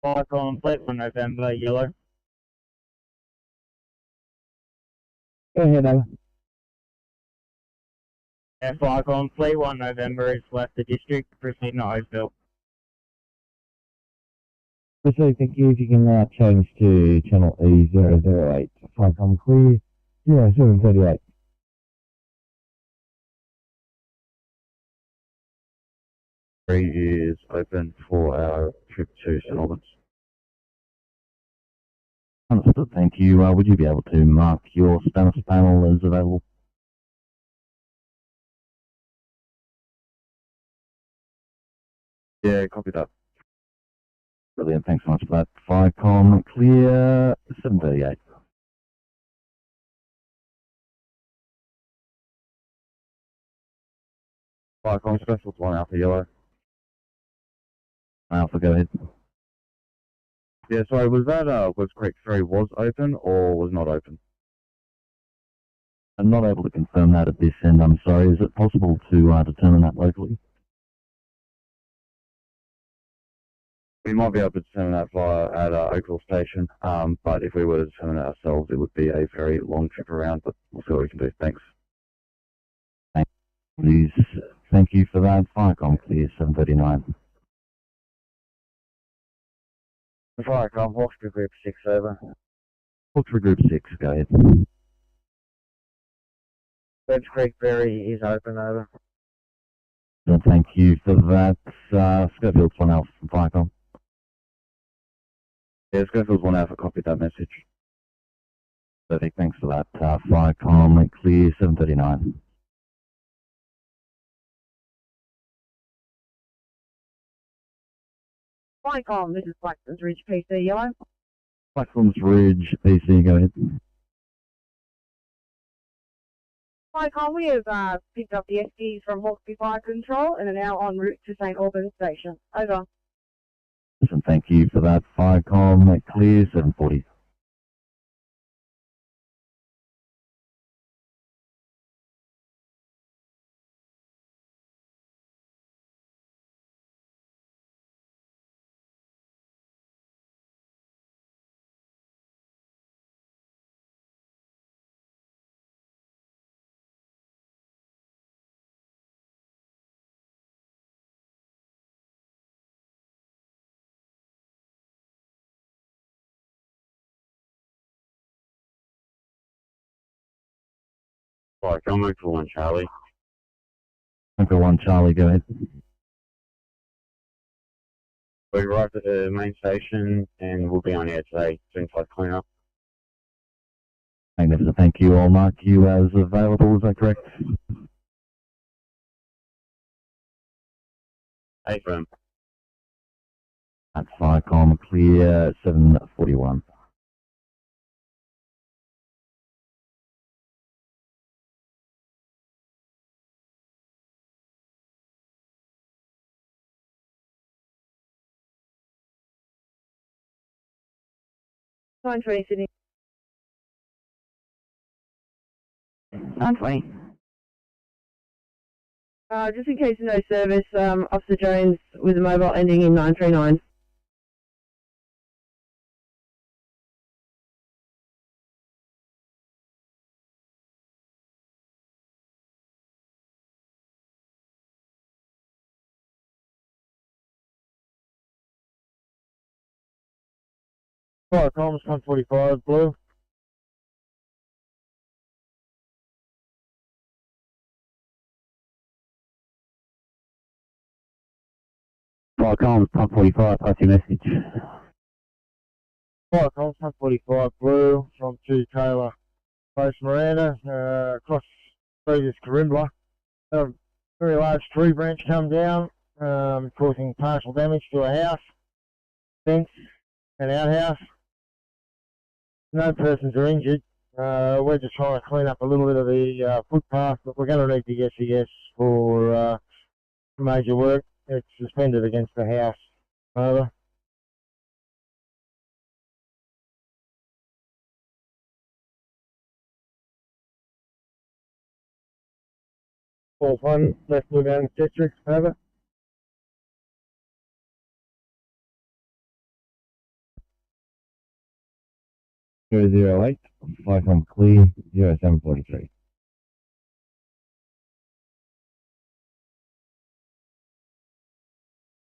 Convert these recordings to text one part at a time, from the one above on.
Fire complete 1 November, yellow. Go ahead, over. Fire complete 1 November has left the district, proceed to Oakville. Proceed, thank you. If you can now change to channel E008. Fire clear, 0738. Ferry is open for our trip to St Albans. Understood, thank you. Would you be able to mark your status panel as available? Yeah, copy that. Brilliant, thanks so much for that. Firecom clear, 738. Firecom specials 1 Alpha Yellow. Alpha, go ahead. Yeah, sorry, was that West Creek Ferry was open or was not open? I'm not able to confirm that at this end, I'm sorry. Is it possible to determine that locally? We might be able to determine that via at Oakville Station, but if we were to determine it ourselves, it would be a very long trip around, but we'll see what we can do. Thanks. Please, thank you for that. Firecom clear, 739. Firecom, Hawkesbury Group 6 over. Hawkesbury Group 6, go ahead. West Creek Ferry is open, over. Thank you for that. Schofield's 1 Alpha from Firecom. Yeah, Schofield's 1 Alpha, copied that message. Perfect, thanks for that. Firecom clear, 739. Firecom, this is Blackton's Ridge PC, yellow. Platforms Ridge, PC, go ahead. Firecom, we have picked up the SDs from Hawkesbury Fire Control and are now en route to St Albans Station. Over. Listen, thank you for that. Firecom clear, 740. Firecom, Oakville 1 Charlie. Echo 1 Charlie, go ahead. We arrived at the main station and we'll be on air today, soon as I clean up. Magnificent, thank you. I'll mark you as available, is that correct? Affirm. That's Firecom clear, 741. Nine 20, Sydney. 920. Just in case of no service, Officer Jones with a mobile ending in 939. Firecom's 145, blue. Firecom, 145, pass your message. Firecom's 145, blue, from 2 Taylor. Post Miranda, across previous Carimbla. A very large tree branch come down, causing partial damage to a house, fence, and outhouse. No persons are injured. We're just trying to clean up a little bit of the footpath, but we're going to need the SES for major work. It's suspended against the house. Over. Falls 1, left Blue Mountain District. Over. 008, FICOM clear, 0743.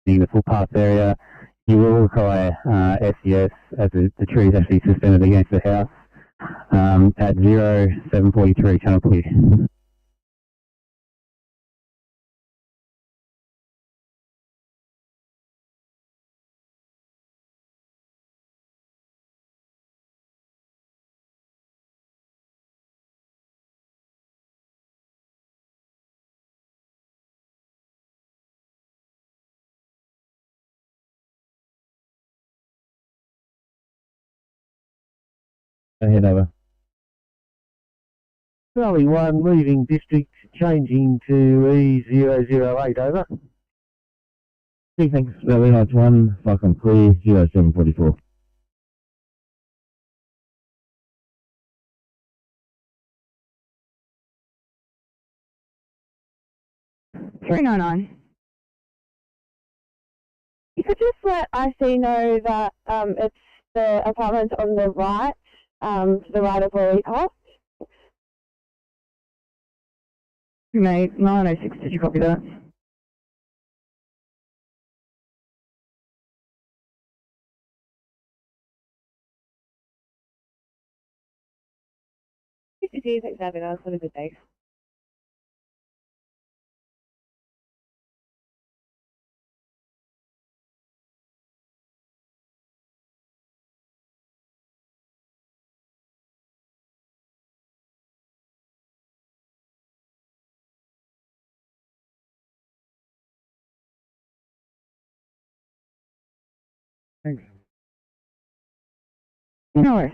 In the footpath area, you will require SES as the tree is actually suspended against the house at 0743 channel clear. Head over. Charlie 1, leaving district, changing to E008, over. Three thanks, Valley Lights 1, FICOM clear, 0744. You could just let IC know that it's the apartment on the right, to the right of where we parked. Mate, 906, did you copy that? Thanks for having us. Have a good day. Thanks. No worries.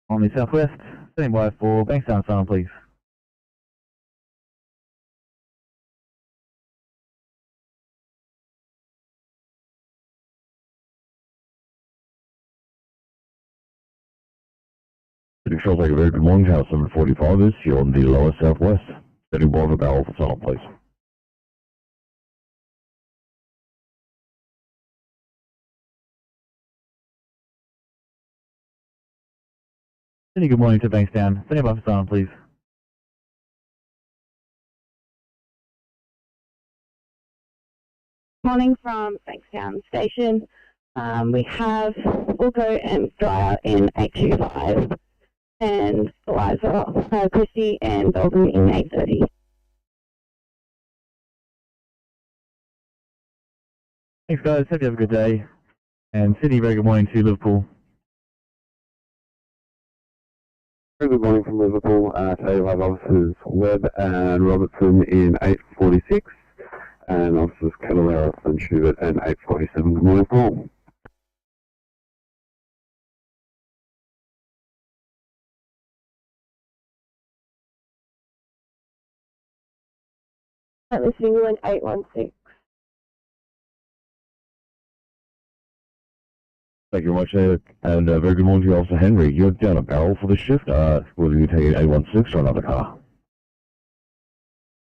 On the southwest, standing by for Bankstown Silent, please. Control take a very good morning, house number 45 is here on the lower southwest. Standing by for barrel for silent, please. Good morning to Bankstown. Standing by for silent, please. Morning from Bankstown Station. We have Auto and Dryer in 825 and Eliza, Christy and Belden in 830. Thanks guys, hope you have a good day. And Sydney, very good morning to Liverpool. Very good morning from Liverpool. Today we have officers Webb and Robertson in 846 and officers Catalera and Schubert in 847. Good morning, Paul. Listening you in 816. Thank you very much, and very good morning to you, Officer Henry. You're down a barrel for the shift. Will you take A16 or another car?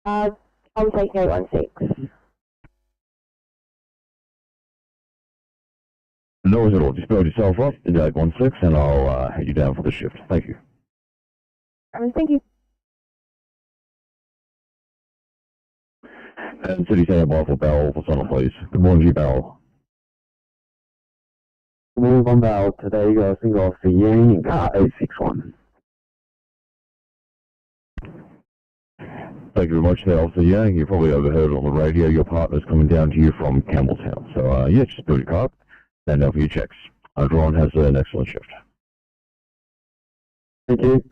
I'm taking 816. No worries at all. Just build yourself up into A16 and I'll head you down for the shift. Thank you. Thank you. And City standing by for barrel for silent, please. Good morning to you, barrel. Good morning from Barrel. Today you got a single officer Yang in car 861. Thank you very much there, Officer Yang. You probably overheard on the radio your partner's coming down to you from Campbelltown. So, yeah, just build your car up, stand down for your checks. Ron has an excellent shift. Thank you.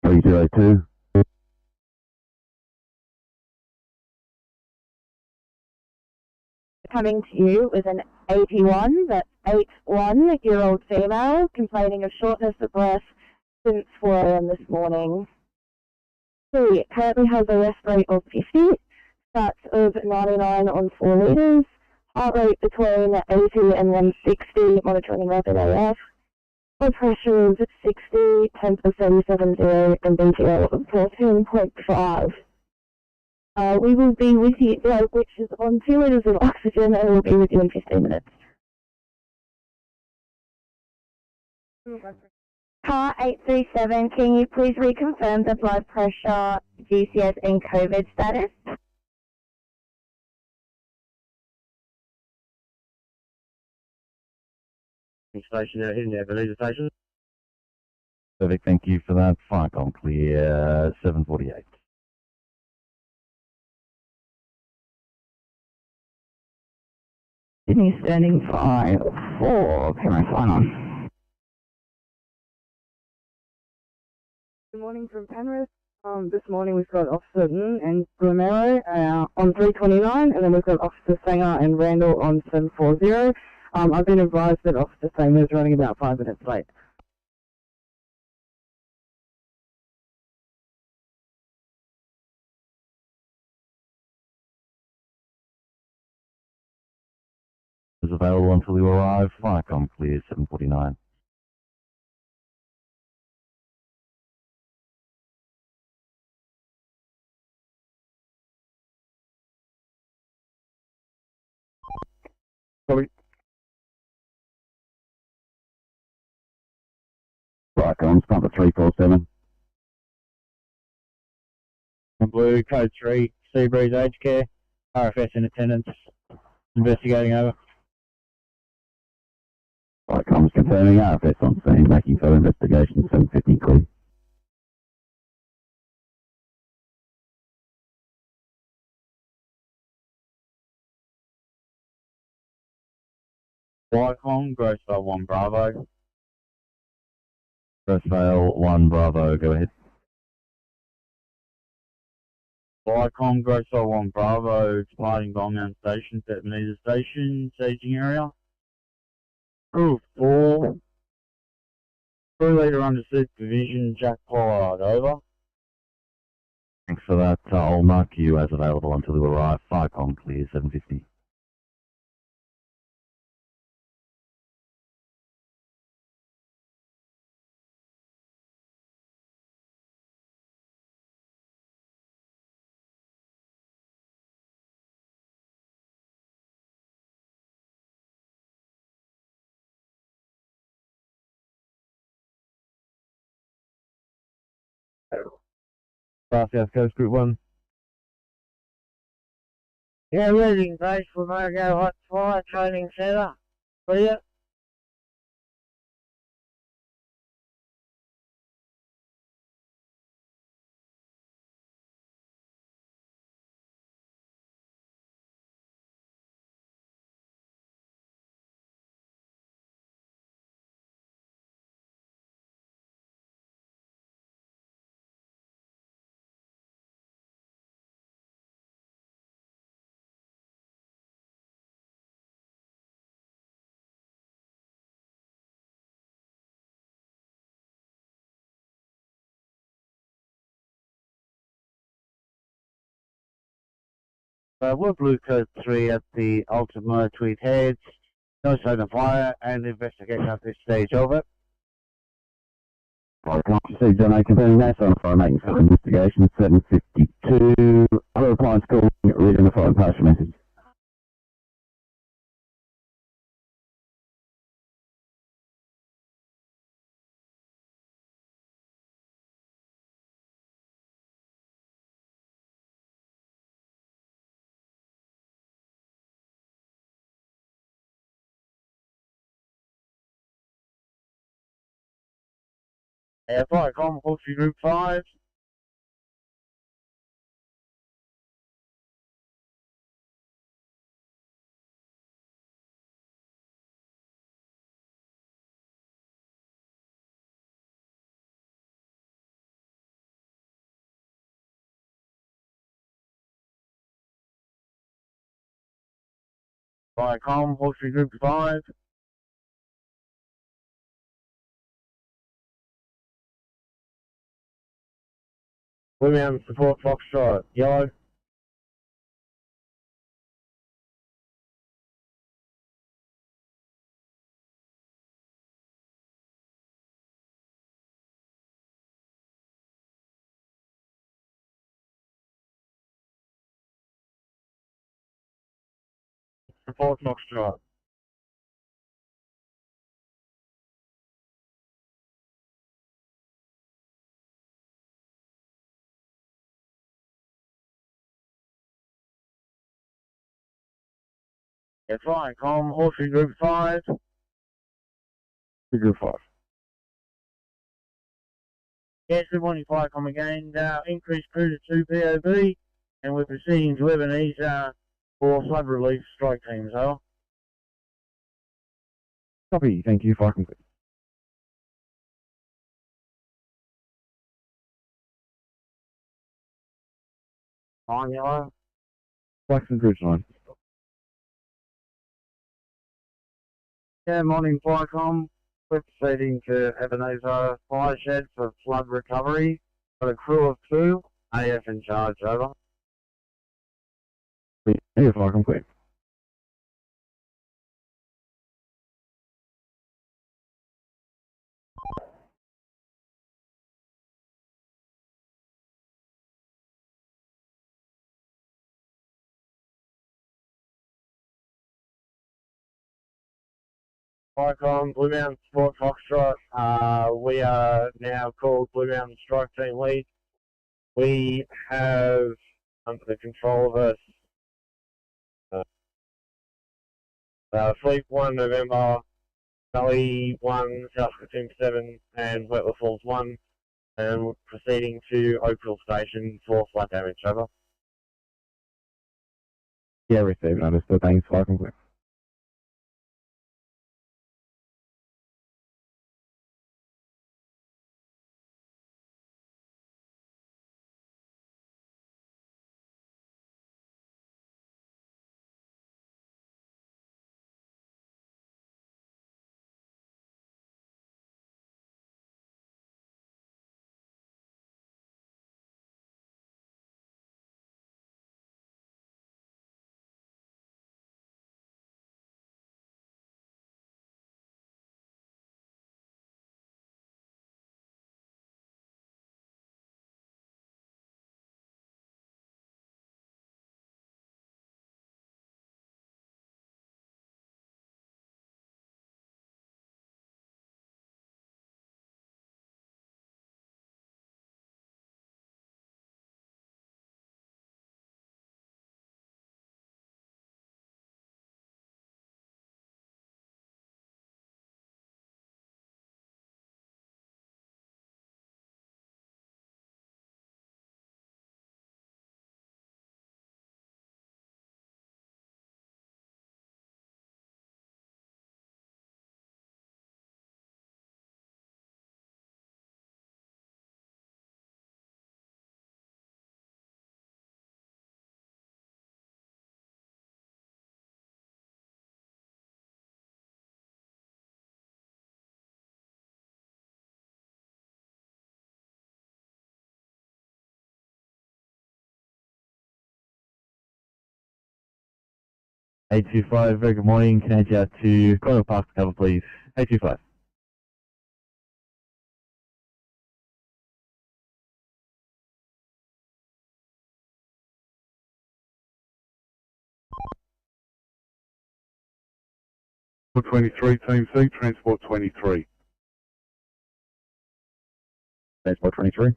P02. Coming to you with an 81 that 81-year-old female complaining of shortness of breath since 4 AM this morning. She currently has a rest rate of 50, stats of 99 on 4 litres, heart rate between 80 and 160, monitoring rapid AF, blood pressure of 60, temp of 37.0, and BTL of 14.5. We will be with you, which is on 2 litres of oxygen, and we'll be with you in 15 minutes. Car 837, can you please reconfirm the blood pressure, GCS and COVID status? Station there, heading there, Belize Station. Perfect, thank you for that. Firecom clear, 748. Sydney standing 5-4, parent final. Good morning from Penrith. This morning we've got Officer and Romero on 329, and then we've got Officer Sanger and Randall on 740. I've been advised that Officer Sanger is running about 5 minutes late. Is available until you arrive. Firecom clear, 749. Copy. Firecom, number 347. Blue, code 3, Seabreeze Aged Care, RFS in attendance, investigating over. Firecom's confirming RFS on scene, making further investigation, 750 clear. Viacom, Grossville 1 Bravo. Grossvale 1 Bravo, go ahead. Viacom, Grossville 1 Bravo, departing Longmount Station, Belize Station, staging area. Crew 4. Crew leader under supervision, Jack Pollard, over. Thanks for that. I'll mark you as available until you arrive. Firecom clear, 750. South Coast Group 1. Yeah, leading base for Margo Hot Fire Training Centre. Clear. We're Blue Code 3 at the Ultima Tweed Heads. No sign of fire and investigation at this stage, over. Firecom received John A. confirming that on fire, making further investigation, 752. Other appliance calling, reading the following partial message. Viacom, Horsley Group 5. Viacom, Horsley Group 5. Blue Mountain Support Foxtrot, yellow. Support Foxtrot. It's fine, calm, Horseshoe Group 5. Group 5. Yes, good morning, Flycom again. Increased crew to 2 POB, and we're proceeding to Ebenezer for flood relief strike teams, over. Copy, thank you, fire complete. On yellow. Flax and Bridge line. Yeah, morning, Flycom. We're proceeding to Ebenezer Fire Shed for flood recovery. Got a crew of 2, AF in charge, over. Yeah, fire complete. Flycom, Blue Mountain Sport Foxtrot. We are now called Blue Mountain Strike Team Lead. We have under the control of us Fleet 1 November, Valley 1, South Katoomba 7, and Wetler Falls 1, and we're proceeding to Oakville Station for flood damage, over. Yeah, received, understood, thanks, fire complete. A25, very good morning. Change out to Corrective Parks cover, please. A25. For 23, Team C, Transport 23. Transport 23.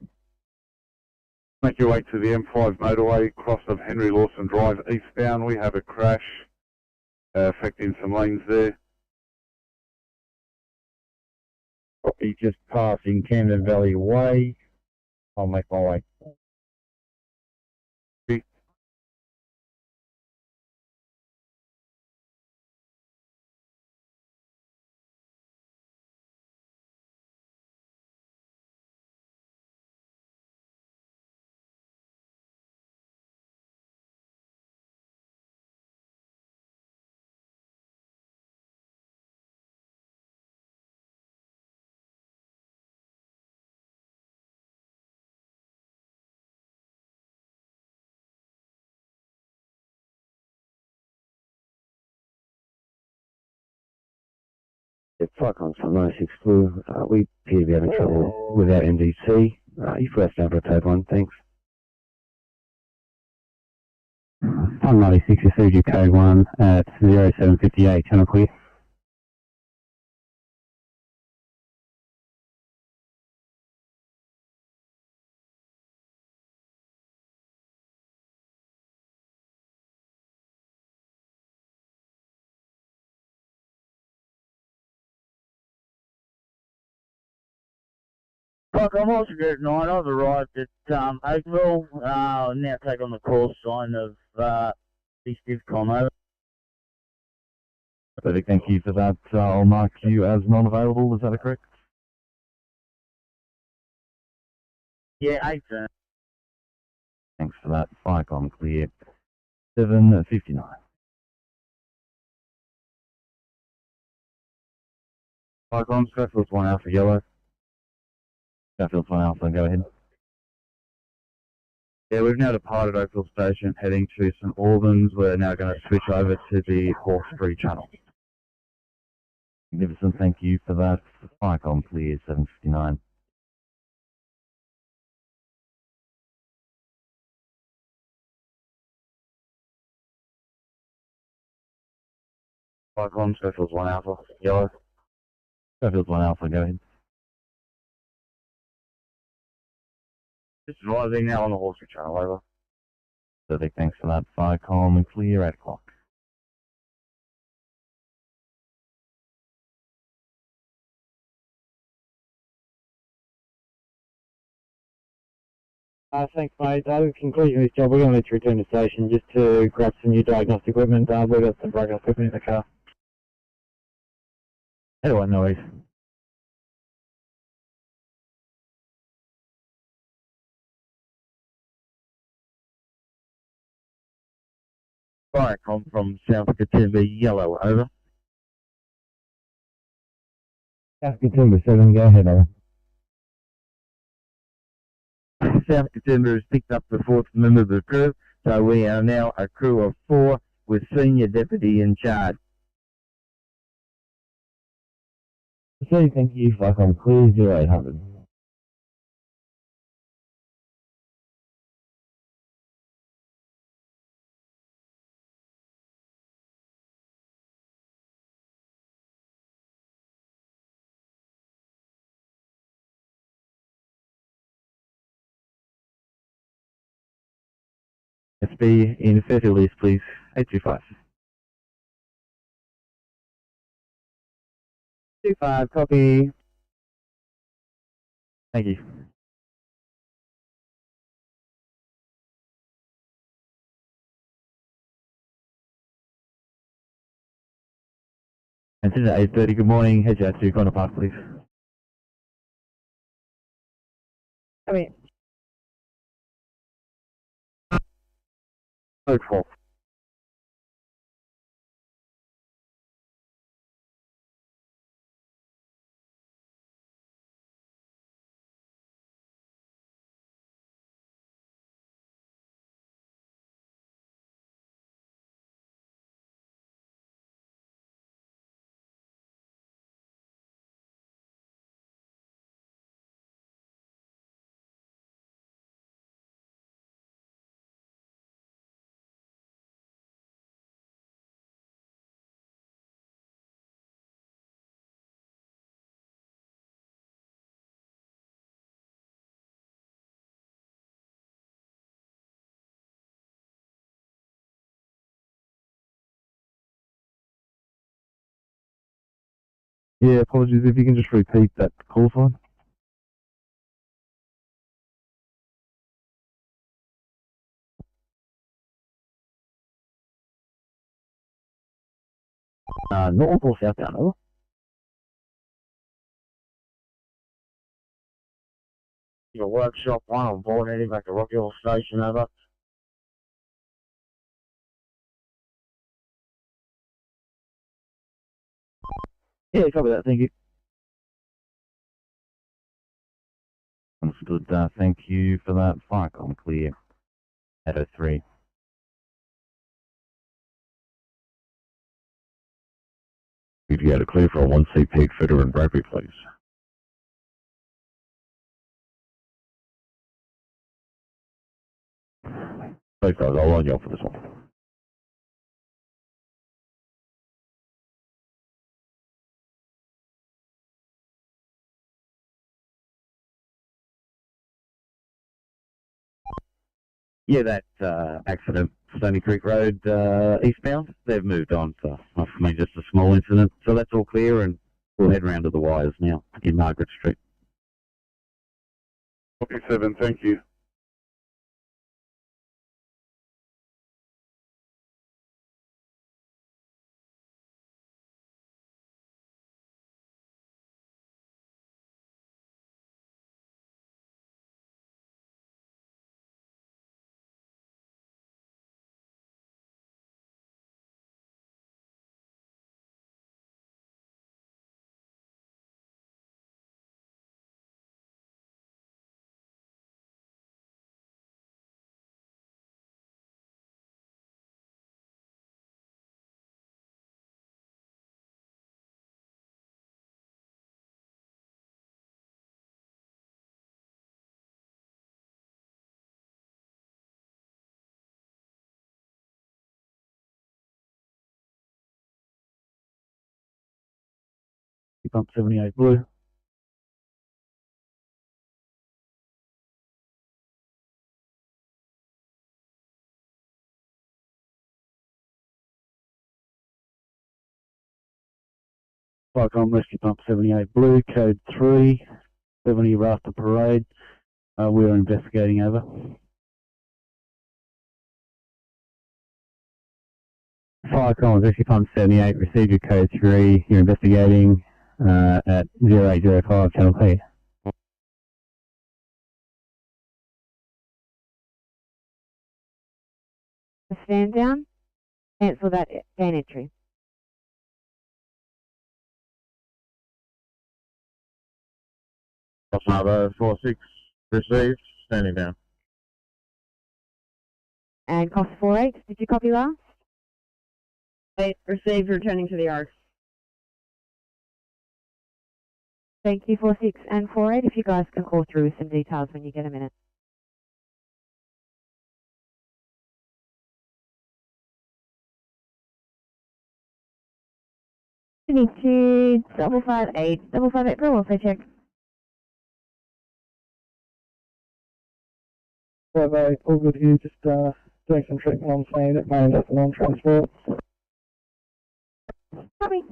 Make your way to the M5 motorway, cross of Henry Lawson Drive eastbound. We have a crash affecting some lanes there. Copy, just passing Camden Valley Way. I'll make my way. Yeah, Flycons from 96 Blue. We appear to be having trouble with our NDC. You first down for a tape on, thanks. 196 received your code 1 at 0758, channel clear. Fuck, I'm also good night. I've arrived at Oakville. Now take on the call sign of East Divcom over. Perfect, thank you for that. I'll mark you as non-available, is that correct? Yeah, 8 turn. Thanks for that. Firecom clear. 7:59. Flycom, Schofields 1 Alpha Yellow. Sheffield 1 Alpha, go ahead. Yeah, we've now departed Oakville Station, heading to St Albans. We're now going to switch over to the Hawkesbury channel. Magnificent, thank you for that. Firecom clear. 7:59. Flycom, Schofields 1 Alpha Yellow. Sheffield 1 Alpha, go ahead. Just arriving now on the Hawkesbury channel, over. Perfect, thanks for that. Firecom clear, 8 o'clock. Thanks, mate. Concluding this job, we're going to let you return to the station just to grab some new diagnostic equipment. We've got some broken equipment in the car. Anyone, no worries. Firecom from South Katoomba Yellow, over. South Katoomba 7, go ahead, over. South Katoomba has picked up the 4th member of the crew, so we are now a crew of 4 with senior deputy in charge. So thank you, Firecom clear, 0800. SB in Fairfield East, please. 825. 25, copy. Thank you. And since at 8:30, good morning. Head out to Corner Park, please. I mean, Code 4. Yeah, apologies, if you can just repeat that call sign. North or southbound, over? Your workshop 1 on board, heading back to Rock Hill Station, over. Yeah, copy that, thank you. Understood, thank you for that. Firecom clear. 803. ETA to clear for a 1C peak fitter in Bradbury, please. Thanks guys, I'll line you up for this one. Yeah, that accident, Stony Creek Road eastbound, they've moved on, so I mean just a small incident. So that's all clear, and we'll head round to the wires now in Margaret Street. Copy 7, thank you. Pump 78 blue. Cyclone Rescue Pump 78 blue, code 3, 70 Rafter Parade. We are investigating over. Cyclone Rescue Pump 78, received your code 3, you're investigating at 0805 Channel P. Stand down, cancel that gain entry. Bravo 46, received, standing down. And cost 48, did you copy last? 8, received, returning to the yard. Thank you, 46 and 48. If you guys can call through with some details when you get a minute. Sydney 2 558 558 Pearl, also check. Bravo, all good here, just doing some treatment on scene that may end up in on-transport. Copy.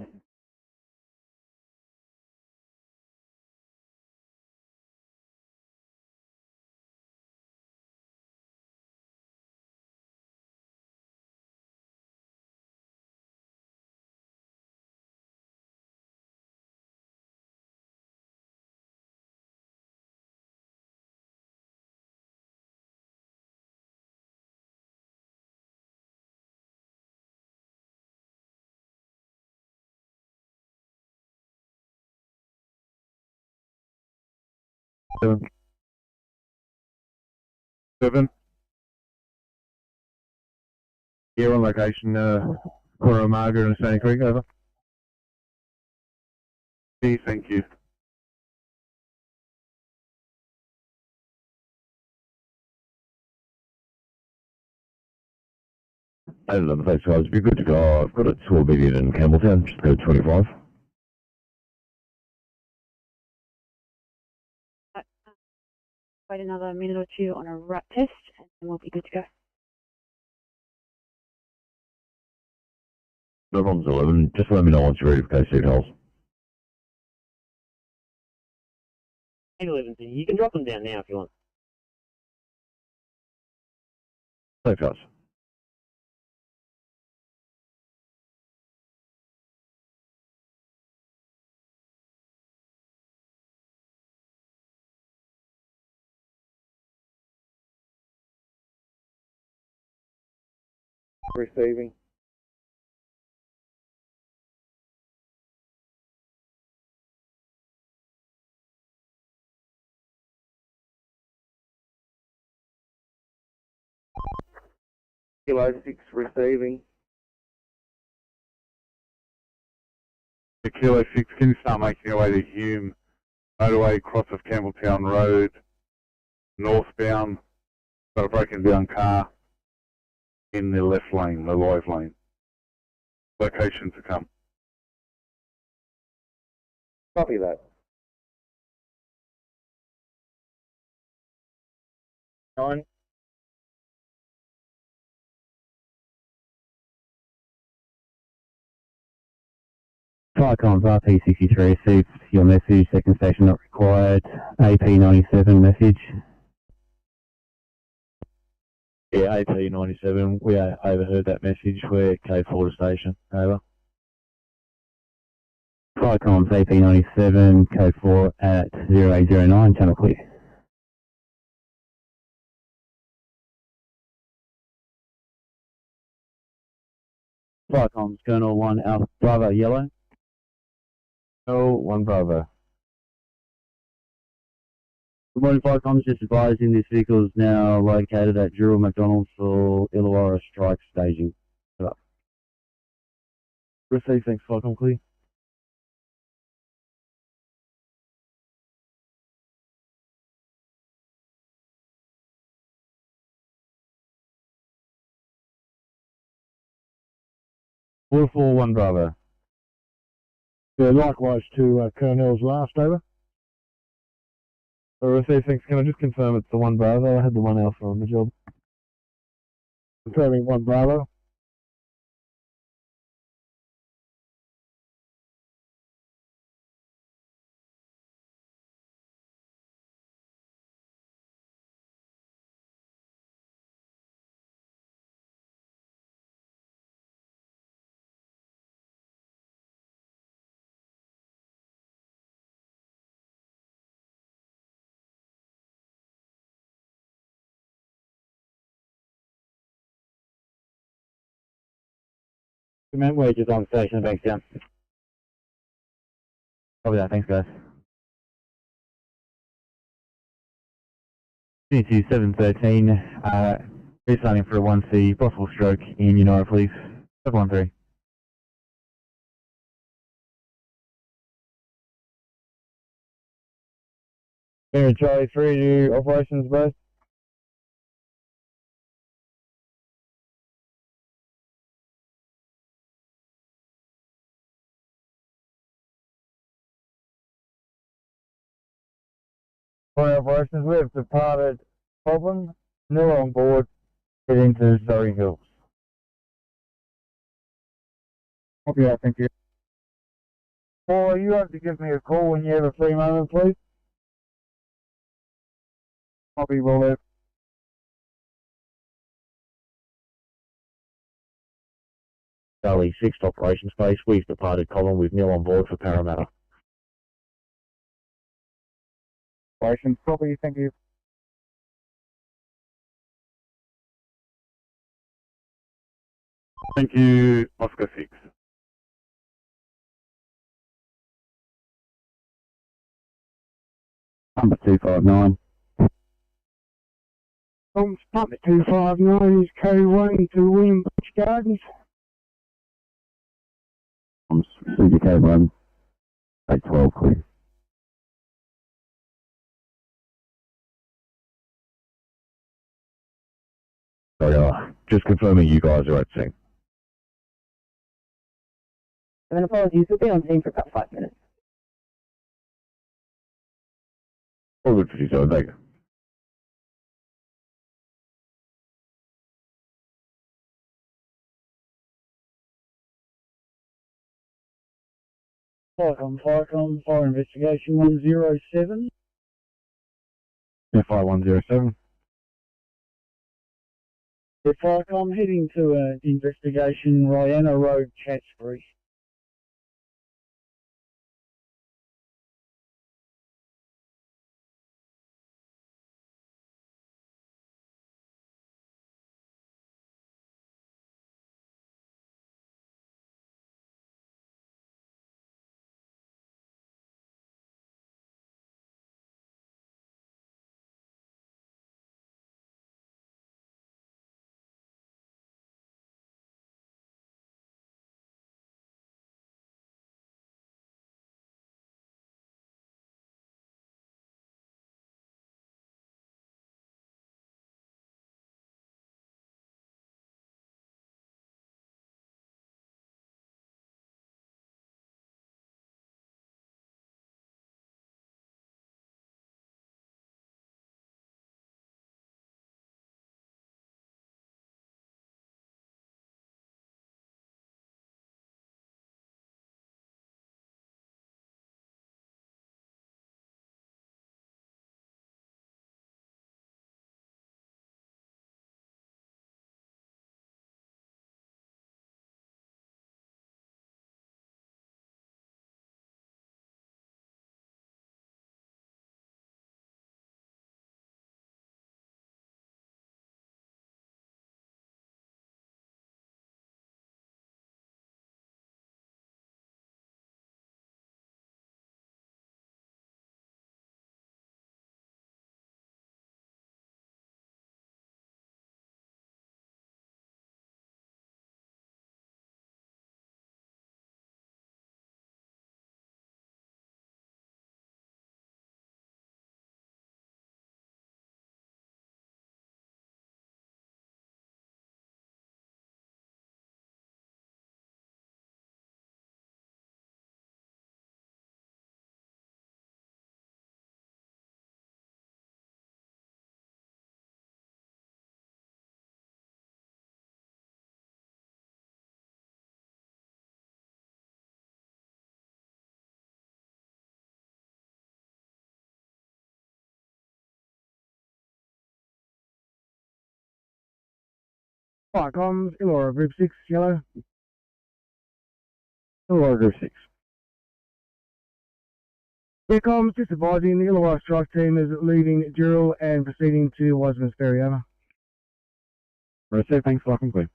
Seven. Here on location, corner of Margaret and Stony Creek, over. B, thank you. Thanks guys, be good to go. I've got a tour meeting in Campbelltown, just code 25. Wait another minute or two on a rat test, and then we'll be good to go. No problems, 11. Just let me know once you're ready for case details. 11, you can drop them down now if you want. Thanks guys. Receiving. Kilo 6 receiving. Kilo 6, can you start making your way to Hume motorway, cross of Campbelltown Road, northbound? Got a broken down car in the left lane, the live lane. Location to come. Copy that. On. Firecoms RP63 received your message, second station not required. AP97 message. Yeah, AP97, we overheard that message. We're code 4 to station. Over. Firecoms AP97, code 4 at 0809, channel clear. Firecoms, Colonel 1 Alpha Bravo Yellow. Colonel 1 Bravo. Good morning, Firecoms. Just advising this vehicle is now located at Jurel McDonald's for Illawarra strike staging. Receive, thanks, Firecom clear. Four 1 Bravo. Yeah, likewise to Colonel's last, over. Receive, thanks. Can I just confirm it's the 1 Bravo? I had the 1 Alpha on the job. Confirming 1 Bravo. Command wages on station, thanks, John. Copy that, thanks, guys. Unity 713, restarting for a 1C, possible stroke in United, please. 713. Here, Charlie 3 to operations base. For operations, we have departed Problem, nil on board, heading to Surrey Hills. Copy that, thank you. Paul, you have to give me a call when you have a free moment, please. Copy, will do. Charlie 6 operations base. We've departed Column with nil on board for Parramatta. Operations, copy, thank you. Thank you, Oscar 6. Number 259. Number 259 is K1 to William Beach Gardens. Received code 1, 812, clear. Sorry, just confirming you guys are at scene. And then apologies, we'll be on scene for about 5 minutes. All good for you, so thank you. Firecom, fire investigation 107. FI 107. Firecom heading to investigation Rihanna Road, Chatsbury. Fire comms, Illawarra Group 6, yellow. Illawarra Group 6. Yeah, comms, just advising the Illawarra strike team is leaving Dural and proceeding to Wiseman's Ferry, over. Receive, thanks, lock and clear.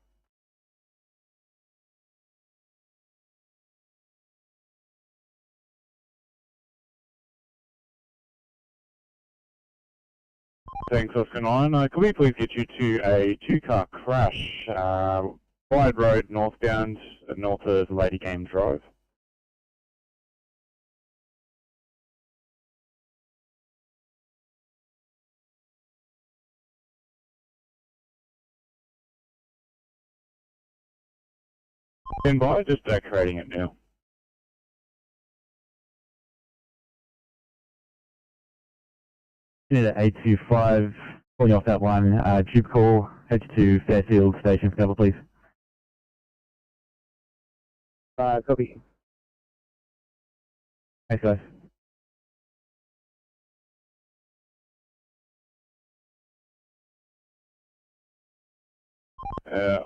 Thanks, Oscar 9. Could we please get you to a two-car crash, Wide Road northbound, north of Lady Game Drive? Stand by, just creating it now. Unit 825, calling off that one. Tube call, head to Fairfield Station for cover, please. Copy. Thanks, guys.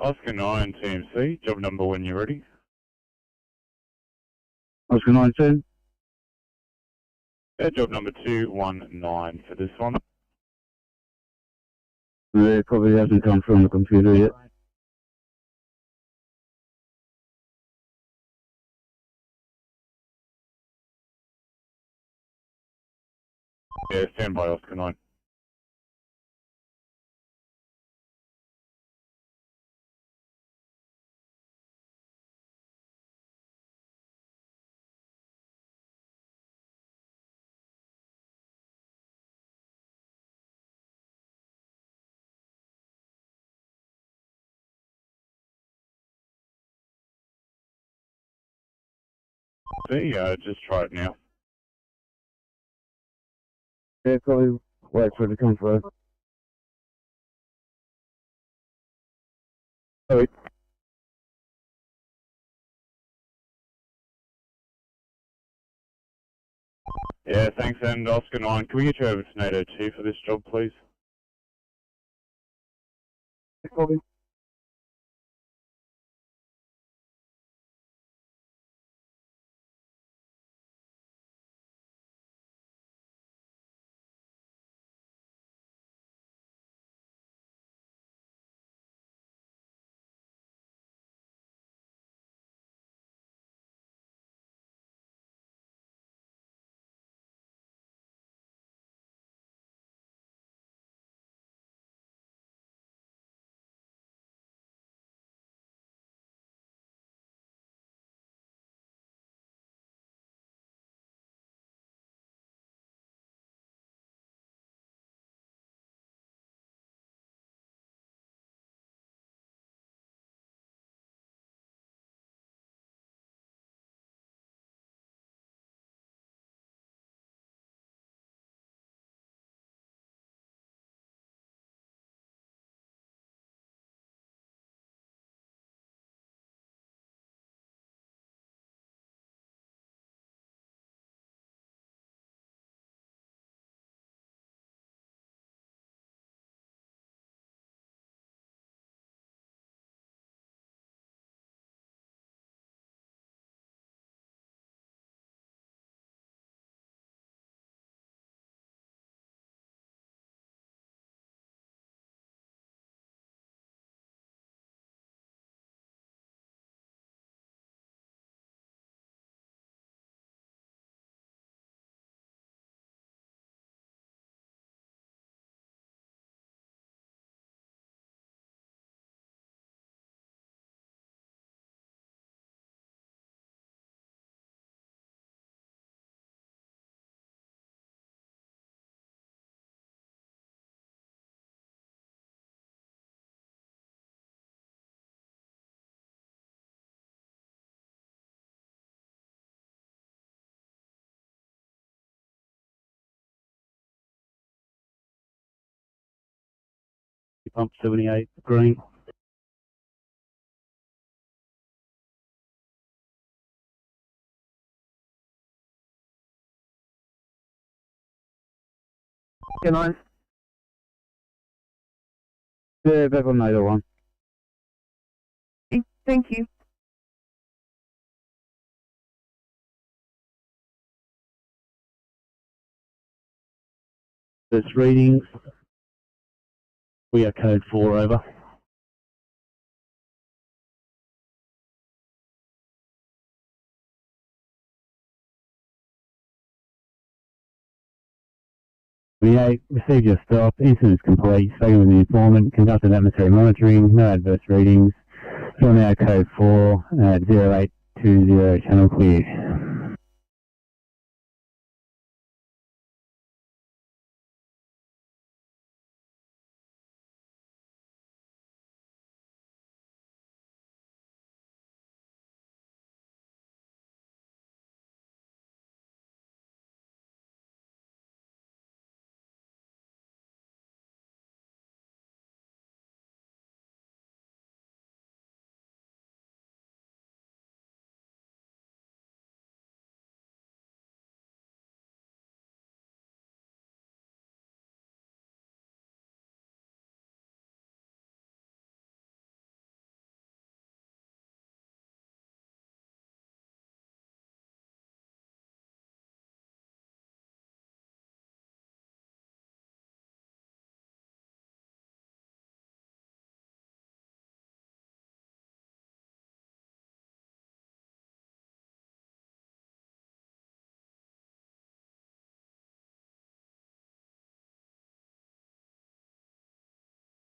Oscar 9, TMC, job number when you're ready. Oscar 9-2. Job number 219 for this one. It probably hasn't come from the computer yet. Yeah, stand by, Oscar 9. See, just try it now. Yeah, probably wait for it to come through. Oh. Yeah, thanks, and Oscar 9, can we get you over to NATO 2 for this job, please? Copy. Pump 78, green. Yeah, 9. Yeah, back on NATO 1. Thank you. First readings. We are code 4 over. We received your stop, incident is complete, spoken with the informant, conducted atmospheric monitoring, no adverse readings. You're now code 4 at 0820 channel clear.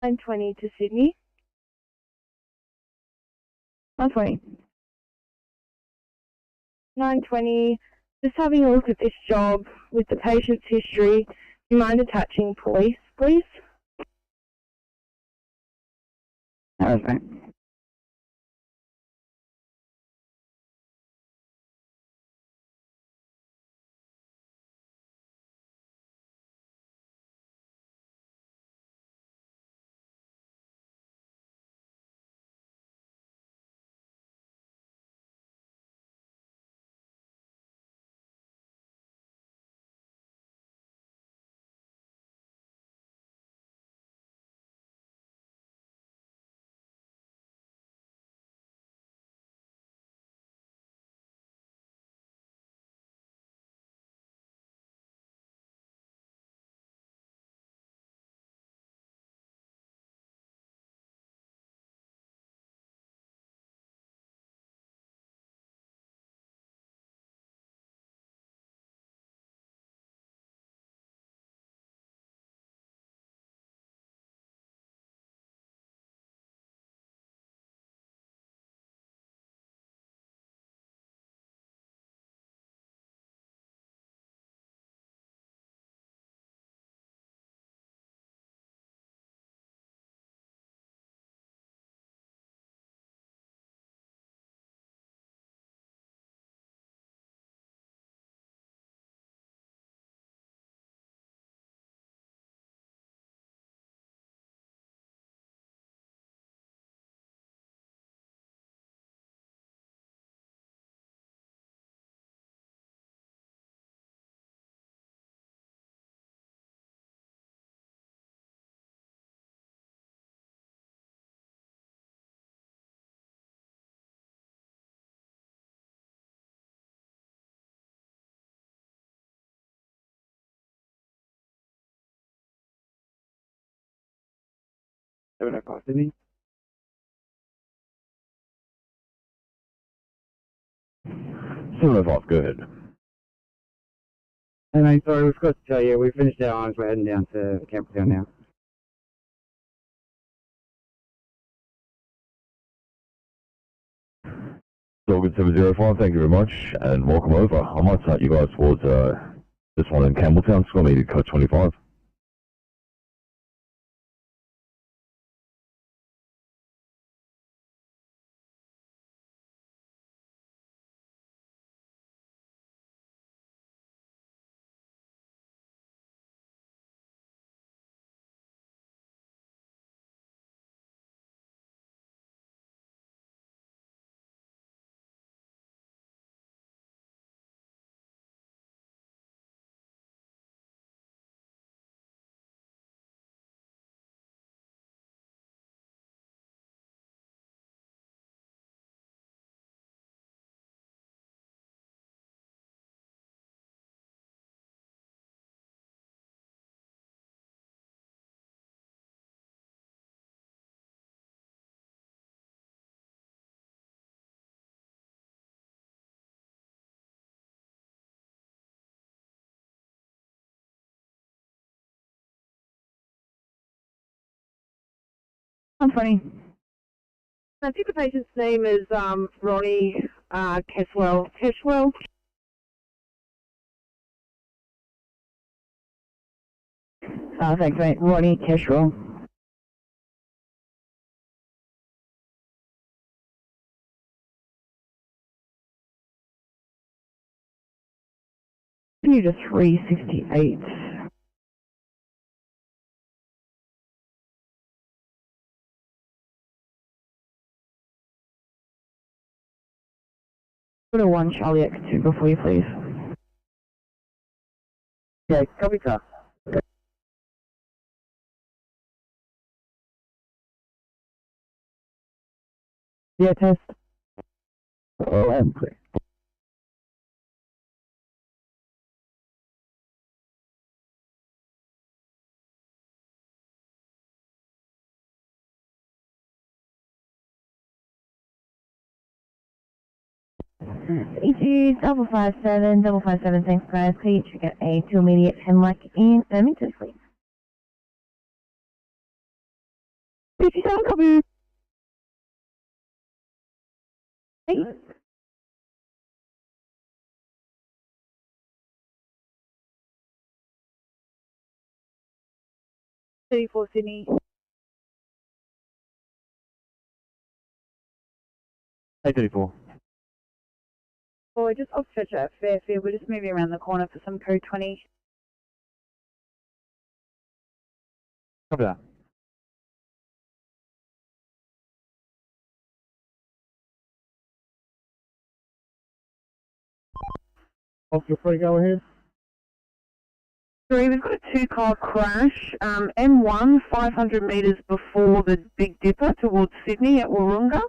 Line 20 to Sydney. Line 20. 920. Just having a look at this job with the patient's history. Do you mind attaching police, please? That was right. Sydney. 705, go ahead. Hey mate, sorry, we forgot to tell you, we finished our irons, we're heading down to Campbelltown now. Dog 705, thank you very much, and welcome over. I might start you guys towards this one in Campbelltown, Score needed code 25. I'm funny. I think the patient's name is Ronnie Keswell. Keswell. Thanks, mate. Ronnie Keswell. You to 368. Go to 1 Charlie X2 before you, please. Okay, copy, sir. Yeah, test. Oh, I'm clear. EQ 557, thanks guys. Could you check out a 2 immediate Hemlock in Ermington, please? 57, copy. Hey. 34 Sydney. Hey, 34. Oh, just off church at Fairfield. We're just moving around the corner for some code 20. Copy that. Officer free, go ahead. We've got a 2-car crash. M1, 500 metres before the Big Dipper towards Sydney at Wahroonga.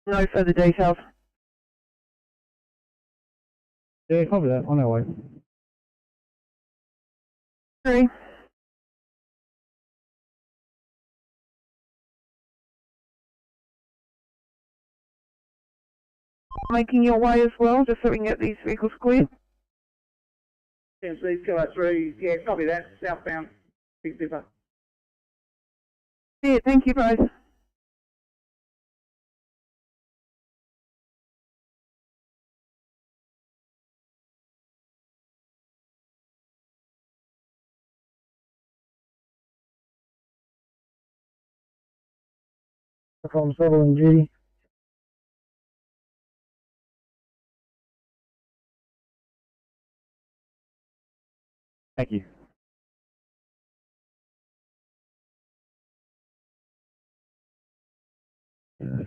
No further details. Yeah, copy that. On our way. 3. Making your way as well, just so we can get these vehicles cleared. Please go through. Yeah, copy that. Southbound. Big Dipper. Yeah, thank you both. From Civil and Duty. Thank you.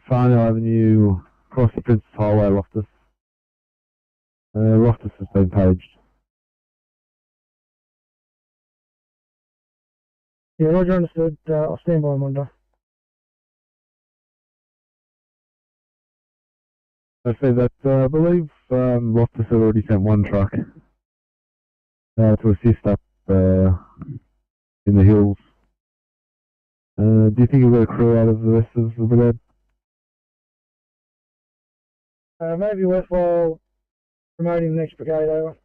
Farnell Avenue, across the Princess Highway, Loftus. Loftus has been paged. Yeah, Roger, understood. I'll stand by Monday. I say that I believe Loftus had already sent one truck to assist up in the hills. Do you think you'll get a crew out of the rest of the brigade? Maybe worthwhile promoting the next brigade over.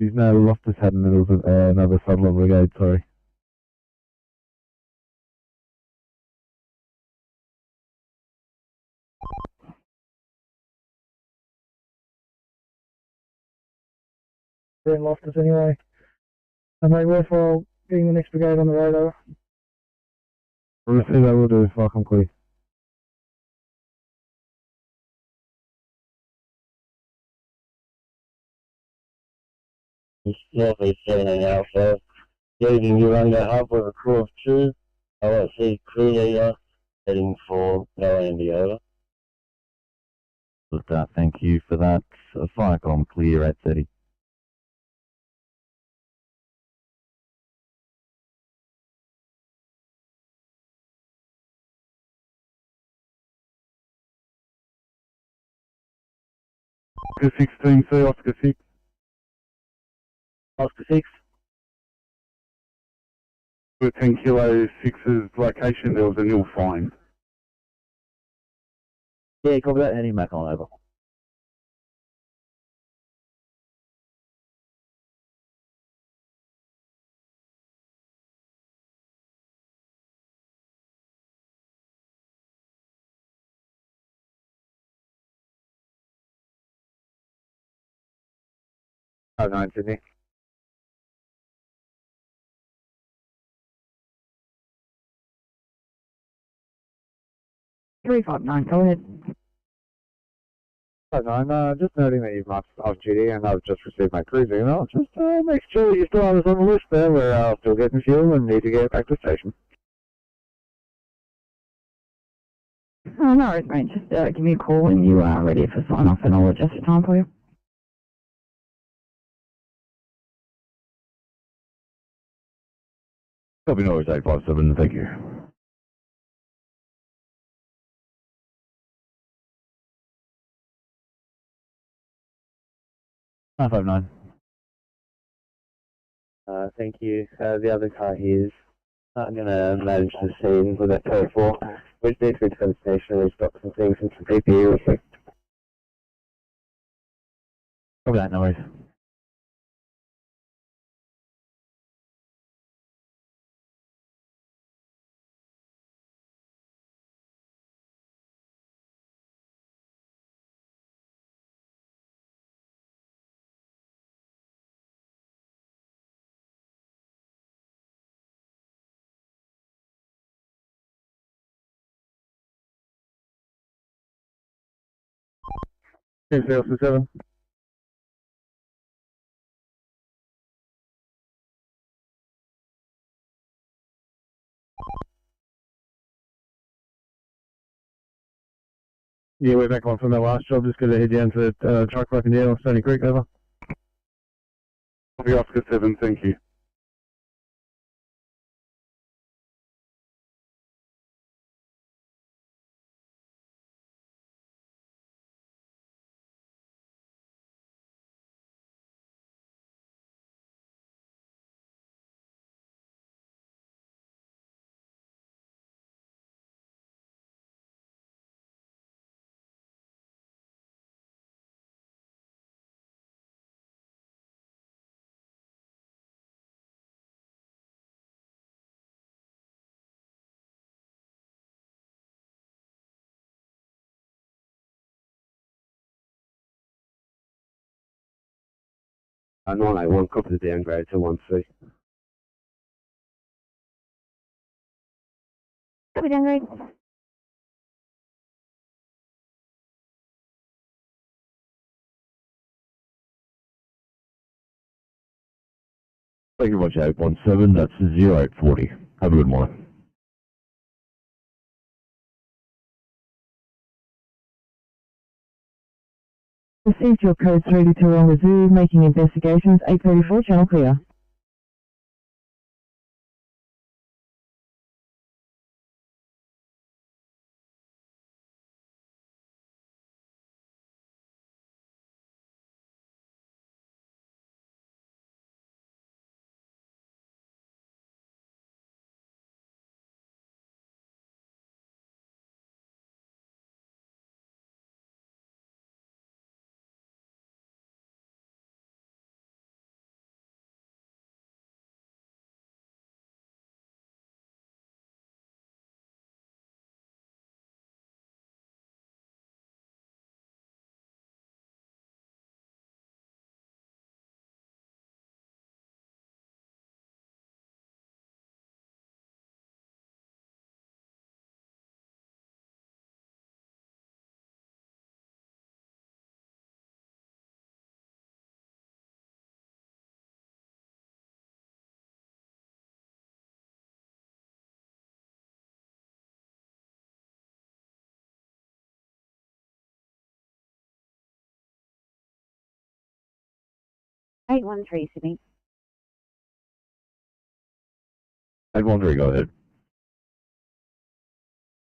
No, Loftus had another Sutherland brigade, sorry. We're in Loftus anyway. Maybe worthwhile getting the next brigade on the road over. We'll see that we'll do if I come clear. It's Northeast 17 Alpha. Leaving Urunga Hub with a crew of 2. LSC crew leader heading for Palandy, over. But thank you for that. Firecom clear at 30. Oscar 16, see Oscar 6. Oscar 6. For 10 Kilo 6's location, there was a nil fine. Yeah, copy that, heading back on over. Oh, 9 Sydney. Three five nine. Go ahead. Oh, 9, just noting that you've marked off duty and I've just received my cruise email. Just make sure you still have us on the list there. We're still getting fuel and need to get back to station. Oh, no worries, mate. Just give me a call when you are ready for sign off and I'll adjust the time for you. Copy noise 857, thank you. Nine 5-9. Thank you. The other car here is I'm going to manage the scene with that code 4. Which needs to go to the station and restock some things and some PPE. Copy that, no worries. Ten Delta 7. Yeah, we're back on from the last job. Just going to head down to the truck broken down on Stony Creek, over. Copy Oscar 7, thank you. Uh, 981, copy the downgrade to 1C. Copy downgrade. Thank you very much, 817, that's 0840. Have a good morning. Received your code 3 to Taronga Zoo, making investigations, 834, channel clear. Eight one three, Sydney. 813, go ahead.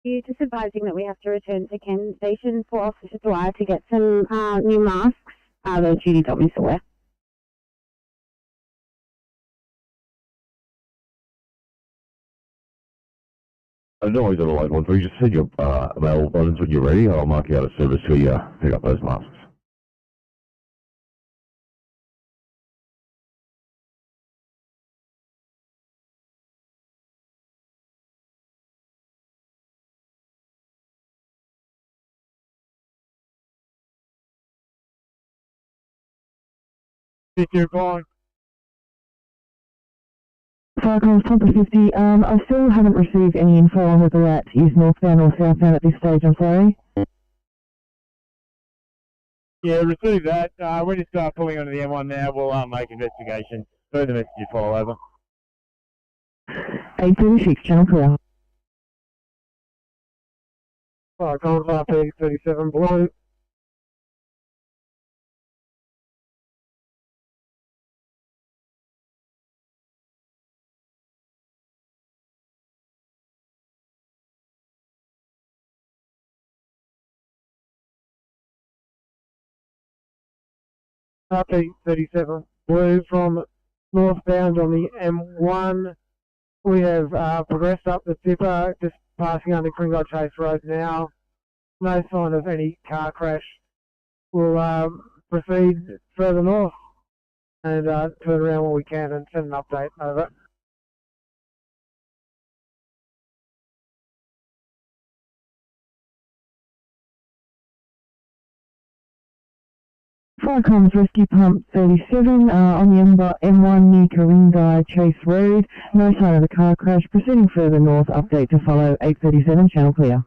You just advising that we have to return to Ken Station for Officer Dwyer to get some new masks The GDW's aware. I know he's on the line one, so you just send your mail buttons when you're ready. I'll mark you out of service till you pick up those masks. You're going. Falcons, Pumper 50, I still haven't received any info on whether that is northbound or southbound at this stage, I'm sorry. Yeah, receive that. We just start pulling onto the M1 now. We'll make investigation. Further messages follow over. 836, channel clear. Falcons, RP 37 below. RP 37 blue from northbound on the M1. We have progressed up the tipper, just passing under Kringle Chase Road now. No sign of any car crash. We'll proceed further north and turn around when we can and send an update over. Falcons Rescue Pump 37 on the M1 near Coringa Chase Road. No sign of a car crash. Proceeding further north. Update to follow. 837, channel clear.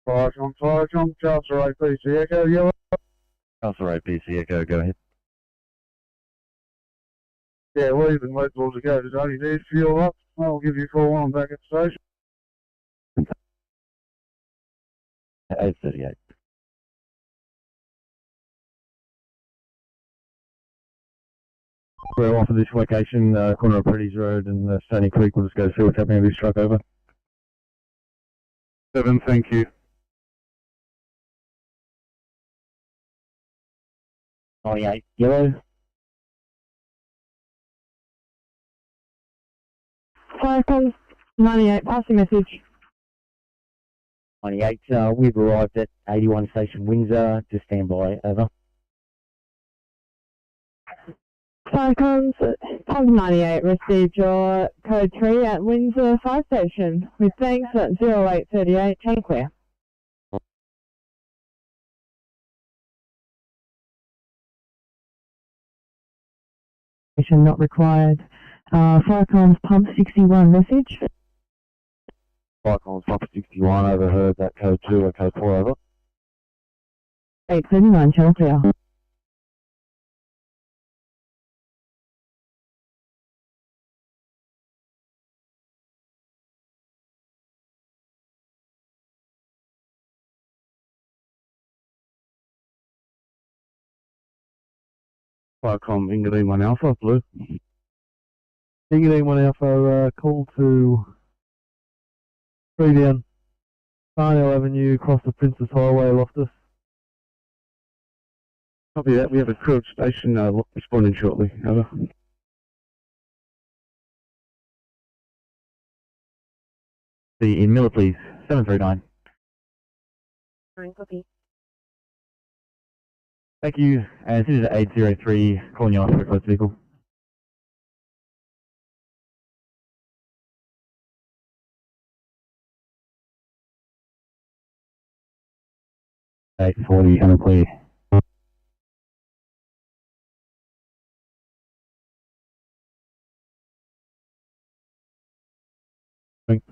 Falcons, Council APC Echo, yellow. Council APC Echo, go ahead. Yeah, leaving Leadville to go today. You need fuel up. I'll give you a call when I'm back at the station. 838. We're off of this location, corner of Pretty's Road and Stony Creek. We'll just go see what's happening with this truck, over. 7, thank you. 98, yellow. Falcons 98, passing message. 98, we've arrived at 81 Station Windsor. Just stand by, over. Falcons, Pump 98, received your code 3 at Windsor Fire Station. With thanks at 0838, channel clear. Not required. Falcons Pump 61 message. Falcons, Pump 61, overheard that code 2 or code 4, over. 839, channel clear. Falcon, Ingledean 1 Alpha, blue. Ingledean 1 Alpha, call to 3 down, Barnell Avenue, across the Princess Highway, Loftus. Copy that, we have a crew at station responding shortly, over. In Miller, please. 739. Copy. Thank you. And this is 803, calling you off for a close vehicle. $840, channel clear. Thanks.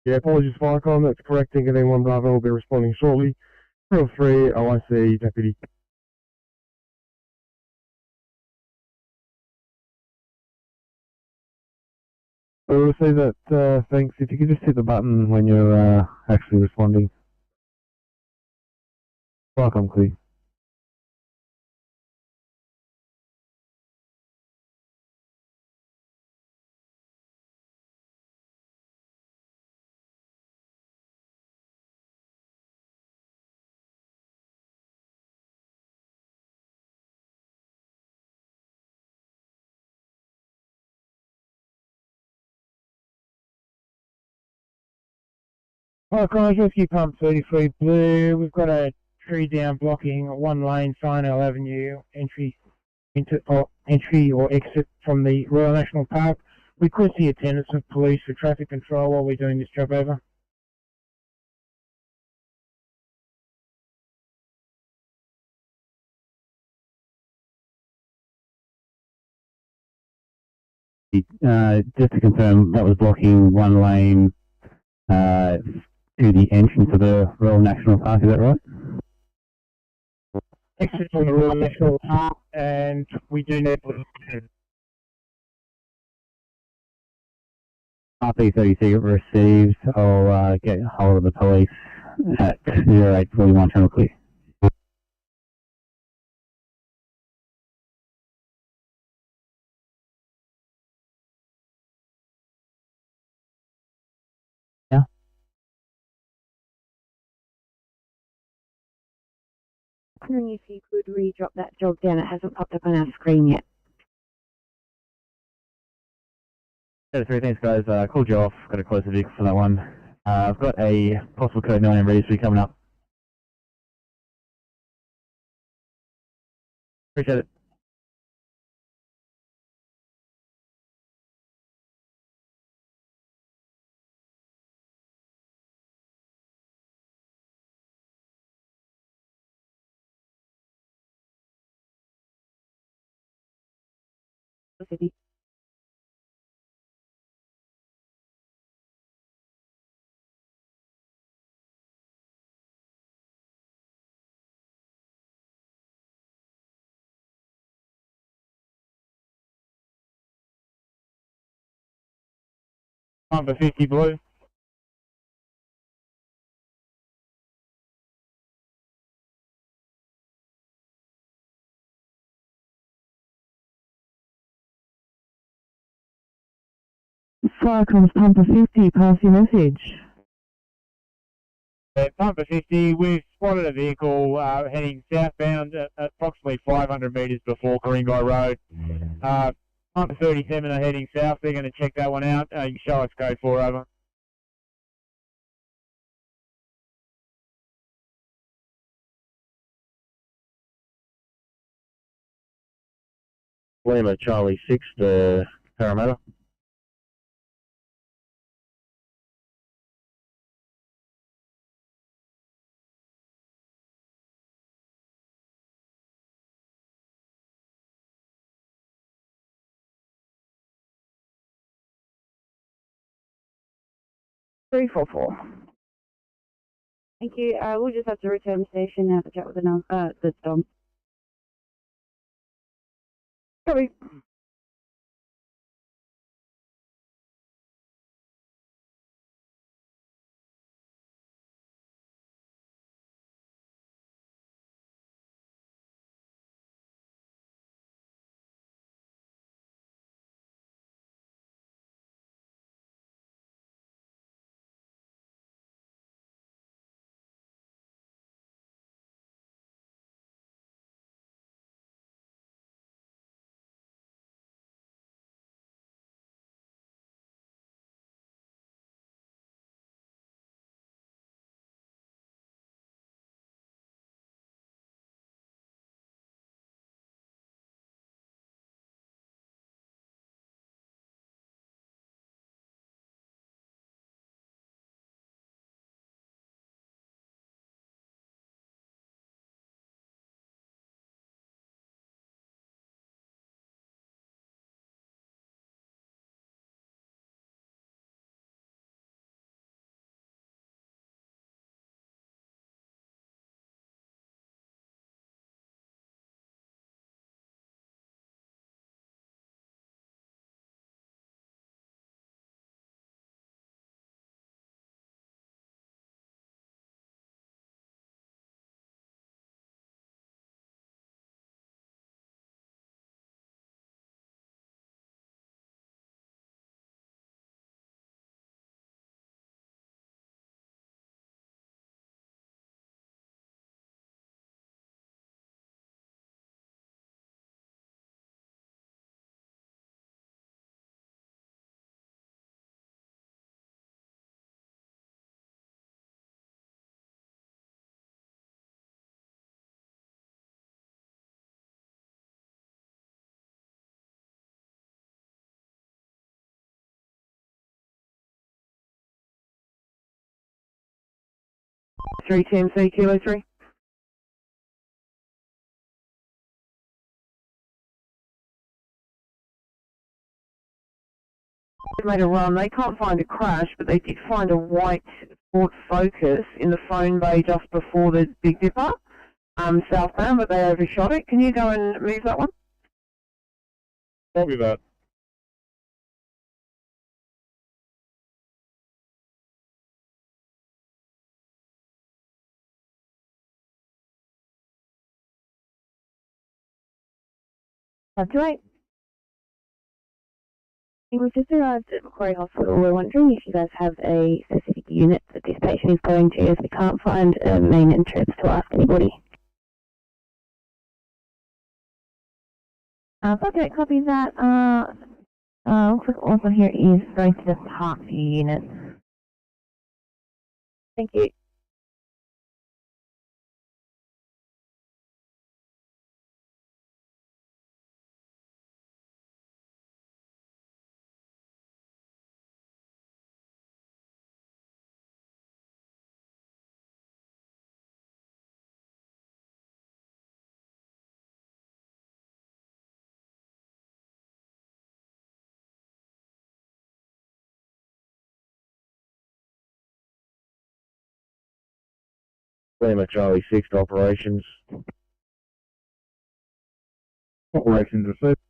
Yeah, apologies, Falcon. That's correct. Ingledean 1 Bravo will be responding shortly. 303 OIC Deputy. We'll receive that, thanks. If you could just hit the button when you're actually responding. Falcon clear. Oh, guys, Rescue Pump 33 Blue. We've got a tree down blocking one lane, Sinel Avenue, entry or exit from the Royal National Park. Request the attendance of police for traffic control while we're doing this job, over. Just to confirm, that was blocking one lane to the entrance of the Royal National Park, is that right? Exit from the Royal National Park, and we do need RP33 received. I'll get hold of the police at 0841 channel clear. Yeah. Wondering if you could re-drop that job down. It hasn't popped up on our screen yet. 3 thanks guys. Called you off. Got to close the vehicle for that one. I've got a possible code 9 registry coming up. Appreciate it. City. Number 50 Blue. Firecoms Pumper 50, pass your message. Pumper 50, we've spotted a vehicle heading southbound at approximately 500 metres before Coringai Road. Pumper 37 are heading south. They're going to check that one out. You can show us code 4, over. Lima Charlie 6 to Parramatta. Three 4-4. Thank you. We'll just have to return the station now to chat with the Dom. Copy. 3 TMC, Kilo 3. They made a run. They can't find a crash, but they did find a white Ford Focus in the phone bay just before the Big Dipper, southbound, but they overshot it. Can you go and move that one? Copy that. Up to 8. We've just arrived at Macquarie Hospital. We're wondering if you guys have a specific unit that this patient is going to, as we can't find a main entrance to ask anybody. Okay, copy that. Looks like also here is going to the Parks unit. Thank you. Lima Charlie 6 to operations. Operations received.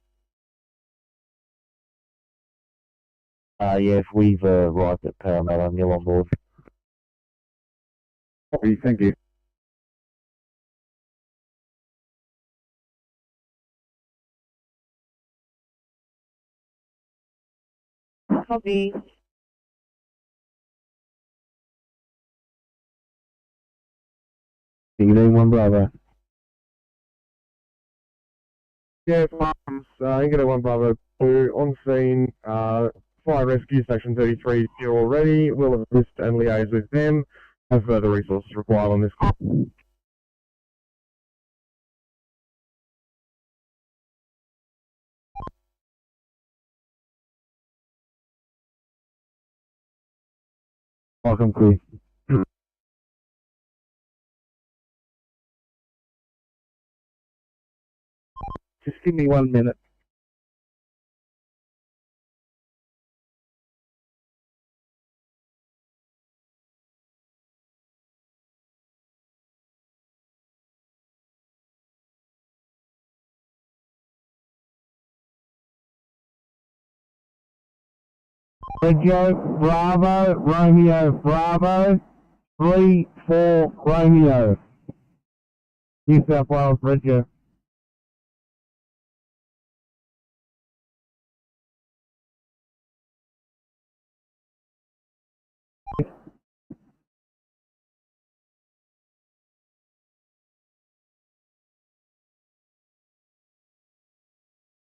Yes, we've arrived at Parramatta, Nil on board. Copy, thank you. Copy. Evening, 1 Bravo. Yeah, Farms, Inglewood 1 Bravo 2, on scene, Fire Rescue Station 33 here already, will assist and liaise with them, have further resources required on this call. Welcome, clear. Just give me 1 minute. Radio Bravo, Romeo Bravo, 3-4 Romeo. New South Wales Radio.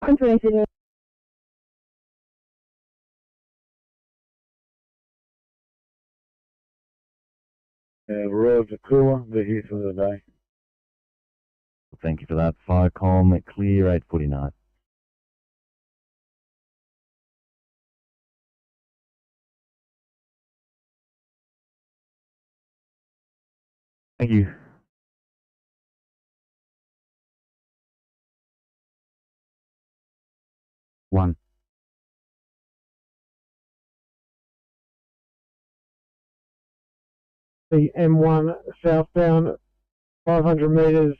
Confirmation. Roads are cooler, they're here for the day. Thank you for that. Firecom, clear 849. Thank you. One. The M1 southbound, 500 metres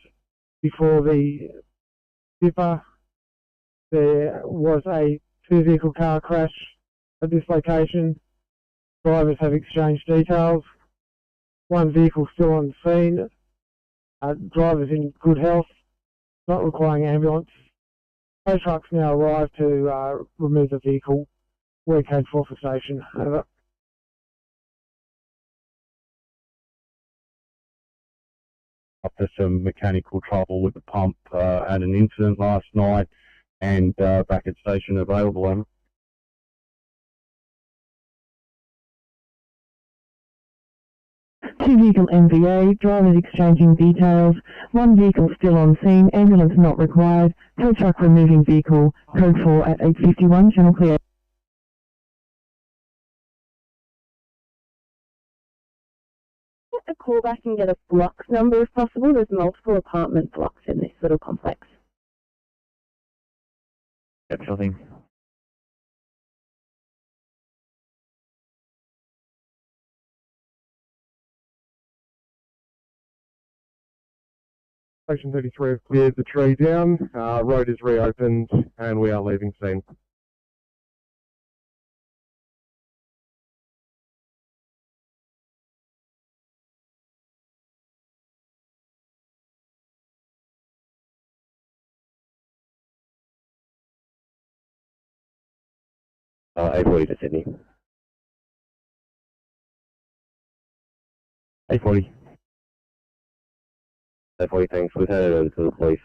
before the dipper, there was a two-vehicle car crash at this location. Drivers have exchanged details. One vehicle still on scene. Drivers in good health, not requiring ambulance. Tow trucks now arrive to remove the vehicle. We're code 4 for station. Over. After some mechanical trouble with the pump, had an incident last night, and back at station available. Over. Two vehicle MVA, drivers exchanging details, one vehicle still on scene, ambulance not required, tow truck removing vehicle, code 4 at 851, channel clear. like to call back and get a block number if possible? There's multiple apartment blocks in this little complex. Yep, sure thing. Station 33 have cleared the tree down, road is reopened, and we are leaving scene. A40 to Sydney. A40. A40, thanks. We've headed over to the police.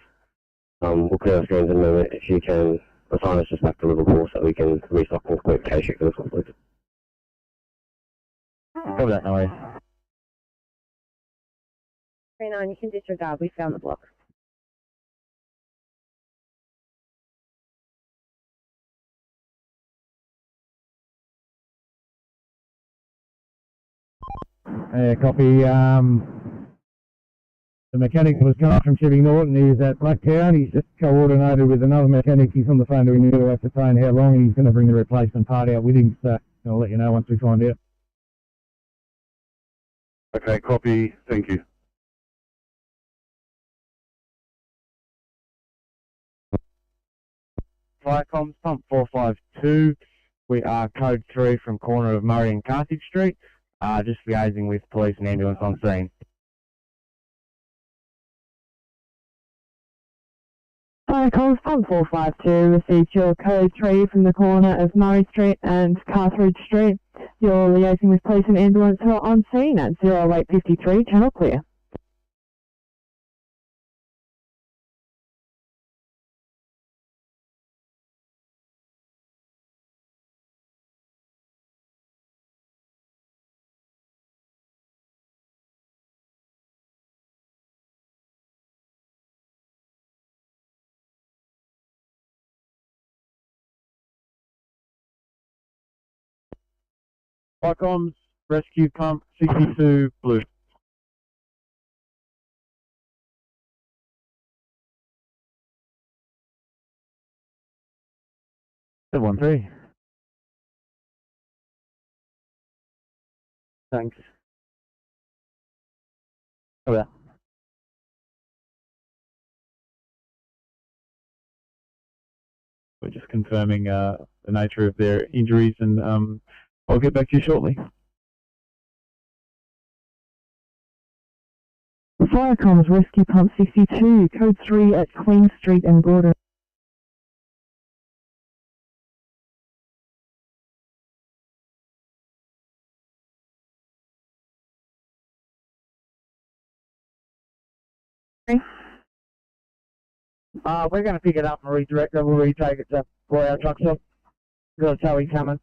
We'll clear our screens in a moment. If you can assign us just back to Liverpool so we can restock and complete case check for this one, please. Copy that, no worries. 39, you can disregard. We found the block. Copy. The mechanic was coming from Shipping Norton. He's at Blacktown. He's just coordinated with another mechanic. He's on the phone doing to ascertain how long, and he's going to bring the replacement part out with him. So I'll let you know once we find out. Okay, copy. Thank you. Firecoms, pump 452. We are code 3 from corner of Murray and Carthage Street. Just liaising with police and ambulance on scene. Firecoms, pump 452, received your code 3 from the corner of Murray Street and Carthage Street. You're liaising with police and ambulance who are on scene at 0853, channel clear. Firecoms, rescue pump 62 blue. Good one, 3. Thanks. Oh, yeah. We're just confirming the nature of their injuries, and I'll get back to you shortly. Firecoms, rescue pump 62, code 3 at Queen Street and Gordon. We're going to pick it up and redirect it. We'll retake it to where our truck's up. Got a towing coming.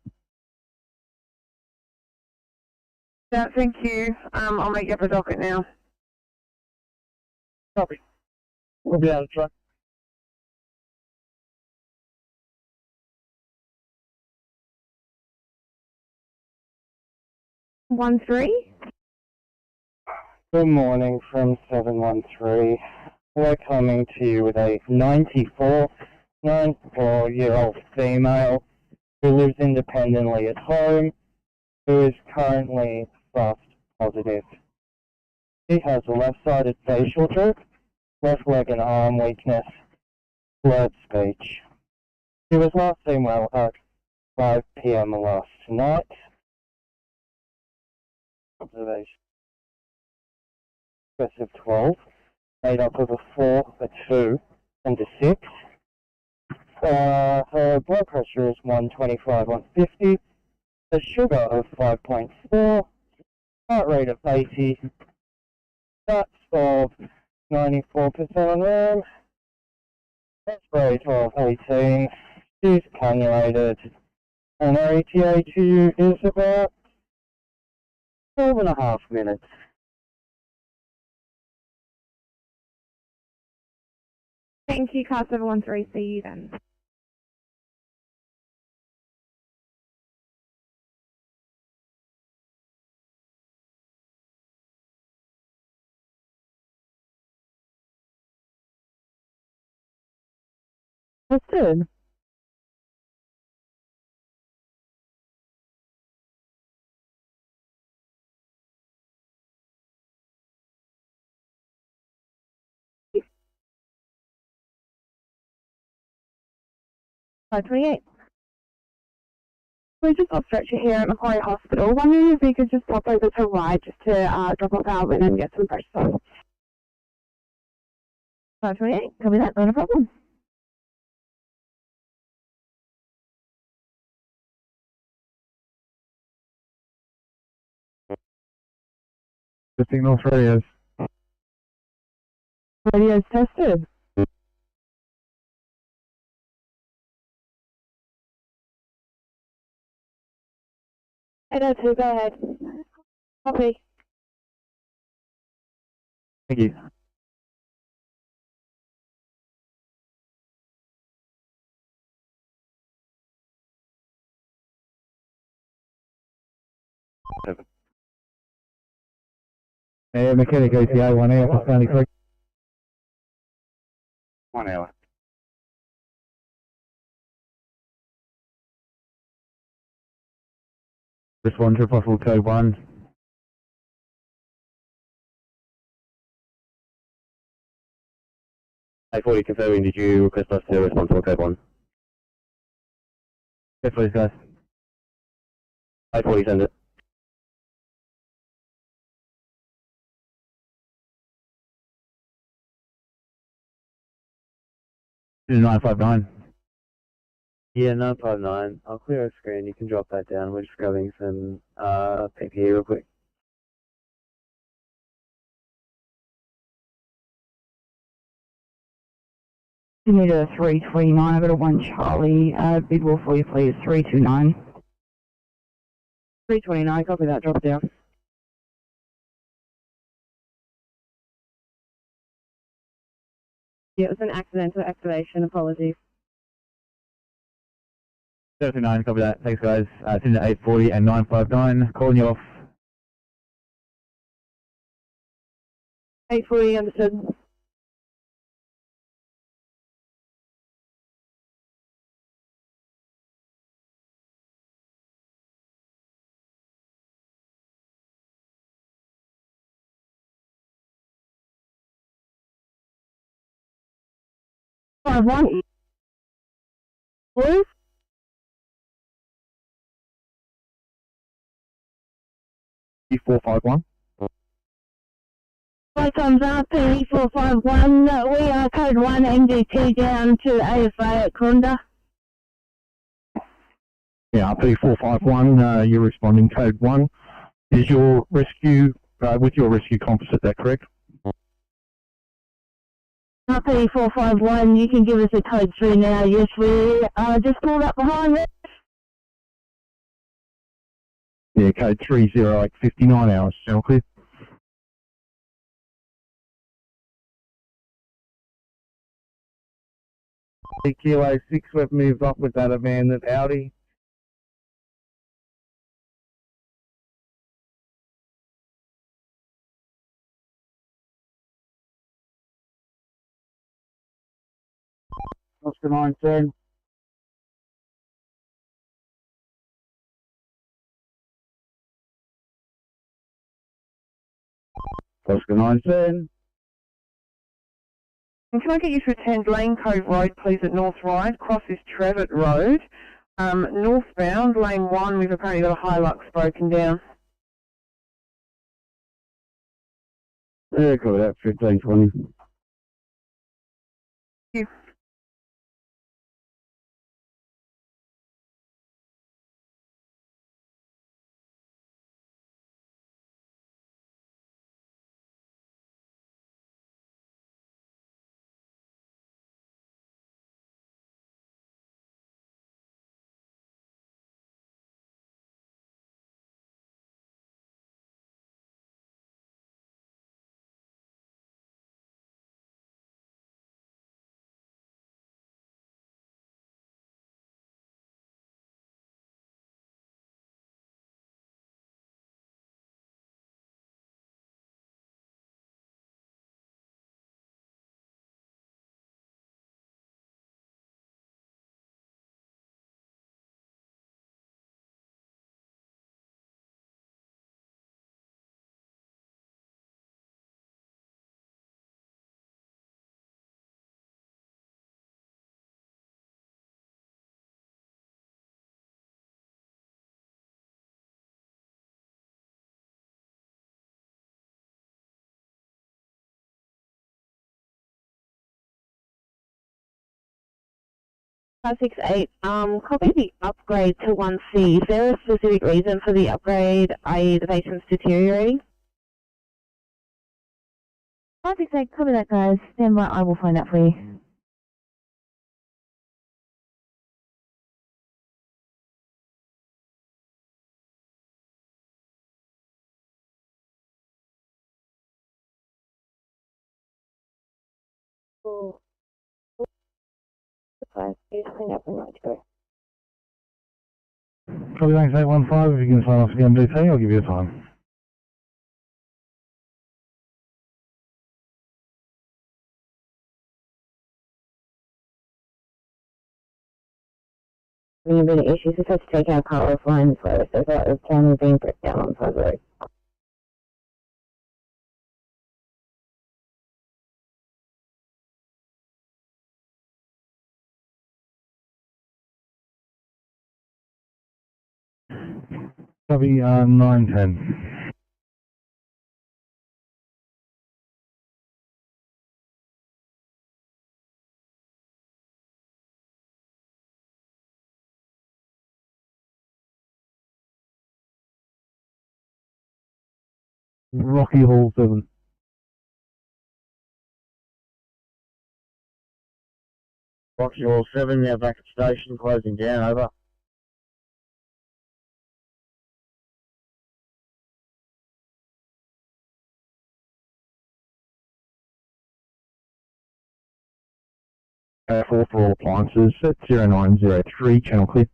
Yeah, thank you. I'll make up a docket now. Copy. We'll be out of the truck. One three. Good morning from 713. We're coming to you with a 94-year-old female who lives independently at home, who is currently frost positive. She has a left-sided facial droop, left leg and arm weakness, blurred speech. She was last seen well at 5 p.m. last night. Observation. Aggressive 12, made up of a 4, a 2, and a 6. Her blood pressure is 125/150, a sugar of 5.4, heart rate of 80, stats of 94% on RAM, test rate of 18, she's cannulated, and her ETA to you is about 12.5 minutes. Thank you, car 713. See you then. Tested. Five 28. We're just off stretcher here at Macquarie Hospital. Wondering if we could just pop over to Ryde just to drop off Alvin and get some fresh stuff. 528, copy that, not a problem. Testing North radios. Radio's tested. NO2, go ahead. Copy. Thank you. Mechanic OTA 1 hour for 93. 1 hour. Respond to possible code 1. 840 confirming, did you request us to respond to code 1? Yes, please, guys. 840, send it. This is 959. Yeah, 959. I'll clear our screen. You can drop that down. We're just grabbing some PPE real quick. You need a 329. I've got a 1 Charlie. Bid wall for you, please. 329. 329, copy that, drop it down. Yeah, it was an accidental activation, apologies. 79, copy that. Thanks, guys. Send it 840 and 959. Calling you off. 840, understood. Five one. Blue. E451. Right, thumbs up, P451. We are code 1 MDT down to AFA at Conda. Yeah, P451, you're responding code 1. Is your rescue, with your rescue composite, that correct? P451, you can give us a code 3 now. Yes, we just pulled up behind it. Yeah, code 308, 59 hours, sound clear? Kilo 6, we've moved up with that abandoned Audi. Oscar 910. Oscar 910. And can I get you to attend Lane Cove Road, please, at North Ryde? Cross is Trevitt Road. Northbound, lane 1, we've apparently got a Hilux broken down. Yeah, copy that. 1520. Thank you. 568, copy the upgrade to 1C. Is there a specific reason for the upgrade, i.e. the patient's deteriorating? 568, copy that, guys. Stand by, I will find out for you. Oh. Fine, you just clean up and right to go. Copy 815, if you can sign off the MDT, I'll give you a time. Having a bit of issues, just had to take our car offline first. I thought it was plan was being bricked down on side road. Copy 910. Rocky Hall 7. Rocky Hall 7, now back at station, closing down, over. For all appliances at 0903, channel clear.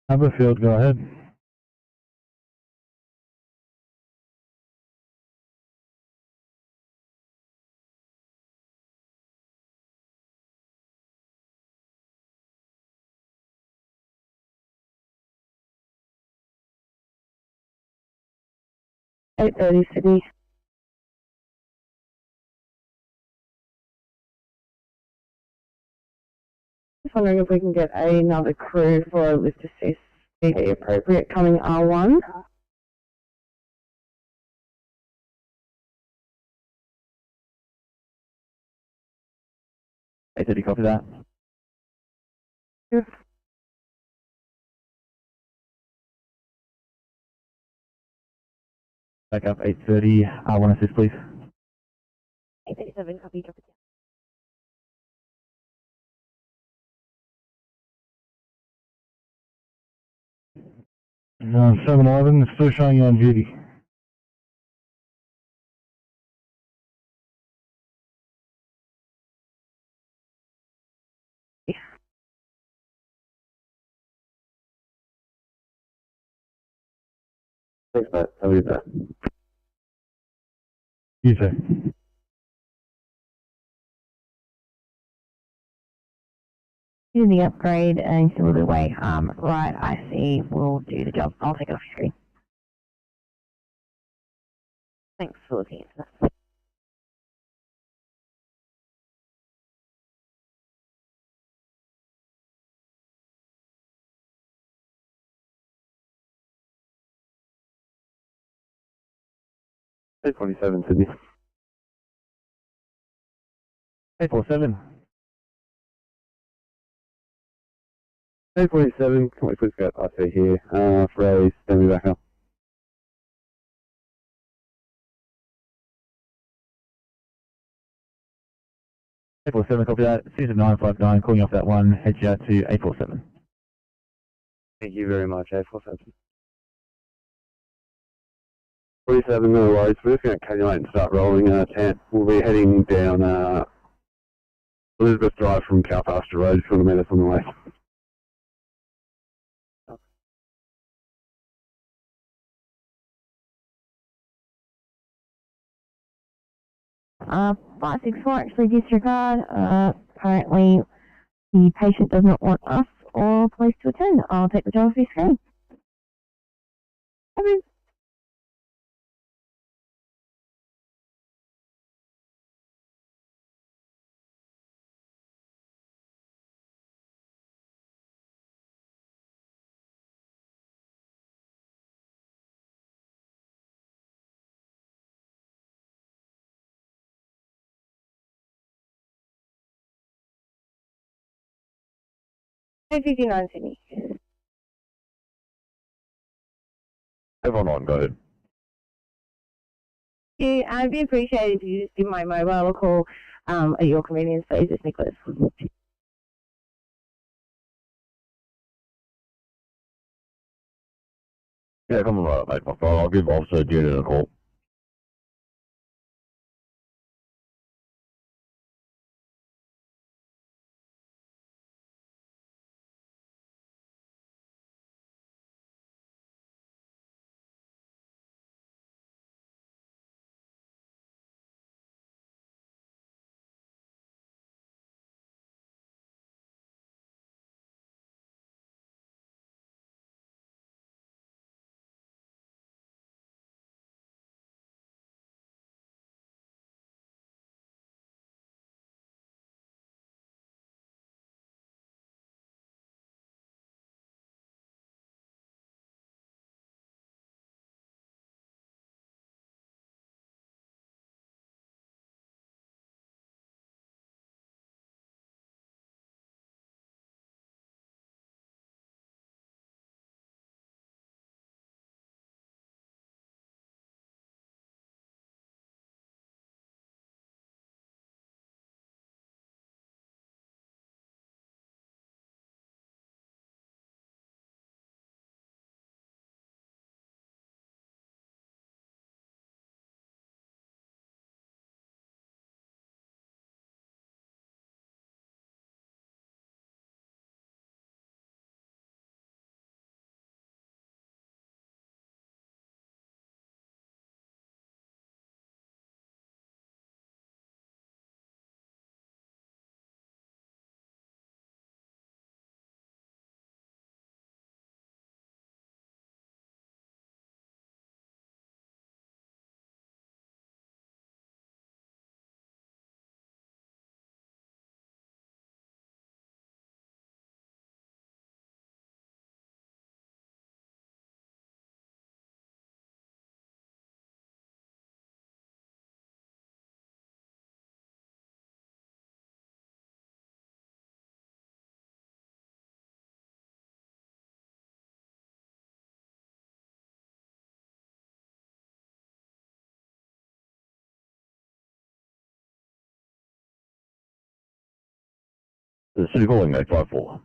Haberfield, go ahead. Sydney. Just wondering if we can get another crew for a lift assist, be appropriate, coming R1. Did you copy that? Yes. Back up 830, R1 assist please. 837, copy, drop it down. 711, it's still showing you on duty. Thanks, mate. Have a good day. You too. Do the upgrade and still the way. Right, I see. We'll do the job. I'll take it off your screen. Thanks for looking into that. Eight 47, Sydney. 847. 847, can we please get IC here? Ferry, stand me back up. 847, copy that. Series of 959, calling off that one, head you out to 847. Thank you very much, 847. 47, no worries. We're just going to cannulate and start rolling. We'll be heading down Elizabeth Drive from Cow Pasture Road, if you want to meet us on the way. Uh, 564 actually disregard. Apparently the patient does not want us or police to attend. I'll take the job off your screen. 859 Sydney. Everyone on, go ahead. Yeah, I'd be appreciated if you just give my mobile a call at your convenience, please. It's Nicholas. Yeah, come on right up, mate. I'll give Officer Julian a call. The City calling 854.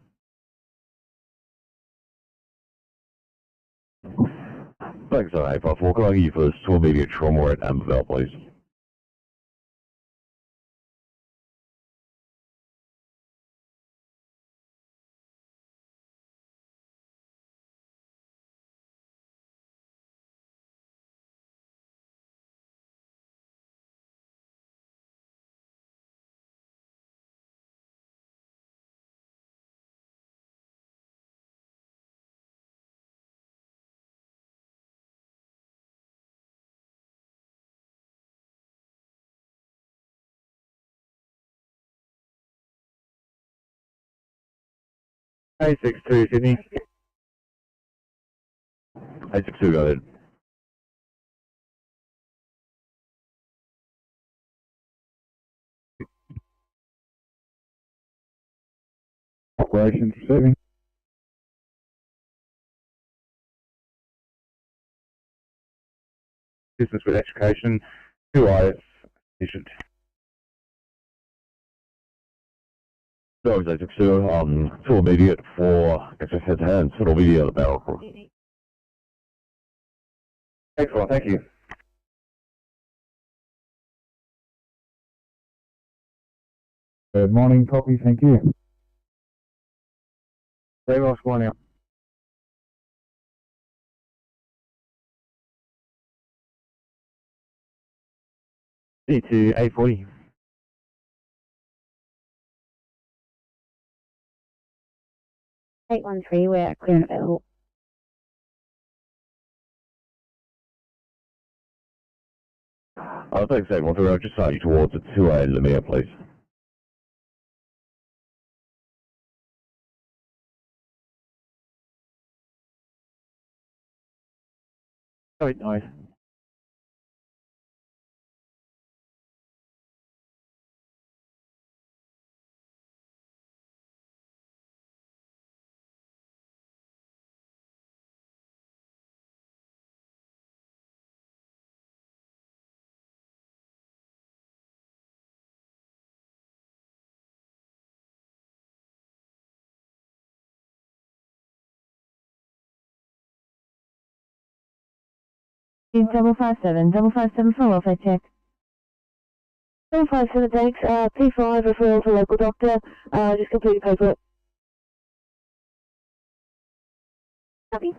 Thanks, 854. Can I get you first to immediate trauma at Ambervale, please? A62 Sydney. 862, go ahead. Operations receiving. Business with education, 2IS agent. Dogs 862, to immediate for head to hand, to immediate barrel cross. Excellent, thank you. Good morning, copy, thank you. Very well, one out. To 840. 813, we're clear and available. Thanks, 813. I'll just start you towards the 2A Lemire, please. Sorry, noise. Double 557 for a welfare check. 757 thanks, P5 referral to local doctor, just complete paperwork. Copy.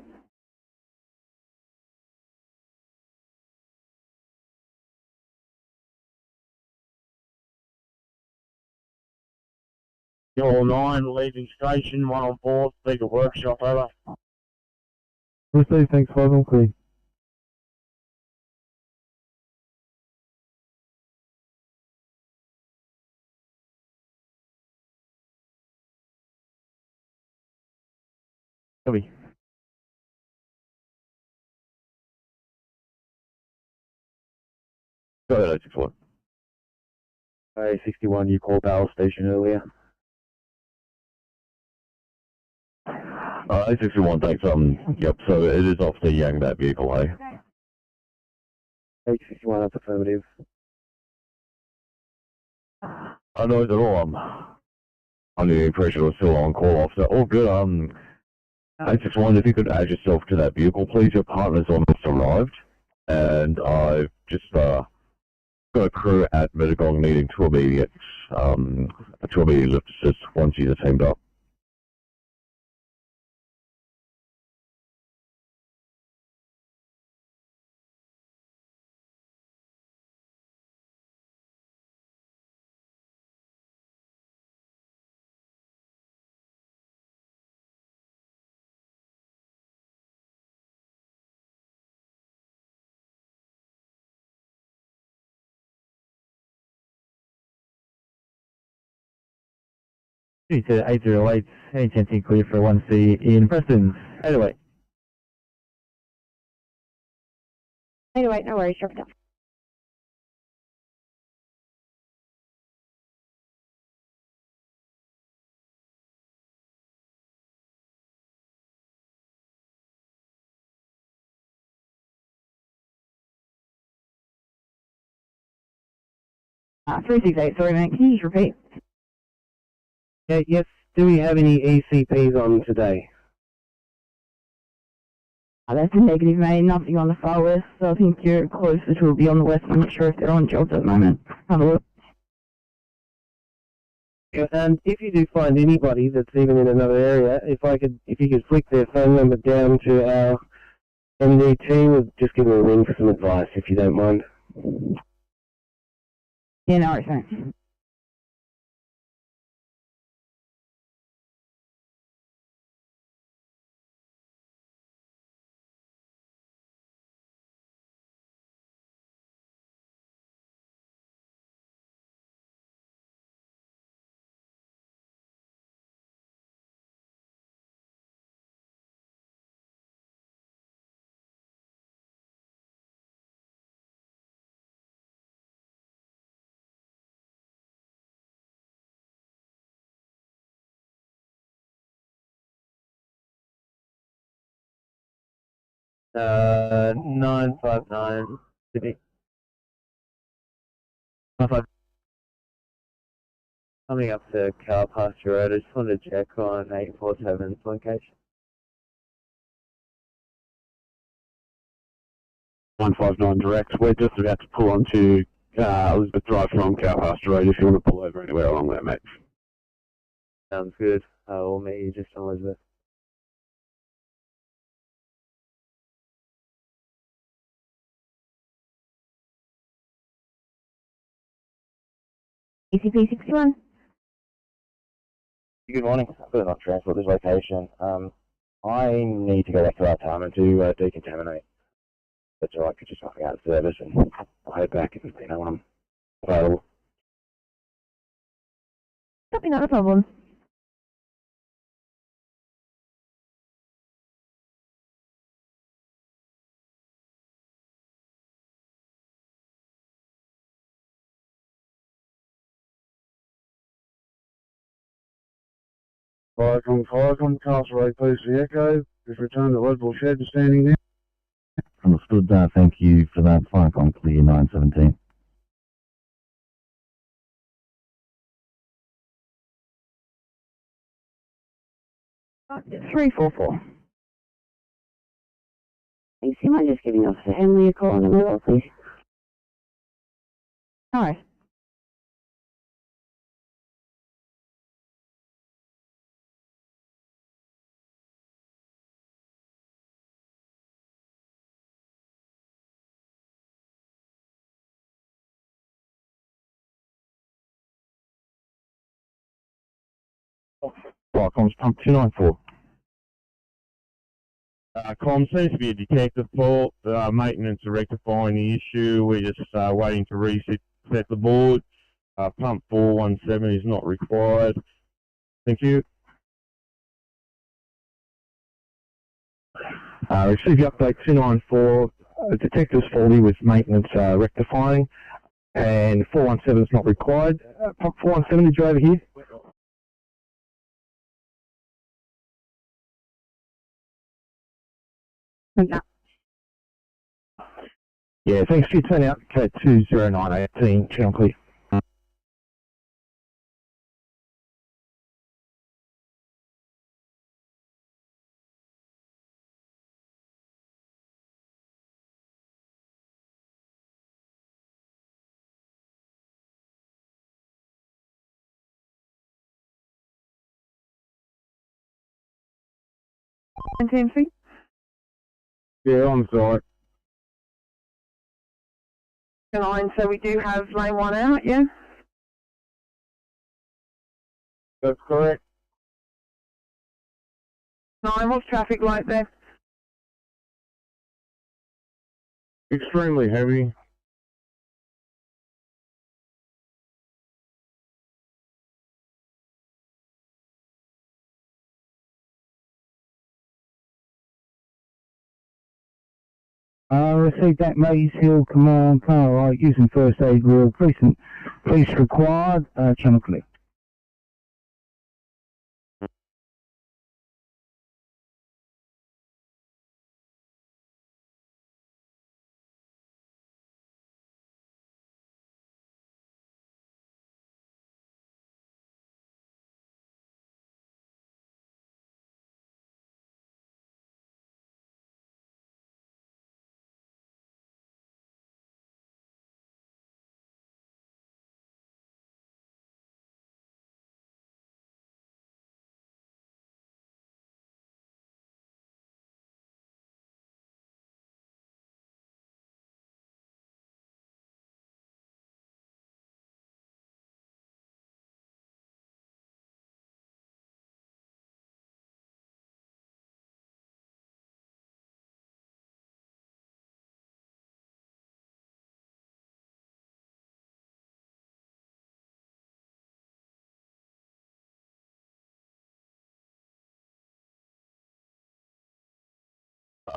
Your 9, leaving station, 1 on board, speaker workshop, over. Received, thanks, 5 on clear. Copy. Go ahead, 861. 61, you called Bell Station earlier. 861, thanks. Yep, so it is Officer Yang, that vehicle, hey? 861, that's affirmative. I know at all, under the impression it was still on call, officer. All good, 861, if you could add yourself to that vehicle, please. Your partner's almost arrived, and I've just, got a crew at Metagong needing 2 immediate lift assist once he's teamed up. To 808, HNT clear for 1C in Preston. 808. 808, no worries, drop it down. Uh, 368, sorry mate, can you just repeat? Yeah, yes, do we have any ECPs on today? That's a negative mate, nothing on the far west, so I think you're closer to be on the west. I'm not sure if they're on jobs at the moment. Have a look. Yeah, and if you do find anybody that's even in another area, if you could flick their phone number down to our MD team, we'll just give them a ring for some advice, if you don't mind. Yeah, no worries mate. Uh, 959 Sydney. 95. Coming up to Car Pasture Road, I just wanted to check on 847's location. 159 direct. We're just about to pull onto Elizabeth Drive from Cow Pasture Road if you want to pull over anywhere along there, mate. Sounds good. We'll meet you just on Elizabeth. ECP 61. Good morning. I've got enough transport this location. I need to go back to our timer to decontaminate. That's alright, could just knock out of service and I'll head back if you know when I'm available. Copy, not a problem. Fire from Castle Road, please, the Echo. Just return to Leadville Shed and standing there. Understood, thank you for that. Fire com clear 917. It's 344. Thanks. You might just give me Officer Emily a call on the mobile, please. Hi. Right, comms pump 294. Comms seems to be a detective fault. Maintenance are rectifying the issue. We're just waiting to reset the board. Pump 417 is not required. Thank you. Receive the update 294. Detective's faulty with maintenance rectifying, and 417 is not required. Pump 417, did you over here? No. Yeah, thanks for your turnout. Code 20918, channel clear. Intensity? Yeah, on site. Line, so we do have lane 1 out, yeah? That's correct. 9, what's traffic like there? Extremely heavy. Received that Maze Hill command car right using first aid rule precinct. Police required, channel clear.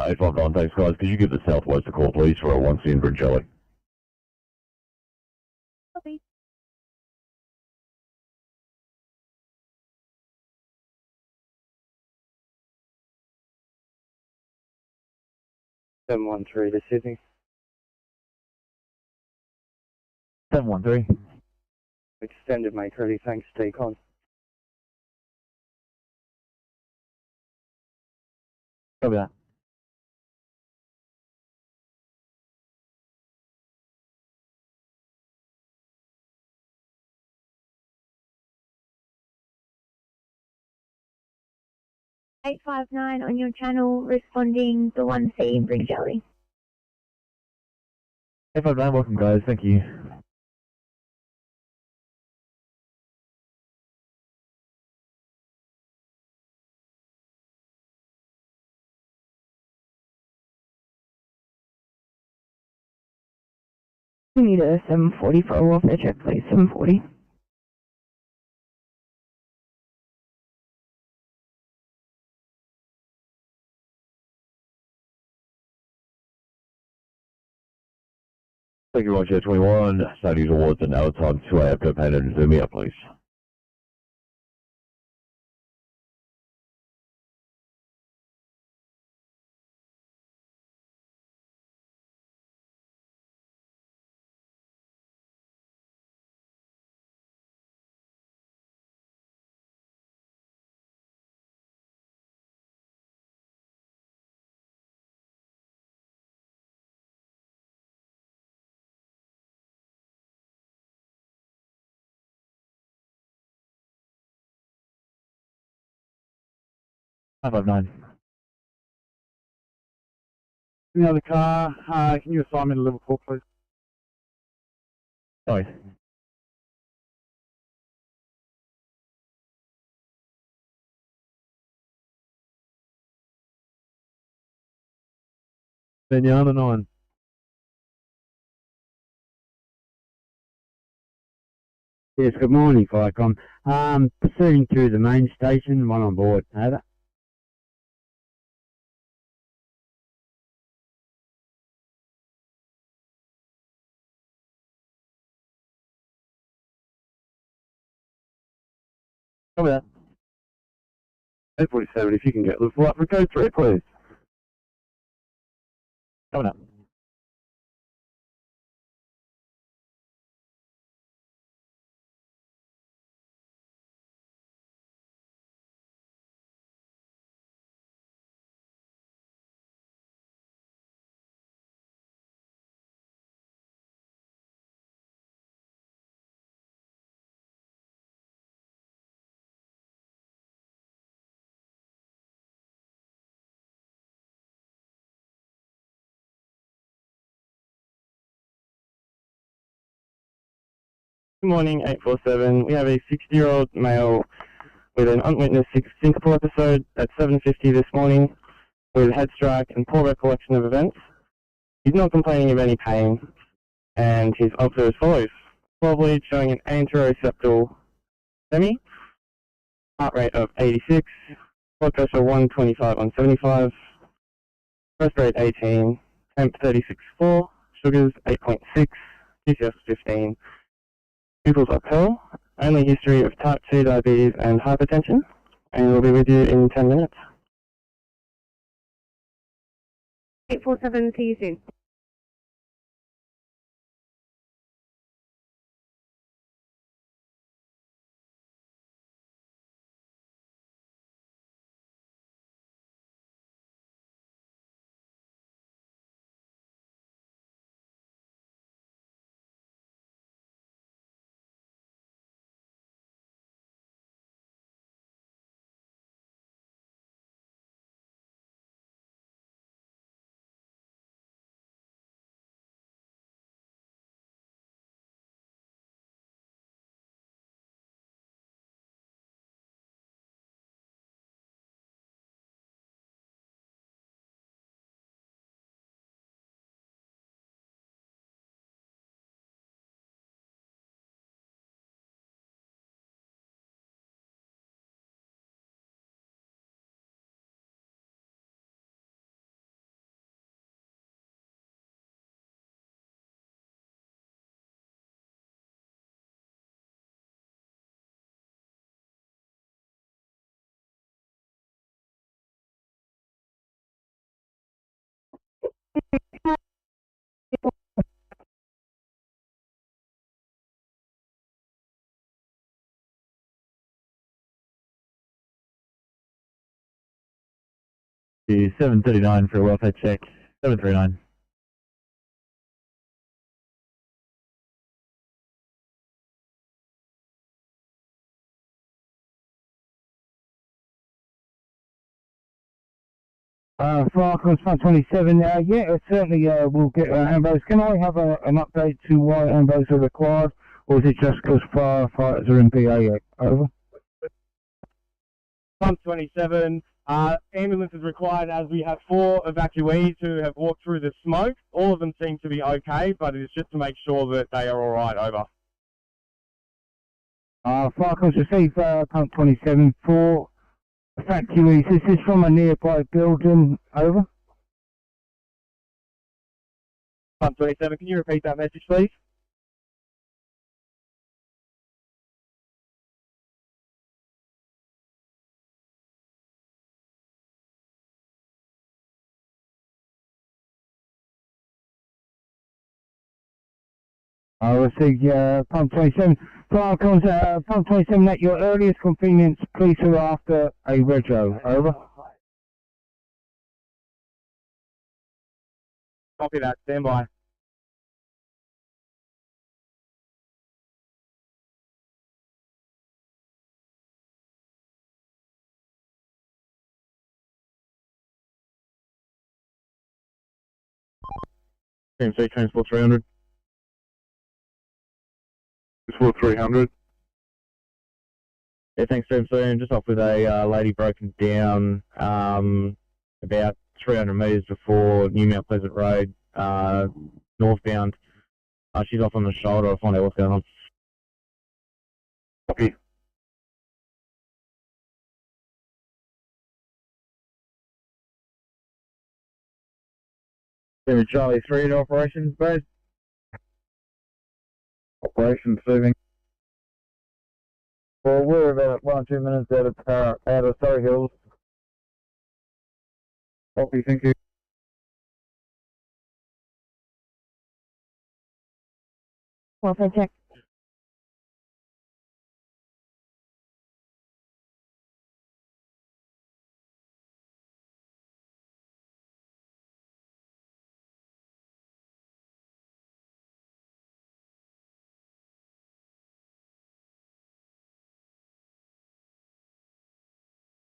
If I've gone, thanks guys. Could you give the Southwest a call, please, for a 1C in Bringelly? Copy. Seven 713 to Sydney. 713. Extended mate ready, thanks, Decon. Copy that. Eight 559 on your channel responding the 1C in Bringelly. 859, welcome guys, thank you. We need a 740 for a welfare check, please. 740. Thank you, Roger 21. Studies awards and now time 2 AM per pen and zoom me up, please. 559. Any other car, can you assign me to level 4, please? Sorry. Vinyana 9. Yes, good morning, Firecom. Proceeding through the main station, one on board. Over. Copy that. 847, if you can get level up for code 3, please. Coming up. Good morning, 847. We have a 60-year-old male with an unwitnessed syncopal episode at 7:50 this morning with head strike and poor recollection of events. He's not complaining of any pain, and his odds are as follows. 12 lead showing an anteroseptal semi, heart rate of 86, blood pressure 125/75, breath rate 18, temp 36.4, sugars 8.6, GCS 15. Pupils are pill, only history of type 2 diabetes and hypertension, and we'll be with you in 10 minutes. 847, see you soon. To 739 for a welfare check. 739. Falcons 127, yeah, certainly we'll get ambos. Can I have an update to why ambos are required, or is it just because firefighters are in BA? Over. 127, ambulance is required as we have 4 evacuees who have walked through the smoke. All of them seem to be okay, but it's just to make sure that they are alright. Over. Falcons receive pump 27 for evacuees. This is from a nearby building. Over. Pump 27, can you repeat that message, please? I received pump 27. Falcons, pump 27 at your earliest convenience, please are after a rego. Over. Copy that, stand by. CMC Transport 300. Transport 300. Yeah, thanks, CMC. I'm just off with a lady broken down about 300 metres before New Mount Pleasant Road, northbound. She's off on the shoulder. I'll find out what's going on. Copy. Charlie 3 in operations base. Operations serving. Well, we're about 1 or 2 minutes out of Surrey Hills. Copy, thank you. Welfare check.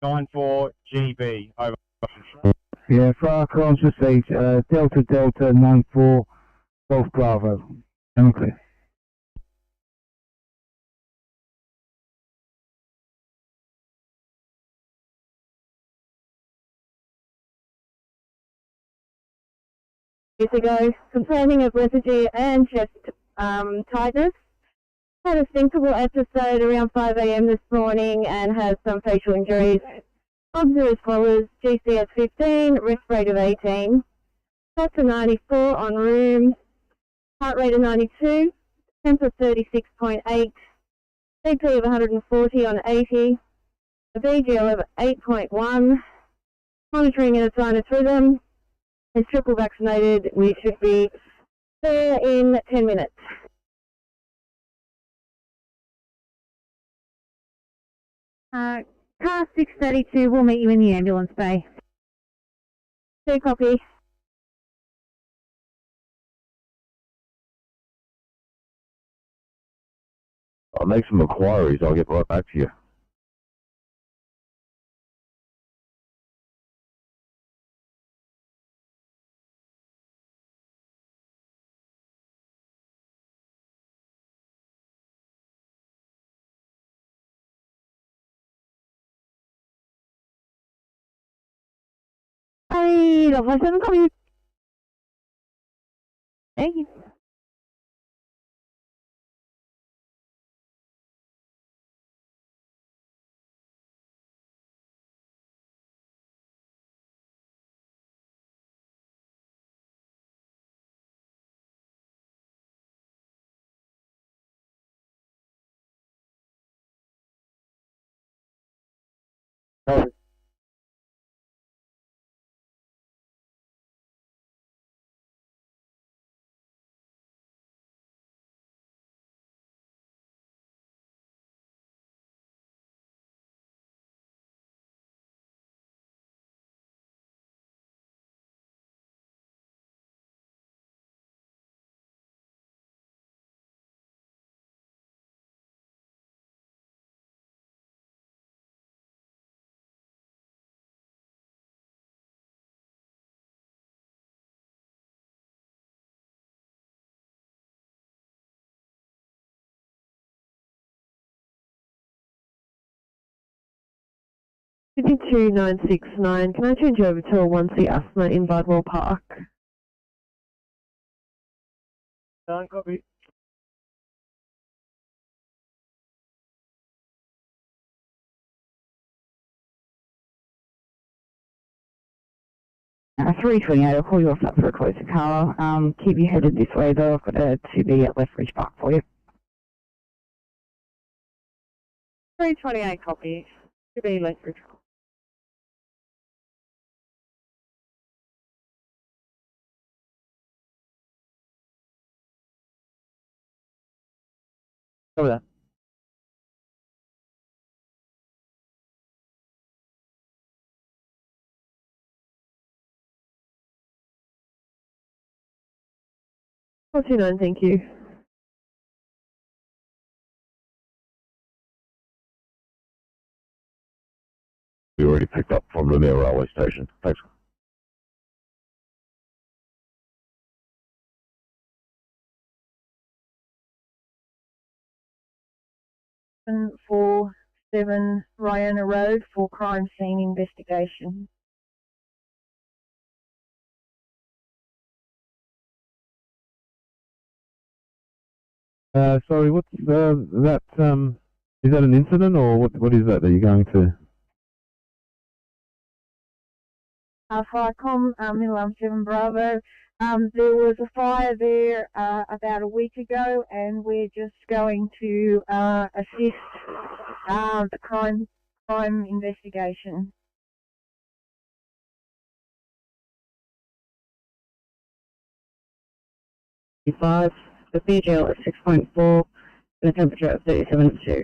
Nine 4 GB over. Yeah, fire comms received. Delta Delta 94 Golf Bravo. Okay. Years ago, complaining of lethargy and chest tightness. Had a thinkable episode around 5 AM this morning and has some facial injuries. Obs as follows: GCS 15, risk rate of 18, pulse of 94 on room, heart rate of 92, temp of 36.8, BP of 140 on 80, a VGL of 8.1, monitoring in a sinus rhythm, is triple vaccinated. We should be there in 10 minutes. Car 632 will meet you in the ambulance bay. 2 copy. I'll make some inquiries. I'll get right back to you. Hey, 7 copy. Thank you. Sydney 2969, can I change you over to a 1C asthma in Bardwell Park? Copy. Uh, 328, I'll call you off that for a closer car. Keep you headed this way though, I've got a 2B at Lethbridge Park for you. 328 copy, to be Lethbridge. Over there. Call 29, thank you. We already picked up from Lumiere Railway Station. Thanks. 747 Riona Road for crime scene investigation. Sorry, what's that? Is that an incident, or what is that you're going to? Firecom, Middle 7 Bravo. There was a fire there about a week ago, and we're just going to assist the crime investigation. The PGL is 6.4, and the temperature of 37.2.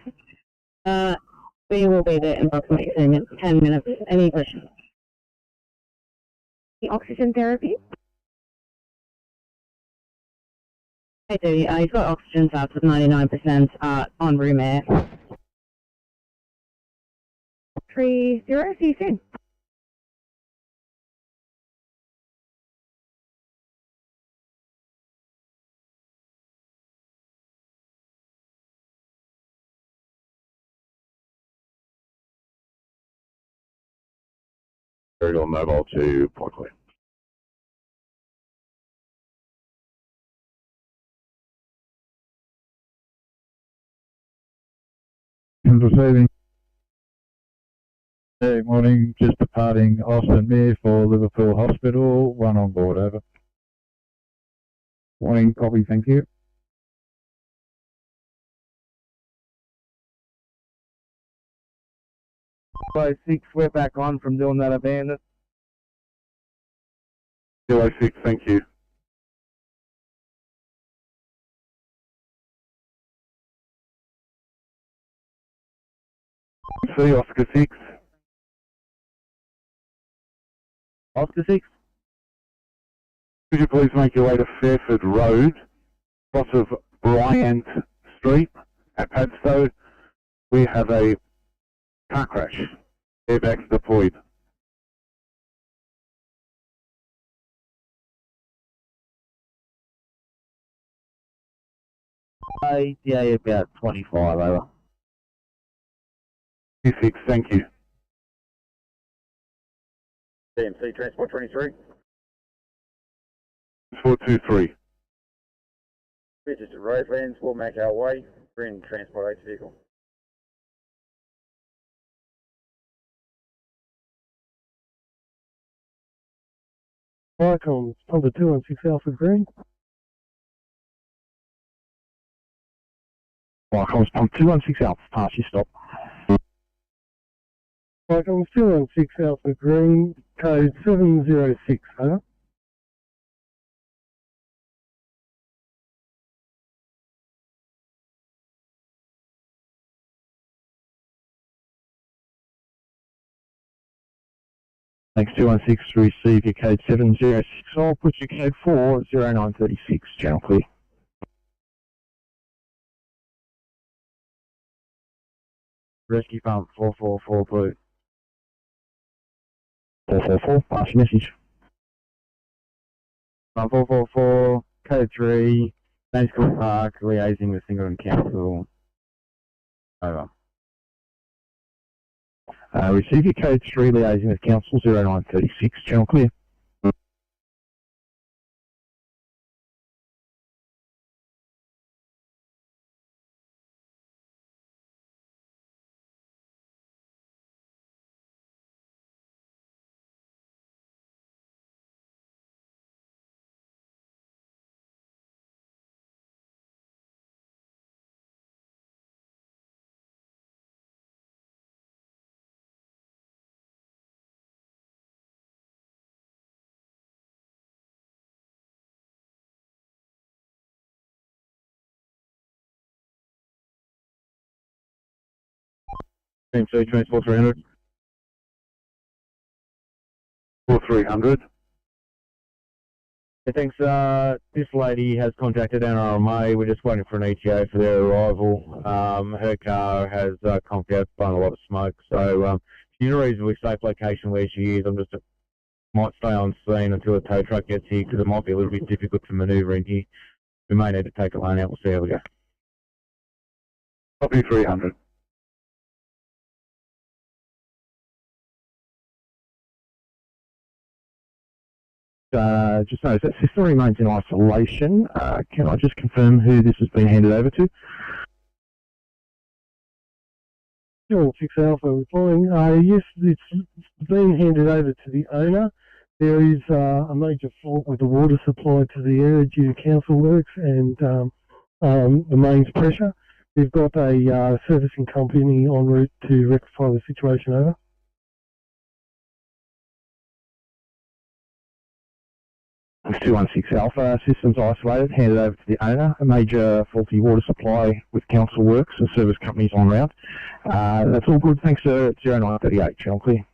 We will be there in approximately 10 minutes. Any questions? The oxygen therapy? I do. He's got oxygen salts with 99% on room air. 30, see you soon. Ferry on mobile to Point Clear. Receiving. Hey, morning. Just departing Austin Mere for Liverpool Hospital. One on board, over. Morning, copy, thank you. Kilo 6, we're back on from doing that abandon. Kilo 6, thank you. See, Oscar 6. Oscar 6. Could you please make your way to Fairford Road, cross of Bryant Street at Padstow? We have a car crash. Airbags deployed. ETA about 25, over. 6, thank you. DMC Transport 23. 423. Registered Roselands, we'll make our way. We're in Transport 8 vehicle. Firecom, number 216 Alpha Green. Firecom's pump 216 Alpha, pass your stop. Firecom 216 Alpha Green, code 706, over. Thanks, 216, receive your code 706. I'll put your code 40936, channel clear. Rescue pump 444, please. 444, pass your message. Pump 444, code 3, School Park, liaising with Singleton Council. Over. Receive your code 3, liaising with Council 0936, channel clear. DMC Transport 300. 4300. Thanks, this lady has contacted NRMA. We're just waiting for an ETA for their arrival. Her car has conked out, blown a lot of smoke. So she's in a reasonably safe location where she is. Might stay on scene until a tow truck gets here because it might be a little bit difficult to manoeuvre in here. We may need to take a lane out. We'll see how we go. Copy 300. just notice that system remains in isolation. Can I just confirm who this has been handed over to? Sure, 6 Alpha replying. Yes, it's being handed over to the owner. There is a major fault with the water supply to the area due to council works and the mains pressure. We've got a servicing company en route to rectify the situation. Over. It's 216 Alpha, systems isolated, handed over to the owner. A major faulty water supply with council works and service companies en route. That's all good, thanks sir. 0938, channel clear.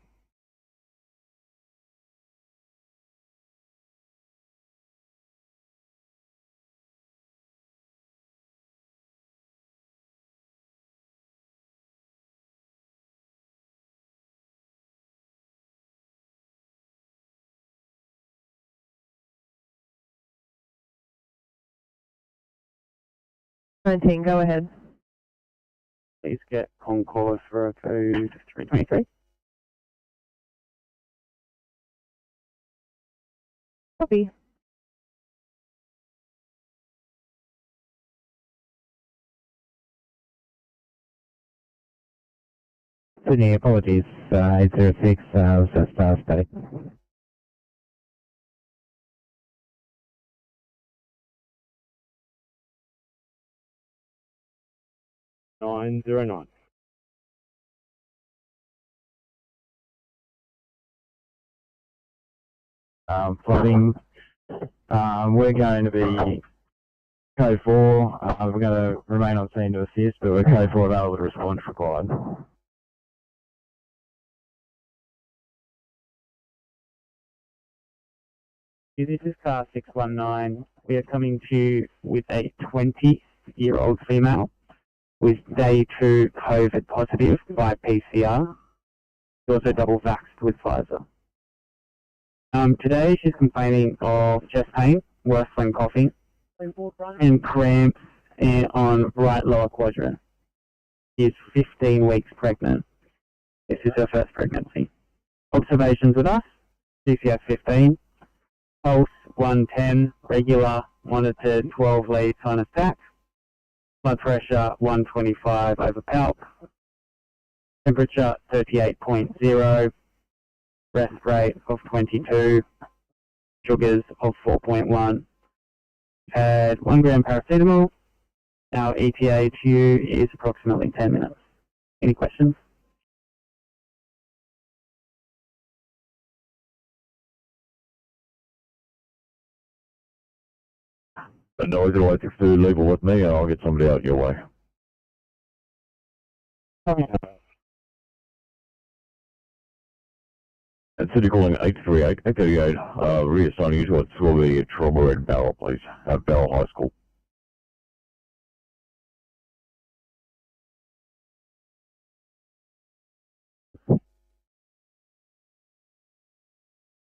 Go ahead. Please get on call for a code 323. Copy. Sydney, apologies, 806, just static. 909. Flooding, we're going to be code 4, we're going to remain on scene to assist, but we're code 4 available to respond if required. This is car 619. We are coming to you with a 20-year-old female with day 2 COVID positive by PCR. She's also double vaxxed with Pfizer. Today she's complaining of chest pain, worse than coughing, and cramps on right lower quadrant. She is 15 weeks pregnant. This is her first pregnancy. Observations with us, CCF 15, pulse 110, regular, monitored 12 lead sinus tach, blood pressure 125 over palp, temperature 38.0, breath rate of 22, sugars of 4.1. Had 1 gram paracetamol. Our ETA to you is approximately 10 minutes. Any questions? The noise electric food, leave it with me and I'll get somebody out your way. And City calling 838, 838, reassigning you to a strawberry trauma at Barrel, please, at Barrel High School.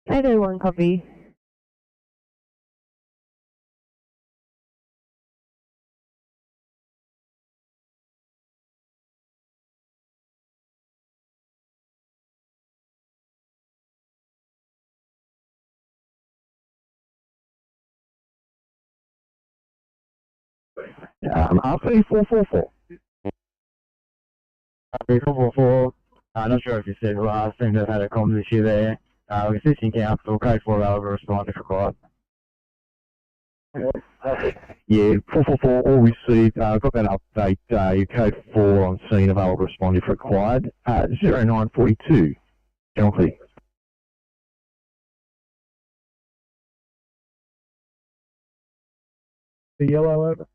I do one copy. RP444. RP444, not sure if you said last, seem to have had a comms issue there. Assisting council, code 4 available to respond if required. Yeah, 444, all received. Got that update. Your code 4 on scene, available to respond if required. 0942, general clear. The yellow over.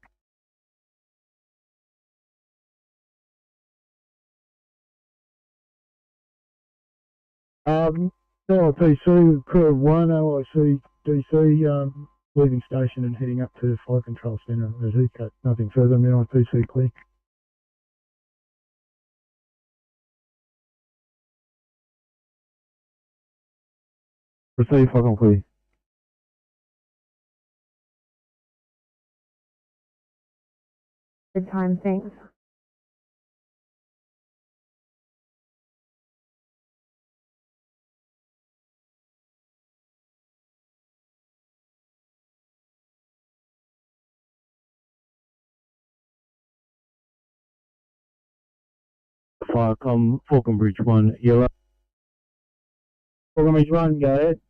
NLC, crew 1, OIC, DC, leaving station and heading up to Fire Control Centre at Heathcote. Nothing further, NLC clear. Receive, fire clear. Good time, thanks. Firecom, Falconbridge 1, yellow. Falconbridge 1, go ahead.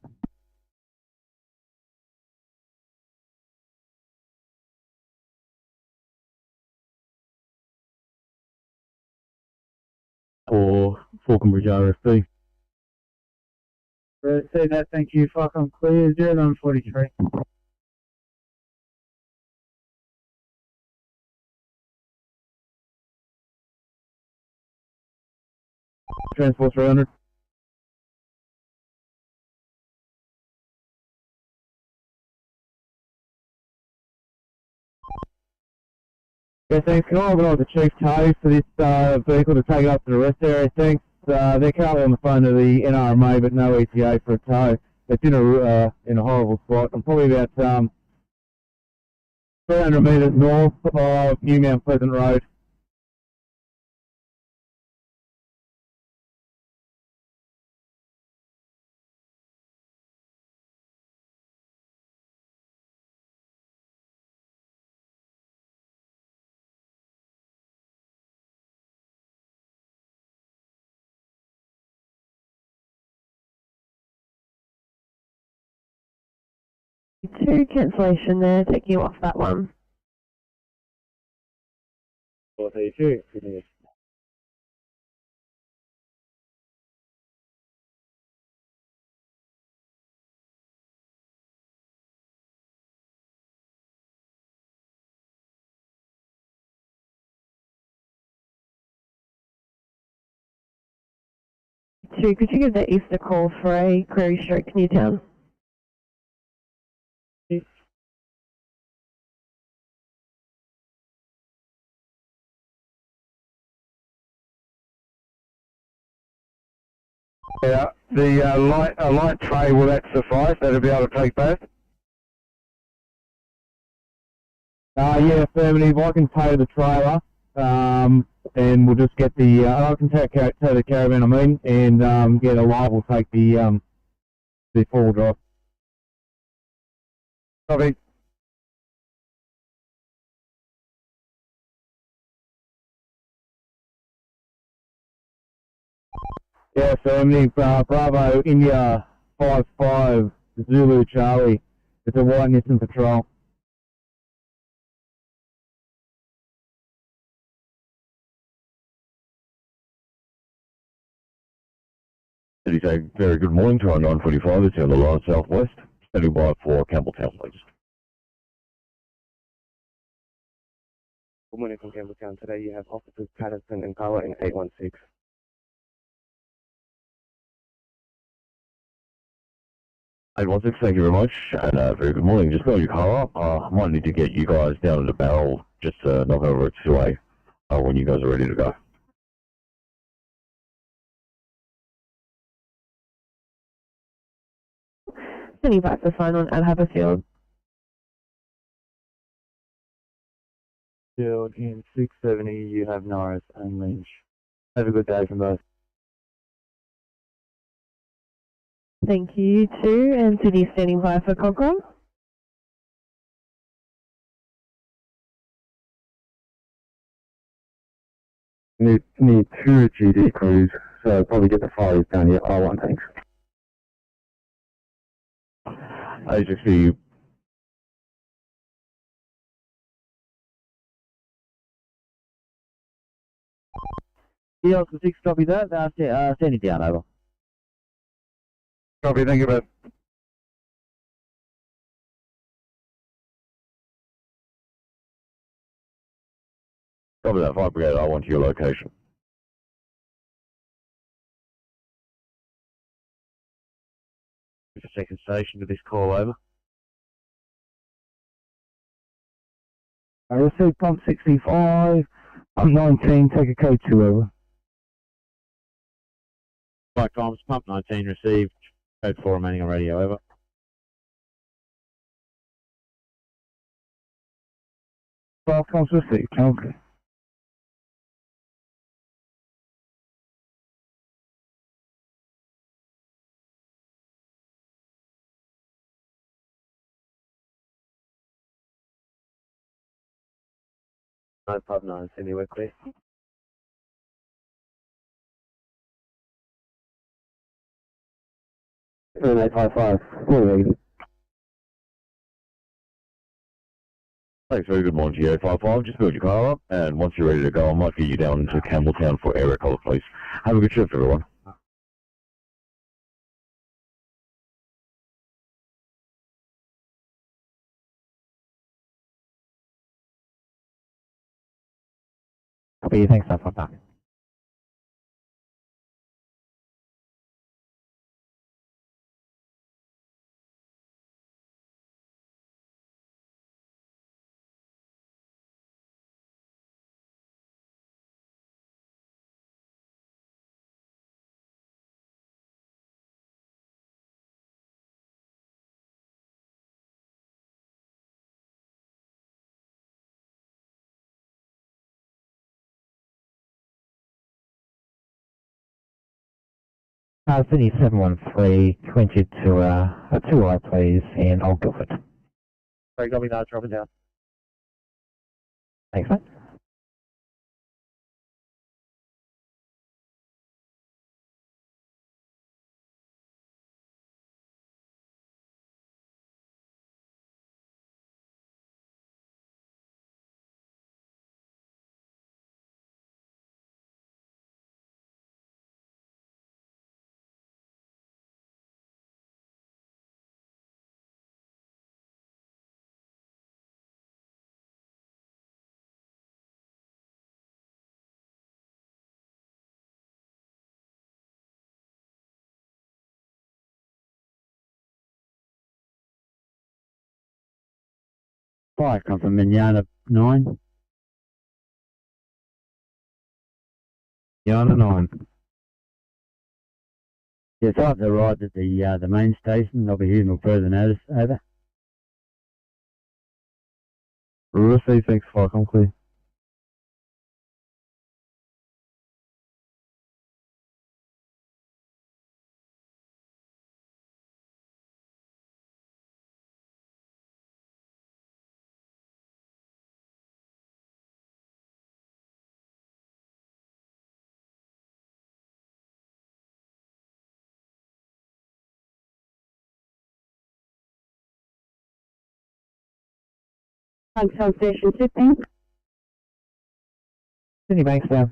Or Falconbridge RFB. Say that, thank you. Falcon clear, 0943. Transport 300. Yeah, thanks. Can I organise the chief tow for this vehicle to take it up to the rest area? Thanks. They're currently on the phone to the NRMA, but no ETA for a tow. It's in a horrible spot. I'm probably about 300 metres north of New Mount Pleasant Road. Two cancellation there, taking you off that one. 432. Two, could you give the East a call for a query stroke Newtown? Yeah, the light tray, will that suffice? That'll be able to take both? Yeah, affirmative. I can tow the trailer, and we'll just get the, I can tow the caravan, and the light will take the four-wheel drive. Copy. Yeah, affirmative. Bravo, India 55, Zulu Charlie. It's a white Nissan Patrol. Did he say very good morning to our 945? It's on the line southwest. Standing by for Campbelltown, please. Good morning from Campbelltown. Today you have officers Patterson and Carla in 816. 816, thank you very much, and very good morning. Just got your car up. I might need to get you guys down in the barrel, just to knock over at 2A when you guys are ready to go. Sending back the sign on at Haberfield. Field in 670, you have Norris and Lynch. Have a good day from both. Thank you, two, and Sydney standing by for Cochrane. Need two GD crews, so probably get the fires down here. R1, thanks. A60, Yeah, Oscar 6, copy that. Standing down, over. Copy, thank you, both. copy that, Fire Brigade, I want your location. Just a second station to this call, over. I received pump 65, pump 19, take a code 2 over. Flight comms, pump 19 received, code 4 remaining on radio, over. Flight comms received, okay. No pub 9, anywhere clear. 7855. Morning. Thanks, very good morning to you, 855. Just build your car up, and once you're ready to go, I might get you down to Campbelltown for area colour, please. Have a good shift, everyone. Copy, thanks, 555. Sydney 713, 22 to a 2-eye, please, and Old Guildford. Sorry, got me now, dropping down. Thanks, mate. Fire come from Minyana 9. Minyana 9. Yes, I've arrived at the main station. I'll be here no further notice. Over. Receive, thanks, fire, come clear. Bankstown Station, Sydney. Sydney Bankstown.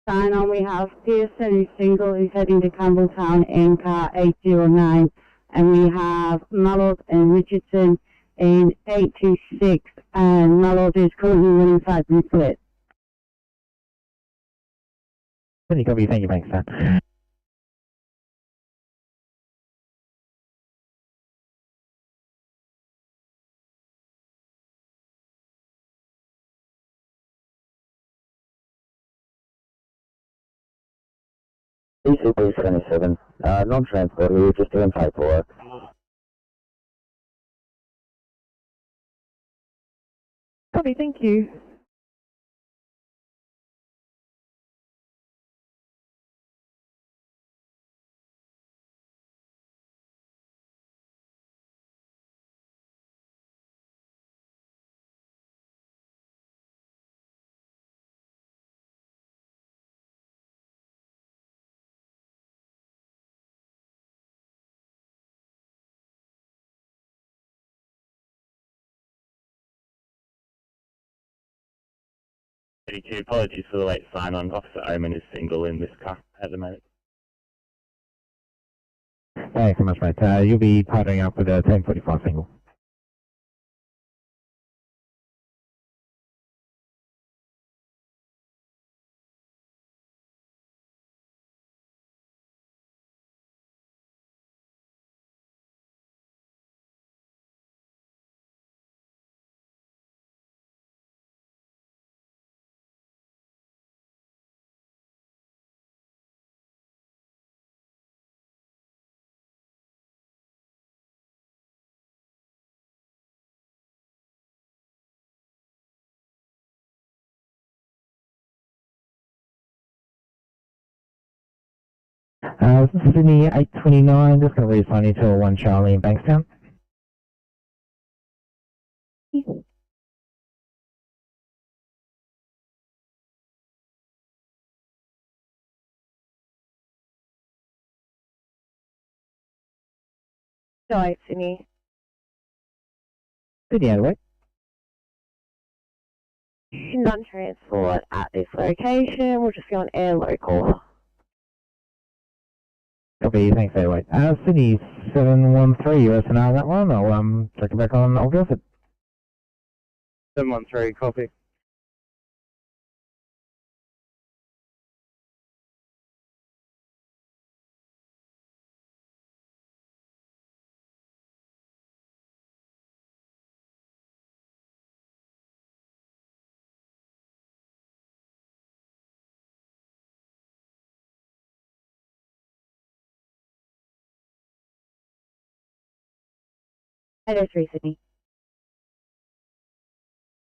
Sign on, we have Pearson who's single, who's heading to Campbelltown in car 809. And we have Mallard and Richardson in 826. And Mallard is currently running 5 minutes late. Sydney copy, thank you, Bankstown. ECP 27, non-transport, we were just doing paperwork. Copy, thank you. Apologies for the late sign on. Officer Omen is single in this car at the moment. Thanks so much, mate. You'll be partnering up with a 1045 single. This is Sydney 829, just going to reassign you to a 1 Charlie in Bankstown. Sorry, Sydney. Sydney, Adelaide. Non-transport at this location. We'll just go on air local. Copy, thanks, Adelaide. Sydney 713, you listen on that one. I'll check it back on Old Guildford. 713, copy. Hello, 3 Sydney.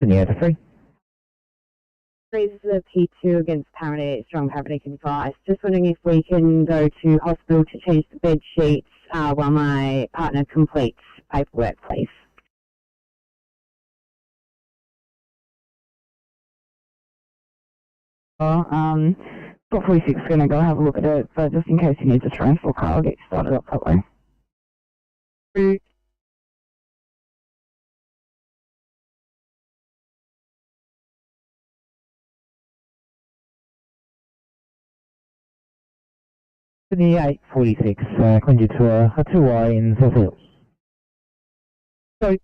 Sydney 803. This is a P2 against strong paramedic advice. Just wondering if we can go to hospital to change the bed sheets while my partner completes paperwork, please. Well, 446 is going to go have a look at it, but just in case you need a transport car, I'll get you started up that way. Sydney 846, cleaned you to a 2Y in South Hills. Sorry.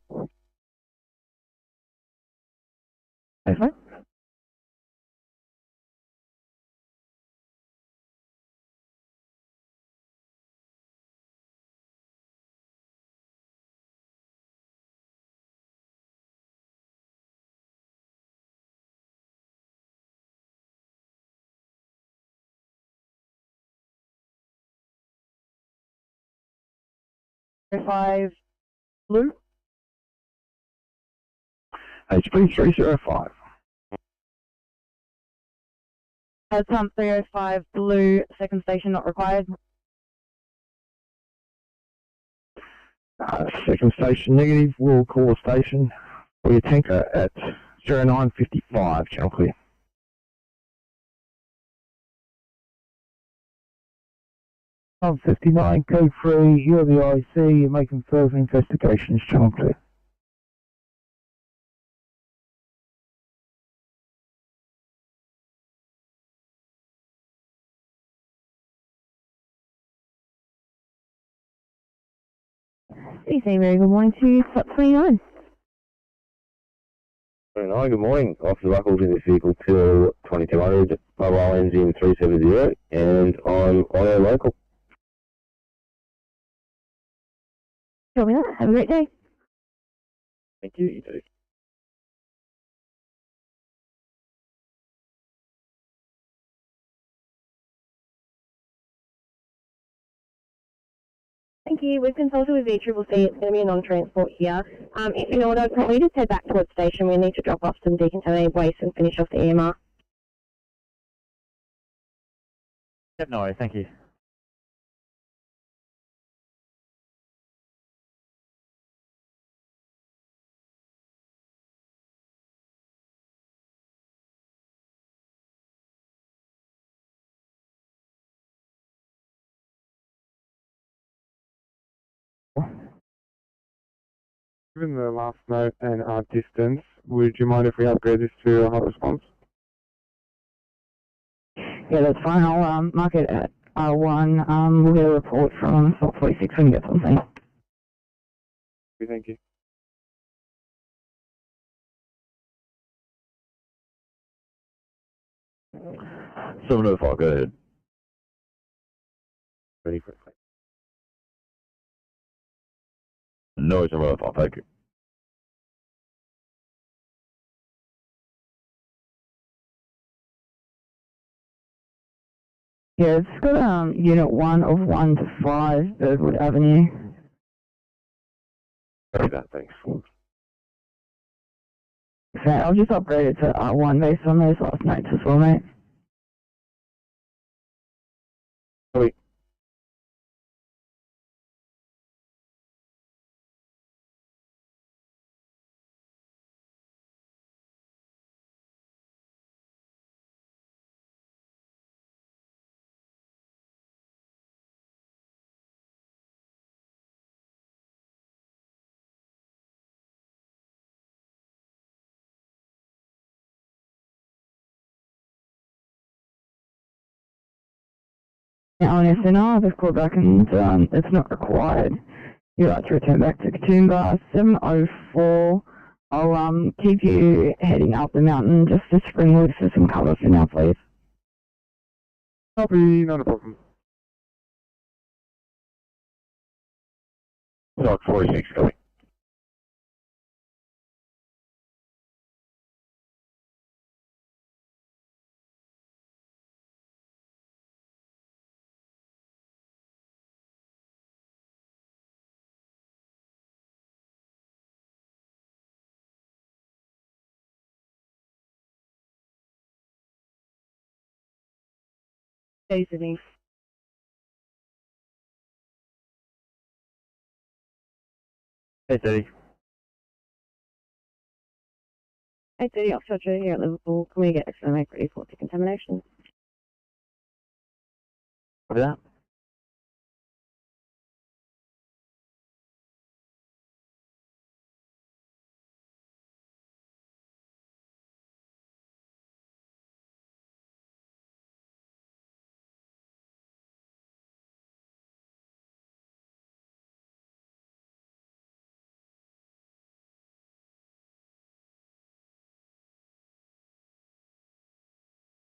Thanks, mate. Five blue. HP 305. Has 305 blue, second station not required. Second station negative, we'll call a station for your tanker at 0955, channel clear. 59, code 3, you're the IC, you're making further investigations, channel clear. Please say very good morning to you, Slot 29. Good morning. Officer Ruckles in this vehicle till 2200, mobile ends in 370, and I'm on air local. Tell me that. Have a great day. Thank you, you too. Thank you. We've consulted with VCCC. It's going to be a non-transport here. If in order, can we just head back towards station? We need to drop off some decontaminated waste and finish off the EMR. Yep, no worries, thank you. Given the last note and our distance, would you mind if we upgrade this to a hot response? Yeah, that's fine. I'll mark it at R1. We'll get a report from Slot 46 when we get something. Thank you. Seven oh five, go ahead. Ready for it? No, 705, thank you. Yeah, it's got unit 1 of 1 to 5, Birdwood Avenue. Copy that, thanks. So I'll just upgrade it to R1 based on those last notes as well, mate. Copy. On SNR, they've called back and it's not required. You'd like to return back to Katoomba, 704. I'll keep you heading up the mountain just to spring loose for some cover for now, please. Copy, not a problem. Dock 46 going. Hey, Sydney. Hey, Teddy. Hey, Sydney, offshore tree here at Liverpool. Can we get extra make ready for decontamination? Copy that.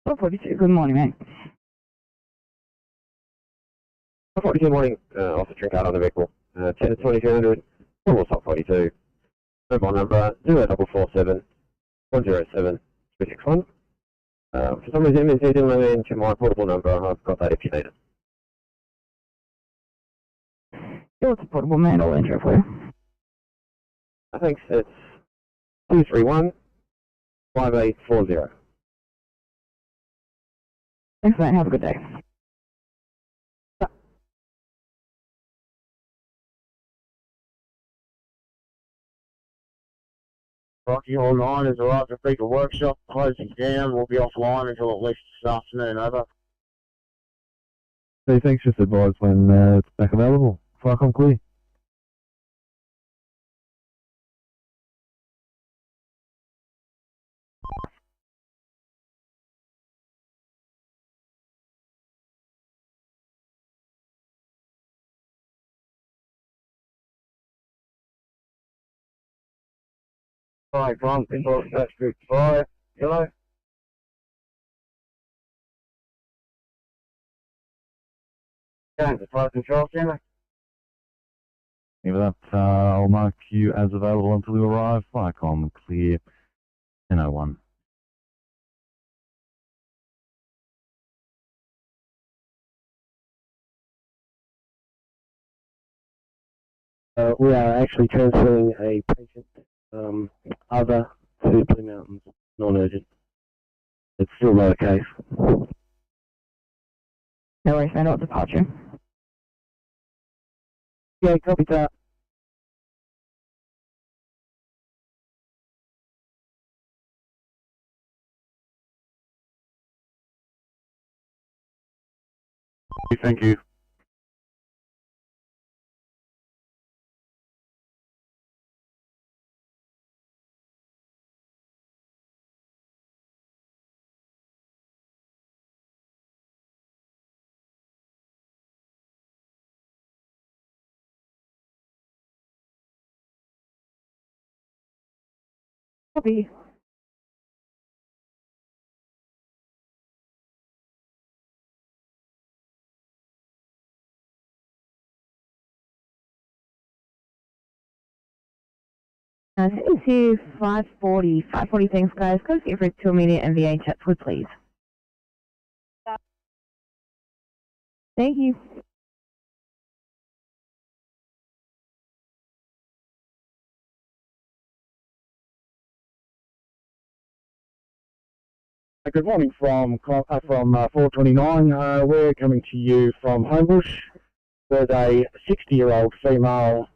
Oh, 42, good morning, mate. 42 morning, officer drink out on the vehicle. 10 to 2300, normal top 42. Mobile number 0447 107 361. For some reason, it didn't let me into my portable number. I've got that if you need it. Yeah, it's a portable, man. I'll enter it for you. I think it's 231 5840. Thanks, mate. Have a good day. Rocky Hall 9 is arrived at Beaker Workshop, closing down. We'll be offline until at least this afternoon, over. So thanks, just advise when it's back available. Fire clear. Hi, Grant, Inbox, that's group 5. Hello? Going to Fire Control Centre. Give that, I'll mark you as available until you arrive. Firecom clear 10:01. We are actually transferring a patient, other to Blue Mountains, non-urgent. It's still not a case. No worries, man. What departure? Yeah, copy that. Thank you. Copy. CC 540. 540, thanks, guys. Go get for 2 immediate MVA Chatswood, please. Thank you. Good morning from 429. We're coming to you from Homebush. There's a 60-year-old female,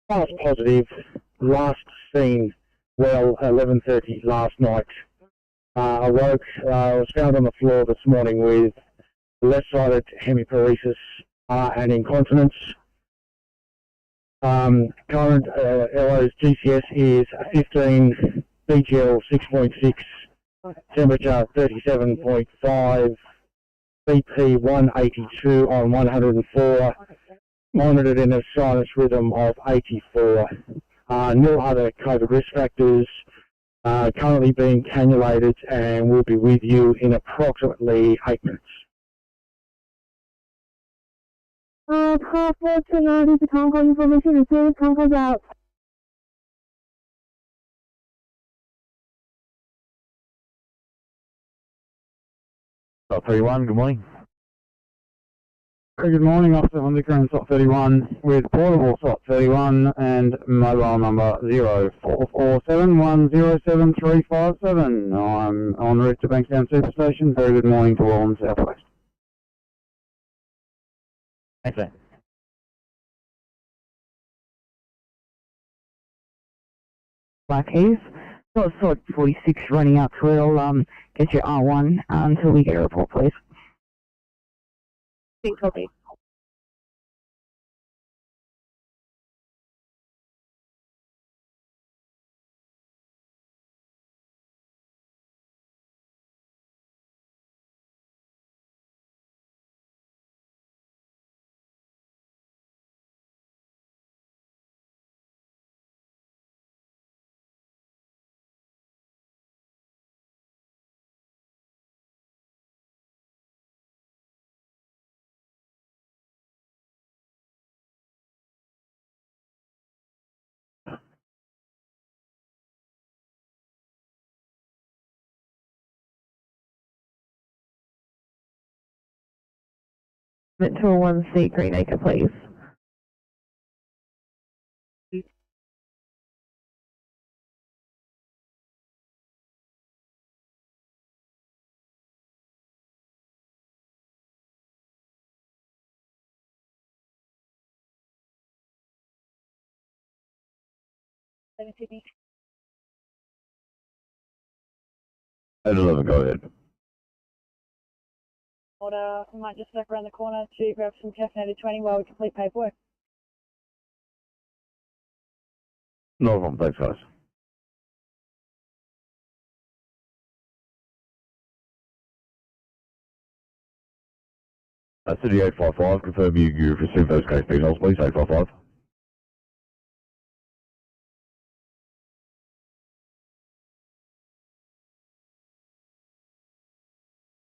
fast positive, last seen well 11:30 last night. Awoke, was found on the floor this morning with left-sided hemiparesis and incontinence. Current LO's GCS is 15, BGL 6.6, temperature 37.5, BP 182 on 104, monitored in a sinus rhythm of 84. No other COVID risk factors, currently being cannulated, and will be with you in approximately 8 minutes. Call 429 is the Congo information received. Congo's out. Stop 31, good morning. Good morning, Officer Underground Slot 31 with portable Slot 31 and mobile number 0447107357. I'm en route to Bankstown Superstation. Very good morning to all in the southwest. Thanks, mate. Black Heath. Got sort 46 running out to it. I'll get your R1 until we get a report, please. Copy. To a 1C Green Acre, please. At 11, go ahead. Order, we might just step around the corner to grab some caffeinated 20 while we complete paperwork. No problem, thanks guys. City 855, confirm you've received those case details, please, 855.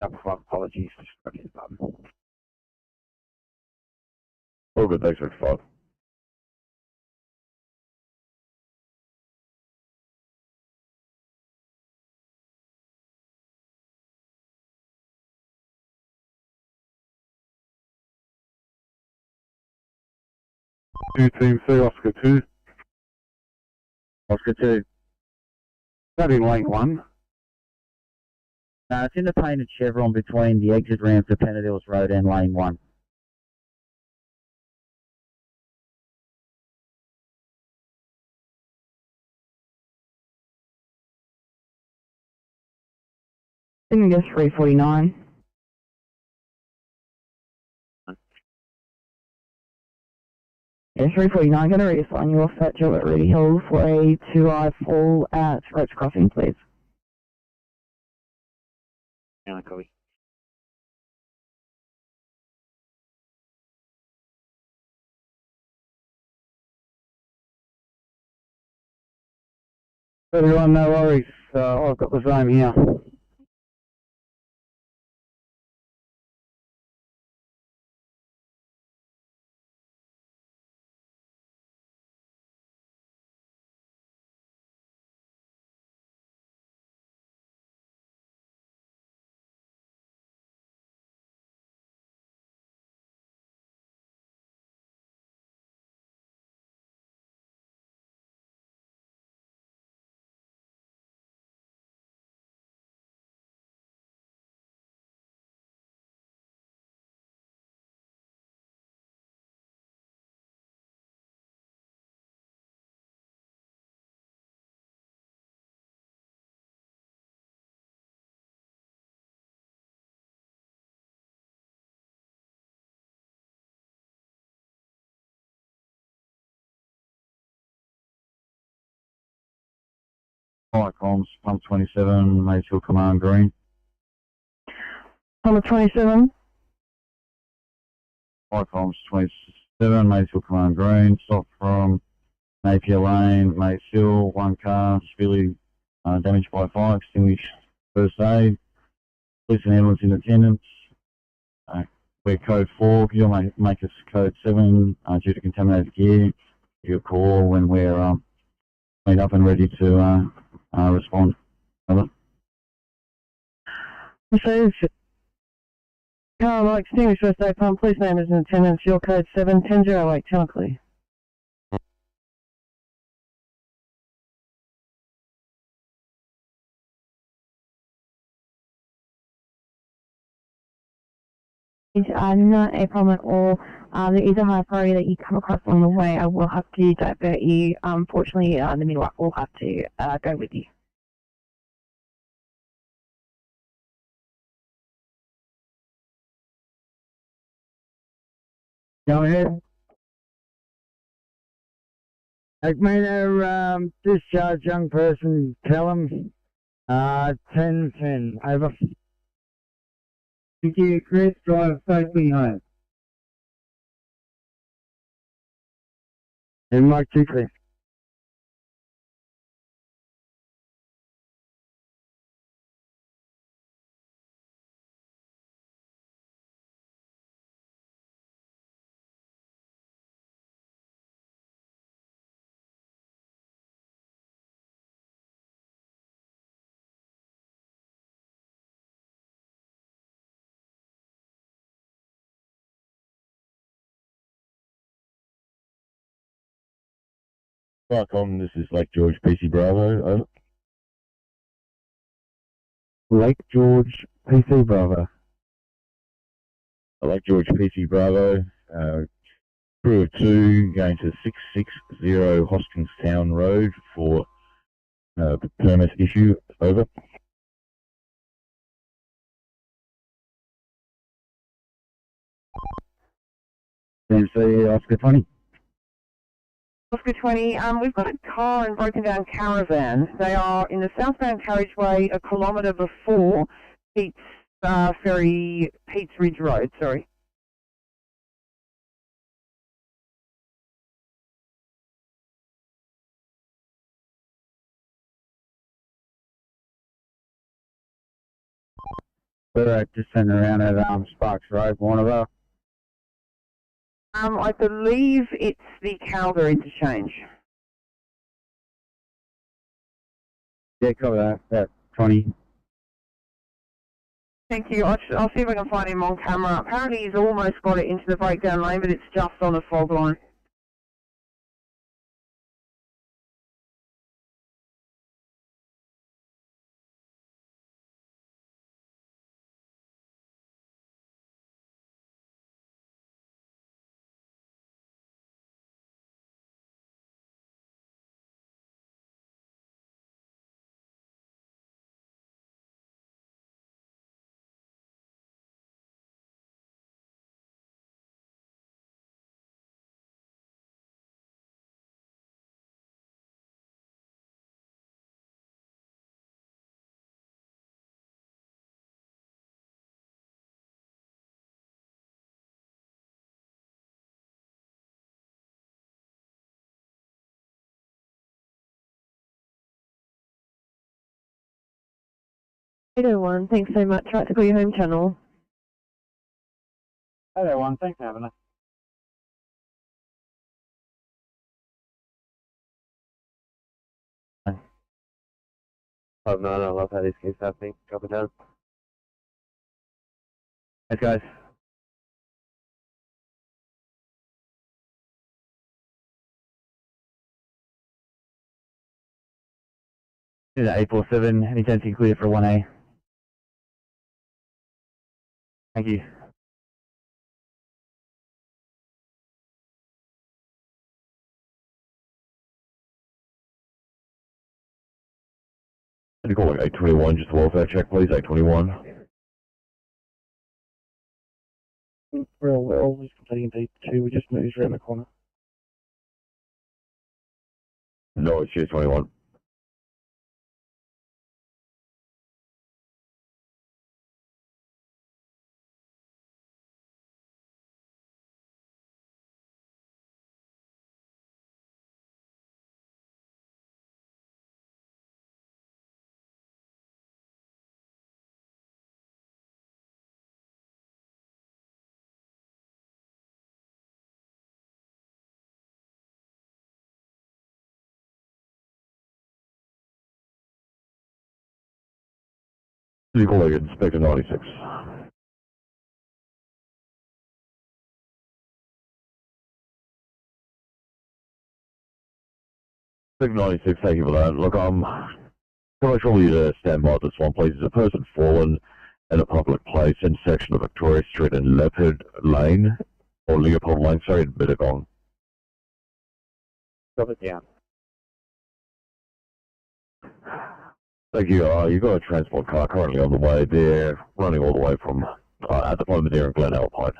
Apologies, just pressing the button. All good, thanks, 855. Team C, Oscar 2. Oscar 2. Is that in lane 1? It's in the painted chevron between the exit ramp to Pennadills Road and lane 1. Didn't get 349. Yeah, 349, going to reassign you off that job at Rudy Hill for a 2-eye fall at Ropes Crossing, please. Yeah, copy. Everyone, no worries. I've got the same here. Alright, comms, pump 27, Maze Hill Command Green. Number 27, Icons 27, Maysville Command Green, stop from Napier Lane, Maysville, one car, severely damaged by fire, extinguished first aid, police and ambulance in attendance. We're code 4, you'll make us code 7 due to contaminated gear. Give you a call when we're made up and ready to respond. Over. Received. Car like extinguished first aid pump, police name is in attendance, your code 7, 1008, technically. Not a problem at all. There is a high priority that you come across along the way. I will have to divert you. Unfortunately, the midwife will have to go with you. Go ahead. Agmino, discharge young person, tell him, 10-10, over. Thank you, Chris, drive safely home. And Mike Chickley. Welcome, this is Lake George PC Bravo, over. Lake George PC Bravo. Lake George PC Bravo, crew of 2 going to 660 Hoskinstown Road for permit issue, over. MC Oscar 20. Oscar 20, we've got a car and broken down caravan. They are in the southbound carriageway a kilometre before Pete's Ferry, Pete's Ridge Road, sorry. We're just sitting around at Sparks Road, Warnerville. I believe it's the Calgary interchange. Yeah, cover that, 20. Thank you. I'll see if I can find him on camera. Apparently he's almost got it into the breakdown lane, but it's just on the fog line. One, thanks so much. Right to call your home channel. Hello, one. Thanks for having us. Oh no, I love how these keeps happening. Drop it down. Thanks, guys. Do that 847, any chance you clear for 1A? Thank you. Can you call like 821, just a welfare check, please, 821. We're always completing D2, we just moved around the corner. No, it's just 21. City College Inspector 96. Inspector 96, thank you for that. Look, can I trouble you to stand by at this one, please? There's a person fallen in a public place intersection of Victoria Street and Leopard Lane, or Leopold Lane, sorry, in Mittagong. Drop it down. Thank you. You've got a transport car currently on the way there, running all the way from, at the moment there in Glen Alpine.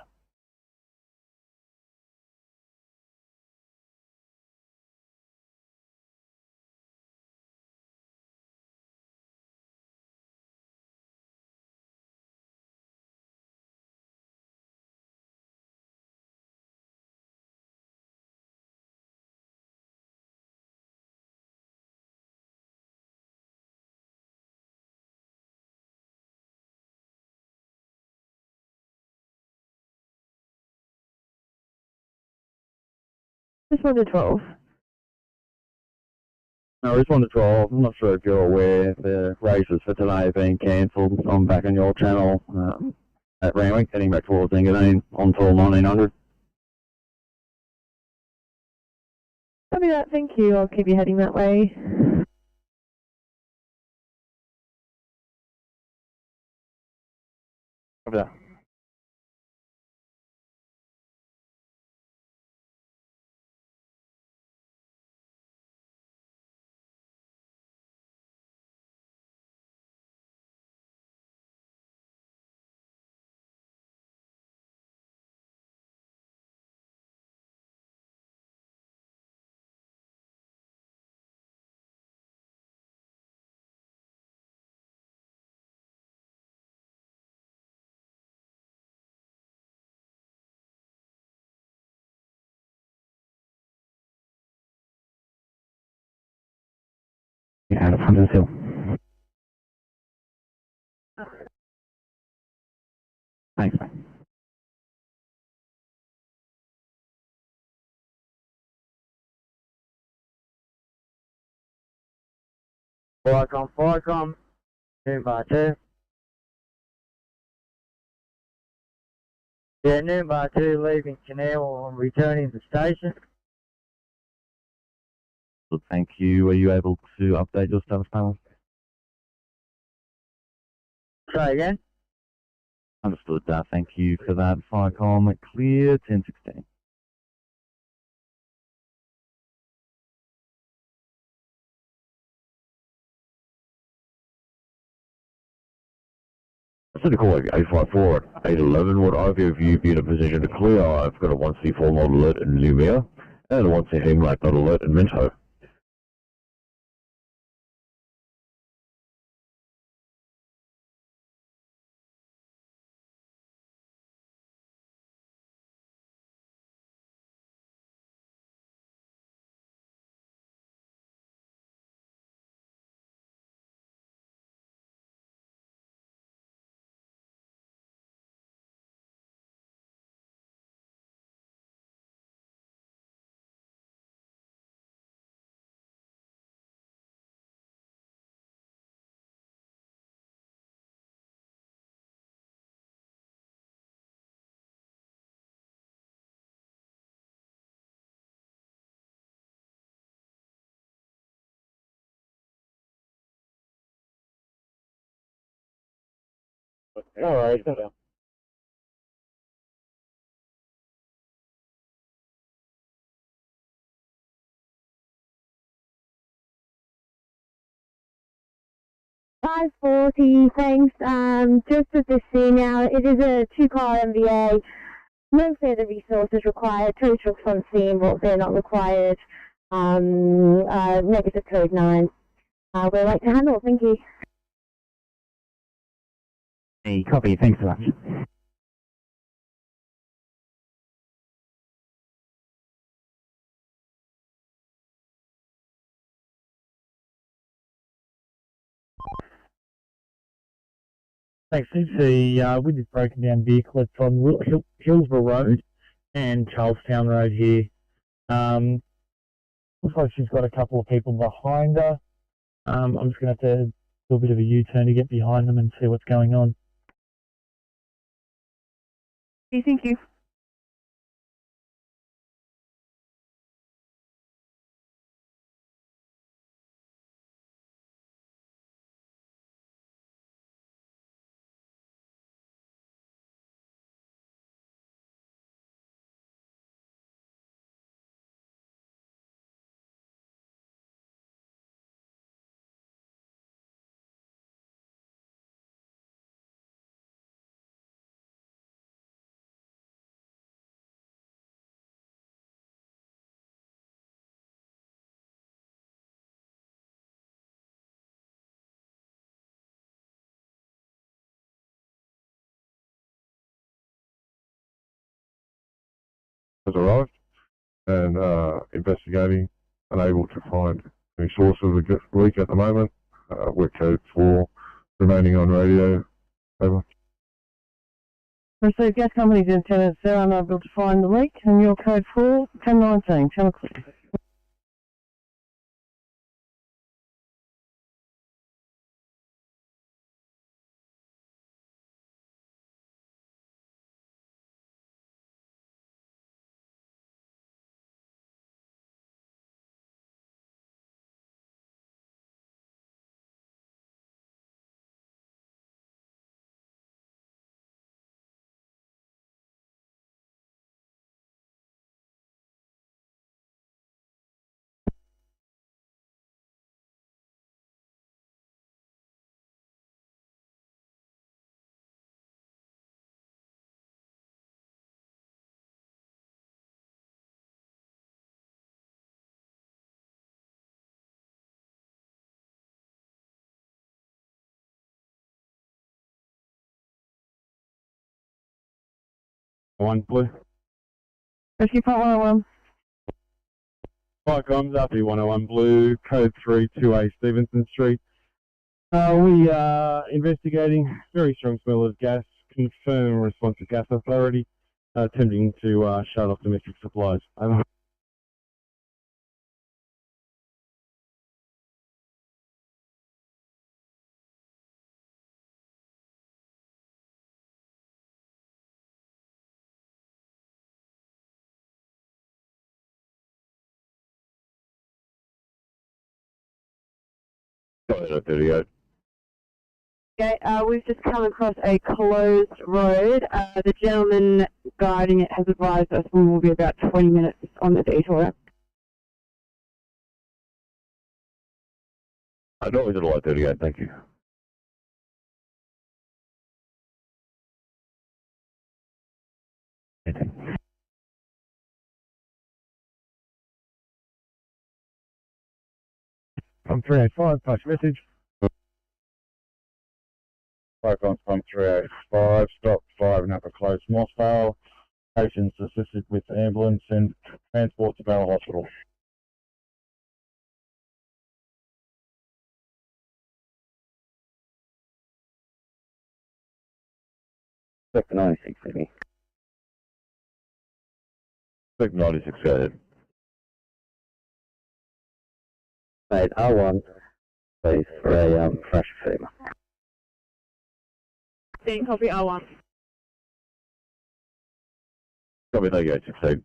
Just 1 to 12. No, just 1 to 12. I'm not sure if you're aware, the races for today have been cancelled. I'm back on your channel at Randwick, heading back towards Engadine until 1900. Copy that, thank you. I'll keep you heading that way. Copy that. Yeah, out of front of the hill. Thanks, mate. Flycom, noon by 2. Yeah, noon by 2, leaving Canal and returning to station. Thank you. Are you able to update your status panel? Try again. Understood. Thank you for that. Firecom clear, 1016. City College 854 at 811. Would either of you be in a position to clear? I've got a 1C4 not alert in Lumia and a 1C Hemlock not alert in Minto. Alright, go down. Five 40, thanks. Just at this scene now, it is a 2-car MVA. No further resources required. Tow trucks on scene, but they're not required. Negative code 9. We'd like to handle, thank you. Hey, copy, thanks so much. Thanks, CC. We just broken down vehicle. It's on Hillsborough Road and Charlestown Road here. Looks like she's got a couple of people behind her. I'm just going to have to do a bit of a U-turn to get behind them and see what's going on. Okay, thank you. Has arrived and investigating, unable to find any source of the leak at the moment. We're code 4, remaining on radio. Over. Received gas company's antennas, they're unable to find the leak, and your code 4, 1019, channel clear. One blue. Rescue Part 101. Fire comms, RP 101 blue, code 32A Stevenson Street. We are investigating very strong smell of gas, confirm response to gas authority, attempting to shut off domestic supplies. Over. Got 38. Okay, we've just come across a closed road. The gentleman guiding it has advised us we will be about 20 minutes on the detour. I know we did a lot 38, thank you. From 385, pass message. Fire comms from 385, stop 5 and upper close Mossvale. Patients assisted with ambulance and transport to Bell Hospital. Sector 96, Sydney. Sector 96, go ahead. Mate, R1, please, for a fresh femur. Same copy R1. Copy 38, 16.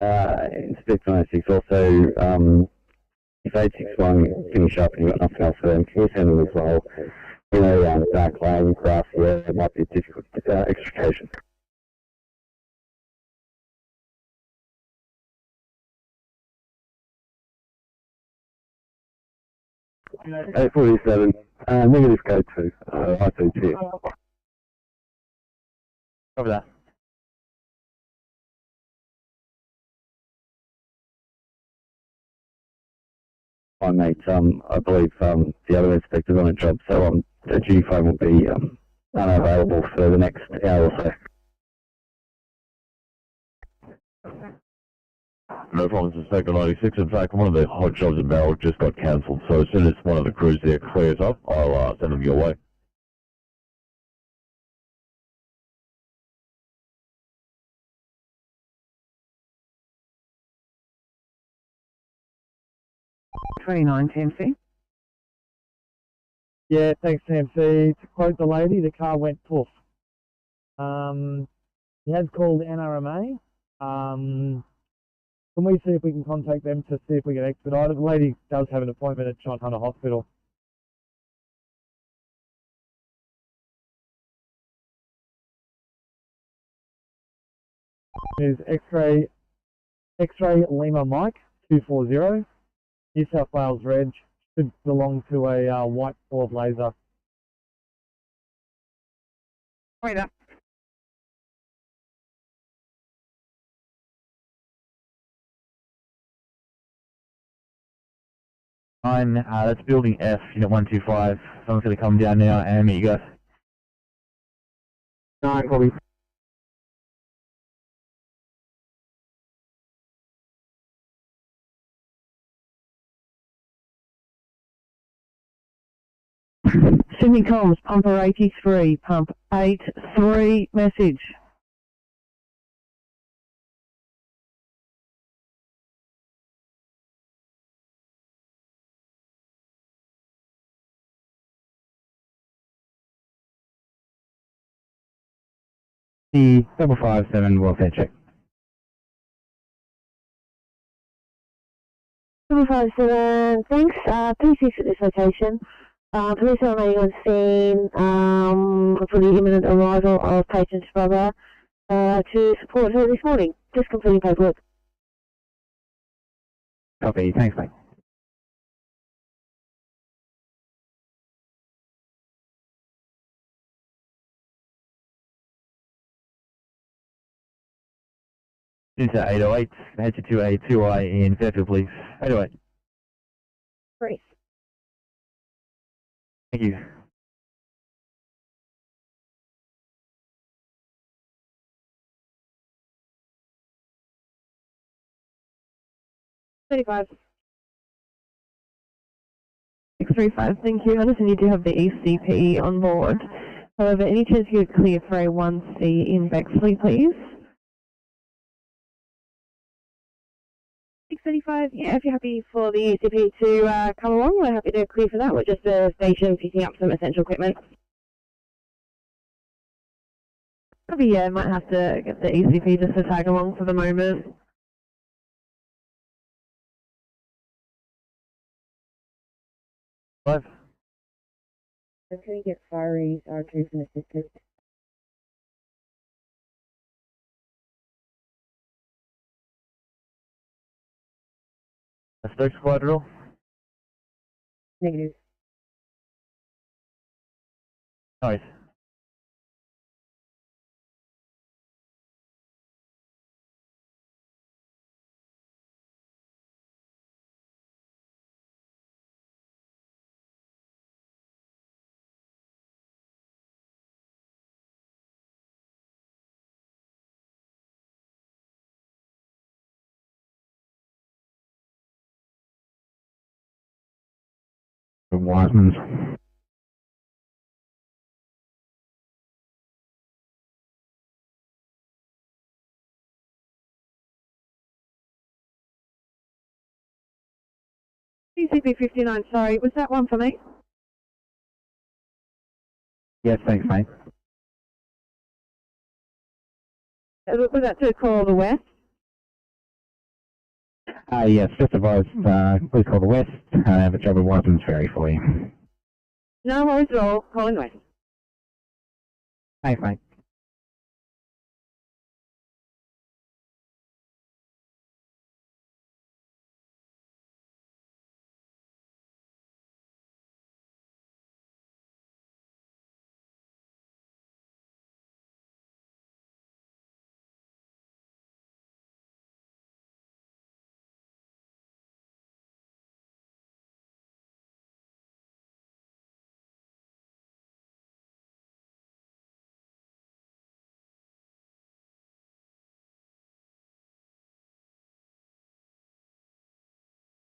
Inspector 96 also, if 861 finish up and you've got nothing else for them, can you send them as well? You know, dark lane, grassy area, it might be a difficult extrication. -847, negative code 2, ITSRR. Copy that. Hi mate, I believe the other inspector's on a job, so the G phone will be unavailable for the next hour or so. No problems in Sector 96. In fact, one of the hot jobs in Barrel just got cancelled, so as soon as one of the crews there clears up, I'll send them your way. $29.10. Yeah, thanks, TMC. To quote the lady, the car went poof. He has called NRMA. Can we see if we can contact them to see if we can expedite it? The lady does have an appointment at John Hunter Hospital. Is X-ray Lima Mike 240, New South Wales Reg, should belong to a white Ford Laser. Wait up. That's building F, unit 125. Someone's going to come down now and meet you guys. 9, copy. Sydney Comms, pumper 83, pump 83, message. The 557 welfare check. 757, thanks. P6 at this location. Police are remaining on scene for the imminent arrival of patient's brother to support her this morning. Just completing paperwork. Copy, thanks mate. Into 808, head to 2A2I in Fairfield please. 808. Great. Thank you. $35. 635, thank you. I understand you do have the ECP on board. However, any chance you could clear for a 1C in Bexley, please? 635, yeah, if you're happy for the ECP to come along, we're happy to clear for that. We're just a station picking up some essential equipment. Probably, yeah, might have to get the ECP just to tag along for the moment. Five. So can we get Ferry R2 from assistance? A Stoke squad drill. Negative. Nice. Wiseman's. ECP 59, sorry, was that one for me? Yes, thanks mate. Was that to call the west? Yes, just advised, please call the West, have a job at Wiseman's Ferry for you. No worries at all, calling west. Thanks mate.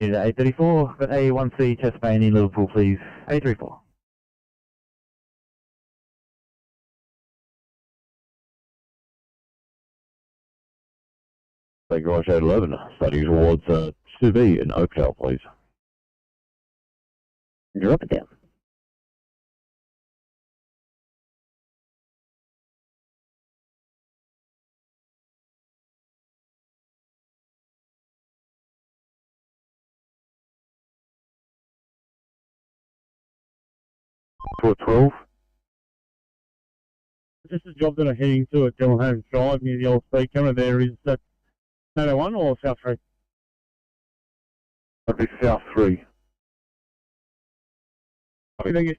Unit 834, got A1C chest pain in Liverpool please. 834. Garage 811, starting towards 2B in Oakdale, please. Drop it down. 2412. Just a job that I'm heading to at Devil Home Drive near the old speed camera there. Is that 101 or South 3? That'd be South 3. Okay, thank you.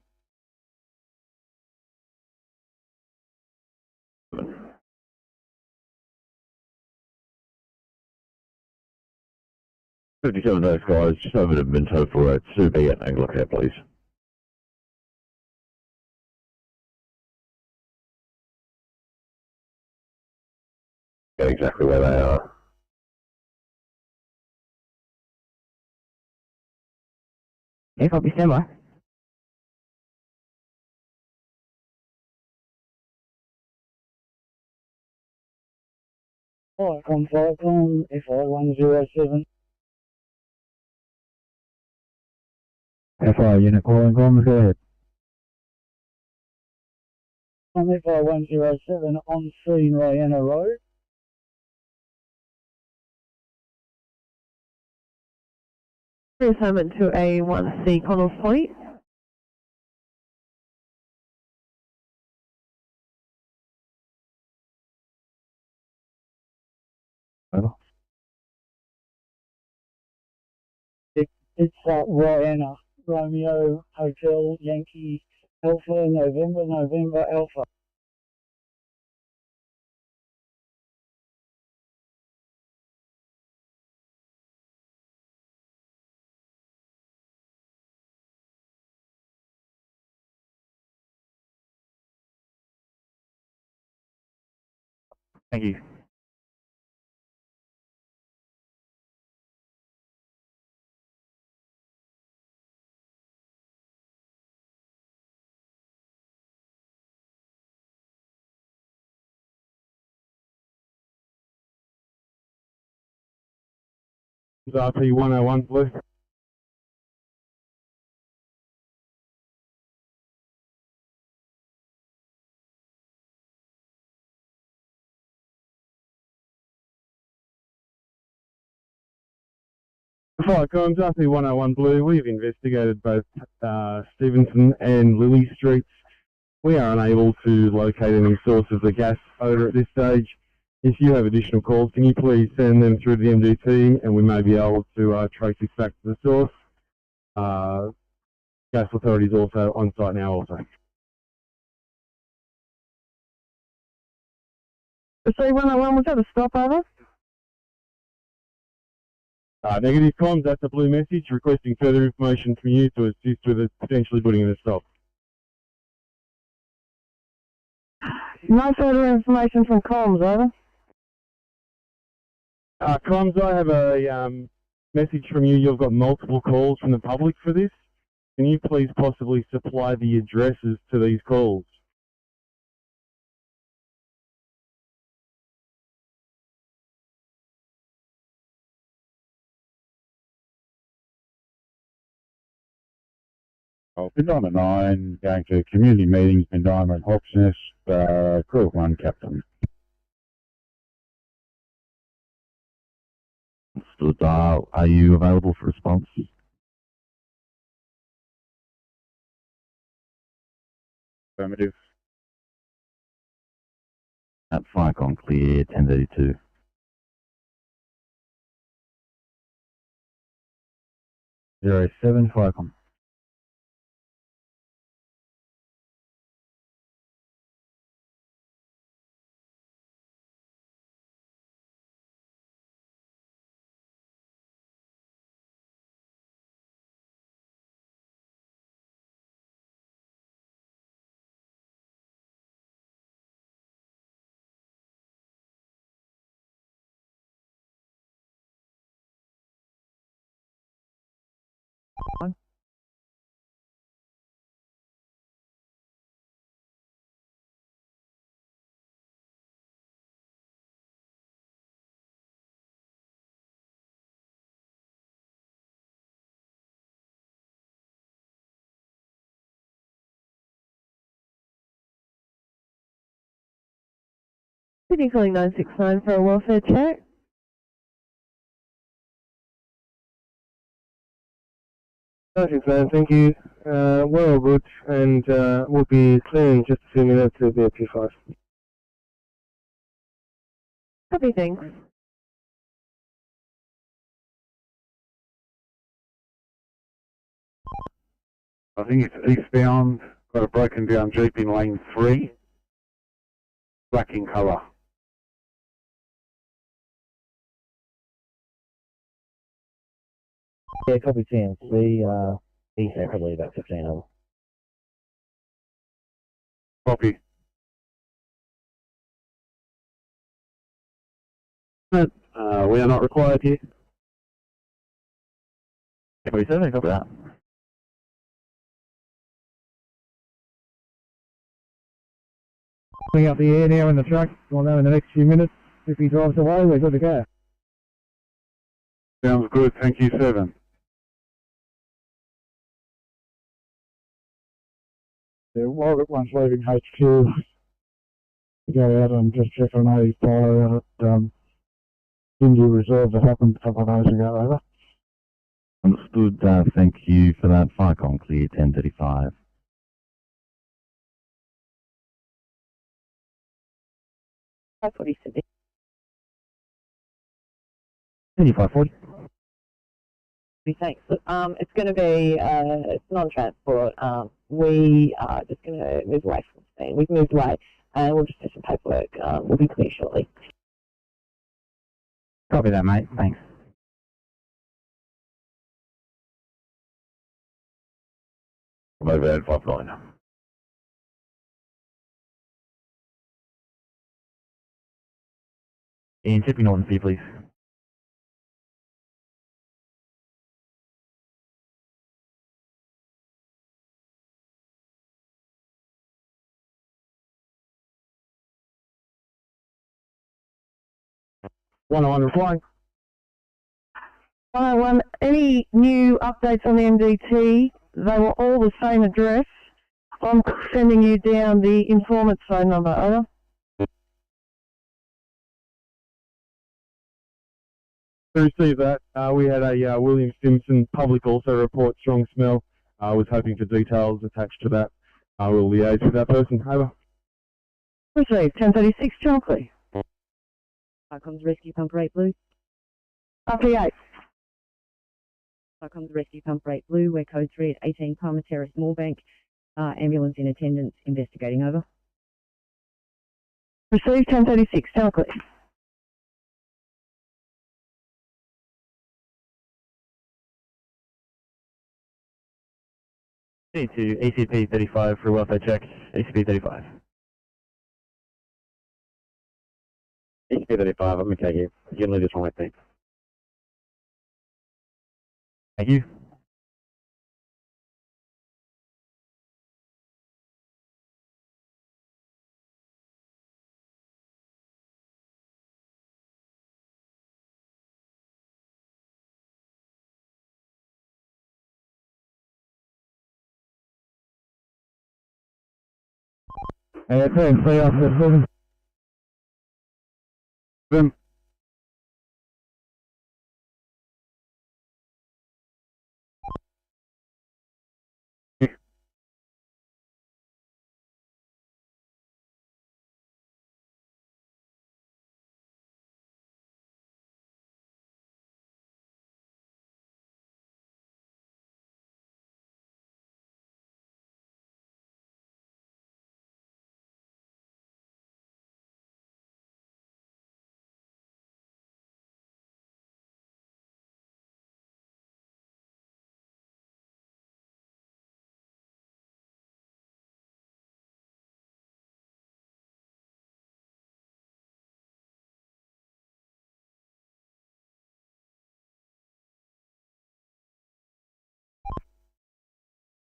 Fifty-seven, those guys, just over to Minto for a 2B at Anglicare, please. Get exactly where they are. Yeah, copy, stand by. Alright, Falcon, FI107. FI unit calling comms, go ahead. On FI107 on scene, Rihanna Road. Reassignment to A1C Connells Point. Over. It's Rihanna, Romeo, Hotel, Yankee, Alpha, November, Alpha. Thank you. RP 101 Blue. Hi, comms, RP 101 Blue. We've investigated both Stevenson and Lily Streets. We are unable to locate any source of the gas odour at this stage. If you have additional calls, can you please send them through to the MDT and we may be able to trace this back to the source. Gas Authority is also on site now also. C101, was that a stopover? Negative comms, that's a blue message requesting further information from you to assist with potentially putting in a stop. No further information from comms, over. Comms, I have a message from you. You've got multiple calls from the public for this. Can you please possibly supply the addresses to these calls? Pindima 9, going to community meetings, Pindima and Hawks Nest, crew of 1, Captain. Understood. Are you available for response? Affirmative. At Firecon clear, 1032. Zero 07, Firecon. Sydney calling 969 for a welfare check. Perfect, man. Thank you. We're all good, and we'll be clear in just a few minutes. It'll be at P5. Copy, thanks. I think it's eastbound, got a broken down Jeep in lane 3, black in colour. Yeah, copy TMC, east there, probably about 15 of them. Copy. We are not required here. 47, copy that. Coming up the air now in the truck. We'll know in the next few minutes. If he drives away, we're good to go. Sounds good, thank you, 7. Yeah, Margaret one's leaving HQ to go out and just check on a fire at India Reserve that happened a couple of days ago, over. Understood. Thank you for that. Firecon clear, 10:35. Hi, 47. 2540. Thanks. Look, it's going to be it's non-transport. We are just going to move away from the scene. We've moved away, and we'll just do some paperwork. We'll be clear shortly. Copy that, mate. Thanks. I'm over at 59. Ian, tipping northern for you, please. One replying. 101, any new updates on the MDT? They were all the same address. I'm sending you down the informant phone number, over. To receive that, we had a William Simpson public also report strong smell. I was hoping for details attached to that. I will liaise with that person. Over. Received, 1036, Chalkley. Comes Rescue Pump Rate Blue. RP8. Comes Rescue Pump Rate Blue. We're code 3 at 18 Palmer Terrace, Moorbank. Ambulance in attendance, investigating, over. Received, 1036, Chalkley. To ACP 35 for welfare check. ACP 35. ACP 35, I'm okay here. You can leave this one with me. Thank you. Thanks, play off the 7. Then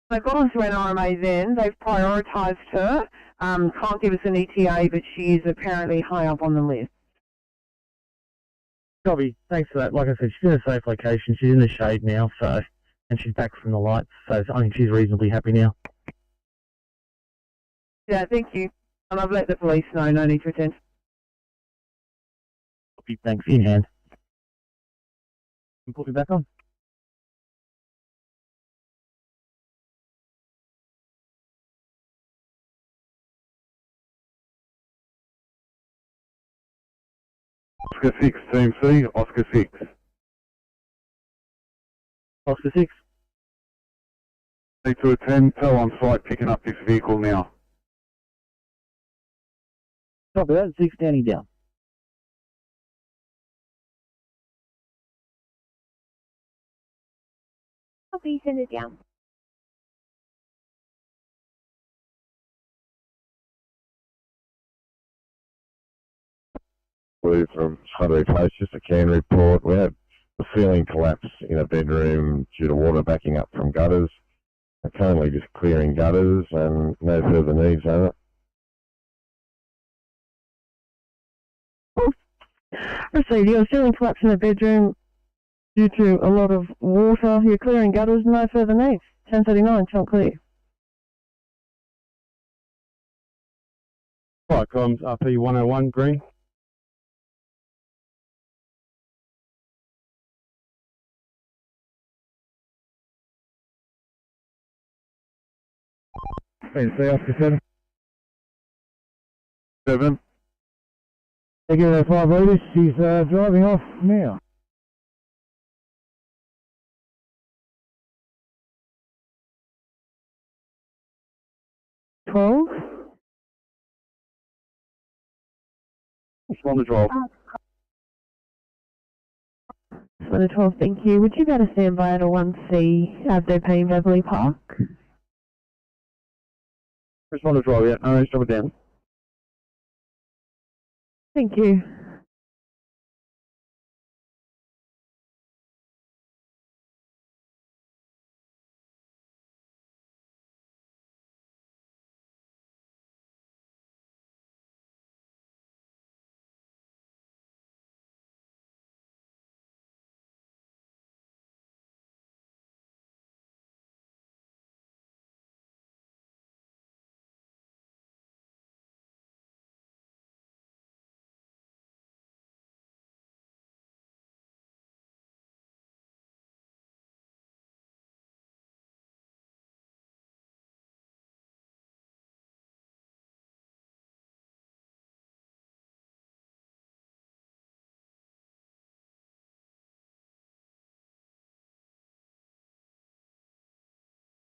They've gone to an RMA then. They've prioritised her. Can't give us an ETA, but she is apparently high up on the list. Copy. Thanks for that. Like I said, she's in a safe location. She's in the shade now, so, and she's back from the lights, so I think she's reasonably happy now. Yeah, thank you. And I've let the police know, no need to attend. Copy. Thanks. In hand. And put me back on. Oscar 6, Team C, Oscar 6. Oscar 6. Need to attend, tell on site picking up this vehicle now. Copy that, 6 standing down. Copy, send it down. Blue from Sudbury Place, just a can report. We had a ceiling collapse in a bedroom due to water backing up from gutters. We're currently just clearing gutters and no further needs, over. Received. Your ceiling collapse in the bedroom due to a lot of water. You're clearing gutters, no further needs. 1039, chunk clear. Fire comms, RP 101, green. NSW Oscar 7. 7. Regular 5 leaders, she's driving off now. Respond to 12. For the 12, thank you. Would you go to stand by at a 1C, Avdo in Beverly Park? Respond to 12, yeah, no, drop it down. Thank you.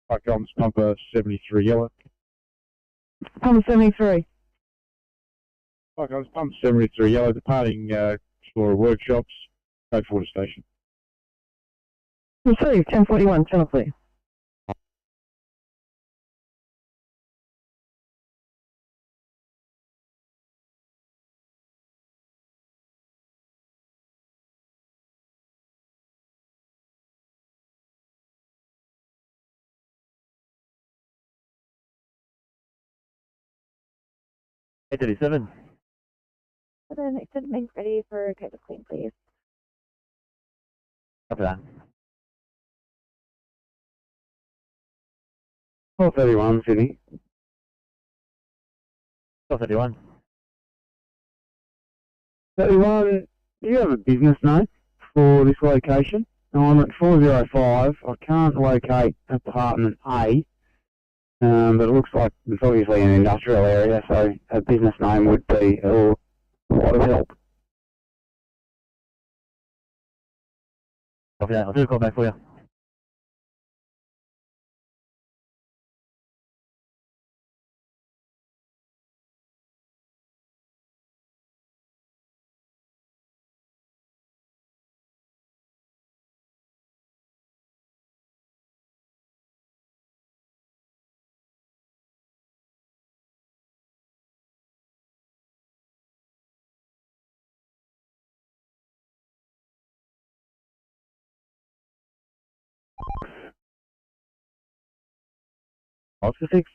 Fire comms, pumper 73 yellow. Pump 73. Fire comms, pump 73 yellow, departing Explorer Workshops, code 4 to station. Received, 1041, channel clear. A37. The next admin ready for code clean, please. Copy that. 431, Sydney. 431. 31, do you have a business note for this location? I'm at 405. I can't locate apartment A, but it looks like it's obviously an industrial area, so a business name would be a lot of help. Copy that. I'll do a call back for you. Oscar 6.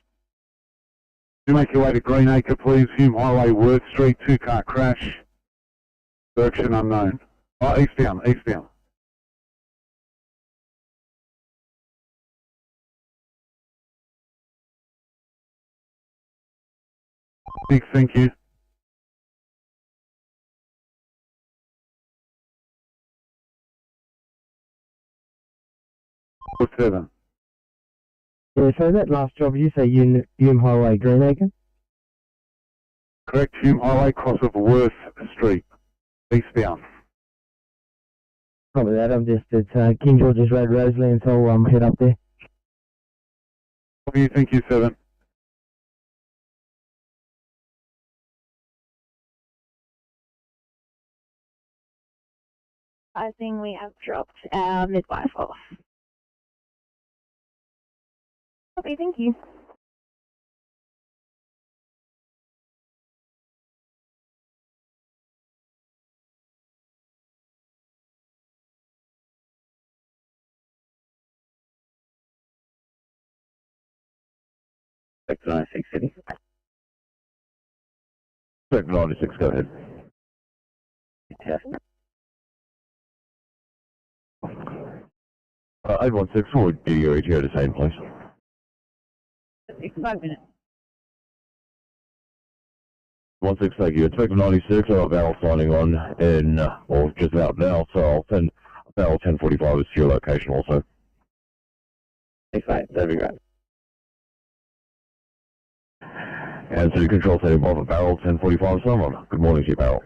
Do make your way to Greenacre, please. Hume Highway, Worth Street, 2-car crash. Direction unknown. Oh, eastbound, eastbound. 6, thank you. Or 7. Yeah, so that last job, you say Hume Highway, Greenacre? Correct, Hume Highway, cross of Worth Street. Eastbound. Copy that. I'm just at King George's Road, Roseland, so I'll head up there. Copy, thank you, 7. I think we have dropped our midwife off. Okay, thank you. Sector 96 City. Sector 96, go ahead. Test. 816, what would be your ETA to same place? 5 minutes. 16, thank you. Inspector 96, Val signing on in, or just about now, so I'll send Val 1045 to your location also. Thanks, mate. That'd be great. And City Control setting above a barrel 1045 someone. Good morning to you, Barrel.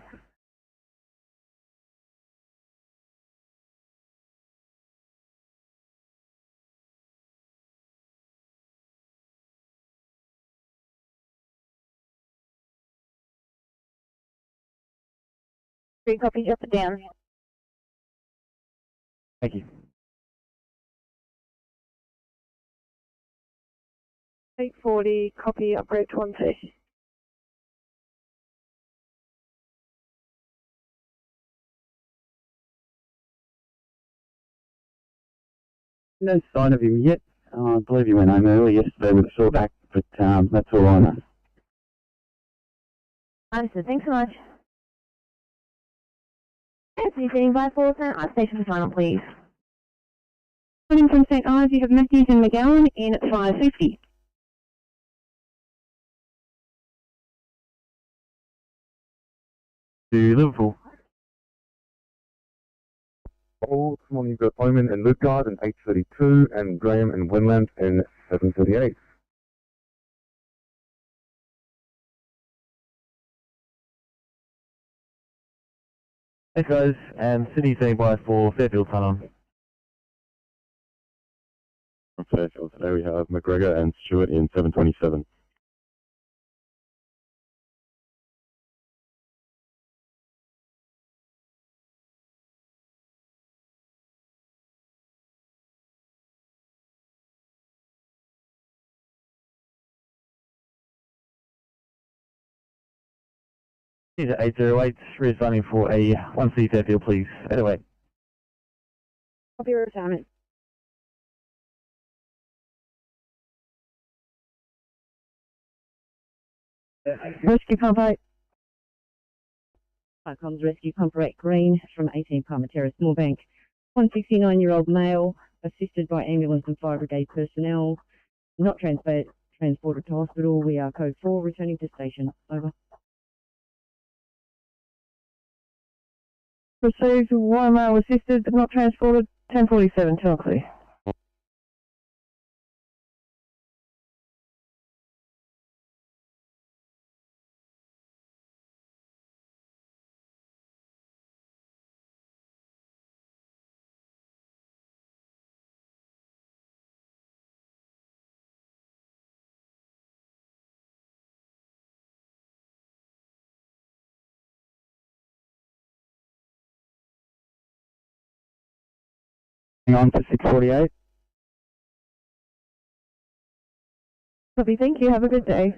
Three copies up and down. Thank you. 840, copy, upgrade 20. No sign of him yet. I believe he went home early yesterday with a sore back, but that's all I know. Understood, thanks so much. NSW sitting by Fulton, station for final, please. Coming from St. Ives, you have Matthews and McGowan in 550. To Liverpool. Oh, this morning you've got Omen and Lutgard in 832 and Graham and Winland in 738. Echoes and City standby for Fairfield Tunnel. From Fairfield today we have McGregor and Stewart in 727. Here's 808, responding for a 1C Fairfield, please. 808. Copy retirement. Rescue pump 8. Comms rescue pump 8 green from 18 Palmer Terrace, Moorbank. 169-year-old male, assisted by ambulance and fire brigade personnel, not transported to hospital. We are code 4, returning to station. Over. Received one male assisted but not transported. 1047, Chelsea. On to 648. Copy, thank you. Have a good day.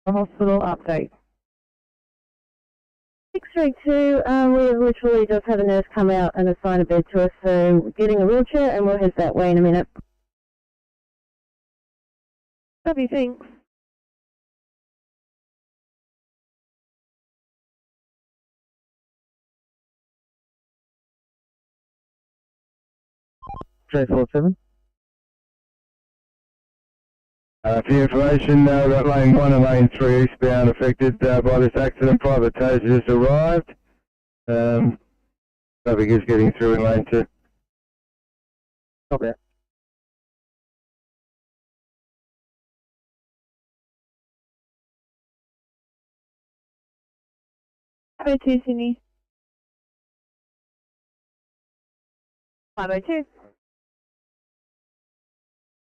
A hospital update. 632, we literally just had a nurse come out and assign a bed to us, so getting a wheelchair and we'll head that way in a minute. Copy, thanks. J47. For your information, we've got lane 1 and lane 3 eastbound affected by this accident. Private taser just arrived. Traffic is getting through in lane 2. Copy that. Hello, 2 Sydney. 502.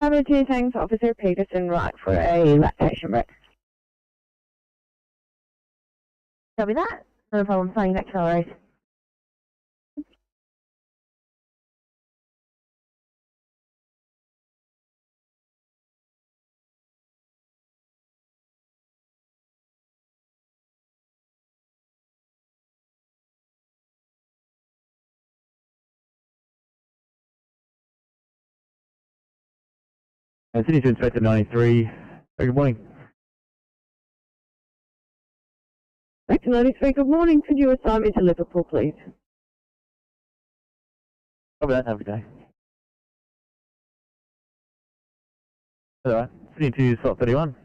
502, thanks, Officer Peterson, right for a lactation break. Copy that. No problem, flying next acceleration. Sydney to Inspector 93. Good morning. Inspector 93, good morning. Could you assign me to Liverpool, please? Copy that, have a good day. Alright, Sydney to slot 31.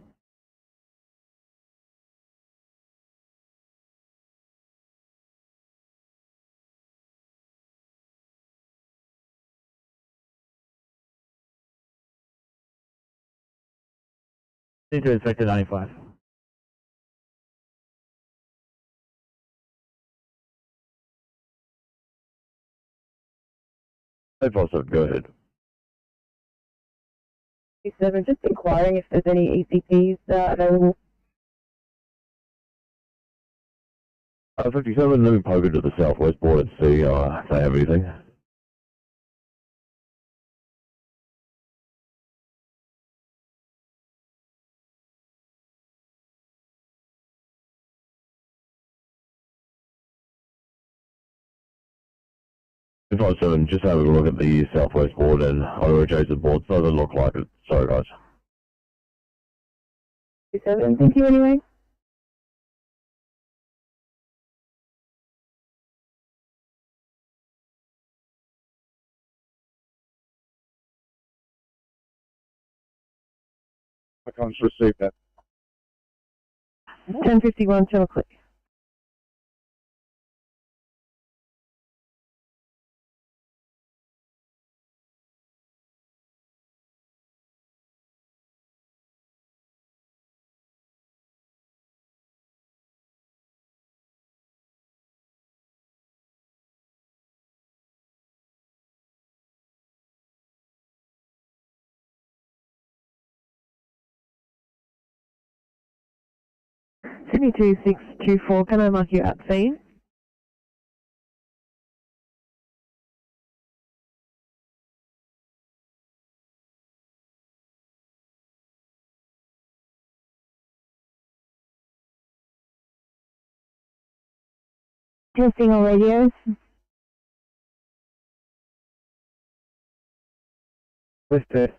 Sydney to Inspector 95. Hey, Foster, go ahead. 7, just inquiring if there's any ECPs available. 57, let me poke it to the southwest board and see if they have anything. If I 7, just having a look at the southwest board and over adjacent boards, doesn't look like it. Sorry, guys. 7, thank you anyway. I can't receive that. 10:51 till a click. Sydney 2624, can I mark you at scene? Testing all radios. Let's test.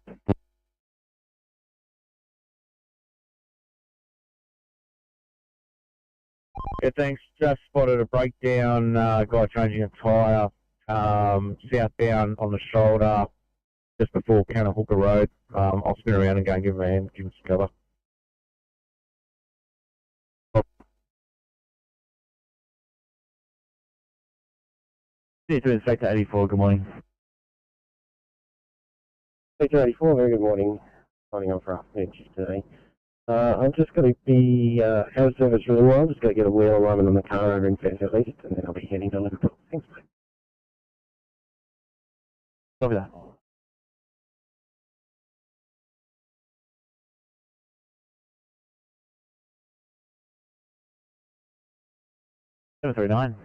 Yeah, thanks. Just spotted a breakdown, guy changing a tyre, southbound on the shoulder, just before Canna Hooker Road. I'll spin around and go and give him a hand, give him some cover. Sydney to Inspector 84, good morning. Inspector 84, very good morning. Signing on for afternoon shift today. I'm just going to be out of service for a little while. Just going to get a wheel alignment on the car over in Fairfield East, and then I'll be heading to Liverpool. Thanks, mate. Copy that. Seven 39.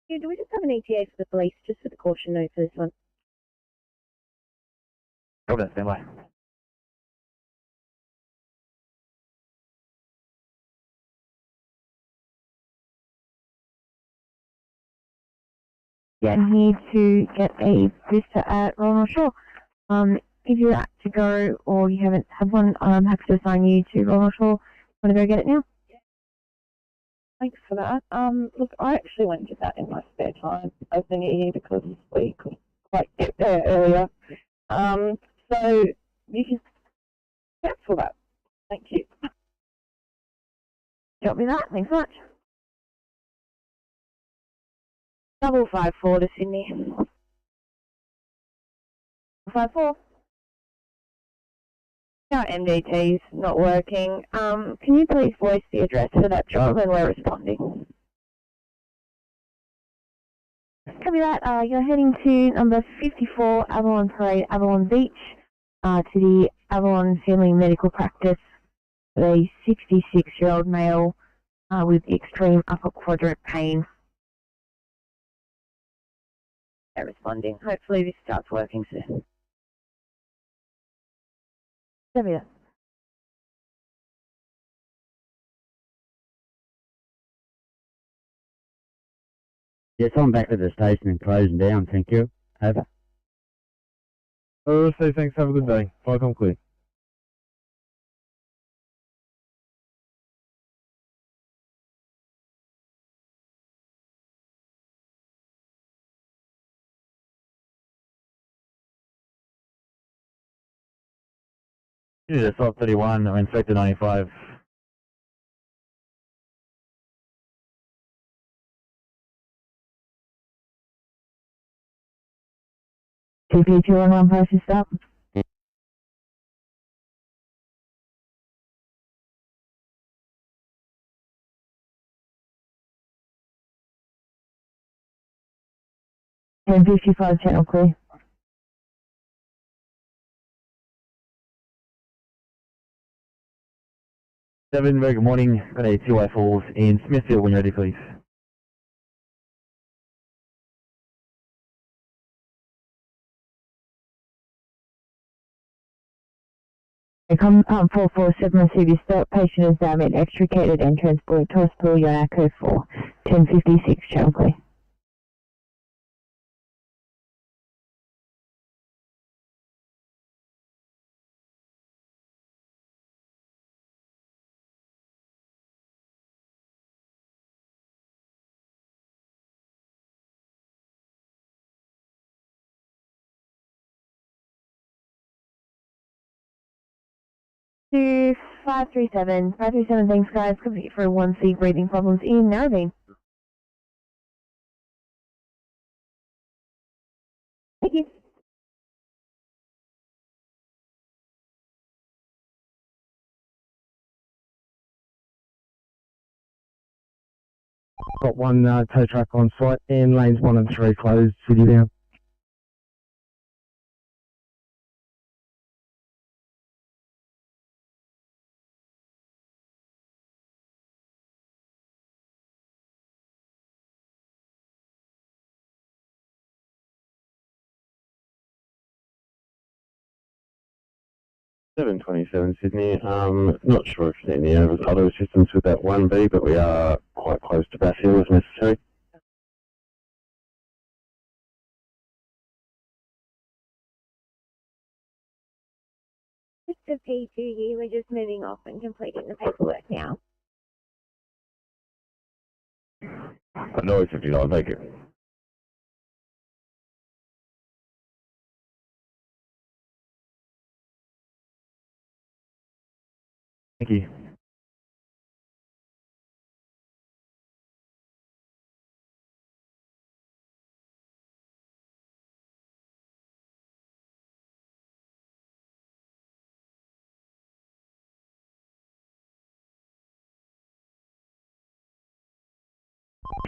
Yeah, do we just have an ETA for the police, just for the caution note for this one? Copy that, stand by. Yeah, I need to get a booster at Ronald Shore. If you're out to go or you haven't had one, I'm happy to assign you to Ronald Shore. Want to go get it now? Thanks for that. Look, I actually went to that in my spare time over the New Year because we couldn't quite get there earlier. So you can for that. Thank you. Copy that. Thanks so much. 554 to Sydney. 54. Our MDT's not working. Can you please voice the address for that job and we're responding? Copy that. You're heading to number 54 Avalon Parade, Avalon Beach, to the Avalon Family Medical Practice with a 66-year-old male with extreme upper quadrant pain. They're responding. Hopefully this starts working soon. Copy that. Yes, I'm back at the station and closing down, thank you. Over. Say thanks, have a good day. Flight on clear. Yeah, Salt 31, I'm in sector 95. TP211 process stop. And 55 channel clear. Seven, very good morning. Got a 2i4s in Smithfield when you're ready, please. Come 447, receive your stop. Patient is been extricated and transported to hospital. You're now code 4, 1056 channel clear. To 537. 537, thanks guys. Complete for 1C breathing problems in Narrabeen. Thank you. Got one tow truck on site and lanes 1 and 3 closed, city down. Sydney. Not sure if there's any other assistance with that 1B, but we are quite close to Bass Hill if necessary. Just the P2U, we're just moving off and completing the paperwork now. I know it's 59, thank you. Thank you.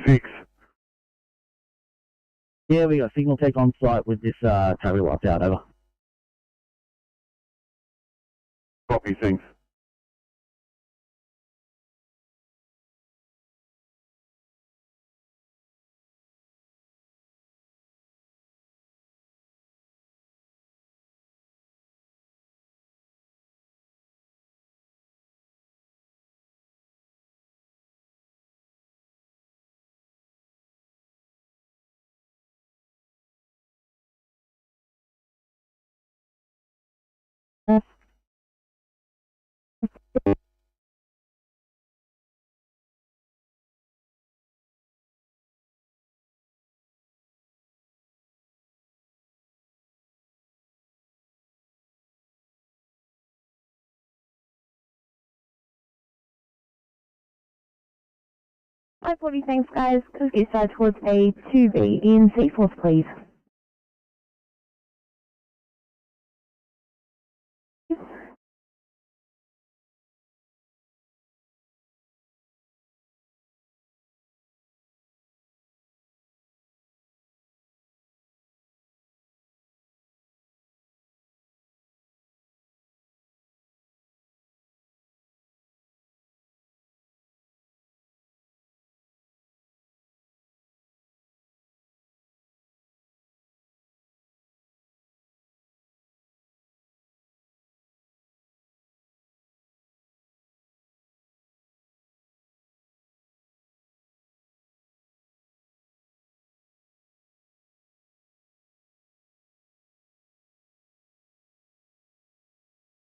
Six. Yeah, we got signal tech on site with this totally wiped out, over. Copy, thanks. 540, thanks guys. Please get started towards a 2B in C-Force, please.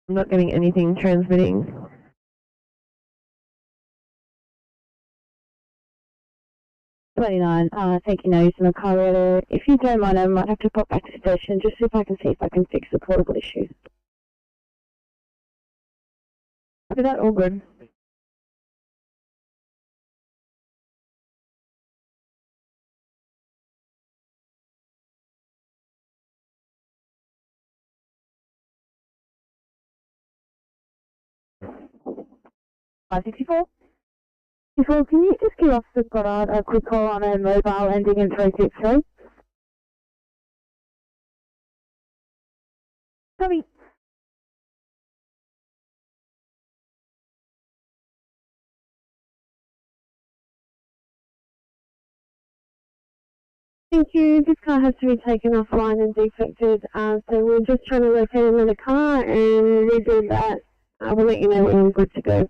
I'm not getting anything transmitting. Thank you, Nathan O'Connor. If you don't mind, I might have to pop back to the station just see if I can fix the portable issue. Is that all good? $564? Well, can you just give Officer Goddard a quick call on a mobile ending in 363? Copy. Thank you. This car has to be taken offline and defected, so we're just trying to locate another car, and we do that. We'll let you know when we're good to go.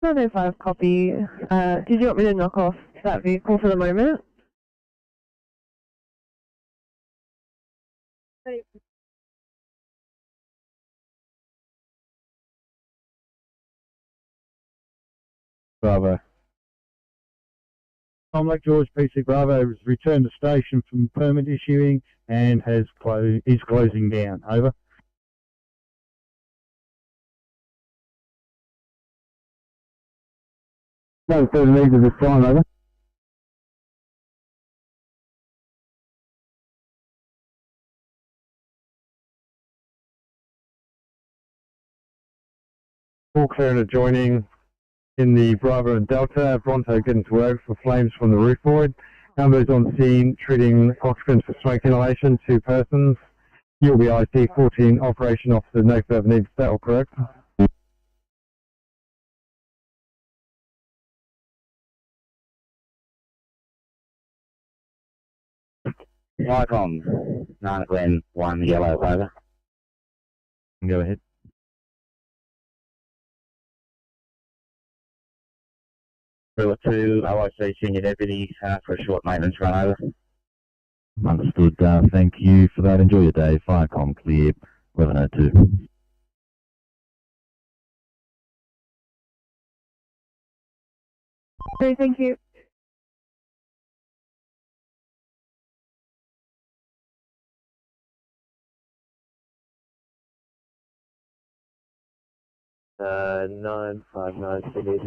505 copy. Did you want me to knock off that vehicle for the moment? Bravo. Tom Lake George PC Bravo has returned to station from permit issuing and is closing down. Over. No further needs at this time, over. All clear and adjoining in the Bravo and Delta. Bronto getting to work for flames from the roof void. Numbers on scene treating occupants for smoke inhalation, 2 persons. UBIC 14 Operation Officer, no further needs, that all correct? Icon, Nana Glen, 1 yellow, over. Go ahead. Brewer 2, OIC Senior Deputy, for a short maintenance run, over. Understood. Thank you for that. Enjoy your day. Firecom clear. 1102. Okay, thank you. Uh, 959 Sydney,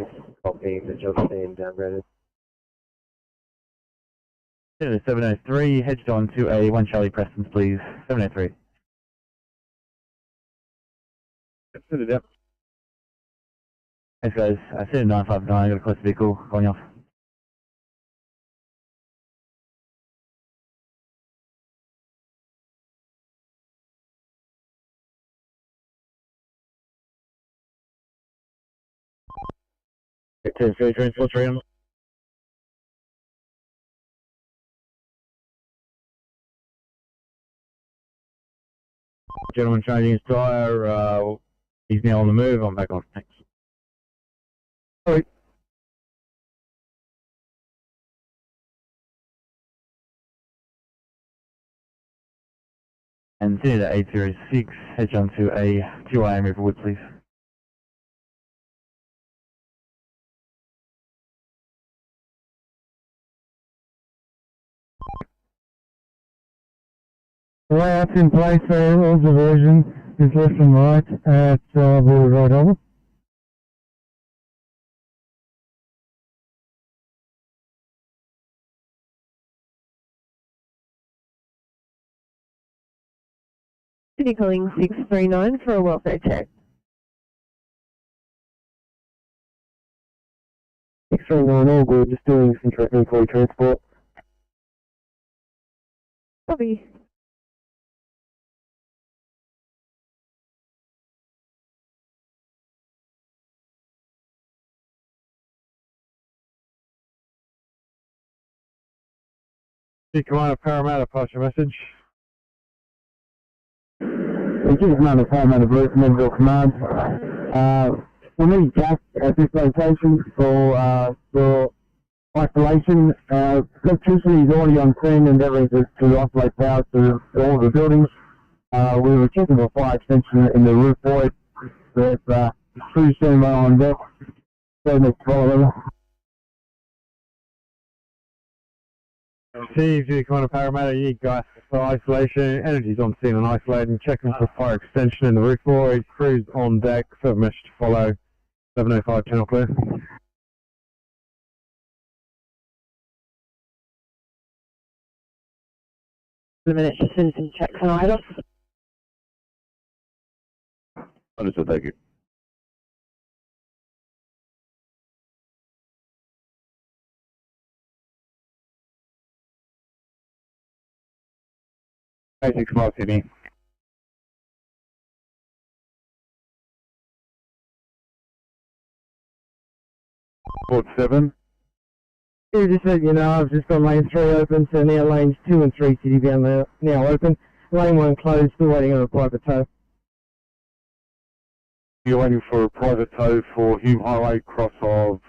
copying the job being downgraded. 703, hedged on to a 1 Charlie Preston, please. 703. Sit it up. Thanks, guys. Sydney 959, got a close vehicle, going off. Ferry transport 3 Gentleman changing his tyre, he's now on the move, I'm back on, thanks. Sorry. And Sydney to 806, hedged on to a 2AM Riverwood, please. The layout's in place there, all diversion is left and right at Border Road, over. Sydney calling 639 for a welfare check. 639, all good, just doing some employee transport. Copy. Commander Parramatta, pass your message. Thank you, Commander Parramatta Bruce, Melville Command. We need Jack at this location for isolation. Electricity is already on scene and everything to isolate power to all the buildings. We were checking for fire extension in the roof void. There's crew standing by on deck. So next follow. Received, Commander Parramatta, you guys for isolation. Energy's on scene and isolating. Checking for fire extension in the roof void. Crews on deck. Further message to follow. 705 channel clear. In a minute, just send some checks on items. Understood, thank you. Basic Smart Sydney. Port 7. Yeah, just let you know, I've just got lane 3 open, so now lanes 2 and 3 city bound now open. Lane 1 closed, still waiting on a private tow. You're waiting for a private tow for Hume Highway, cross of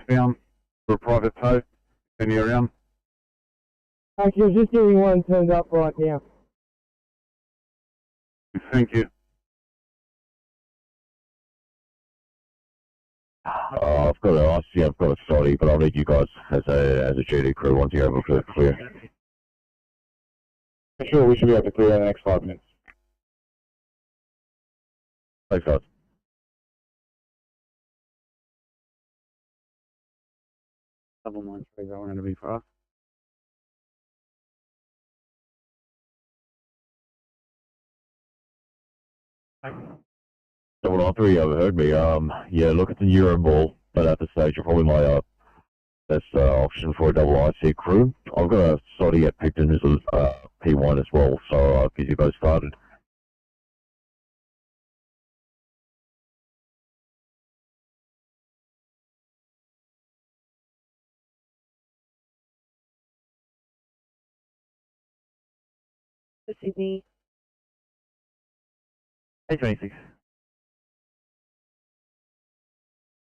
bound for a private tow. Any around? Actually, just getting one turned up right now. Thank you. I've got a sorry, but I'll need you guys as a GD crew once you're able to clear. Sure, we should be able to clear in the next 5 minutes. Thanks, guys. Double 93 going to be for us. Double on 3 overheard me. Yeah, look at the Euro ball, but at this stage, you're probably my best option for a double IC crew. I've got a sortie at Picton who's P1 as well, so I'll get you guys started. Sydney. 826.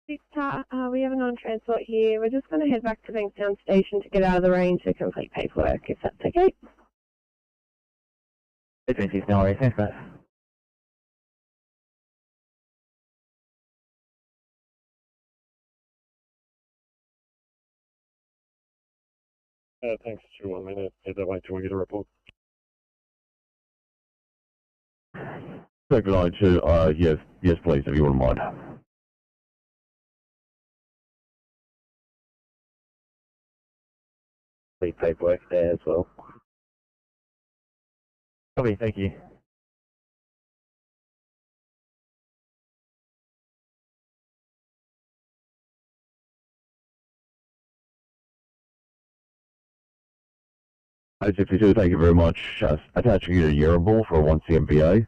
We have a non-transport here. We're just going to head back to Bankstown Station to get out of the rain to complete paperwork, if that's okay. 826, no worries. Thanks, mate. Thanks, 2-1 minute. Head that way till we get a report. Second line 2, yes please, if you wouldn't mind. Paperwork there as well. Copy, thank you. I-62, thank you very much. Attaching you to Euroball for a 1 CMVA.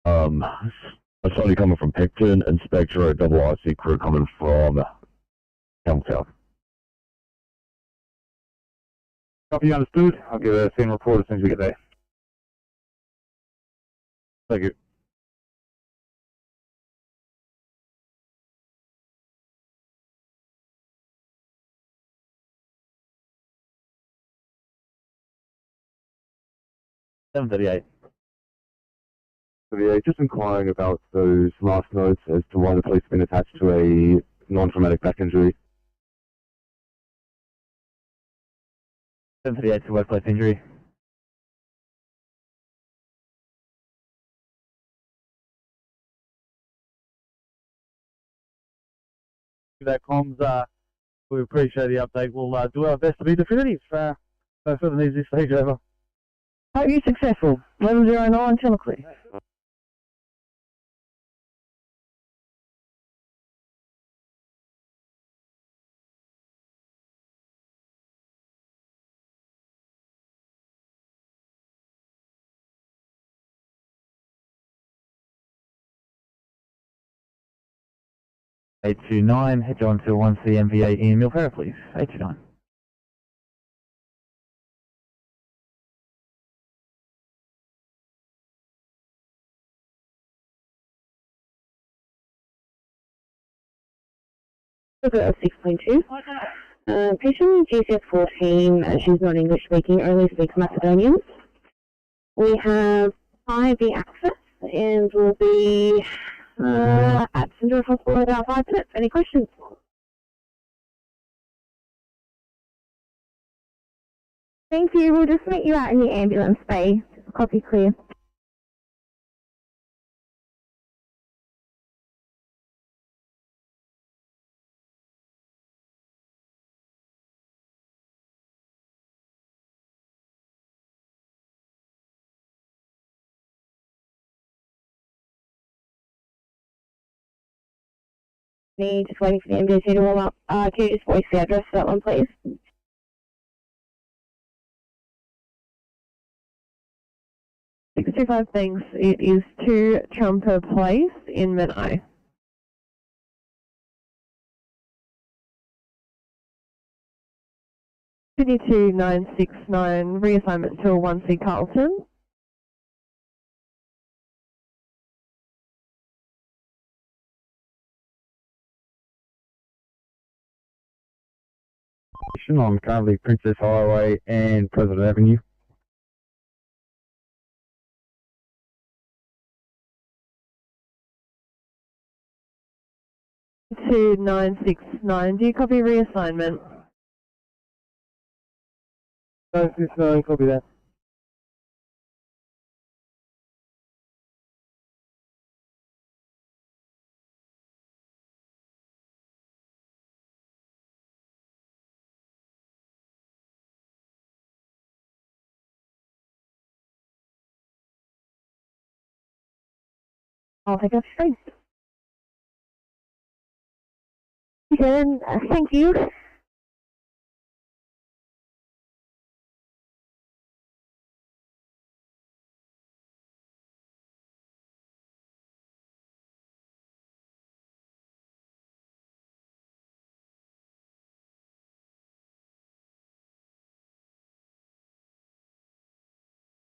A sortie coming from Picton, Inspector, a double IC crew coming from Campbelltown. Copy, understood. I'll give a scene report as soon as we get there. Thank you. $738. Just inquiring about those last notes as to why the police have been attached to a non-traumatic back injury. 738 to workplace injury. that comms. We appreciate the update. We'll do our best to be definitive. No further needs this stage over. Hope you're successful. 1109, channel clear. Eight two nine. Head on to 1C MVA in Milfera, please. 829. Of 6.2. Patient GCS 14, she's not English speaking, only speaks Macedonian. We have IV access and will be at St. George Hospital in about 5 minutes. Any questions? Thank you. We'll just meet you out in the ambulance bay. Copy clear. Just waiting for the MDT to warm up. Can you just voice the address for that one, please? 625, thanks. It is 2 Trumper Place in Menai. Sydney 2969, reassignment to 1C Carlton. On currently Princess Highway and President Avenue. To 969, do you copy reassignment? 969, copy that. I'll take up straight. Again, thank you.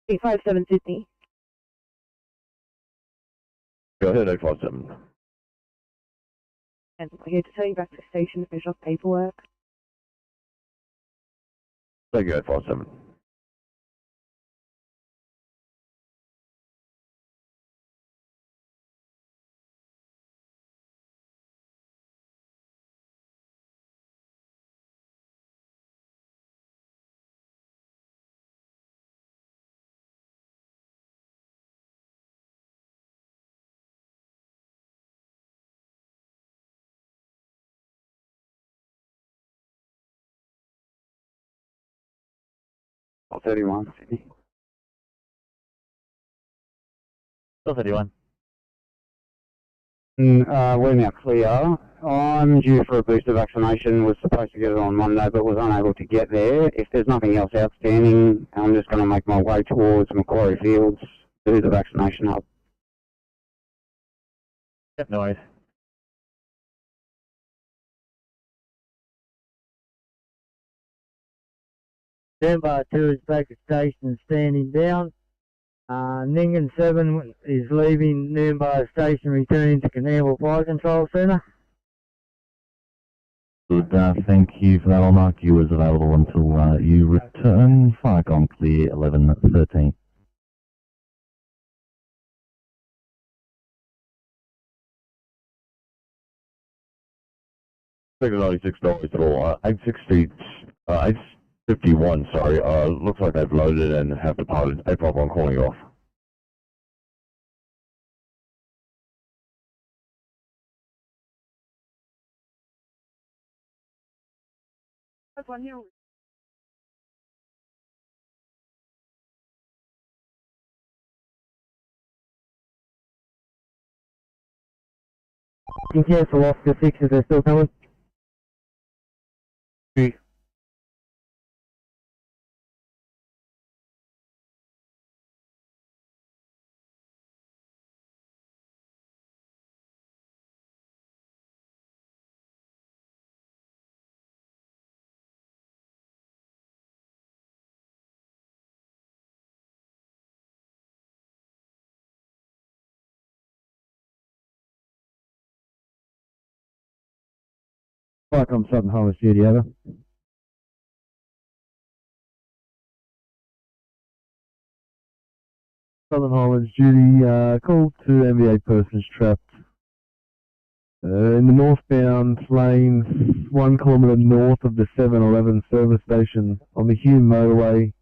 Eight 57 Sydney. Go ahead, 857. And we're here to take you back to the station to finish off paperwork. Thank you, 857. All 31, Sydney. 31. We're now clear. I'm due for a booster vaccination. Was supposed to get it on Monday, but was unable to get there. If there's nothing else outstanding, I'm just going to make my way towards Macquarie Fields to do the vaccination hub. Yep, no worries. Standby 2 is back at station standing down. Ningen 7 is leaving Noonbar Station, returning to Constables Fire Control Centre. Good, thank you for that. I'll mark you as available until you return. Fire gone clear, 11:13. $96 at all. 851, sorry. Looks like they've loaded and have departed. 851 calling you off. That's one here. In case the lost the 6, is they still coming? Welcome, Southern Highlands Duty, over. Southern Highlands Duty, call to MVA persons trapped in the northbound lanes 1 kilometre north of the 7-Eleven service station on the Hume motorway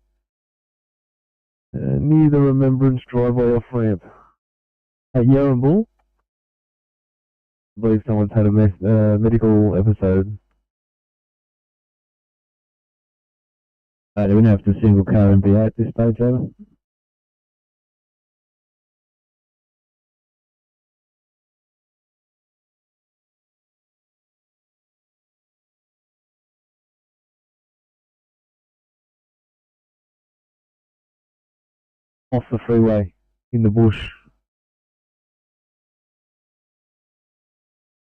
near the Remembrance driveway off ramp at Yarrambull. I believe someone's had a medical episode. Do we know if the single car MVA at this stage, over? Off the freeway, in the bush.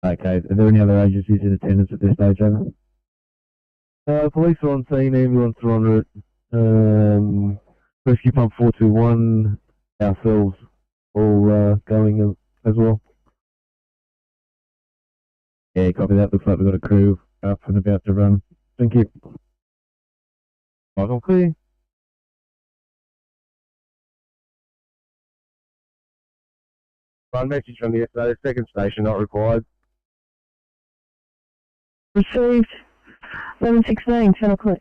Okay, are there any other agencies in attendance at this stage, over? Police are on scene, ambulance are en route. Rescue Pump 421, ourselves all going as well. Yeah, copy that. Looks like we've got a crew up and about to run. Thank you. Michael, clear. One message from the SA, second station not required. Received. 1116, channel clear.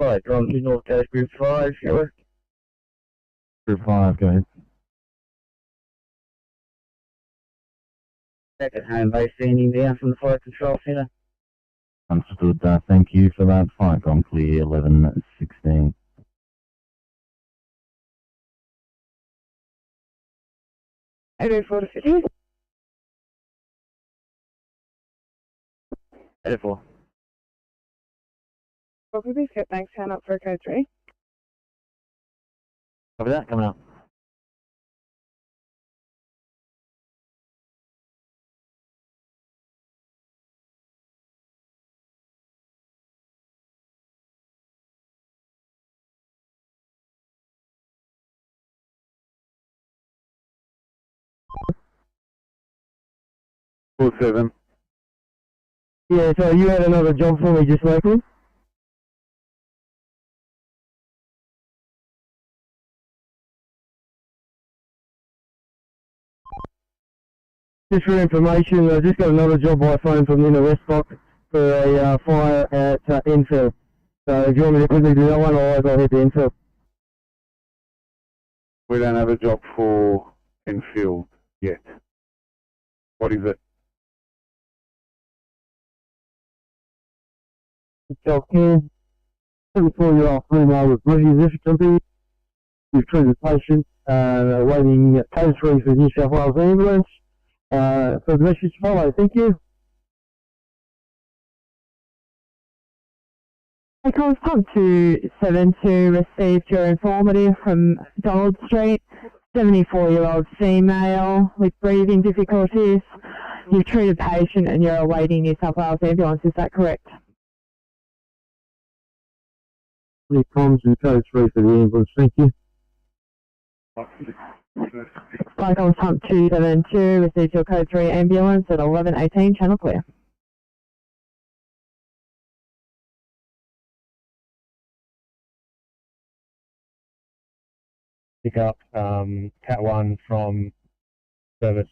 Right, John to North Coast Group 5, Sheller. Group 5, go ahead. Back at home base standing down from the Fire Control Centre. Understood, thank you for that. Fire gone clear, 1116. Headed for the city. Headed for. Copy this, get thanks, hand up for code 3. Copy that, coming up. Four 7. Yeah, so you had another job for me just locally? Just for information, I just got another job by phone from the inner West Block for a fire at Enfield. So if you want me to quickly do that one, or I'll go ahead to Enfield. We don't have a job for Enfield yet. What is it? Job 10, 74-year-old female with British difficulty. We've treated the patient, awaiting code 3 for New South Wales ambulance. For the message to follow, thank you. Calls pump 272 received your informative from Donald Street, 74-year-old female with breathing difficulties. You've treated patient and you're awaiting New South Wales ambulance, is that correct? Any comms and code 3 for the ambulance, thank you. Calls pump 272 received your code 3 ambulance at 1118, channel clear. Pick up Cat 1 from service.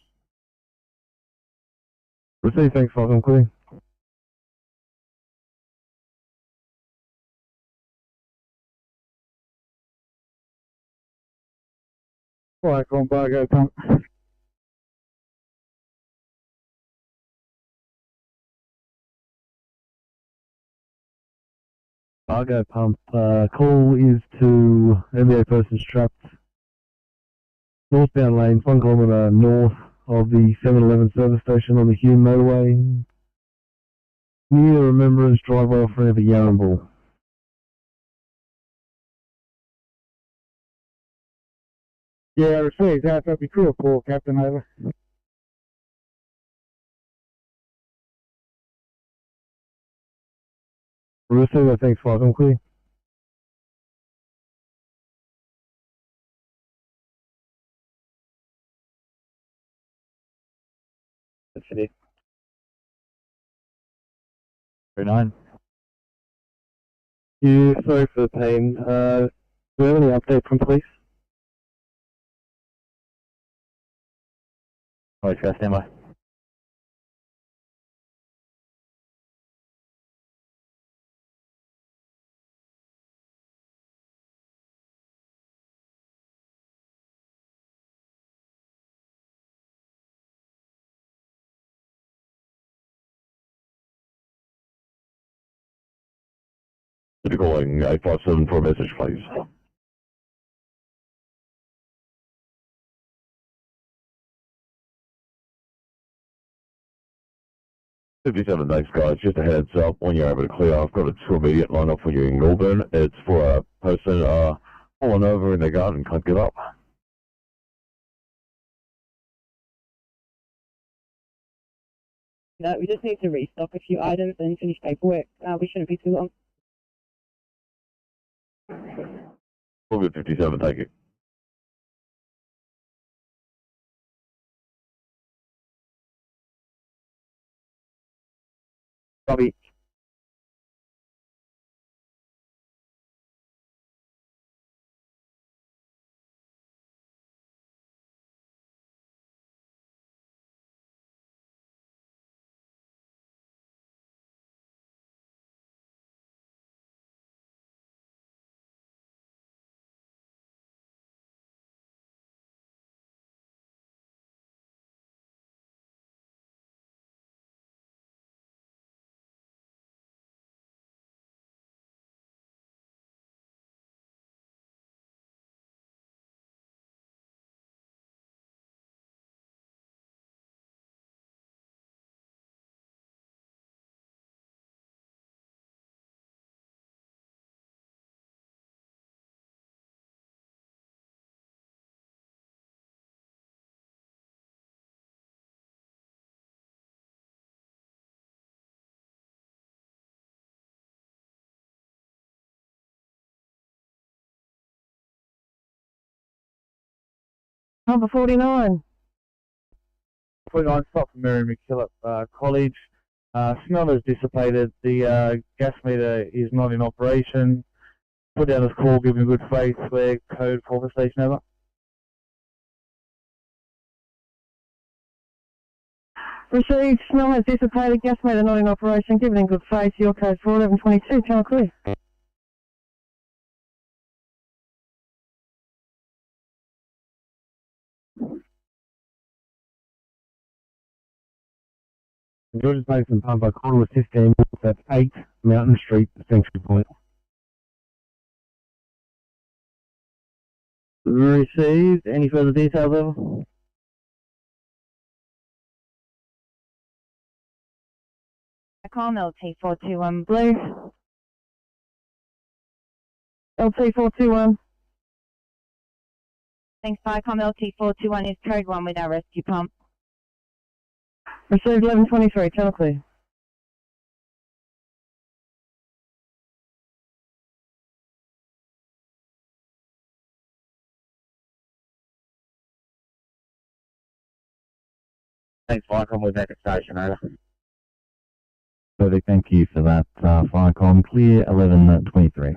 Receive, thanks, Falcon, clear. Fire Bargo pump. Bargo pump, call is to MBA persons trapped northbound lanes 1 kilometre north of the 7-Eleven service station on the Hume motorway near the Remembrance driveway off ramp at Yarrambul. Yeah, received. That'd be crew report, Captain, over. Receiver, thanks, Fire, I'm clear. That's it. 39. Yeah, sorry for the pain. Do we have any update from police? Alright, guys, stand by. Calling 857 for a message, please. "57, thanks guys. Just a heads up, when you're able to clear, I've got a 2 immediate line up for you in Goulburn. It's for a person falling over in their garden, can't get up. No, we just need to restock a few items and finish paperwork. We shouldn't be too long. All good, 57, thank you. Bobby. Number 49. 49 stop from Mary McKillop College. Smell is dissipated. The gas meter is not in operation. Put down this call, give me good faith. Where code for station over. Received. Smell has dissipated. Gas meter not in operation. Given in good faith. Your code 41122. Channel clear. George's Mason pump by call to assist ambulance at 8 Mountain Street, Sanctuary Point. Received. Any further details over? Calm LT421 Blue. LT421. Thanks, Vicom. LT421 is code 1 with our rescue pump. Received 1123. Channel clear. Thanks, Vicom. We're back at station, over. Perfect, thank you for that, Firecom. Clear 1123.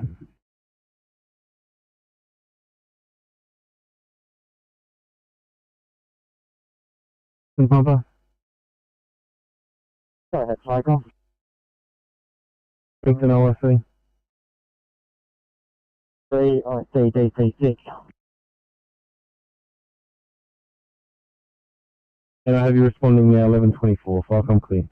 Pumper. Go ahead, Vicom. Kingston OIC. 3 IC DC6. And I have you responding now, 1124. Fire clear.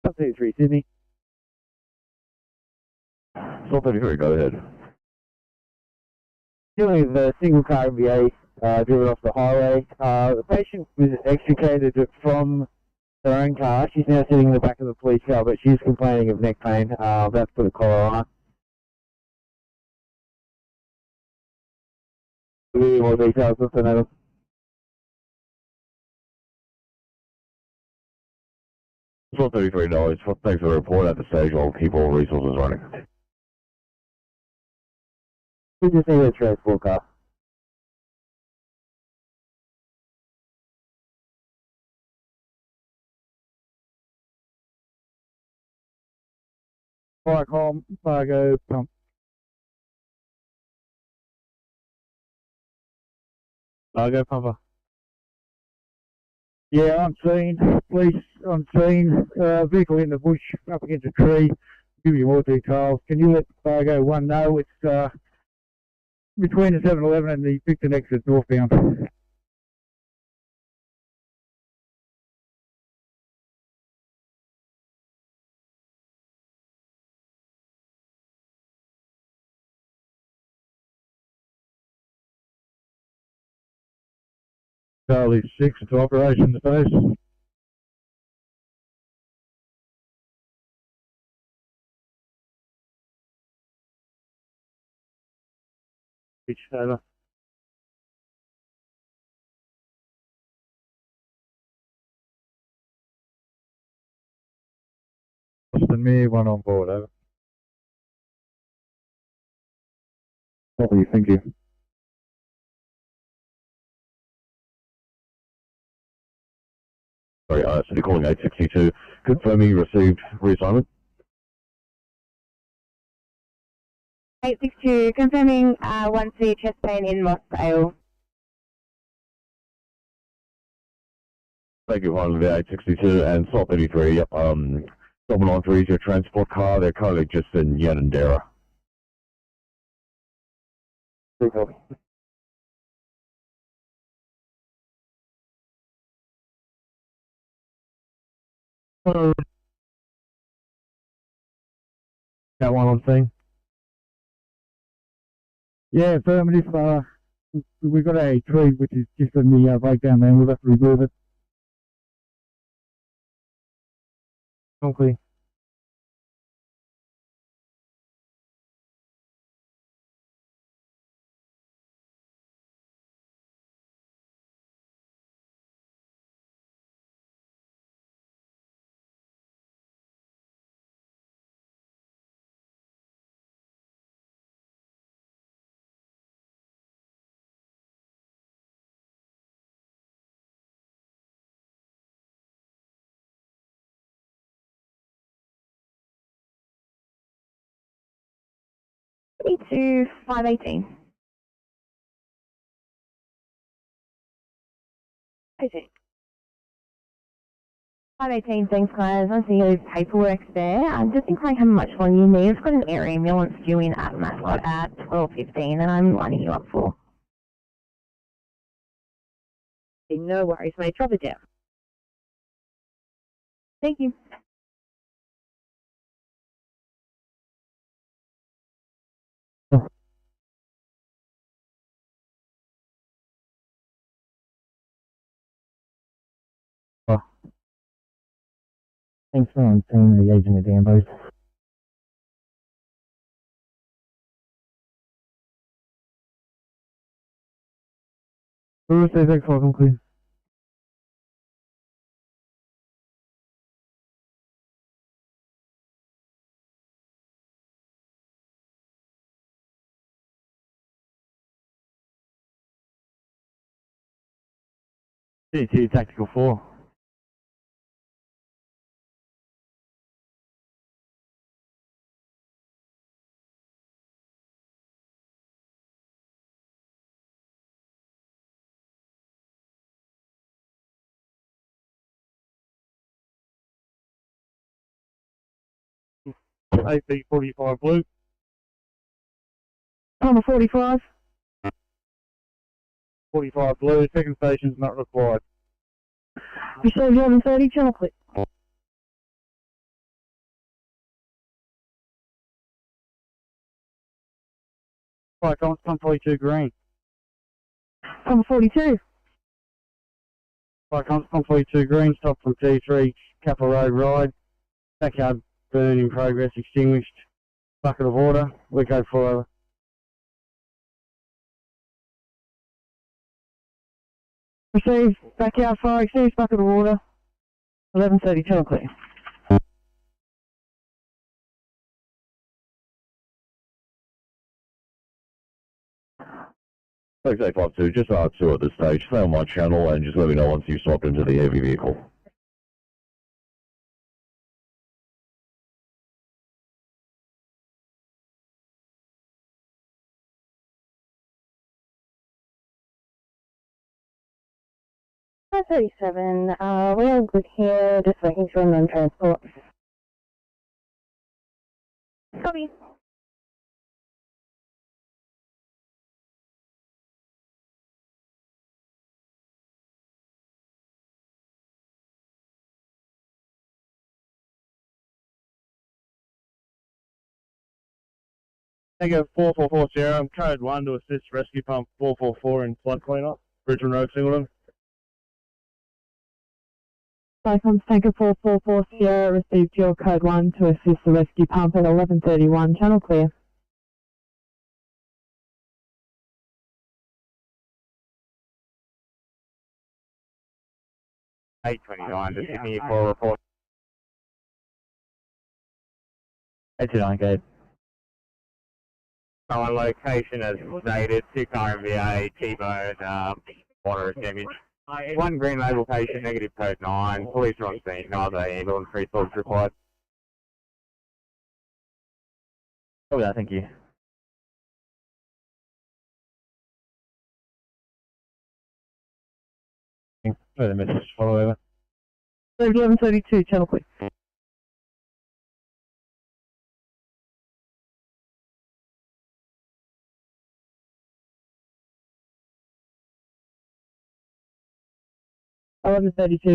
Update 3, Sydney. Salt 33, go ahead. Dealing with a single car MBA driven off the highway. The patient was extricated from her own car. She's now sitting in the back of the police car, but she's complaining of neck pain. I've had to put a collar on her. Give you more details, what's the name? Salt 33 noise. Thanks for the report. At the stage, I'll keep all resources running. We just need a transport car. Firecom, Fargo, pump. Fargo pumper. Yeah, on scene. Police on scene. Vehicle in the bush up against a tree. Give you more details. Can you let Fargo 1 know it's between the 7-Eleven and the Victor exit northbound? Charlie 6 to operations base. Pitch over. Austin Mere, 1 on board, over. Copy, thank you. Sorry, City calling 862. Confirming you received reassignment. 862, confirming 1C chest pain in Mossdale. Thank you, Honda 862 and Salt 33. Yep, 793 is your transport car. They're currently just in Yanandera. Got one on scene. Yeah, affirmative. We've got a tree which is just in the breakdown there. We'll have to remove it. Okay. To 518. 518, thanks guys. I see your paperwork there. I'm just inquiring how much longer you need. I've got an air ambulance due in at Mascot at 12:15 and I'm lining you up for. No worries, mate. Drop it down. Thank you. Thanks for on scene engaging the Dambos. Thursday, thanks, welcome, clean. C2 Tactical 4. AP 45 Blue. Palmer 45. 45 Blue, second station's not required. Receive 1130, channel click. Right, on 42 green. Palmer 42. Right, on 42 green, stop from T3, Capel Road Ride. Backyard burn in progress, extinguished. Bucket of water, we go for Receive backyard fire extinguished, bucket of water. 1130, channel click. Thanks, 852. Just R2 at this stage. Stay on my channel and just let me know once you've swapped into the heavy vehicle. Hi 37, we're all good here, just making sure none transport. Copy. Tango 444 Sierra, I'm code 1 to assist rescue pump 444 in flood cleanup, Bridgeman Road, Singleton. Cyclones Tanker 444 Sierra received your code 1 to assist the rescue pump at 1131, channel clear. $829 to Sydney for a report. 829 gate. On location as stated, 2-car MVA, T-bone, water is damaged. One green label patient, negative code 9, police are on scene, no other ambulance resources required. Oh, yeah, thank you. The message follow over. 1132, channel clear.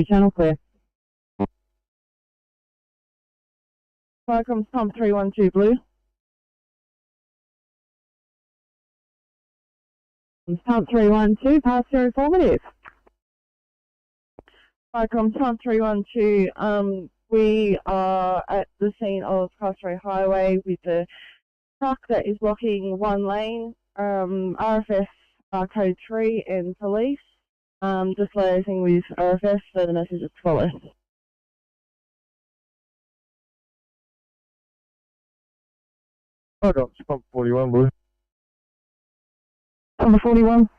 channel clear. Cyclones pump 312 blue. Pump 312, pass your informative. Cyclones pump 312, we are at the scene of Crossroad Highway with the truck that is blocking one lane, RFS code 3 and police. Just liaising with RFS so the message is to follow. I got pump 41 blue. Number 41.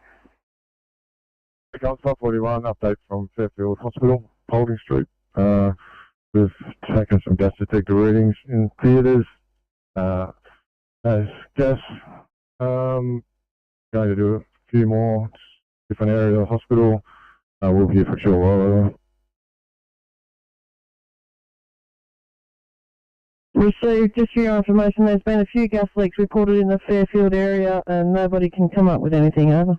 I got pump 41, update from Fairfield Hospital, Holding Street. We've taken some gas detector readings in theatres. There's gas. Going to do a few more, different area of the hospital. We'll be here for a short while. Received, just for your information, there's been a few gas leaks reported in the Fairfield area and nobody can come up with anything, over.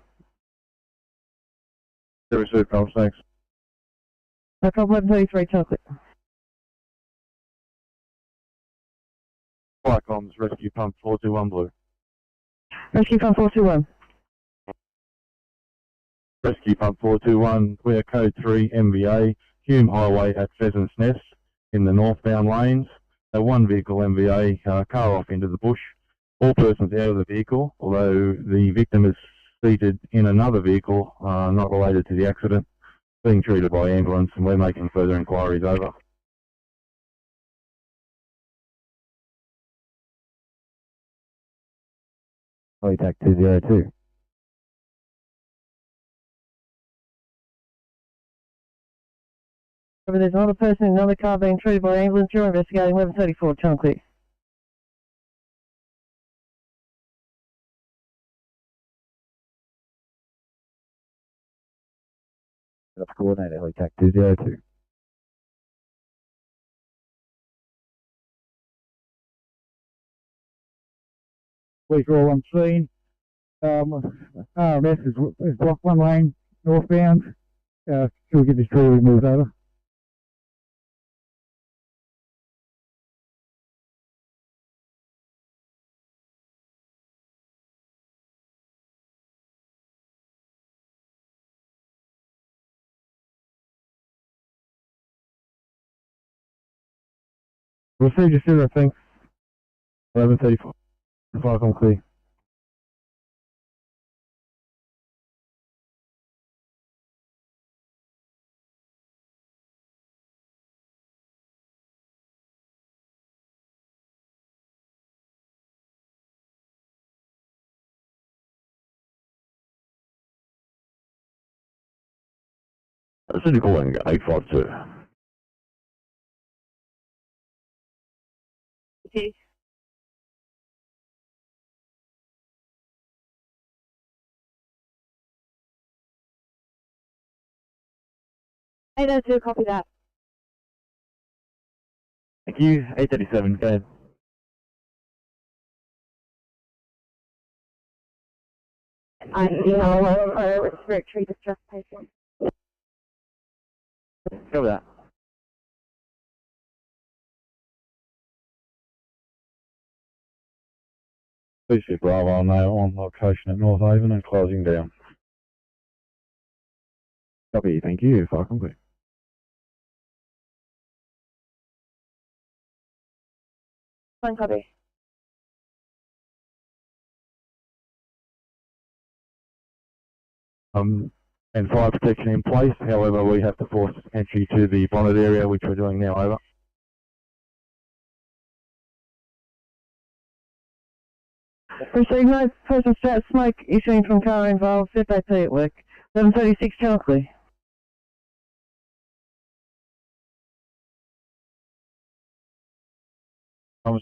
Yeah, received, Coles, thanks. No problem, 1133, chocolate. Flycoms, rescue pump 421 blue. Rescue pump 421. Rescue pump 421, we are code 3 MVA, Hume Highway at Pheasant's Nest in the northbound lanes. One vehicle MVA, car off into the bush. All persons out of the vehicle, although the victim is seated in another vehicle, not related to the accident, being treated by ambulance, and we're making further inquiries over. Contact 202. There's another person in another car being treated by ambulance. You're investigating 1134, channel clear. That's coordinated heliTAC 202. We're all on scene. RMS is blocked one lane northbound. Can we get this trailer moved over? Received your serial, thanks. 1134. Fire on clear. Sydney calling 852. Okay. Hey, that's two, copy that. Thank you. 837, go ahead. I'm the respiratory distress patient. Cover that. Please be Bravo now on location at North Haven and closing down. Copy, thank you. Fire complete. One copy. And fire protection in place, however we have to force entry to the bonnet area, which we're doing now, over. Received no person start smoke issuing from car involved, FAP at work. 1136, channel clear.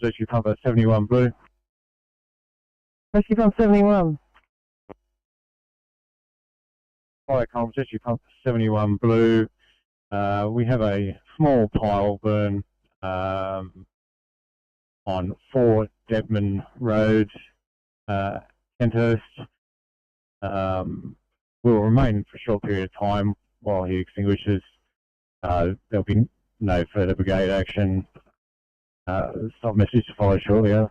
Rescue pump at 71 blue. Rescue pump 71. Fire comms, rescue pump 71 blue. We have a small pile burn on 4 Debman Road, Kenthurst. Will remain for a short period of time while he extinguishes. There'll be no further brigade action. Stop message to follow shortly. Over.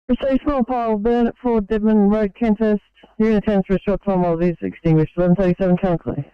Received small pile burn at 4 Debman Road, Kenthurst. You're in attendance for a short time while it is extinguished. 1137, channel clear.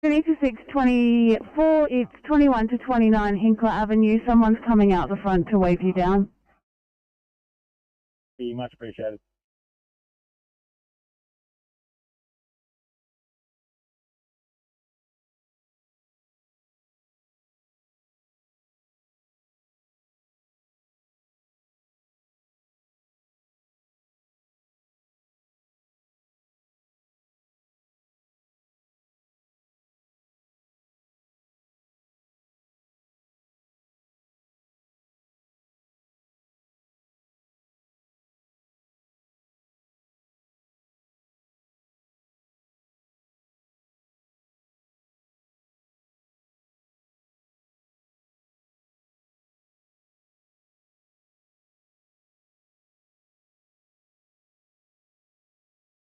To 624, it's 21 to 29 Hinkler Avenue. Someone's coming out the front to wave you down. Be much appreciated.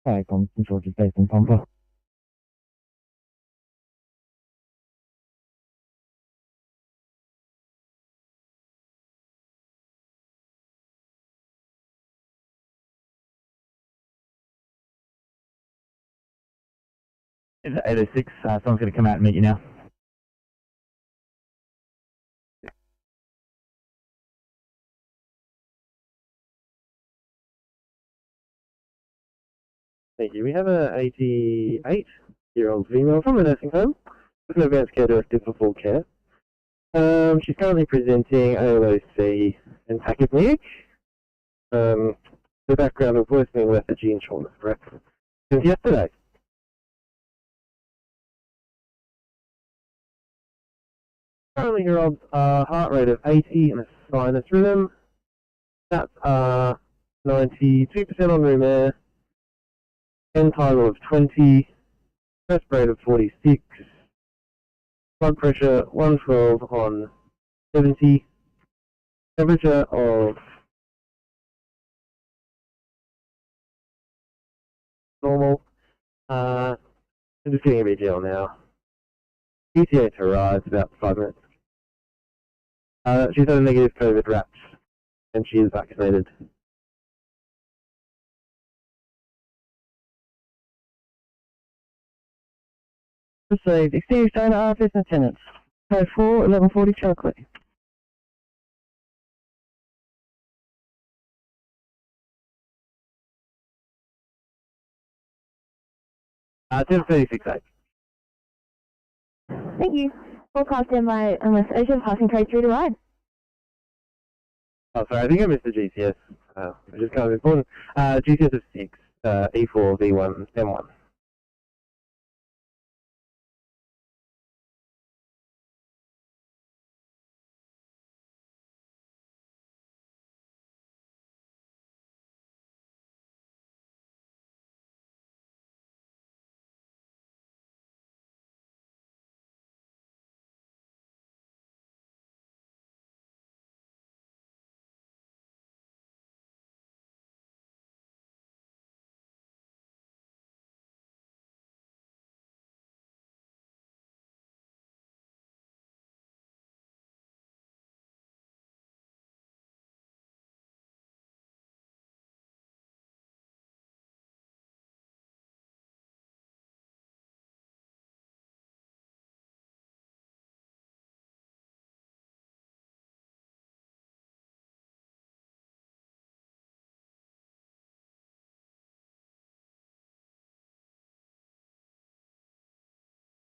Fire comms, control to base and pumper. It's 806, someone's going to come out and meet you now. Thank you. We have a 88-year-old female from a nursing home with an advanced care directive for full care. She's currently presenting ALOC and tachypneic. The background of worsening lethargy and shortness of breath since yesterday. Currently her obs are heart rate of 80 and a sinus rhythm. Stats are 92% on room air, end tidal of 20, chest rate of 46, blood pressure 112 on 70, temperature of normal. I'm just getting a BGL now. ITSRR, it's about 5 minutes. She's had a negative COVID RAPS, and she is vaccinated. Received. Extinguished owner office and tenants. Code 4, 1140 chocolate. 1036A. Thank you. Forecast in my Ocean passing code 3 to ride. Oh, sorry, I think I missed the GCS, which is kind of important. GCS of 6, E4, V1, M1.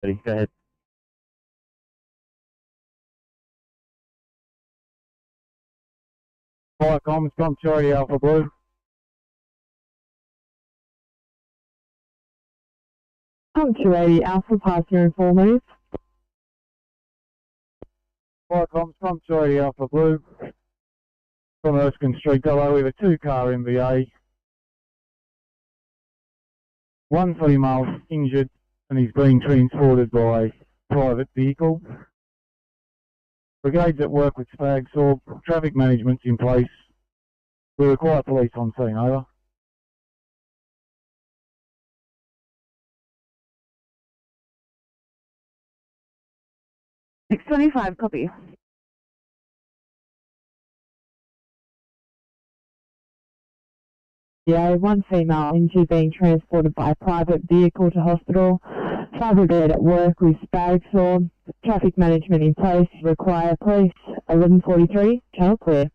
Ready, go ahead. Fire comms, come to Alpha Blue. Come 280 Alpha, pass your informative. Fire comms, come to Alpha Blue. From Erskine Street, Dello, we have a 2-car MVA. One female injured and he's being transported by private vehicle. Brigades at work with Spag Saw, traffic management's in place. We require police on scene, over. $625, copy. Yeah, one female injured being transported by private vehicle to hospital. Fire brigade at work with Spag Saw. Traffic management in place. Require police. 1143. Channel clear.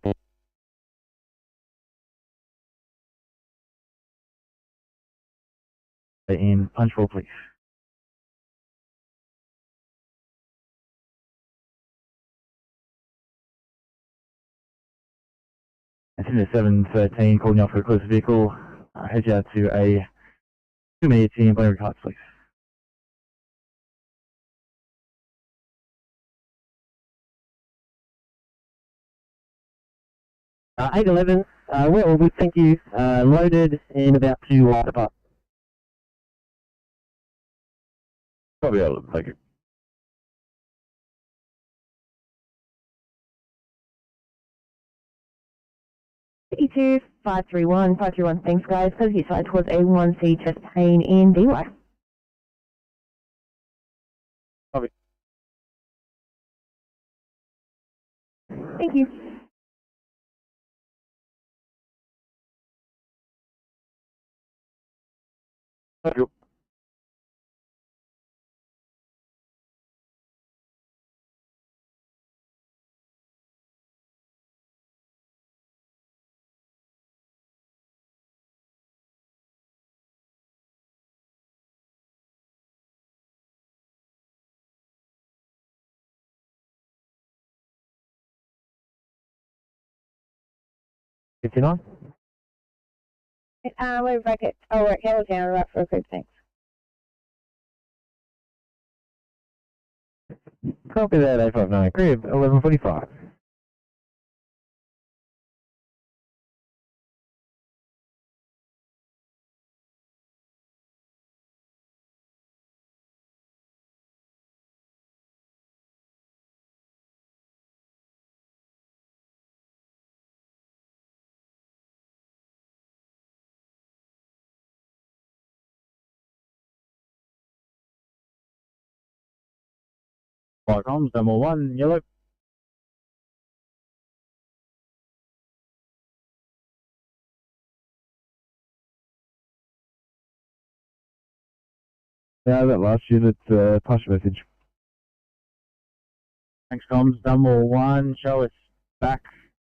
In Punchbowl, please. It's in the 713, calling out for a close vehicle. Head you out to a 2-meter team, Blair Carts, please. 811, we're all good, thank you. Loaded in about 2 wide apart. Probably able to take it. 531, 531, thanks guys. Positive side towards A1C, chest pain in DY. Copy. Thank you. Thank you. 59? We're back at, we're at Hamilton, we're up for a quick thanks. Copy that, 859. Crib, 1145. Fire comms, number 1, yellow. Yeah, that last unit, pass your message. Thanks, comms, number 1, show us back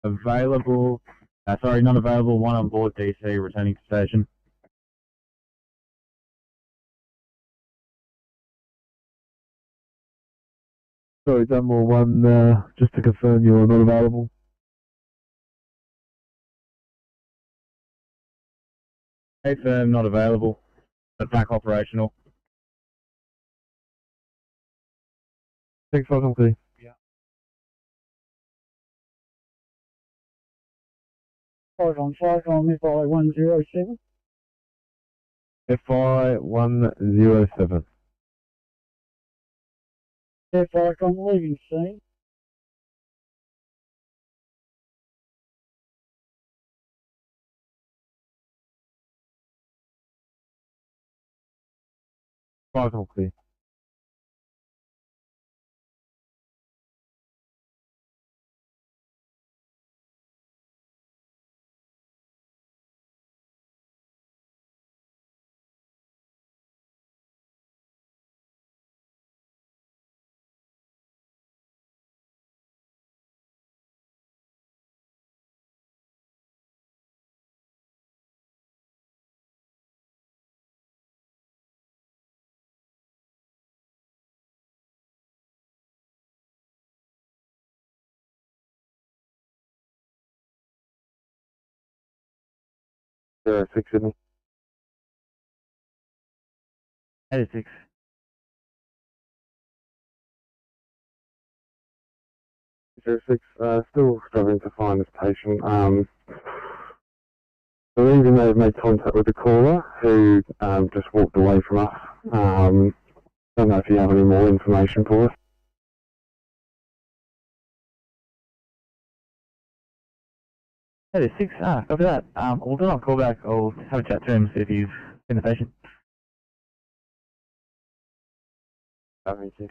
available. Sorry, not available, 1 on board DC, returning to station. Sorry, Dunmore 1, just to confirm you're not available. Firm, not available, but back operational. Thanks, Falcon Clear. Yeah. 5 on FI 107. FI 107. FI on leaving scene. Falcon Clear. Yeah, 6 Sydney. 86. Still struggling to find this patient. Believing they've made contact with the caller who just walked away from us. Don't know if you have any more information for us. 86, copy that. We'll do a call back. I'll have a chat to him, see if he's in the patient. Thank you.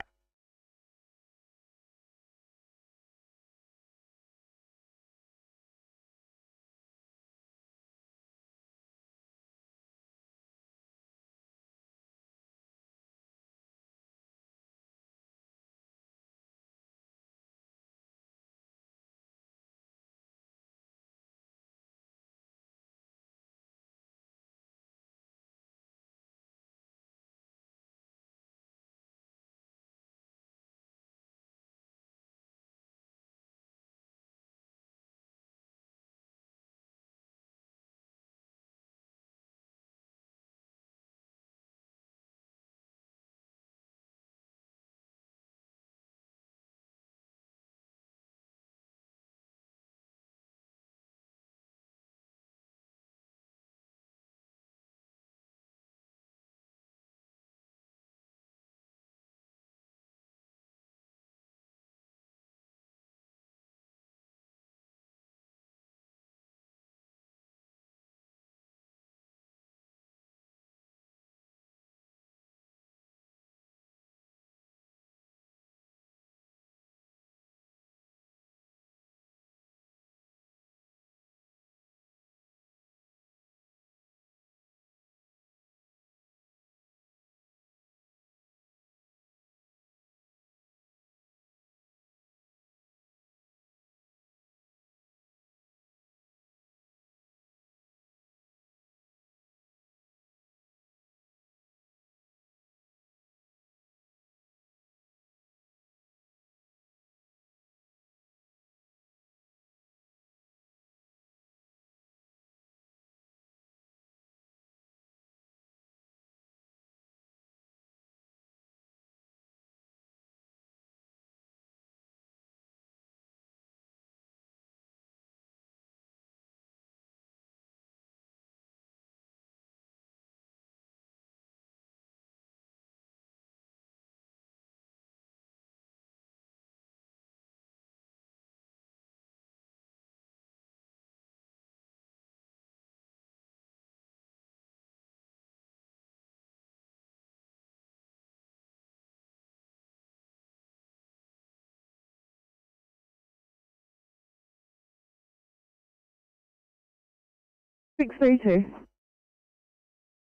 632.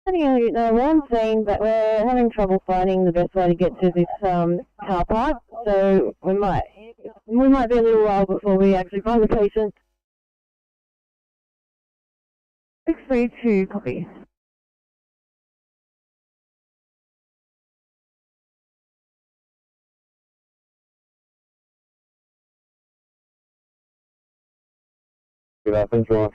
We're on scene, but we're having trouble finding the best way to get to this car park, so we might be a little while before we actually find the patient. 632, copy. Good afternoon, George.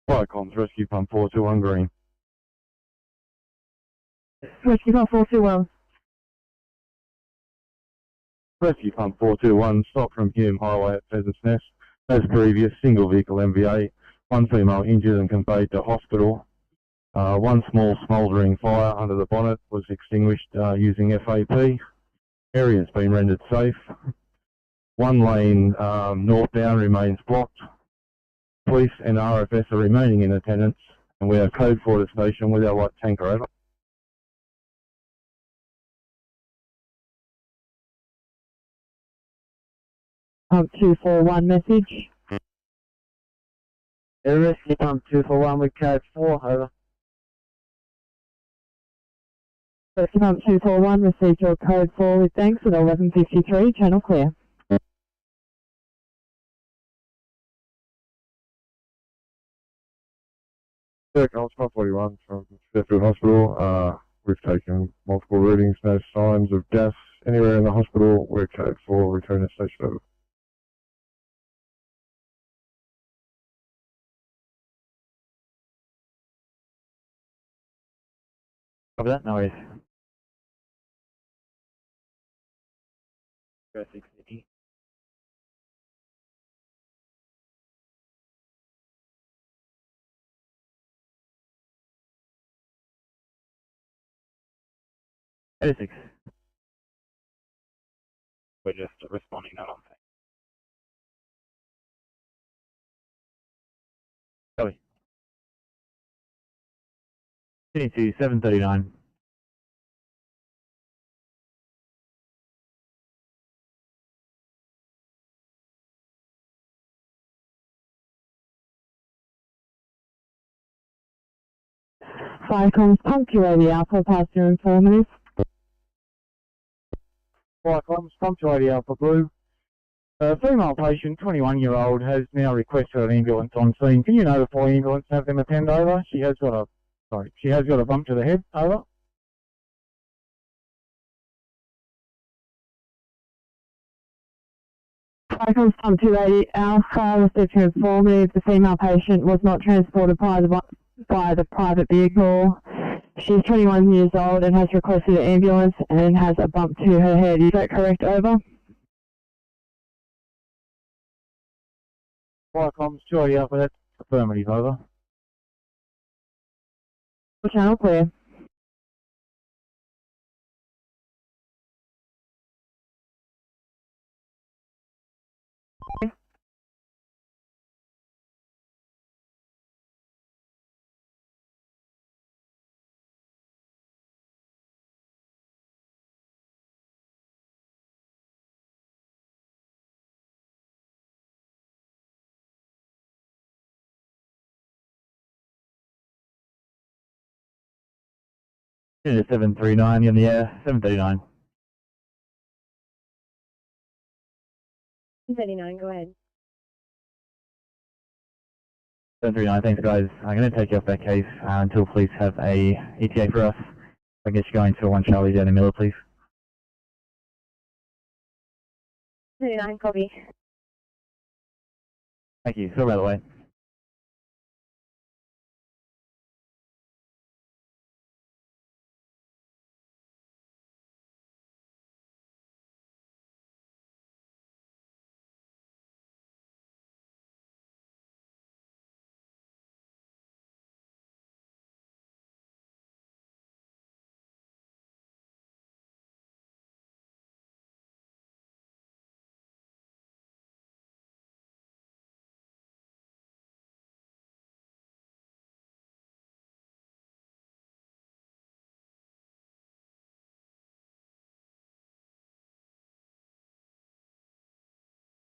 Firecoms, Rescue Pump 421 Green. Rescue Pump 421. Rescue Pump 421, stop from Hume Highway at Pheasant's Nest. As previous, single vehicle MVA, one female injured and conveyed to hospital. One small smouldering fire under the bonnet was extinguished using FAP. Area has been rendered safe. One lane northbound remains blocked. Police and RFS are remaining in attendance, and we are code for the station with our light tanker over. Pump 241 message. Rescue Pump 241 with code 4, over. Rescue Pump 241 received your code 4 with thanks at 11:53, channel clear. College 541 from Sheffield Hospital. We've taken multiple readings, no signs of gas anywhere in the hospital. We're code 4, return to station over. Copy that, no worries. 680. Six. We're just responding, not on thing. Copy. Sydney to 739. Firecoms Pump QAD Alpha, pass your informative. Firecoms, Pump 280 Alpha Blue. A female patient, 21-year-old, has now requested an ambulance on scene. Can you notify ambulance and have them attend over? She has got a bump to the head, over. Firecoms Pump 280 Alpha, received your informative. The female patient was not transported by the private vehicle. She's 21 years old and has requested an ambulance and has a bump to her head. Is that correct, over? Firecoms 280 Alpha, that's affirmative, over. Channel clear. Sydney to 739 in the air, 739. 39, go ahead. 739, thanks guys. I'm going to take you off that case until police have a ETA for us. I guess you're going to 1 Charlie down in Miller, please. 39, copy. Thank you. Sorry, by the way.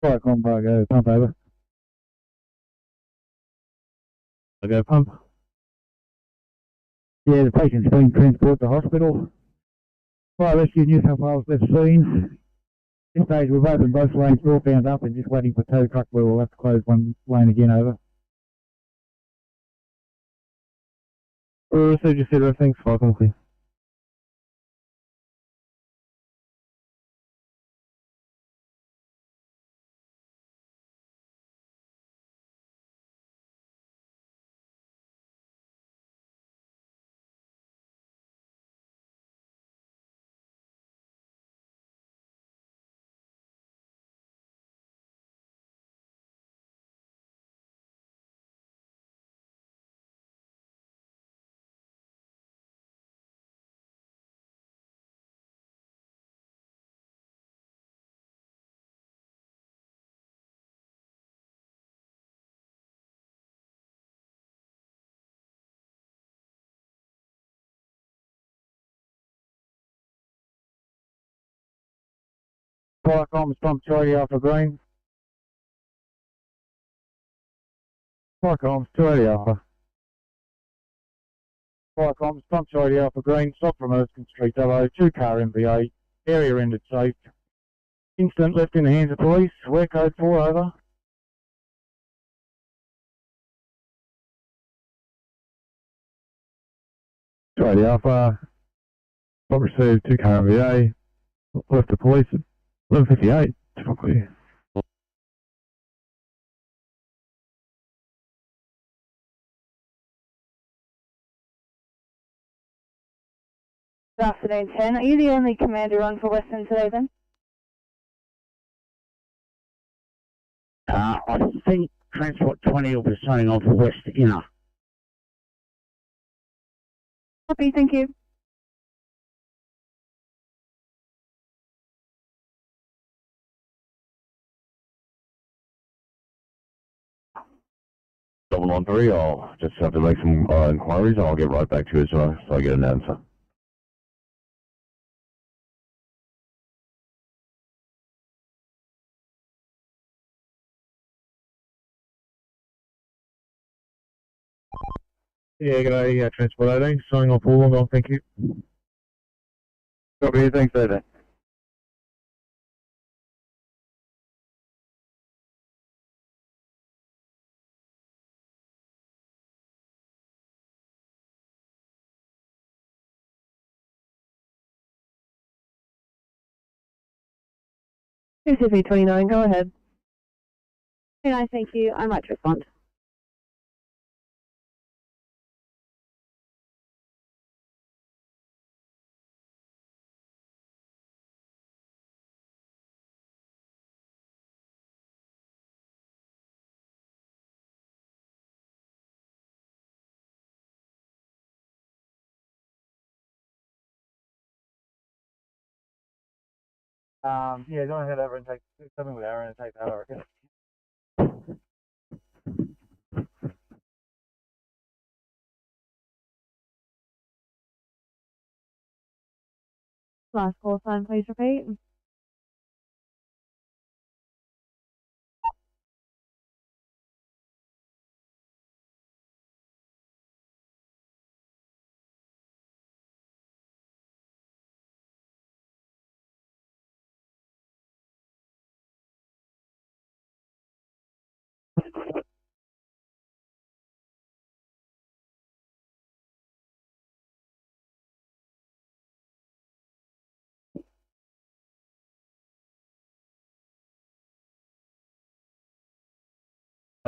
Fire combo, go pump over. I'll go pump. Yeah, the patient's been transported to hospital. Fire Rescue New South Wales left scene. This stage we've opened both lanes northbound up and just waiting for tow truck where we'll have to close one lane again over. So just said thanks, Falcon, please. Fire comms pump Charlie Alpha Green. Fire comms Charlie Alpha. Fire comms pump Charlie Alpha Green. Stop from Erskine Street, 2 car MVA. Area rendered safe. Incident left in the hands of police. Wear code 4 over. Charlie Alpha. Stop received 2 car MVA. Left the police at 11:58. Typically. Good afternoon, 10. Are you the only commander on for Western today then? I think Transport 20 will be signing on for West Inner. Copy, thank you. Double on 3, I'll just have to make some inquiries and I'll get right back to you so I get an answer. Yeah, g'day, Transport 18, signing off all along, thank you. Copy, thanks, David. NSW 29, go ahead. No, thank you. I might respond. Yeah, go ahead over and take something with Aaron and take that, I reckon. Last call sign, please repeat.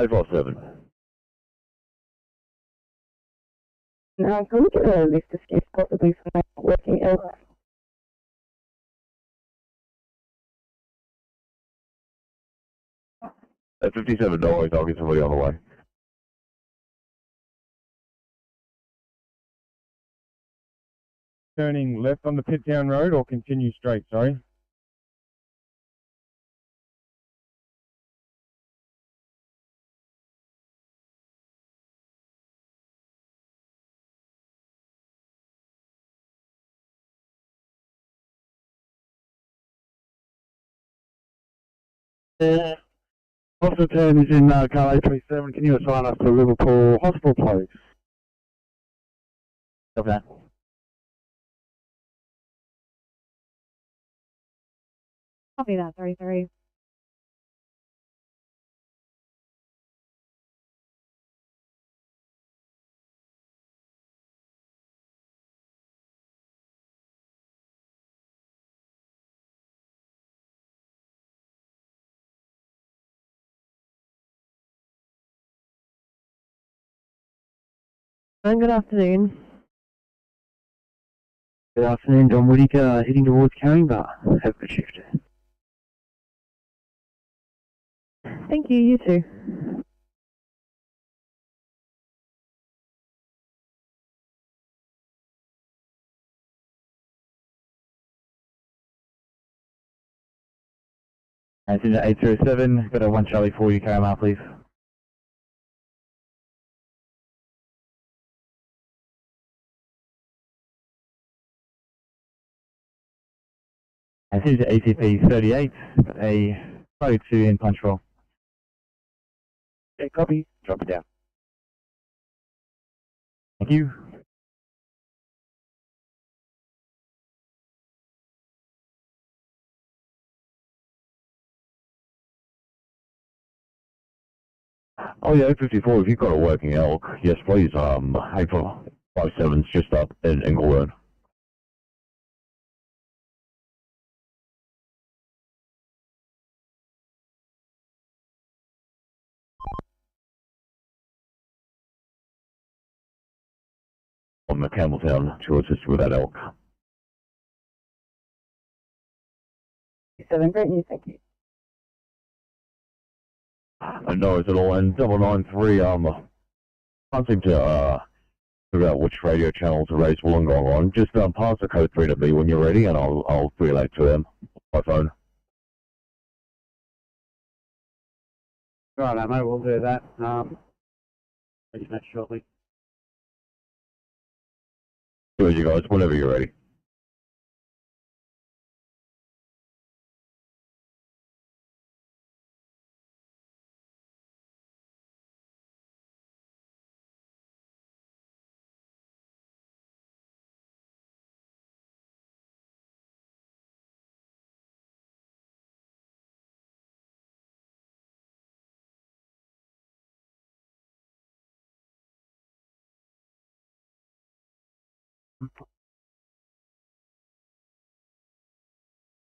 857. Now, can we get a list of skips possibly for my working else? At 57, don't worry, I'll get somebody on the way. Turning left on the Pittown Road or continue straight, sorry? Officer 10 is in car 837. Can you assign us to Liverpool Hospital, please? Copy that. Copy that, 33. Good afternoon. Good afternoon, Don Whittaker, heading towards Caringbah. Have a good shift. Thank you, you too. It's in 807, got a 1 Charlie 4 UKMR, please. It's in ACP 38, got a 2 in punch roll. Okay, copy. Drop it down. Thank you. Oh yeah, 54, if you've got a working elk, yes please, 857's just up in Inglewood. On the Campbelltown to assist with that elk. 7, great news, thank you. No worries at all, and 993, can't seem to, figure out which radio channels are raised will and go on. Just, pass the code 3 to me when you're ready, and I'll relay to them by phone. Right, mate, we'll do that. Ready that shortly. Do it, you guys, whenever you're ready.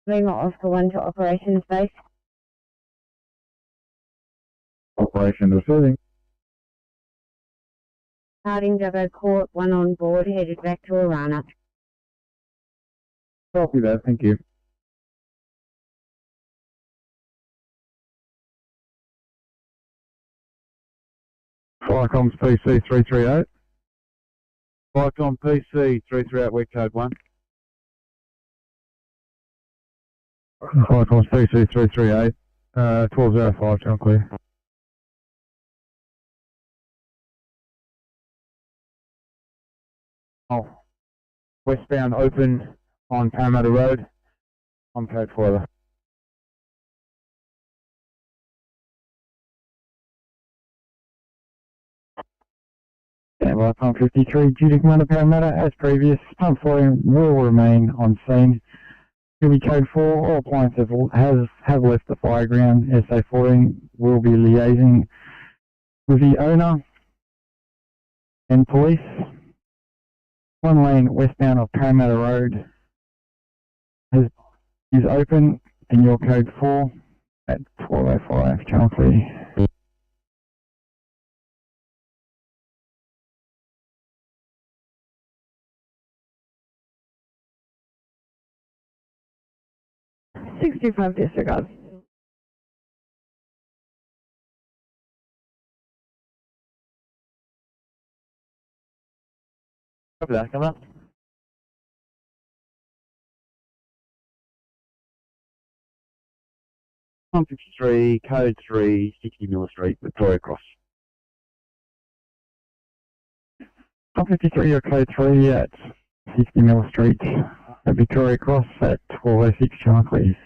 Lima Oscar 1 to operations base. Operation receiving. Harding Dubbo Court, 1 on board, headed back to Arana. Copy that, thank you. Firecoms PC 338. Firecom PC 338, weak code 1. Firecoms PC 338. 1205, John clear. Oh, westbound open on Parramatta Road. On code 4. Standby pump 53, duty commander Parramatta, as previous, pump volume will remain on scene. Duty code 4, all appliances have left the fire ground. SA14 will be liaising with the owner and police. 1 lane westbound of Parramatta Road is open, and your code 4 at 1205, channel 3. 625 disregard. Copy that, come up. 153, code 3, 60 Miller Street, Victoria Cross. 153 or code 3 at 60 Miller Street at Victoria Cross at 1206 Channel Clear.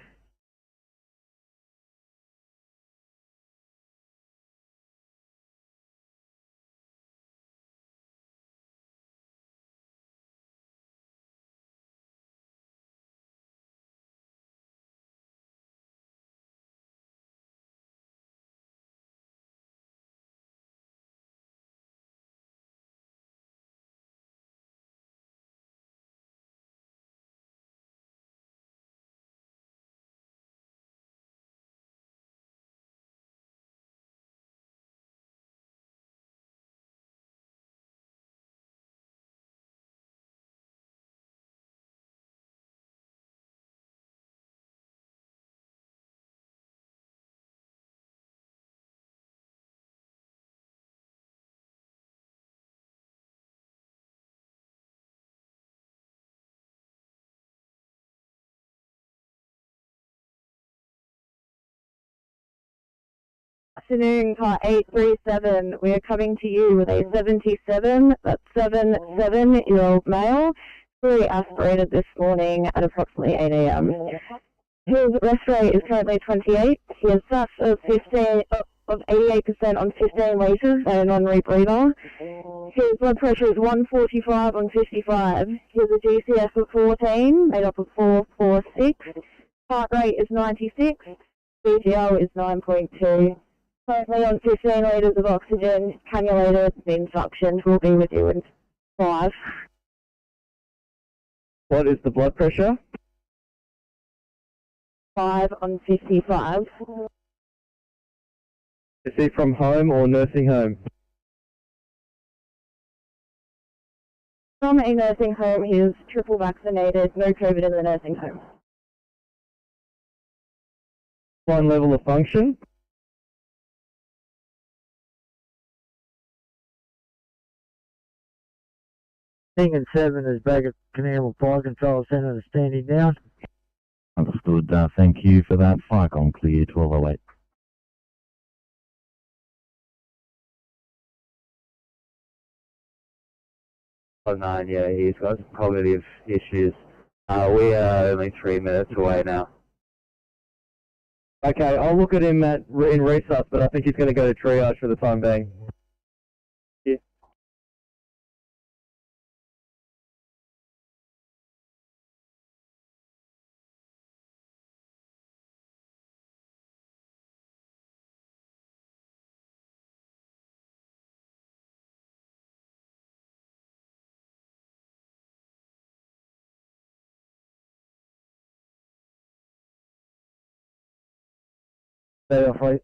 Afternoon, car 837. We are coming to you with a 77, that's 7-year-old male, fully aspirated this morning at approximately 8 a.m. His rest rate is currently 28. He has SAS of 88% on 15 litres and a non-rebreather. His blood pressure is 145 on 55. He has a GCS of 14, made up of 446. Heart rate is 96. BGL is 9.2. Currently on 15 litres of oxygen, cannulated, been suctioned. We'll be with you in 5. What is the blood pressure? 5 on 55. Is he from home or nursing home? From a nursing home, he is triple vaccinated, no COVID in the nursing home. One level of function? King and 7 is back at Constables Fire Control Centre and standing down. Understood, thank you for that. Firecom clear, 1208. Oh, 9, yeah, he's got some cognitive issues. We are only 3 minutes away now. Okay, I'll look at him in resus, but I think he's going to go to triage for the time being. Yeah.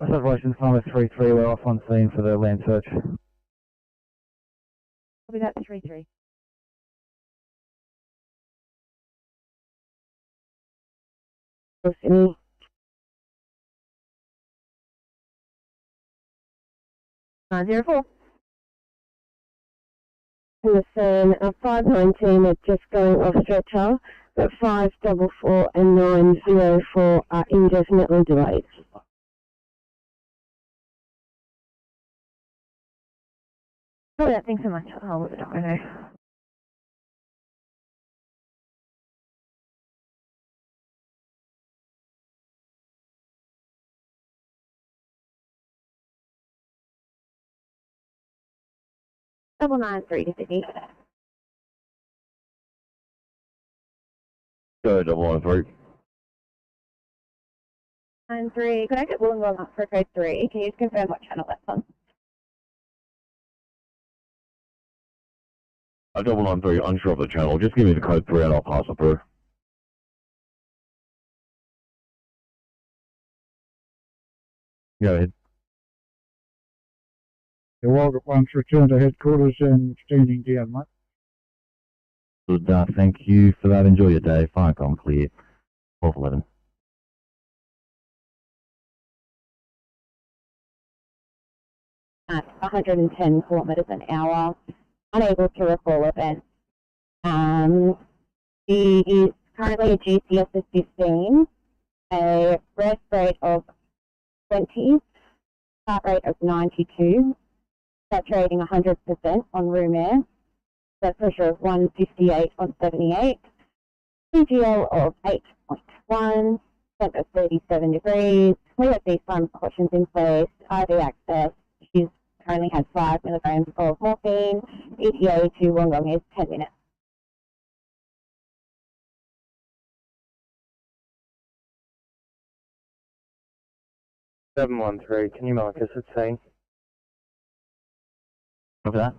Operations number 33, we're off on scene for the land search. Copy that, 3-3. Sydney. Zero 4. Henderson, 519 are just going off stretcher, but 544 and 904 are indefinitely delayed. Oh, yeah, thanks so much. I'll let the doctor know. Double 93 to Sydney. Go 113. 93. Could I get Wollongong up for code 3? Can you just confirm what channel that's on? 113, unsure of the channel. Just give me the code 3 and I'll pass it through. Go ahead. The Walgett one's returned to headquarters and standing down, mate. Good, thank you for that. Enjoy your day. Firecom clear, 1211. at 110 kilometres an hour, unable to recall events. He is currently a GCS of 15, a rest rate of 20, heart rate of 92, saturating 100% on room air, blood pressure of 158 on 78, CGL of 8.1, temp of 37 degrees. We have these precautions in place, IV access. She's currently had 5 milligrams of morphine, ETA to Wollongong is 10 minutes. 713, can you mark us at scene? Copy that.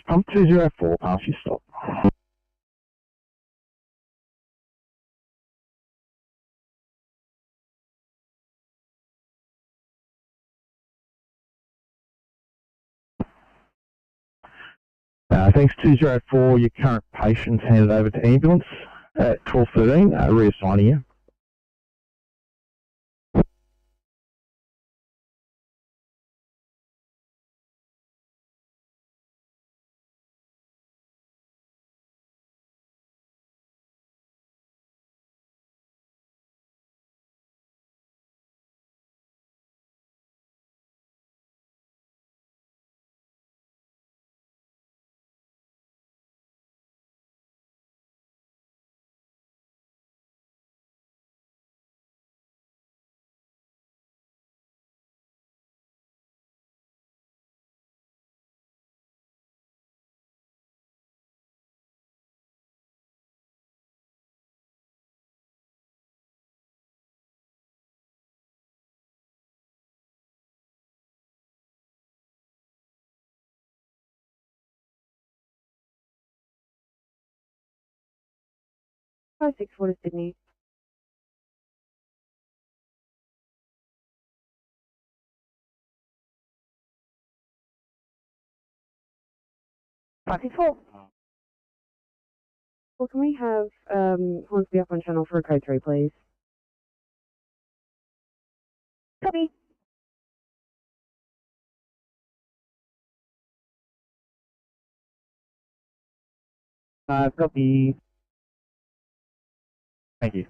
Pump 204, pass your stop. Thanks 204, your current patient's handed over to ambulance at 1213, reassigning you. Hi, 64 to Sydney. Four. Well, can we have Hornsby up on channel for a code 3, please? Copy. Copy. Thank you.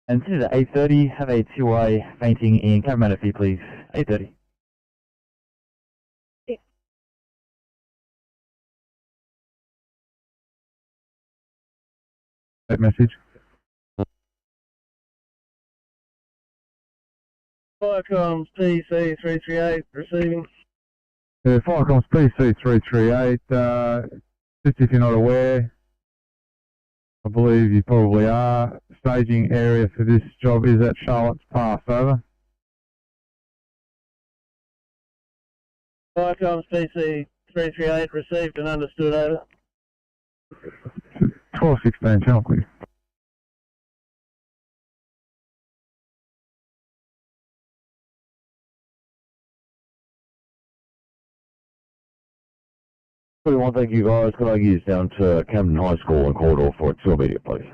And this is at 8:30. Have a two-way fainting in Cabramatta for you, please. 8:30. That message. Firecoms PC 338 receiving. Firecoms PC 338. Just if you're not aware, I believe you probably are. Staging area for this job is at Charlotte's Pass. Over. Firecoms PC 338 received and understood. Over. 1216 channel clear. Thank you guys. Could I use down to Camden High School and corridor for 2 immediate, please?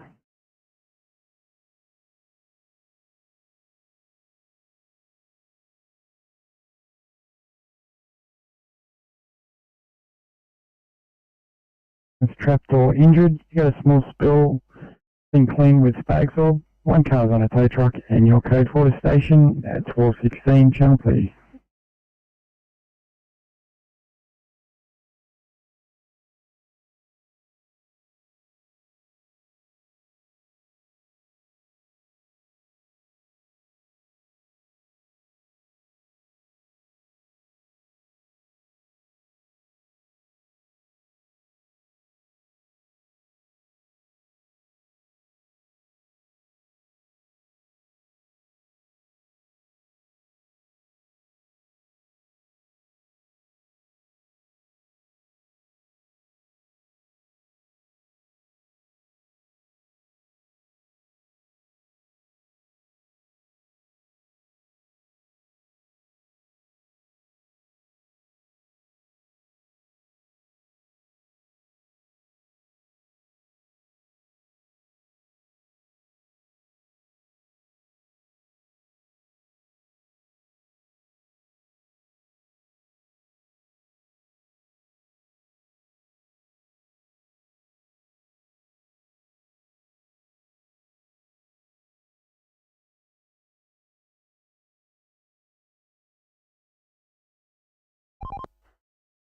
It's trapped or injured. You got a small spill, been cleaned with spag saw. One car's on a tow truck and your code 4 station at 1216 channel please.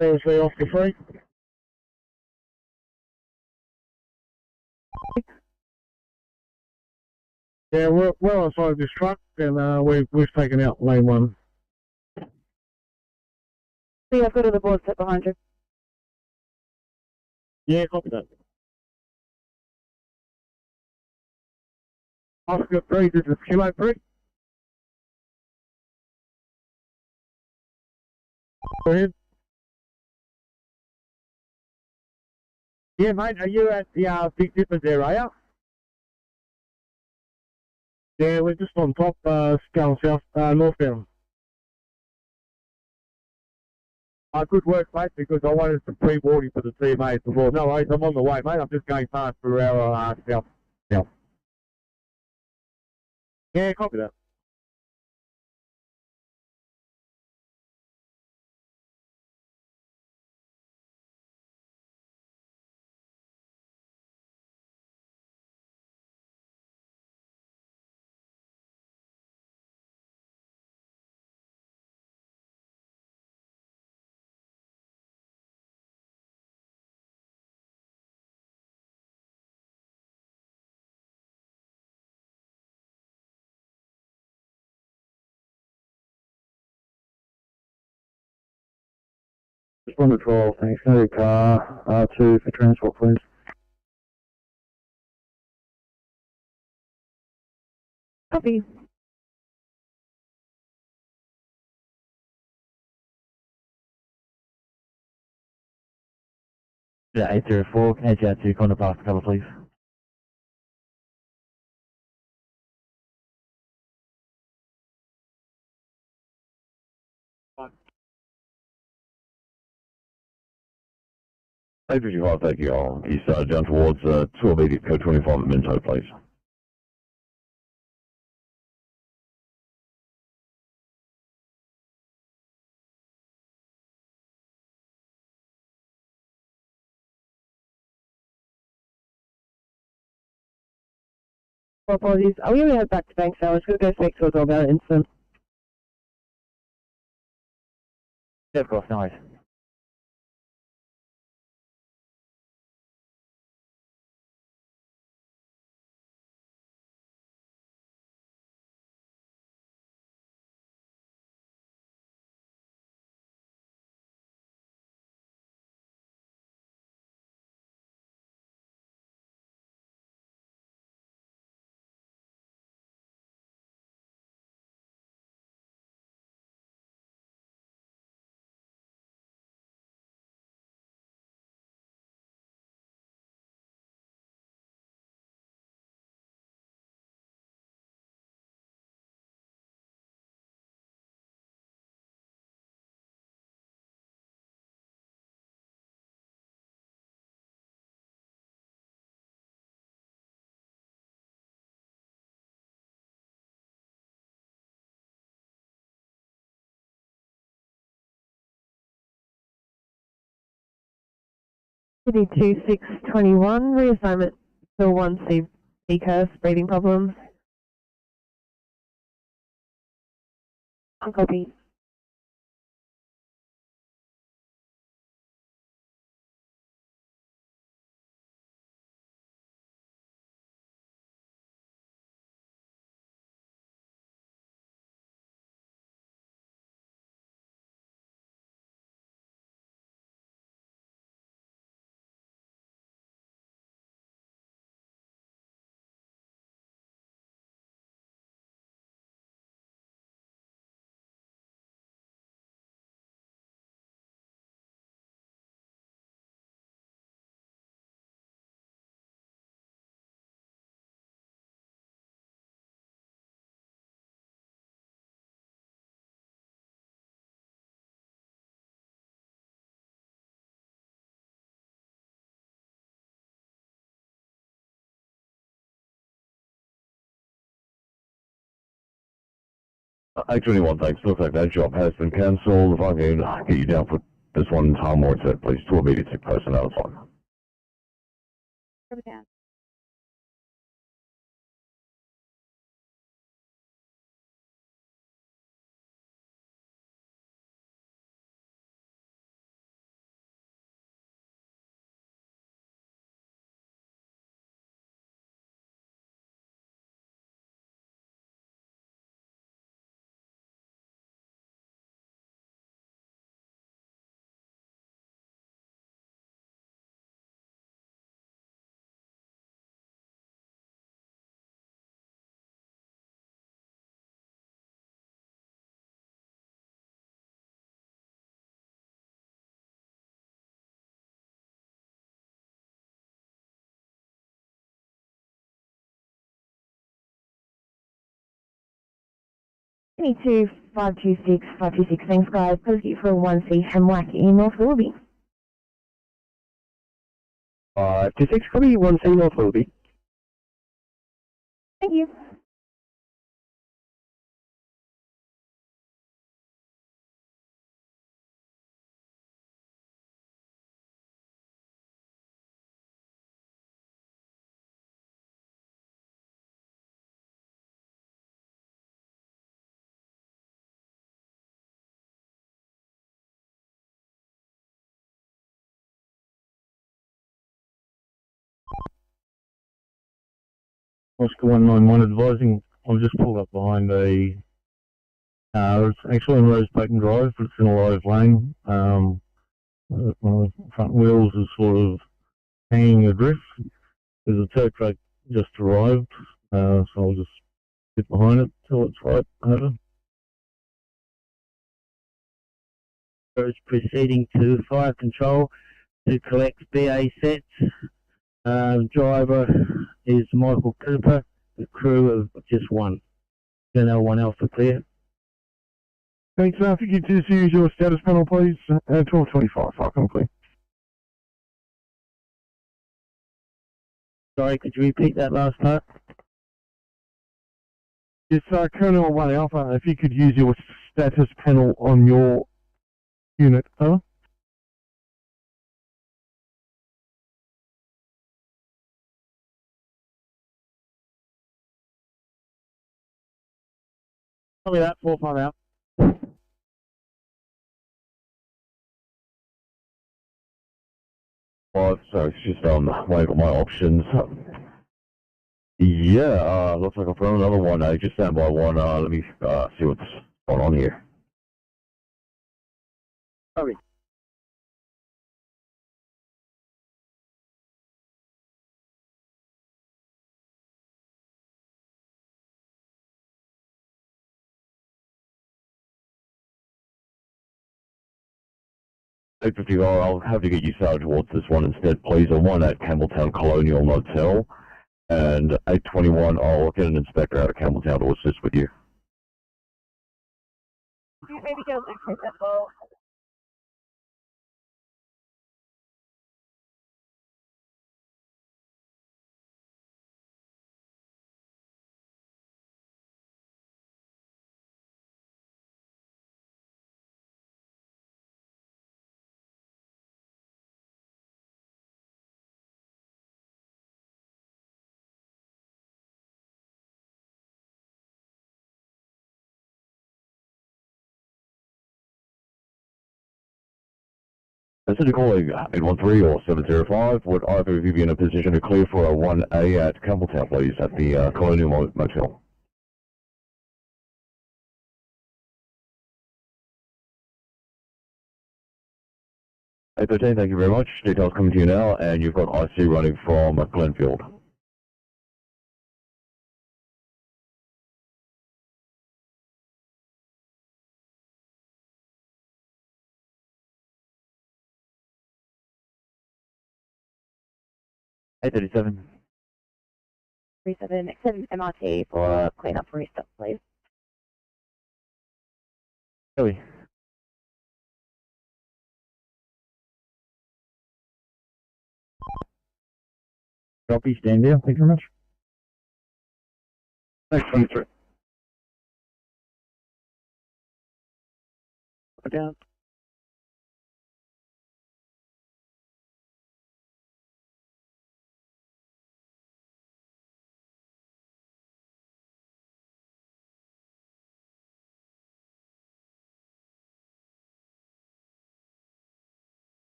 Seriously, Oscar 3. Yeah, we're on side of this truck, and we've taken out lane 1. See, I've got other boards set behind you. Yeah, copy that. Oscar 3, this is Kilo 3. Go ahead. Yeah, mate, are you at the Big Dippers there, are you? Yeah, we're just on top, going south, northbound. Good work, mate, because I wanted to pre-warn you for the TMA before. No worries, I'm on the way, mate. I'm just going past through our south. Yeah, copy that. Respond to 12, thanks. No car, R2 for transport, please. Copy. Yeah, 804, can I edge out to corner past cover, please? Hey, 55, thank you all. East side down towards 2 immediate, code 25 at Minto, please. Apologies. I'm going to head back to Bank, so I was going to go speak to a dog about incident. Yeah, of course, no worries. Sydney 2621, reassignment to 1C Eco, speeding problems. Copy. A21, thanks. Looks like that job has been cancelled. If I can get you down for this one in time or set, please. 2 immediate personnel is fine. Down. Sydney 2526, 526, thanks guys. Please for 1C Hemwack in North Willoughby. 526, copy, 1C North Willoughby. Thank you. Oscar 191 advising, I've just pulled up behind a, it's actually on Rose Bacon Drive, but it's in a live lane. One of the front wheels is sort of hanging adrift. There's a tow truck just arrived, so I'll just get behind it till it's right over. Is proceeding to fire control to collect BA sets. Driver is Michael Cooper, the crew of just one. L1 Alpha clear. Thanks, if you could just use your status panel, please. 1225, fire clear. Sorry, could you repeat that last part? It's Colonel 1 Alpha, if you could use your status panel on your unit, over. Copy that, 4-5 out. Well, so it's just weighing up my options. Yeah, looks like I've found another one. Just stand by one. Let me see what's going on here. Sorry. $850, I'll have to get you started towards this one instead, please. On one at Campbelltown Colonial Motel. And 821, I'll get an inspector out of Campbelltown to assist with you. Maybe go next, that's all. City calling 813 or 705. Would either of you be in a position to clear for a 1A at Campbelltown, please, at the Colonial Motel? 813, thank you very much. Details coming to you now, and you've got IC running from Glenfield. A37. 37 MRT for cleanup and restart, please. Ferry. Copy, stand down. Thank you very much. Thanks, 23. Put down.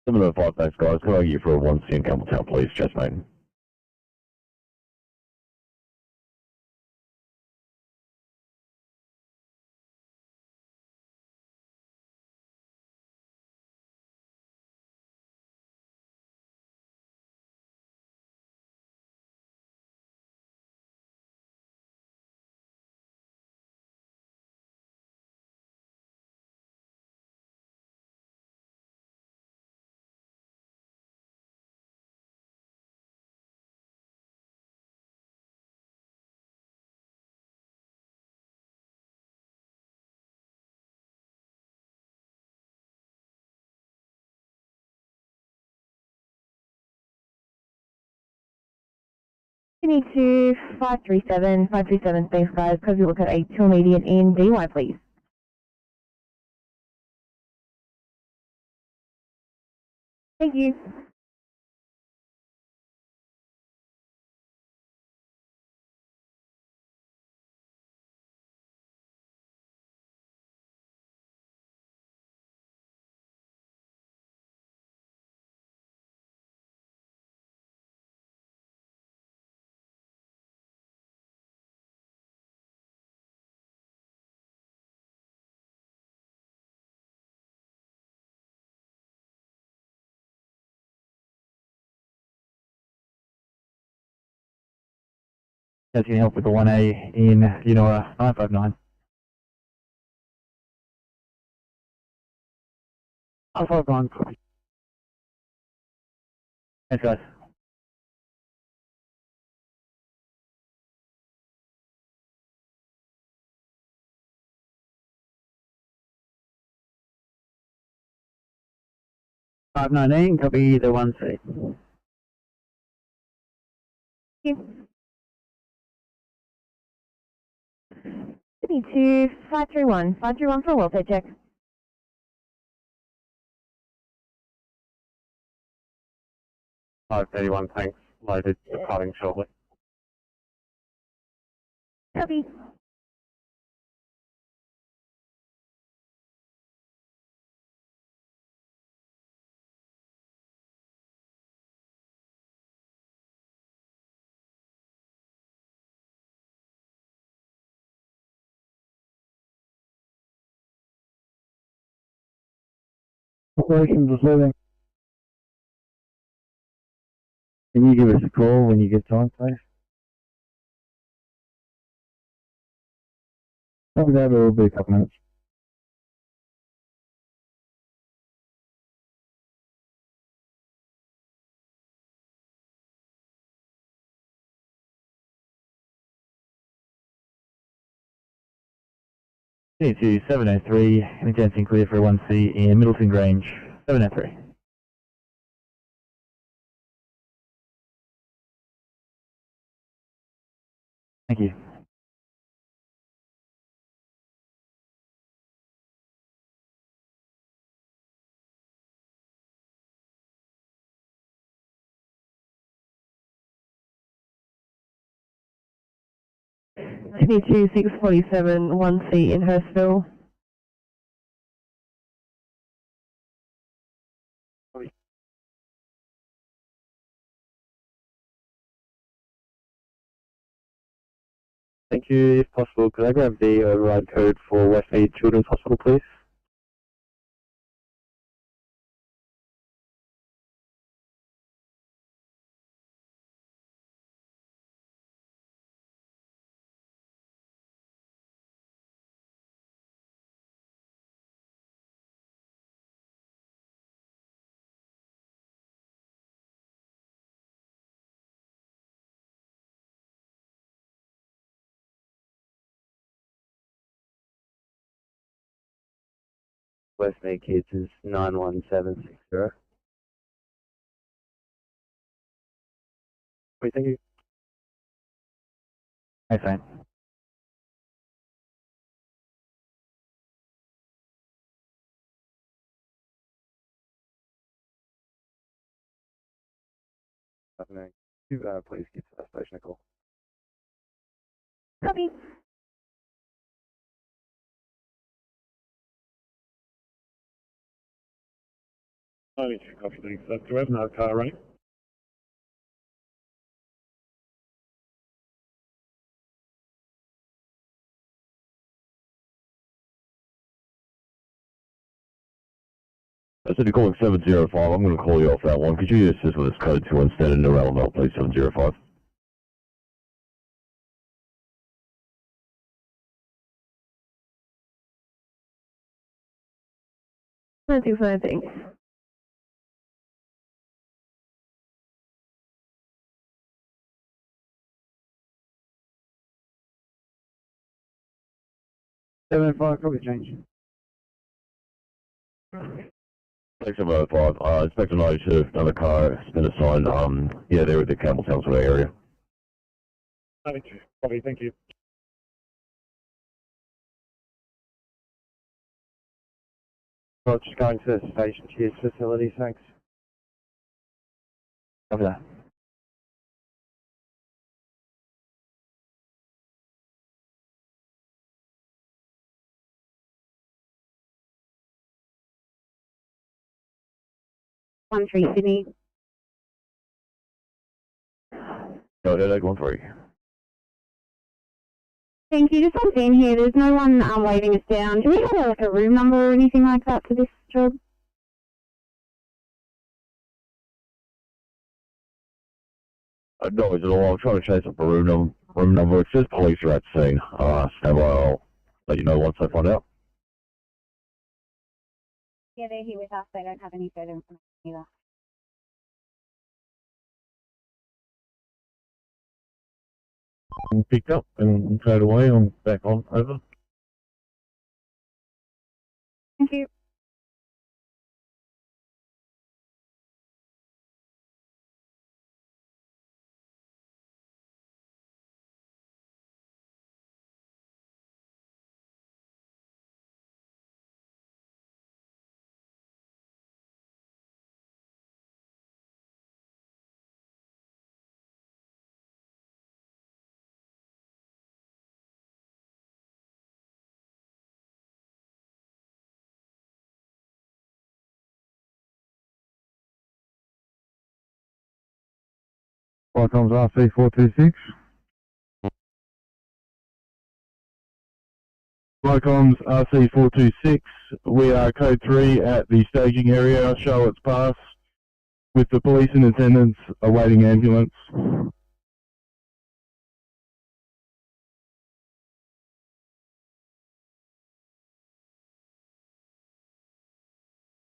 Similar 5, thanks, guys. Can I get you for a 1C in Campbelltown, please, Chest mate? Need to 537, thanks guys. Could you look at a 2 immediate in DY, please? Thank you. That's going to help with the 1A in Unora 959. 959, copy. Thanks, guys. Five 19, copy the 1C. Thank you. Need to 531 for a welfare check. 531, thanks. Loaded, departing shortly. Copy. Operations receiving. Can you give us a call when you get time, please? Probably that will be a couple minutes. C2 703, advancing clear for 1C in Middleton Grange, 703. Thank you. Sydney 2647, 1C in Hurstville. Thank you. If possible, could I grab the override code for Westmead Children's Hospital, please? Westmead Kids is 91760. Wait, thank you. Hey, Sam. Please get to that station, Nicole. Copy. Copy, thanks. Do we have no car running? I said you're calling 705. I'm going to call you off that one. Could you assist with this code 2 instead in the relevant, please, 705? Thanks. Seven five, probably change. Thanks, 705. Inspector 92, another car, has been assigned. Yeah, they're at the Campbelltown sort of area. Copy, thank you. Well, just going to the station cheers facility, thanks. Copy that. One three Sydney. No, headache 13. Thank you. Just on scene here. There's no one waving us down. Do we have like a room number or anything like that for this job? No, it's at all. I'm trying to chase up a room number. It says police are at scene. Stand by, I'll let you know once I find out. Yeah, they're here with us. They don't have any further information either. Picked up and towed away. I'm back on. Over. Thank you. Welcome's RC426. Welcome's RC426. We are code 3 at the staging area, Charlotte's Pass, with the police in attendance awaiting ambulance.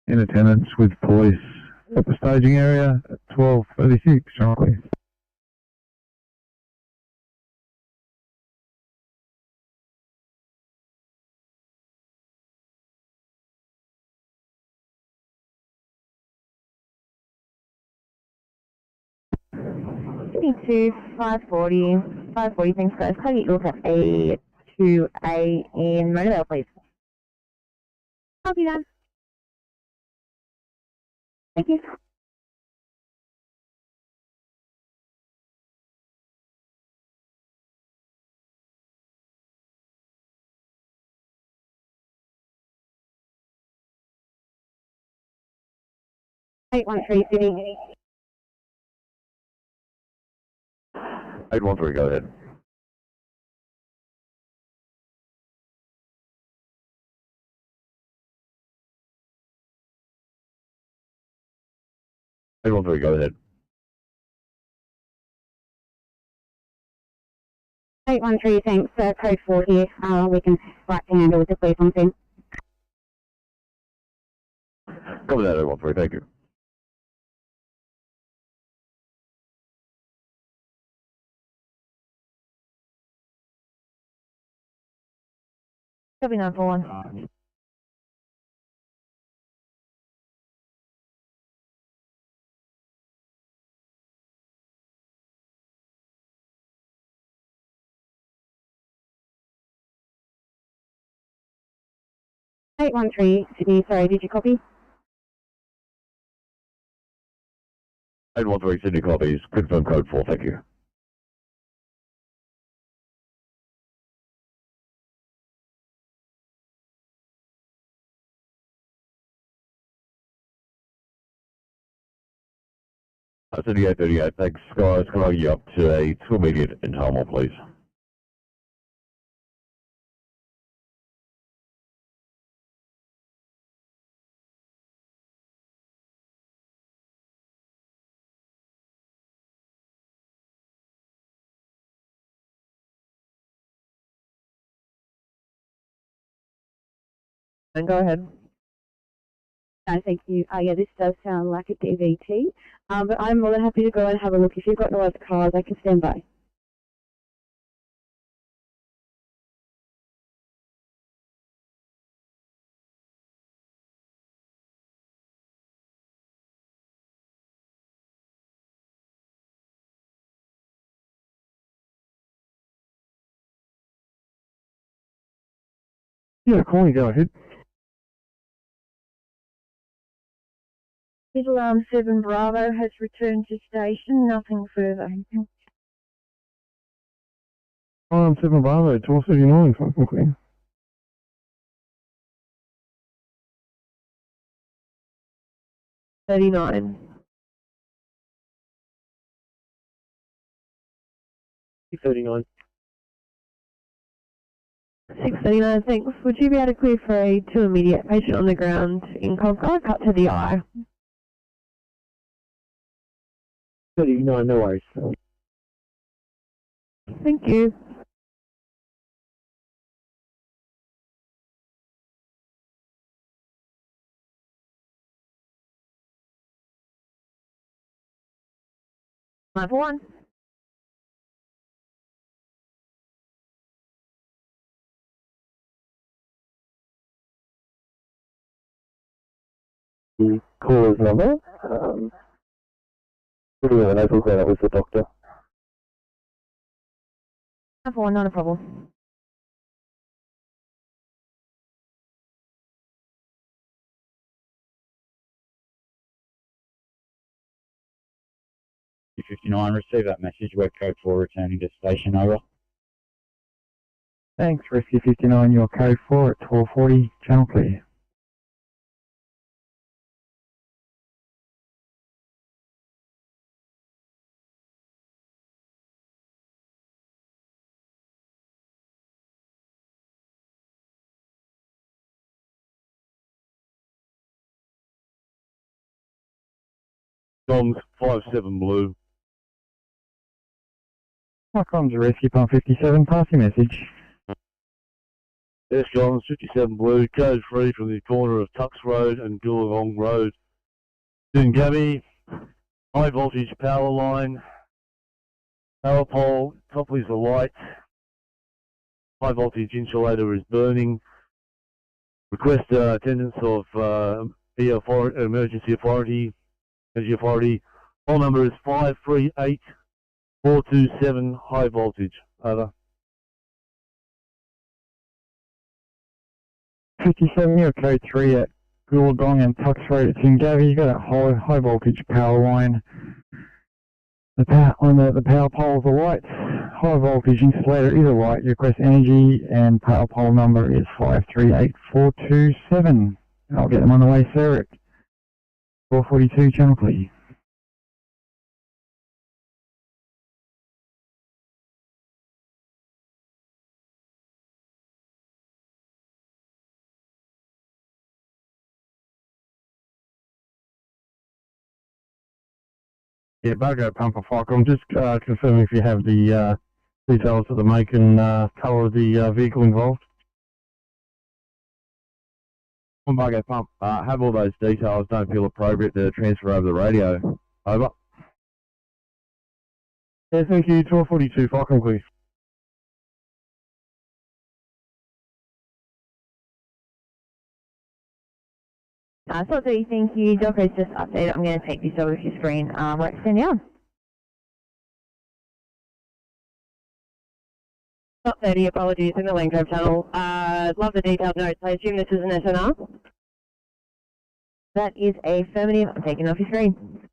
In attendance with police at the staging area at 12:36 shortly. Sydney 540, 540, thanks guys. Can you look at A2A in Monavale, please? Copy that. Thank you. 813 Sydney. 813, go ahead. Go ahead. 813, thanks. Code 4 here. We can right to handle with the police on scene. Copy that, 813, thank you. Copy 941. Eight 813 Sydney, sorry, did you copy? 813 Sydney copies. Confirm code 4, thank you. Sydney 838, thanks guys. Can I get you up to a 2 immediate in Talmall, please? And go ahead. No, thank you. Yeah, this does sound like a DVT, but I'm more than happy to go and have a look. If you've got no other cars, I can stand by. Yeah, call me, go ahead. Hit alarm 7 Bravo has returned to station, nothing further. I'm 7 Bravo, 1239, fucking clear. $39. 639. 639, thanks. Would you be able to clear for a 2 immediate patient on the ground in Concord, cut to the eye? 39, no worries. Thank you. Level 1. The caller's number. Putting in an open clear, that was the doctor. Level 1, not a problem. $59, receive that message. We're code 4 returning to station, over. Thanks, Rescue 59, your code 4 at 1240, channel clear. Comms 57 blue. Hi, comms, Rescue Pump 57, pass your message. Yes, comms 57 blue, code 3 from the corner of Tux Road and Goolagong Road. In Gabby, high voltage power line, power pole, top is the light, high voltage insulator is burning. Request attendance of emergency authority. Energy Authority. Phone number is 538-427, high voltage. Over. 57, your code 3 at Goolagong and Tux Road at Tingavi. You got a high voltage power line. The power pole is a light. High voltage insulator is a light. Your request energy and power pole number is 538-427. I'll get them on the way, sir. 442, channel clear. Yeah, Bargo Pumper Fock. I'm just confirming if you have the details of the make and colour of the vehicle involved. On Bargo Pump, have all those details, don't feel appropriate to transfer over the radio. Over. Yeah, thank you. 1242, Fock, I'm clear. So thank you. Docker's just updated. I'm going to take this over to your screen. Right, stand down. Top 30, apologies, in the Lane Cove channel. Love the detailed notes. I assume this is an SNR? That is affirmative. I'm taking off your screen.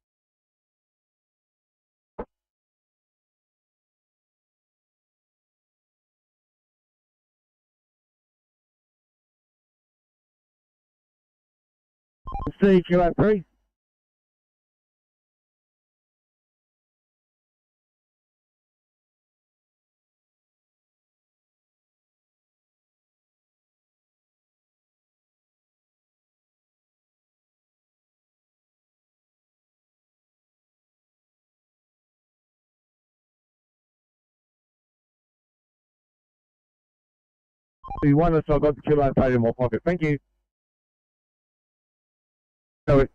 See, Kilo 3. You won it, so I got the Kilo 8 in my pocket. Thank you. Go it.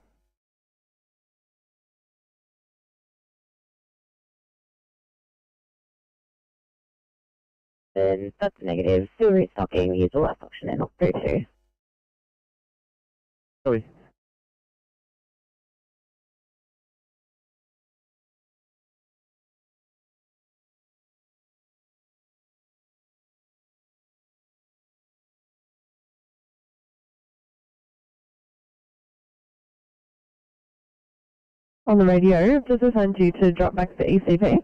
Then that's negative. Still restocking. Use the last option and not through two. Sorry. On the radio, does this send you to drop back to ECP?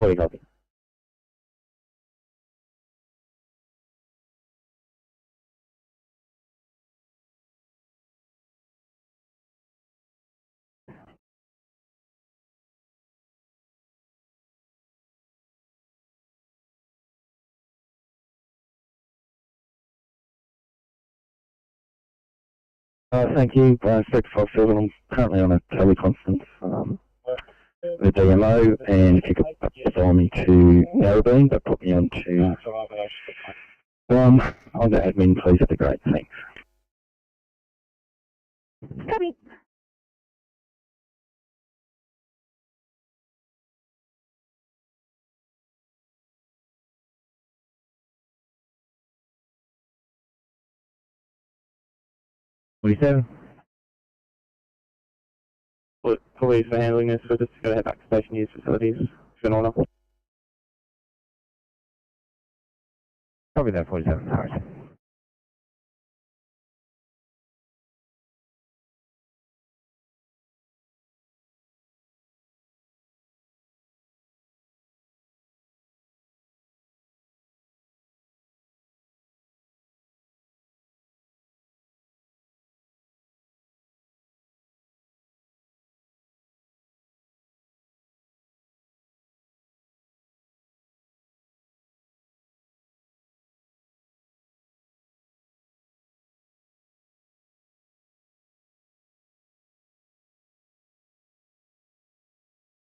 Fully copy. Thank you. Inspector Foxfield, I'm currently on a teleconference with DMO, and if you could assign me to Narrabeen, but put me on to on the admin, please, that'd be great. Thanks. Copy. Police for handling this, we're just going to head back to station use facilities. It's an order. Copy that, 47. All right.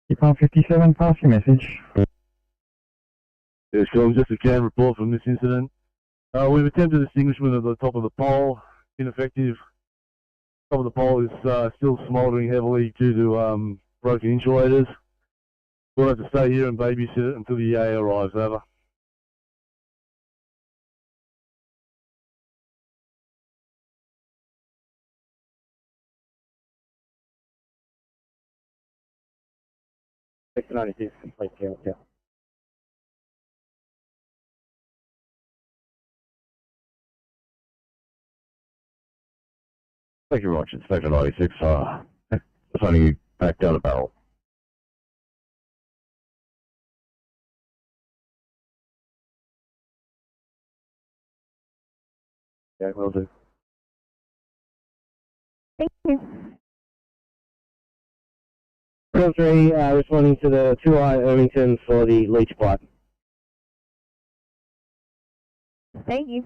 Keep on 57, pass your message. Yes, so just a can report from this incident. We've attempted extinguishment of the top of the pole, ineffective. Top of the pole is still smouldering heavily due to broken insulators. We'll have to stay here and babysit it until the EA arrives. Over. Sector 96, complete count, yeah. Thank you very much, Inspector 96. It's only back down a barrel. Yeah, will do. Thank you. Drill 3, responding to the 2I Irvington for the leach pipe. Thank you.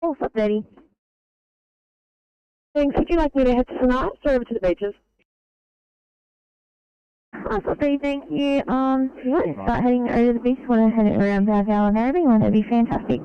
What's up, Daddy? Thanks. Would you like me to head to tonight or over to the beaches? That's okay, thank you. If you want to start heading over to the beach, want to head it around Balgal and Narrabeen, that'd be fantastic.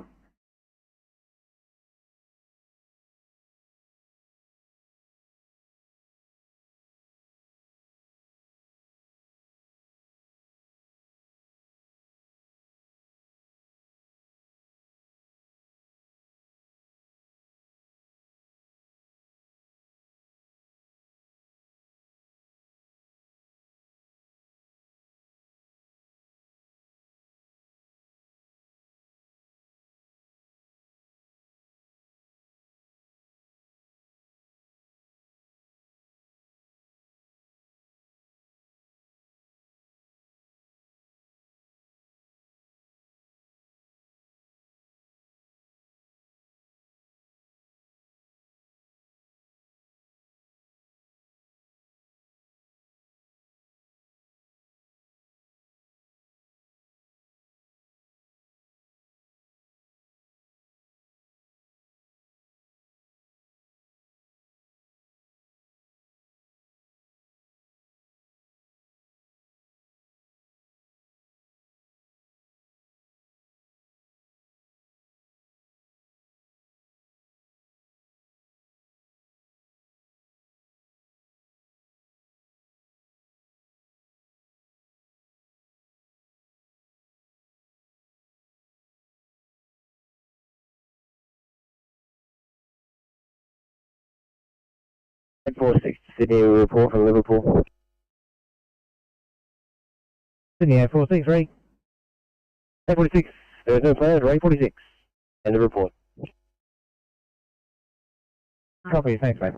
Head 46 to Sydney, report from Liverpool. Sydney, 846, Ray. 46, there is no plan, Ray 46. End of report. Copy, thanks, mate.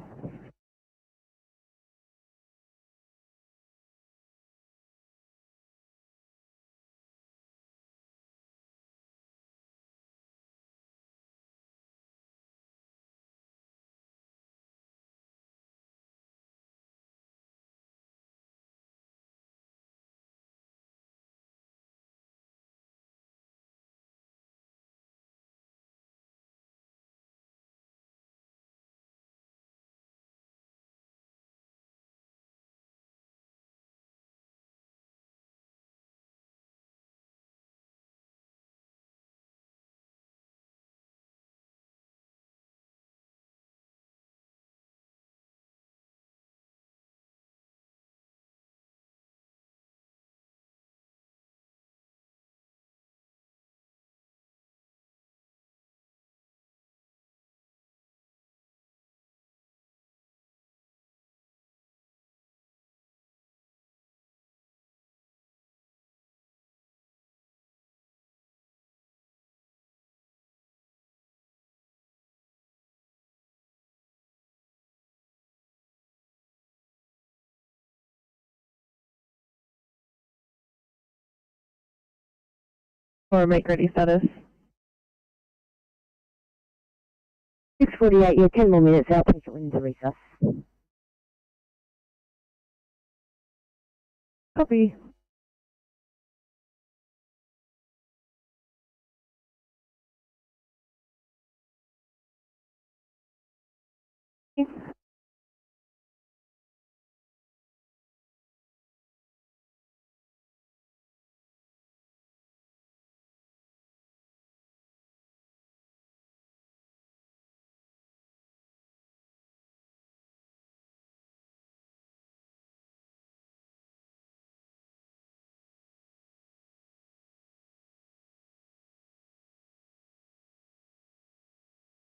Or make ready status. 6:48, yeah, 10 more minutes out, please went into recess. Copy.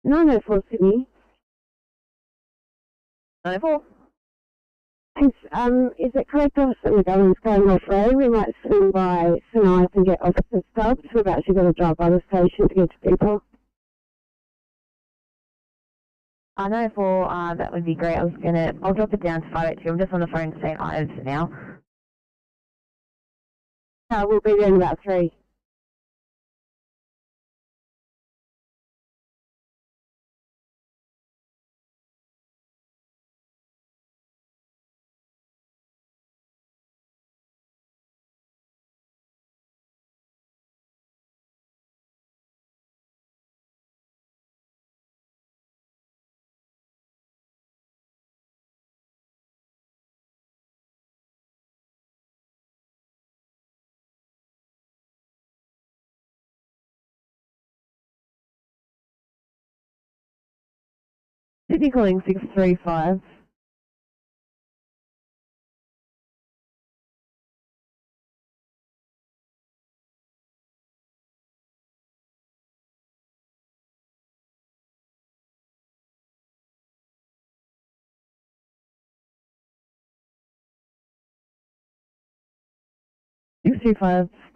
No, 904 Sydney. 904. Thanks. Is it correct, Officer McGovern's going off road? We might swing by tonight and get officer stubs. We've actually got to drive by the station to get to people. I know for that would be great. I'll drop it down to 582. I'm just on the phone to St. Ives now. We'll be there in about 3. Sydney calling 635.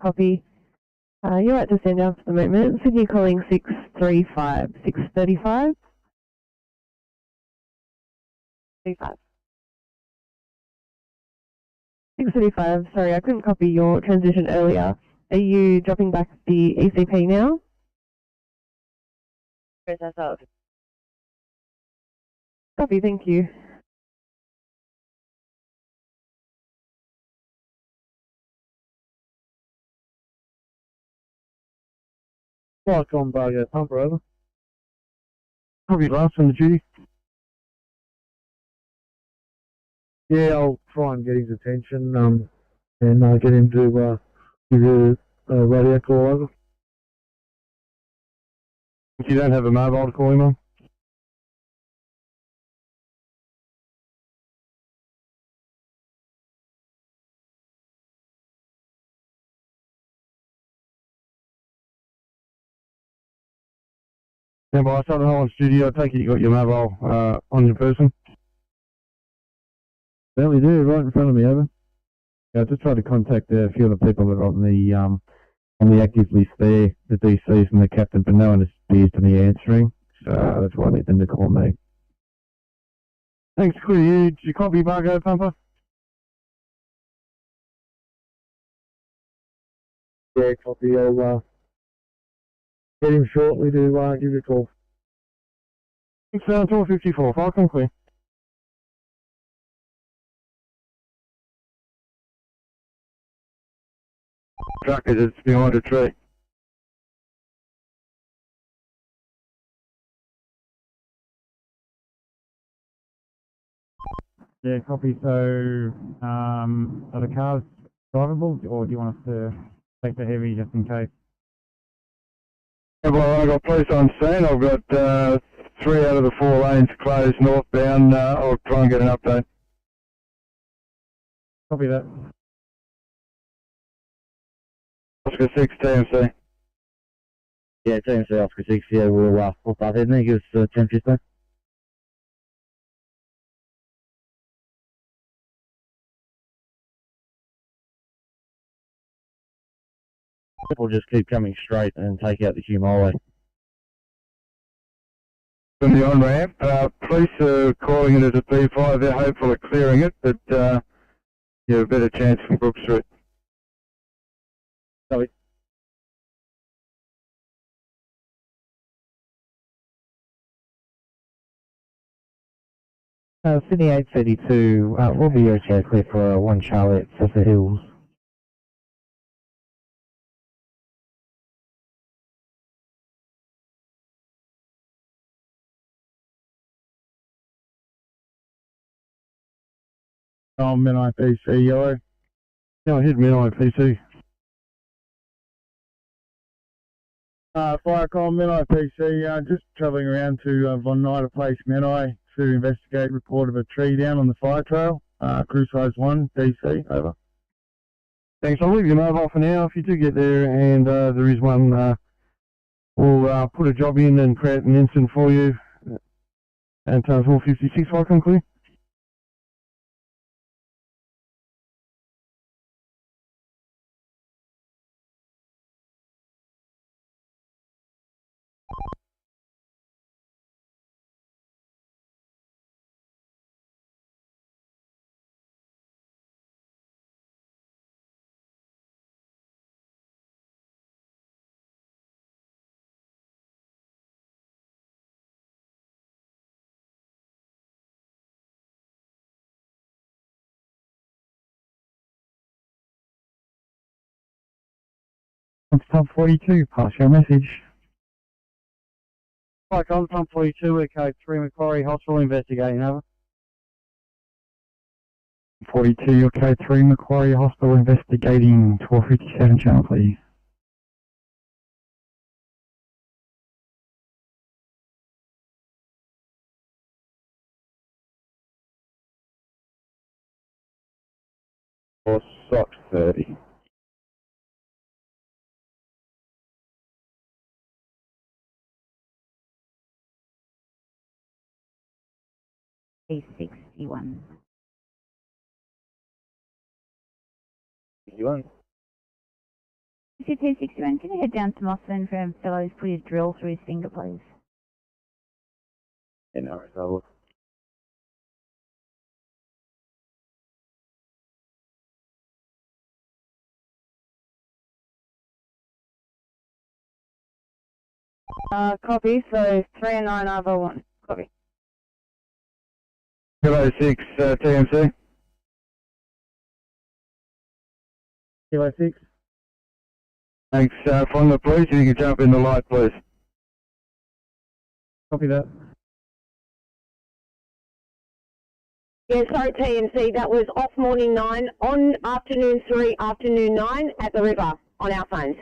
Copy. You're right to stand down for the moment. Sydney calling 635. 635. 635. Sorry, I couldn't copy your transition earlier. Are you dropping back the ECP now? Copy, thank you. Welcome, Bargo Pumper, over. Copy last on the duty. Yeah, I'll try and get his attention, and get him to give you a radio call over. If you don't have a mobile to call him on. Stand by, Southern Highland Studio. I take it you got your mobile on your person? Certainly do, right in front of me, over. Yeah, I just tried to contact a few of the people that are on the active list there, the DCs and the captain, but no one appears to be answering, so that's why I need them to call me. Thanks, clear you. Did you copy, Bargo Pumper? Yeah, copy. I'll get him shortly to give you a call. 1254, Falcon clear. Truck is behind a tree. Yeah, copy. So, are the cars drivable, or do you want us to take the heavy just in case? Yeah, well, I've got police on scene. I've got 3 out of the 4 lanes closed northbound. I'll try and get an update. Copy that. Oscar 6 TMC. Yeah, TMC Oscar 6, yeah, we'll start heading there. Give us 10:15. We'll just keep coming straight and take out the Hume Highway. From the on-ramp, police are calling it as a P5. They're hopeful of clearing it, but you have a better chance from Brook Street. Sorry. Sydney 832, we'll be okay clear for 1 Charlie at Cecil Hills. Midnight PC, yellow. Yeah, I hit midnight PC. Fire call, Menai PC, just travelling around to Von Nider Place, Menai, to investigate report of a tree down on the fire trail. Crew size 1, DC, over. Thanks, I'll leave your mobile for now. If you do get there and there is one, we'll put a job in and create an incident for you. And 456, welcome, clear. It's Tom 42, pass your message. Hi, Tom 42, we're code 3 Macquarie Hospital investigating, over. 42, your code 3 Macquarie Hospital investigating 1257 channel, please. Or SOT 30. A61. 61. CT61, can you head down to Mossman for a fellow's put his drill through his finger, please? Yeah, no worries, I'll look. Copy, so 3 and 9 over 1. Copy. Kilo 6, TMC. Kilo 6. Thanks. From the police, you can jump in the light, please. Copy that. Yeah, sorry TMC, that was off morning 9, on afternoon 3, afternoon 9 at the river on our phones.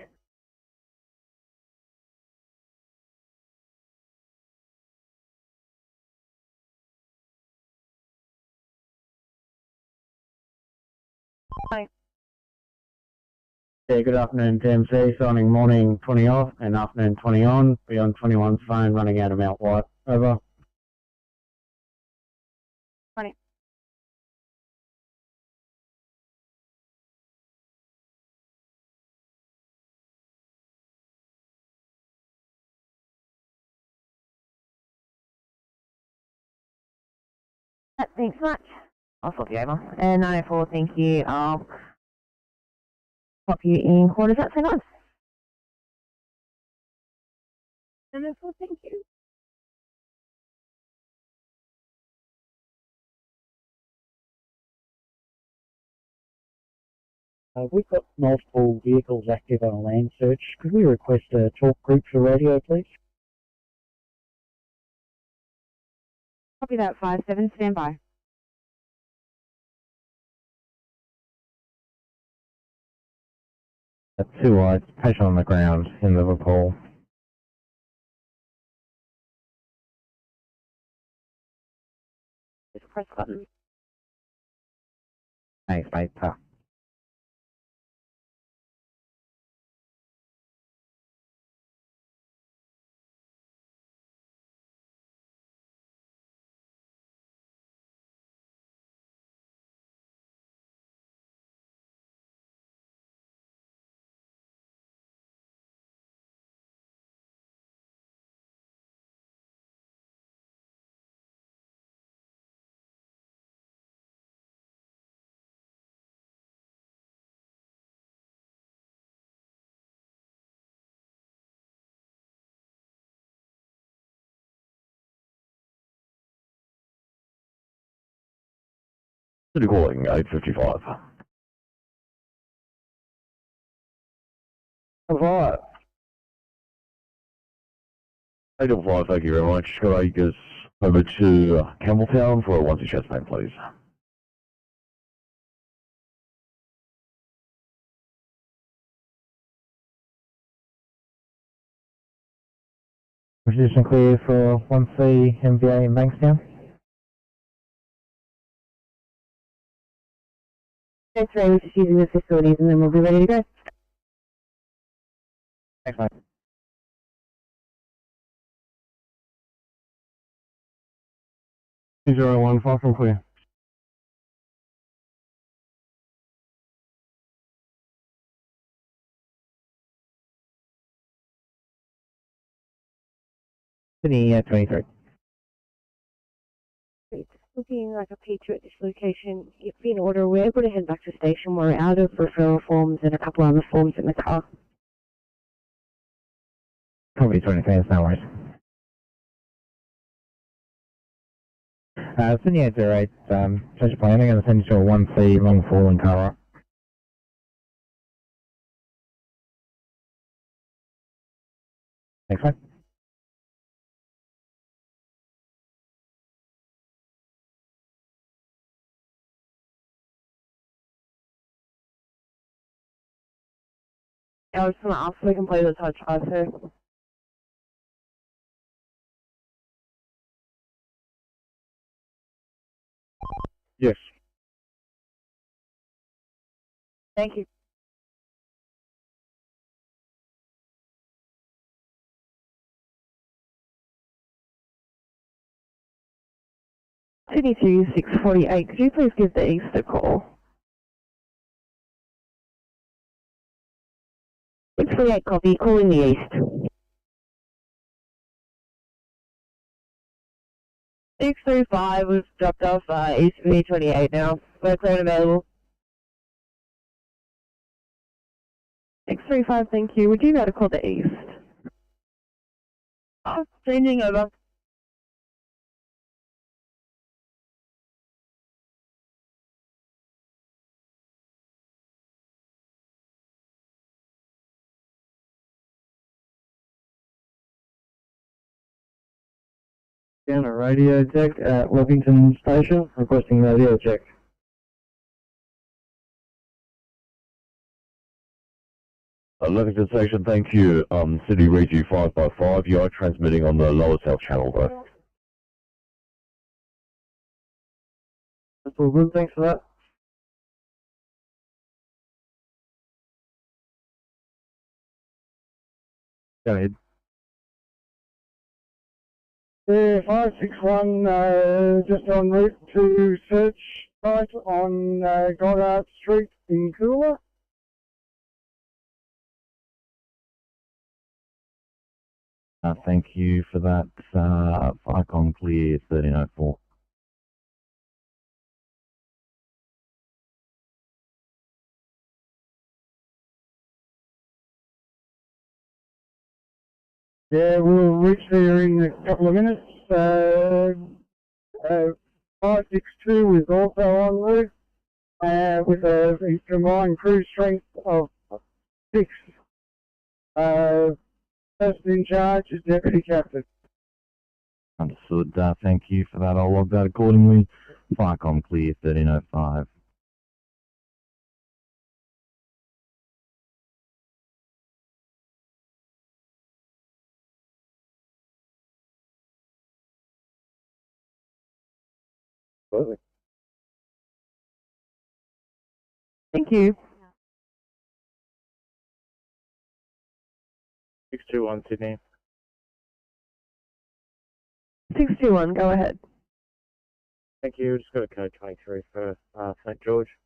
Hi. Yeah, good afternoon TMC, signing morning 20 off and afternoon 20 on. Be on 21's phone running out of Mount White. Over. 20. Thanks much. I'll swap you over. And 904, thank you. I'll pop you in quarters at St. Ives. 904, thank you. We've got multiple vehicles active on a land search. Could we request a talk group for radio, please? Copy that, 57, stand by. That's 2 lights, patient on the ground in Liverpool. Just press button. Thanks, mate. City calling 855. Alright. 855, thank you very much. Got Acres over to Campbelltown for a 1-2 chest pain, please. Position clear for 1C MVA in Bankstown. Thanks, Ray. We're just using the facilities and then we'll be ready to go. Thanks, mate. Zero 1, far from clear. Sydney 23. It's looking like a P2 at this location. If in order, we're able to head back to station. We're out of referral forms and a couple other forms in the car. Probably 23, no worries. Sydney 808, pleasure planning, and send you to a 1C long fall in Tara. Thanks, mate. I was going to ask if we can play the touch high too. Yes. Thank you. Sydney 648, could you please give the east a call? 648 copy, calling the east. 635, we've dropped off east of E28 now. We're clear and available. 635, thank you. Would you be able to call the east? Oh, changing over. Down a radio check at Levington Station, requesting radio check. Levington Station, thank you. Sydney Reggie 5x5, you are transmitting on the lower south channel though. That's all good, thanks for that. Go ahead. 561, just en route to search site on Goddard Street in Coolah. Thank you for that. Icon clear 1304. Yeah, we'll reach there in a couple of minutes. 562 is also en route with a combined crew strength of 6. Person in charge is Deputy Captain. Understood. Thank you for that. I'll log that accordingly. Icon clear 1305. Absolutely. Thank you. 621 Sydney. 621, go ahead. Thank you. Just got a code 23 for St George.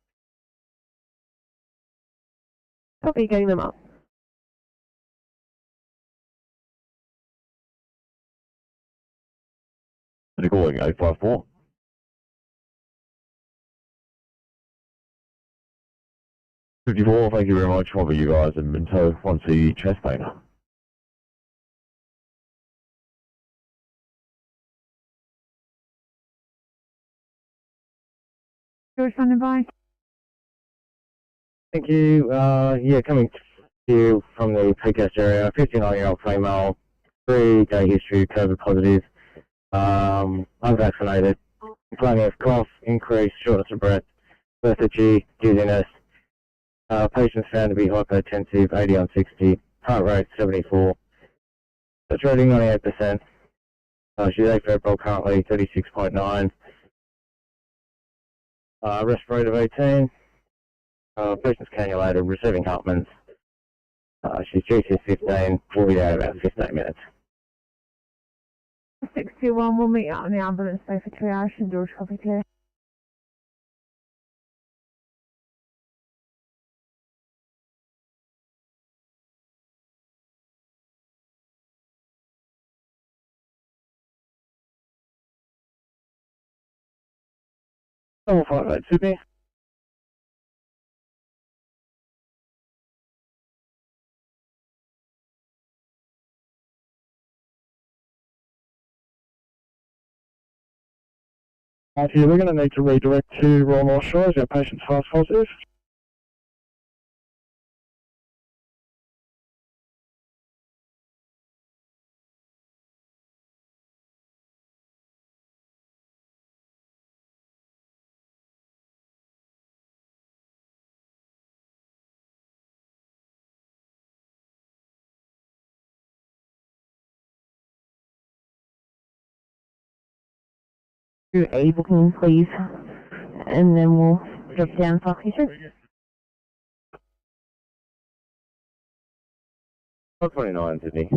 Copy, getting them up. They're calling 854. Thank you very much. What were you guys in Minto? 1C Chastain. George standing by. Thank you. Yeah, coming to you from the PCAST area, 59-year-old female, 3-day history, COVID positive, unvaccinated, complaining of cough, increased shortness of breath, lethargy, dizziness. Patients found to be hypotensive, 80 on 60, heart rate 74, saturating 98%. She's afebrile currently, 36.9. Rest rate of 18. Patient's cannulated, receiving Hartman's. She's GC 15, will be out about 15 minutes. 621, we'll meet out on the ambulance bay for triage and George copy clear. Double 58 Sydney. Here, we're going to need to redirect to Royal North Shore as our patient's fast positive. Do a booking, please, and then we'll drop down Park Street. 29, Sydney.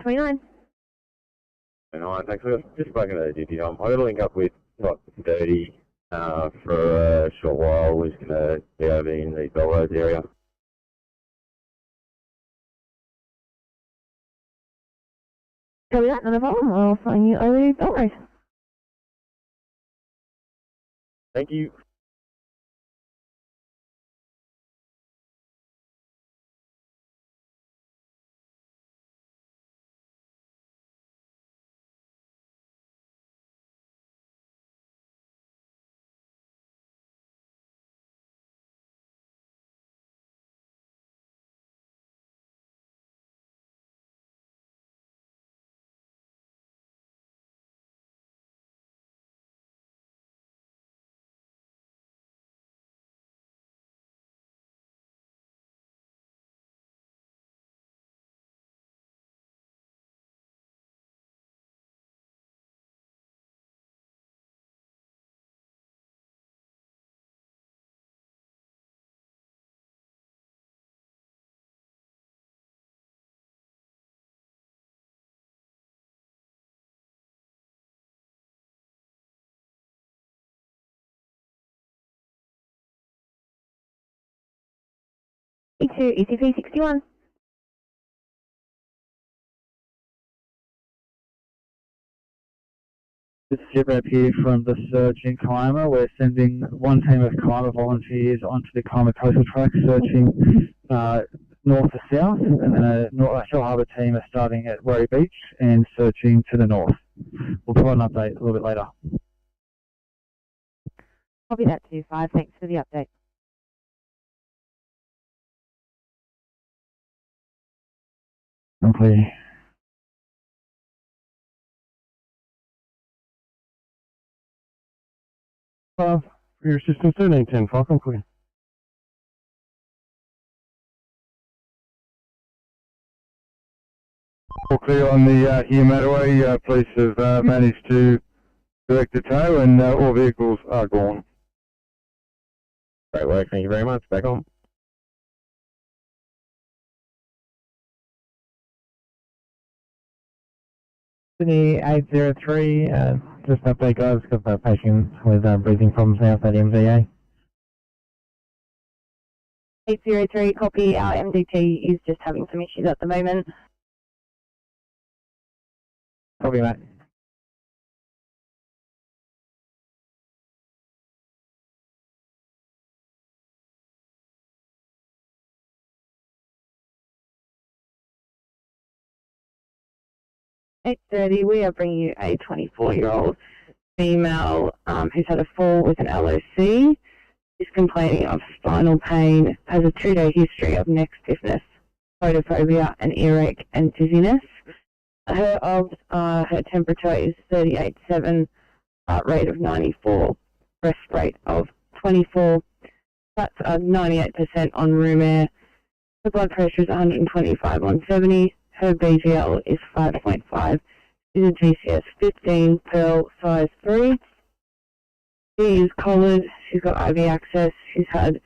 29. 29, thanks. I've just spoken to the duty. I'm going to link up with Dirty for a short while. We're just going to be over in the Bell Roads area. Copy that, not a problem. I'll find you over to Bell Road. Thank you. E2, ECP 61. This is Jeff here from the Searching Climber. We're sending one team of climber volunteers onto the Climber Coastal Track, searching north to south, and then a Shell Harbour team are starting at Ferry Beach and searching to the north. We'll provide an update a little bit later. Copy that 2-5. Thanks for the update. Complete. For your system 1310, Falcon Queen. All clear on the here motorway. Police have managed to direct the tow and all vehicles are gone. Great work, thank you very much. Back on. Sydney 803, just update guys, got a patient with breathing problems now at MVA. 803, copy. Our MDT is just having some issues at the moment. Copy that. We are bringing you a 24-year-old female who's had a fall with an LOC, is complaining of spinal pain, has a 2-day history of neck stiffness, photophobia and earache and dizziness. Her temperature is 38.7, heart rate of 94, breath rate of 24, that's 98% on room air. Her blood pressure is 125/70. Her BGL is 5.5. She's a GCS 15, Pearl, size 3. She is collared. She's got IV access. She's had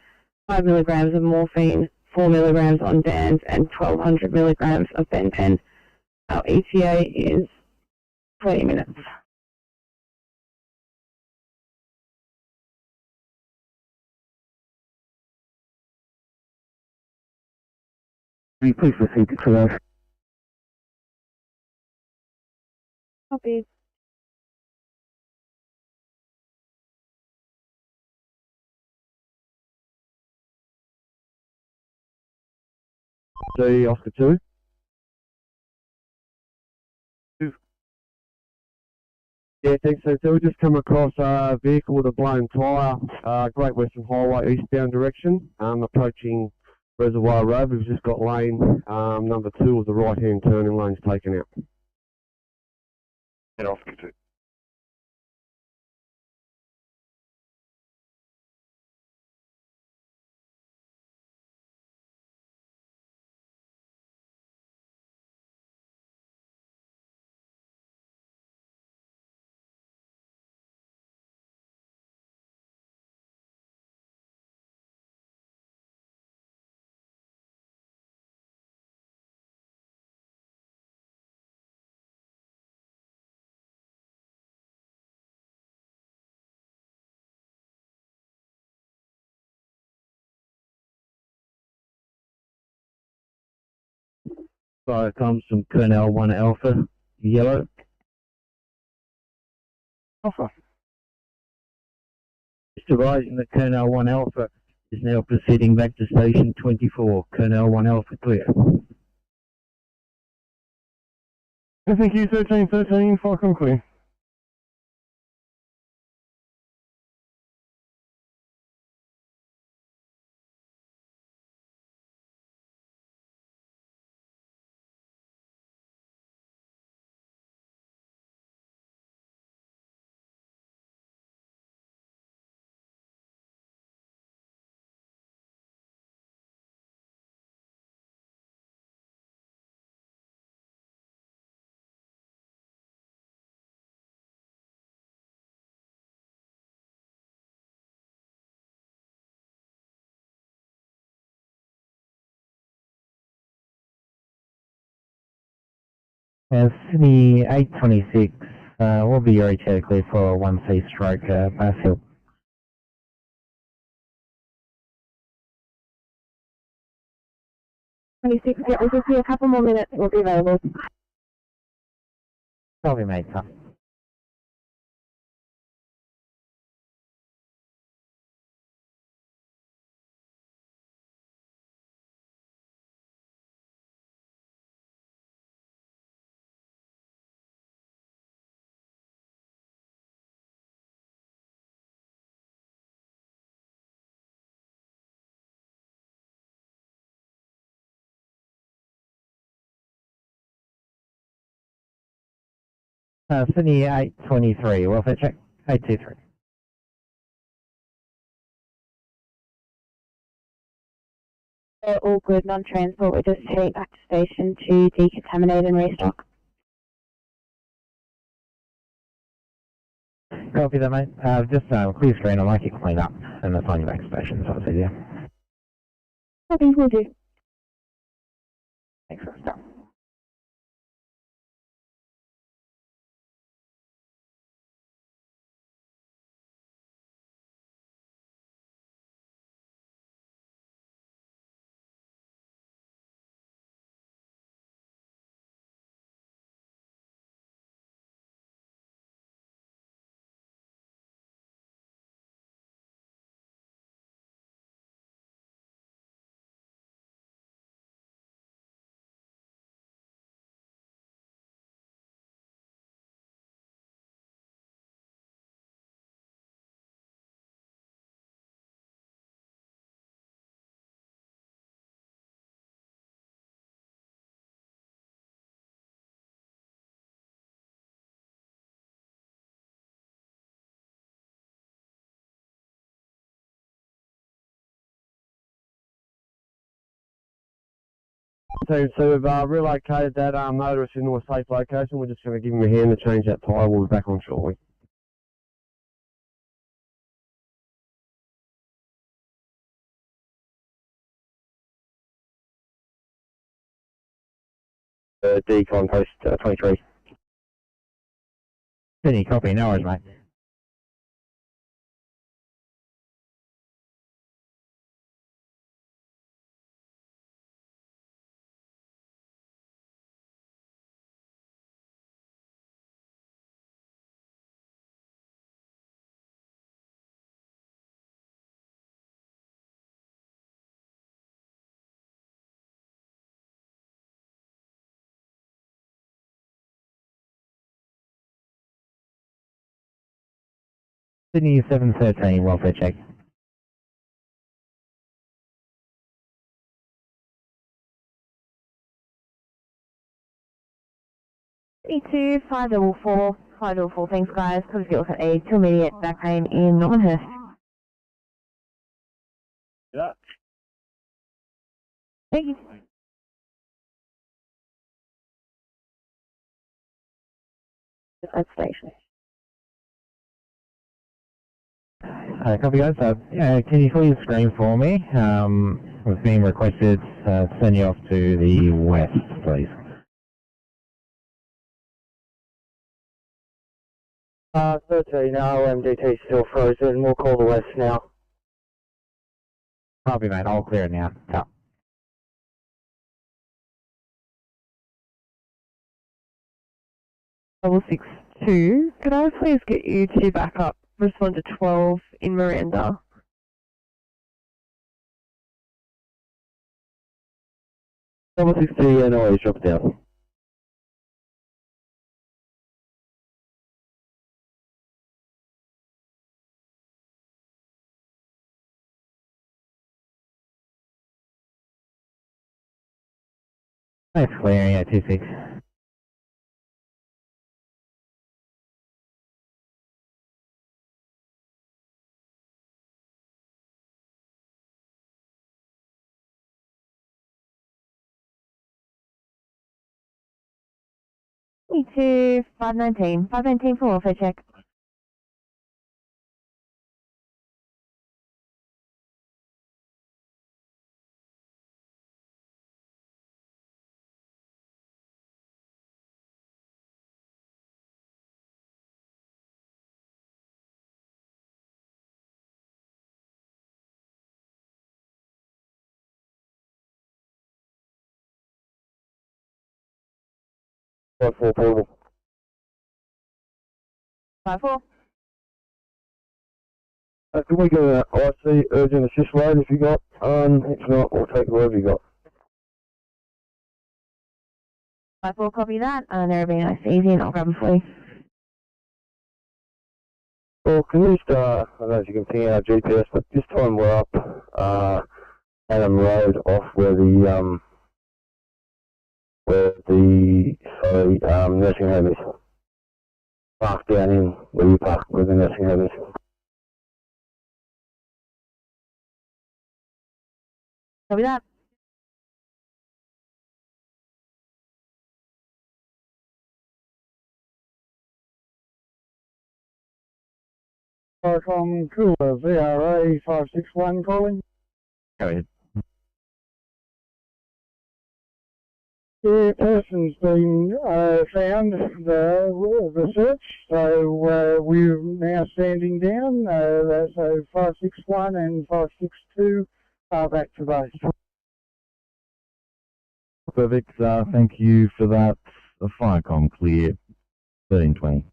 5 milligrams of morphine, 4 milligrams on DANS, and 1,200 milligrams of benpen. Our ETA is 20 minutes. Please proceed to triage. Copy. D, Oscar 2. Yeah, thanks. So we just come across a vehicle with a blown tyre, Great Western Highway eastbound direction, approaching Reservoir Road. We've just got lane number 2 of the right-hand turning lane's taken out. Oscar 2. Fire comes from Colonel 1 Alpha, yellow. Alpha. Just advising that Colonel 1 Alpha is now proceeding back to Station 24. Colonel 1 Alpha clear. Thank you, 1313, Falcon clear. Sydney 826, we'll be your HO clear for 1C stroke Bass Hill. Yeah, we'll just be a couple more minutes, we'll be available. Copy, mate. Sydney 823, welfare check, 823. All good, non-transport. We're just heading back to station to decontaminate and restock. Copy that, mate. Just clear screen, I'll make it clean up and that's on your back station, so it's easier. Copy, will do. Thanks for the start. So we've relocated that motorist into a safe location. We're just going to give him a hand to change that tyre. We'll be back on shortly. Decon post 23. Sydney, copy, no worries, mate. Sydney 713, welfare check. E2 544, thanks guys. Could have got a 2 immediate back pain in Normanhurst. Yeah. Thank you. At station. Copy, guys. Can you please screen for me? We've been requested to send you off to the west, please. 13, OMDT still frozen. We'll call the west now. Copy, mate. I'll clear it now. Yeah. 662. Could I please get you to back up, respond to 12 in Miranda? Double 60 and always drop down. Thanks, clearing at 26. Me 519. 519 for welfare check. Four portable. 5-4. Can we get an IC urgent assist load if you got? If not, we'll take whatever you got. 5-4, copy that. There will be an IC and I'll grab them for you. Well, can you just, I don't know if you can ping our GPS, but this time we're up, Adam Road off where the nursing home is. Park down in where you park where the nursing home is. Copy that. From Cooler, VRA 561 calling. Go ahead. The person's been found, the search, so we're now standing down, so 561 and 562 are back to base. Perfect. Thank you for that. The Firecom clear. 1320.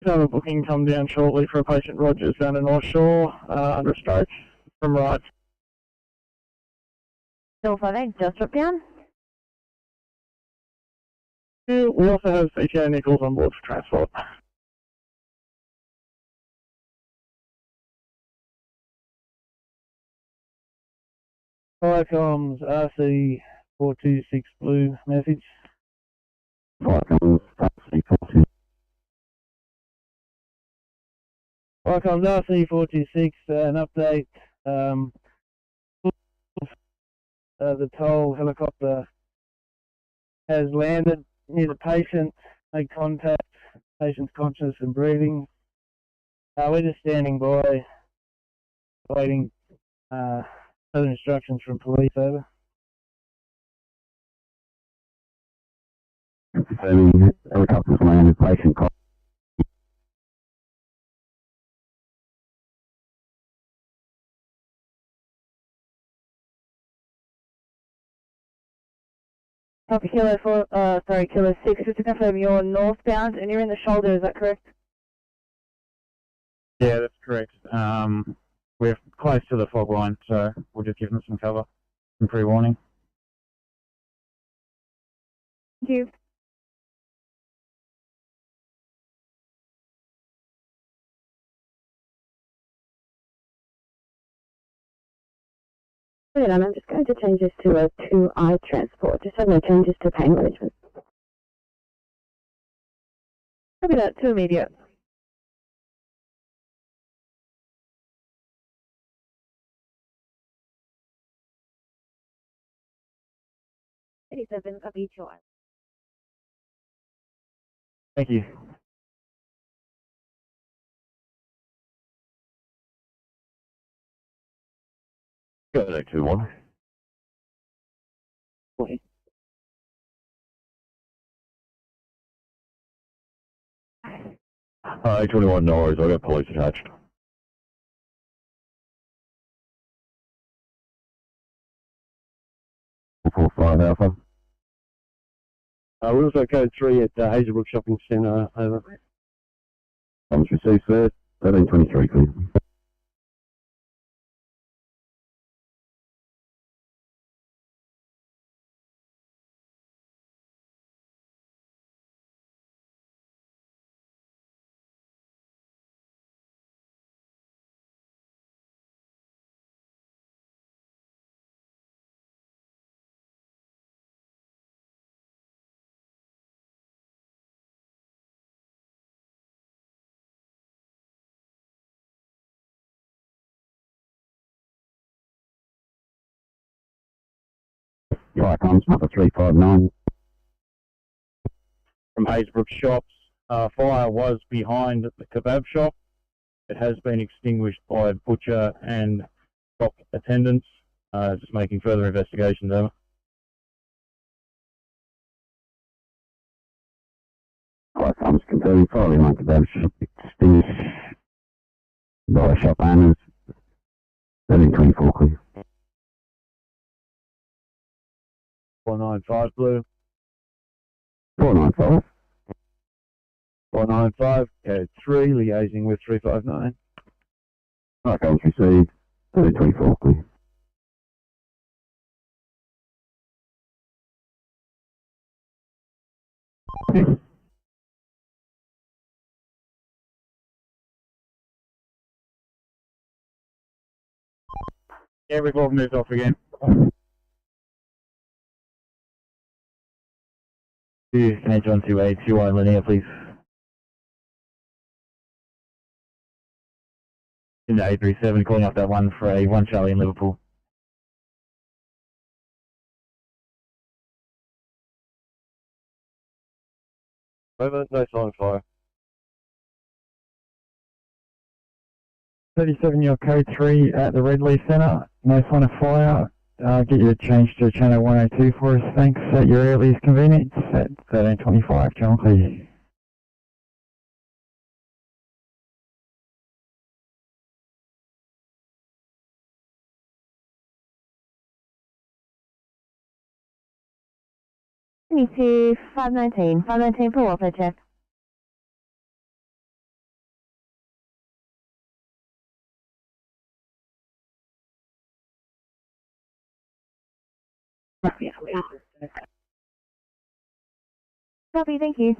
Have a booking come down shortly for a patient Rogers down in North Shore under stroke from right. 058, just drop down. We also have CTO Nichols on board for transport. Firecoms RC426 blue message. Firecoms RC426. Firecoms RC426, an update. The toll helicopter has landed near the patient, made contact, patient's conscious and breathing. We're just standing by, waiting further instructions from police, over. Helicopter's landed, patient conscious. Copy Kilo 6, just to confirm you're northbound and you're in the shoulder, is that correct? Yeah, that's correct. We're close to the fog line, so we'll just give them some cover, some pre-warning. Thank you. Brilliant, I'm just going to change this to a 2I transport. Just have no changes to pain management. Copy that, 2 immediate. Copy 2I. Thank you. Go to 21. Hi, 21 Norris. I got police attached. 45 Alpha. We're also code 3 at Hazelbrook Shopping Centre, over. Comms received, sir. 1323, clear. Fire comms, number 359. From Hazelbrook Shops, fire was behind the kebab shop. It has been extinguished by butcher and shop attendants. Just making further investigations over. Fire comms confirming fire behind kebab shop extinguished by shop owners. 1324, clear. 495 Blue. 495. 495, code 3, liaising with 359. Fire comms received. 1324, clear. Yeah, we've all moved off again. Can I join to a 2-1 linear, please? Into 837, calling up that one for a 1 Charlie in Liverpool. Over, no silent fire. 37, your code 3 at the Red Leaf Centre. No sign of fire. Get you to change to channel 102 for us, thanks, at your earliest convenience at 1325, John Clear. Me to 519. 519 for welfare check. Copy, thank you.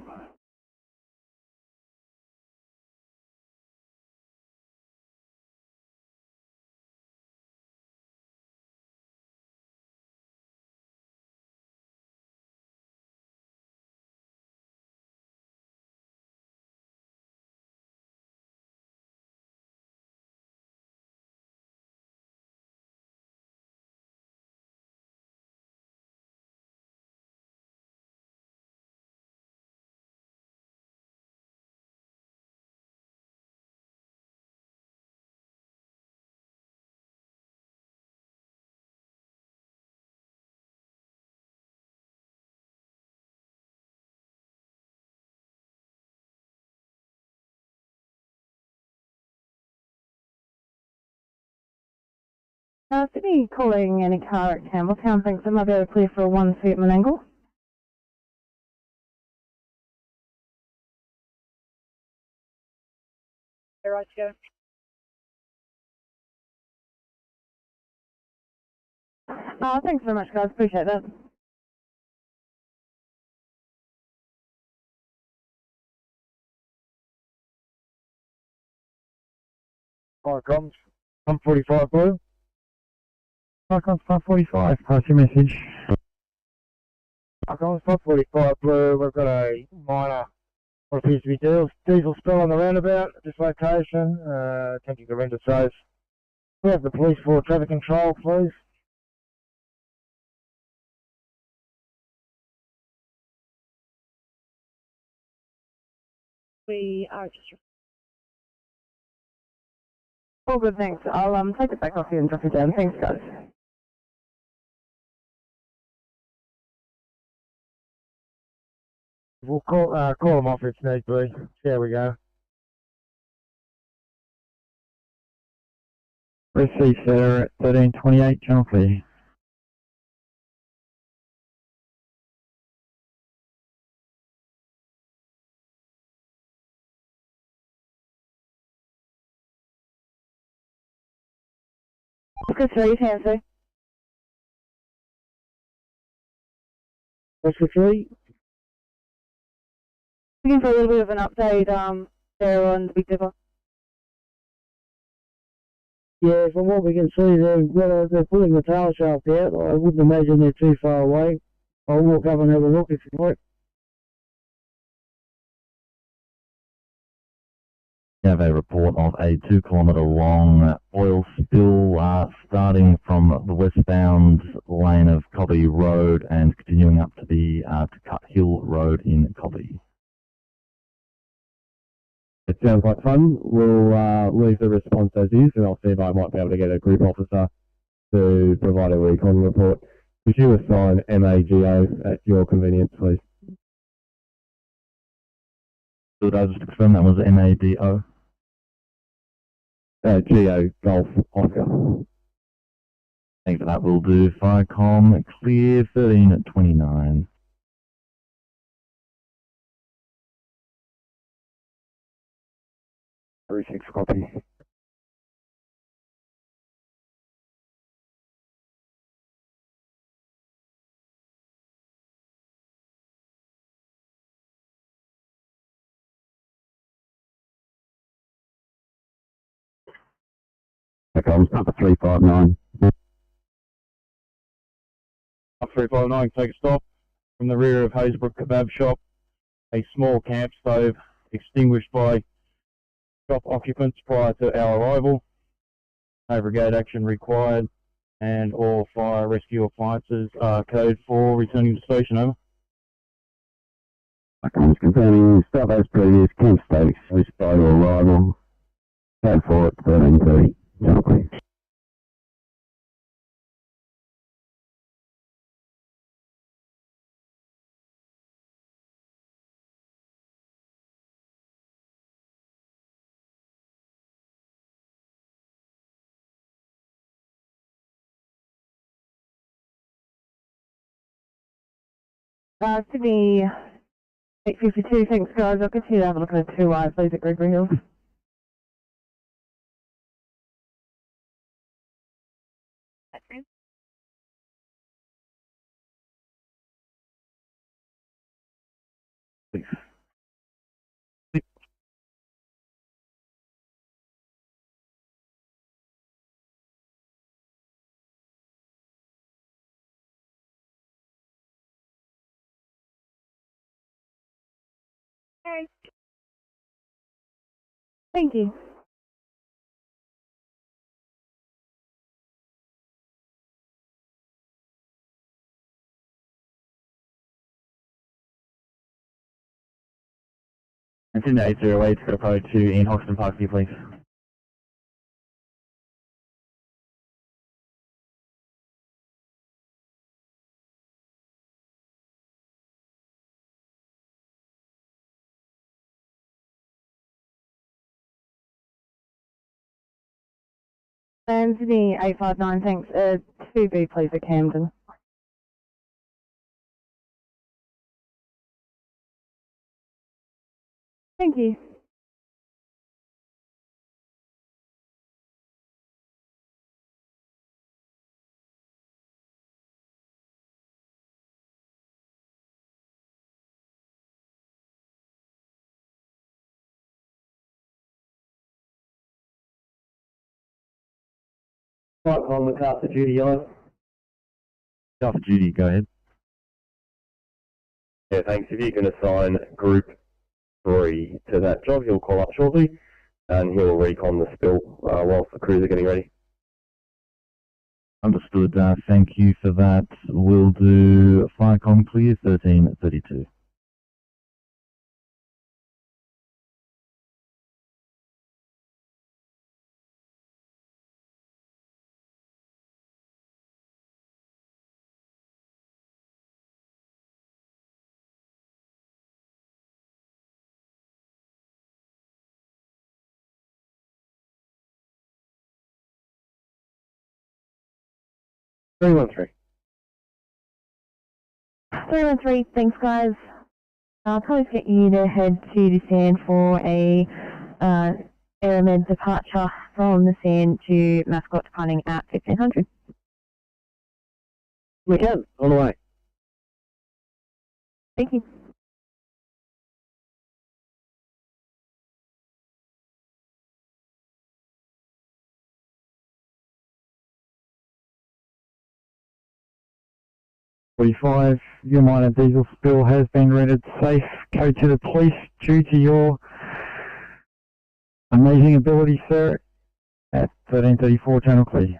Sydney calling any car at Campbelltown, thinks it might be able to clear for a 1 Seatman angle. Right to go. Thanks very much, guys. Appreciate that. Fire comms, 145 Blue. Fire comms 545, pass your message. Fire comms, 545 Blue. We've got a minor, what appears to be diesel spill on the roundabout at this location. Attempting to render safe. We have the police for traffic control, please. We are just... All good, thanks. I'll take it back off you and drop it down. Thanks, guys. We'll call them off if need be. There we go. Received, sir, at 1328, John Clear. Oscar 3, Tansy. Oscar 3. Looking for a little bit of an update there on the Big Dipper. Yeah, from what we can see, they're putting the tail shaft out. I wouldn't imagine they're too far away. I'll walk up and have a look if you like. We have a report of a 2 kilometre long oil spill starting from the westbound lane of Cobby Road and continuing up to the to Cut Hill Road in Cobby. It sounds like fun. We'll leave the response as is, and I'll see if I might be able to get a group officer to provide a recon report. Could you assign MAGO at your convenience, please? Could I just confirm that was MADO? GO Golf Oscar. Thanks for that. We'll do Firecom clear 1329. Six copy. Okay, I'm number 359. 359, take a stop from the rear of Hazebrook Kebab Shop. A small camp stove extinguished by shop occupants prior to our arrival. No brigade action required, and all fire rescue appliances are code 4 returning to station. Over. I'm confirming stop as previous, camp stove extinguished by your arrival. Code 4 at 1330. Channel. Sydney 852, thanks guys. I'll continue to have a look at the 2 wires, please, at Gregory Hills. Okay. Thank you. And Sydney 808, got approach to Ian Hoxton Park here, please. And Sydney 859, thanks. 2B, please, at Camden. Thank you. Right, on the car for duty, yellow. Off duty, go ahead. Yeah, thanks. If you can assign Group 3 to that job, he'll call up shortly, and he'll recon the spill whilst the crews are getting ready. Understood. Thank you for that. We'll do Firecom clear 1332. Three 313, thanks guys. I'll probably get you to head to the stand for a Airman's departure from the scene to Mascot departing at 1500. We can, on the way. Thank you. Your minor diesel spill has been rendered safe. Go to the police due to your amazing ability, sir, at 1334 Channel Clear.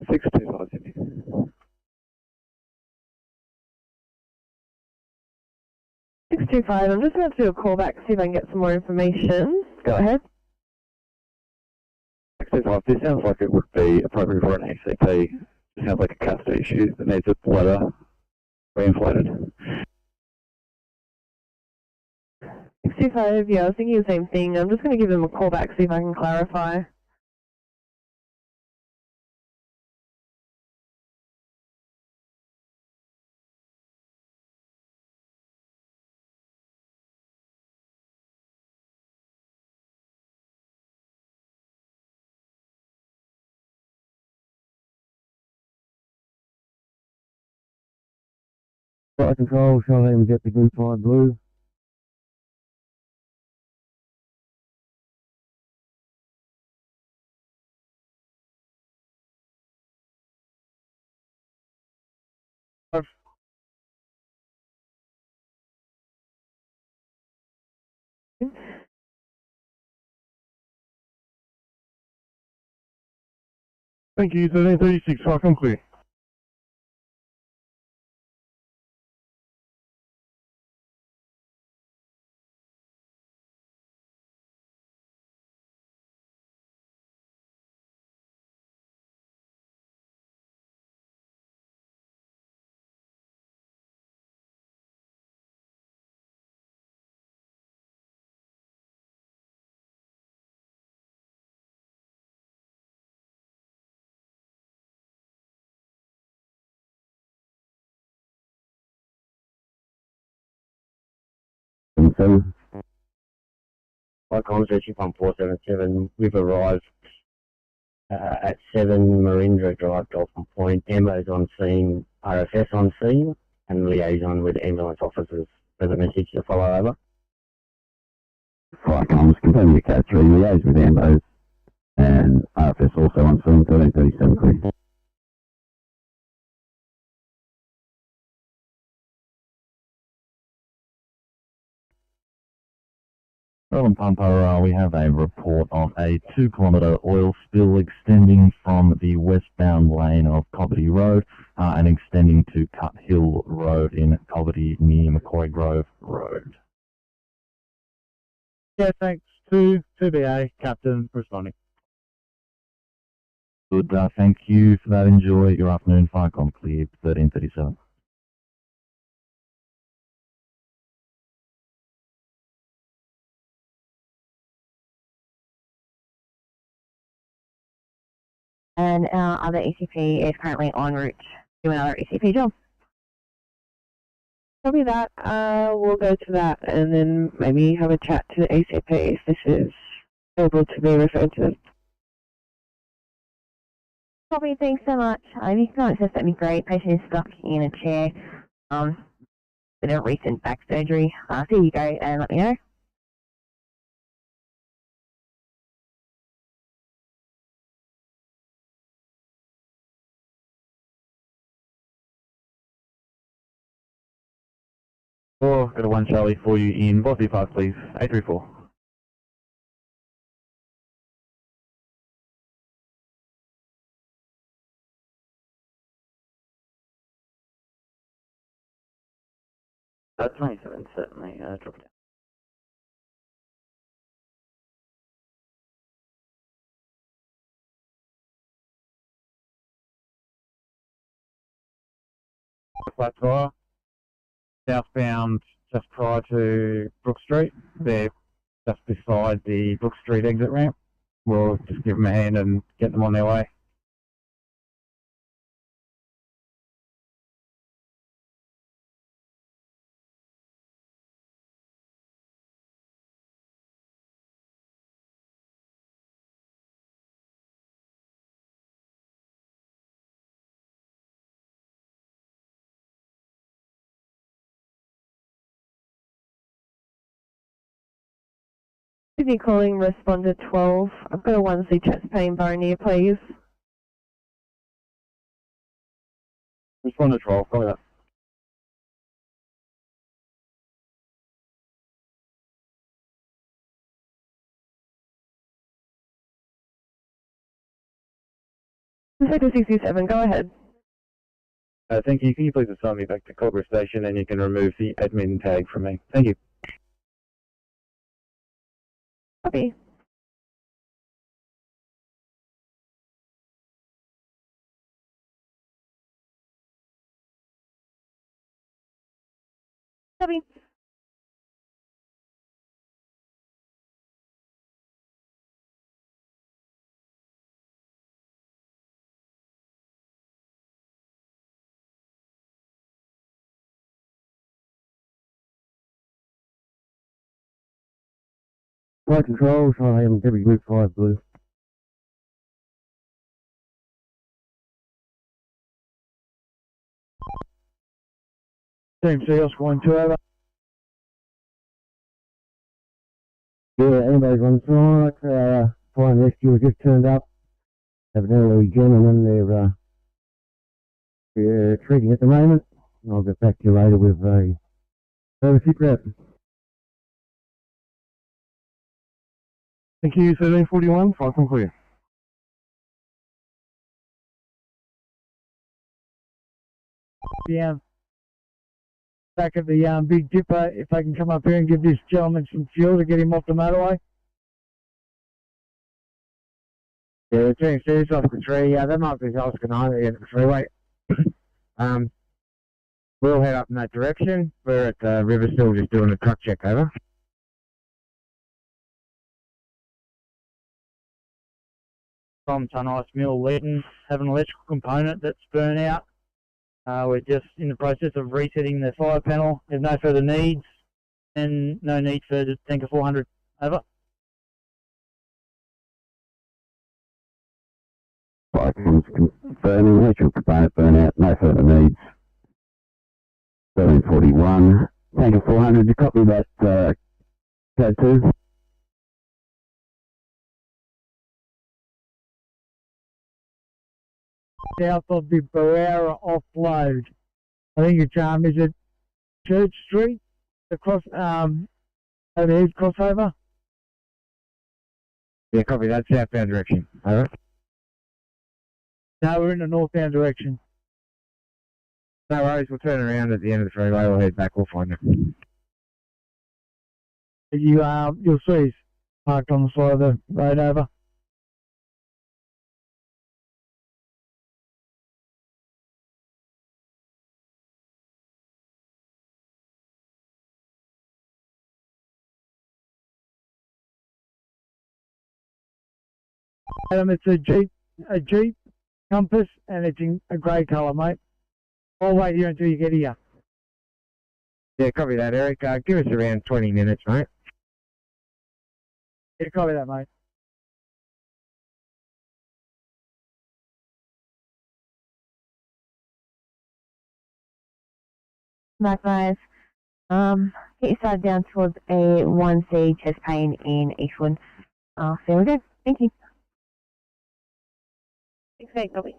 $625, I'm just going to do a call back, see if I can get some more information. Go ahead. 625, this sounds like it would be appropriate for an ACP. It sounds like a custody issue that needs a bladder reinflated. 625, yeah, I was thinking the same thing. I'm just going to give them a call back, see if I can clarify. Flight control, shall I get the green fire blue? Thank you, 1336, welcome clear. So, By conversation from 477, we've arrived at 7 Marindra Drive, Dolphin Point. Ambo's on scene, RFS on scene, and liaison with ambulance officers for the message to follow over. Fire comms, confirm your Cat 3, liaise with Ambos, and RFS also on scene, 1337 clear. Well, Pumper, we have a report of a 2-kilometre oil spill extending from the westbound lane of Coverty Road and extending to Cut Hill Road in Coverty near Macquarie Grove Road. Yeah, thanks to 2BA, Captain responding. Good, thank you for that. Enjoy your afternoon. Firecom cleared, 1337. And our other ECP is currently en route to another ECP job. Copy that. We'll go to that and then maybe have a chat to the ECP if this is able to be referred to. Copy, thanks so much. If you can access, that'd be great. Patient is stuck in a chair. With a recent back surgery. See you go and let me know. Got a 1 Charlie for you in Bosley Park, please. 834. Uh, 27, certainly. Drop it down. Flat tire, southbound just prior to Brook Street. They're just beside the Brook Street exit ramp. We'll just give them a hand and get them on their way. Sydney calling responder 12. I've got a 1C chest pain bone here, please. Responder 12, copy that. Sector 67, go ahead. Thank you. Can you please assign me back to Cobra Station and you can remove the admin tag from me? Thank you. Copy. Copy. Flight control, I am Debbie Group 5 Blue. Team C, Oscar 1-2 over. Yeah, anybody's on site, Fire and Rescue has just turned up. Have an elderly gentleman, they're treating at the moment. I'll get back to you later with a service rep. Thank you, 1341, 5 from clear. Yeah. Back at the Big Dipper, if I can come up here and give this gentleman some fuel to get him off the motorway. Yeah, Team C's off the tree. That might be Oscar 9 at the end of the freeway. We'll head up in that direction. We're at Riverstill just doing a truck check, over. From Ice Mill, Leeton, have an electrical component that's burnt out. We're just in the process of resetting the fire panel. There's no further needs and no need for the tanker 400. Over. Icons confirming electrical component burnout, no further needs. 1341, tanker 400, you copy that code 2? South of the Barrera offload. I think it's is it Church Street? The cross overhead crossover? Yeah, copy that, southbound direction. Over. No, we're in the northbound direction. No worries, we'll turn around at the end of the freeway, we'll head back, we'll find them. You'll see he's parked on the side of the road, over. It's a Jeep Compass, and it's in a grey colour, mate. I'll wait here until you get here. Yeah, copy that, Eric. Give us around 20 minutes, mate. Yeah, copy that, mate. Likewise. Get your side down towards a 1C chest pain in Eastwood. There we go. Thank you. Thanks, copy.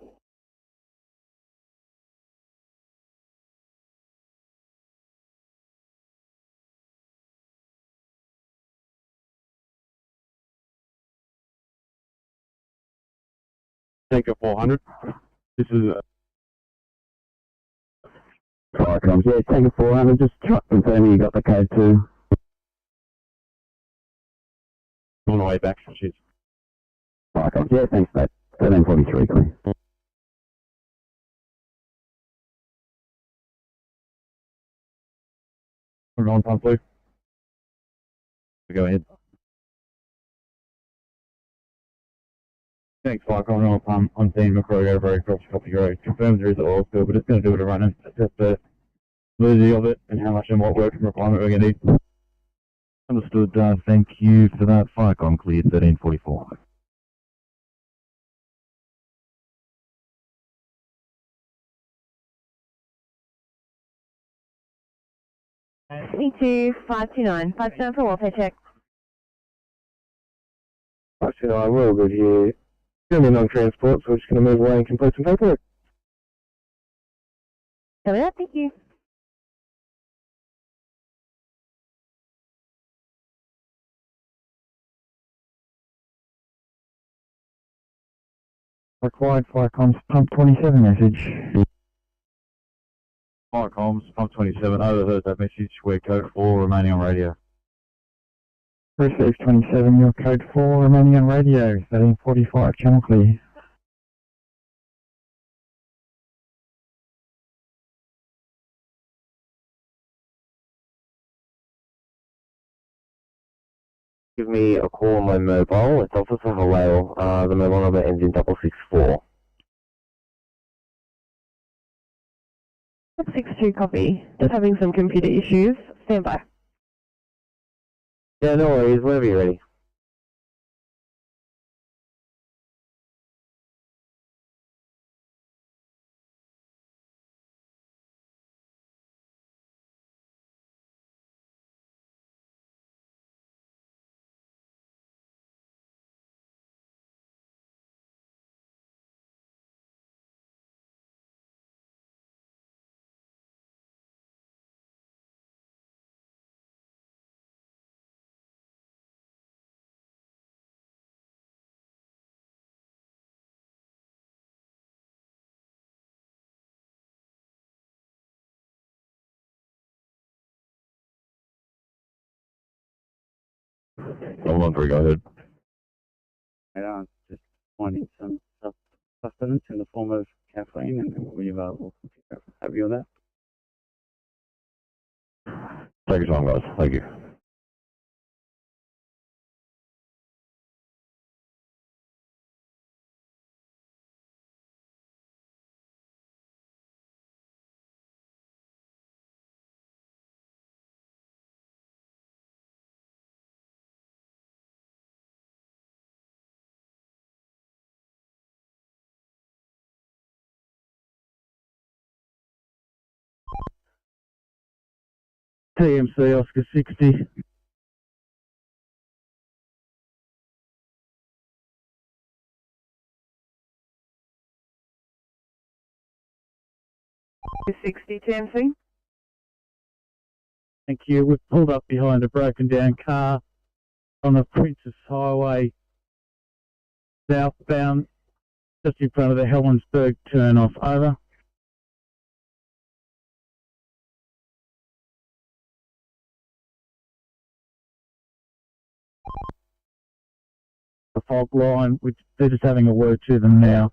Tanker 400. This is Firecoms, yeah, Tanker 400, just confirming you got the code 2. on the way back. Cheers. Firecoms, yeah, thanks mate. 1343, clear. We're on pump blue. Go ahead. Thanks, Firecom. I'm seeing McCrory over across Copy Road. Confirmed there is an oil spill, but it's going to do it a running. It's just the validity of it and how much and what work and requirement we're going to need. Understood. Thank you for that. Firecom cleared 1344. C2 529, 529 for welfare check. 529, we're all good here. Going to be non-transport, so we're just going to move away and complete some paperwork. Coming up, thank you. Required Firecoms pump 27 message. Firecoms, pump 27, overheard that message. We're code 4, remaining on radio. Received 27, your code 4, remaining on radio, 1345, channel clear. Give me a call on my mobile. It's Officer Halal. The mobile number ends in 664. 62 copy. Just having some computer issues. Stand by. Yeah, no worries. Whenever you're ready. Hold on, go ahead. Just finding some sustenance in the form of caffeine, and we've have you on that. Take your time, guys. Thank you. TMC Oscar 60. TMC. Thank you. We've pulled up behind a broken down car on the Princess Highway, southbound, just in front of the Helensburgh turn-off. Over. The fog line, which they're just having a word to them now.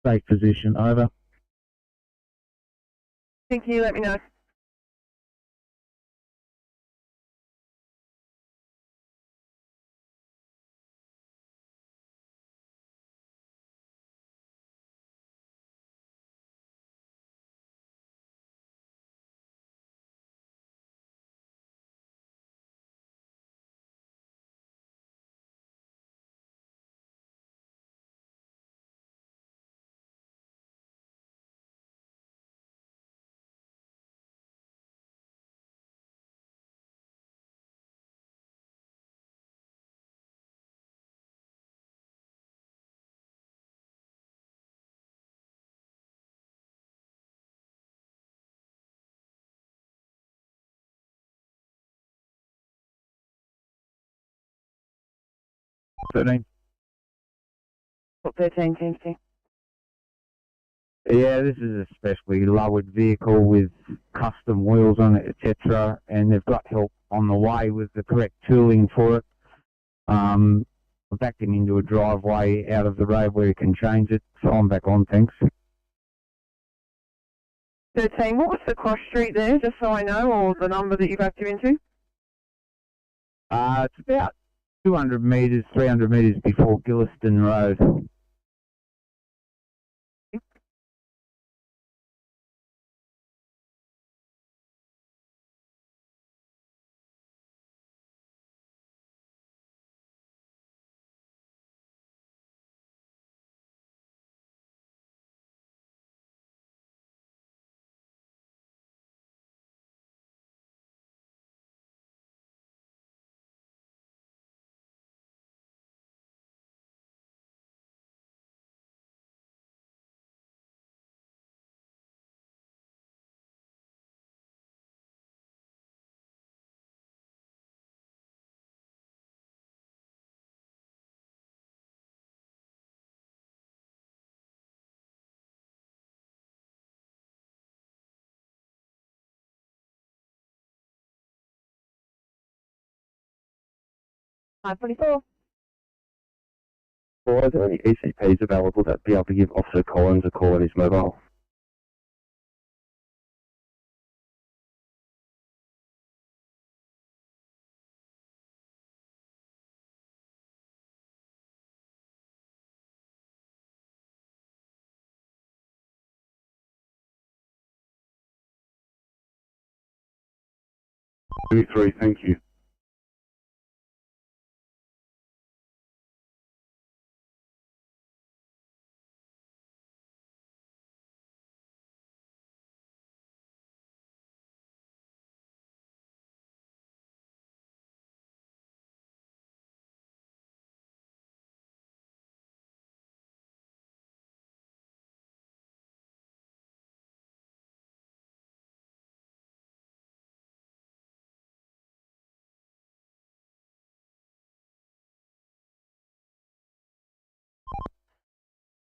Safe position. Over. Thank you, let me know. Thirteen. 13 TMC. Yeah, this is a specially lowered vehicle with custom wheels on it, etc. And they've got help on the way with the correct tooling for it. I'm backing into a driveway out of the road where you can change it, so I'm back on, thanks. 13, what was the cross street there, just so I know, or the number that you backed you into? It's about 200 metres, 300 metres before Gilliston Road. $5.24. Or are there any ECPs available that be able to give Officer Collins a call on his mobile? Three, thank you.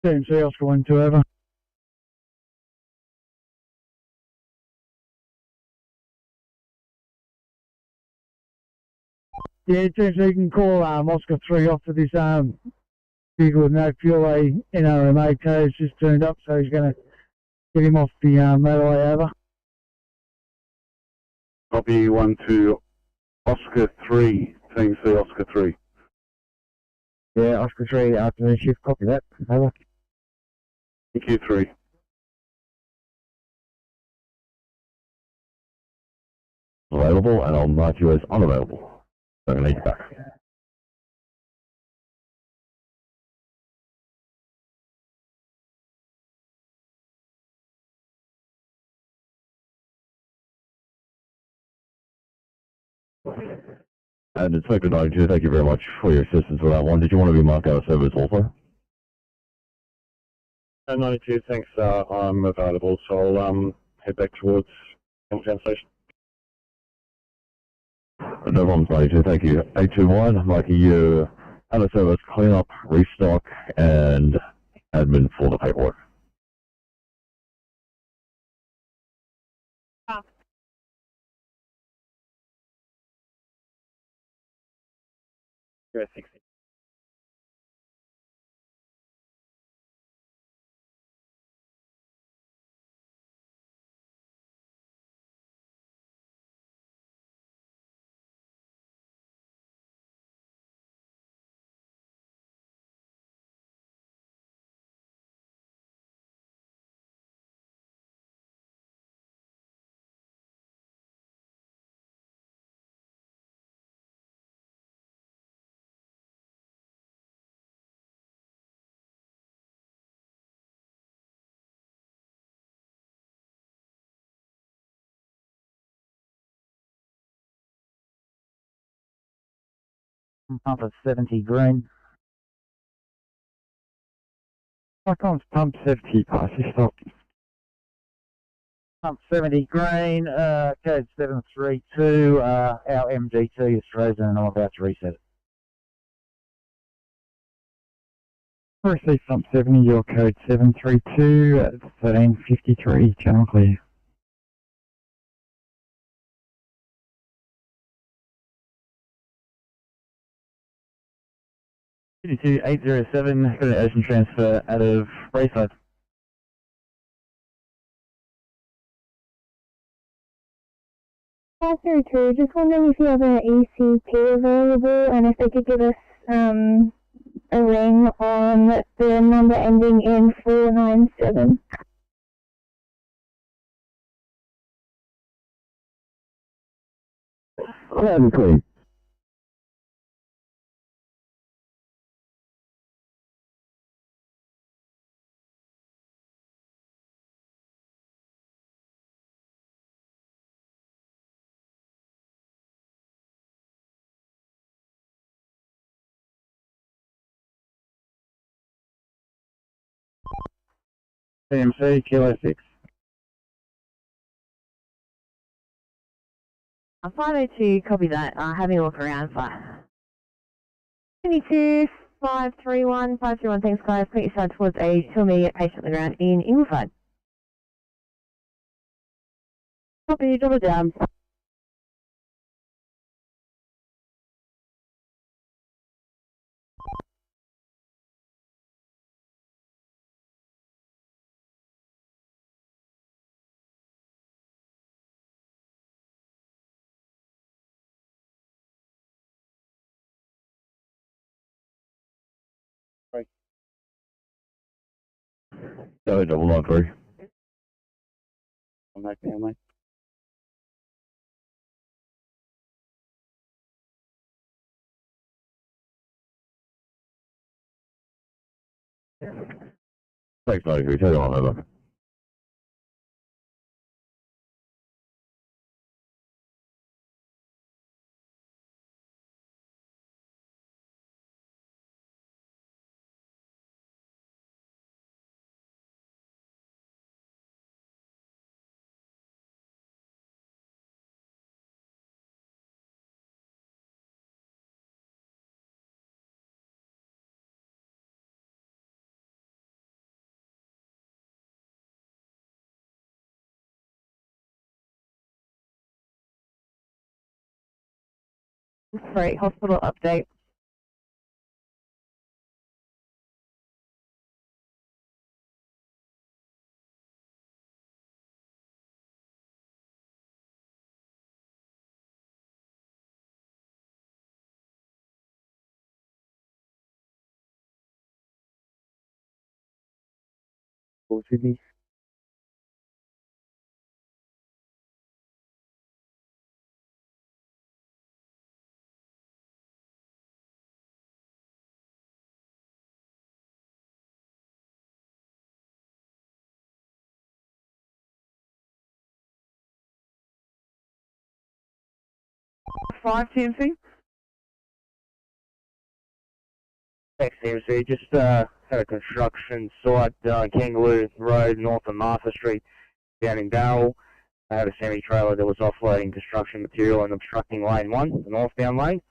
TMC Oscar 1 2 over. Yeah, TMC, you can call Oscar 3 off to this vehicle with no fuel. A NRMA code's just turned up, so he's going to get him off the motorway over. Copy 1 to Oscar 3, thanks to Oscar 3. Yeah, Oscar 3, afternoon shift, copy that, over. Thank you, 3. Available, and I'll mark you as unavailable. So I'm going to need you back. And Inspector 92, thank you very much for your assistance with that one. Did you want to be marked out of service also? 92, thanks. I'm available, so I'll head back towards Camptown Station. No problems, 92, thank you. 821, I'm marking you out of service, clean up, restock, and admin for the paperwork. You're at 60. Pump of 70 green. Icons pump 70, pass your stop. Pump 70 green, code 732, our MGT is frozen and I'm about to reset it. Receive Sump 70, your code 732 at 1353, channel clear. Sydney 807, got an ocean transfer out of Brayside. Through two, just wondering if you have an ECP available and if they could give us a ring on the number ending in 497. Loud and clear. PMC, Kilo 6. 502, copy that. Having a look around. 22, 531, 531, thanks guys. Put your side towards a immediate patient on the ground in Ingleside. Copy, drop it down. Go 993. I'm back there, mate. Thanks, 93. Take it on over. Sorry, hospital update. Sydney. Five TMC. Thanks, TMC. Just had a construction site on Kangaroo Road, north of Martha Street, down in Darrell. I had a semi-trailer that was offloading construction material and obstructing lane 1, the northbound lane.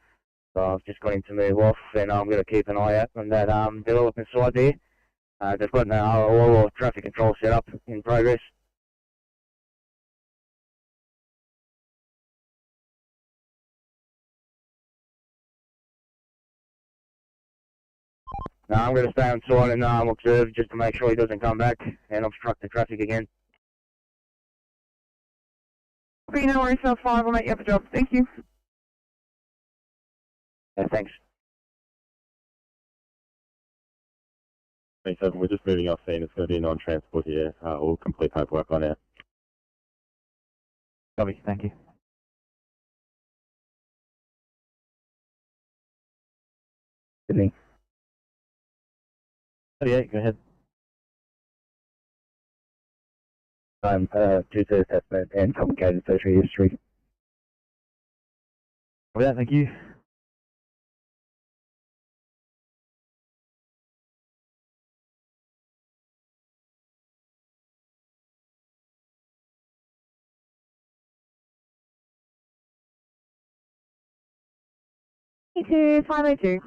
So I've just got him to move off, and I'm going to keep an eye out on that development site there. They've got an oil traffic control set up in progress. Now I'm going to stay on site and observe just to make sure he doesn't come back and obstruct the traffic again. Okay, no worries, South 5, I'll make you up a job. Thank you. Yeah, thanks. 27, we're just moving off scene. It's going to be a non-transport here. We'll complete paperwork on it. Copy, thank you. Sydney. 38, go ahead. I'm Tuesday assessment and complicated surgery history. Copy that, thank you. To 502.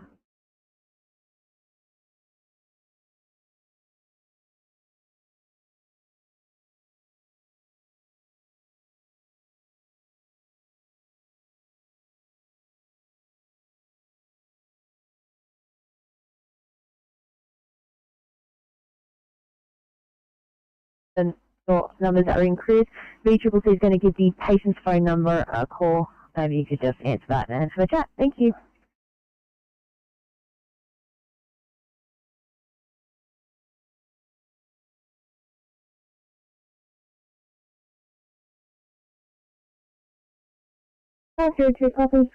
your numbers that are in cruise. VCCC is going to give the patient's phone number a call. Maybe you could just answer that and answer the chat. Thank you. Okay, 2 copies.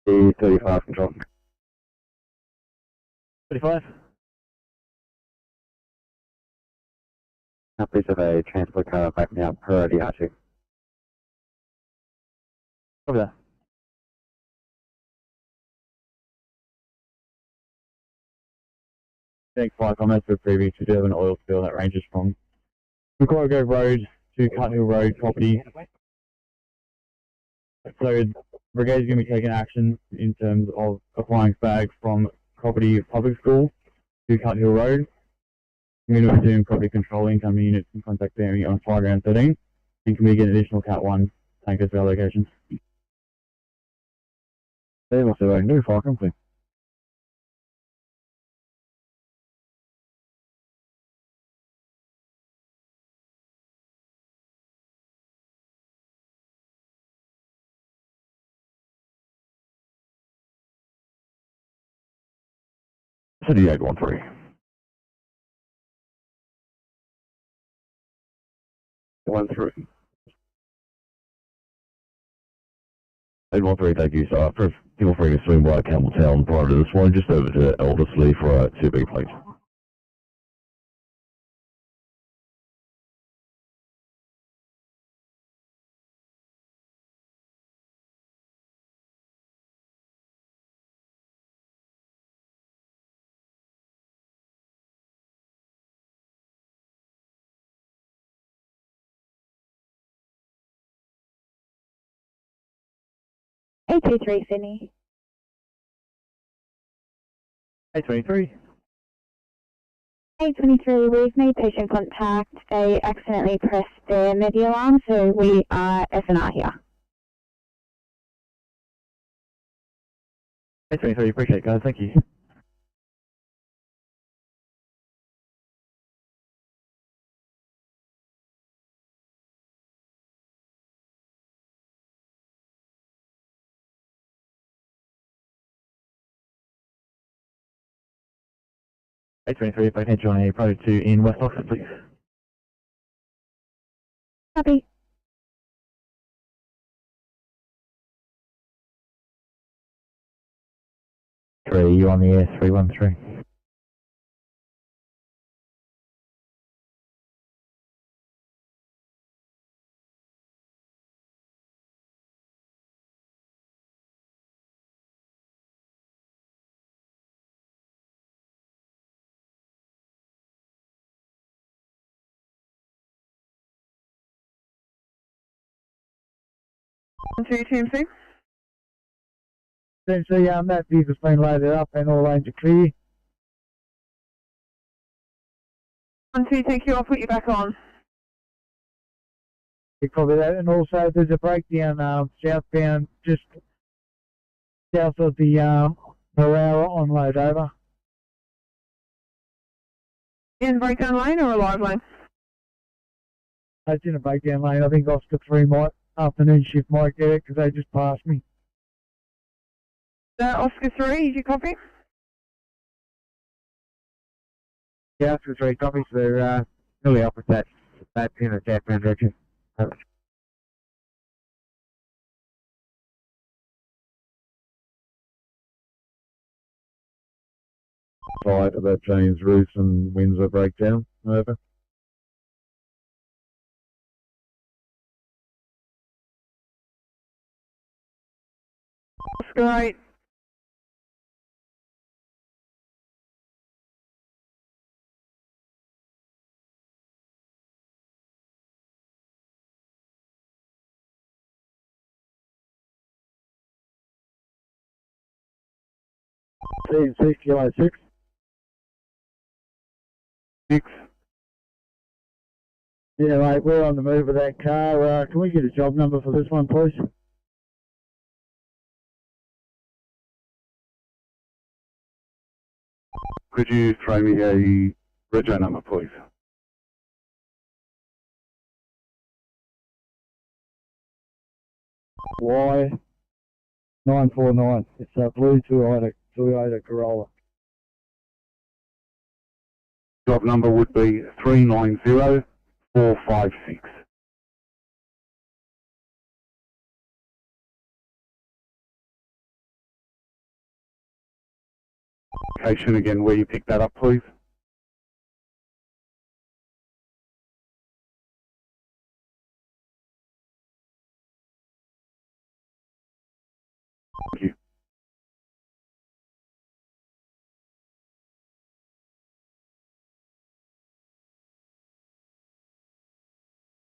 D35 control. 35? Now please have a transport car backing up priority R2. Over there. Thanks, Mike. I'm as per previous. We do have an oil spill that ranges from Macquarie Road to Cut Hill Road property. So, Brigade's going to be taking action in terms of applying flag from property public school to Cut Hill Road. I'm going to assume property control incoming units can contact Ferry on fire ground 13 and can we get additional Cat 1 tankers to our locations. They must have a new fire company. City 813. 13. 813, thank you. So first, feel free to swing by Campbelltown prior to this one, just over to Eldersley for a 2B, please. A23 Sydney. 823. 823, we've made patient contact. They accidentally pressed their media alarm, so we are SNR here. 823, appreciate it, guys. Thank you. A23, if I can join a Project 2 in West Oxford, please. Copy. You on the air, 313. To TMC. Essentially, that vehicle's been loaded up and all lanes are clear. 12, thank you. I'll put you back on. You copy that, and also there's a breakdown southbound, just south of the Morawa on load over. In breakdown lane or a live lane? It's in a breakdown lane. I think Oscar 3 afternoon shift might get it because they just passed me. Oscar 3, did you copy? Yeah, Oscar 3 copies. They're really up with that in the southbound direction. Right, that James Roos and Windsor breakdown. Over. Oscar 8. C&C Kilo 6. 6. Yeah, mate, we're on the move with that car. Can we get a job number for this one, please? Could you throw me a rego number, please? Y949. It's a blue Toyota Corolla. Job number would be 390456. Location again, where you picked that up, please. Thank you.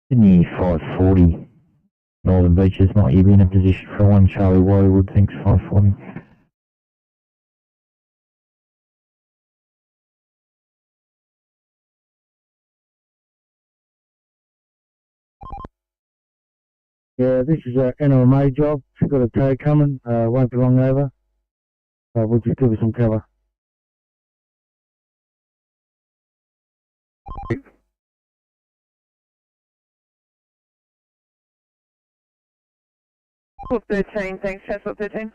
Sydney 540, Northern Beaches, might you be in a position for 1 Charlie Wood, thanks 540. Yeah, this is a NRMA job. She's got a tow coming. Won't be long over. We'll just give her some cover. Transport 13, thanks, Transport 13.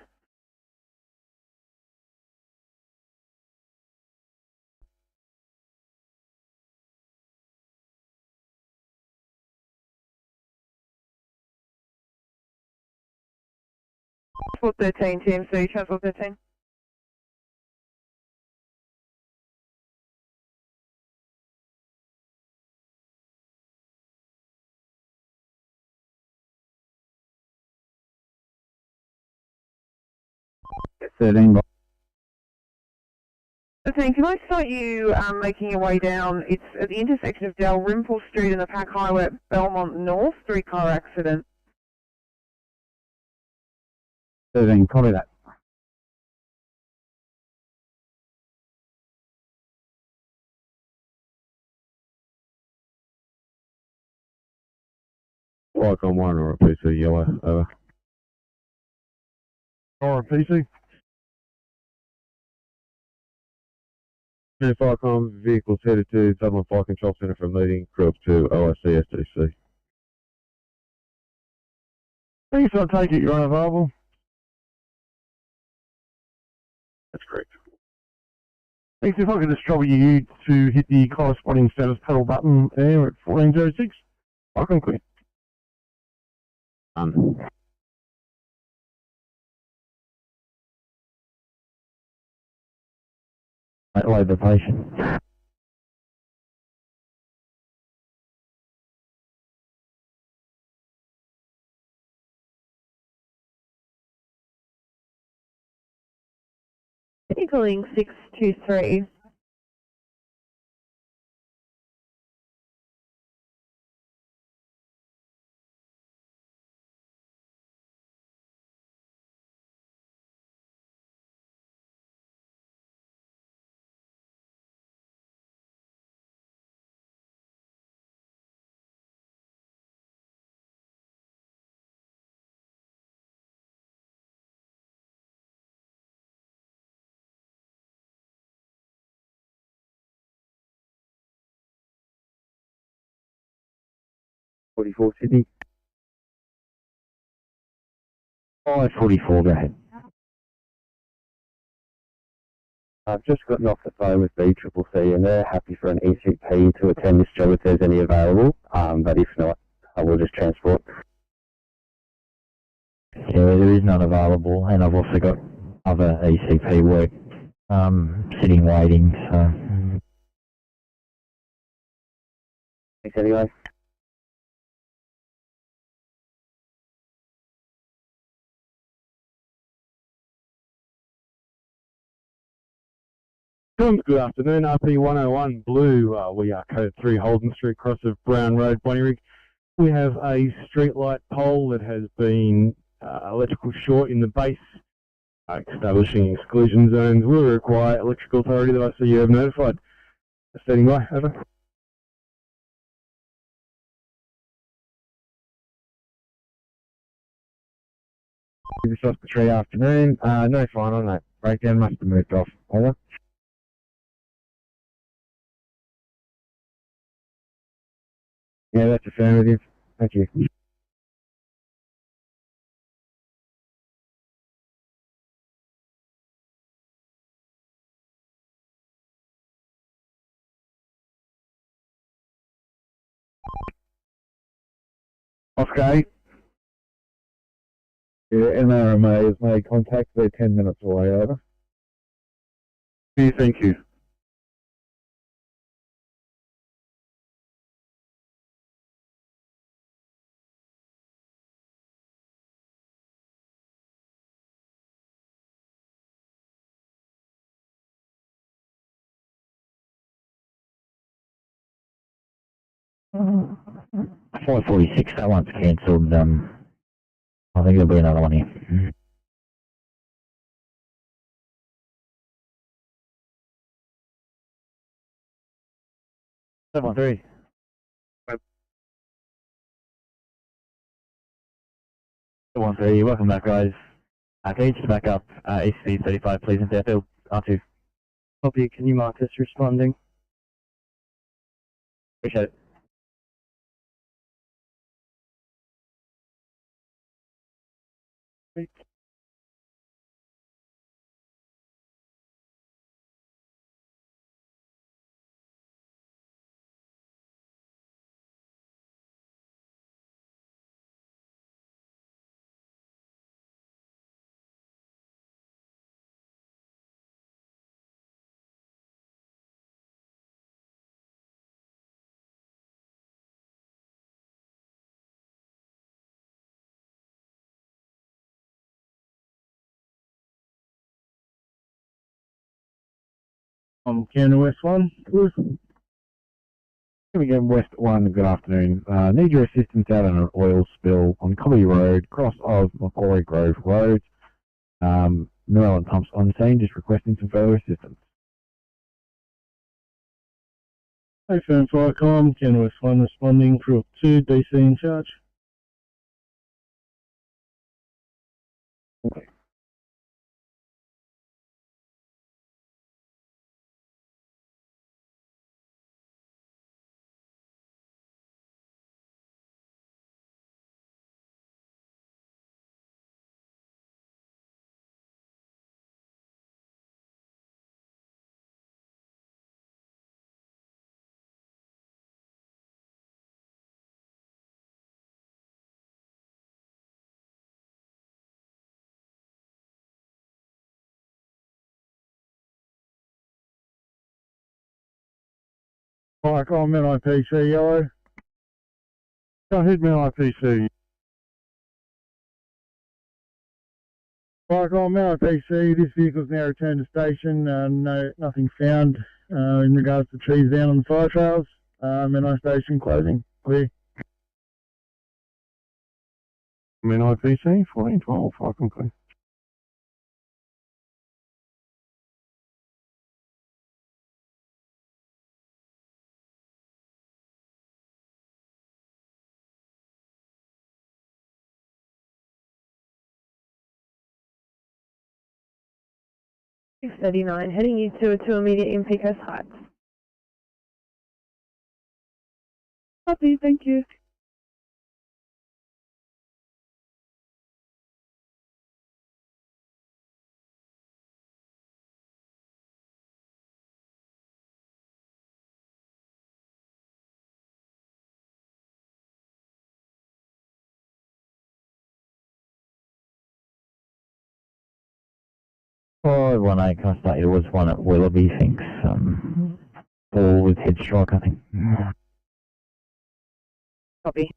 Transport 13, TMC, Transport 13. Yes, 13. 13, can I start you making your way down? It's at the intersection of Dalrymple Street and the Pack Highway at Belmont North, 3-car accident. 13, copy that. Icon 1 or a PC yellow, over. Or a PC. If Icon vehicles headed to Sutherland Fire Control Centre for a meeting, crew up to OIC STC. Thanks, I take it you're unavailable. That's correct. Thanks, if I could just trouble you to hit the corresponding status pedal button there at 1406. Icon clear. Load the patient. Equaling 623. .44 Sydney. 544, go ahead. I've just gotten off the phone with BCCC and they're happy for an ECP to attend this job if there's any available, but if not, I will just transport. Yeah, there is none available, and I've also got other ECP work sitting waiting, so. Thanks anyway. Good afternoon, RP 101 Blue. We are code 3 Holden Street, cross of Brown Road, Bonnyrigg. We have a streetlight pole that has been electrical short in the base, establishing exclusion zones. Will require electrical authority that I see you have notified. Standing by, over. This off the 3 afternoon. No fine on that. Breakdown must have moved off. Over. Yeah, that's affirmative. Thank you. Okay. Yeah, NRMA has made contact. They're 10 minutes away, over. Yeah, thank you. Mm-hmm. 546, that one's cancelled. I think there'll be another one here. 713. 713, welcome back, guys. Can you just back up EC 35, please, in Fairfield, R2. Copy, can you mark us responding? Appreciate it. Canada West 1, please. Here we go, West 1, good afternoon. Need your assistance out on an oil spill on Cobby Road, cross of Macquarie Grove Road. Llewellyn pumps on scene, just requesting some further assistance. Hey, Firm Firecom, Canada West 1 responding, crew of 2, DC in charge. Okay. Firecom, NIPC, yellow. Go ahead, NIPC. Firecom, NIPC, this vehicle's now returned to station. Nothing found in regards to trees down on the fire trails. NI station closing. Clear. NIPC, 1412, Firecom clear. $639, heading east to immediate in Pecos Heights. Copy, thank you. Oh, 18, can I start? There was one at Willoughby, thinks. All with head strike, I think. Copy.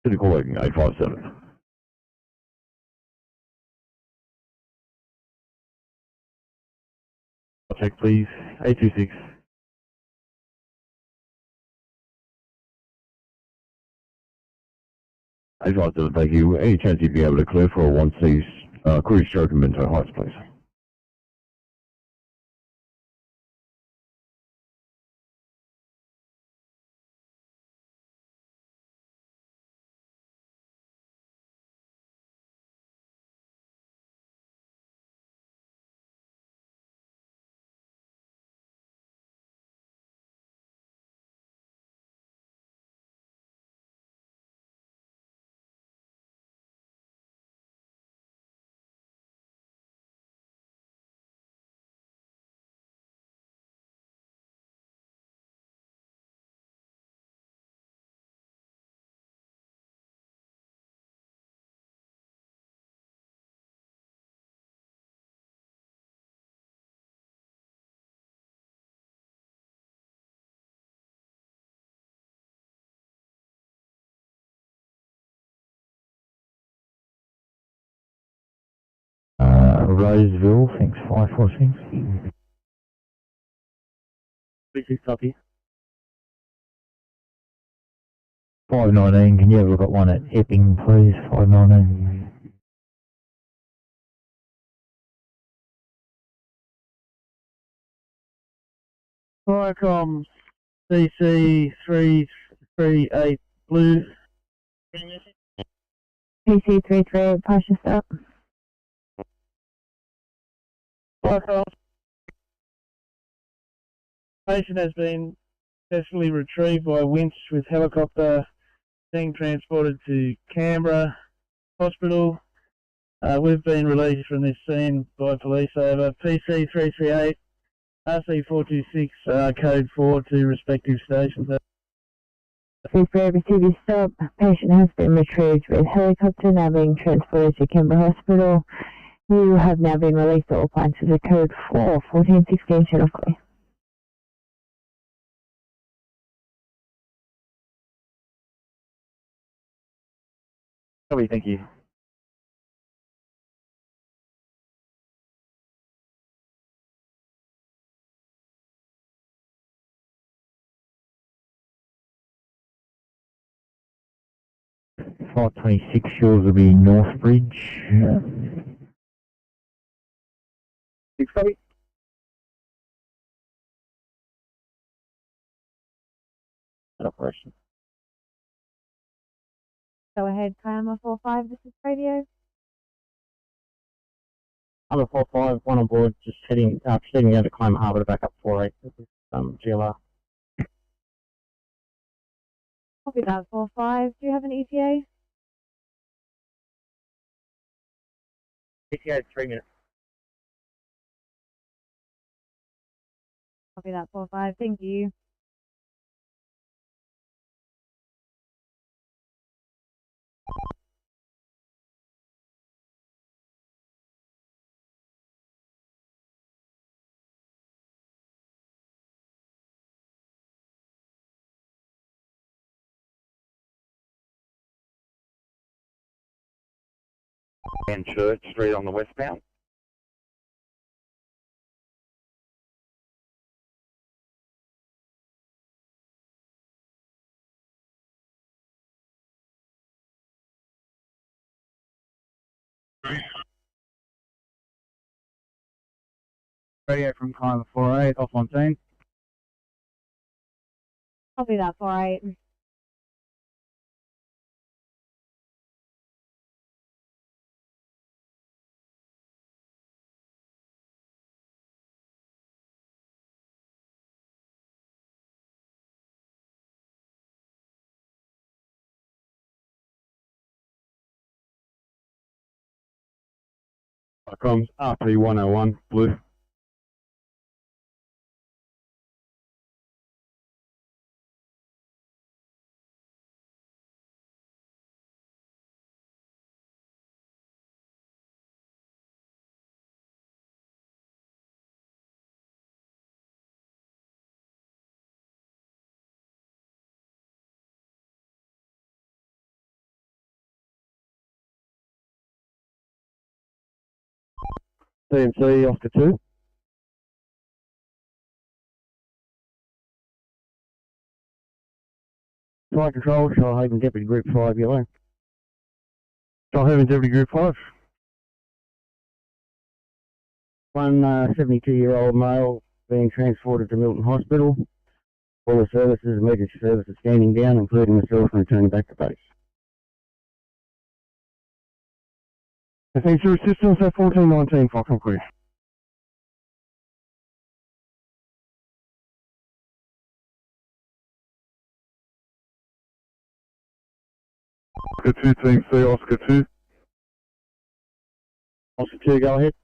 City calling 857. Check please, 826. I just wanted to thank you. Any chance you'd be able to clear for a 1C cruise stroke in Minto Heights, please? Roseville, thanks, 546. 36 copy. 519, can you have a look at one at Epping, please? 519. Viacom CC 338 Blue. PC338, push us up. Viacom. Patient has been successfully retrieved by a winch with helicopter being transported to Canberra Hospital. We've been released from this scene by police over. PC338, RC426, code 4 to respective stations. Please receive your stop. Patient has been retrieved with helicopter now being transported to Canberra Hospital. You have now been released to all appliances at code 4, 1416 channel clear. Copy, thank you. .526 Shores will be Northbridge. 6 copy. Operation. Go ahead, Clamor 45, this is radio. Number 45, one on board, just heading down to Climate Harbour to back up 48. This is GLR. Copy that, 45. Do you have an ETA? ETA is 3 minutes. Copy that, 45. Thank you. And Church Street on the westbound. Radio from Climber 48, off on scene. Copy that, 48. Comms RP101 Blue. CMC, Oscar 2. Fire Control, Shoalhaven Deputy Group 5, yellow. Shoalhaven Deputy Group 5. One 72-year-old male being transported to Milton Hospital. All the services, emergency services standing down, including myself, and returning back to base. Thanks for assistance at 1419 Fox and Clear. Oscar 2, Team C, Oscar 2. Oscar 2, go ahead.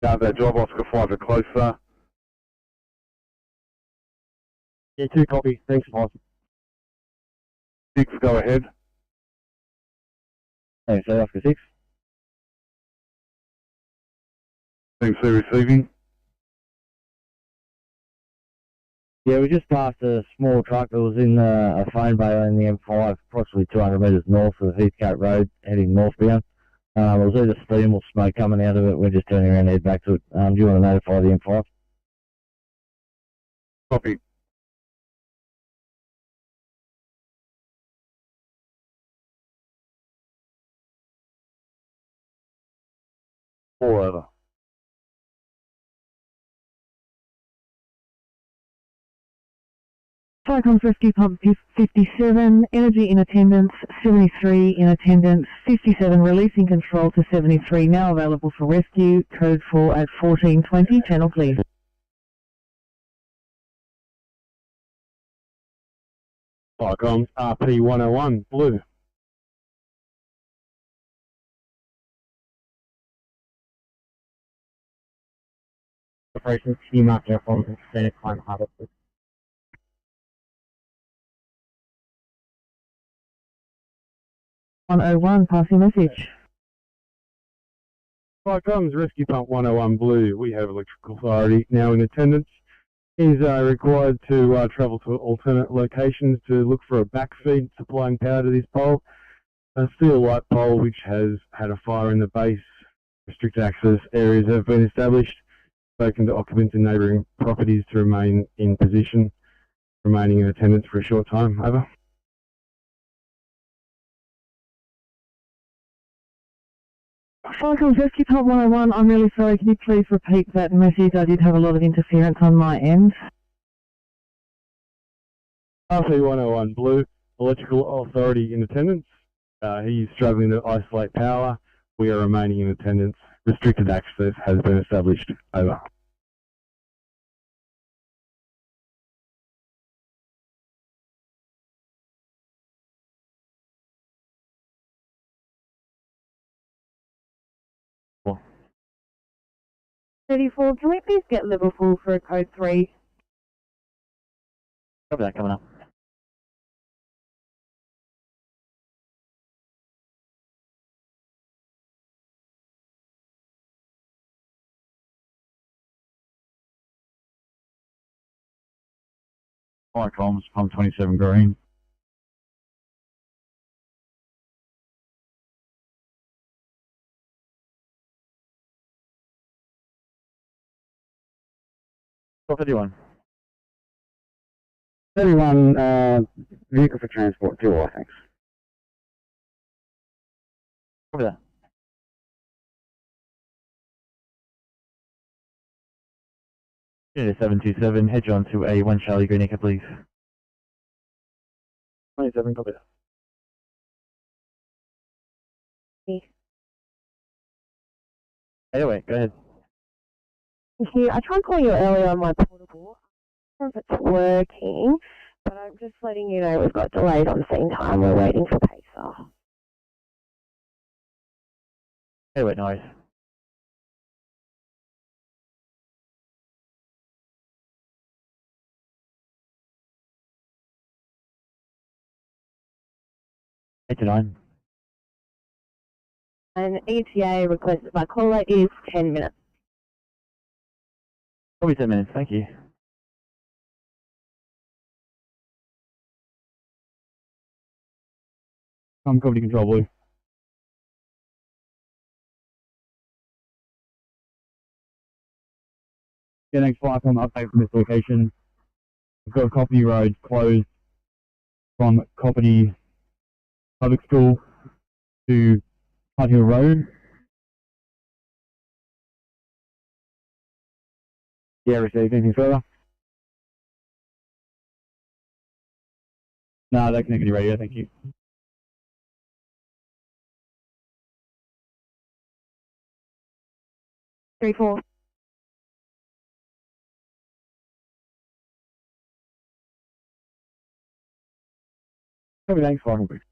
That job, Oscar 5 are closer. Yeah, 2 copy. Thanks, boss. 6, go ahead. Thanks, Oscar 6. Team C receiving. Yeah, we just passed a small truck that was in a phone baler in the M5, approximately 200 metres north of Heathcote Road, heading northbound. There was either steam or smoke coming out of it. We're just turning around to head back to it. Do you want to notify the M5? Copy. Four over. Cyclone Rescue Pump 57, Energy in attendance, 73 in attendance, 57 releasing control to 73, now available for rescue, code 4 at 1420, channel clear. Cyclones RP 101, blue. Operations, can you mark out from Senate Climate Harbour, please? Passing message. Cyclones Rescue Pump 101 blue. We have electrical authority now in attendance. He's required to travel to alternate locations to look for a backfeed supplying power to this pole. A steel light pole which has had a fire in the base. Restricted access areas have been established. Spoken to occupants in neighbouring properties to remain in position, remaining in attendance for a short time. Over. Cyclones Rescue Pump 101, I'm really sorry, can you please repeat that message? I did have a lot of interference on my end. RP 101 blue, electrical authority in attendance. He's struggling to isolate power. We are remaining in attendance. Restricted access has been established. Over. Well. 34, can we please get Liverpool for a code 3? Copy that, coming up. Fire comms, pump 27 green. Top 31. 31, vehicle for transport, 2I, thanks. Copy that. Unit 727, head on to a 1 Charlie Green Echo, please. 27, copy that. Anyway, go ahead. Thank you. I tried calling you earlier on my portable. I don't know if it's working, but I'm just letting you know we've got delays on scene time. We're waiting for Pacer. Anyway, nice. Eight to 9. And ETA requested by caller is 10 minutes. Probably 10 minutes, thank you. Company control blue. Yeah, next flight on update from this location. We've got Coppity Road closed from Coppity Public School to Cut Hill Road. Yeah, received. Anything further? No, that connected radio, thank you. Three, four. Copy, thanks, flying quick.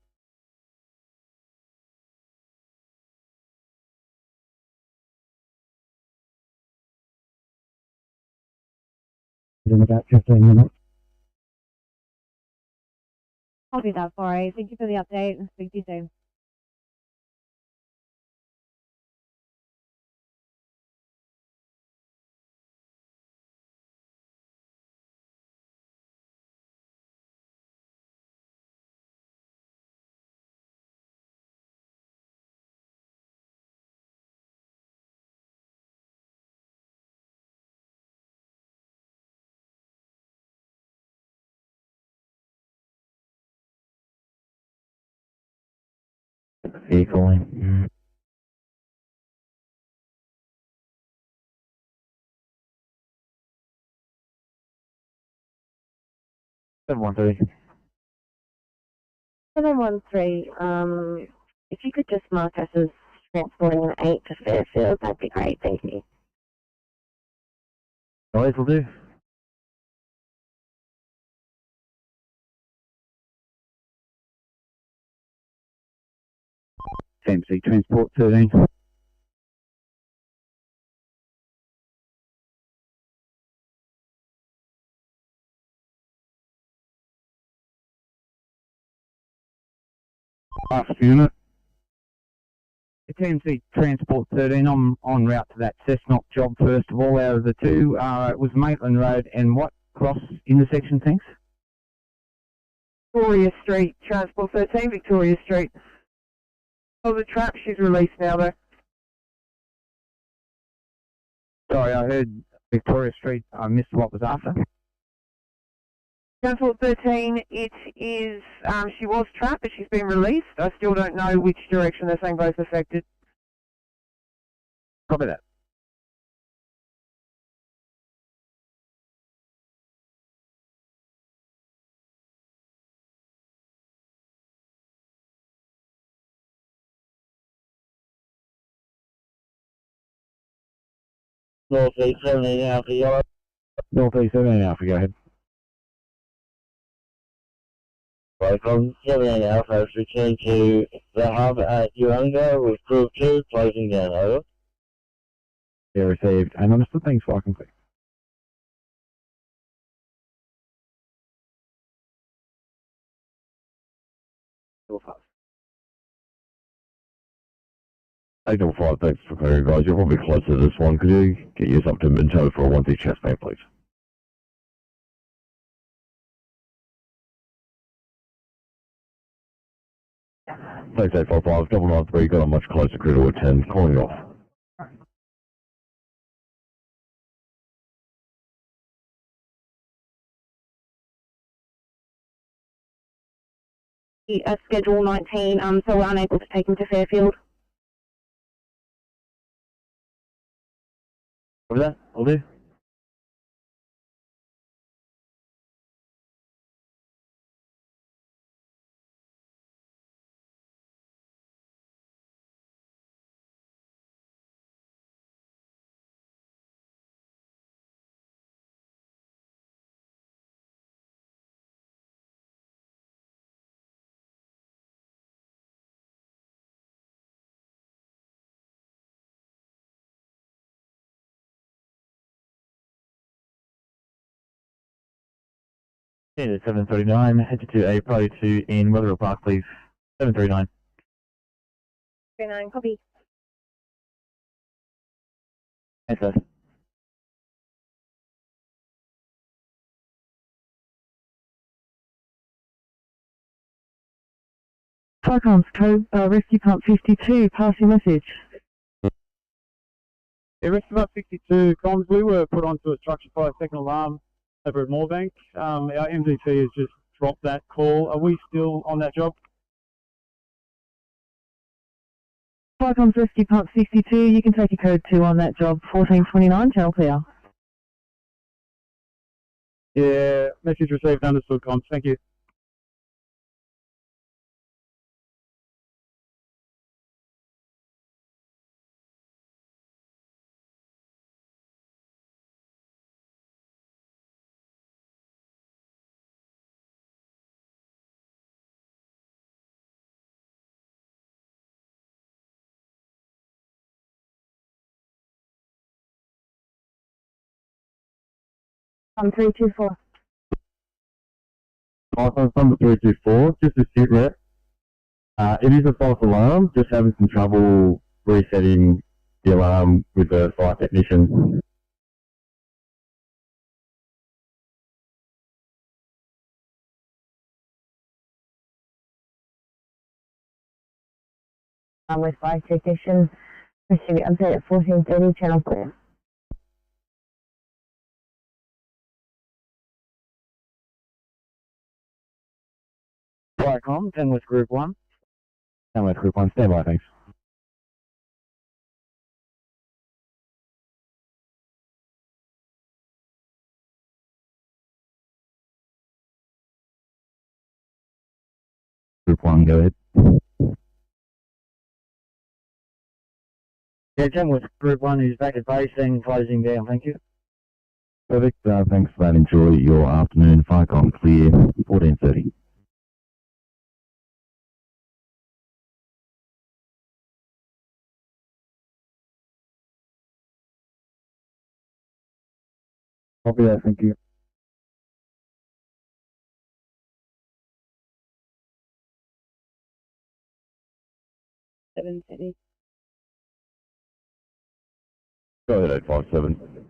In about 15 minutes. Copy that, sorry. Thank you for the update and speak to you soon. Vehicle in. 713. 713, if you could just mark us as transporting an 8 to Fairfield, that'd be great, thank you. Always will do. TMC Transport 13. Last unit. TMC Transport 13, I'm en route to that Cessnock job first of all out of the two. It was Maitland Road and what cross intersection, thanks? Victoria Street, Transport 13, Victoria Street. Oh, the trap, she's released now though. Sorry, I heard Victoria Street. I missed what was after. Transport 13, it is, she was trapped, but she's been released. I still don't know which direction they're saying both affected. Copy that. Northeast 17 Alpha Yellow. Northeast 17 Alpha, go ahead. Right, from 17 Alpha, return to the hub at Urunga with Group 2, closing down, over. Yeah, received. And understood, thanks for complete. Signal 5, thanks for clearing, guys. You're probably close to this one. Could you get yours up to Minto for a 1C chest man, please? Thanks, 855. 993, got a much closer crew to attend. Calling off. Schedule 19, so we're unable to take him to Fairfield. Over that, I'll do. Yeah, 739, head to a priority 2 in Weatherall Park, please. 739. 39, copy. Yes, sir. Cyclones Code, Rescue Pump 52, pass your message. Yeah, rest of us 62 comms, we were put onto a structure fire second alarm over at Moorbank. Our MDT has just dropped that call. Are we still on that job? Firecoms Rescue Pump 62, you can take a code 2 on that job, 1429, channel clear. Yeah, message received, understood comms, thank you. I'm 324. Firecoms number 324, just a sit rep. It is a false alarm, just having some trouble resetting the alarm with the fire technician. I'm with fire technician. Receiving update at 1430, channel clear. Firecom, 10 with Group 1. 10 with Group 1, stand by, thanks. Group 1, go ahead. Yeah, 10 with Group 1 is back at base and closing down, thank you. Perfect, thanks for that. Enjoy your afternoon. Firecom clear, 1430. Copy that, thank you. City. Go ahead, 857.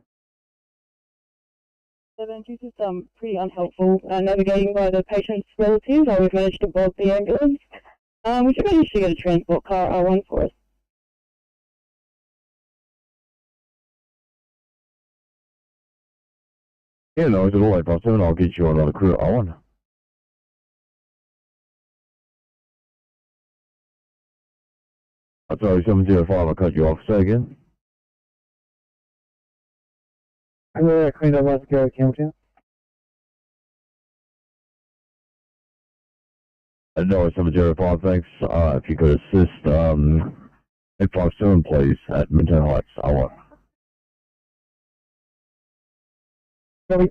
7, due to some pretty unhelpful navigating by the patient's relatives, we've managed to bog the ambulance. We should manage to get a transport car R1 for us. Yeah, no, it's at all 857. I'll get you another crew at Owen. I'm sorry, 705, I cut you off. Say again. I'm going to clean up let's go, Campbelltown. No, 705, thanks. If you could assist, 857, please, at Minton Heights, Owen. Copy.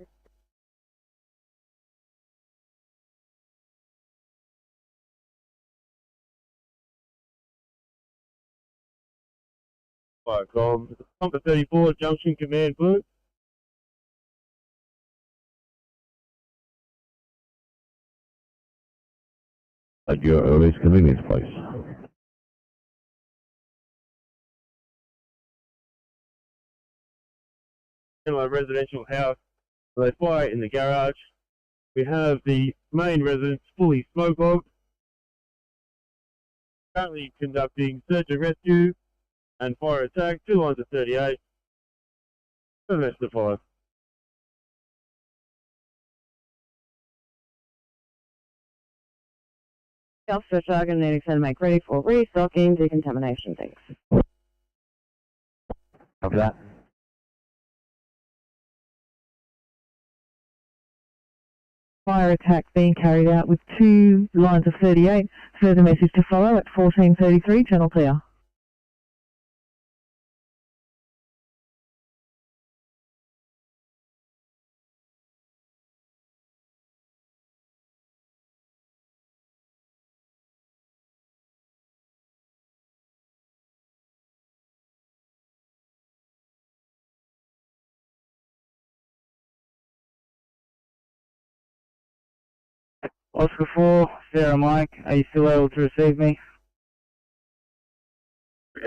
Firecom, number 34, Junction Command Book. At your earliest convenience, please. In my residential house, there's a fire in the garage. We have the main residence fully smoke bogged. Currently conducting search and rescue and fire attack, 2 lines of 38. Arrest the fire. Self-search organ needing to make ready for restocking, decontamination, thanks. Copy that. Fire attack being carried out with 2 lines of 38. Further message to follow at 1433, channel clear. Oscar 4, Sarah Mike, are you still able to receive me?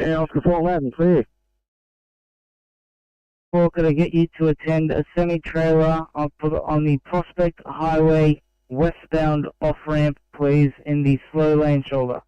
Yeah, Oscar 4, loud and clear. 4, could I get you to attend a semi-trailer on the Prospect Highway westbound off-ramp, please, in the slow lane shoulder?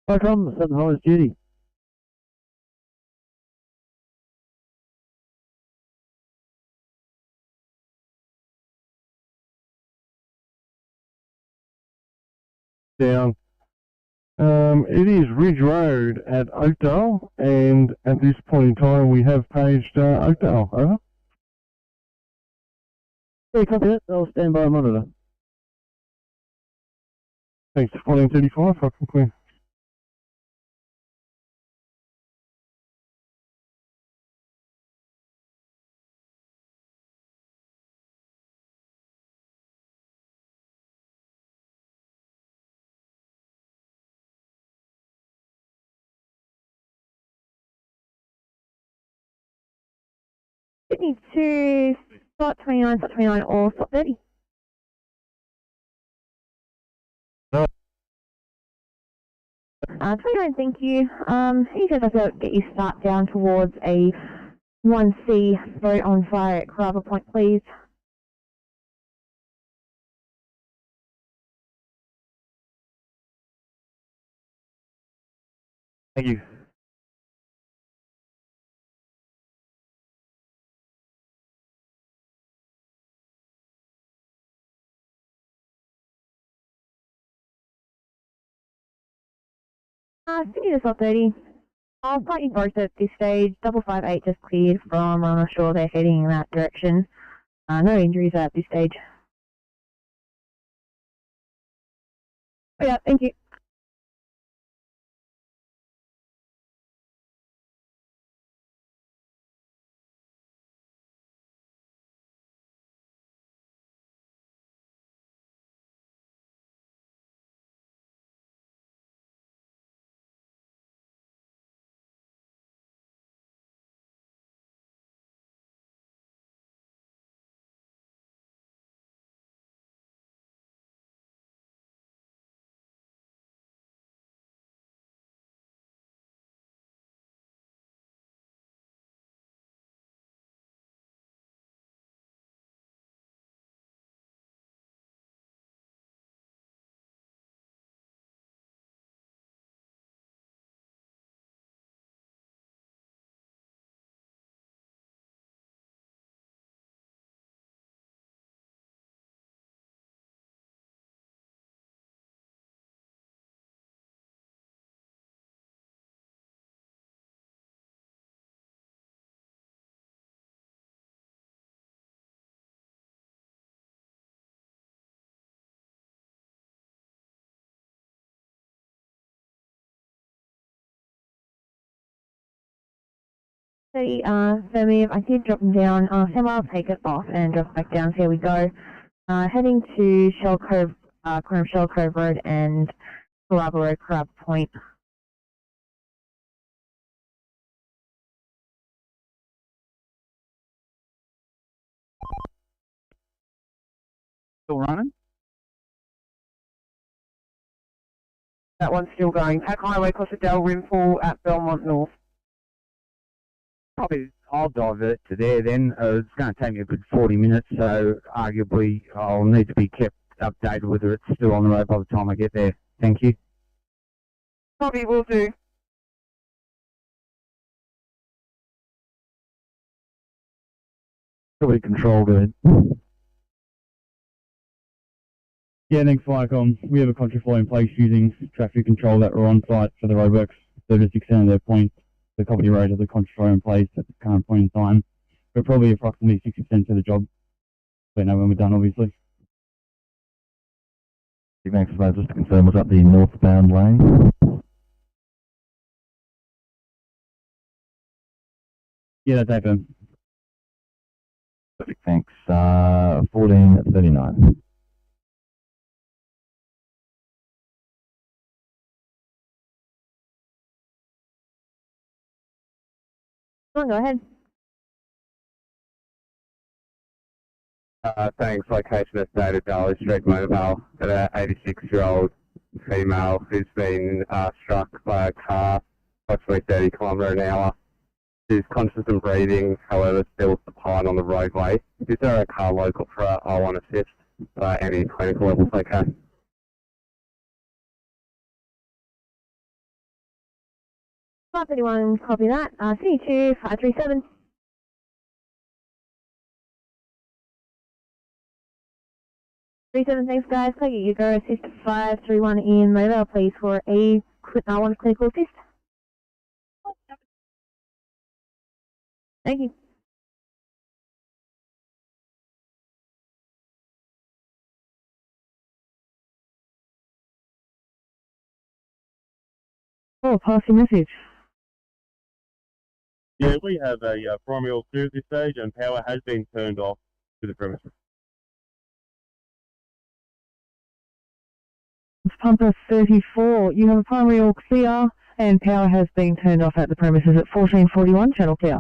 Welcome, 7 Highlands duty. Down. It is Ridge Road at Oakdale, and at this point in time we have paged Oakdale. Over. Yeah, copy that. I'll stand by and monitor. Thanks, 1435, fucking clear. Sydney to slot 29 or slot 30. No. 29, thank you. You guys have to get your start down towards a 1C boat on fire at Caraba Point, please. Thank you. Sydney to slot 30. I'll start you both at this stage. 558 just cleared from, I'm not sure they're heading in that direction. No injuries at this stage. Oh yeah, thank you. Ferry, I did drop them down. Sam, I'll take it off and drop back down. So here we go. Heading to Shell Cove, corner of Shell Cove Road and Caraba Road, Caraba Point. Still running? That one's still going. Pack Highway, Costa Rimpool at Belmont North. Probably I'll divert to there then. It's going to take me a good 40 minutes, so arguably I'll need to be kept updated whether it's still on the road by the time I get there. Thank you. Copy, will do. Probably control good. Yeah, next Firecom, we have a contract flow in place using traffic control that were on site for the roadworks. 36% of their points, the Cobbity Road has a contract flow in place at the current point in time. We're probably approximately 60% of the job. But know when we're done, obviously. Thanks, mate. Just to confirm, was that the northbound lane? Yeah, that's open. Perfect, thanks. 1439. Go ahead. Thanks. Location is stated Darley Street Motorvale at an 86-year-old female who's been struck by a car approximately 30 km/h. She's conscious and breathing, however, still supine on the roadway. Is there a car local for I1 assist? Any clinical levels okay? 531, copy that. C2, 537. Thanks guys. Take it, you go assist 531 in mobile, please, for a one clinical assist. Thank you. Oh, pass your message. Yeah, we have a primary oil clear at this stage, and power has been turned off to the premises. Pumper 34, you have a primary all clear and power has been turned off at the premises at 1441, channel clear.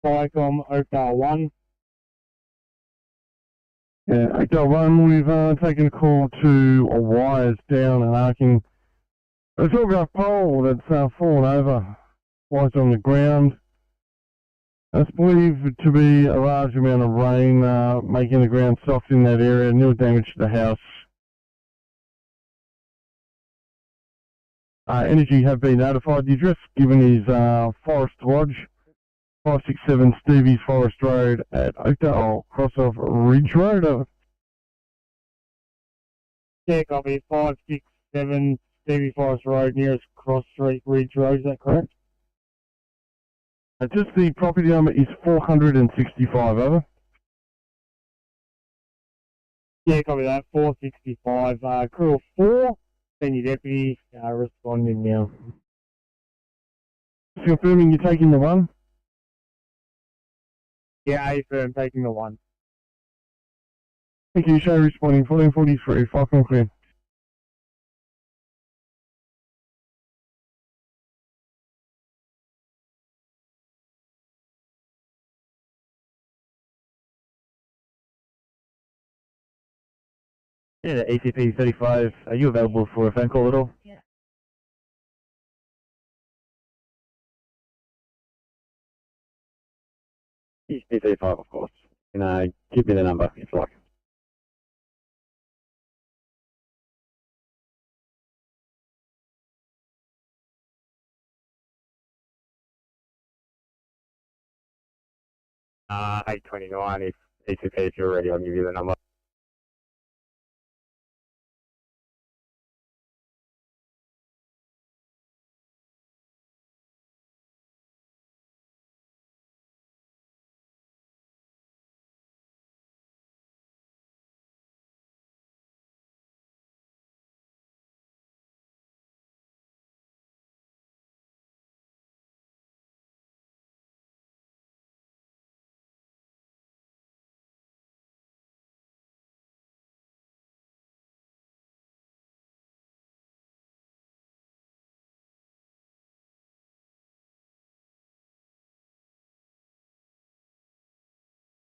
Vicom Oakdale 1. Yeah, Oakdale 1, we've taken a call to wires down and arcing. A telegraph pole that's fallen over, wires on the ground. It's believed to be a large amount of rain making the ground soft in that area, nil damage to the house. Energy have been notified. The address given is Forest Lodge, 567 Stevie's Forest Road at Oakdale, cross of Ridge Road. Yeah, copy. 567 Stevie Forest Road, nearest Cross Street, Ridge Road, is that correct? Just the property number is 465, over. Yeah, copy that. 465. Crew of 4, senior deputy, responding now. Just confirming you're taking the 1? Yeah, A firm, taking the 1. Thank you, show responding 1443, Falcon clear. Yeah, ACP 35, are you available for a phone call at all? Yeah. ECP 35, of course. Give me the number if you like. Uh, 829, if ECP, if you're ready, I'll give you the number.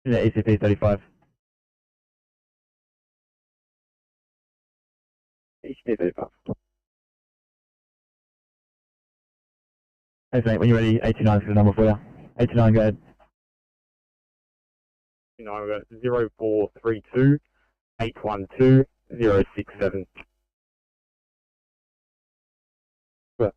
Yeah, ACP 35. ECP 35. Thanks mate, when you're ready, 89's got a number for you. 89, go ahead. 0432 812 067. Correct.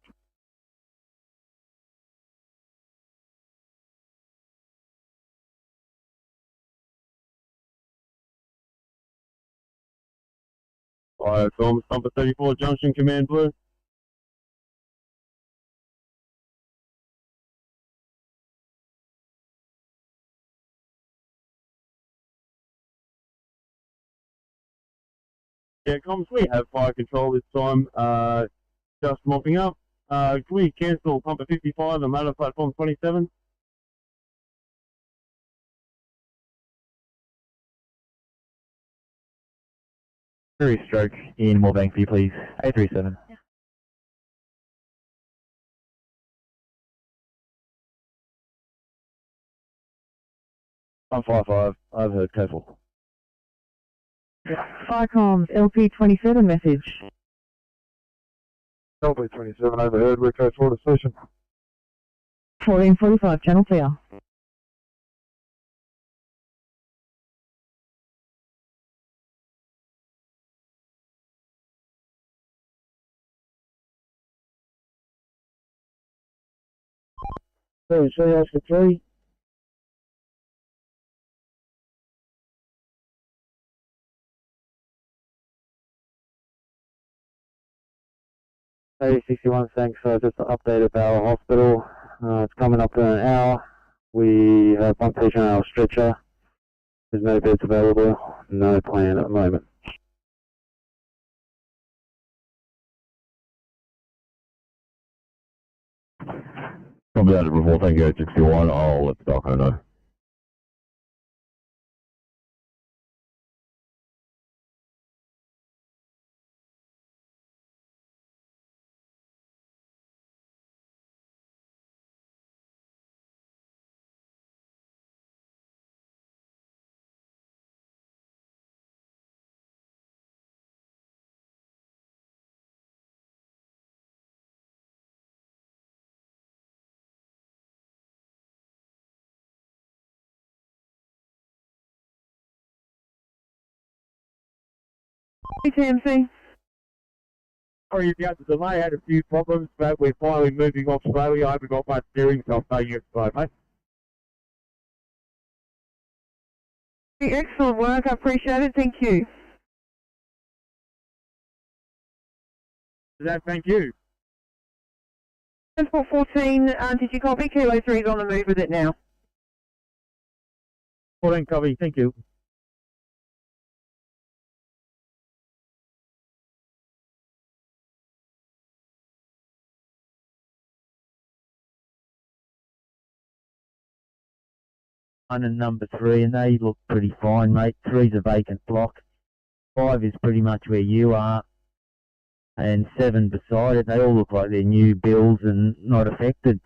Comms number 34, Junction Command Blue. Yeah, comms, we have fire control this time, just mopping up. Can we cancel pumper 55 and motor platform 27? Ferry stroke in Moorebank for you, please. 837. Yeah. 155, overheard code 4. Firecoms, LP27 message. LP27 overheard, we're code 4 to station. 1445, channel clear. Ferry 3, Oscar 3. Ferry 61, thanks. Just an update about our hospital. It's coming up in an hour. We have one patient on our stretcher. There's no beds available. No plan at the moment. Probably out of report, thank you, 861. I'll let the doctor know. TMC. Sorry about the delay, had a few problems, but we're finally moving off slowly. I haven't got my steering, so I'll tell you explain, mate. Excellent work, I appreciate it, thank you. Thank you. Transport 14, did you copy? Kilo 3 is on the move with it now. 14 copy, thank you. One and number 3, and they look pretty fine, mate. 3's a vacant block. 5 is pretty much where you are. And 7 beside it, they all look like they're new builds and not affected.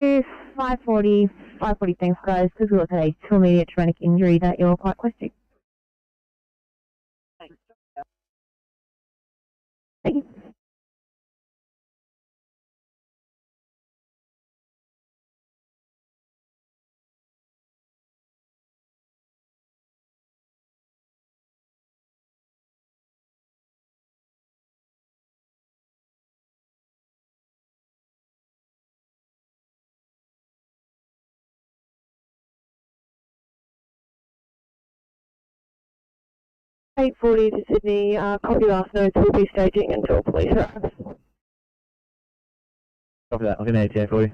Yes, 540, thanks guys. Please look at a 2 immediate traumatic injury that you're quite questioning. Thank you. .840 to Sydney, copy last notes, we'll be staging until police arrive. Copy that, I'll get an ATF for you.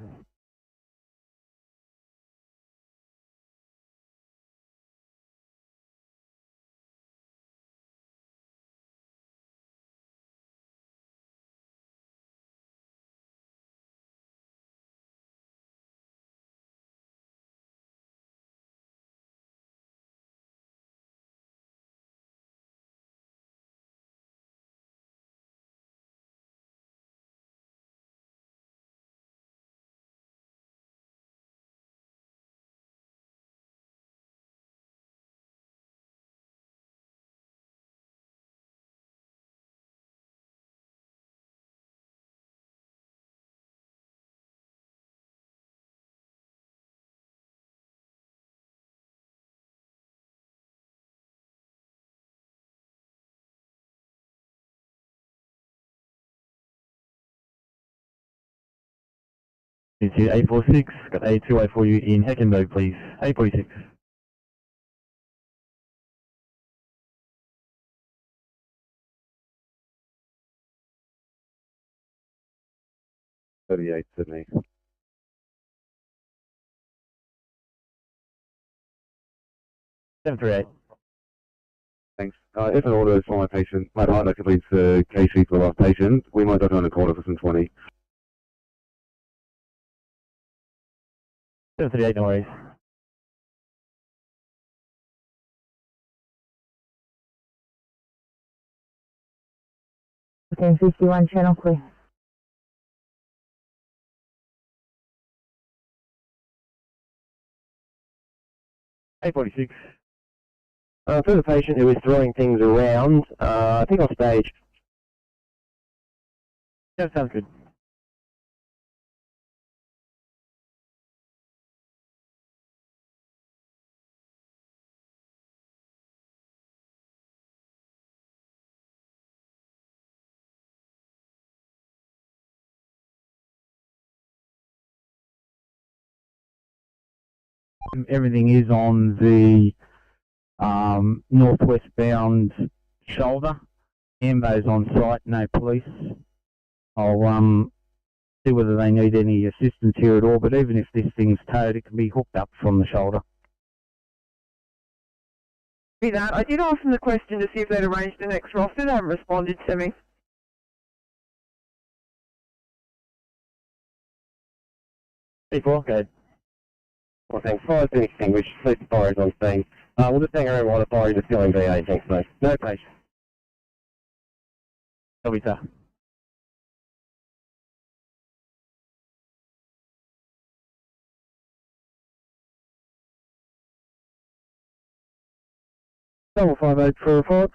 It's 846, got a two-way for you in Heckenberg, please. 846. Sydney. 738. Thanks. If an order is for my patient, my partner completes the KC for the last patient, we might go down a corner for some 20. 738, no worries. Okay, 51 channel clear. Eight 46. For the patient who is throwing things around, I think on stage. Yeah, sounds good. Everything is on the northwest bound shoulder. Ambo's on site, no police. I'll see whether they need any assistance here at all, but even if this thing's towed, it can be hooked up from the shoulder. Be that. I did ask them the question to see if they'd arranged the next roster. They haven't responded to me. P4, go ahead. Well, thanks. Fire's been extinguished. Police fire is on scene. We'll just hang around while the fire is still in VA. Thanks, mate. No patient. Copy, sir. Double 58 for report.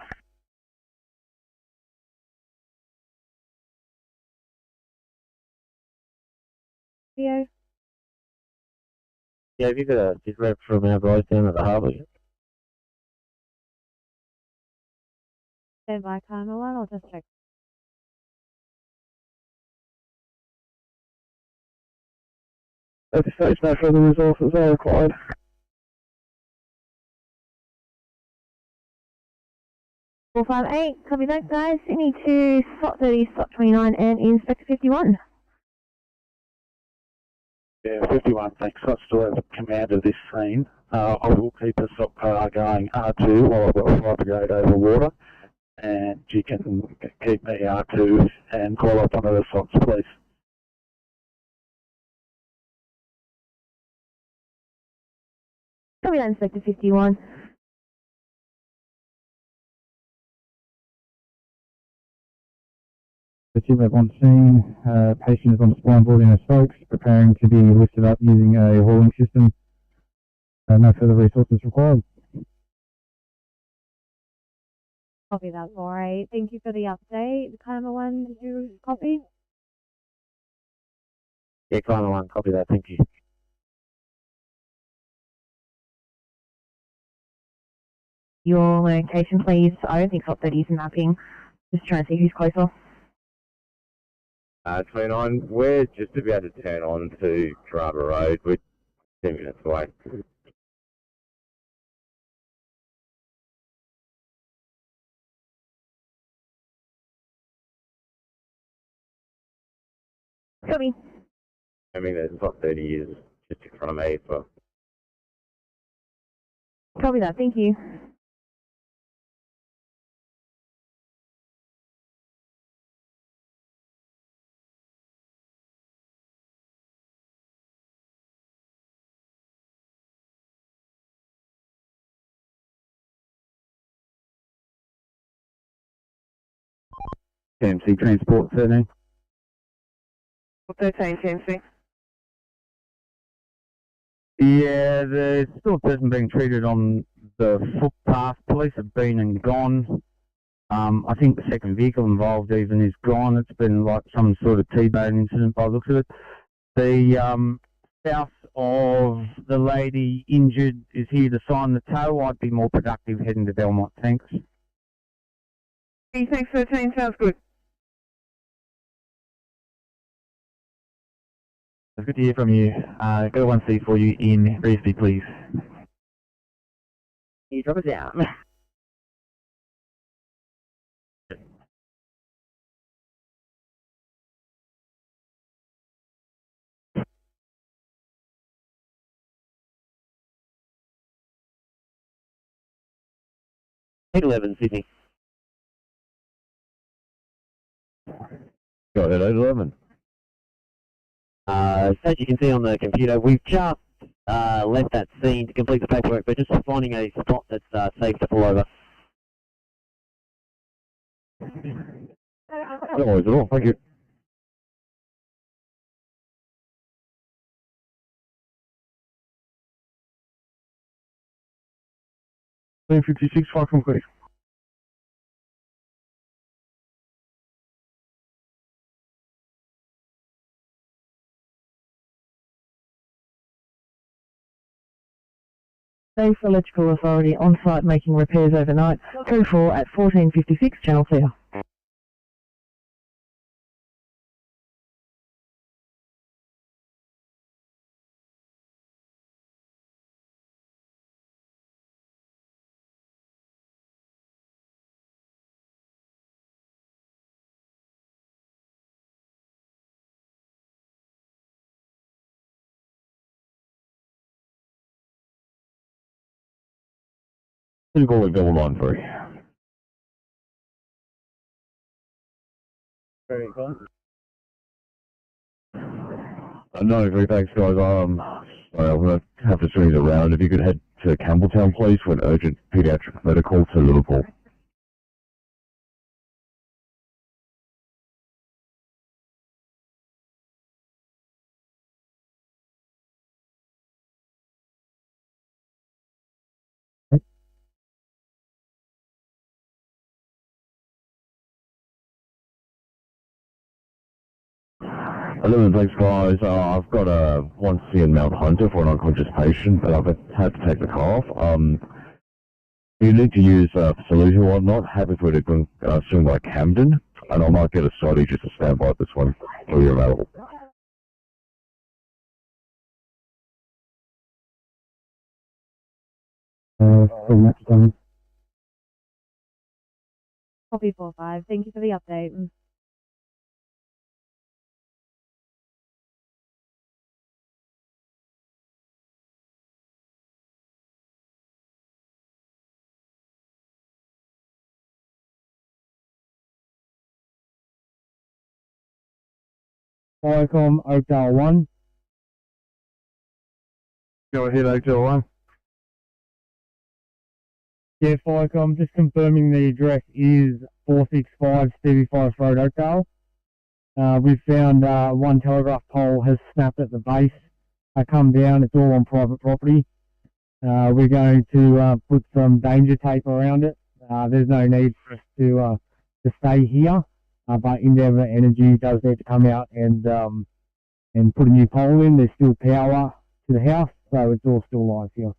Theo, Yeah, have you got a sit rep from our guys down at the harbour? stand by, Karma 1, I'll just check. At this stage, no further resources are required. Four 458, copy that, guys. Sydney to slot 30, slot 29, and Inspector 51. Yeah, 51, thanks. I still have command of this scene. I will keep a SOC car going R2 while I've got a fire brigade over water, and you can keep me R2 and call up one of the SOCs, please. Copy that, Inspector 51. The TLAB on scene, patient is on spine board in a spokes, preparing to be lifted up using a hauling system. No further resources required. Copy that, alright. Thank you for the update. Karma 1, did you copy? Yeah, Climber 1, copy that, thank you. Your location, please. I don't think slot 30 is mapping. Just trying to see who's closer. 29, we're just about to turn on to Carrabba Road. We're 10 minutes away. Copy. I mean, there's not 30 years just in front of me. For... Copy that, thank you. TMC Transport 13. 13, TMC. Yeah, there's still a person being treated on the footpath. Police have been and gone. I think the second vehicle involved even is gone. It's been like some sort of T-bone incident by the looks of it. The spouse of the lady injured is here to sign the tow. I'd be more productive heading to Belmont. Thanks. Thanks, 13, sounds good. It's good to hear from you. Got a 1C for you in Reesby, please. Can you drop it down? $811, Sydney. Go ahead, 811. As you can see on the computer, we've just left that scene to complete the paperwork, but just finding a spot that's safe to pull over. No worries at all, thank you. Lane 56, far complete. Safe Electrical Authority on site making repairs overnight. Code 4 at 1456, channel clear. Please go like double line 3. Very good. 93, thanks guys. Sorry, I'm going to have to swing it around. If you could head to Campbelltown, please, for an urgent paediatric medical to Liverpool. Hello, thanks guys. I've got a 1C in Mount Hunter for an unconscious patient, but I've had to take the car off. You need to use facility or whatnot. Happy for you to swing by Camden, and I might get a Saudi just to stand by this one when you're available. From next time. Copy 45. Thank you for the update. Viacom, Oakdale 1. Go ahead, Oakdale 1. Yeah, Viacom, just confirming the address is 465 Stevie Forest Road, Oakdale. We've found one telegraph pole has snapped at the base. Come down, it's all on private property. We're going to put some danger tape around it. There's no need for us to stay here, but Endeavour Energy does need to come out and put a new pole in. There's still power to the house, so it's all still live here.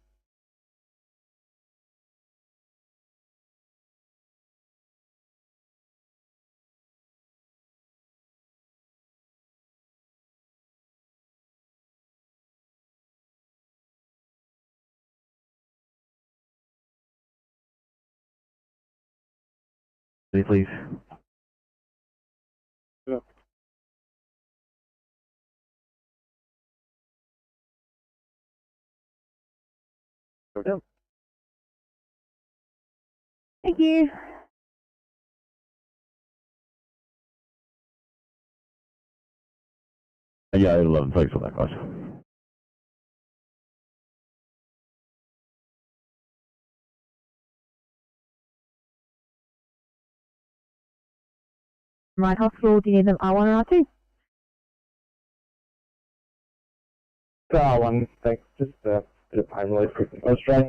Please. Yeah. Go down. Thank you. Yeah, 811, thanks for that, guys. Right hospital, do you need them R1 or R2? R1, thanks. Just a bit of pain relief. I was trying.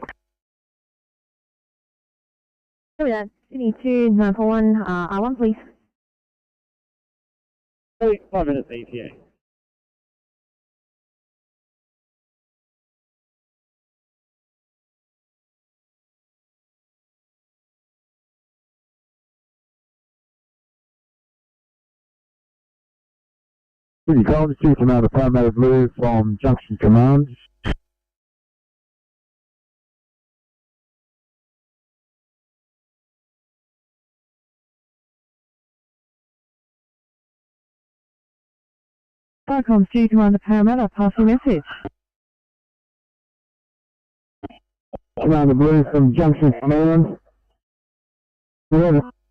Copy that. Sydney 2, 941, R1 please. 5 minutes ETA. City College, Chief Commander Paramedic Blue from Junction Command. Firecom City Commander Parramatta, pass your message. Commander Blue from Junction Command.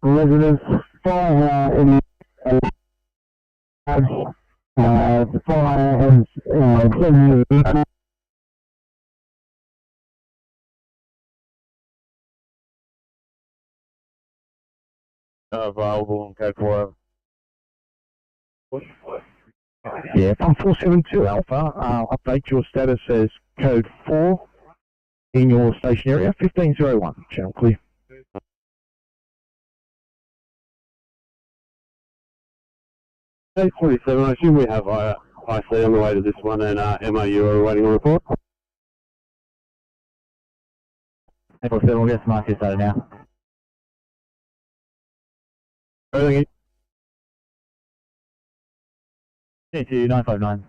Residents, fire in the fire has available on code 4. Yeah, 1472 Alpha, update your status as code 4 in your station area, 1501, channel clear. 847, I assume we have IC on the way to this one and MOU are waiting on report. 847, we'll get some markers started now. Everything. 959.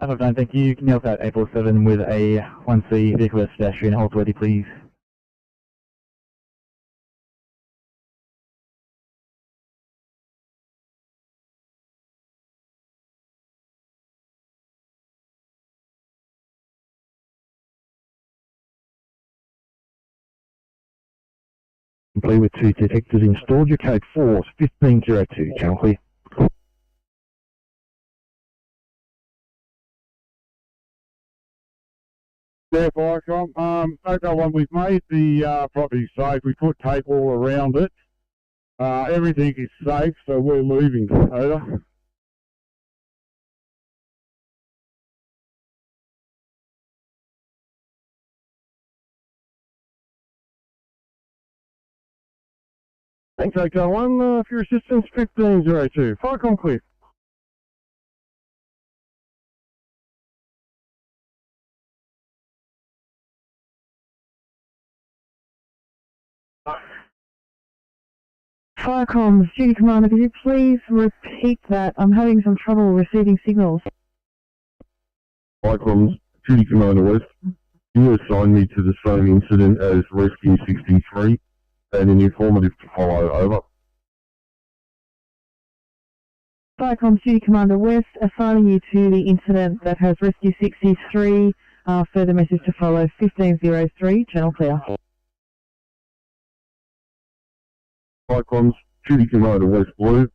959, thank you. Can you help out 847 with a 1C vehicle as pedestrian, hold ready please. Complete with 2 detectors installed, your code 4 is 1502, channel clear. Yeah, Firecom. Note that one, we've made the property safe. We put tape all around it. Everything is safe, so we're moving. Over. Thanks, Echo 1. For your assistance, 1502. Firecom clear. Firecom City Commander, could you please repeat that? I'm having some trouble receiving signals. Firecom's Duty Commander West, you assigned me to the same incident as Rescue 63 and an informative to follow. Over. Firecom City Commander West, assigning you to the incident that has Rescue 63. Further message to follow, 1503, channel clear. Firecom's Duty Commander West Blue.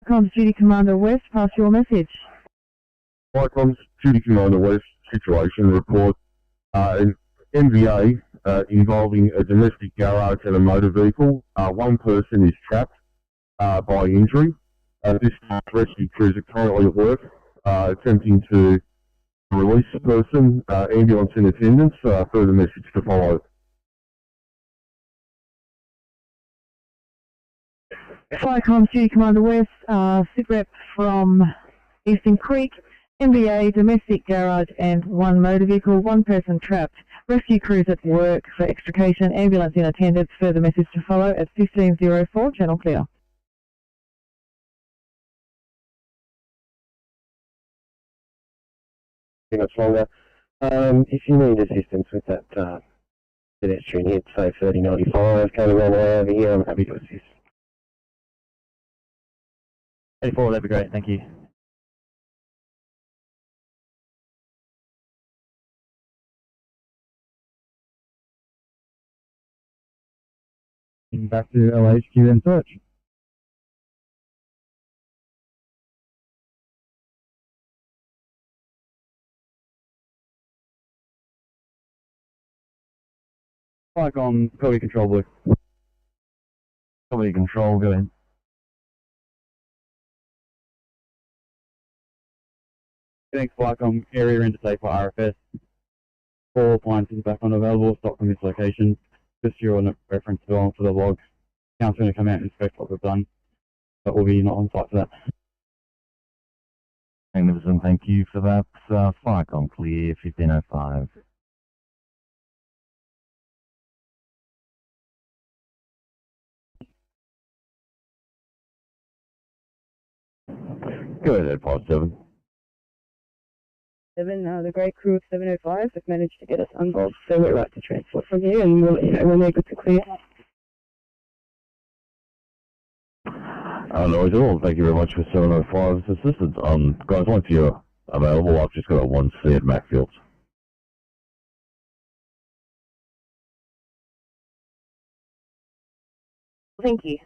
Firecom Duty Commander West, pass your message. Firecom's Duty Commander West situation report. An MVA involving a domestic garage and a motor vehicle. One person is trapped by injury. This rescue crews are currently at work attempting to release the person. Ambulance in attendance. Further message to follow. Firecom City Commander West, SITREP from Eastern Creek, MBA, domestic garage and one motor vehicle, one person trapped. Rescue crews at work for extrication, ambulance in attendance. Further message to follow at 1504, channel clear. Much longer. If you need assistance with that pedestrian hit, say 3095, coming all the way over here, I'm happy to assist. 84, that'd be great, thank you. Back to LHQ and search. Firecom, Quality Control Blue. Quality Control, go in. Thanks, Firecom. Area interstate for RFS. All appliances back on available. Stop from this location. Just your reference for the log. Council's going to come out and inspect what we've done, but we'll be not on site for that. Magnificent, thank you for that. Firecom clear, 1505. Go ahead, 57. The great crew of 705 have managed to get us involved, so we're right to transport from here, and we'll let you know when they're good to clear. No worries at all. Thank you very much for 705's assistance. Guys, once you're available, I've just got a 1C at Macfield. Thank you.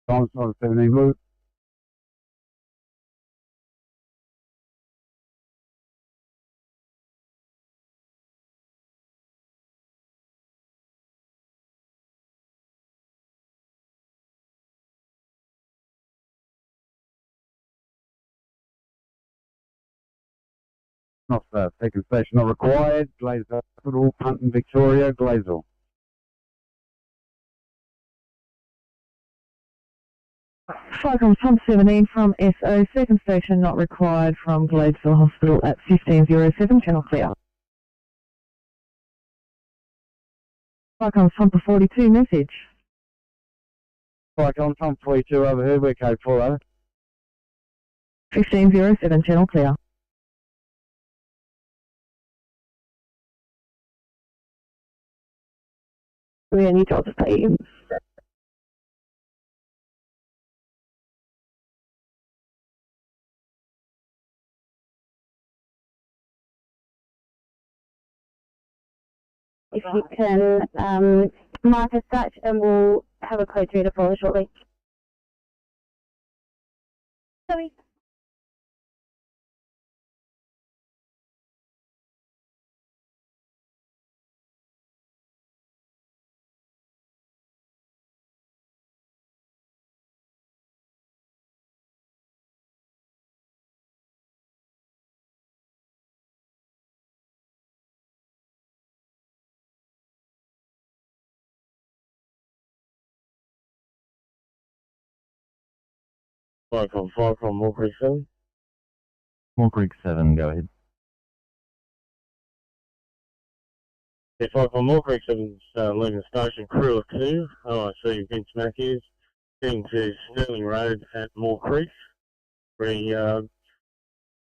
Constables 17 blue. Not second station not required. Glazer Hospital, Punton, Victoria, Glazer. Firecom Pump 17 from SO, second station not required from Gladesville Hospital at 1507, channel clear. Firecom Pump 42, message. Firecom Pump 42 overhead, we're code 40. 1507, channel clear. We need to pay you. If you can mark as such, and we'll have a code 3 to follow shortly. Sorry. Firecom Moore Creek 7. Moore Creek 7, go ahead. Yeah, Firecom Moore Creek 7's leaving the station, crew of 2. OIC Vince Matthews, heading to Sterling Road at Moore Creek.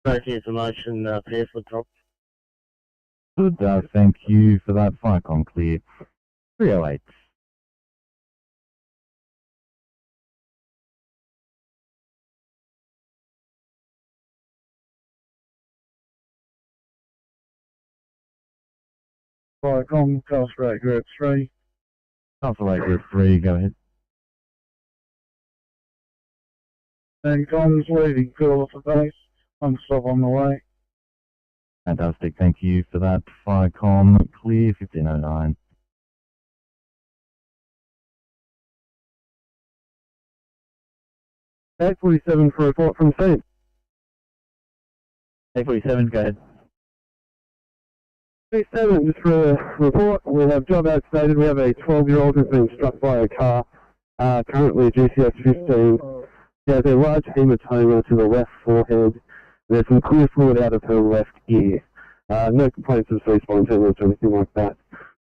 Safety information, pamphlet drop. Good, thank you for that. Firecom clear, 308. Firecom, Castle Group 3. Castle Group 3, go ahead. And comms leaving fill off the base. I'm stop on the way. Fantastic, thank you for that. Firecom clear, 1509. Eight 47 for a report from scene. 847, go ahead. 37, just for a report, we have job out stated. We have a 12-year-old who's been struck by a car, currently GCS 15. She has a large hematoma to the left forehead. There's some clear fluid out of her left ear. No complaints of cease spontaneous or anything like that.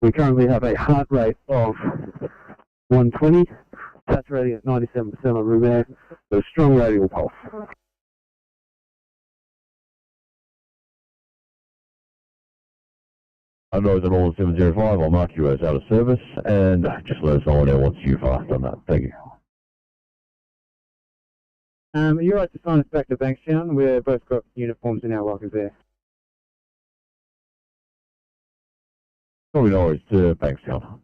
We currently have a heart rate of 120, saturating at 97% on room air, so strong radial pulse. I know it's an all 705. I'll mark you as out of service, and just let us know now once you've done that. Thank you. You're right to sign us back to Bankstown. We've both got uniforms in our lockers there. Probably no worries to Bankstown.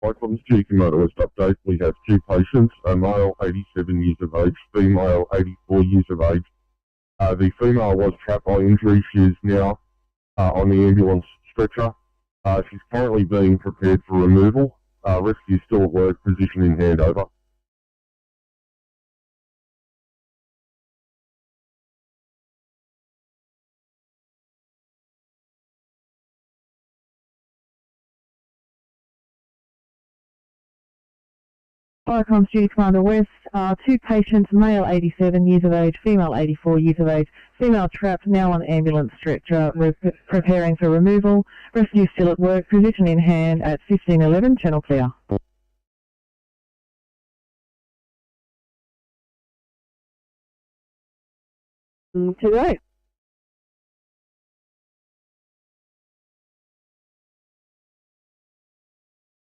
Cyclones GQ Motorist update. We have two patients, a male 87 years of age, female 84 years of age. The female was trapped by injury. She is now on the ambulance stretcher. She's currently being prepared for removal. Rescue still at work, position in handover. Firecom Duty Commander West, two patients, male 87 years of age, female 84 years of age, female trapped, now on ambulance stretcher, preparing for removal. Rescue still at work, position in hand at 1511, channel clear. Today.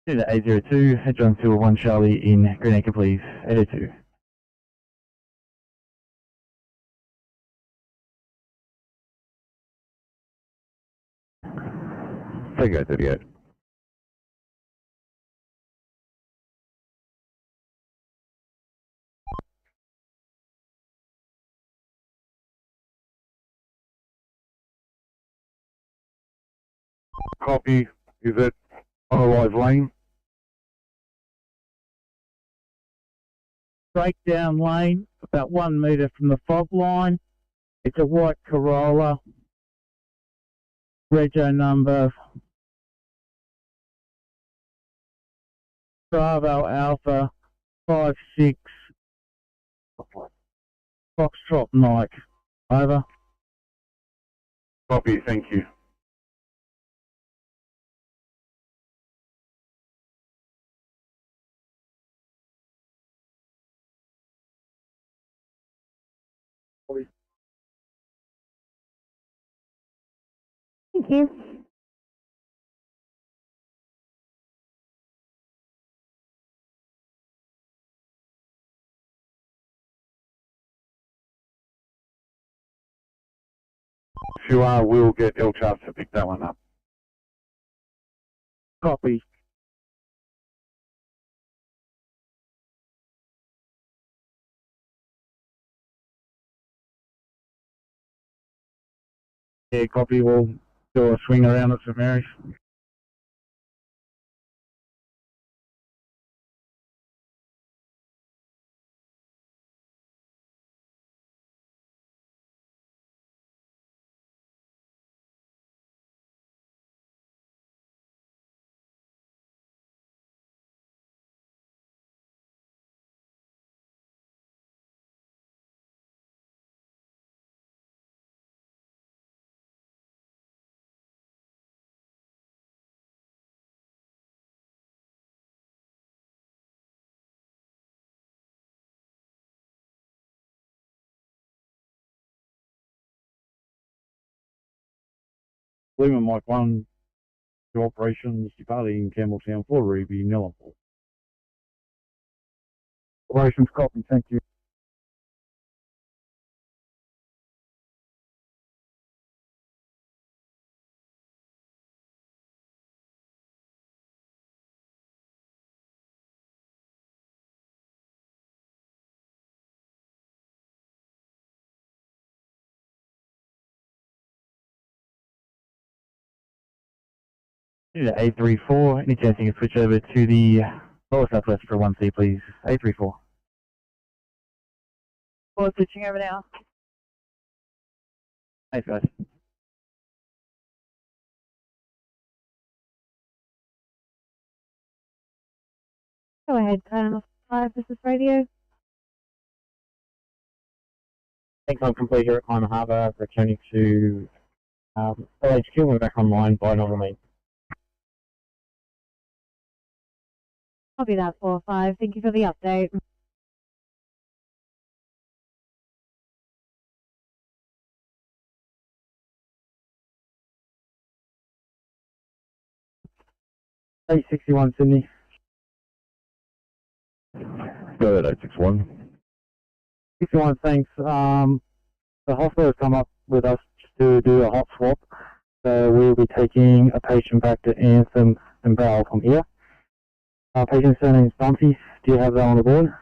To the 802, head on 201 Charlie in Greenacre, please. 802. Take it, 38. Copy. Is it on a live lane? Breakdown lane, about 1 metre from the fog line. It's a white Corolla. Rego number Bravo Alpha 56 Foxtrot Mike. Over. Copy, thank you. Thank you. If you are, we'll get LCHARS to pick that one up. Copy. Yeah, copy. We'll do a swing around at St Mary's. Lima Mike 1 to operations departing Campbelltown for Ruby, Nellimport. Operations copy, thank you. To the 834, any chance you can switch over to the lower southwest for 1C, please. 834. Forward switching over now. Thanks, guys. Go ahead, 5, this is radio. Thanks, I'm complete here at Climate Harbour, returning to LHQ. We're back online by normal means. Copy that, 4-5. Thank you for the update. Eight 61 Sydney. Go ahead, 861. 61, thanks. The hospital has come up with us to do a hot swap. So we'll be taking a patient back to Anthem and Bell from here. Patient surname is Bumpy. Do you have that on the board?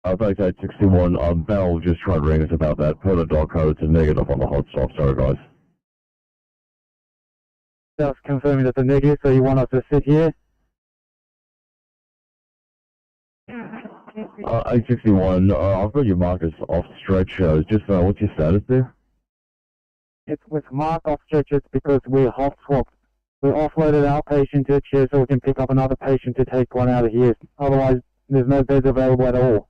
Thanks, 861. Bell just tried to ring us about that. Per the dog code, it's a negative on the hot stop. Sorry, guys. Just confirming that the negative, so you want us to sit here? 861. I've got your markers off stretch. Just what's your status there? It's with mark off stretches because we're hot swapped. We offloaded our patient to a chair so we can pick up another patient to take one out of here. Otherwise, there's no beds available at all.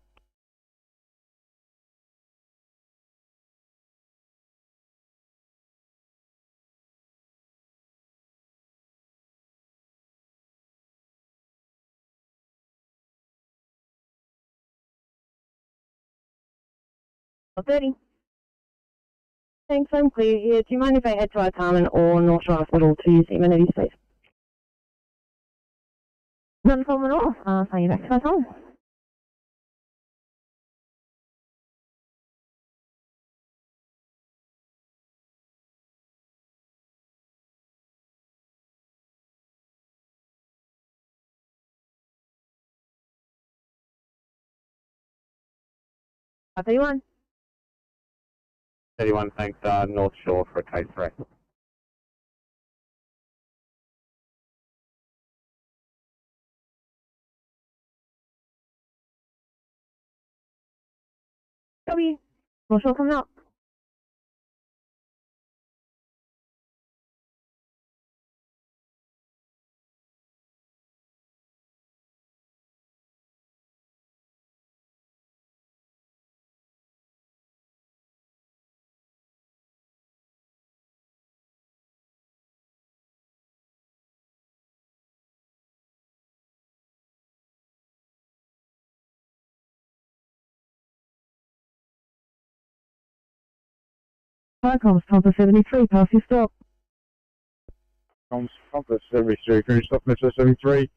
.30. Thanks, I'm clear here. Do you mind if I head to our Carmen or North Shore Hospital to use the amenities, please? None problem at all. I'll you back to our home. .31. 31, thanks, North Shore for a case rec. W. North Shore coming up. Comms, Compass 73, pass your stop. Comms, Compass 73, finish stop Metro 73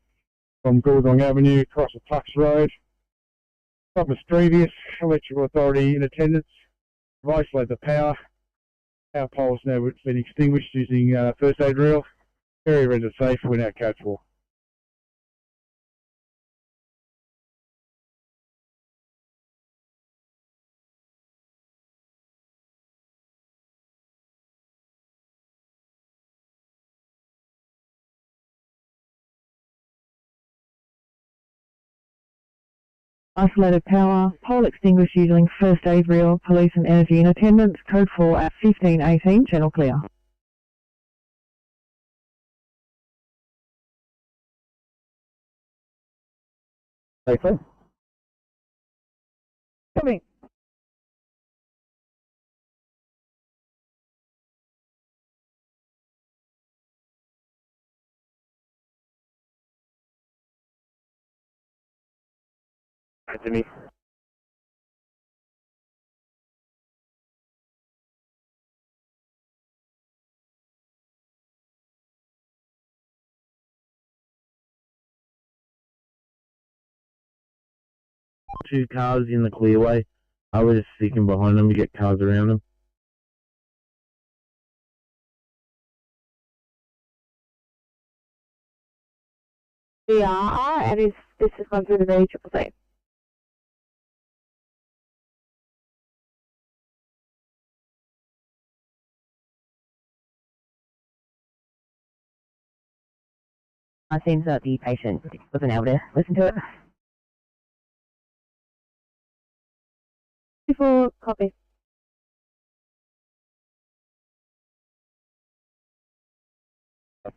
from Gordon Avenue, across the Tux Road. Stop as previous, electrical authority in attendance. Isolate the power. Power poles now been extinguished using first aid reel. Ferry rendered safe, we're now code 4. Isolated power, pole extinguished using first aid reel, police and energy in attendance, code 4 at 1518, channel clear. Safely. Coming. Jimmy. Two cars in the clearway. I was just sticking behind them to get cars around them. CRR, and this has gone through the very triple C. It seems that the patient wasn't able to listen to it. 54, copy.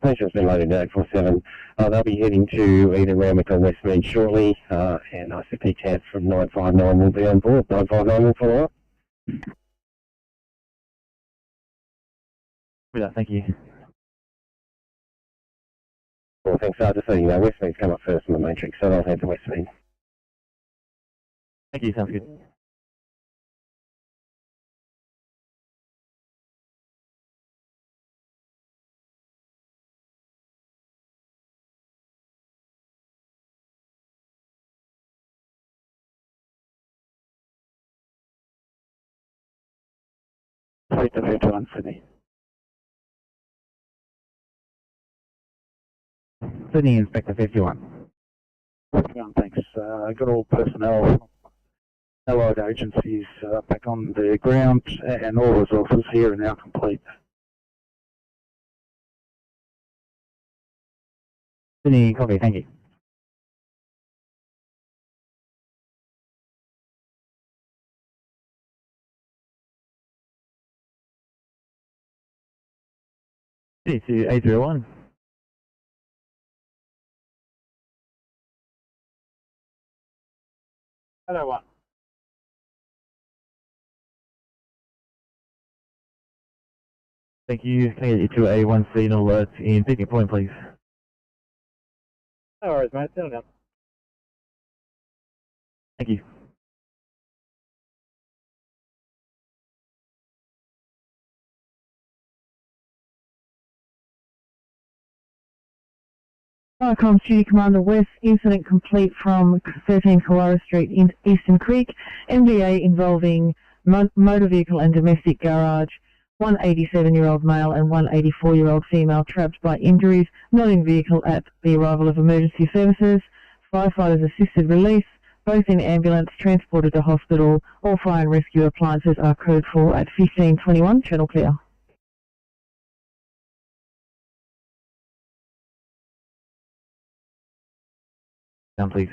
Patient's been loaded to 847. They'll be heading to either Randwick or Westmead shortly, and ICP tab from 959 will be on board. 959 will follow up. Thank you. Well, thanks. Just so you know, Westmead's come up first in the matrix, so they'll head to Westmead. Thank you, sounds good. Sydney. Sydney Inspector 51. Thanks. Got all personnel, allied agencies back on the ground, and all resources here are now complete. Sydney, copy, thank you. Sydney to 801. Hello, one. Thank you. Can I get you to a 1C alert in Picking Point, please? No worries, mate. Settle down. Thank you. Viacom Duty Commander West, incident complete from 13 Kawara Street in Eastern Creek, MVA involving motor vehicle and domestic garage, one 87-year-old male and one 84-year-old female trapped by injuries, not in vehicle at the arrival of emergency services, firefighters assisted release, both in ambulance, transported to hospital, all fire and rescue appliances are code 4 at 1521, channel clear. Down, please.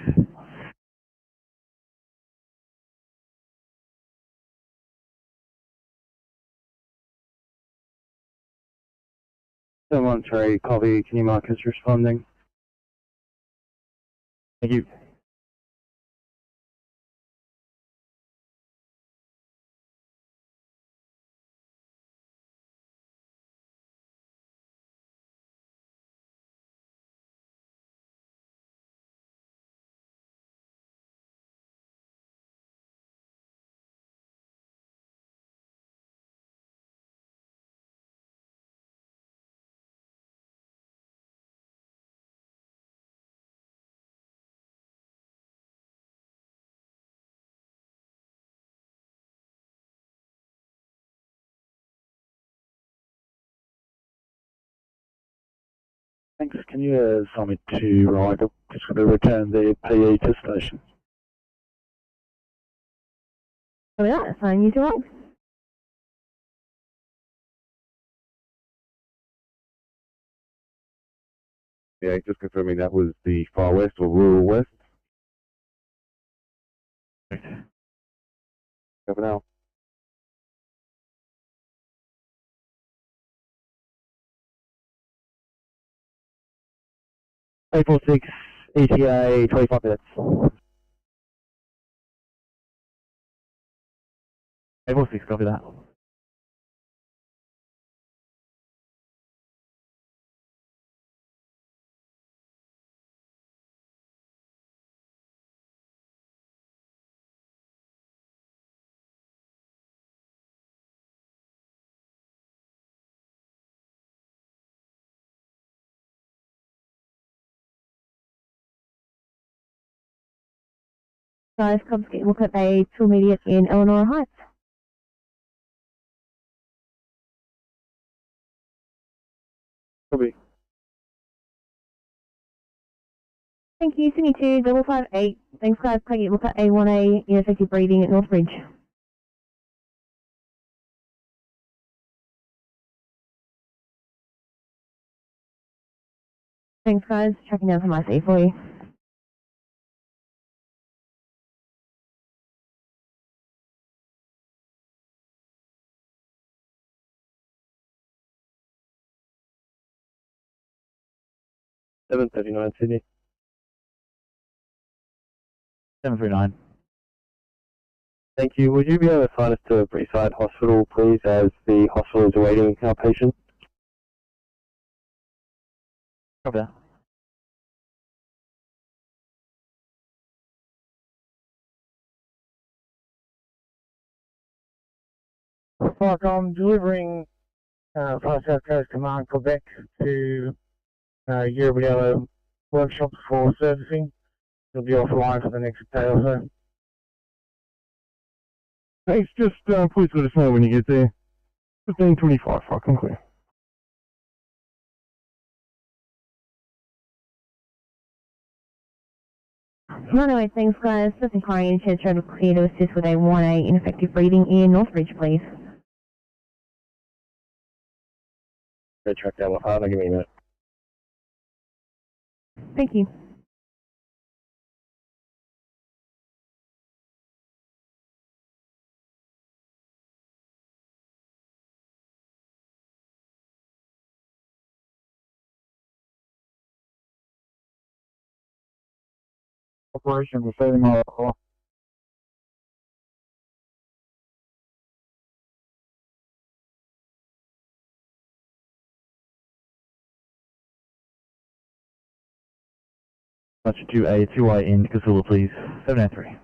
Someone, Ferry, copy. Can you mark as responding? Thank you. Thanks. Can you assign me to Ryder? Just going to return the PE to station. Oh yeah, assign you to Ryder. Yeah, just confirming that was the far west or rural west. Over now. April 6, ETA 25 minutes. April 6, copy that. Guys, come look at a 2 immediate in Eleanor Heights. Copy. Thank you, Sydney 2558. Thanks guys, can you look at A1A ineffective breathing at Northbridge. Thanks guys, tracking down from IC for you. $7.39 Sydney. 739. Thank you. Would you be able to sign us to Breeside Hospital, please, as the hospital is awaiting our patient? Copy that. Fuck, I'm delivering Fire South Coast Command Quebec to Eurobello workshop for servicing. It'll be offline for the next day or so. Thanks, just please let us know when you get there. 1525, fucking clear. 108, thanks guys. Just inquiring into channel clear to assist with a 1A ineffective breathing in Northbridge, please. Go track down my partner, give me a minute. Thank you. Operation receiving my call. Constitute a 2-way in Casula, please. 793.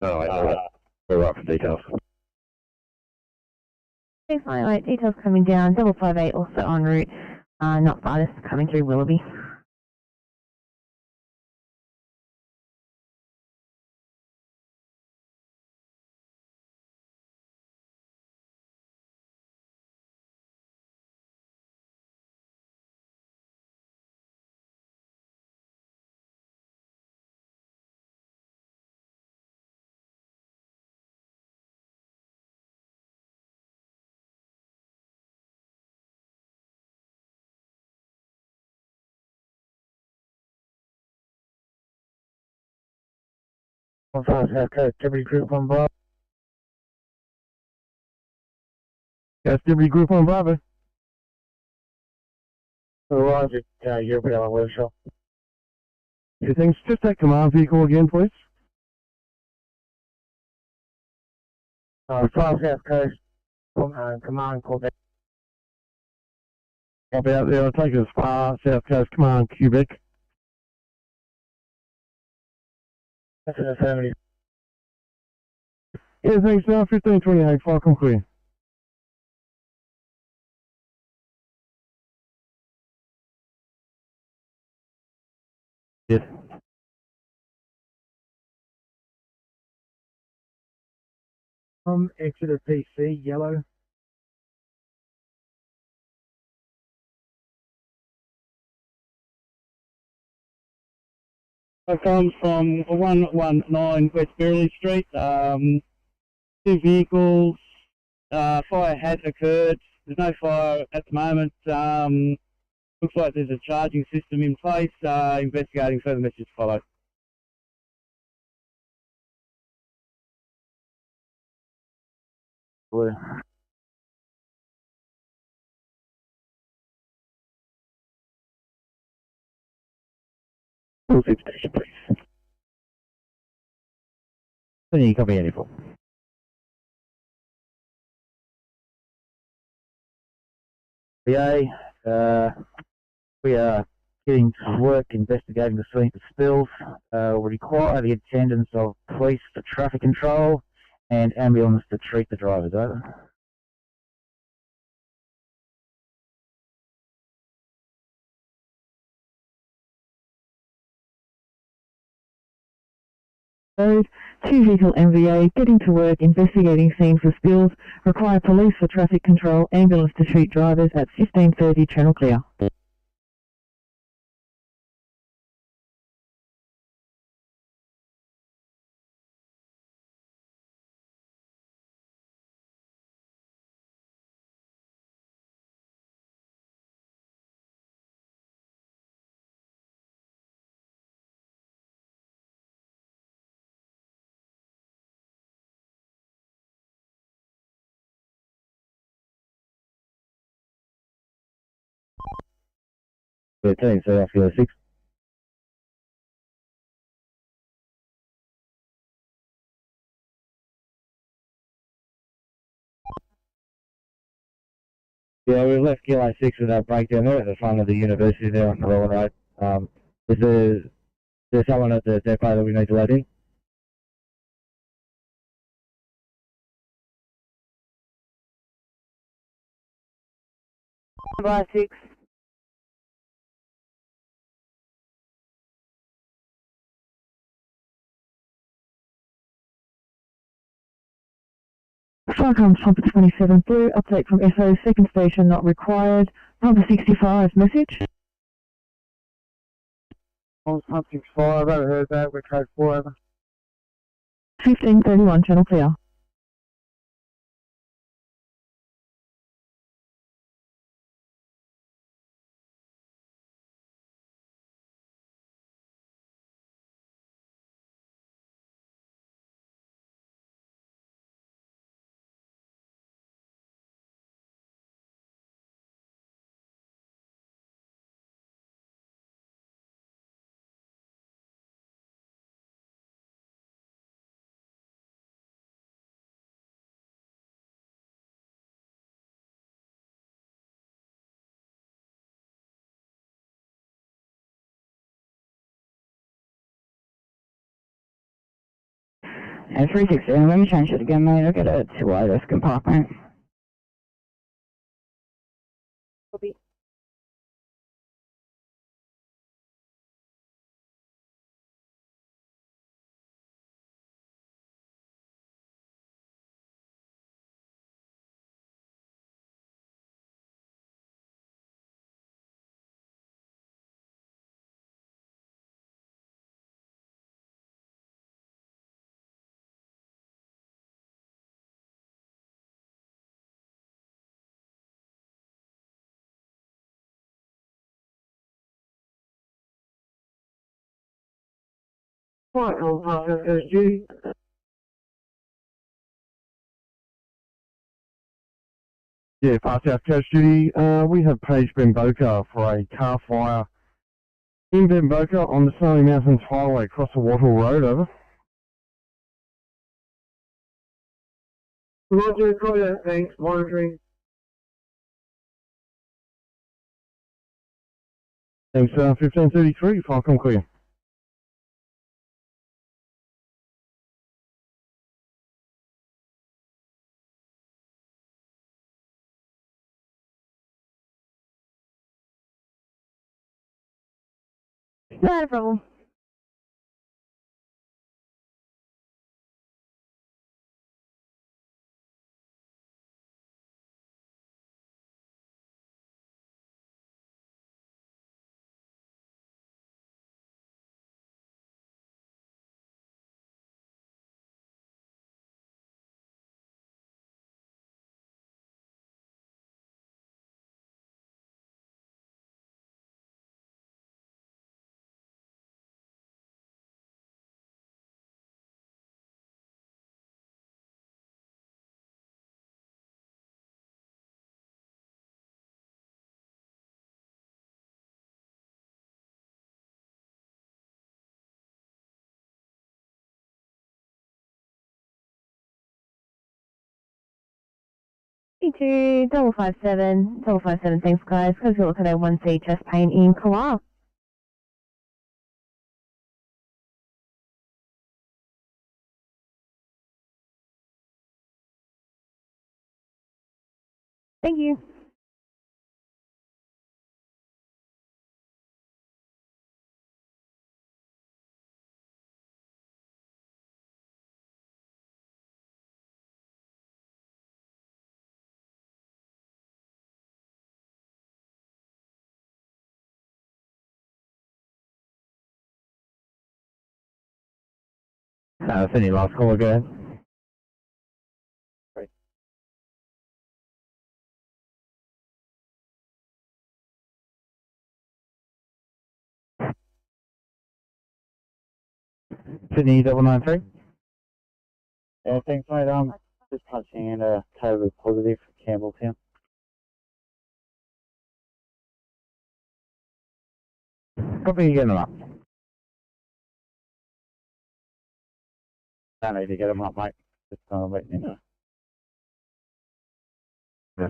We're up for details. Thanks, 108, details coming down. 558 also en route. Not far, this is coming through Willoughby. On South Coast, Deputy Group on Bravo. Yes, Deputy Group on Bravo. Arrived at European Workshop. Okay, thanks. Just that command vehicle again, please. Far South Coast, command called that. Copy out there. I'll take it as far South Coast Command, Quebec. That's an affirmative. Yeah, thanks, 1528, Falcon clear. Yes. Exeter PC, yellow. I come from 119 West Burley Street. Two vehicles, fire has occurred. There's no fire at the moment. Looks like there's a charging system in place. Investigating further messages to follow. Blue. Full station, please. Any copy, 84. PA, we are getting to work investigating the scene of spills. We require the attendance of police for traffic control and ambulance to treat the drivers. Over. Road, 2 vehicle MVA, getting to work, investigating scene for spills, require police for traffic control, ambulance to treat drivers at 15:30, channel clear. 13, so Oscar 6. Yeah, we've left Kilo 6 with our breakdown there at the front of the university there on Corona Road. Is there someone at the depot that we need to let in? By 6. Falcon Pumper 27 Blue, update from FO, second station not required. Pumper 65, message. Pump 65, I heard that, we're code 4 over. 1531, channel clear. And 360, let me change it again, mate. I'll get a 2-way this compartment. Copy. Right, on NSW. Yeah, pass out coast duty. We have paged Bimboka for a car fire in Bimboka on the Snowy Mountains Highway across the Wattle Road, over. Roger, copy that, thanks, monitoring. Thanks, 1533, Falcon clear. Not a problem. E2 557, thanks guys. Close your look at a 1C chest pain in Koala. Thank you. Sydney, last call again. Great. Sydney 993. Yeah, thanks mate. Just punching in a COVID positive for Campbelltown. Copy, you getting them up. Don't need to get them up, mate. Just letting you know. Yeah.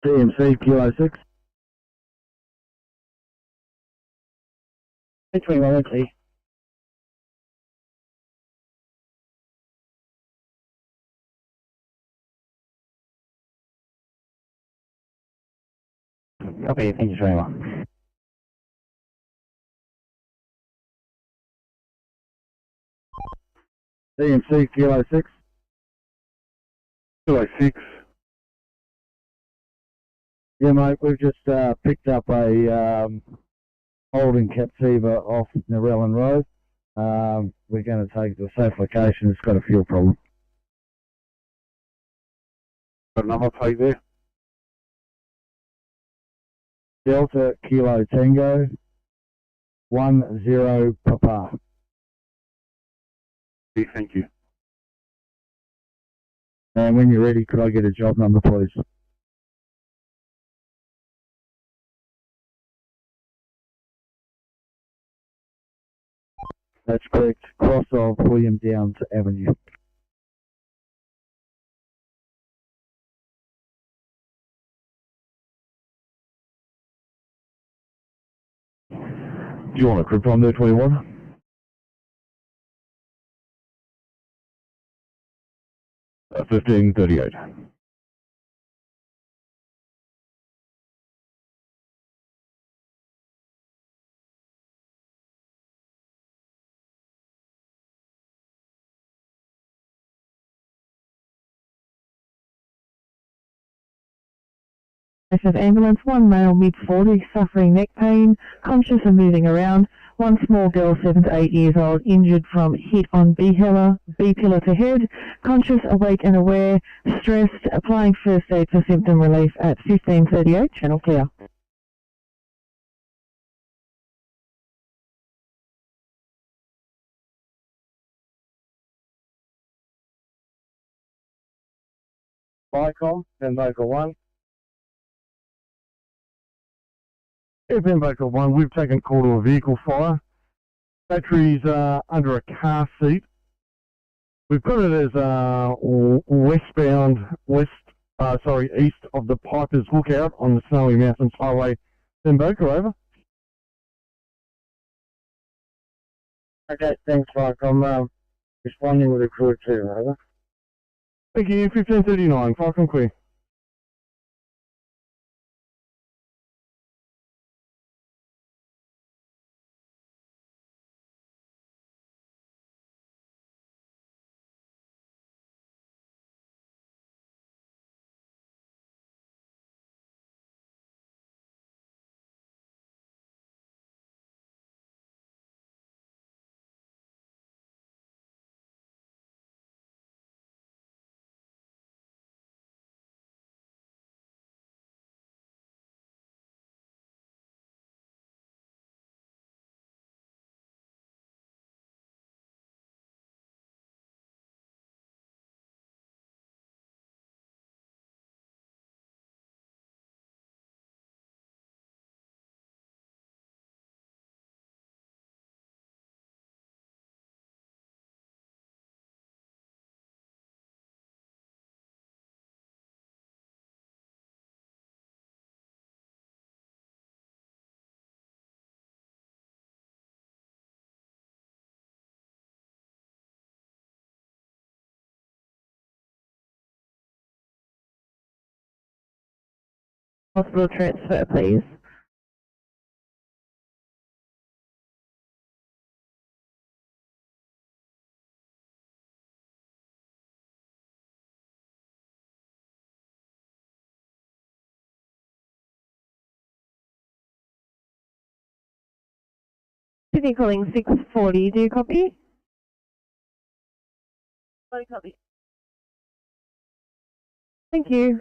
DMC Kilo 6. 21 clear. Copy, thank you very much. DMC Kilo 6. Kilo 6. Yeah, mate, we've just picked up a holding Captiva off Narellan Road. We're going to take it to a safe location. It's got a fuel problem. Got another plate there. Delta Kilo Tango 10 Papa. Thank you. And when you're ready, could I get a job number, please? That's correct. Cross of William Downs Avenue. Do you want a crib time there, 21? Uh, 1538. This is ambulance, one male mid-40 suffering neck pain, conscious and moving around. One small girl 7 to 8 years old injured from hit on B-pillar to head, conscious, awake and aware, stressed, applying first aid for symptom relief at 1538, channel clear. Vicom, and Vocal 1. Yeah, Ben Baker 1, we've taken call to a vehicle fire. Battery's under a car seat. We've got it as east of the Piper's Lookout on the Snowy Mountains Highway. Ben Baker, over. Okay, thanks, Vicom. Responding with a crew 2, over. Thank you, 1539, Vicom clear. Hospital transfer, please. Sydney calling 640, do you copy? Thank you.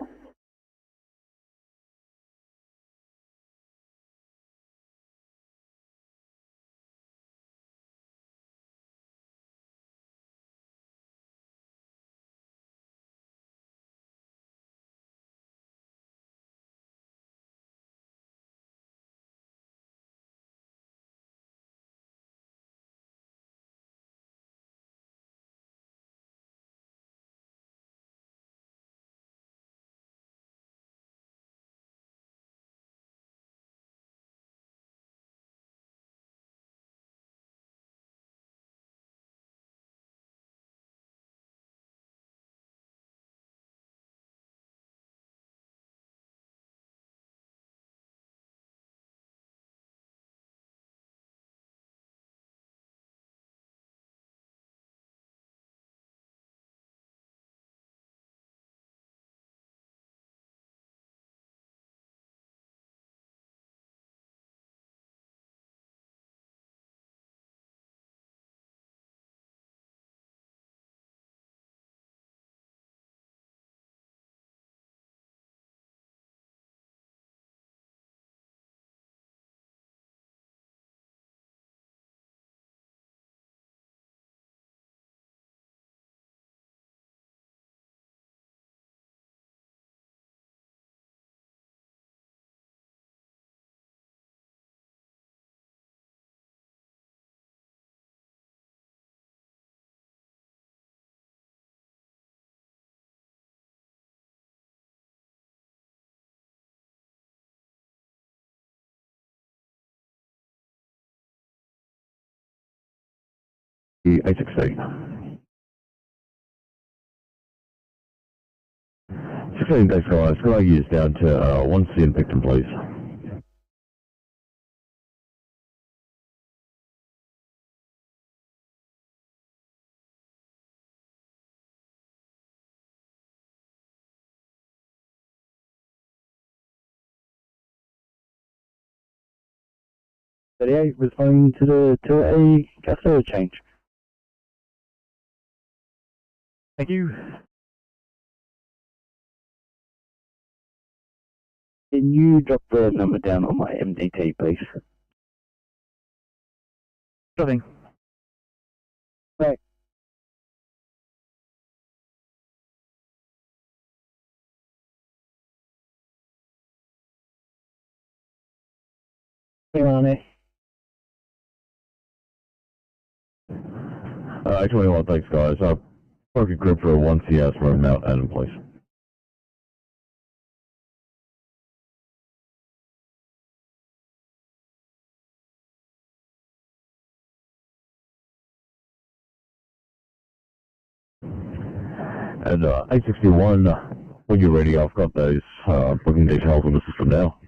The 868. 16 thanks guys, could I use down to 1C in Picton please? Responding to a customer change. Thank you. Can you drop the number down on my MDT, please? Sure thing. Right. Hang on there. 821 thanks guys, Parking group for 1CS from Mount Adam please. And 861, when you're ready, I've got those booking details on the system now.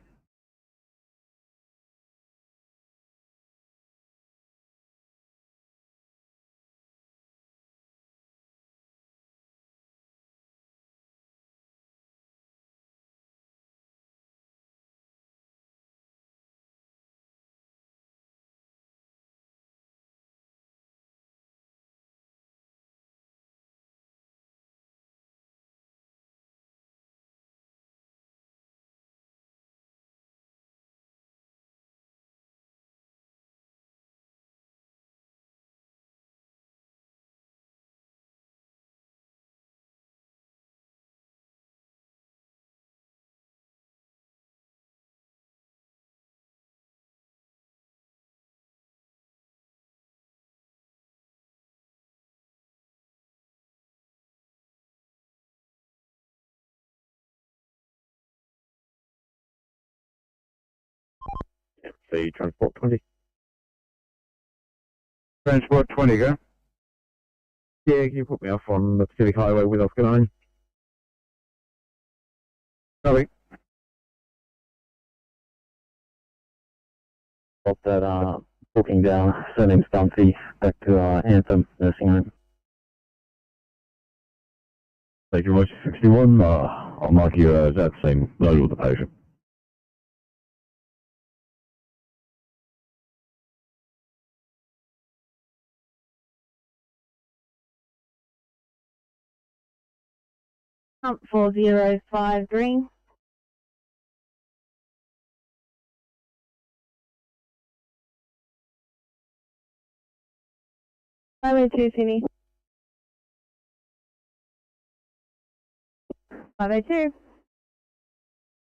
The Transport 20. Transport 20, go. Yeah, can you put me off on the Pacific Highway with us going? Sorry. Pop that booking down, surname Stumpy, back to Anthem Nursing Home. Thank you very much, 61. I'll mark you as that same load with the patient. Pump 405 green. Highway 2 Sydney. 502.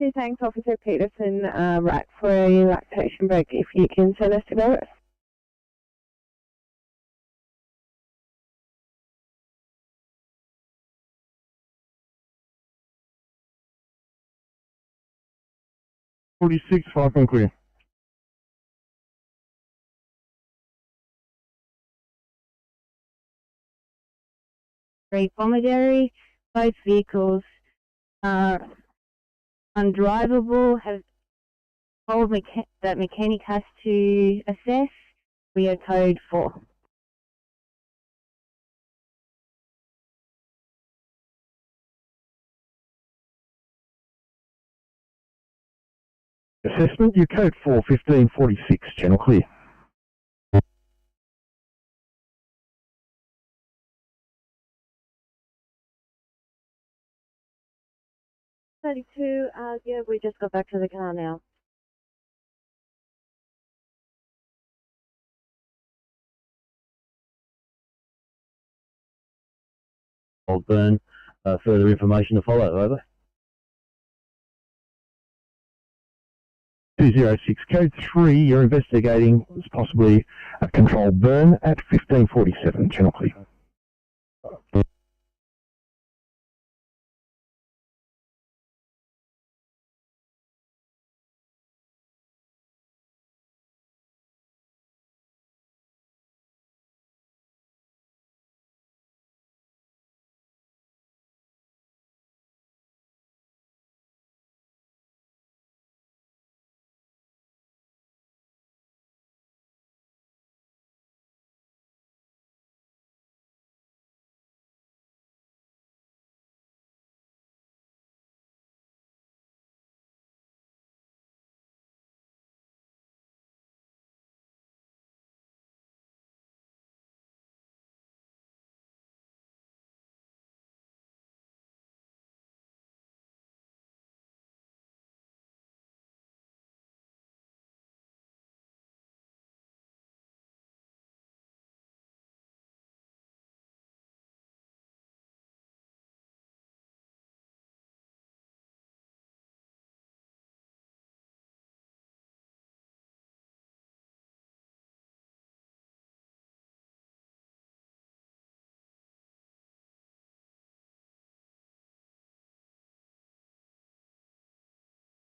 2 thanks, Officer Peterson, right for a lactation break if you can send us to go. 46, 5 on clear. Great Bombardary, both vehicles are undrivable, have told that mechanic has to assess. We are towed for. Assessment, you code 4, 1546, channel clear. Yeah, we just got back to the car now. Old burn. Further information to follow, over. 206, code 3, you're investigating possibly a controlled burn at 1547, channel clear.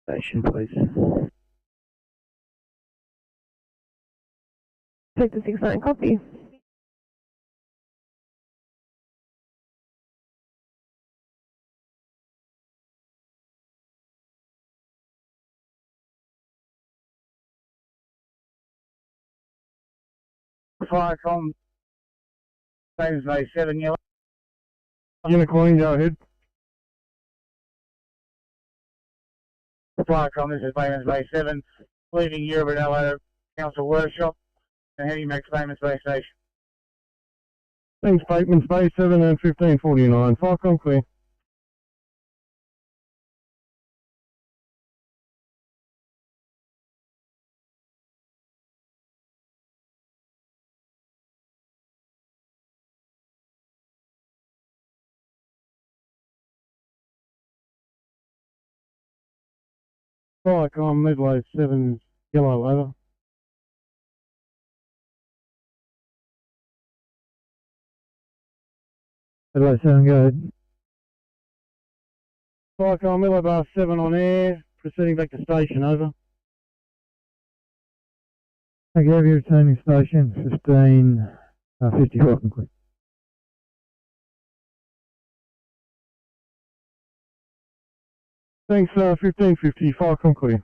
Station, please. Take the 69 copy. Firecom, James Bay 7 yellow. Unicorn, go ahead. Firecom, this is Bayman's Bay 7, leaving Europe Council Workshop and heading back to Bayman's Bay Station. Thanks, Bateman's Bay 7 and 1549, Firecom clear. Firecom, Midway 7, yellow, over. Midway 7, go ahead. Firecom, Miller Bar 7 on air, proceeding back to station, over. Okay, have you returning station, 1554 complete. Thanks, 1550, Firecom clear.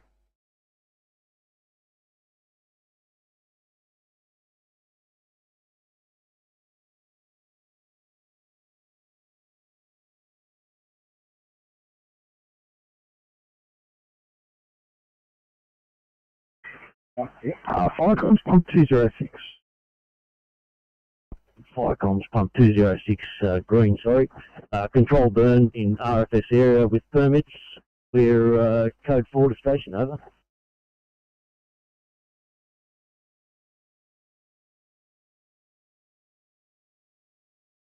Firecom's pump 206. fire comms pump 206 green, sorry. Controlled burn in RFS area with permits. We're code 4 to station, over.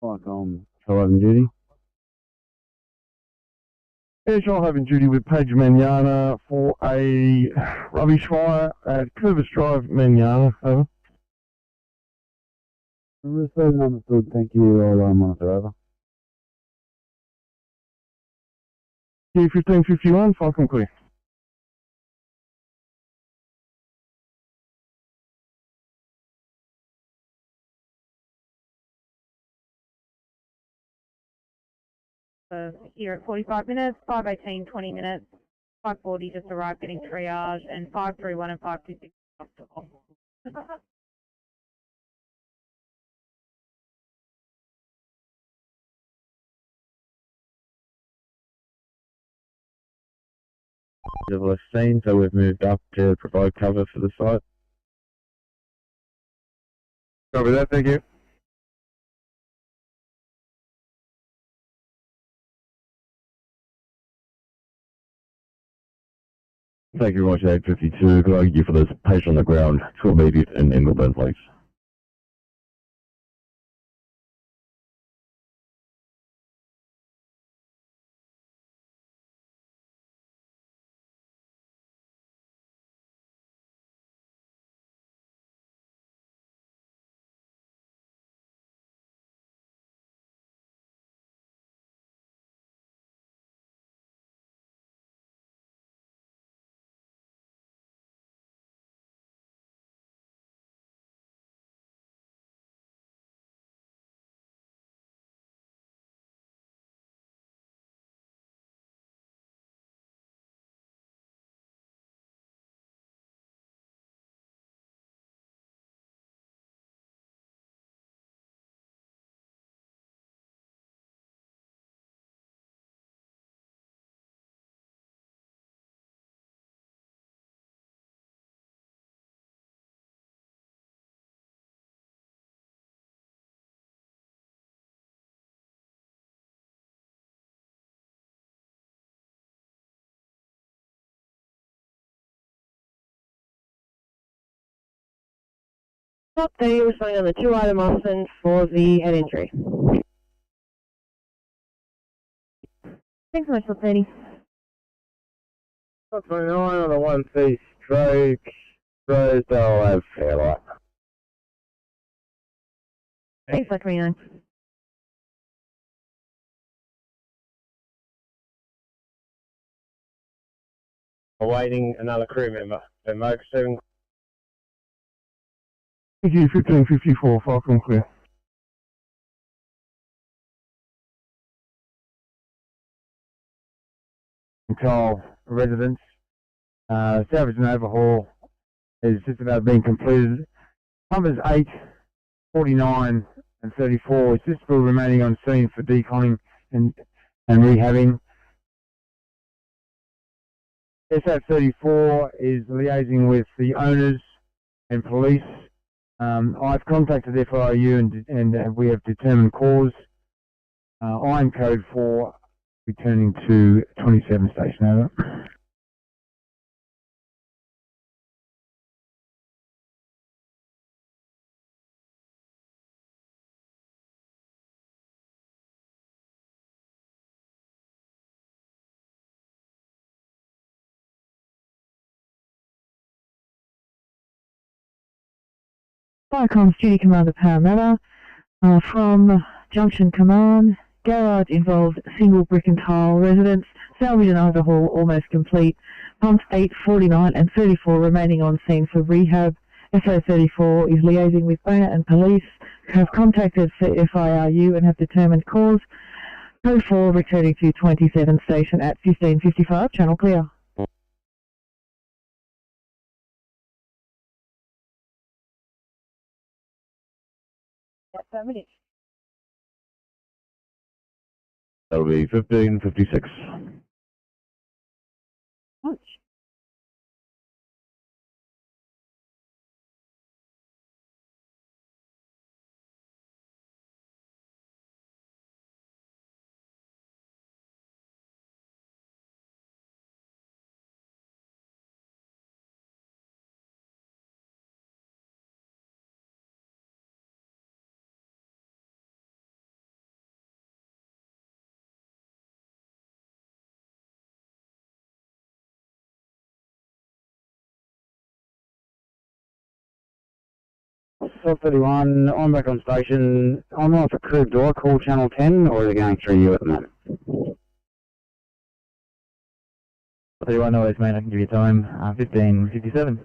Fire comm, having duty. Airshaw having duty with Paige Manana for a rubbish fire at Curvis Drive, Manana, over. Receiving understood, thank you, I'll monitor, over. Q1551, fire comm clear. Here at 45 minutes, 5:18, 20 minutes, 5:40 just arrived getting triage, and 531 and 526 off. Level scene, so we've moved up to provide cover for the site. Copy that, thank you. Thank you very much, 852. Could I get you for this patient on the ground to immediate and Engleburn, please? Top 30, we're showing on the 2-item Austin for the head injury. Thanks so much, Top 30. Top 29 on the 1C stroke, Rosedale have Fairlight. Thanks, Top 29. Awaiting another crew member. So Moke 7. Thank you, 1554, fire comm clear. Control residents. Salvage and overhaul is just about being completed. Numbers 8, 49 and 34 is just still remaining on scene for deconning and rehabbing. SA34 is liaising with the owners and police. I've contacted FIU and we have determined cause. I'm code 4, returning to 27 station, over. Fire comms duty commander Parramatta from Junction Command. Garage involved single brick and tile residence. Salvage and overhaul almost complete. Pumps 8, 49 and 34 remaining on scene for rehab. SO34 is liaising with Bayer and police, have contacted FIRU and have determined cause. Code 4 returning to 27 station at 1555, channel clear. Affirmative. That'll be 1556. Punch. Sub 31, I'm back on station. I'm on for crew. Do I call channel 10 or is it going through you at the moment? 31 noise, mate. I can give you time. 15:57.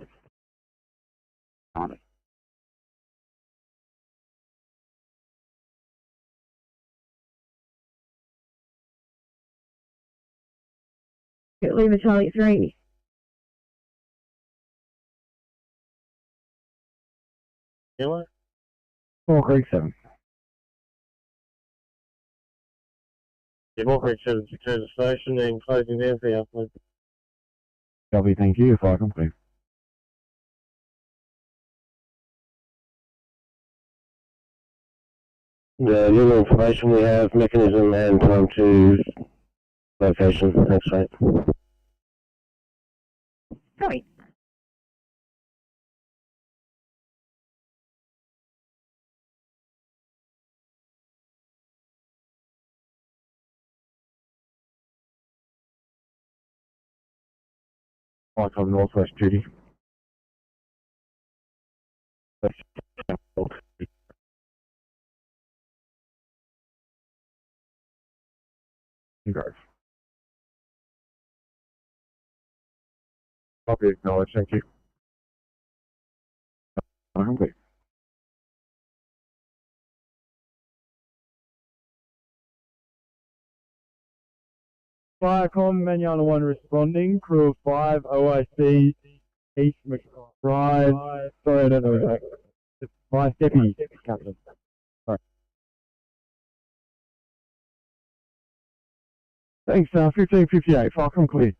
Lima Charlie 3. Kilo? 4 Creek 7. Yeah, 4 Creek 7 secure the station and closing down for you, please. Copy, thank you. Fire complete. The little information we have, mechanism and time to location. Thanks, mate. Copy. Icon Northwest duty. Grove. Copy, acknowledged, thank you. Fire complete. Firecom, Manana 1 responding, crew of 5, OIC, East McBride. Sorry, I don't know exactly. It's my deputy captain. Sorry. Thanks, 1558, Firecom clear.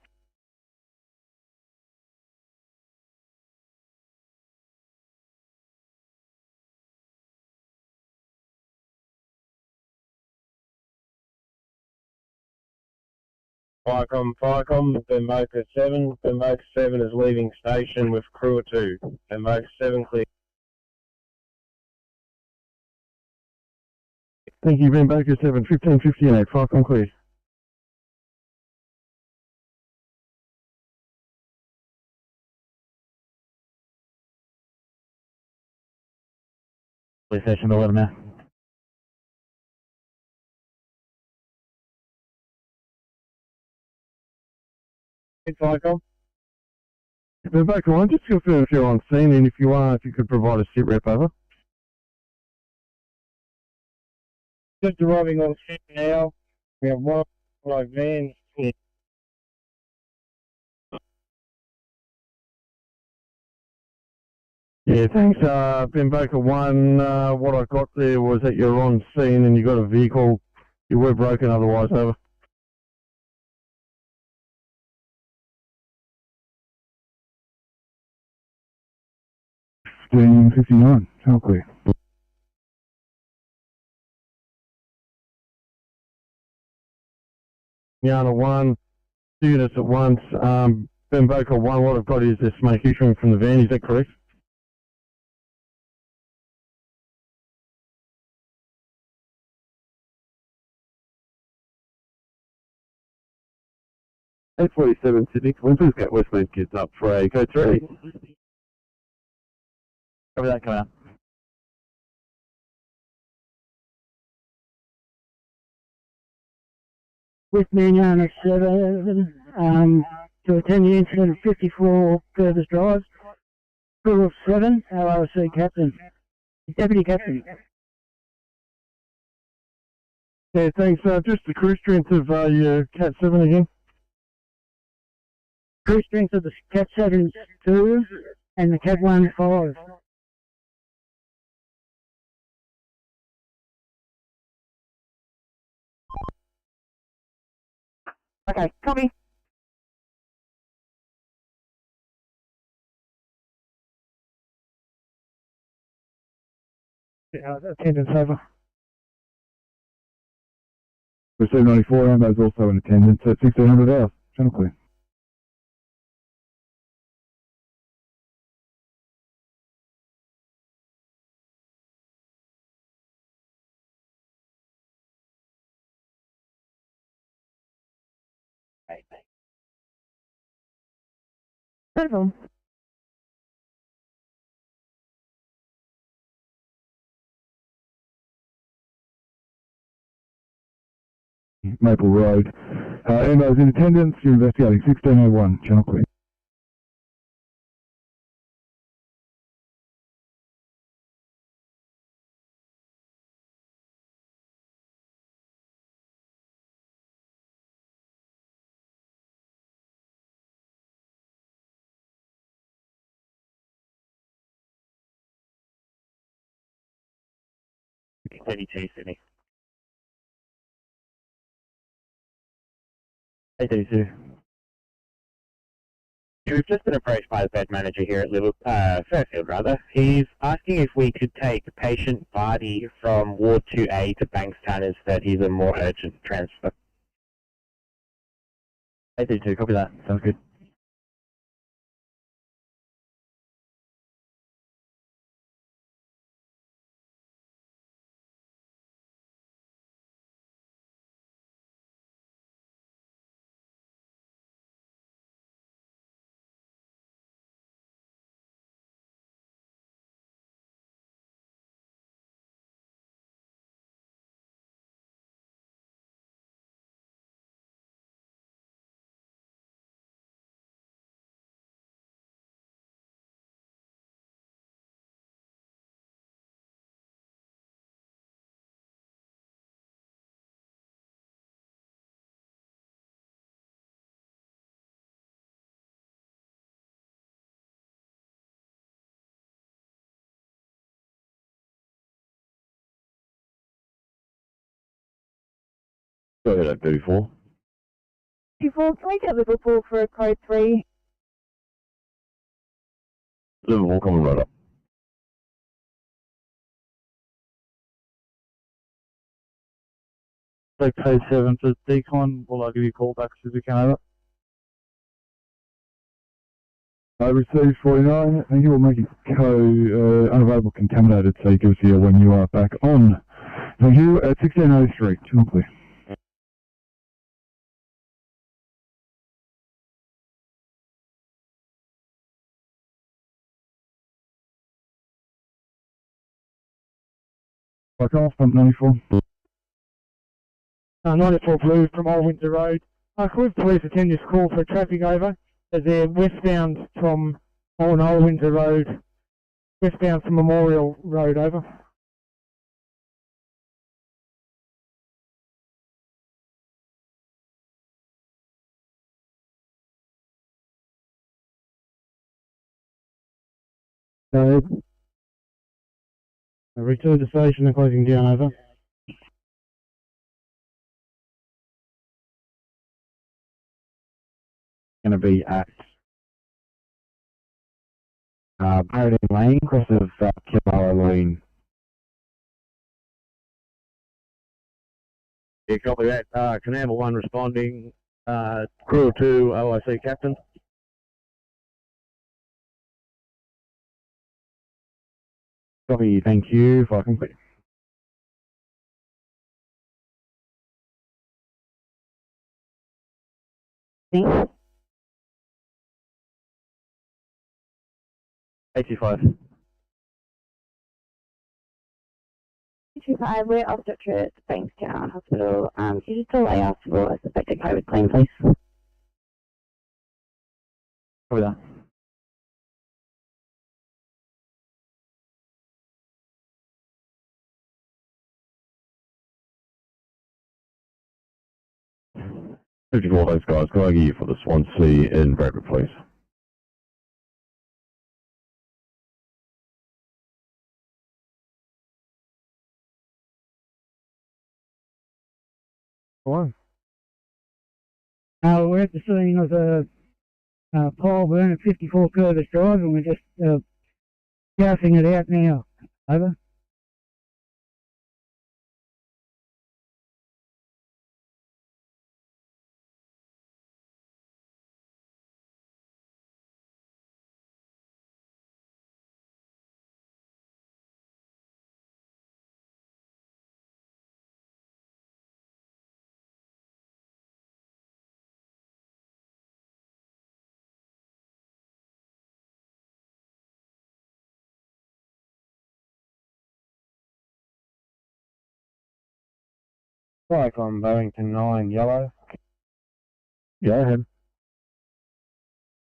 Firecom, Benboca 7. Benboca 7 is leaving station with crew of 2. Benboca 7 clear. Thank you, Benboca 7, 1558, Firecom clear. Police station 11 now. Firecom. Benboca 1, just confirm if you're on scene, and if you are, if you could provide a sit rep over. Just arriving on scene now. We have one like vans. Yeah, thanks, Benboca 1. What I got there was that you're on scene and you got a vehicle. You were broken otherwise, over. Doing 59, channel clear. Yana 1, 2 units at once. Benboca 1, what I've got is this smoke issuing from the van, is that correct? $847 Sydney, can we please get Westmead kids up for a code 3? Copy that, coming up. With Manana 7, to attend the incident of 54 Purvis Drive, crew of 7, LRC captain, deputy captain. Yeah, thanks. Just the crew strength of your Cat 7 again. Crew strength of the Cat 7 2 and the Cat 1 5. Okay, copy. Attendance over. Receive 94, and those also in attendance at 1600 hours. Channel clear. Telephone. Maple Road. Ambo's in attendance. You're investigating 1601. Channel clear. Sydney. 832. We've just been approached by the bed manager here at Fairfield rather. He's asking if we could take patient Vardy from Ward 2A to Bankstown instead. He's a more urgent transfer. 832, copy that. Sounds good. Go ahead at 34. 54, can we get Liverpool for a code 3? Liverpool coming right up. So code 7 for decon, I'll give you a call back as soon as we can over. Received 49. Thank you. We'll make it unavailable contaminated, so you give us here when you are back on. Thank you. At 1603. Channel clear. Back off, pump 94. 94 Blue from Old Windsor Road. Could police attend this call for traffic over as they're westbound from Old Windsor Road, westbound from Memorial Road over. So, return to the station and closing down over. Going to be at Paradine Lane, cross of Kilmara Lane. Yeah, copy that. Constable 1 responding. Crew 2, OIC Captain. Copy, thank you. Fire complete. Thanks. 85. 25, we're obstetric at Bankstown Hospital. Can you just delay us for a suspected COVID claim, please? Copy that. Those guys, can I get you for the Swansea in Bradford, please? One. We're at the scene of a pole burn at 54 Curtis Drive, and we're just gassing it out now. Over. Like on Boeington 9, yellow. Go ahead.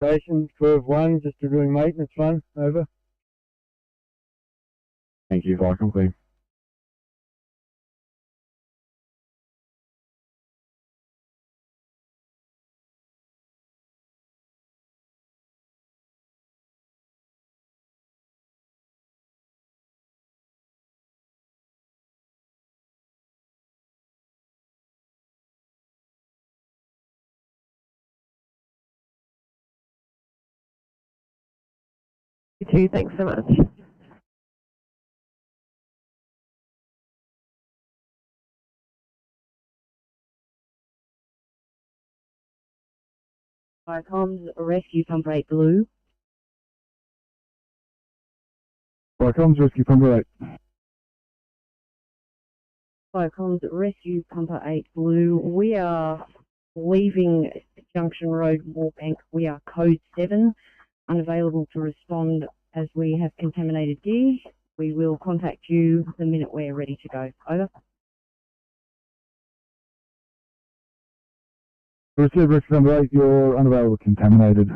Station, curve 1, just doing maintenance run, over. Thank you, Viacom, clear. You too, thanks so much. Comms Rescue Pump 8 Blue. Viacom's Rescue Pumper 8. Comms Rescue Pumper 8 Blue. We are leaving Junction Road, Warbank. We are code 7, unavailable to respond as we have contaminated gear. We will contact you the minute we're ready to go. Over. Receive Rescue Pumper 8, you're unavailable contaminated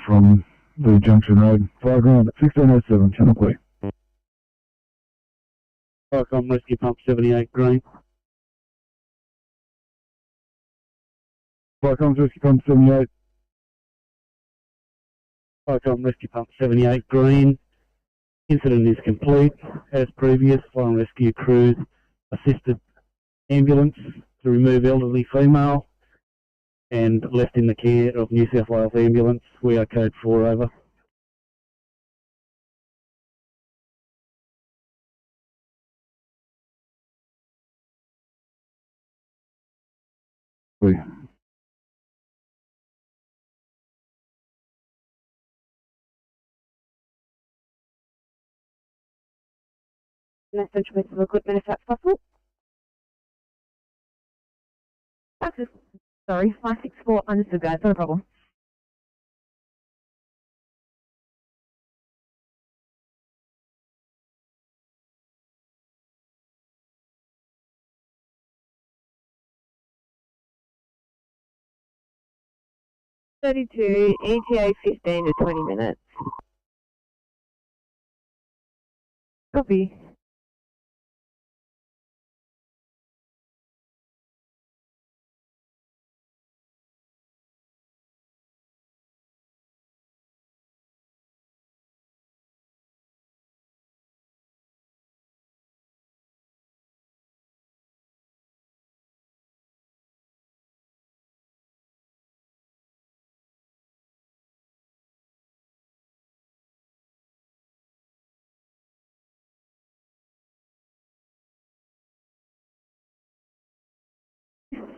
from the Junction Road. Fire ground at 1607, channel clear. Viacom Rescue Pump 78 green. Viacom's Rescue Pump 78. Viacom Rescue Pump 78 green. Incident is complete. As previous, fire and rescue crews assisted ambulance to remove elderly female and left in the care of New South Wales Ambulance. We are code 4, over. Message with the equipment if that's possible. Sorry, 564, understood guys, not a problem. ETA 15 to 20 minutes. Copy.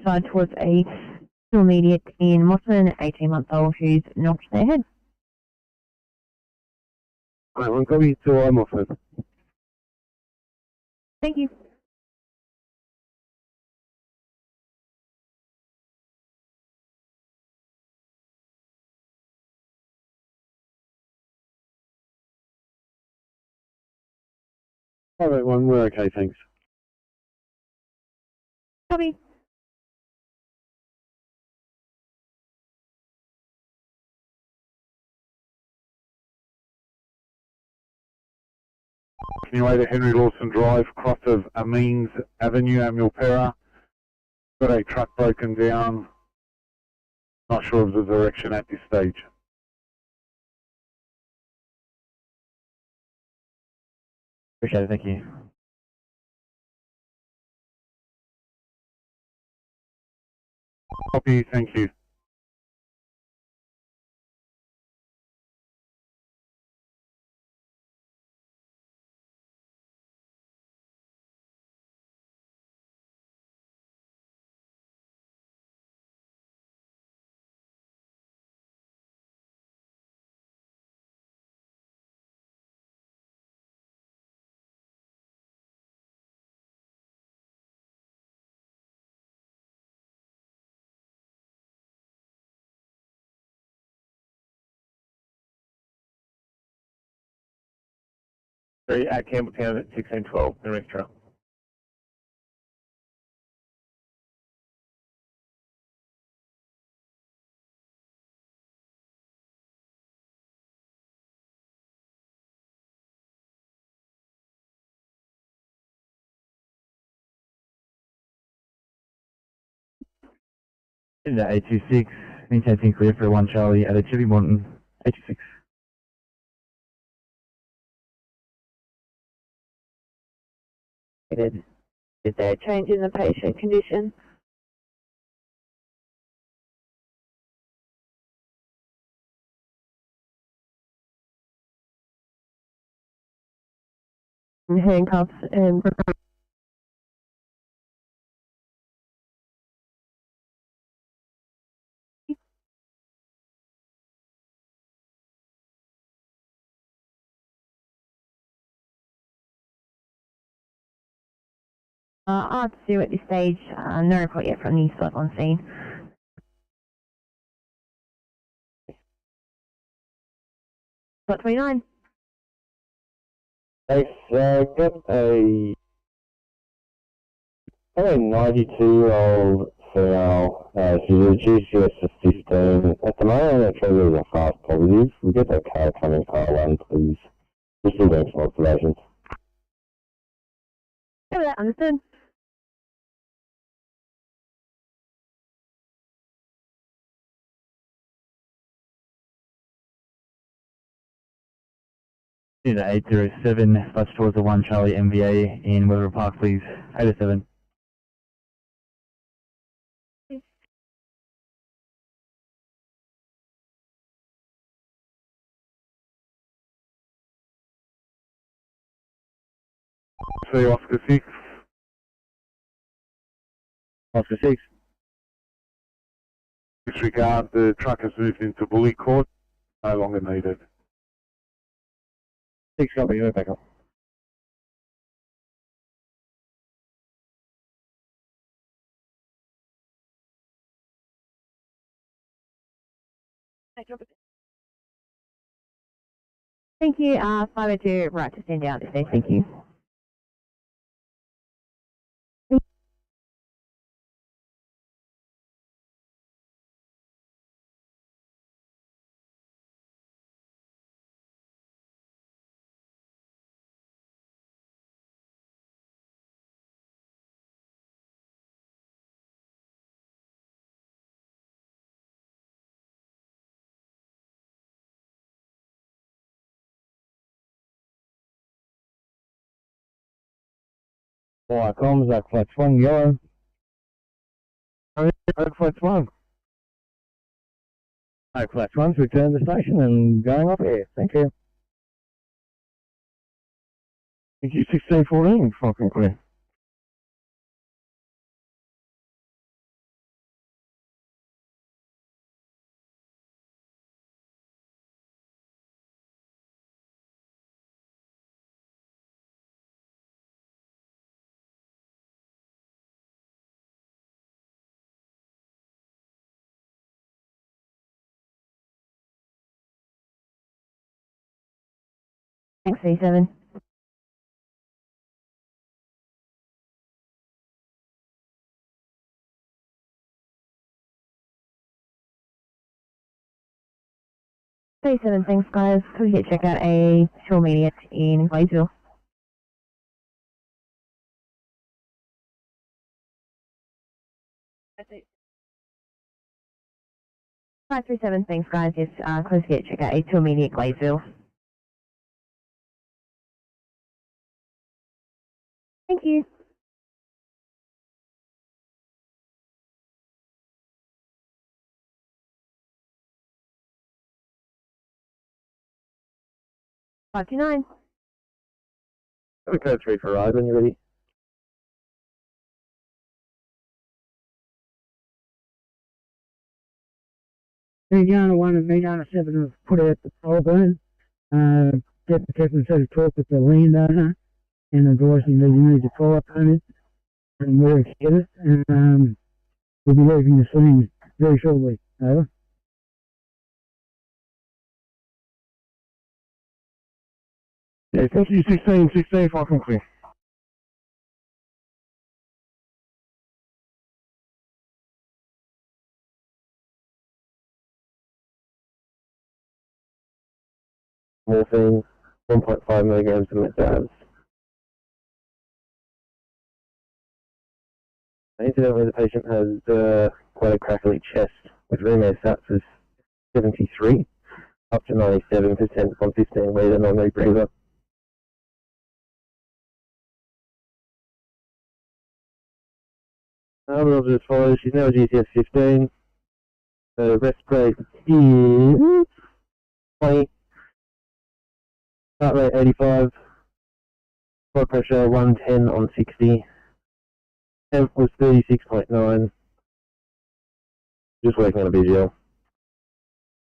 Side towards a still immediate in Mossman, 18-month-old who's knocked their head. Right, one copy to Mossman. Thank you. All right, one, we're okay, thanks. Copy. Continuate to Henry Lawson Drive, cross of Amines Avenue, Amulpera. Got a truck broken down. Not sure of the direction at this stage. Appreciate it, thank you. Copy, thank you. Ferry at Campbelltown at 1612, the restaurant. Into 826, maintaining clear for 1 Charlie at a Chili Morton, 826. Is there a change in the patient condition? Handcuffs and I'll do at this stage, no report yet from the slot on scene. Slot 29. Thanks, got a probably 92-year-old female, she's a GCS of 15. At the moment, her trigger is a fast positive. We get that car coming car 1, please. We're still doing some observations. Over that, understood. Into 807, bus towards the 1 Charlie MVA in Weather Park, please. 807. See Oscar 6. Oscar 6. Disregard, the truck has moved into Bully Court. No longer needed. 6 copy, move back up. Thank you. 502, right to stand down this day. Thank you. Alright, comms, Oak Flex 1, yellow. Oak Flex 1. Oak Flex 1's returned to the station and going off air. Thank you. Thank you, 1614, fucking clear. Thanks, C7. C7, thanks guys. Could you check out a shore immediate in Glaysville? That's it. 537, thanks guys. Yes, close to check out a 2 immediate Glaysville. Thank you. Five two nine. We code 3 for ride when you're ready. Mediana 1 and Mediana 7 have put out the power burn. Get the captain to talk with the landowner and advising that you need a fire permit and where to get it. And we'll be leaving the scene very shortly. Over. Yeah, thank you, 16, fucking clear. Morphine, 1.5 milligrams of methabs. Incident where the patient has quite a crackly chest with room air sats of 73, up to 97% on 15 litre non-rebreather. We'll do as follows. She's now GCS 15. The rest rate is 20. Heart rate 85. Blood pressure 110 on 60. Temp was 36.9. Just working on a visual.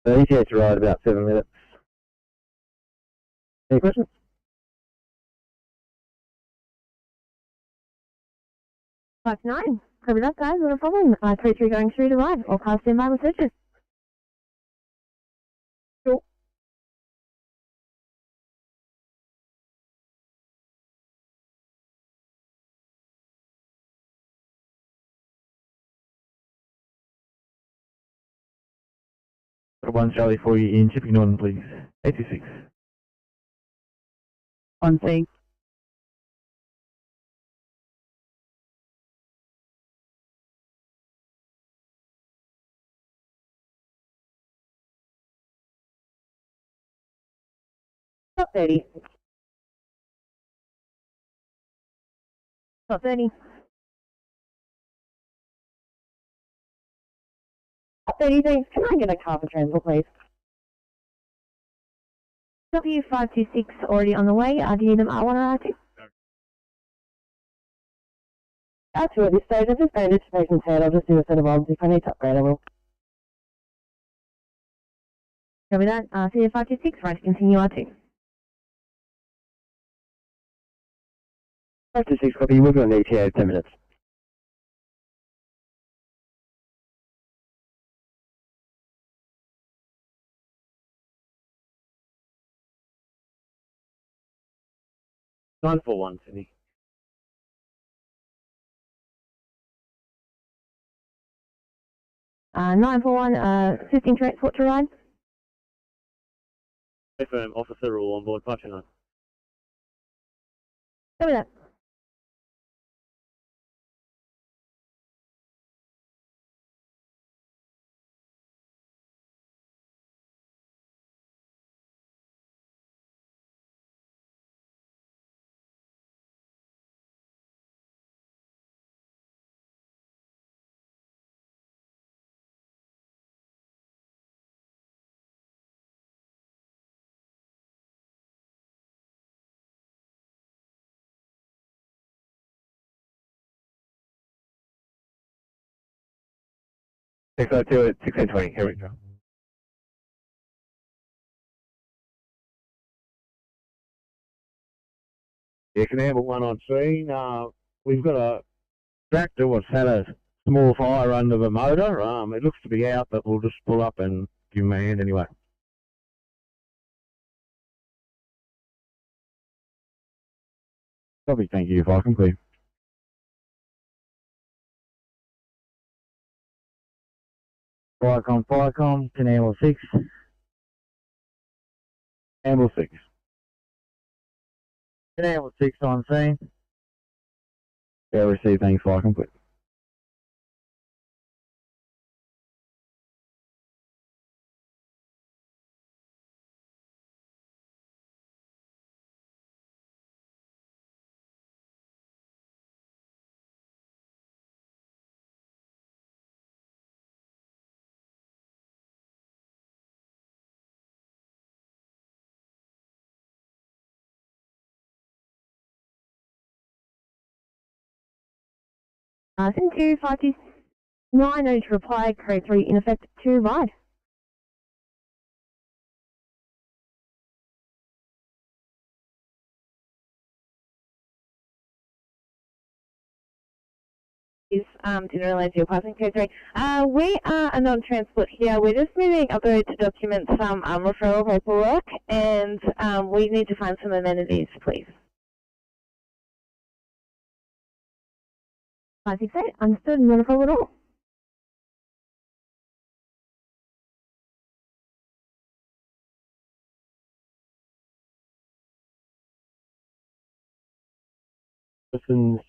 The ITSRR at about 7 minutes. Any questions? Five nine. Cover that, guys. Not a problem. 3-3 going through to live. All cars stand by with searches. Cool. One Charlie for you in Chipping Norton, please. 86. On scene. Top 30. Top 30. Top 30, thanks. Can I get a car for transport, please? W526 already on the way. Do you need them R1 or R2? R2 at this stage. I've just bandaged the patient's head. I'll just do a set of obs. If I need to upgrade, I will. Copy that. CF526, right to continue R2. 526 copy, we'll go on the ETA 10 minutes. Nine four one, Sydney. Uh, 941, assisting transport to ride. Confirm, officer rule on board 529. Copy that. Six oh two at 1620, here we go. Yeah, can handle one on scene. We've got a tractor what's had a small fire under the motor. It looks to be out, but we'll just pull up and give him a hand anyway. Copy, thank you, Falcon, clear. Firecom, Canal 6. Amble 6. Canal 6 on scene. Yeah, received, thanks, Falcon, clear. Send 2529, no to reply, code 3 in effect to ride. Didn't realise you were passing code 3. We are a non-transport here. We're just moving upload to document some referral paperwork, and we need to find some amenities, please. 568, understood, not a problem at all. Persons,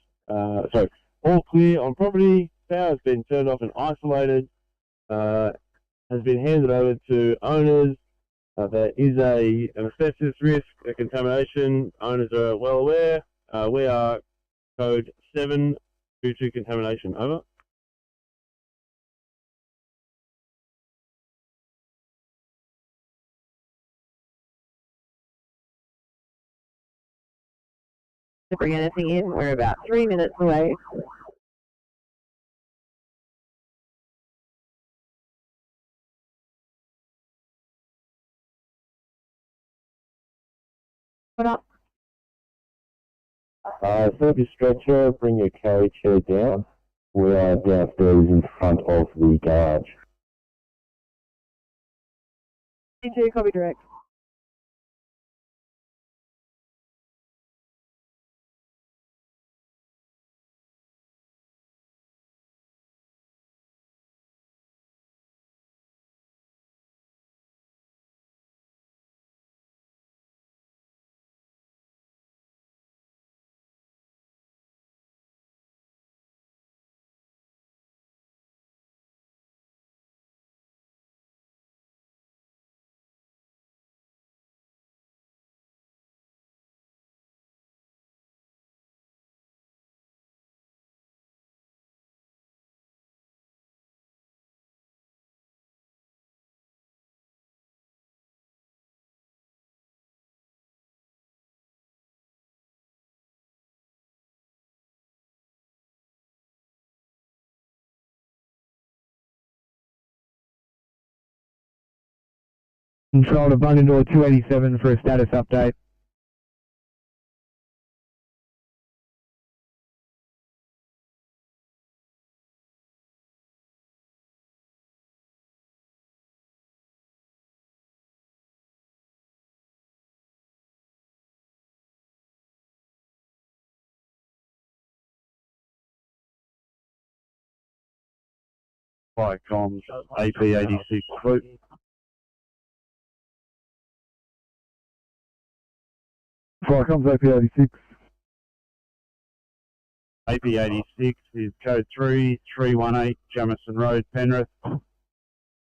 sorry, all clear on property, power has been turned off and isolated, has been handed over to owners. There is an asbestos risk, a contamination. Owners are well aware. We are code 7 due to contamination. Over. To bring anything in, we're about 3 minutes away. What up? Service stretcher, bring your carry chair down. We are downstairs in front of the garage. C2, copy direct. Control to Bungendore 287 for a status update. Fire comms, AP86 Blue. Fire comms AP86. AP86 is code 3318 Jamison Road, Penrith.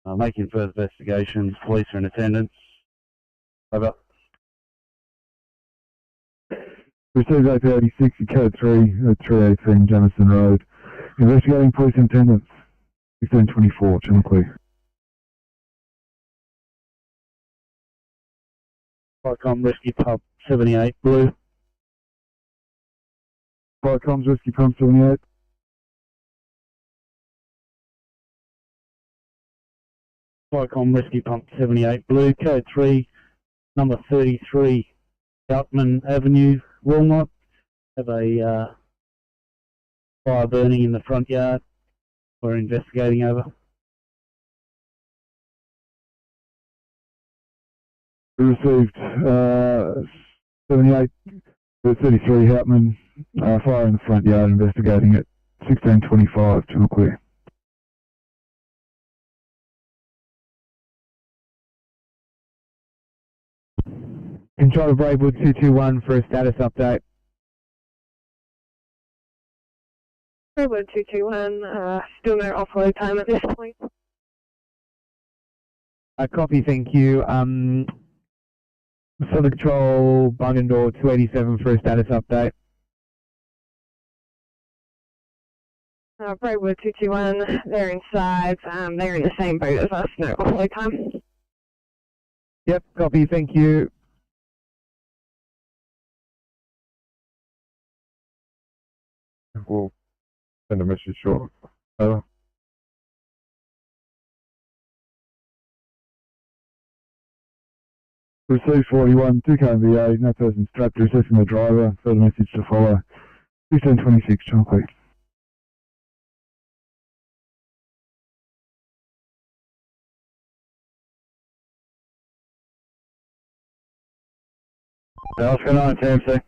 Making further investigations. Police are in attendance. Over. Received AP86, code 318 Jamison Road. Investigating police in attendance. 1624, channel clear. Firecom Rescue Pump 78 Blue. Firecom's Rescue Pump 78. Firecom Rescue Pump 78 Blue, code 3, number 33, Outman Avenue, Walnut. Have a fire burning in the front yard. We're investigating. Over. We received 78, 33 Houtman, fire in the front yard, investigating it. 1625, channel clear. Control to Braidwood 221 for a status update. Braidwood 221, still no offload time at this point. Copy, thank you. Southern Control, Bungendore 287 for a status update. Braidwood 221, they're inside, they're in the same boat as us, no offload time. Yep, copy, thank you. We'll send a message short. Over. Received 41, 2 KMVA, no person strapped, assessing the driver, further message to follow. 1626, channel clear. What's going on, TMC?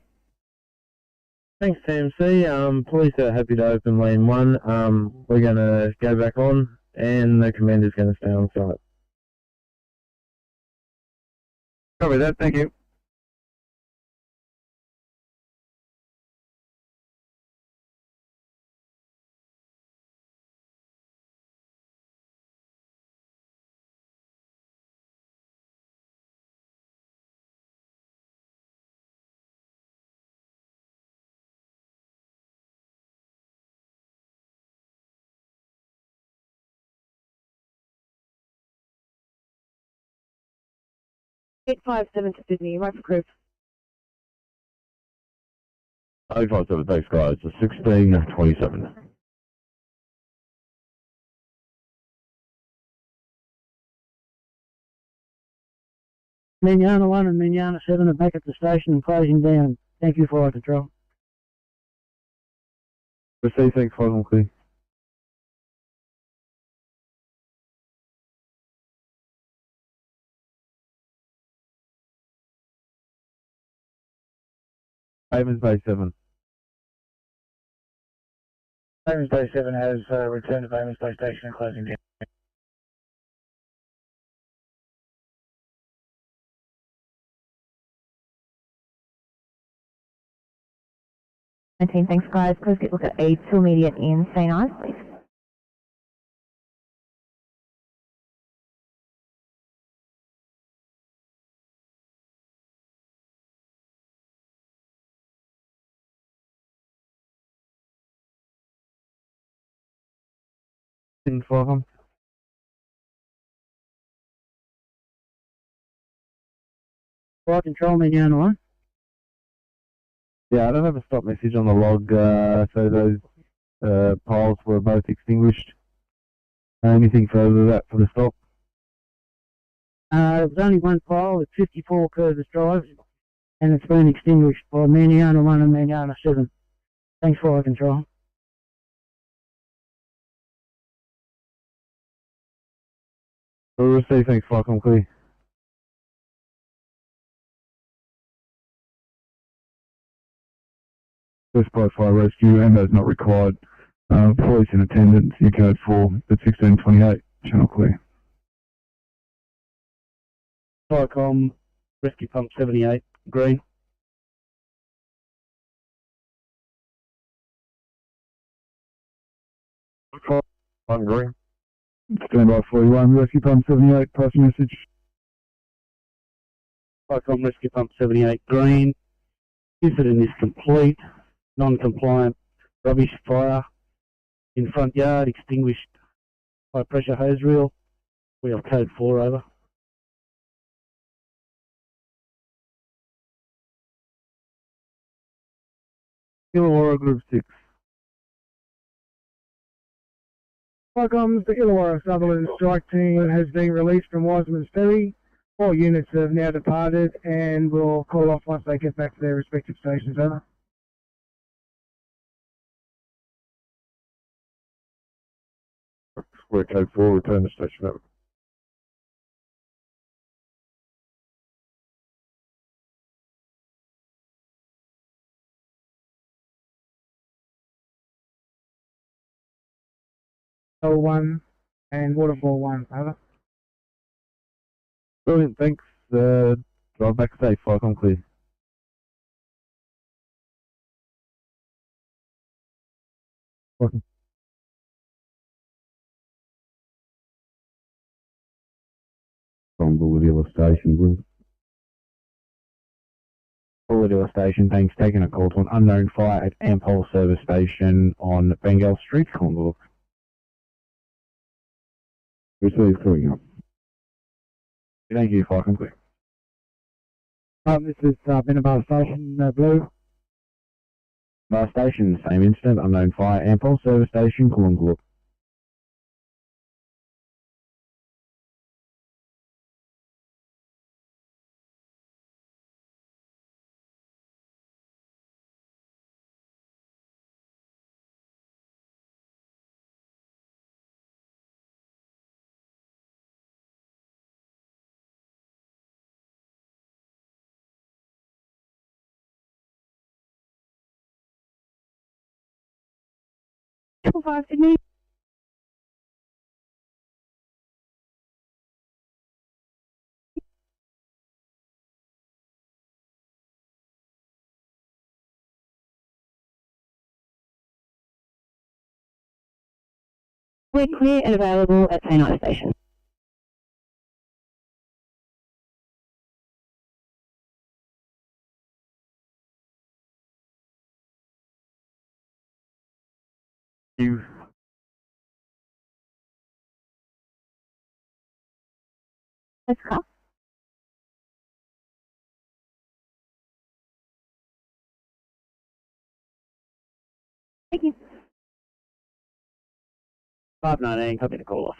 Thanks, TMC. Police are happy to open lane 1. We're going to go back on, and the commander's going to stay on site. Copy that, thank you. 857 to Sydney, right for crew. 857, thanks guys. 1627. Mignana 1 and Mignana 7 are back at the station and closing down. Thank you, Fire Control. Receive, thanks, Fire on clear. Pavements Bay 7. Pavements Bay 7 has returned to Pavements Bay Station and closing down. 19, thanks guys. Please get a look at aid to immediate in St. Ives, please. In for Fire Control, Mignana 1. Yeah, I don't have a stop message on the log, so those piles were both extinguished. Anything further than that for the stop? There was only one pile at 54 Curtis Drive, and it's been extinguished by Mignana 1 and Mignana 7. Thanks, Fire Control. We'll receive, thanks, Fire on clear. First by Fire Rescue, and those not required. Police in attendance, U code 4 at 1628, channel clear. Firecom, Rescue Pump 78, green. I'm green. Standby 41, Rescue Pump 78, pass message. Firecom, Rescue Pump 78, green. Incident is complete. Non-compliant rubbish fire in front yard, extinguished high pressure hose reel. We have code 4 over. Illawarra Group 6. Firecoms, the Illawarra Sutherland strike team has been released from Wiseman's Ferry. All units have now departed and will call off once they get back to their respective stations. Over. We're code 4, return to station. Over. L1 and Waterfall 1, over. Brilliant, thanks. Drive back safe, Firecom clear. Welcome. From Bulgadilla Station, please. Bulgadilla Station, thanks. Taking a call to an unknown fire at Ampol Service Station on Bengal Street, Constables. Receive, coming up. Thank you, Firecom clear. This is Benabar Station, Blue. Bar Station, same incident, unknown fire, Ampol Service Station, Coolungaluk. Sydney. We're clear and available at St. Ives Station. You. Let's go. Thank you. 519, copy the call off.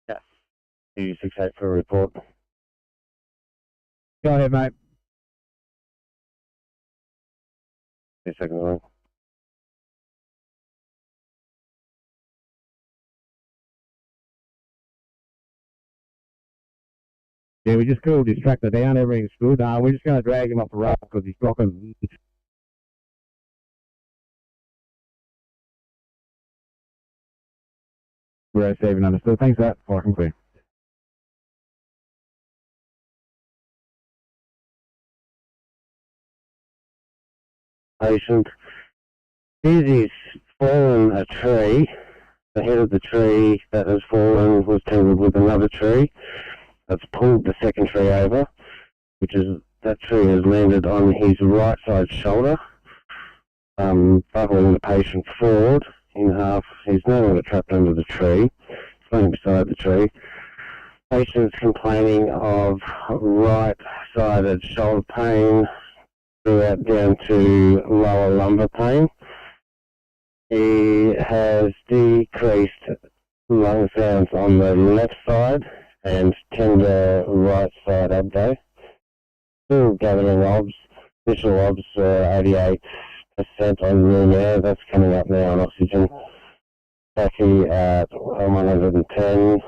Yeah. 268 for a report. Go ahead, mate. 2 seconds on. Yeah, we just cool distracted down, everything's good. We're just going to drag him off the road because he's blocking. We're saving understood. Thanks for that. Fire and clear. Patient. He's fallen a tree. The head of the tree that has fallen was tangled with another tree. That's pulled the second tree over, that tree has landed on his right side shoulder, buckling the patient forward in half. He's no longer trapped under the tree, laying beside the tree. Patient's complaining of right-sided shoulder pain throughout down to lower lumbar pain. He has decreased lung sounds on the left side and tender right side abdo. Still gathering obs. Initial obs 88% on room air. That's coming up now on oxygen. Tachy at 110.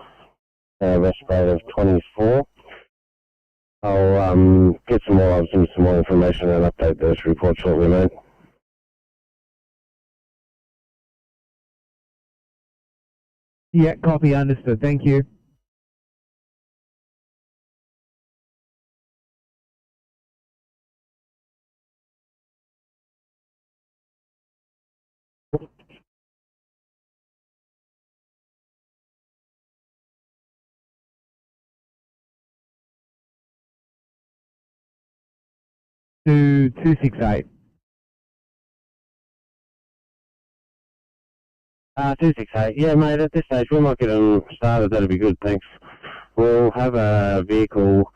Respirate of 24. I'll get some more obs and some more information and update this report shortly, mate. Yeah, copy, understood. Thank you. To 268. 268. Yeah, mate, at this stage we might get them started. That'd be good, thanks. We'll have a vehicle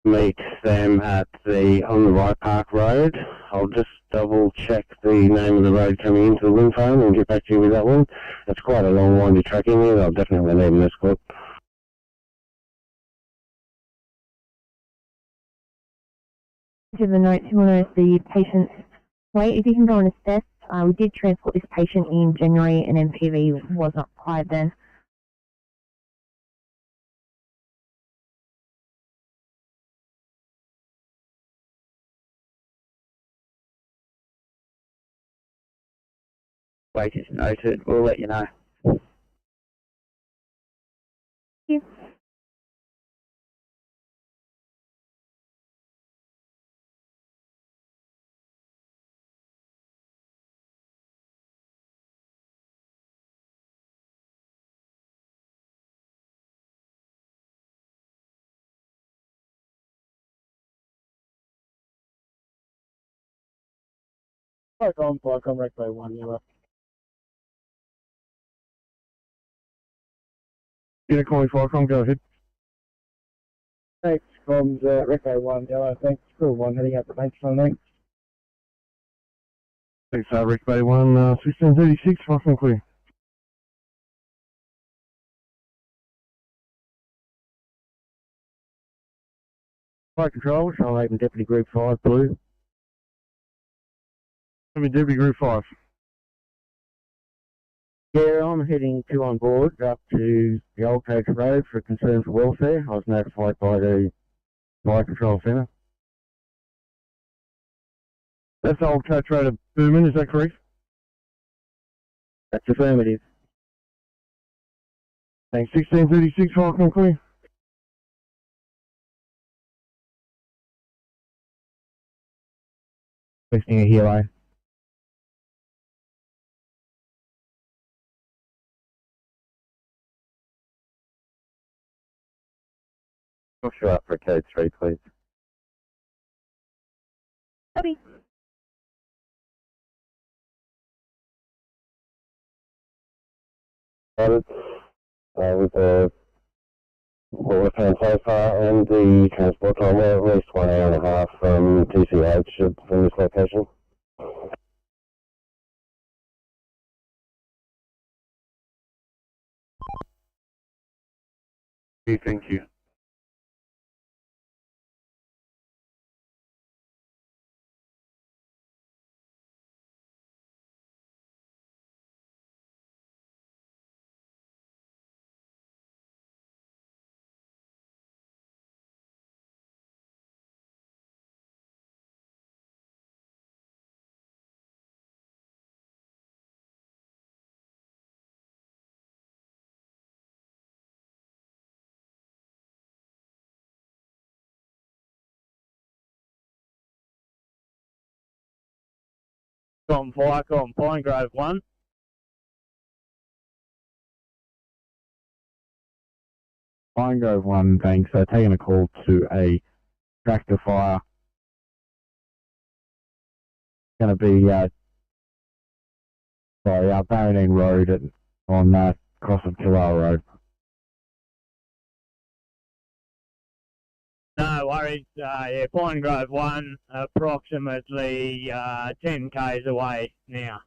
meet them on the Rye Park Road. I'll just double check the name of the road coming into the wind farm and get back to you with that one. It's quite a long windy tracking there. I'll definitely need an escort. To the notes, you will notice the patient's weight. If you can go and assess, we did transport this patient in January and MPV was not required then. Weight is noted. We'll let you know. Thank you. Flycom, Recto 1, you're up. Unit calling Flycom, go ahead. Thanks, comms, Recto 1, yellow, thanks, crew 1, heading out the bank from there. Thanks, Rick Bay 1, 1636, Flycom clear. Flight control, Charlie Raven Deputy Group 5, blue. Deputy Group 5. Yeah, I'm heading 2 on board up to the Old Coach Road for concern for welfare. I was notified by the Flight Control Centre. That's the Old Coach Road of Boomin, is that correct? That's affirmative. Thanks, 1636, Flycom clear. Listing a hero. Push you up for code 3, please. Copy. With what we've found so far and the transport time, we're at least 1 hour and a half from TCH from this location. Thank you. From Viacom, Pine Grove 1. Pine Grove 1, thanks. Taking a call to a tractor fire. Going to be Barradine Road on cross of Killara Road. No worries, yeah, Pine Grove 1, approximately 10 k's away now.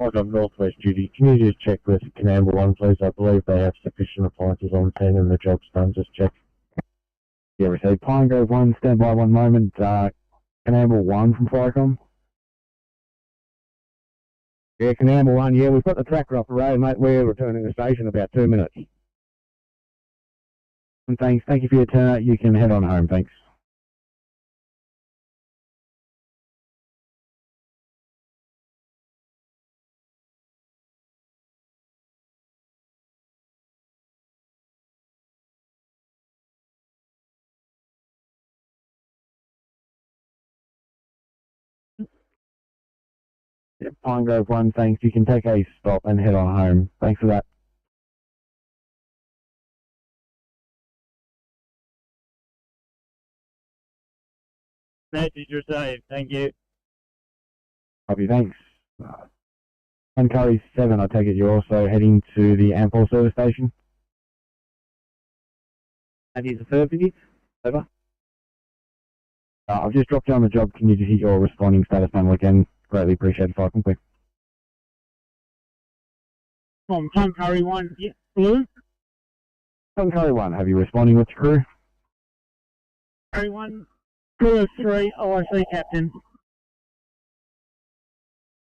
Viacom Northwest duty. Can you just check with Conamble 1, please? I believe they have sufficient appliances on scene and the job's done. Just check. Yeah, we say Pine Grove 1, stand by 1 moment. Conamble 1 from Viacom. Yeah, Conamble 1, yeah, we've got the tractor off the road, mate. We're returning to the station in about 2 minutes. And thanks. Thank you for your turn. You can head on home. Thanks. Yeah, Pine Grove 1, thanks. You can take a stop and head on home. Thanks for that. Message received, thank you. Copy, thanks. Curry 7, I take it you're also heading to the Ampol service station? That is affirmative. Over. I've just dropped you on the job. Can you just hit your responding status panel again? Greatly appreciated if I can, please. From Curry 1, yeah, blue. Curry 1, have you responding with your crew? Curry 1, crew of 3, IC captain.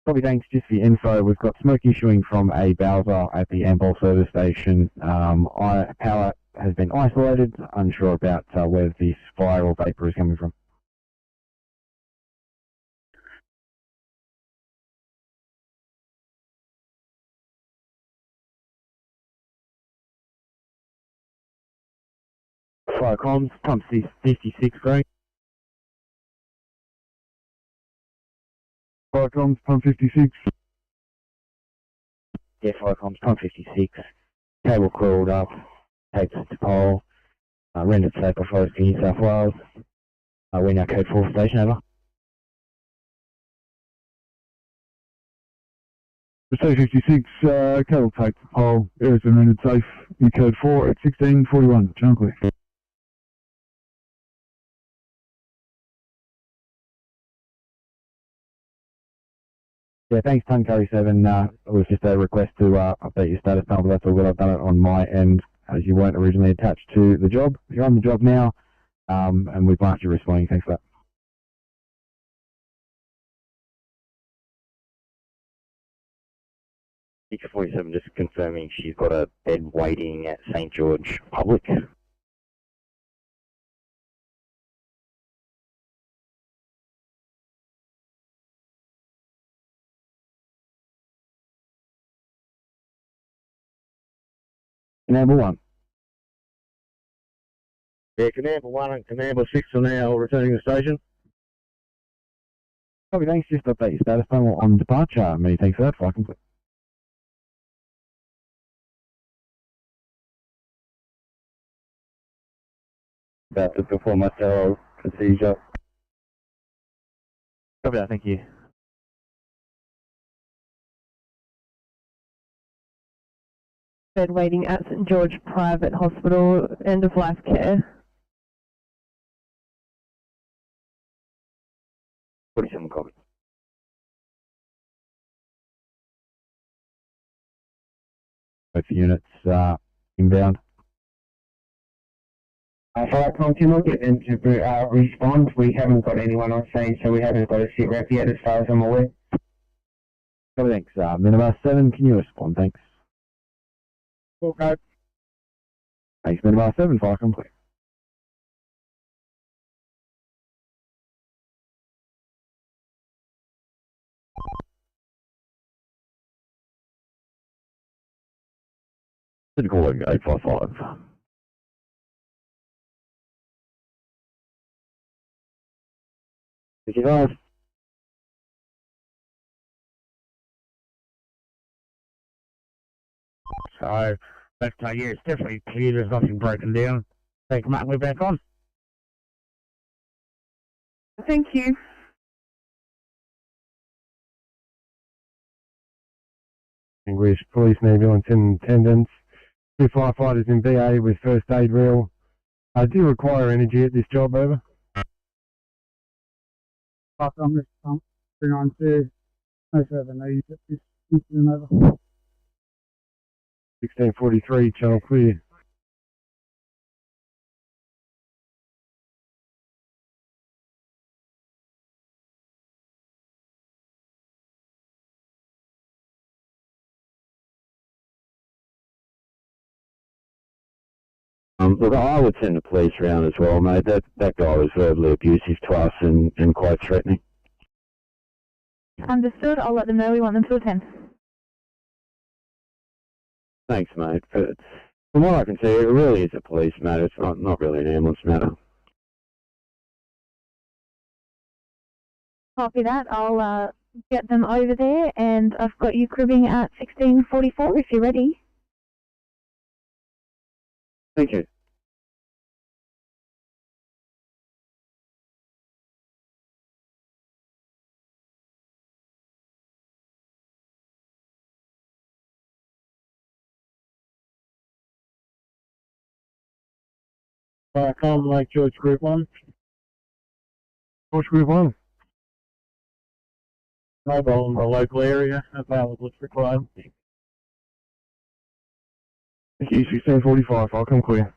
Probably thanks just for your info. We've got smoke issuing from a Bowser at the Ampol service station. Power has been isolated. Unsure about where this fire or vapour is coming from. Fire comms, pump 56 green. Fire comms, pump 56. Yeah, fire comms, pump 56. Cable coiled up, taped to pole, rendered safe by Forest in New South Wales. We're now code 4 station, over. Receive 56, cable taped to pole, area's been rendered safe in code 4 at 1641, channel clear. Yeah, thanks, Curry 7. It was just a request to update your status panel, but that's all good. I've done it on my end, as you weren't originally attached to the job. You're on the job now, and we've marked you responding. Thanks for that. Teacher 47 just confirming she's got a bed waiting at St. George Public. Conamble 1. Yeah, Conamble 1 and Conamble 6 are now returning to the station. Copy, thanks. Just update your status panel on departure. Many thanks for that. Fire complete. about to perform my sterile procedure. Copy that, thank you. Bed waiting at St George Private Hospital, end of life care. 47 copy. Both units inbound. Firecom, can I get them to respond? We haven't got anyone on scene, so we haven't got a sit rep yet as far as I'm aware. Copy, thanks. Minibar 7, can you respond? Thanks. Okay. Thanks, Minibar 7, fire complete. Calling 855. Thank you guys. So, let's tell you, it's definitely clear there's nothing broken down. Take Matt, we're back on. Thank you. English police and ambulance in attendance. 2 firefighters in VA with first aid reel. Do you require energy at this job, over? Pass on this pump, 392. No further needs at this incident, over. 1643, channel clear. Look, I would send the police around as well, mate. That guy was verbally abusive to us and quite threatening. Understood, I'll let them know we want them to attend. Thanks, mate. But from what I can see, it really is a police matter. It's not really an ambulance matter. Copy that, I'll get them over there, and I've got you cribbing at 1644 if you're ready. Thank you. Firecom, Lake George Group 1. George Group 1. Mobile in the local area, available if required. Thank you, 1645, I'll come clear.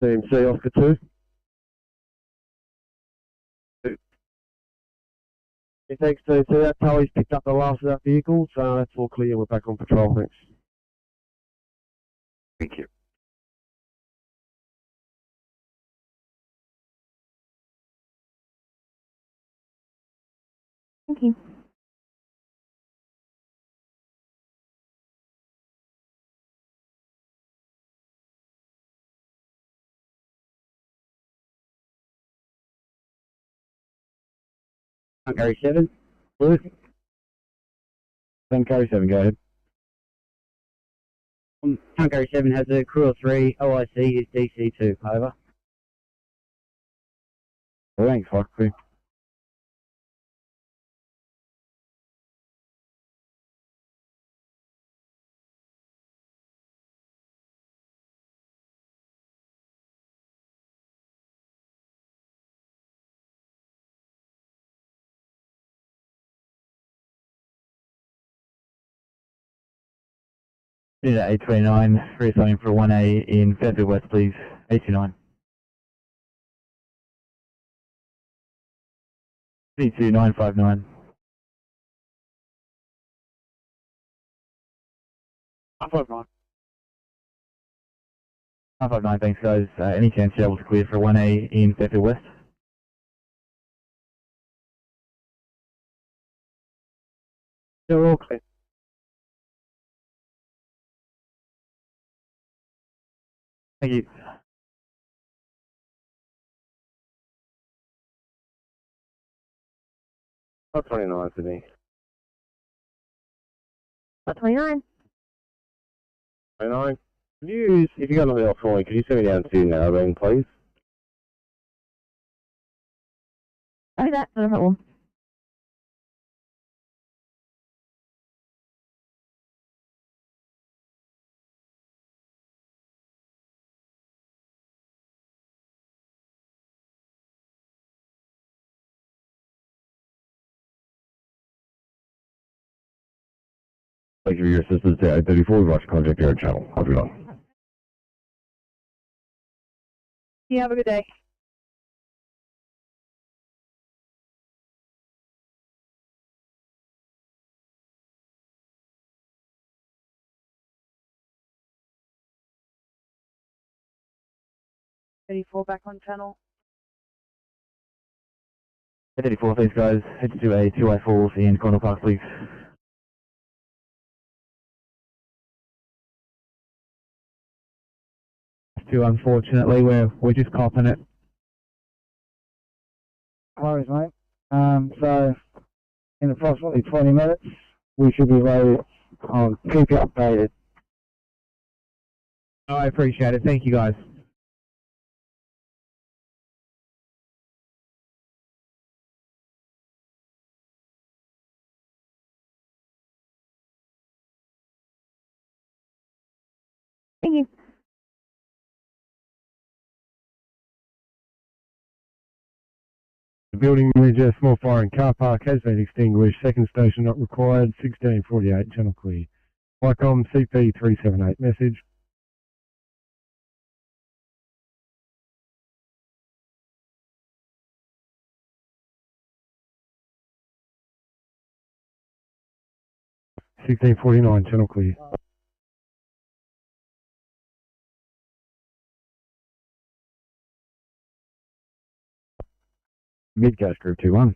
CMC Oscar 2. Thanks to that, Tully's picked up the last of that vehicle, so that's all clear. We're back on patrol, thanks. Thank you. Thank you. Gary 7. Blue. Gary 7, go ahead. Gary 7 has a crew of 3, OIC is DC2, over. Thanks, fire clear. Yeah, 829, reassigning for 1A in Fairfield West, please. 829. C2959. 159. 159, thanks guys. Any chance you're able to clear for 1A in Fairfield West? They're all clear. Thank you. 29 to me. 29. 29. Could you, if you got nothing else for me, could you send me down to Narrabeen, please? Oh, that's not a problem. Thank you for your assistance at 834. We've watched contact here at channel. Have a good one. You have a good day. Back on channel. 34, please guys. Head to a 2A4 in Cornwall Park, please. Too unfortunately, we're just copping it. No worries, mate. So, in approximately 20 minutes, we should be ready. I'll keep you updated. Oh, I appreciate it. Thank you guys. Thank you. The building manager, small fire in car park has been extinguished. Second station not required. 1648, channel clear. Wycombe CP 378 message. (1649) channel clear. Midcoast Group 2-1.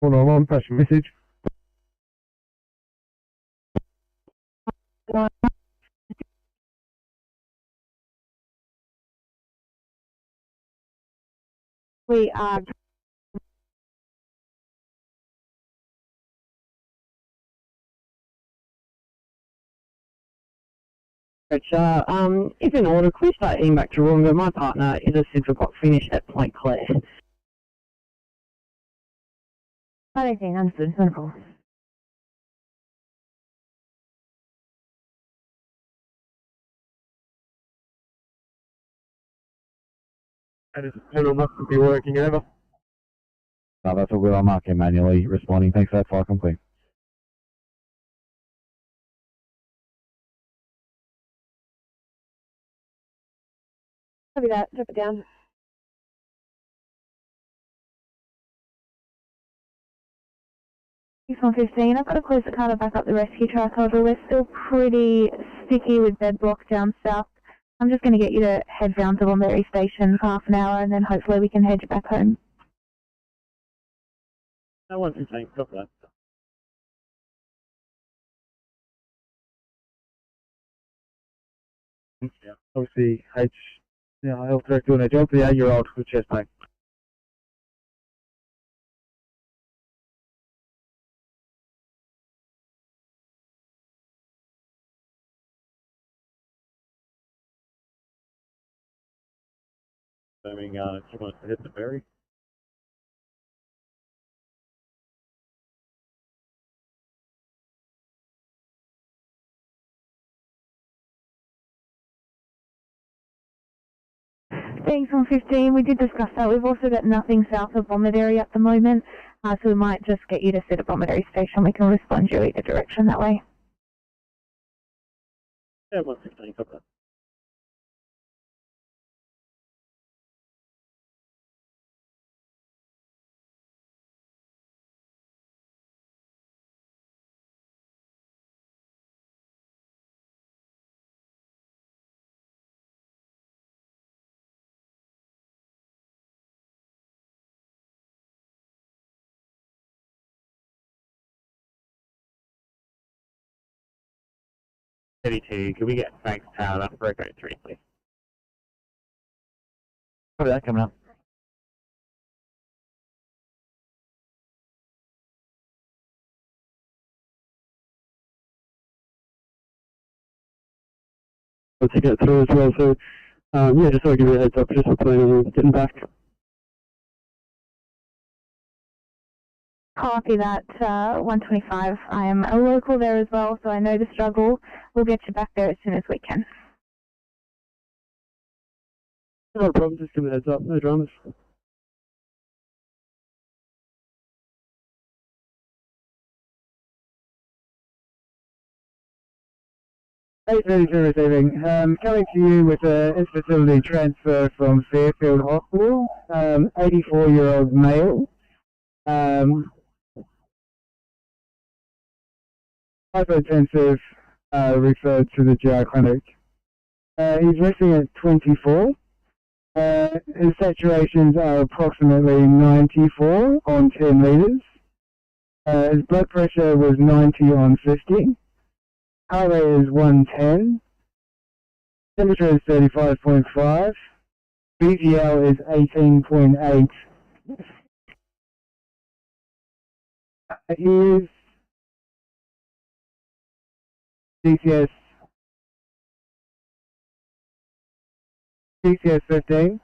Hold on, pass your message. We are. It's in order. Can we start heading back to Room? But my partner is a Central Clock finished at Point Claire. Anything, understood. No problem. That is a panel not to be working over. No, that's all good. I'll mark him manually responding. Thanks for that, fire complete. Copy that. Drop it down. On 15, I've got to close the car to back up the rescue truck. However, we're still pretty sticky with bed block down south. I'm just going to get you to head down to Womberry Station for half an hour, and then hopefully we can head you back home. No 115, copy that. Yeah, obviously, health director doing their job. The 8-year-old with chest pain. Assuming she wants to hit the Ferry. Thanks on 15, we did discuss that. We've also got nothing south of Bomaderry at the moment, so we might just get you to sit at Bomaderry Station. We can respond to you either direction that way. Yeah, 115, copy that. Can we get Frank's Tower up for Echo 3, please? Copy that, coming up. put a ticket through as well. So, yeah, just so I give you a heads up, just for planning on getting back. Copy that, 125. I am a local there as well, so I know the struggle. We'll get you back there as soon as we can. No problem, just give me a heads up, no dramas. Thanks for receiving. Coming to you with a in-facility transfer from Fairfield Hospital, 84-year-old male. Hypertensive, referred to the GI clinic. He's resting at 24. His saturations are approximately 94 on 10 litres. His blood pressure was 90 on 50. Heart rate is 110. Temperature is 35.5. BGL is 18.8. He is DCS 15.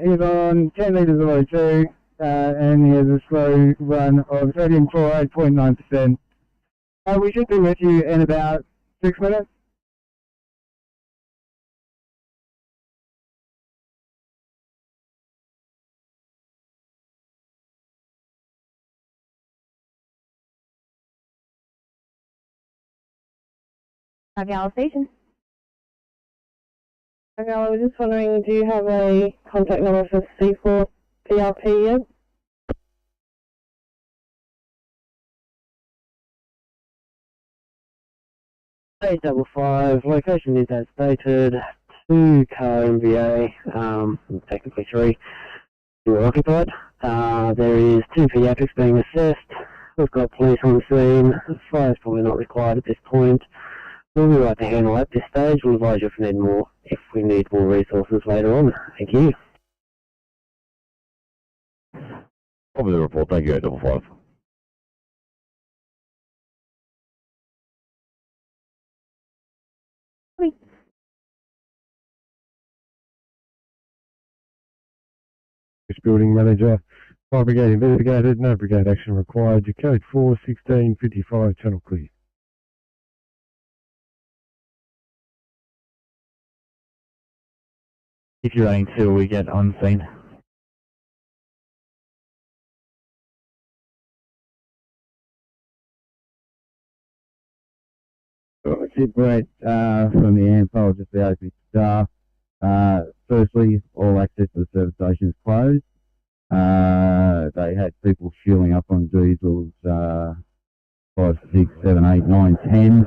He's on 10 litres of O2, and he has a slow run of sodium chloride 0.9%. We should be with you in about 6 minutes. Gala Station. Gala, I was just wondering, do you have a contact number for C4 PRP yet? A55, location is as stated, 2 car MVA, technically 3, who are occupied. There is 2 pediatrics being assessed. We've got police on scene. Fire is probably not required at this point. We'll be right to handle at this stage. We'll advise you if we need more, if we need more resources later on. Thank you. Copy the report. Thank you, 855. Building manager, fire brigade investigated, no brigade action required. Your code 41655, channel clear. If you're running two, we get on scene. Great, from the AMPO, just the OP staff. Firstly, all access to the service station is closed. They had people fueling up on diesels 5, 6, 7, 8, 9, 10,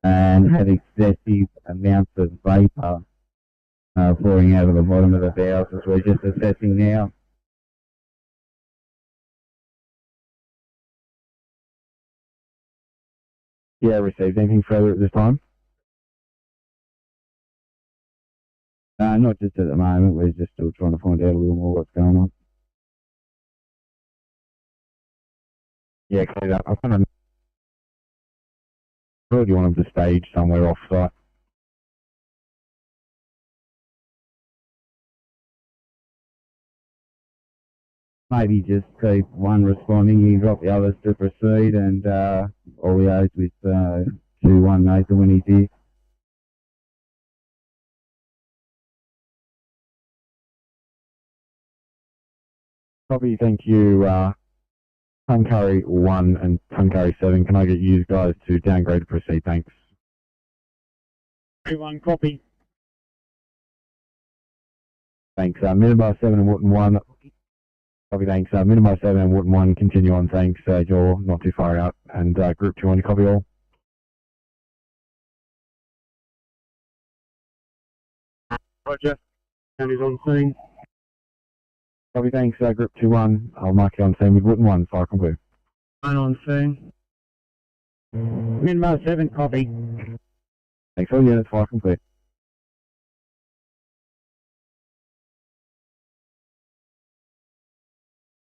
and had excessive amounts of vapour pouring out of the bottom of the barrels, as we're just assessing now. Yeah, received anything further at this time? Not just at the moment, we're just still trying to find out a little more what's going on. Yeah, clear that. I kind of really want them to stage somewhere off site. Maybe just keep one responding, you drop the others to proceed, and all we owe with 2-1 Nathan when he's here. Copy, thank you. Tuncurry 1 and Tuncurry 7, can I get you guys to downgrade to proceed? Thanks. 1 copy. Thanks. Minibar 7 and Wootton 1. Copy, thanks. Minibar 7 and Wootton 1, continue on, thanks. You're not too far out. And Group 2 on your copy all. Roger. County's on scene. Copy, thanks. Group 2-1, I'll mark you on scene with Wootton 1, fire complete. 1 on scene. Minibar 7 copy. Thanks all units, fire complete.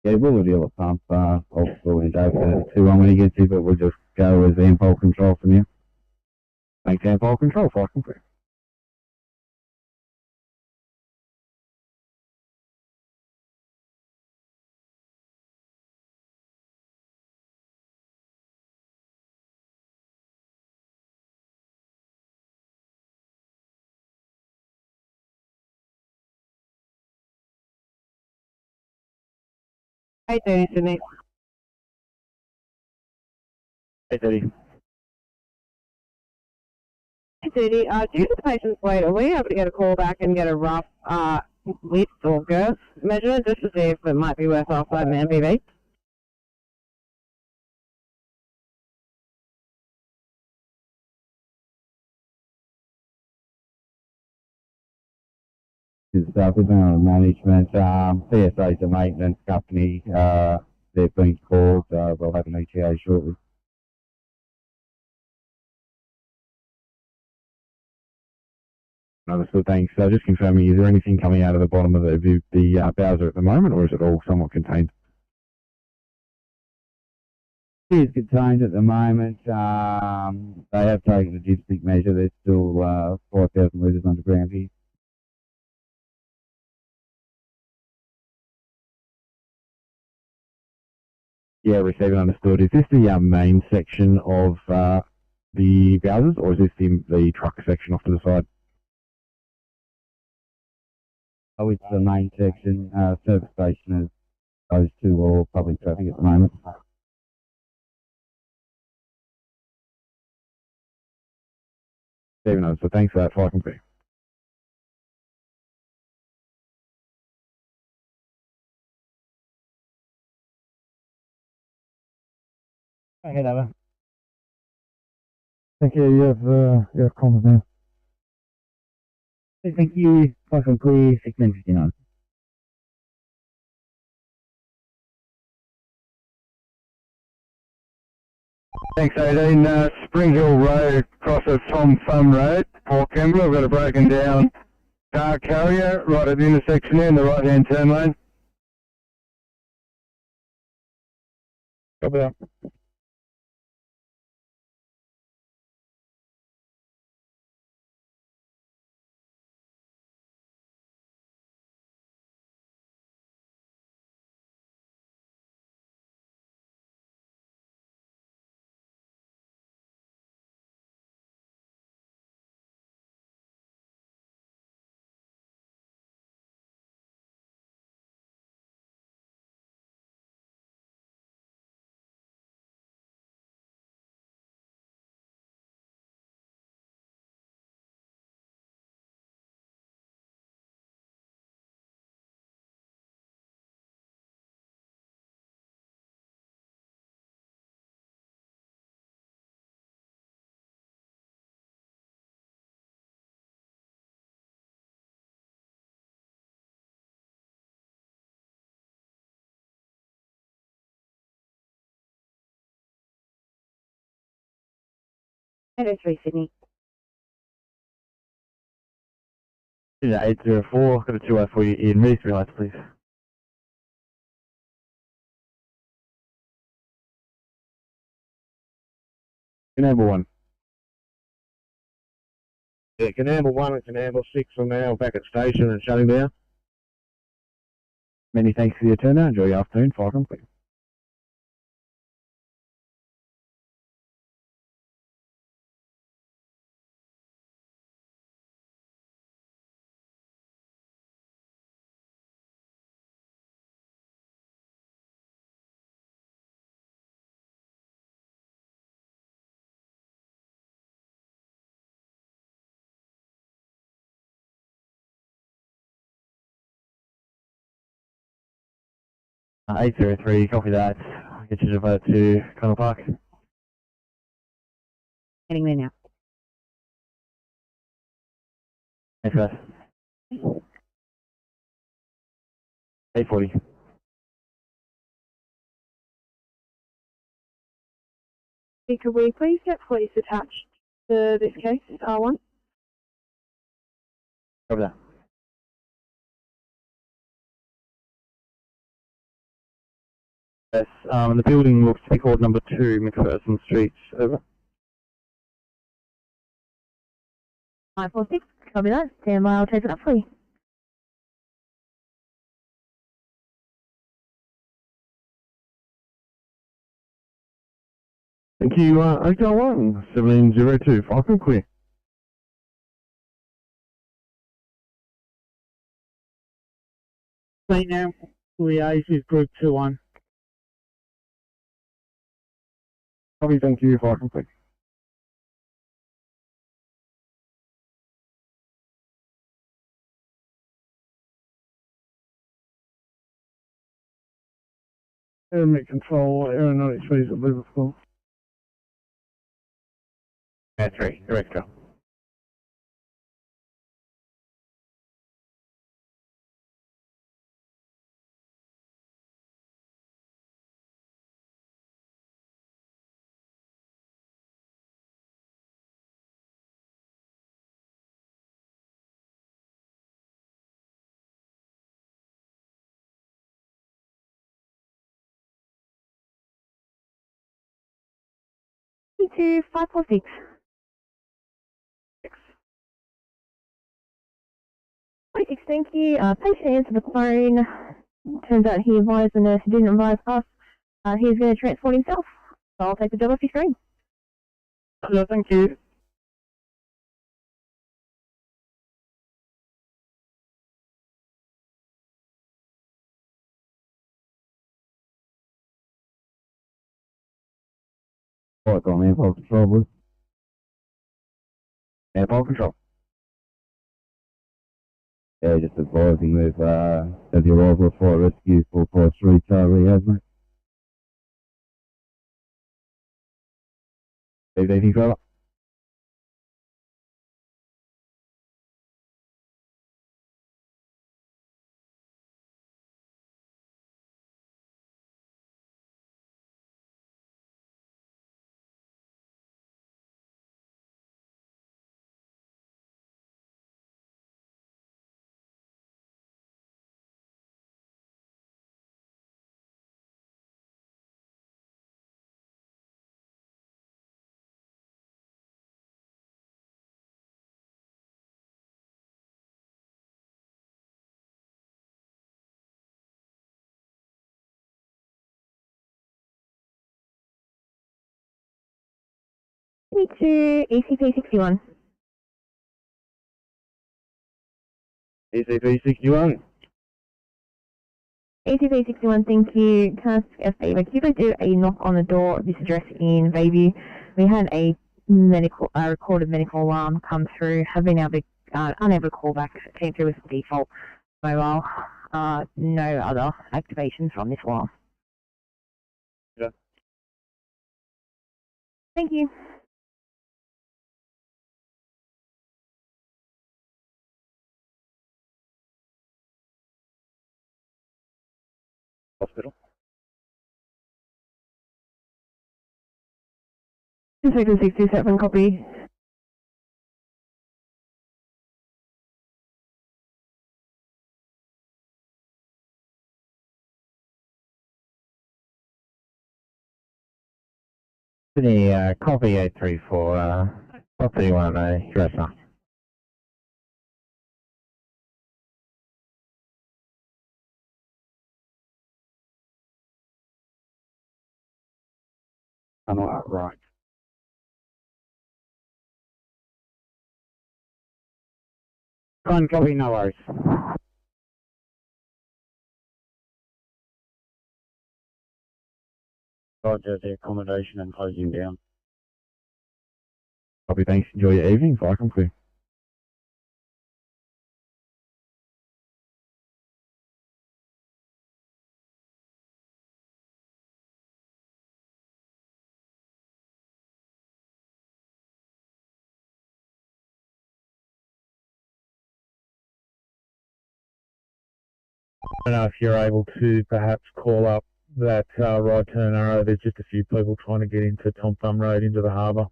Yeah, we'll deal with pump, also in over 2-1 when he gets here, but we'll just go as AMPOL control from you. Thanks, AMPOL control, fire complete. 8:30, Sydney. 8:30. 8:30. Due to the patient's weight, are we able to get a call back and get a rough width or girth measurement just to see if it might be worth off like an MPV? We've been on management, CSA's a maintenance company, they've been called, we'll have an ETA shortly. Understood, thanks. Just confirming, is there anything coming out of the bottom of the Bowser at the moment, or is it all somewhat contained? It is contained at the moment. They have taken a dipstick measure. There's still 5,000 litres underground here. Yeah, receiving, understood. Is this the main section of the Bowsers, or is this the truck section off to the side? Oh, it's the main section. Service station is those two all public traffic at the moment. Stephen, so thanks for that. Fire complete. Head over. Thank you. You have comments now. Thank you. Fucking clear. 1659. Thanks, 18. Spring Hill Road, cross of Tom Thumb Road, Port Kembla. We've got a broken down car carrier right at the intersection there in the right-hand turn lane. Copy that. NSW Sydney. Yeah, 804, got a 2 for you, Ian. Ready to lights, please. Canamble 1. Yeah, Canamble 1 and Canamble 6 are now back at station and shutting down. Many thanks for your turn now. Enjoy your afternoon. Fire complete. Uh, 803, copy that. I'll get you to vote to Connell Park. Heading there now. Thanks, guys. 840. Could we please get police attached to this case, R1? Copy that. Yes, the building looks to be called number 2, McPherson Street. Over. 946, copy that. Stand by, I'll take it up for you. Thank you, 801, 1702, fire complete. Right now, we are, this is group 2-1. Copy, thank you, fire complete. Airmet control, herein 93 is at Liverpool. That's 3, direct go. Two 546. Thank you. Patient answered the phone. Turns out he advised the nurse who didn't advise us. He's going to transport himself. So I'll take the job off your screen. Hello, thank you. Work on airport control, please. Airport control. Yeah, just advising with at the arrival of fire rescue 453 Charlie has, mate. Good evening, fella. To ECP 61. ECP 61. ECP 61, thank you. Can I ask a favour? Could you guys do a knock on the door of this address in Bayview? We had a recorded medical alarm come through. Have been able to, unable to call back. Came through with default mobile. No other activations from this alarm. Yeah. Thank you. Hospital. Sector 67, copy. Sydney, copy 834, property 1A, dresser. I'm not right. Fine, copy, no worries. Roger, the accommodation and closing down. Copy, thanks. Enjoy your evening. Fire complete. I don't know if you're able to perhaps call up that right turn arrow. There's just a few people trying to get into Tom Thumb Road into the harbour.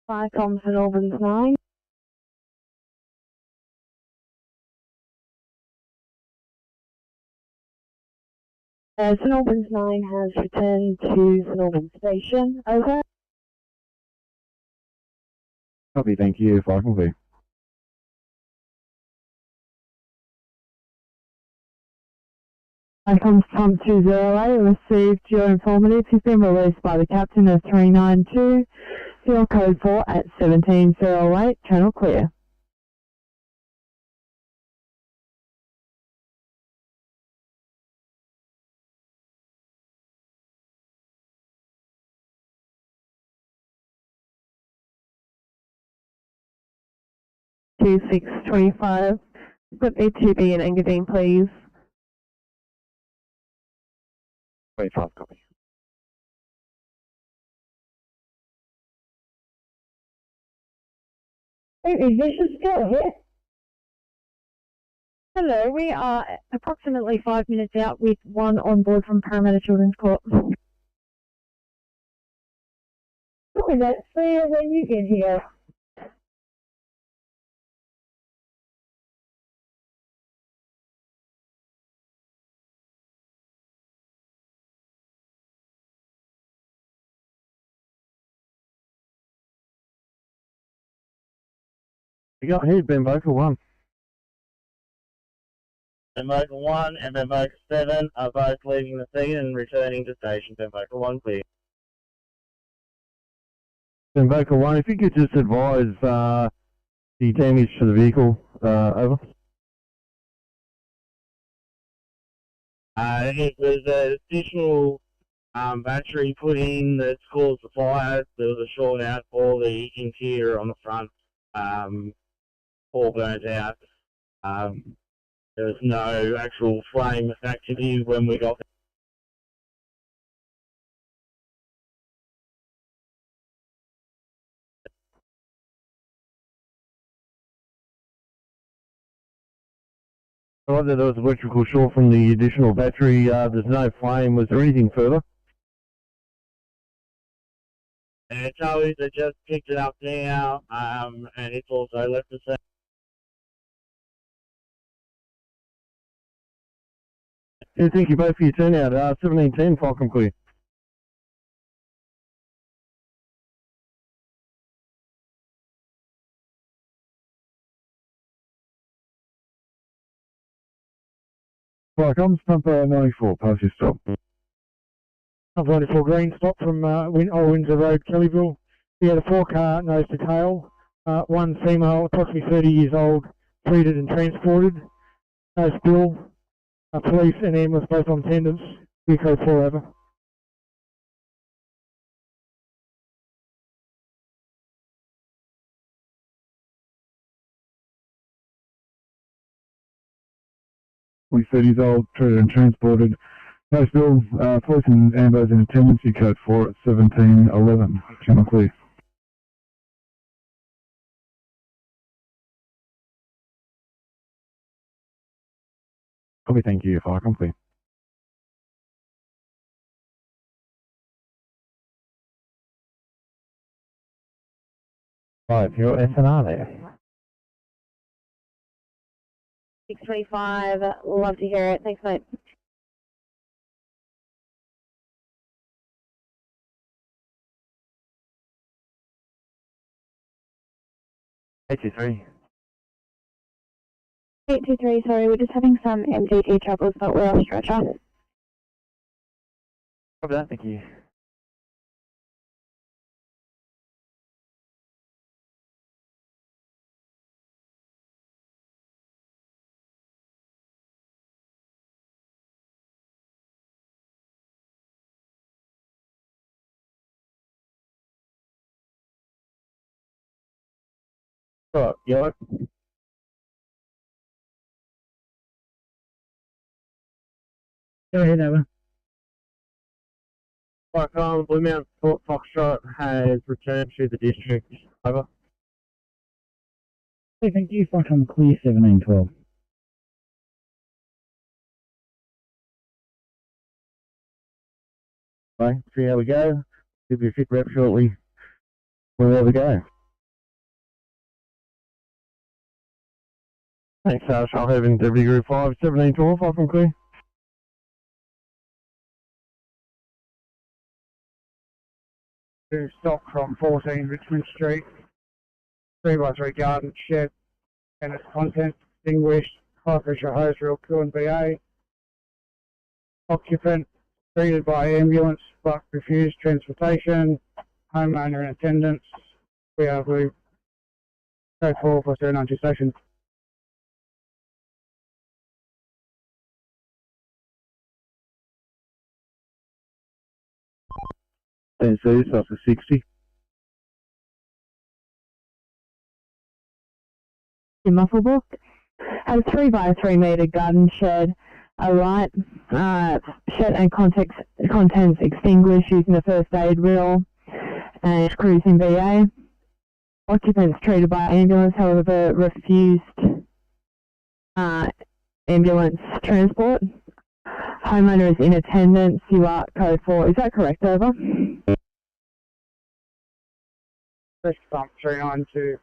Fire comms at Albans 9. St Albans 9 has returned to St Albans Station. Over. Copy, thank you. Fire complete. Icons pump 208 received your informative. He's been released by the captain of 392. Fuel code 4 at 1708. Channel clear. Two 625. Put me to be in Engadine, please. 25, copy. Is this still here? Hello, we are approximately 5 minutes out with one on board from Parramatta Children's Court. Look, that's fair when you get here. You got here, Ben Vocal 1. Ben Vocal 1 and Ben Vocal 7 are both leaving the scene and returning to station. Ben Vocal 1, clear. Ben Vocal 1, if you could just advise the damage to the vehicle, over. It was an additional battery put in that's caused the fire. There was a short out for the interior on the front. All burnt out. There was no actual flame activity when we got there. Right, there was electrical short from the additional battery. There's no flame. Was there anything further? And Charlie's have just picked it up now, and it's also left the scene. Yeah, thank you both for your turnout. 1710, Falcon clear. Right, comes pump 94, pass your stop. Pump 94 green, stop from Old Windsor Road, Kellyville. We had a 4-car nose to tail. One female, approximately 30 years old, treated and transported. No spill. Police and ambulance both on attendance. Code 4 over. We 30s old, treated and transported. No spill, police and ambos in attendance, you code 4 at 1711. Channel clear. Copy, thank you. Fire complete. Right, your SNR there. 625. Love to hear it. Thanks, mate. HC3. 823, sorry, we're just having some MDT troubles, but we're off stretcher. Copy that, thank you. Right, yellow. Go ahead, over. Blue Mountain Fort Foxtrot has returned to the district. Over. Hey, thank you. Falcon clear 1712. Right, see how we go. Give you a fit rep shortly. Where we go. Thanks, I'll have in W Group 5, 1712, Falcon clear. To stop from 14 Richmond Street. 3x3 garden shed and its contents extinguished, high pressure hose reel coolant BA. Occupant treated by ambulance but refused transportation. Homeowner in attendance. We are blue. Code 4 for 092 station. NSW after 60. Muffle book has 3x3 metre garden shed, a light shed and contents extinguished using the first aid reel and cruising VA. Occupants treated by ambulance, however, refused ambulance transport. Homeowner is in attendance. You are code 4. Is that correct, over? Rescue pump 392.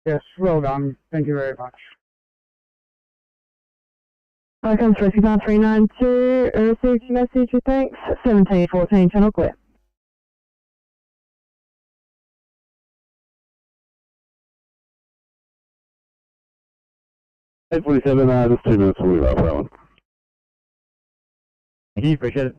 Yes, well done. Thank you very much. Welcome to Rescue Pump 392. Received your message with thanks. 1714, channel clear. Eight 47, just 2 minutes, we'll be right for that one. Thank you, appreciate it.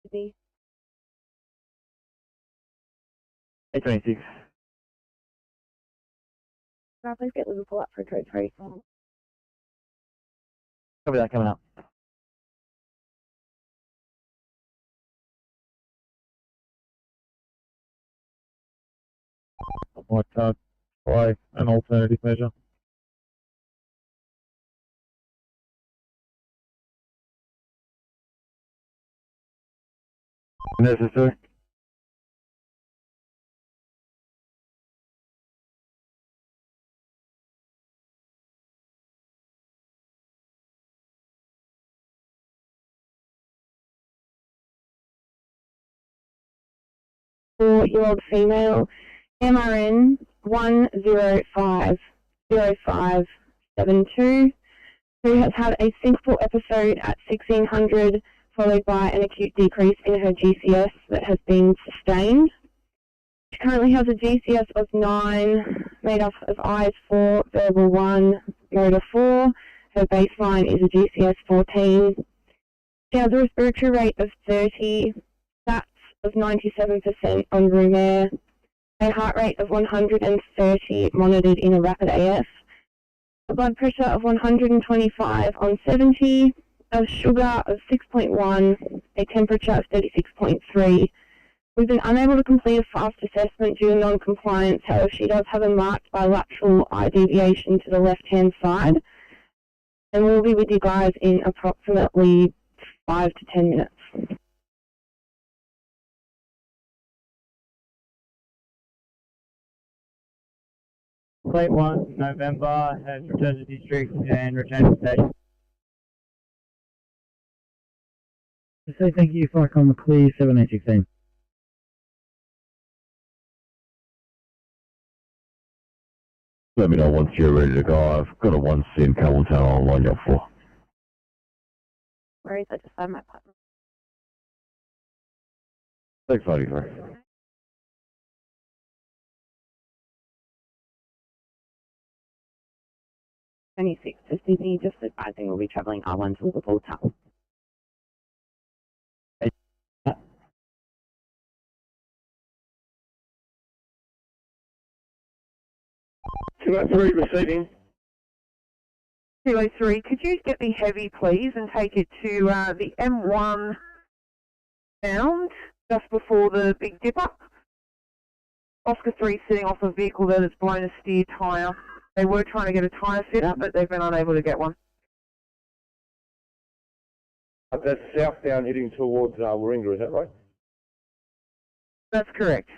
Sydney. 826. Can I please get Liverpool up for code 3? Copy that, coming up. Might try an alternative measure. Necessary. Four-year-old female, MRN 1050572, who has had a syncopal episode at 1600, followed by an acute decrease in her GCS that has been sustained. She currently has a GCS of 9, made up of eyes 4, verbal 1, motor 4. Her baseline is a GCS 14. She has a respiratory rate of 30, stats of 97% on room air, a heart rate of 130 monitored in a rapid AF, a blood pressure of 125 on 70, a sugar of 6.1, a temperature of 36.3. We've been unable to complete a fast assessment due to non-compliance. However, she does have a marked bilateral eye deviation to the left-hand side, and we'll be with you guys in approximately 5 to 10 minutes. Plate 1, November, has returned to district and returned to station. So thank you, Flight on the clear, 7816. Let me know once you're ready to go. I've got a 1C in Camilton I'll line you up for. Where is I just found my button? 693. 26 to Sydney, just advising we'll be travelling R1 to Liverpool Town. Kilo 3 receiving. Kilo 3, could you get the heavy, please, and take it to the M1 bound, just before the Big Dipper? Oscar 3 sitting off a vehicle there that's blown a steer tyre. They were trying to get a tyre fitter, but they've been unable to get one. That's southbound heading towards Warringah, is that right? That's correct.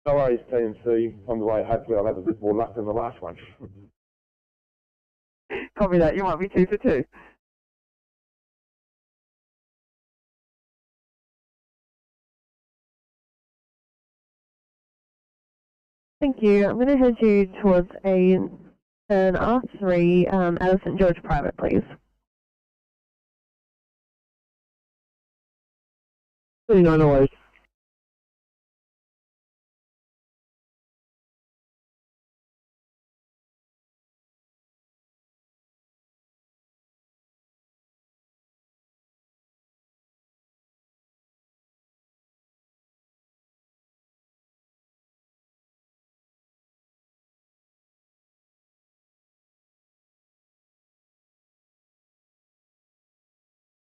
No worries, TMC. On the way, hopefully I'll have a bit more luck than the last one. Copy that, you might be 2 for 2. Thank you. I'm going to head you towards an R3 out of St. George Private, please. 3908.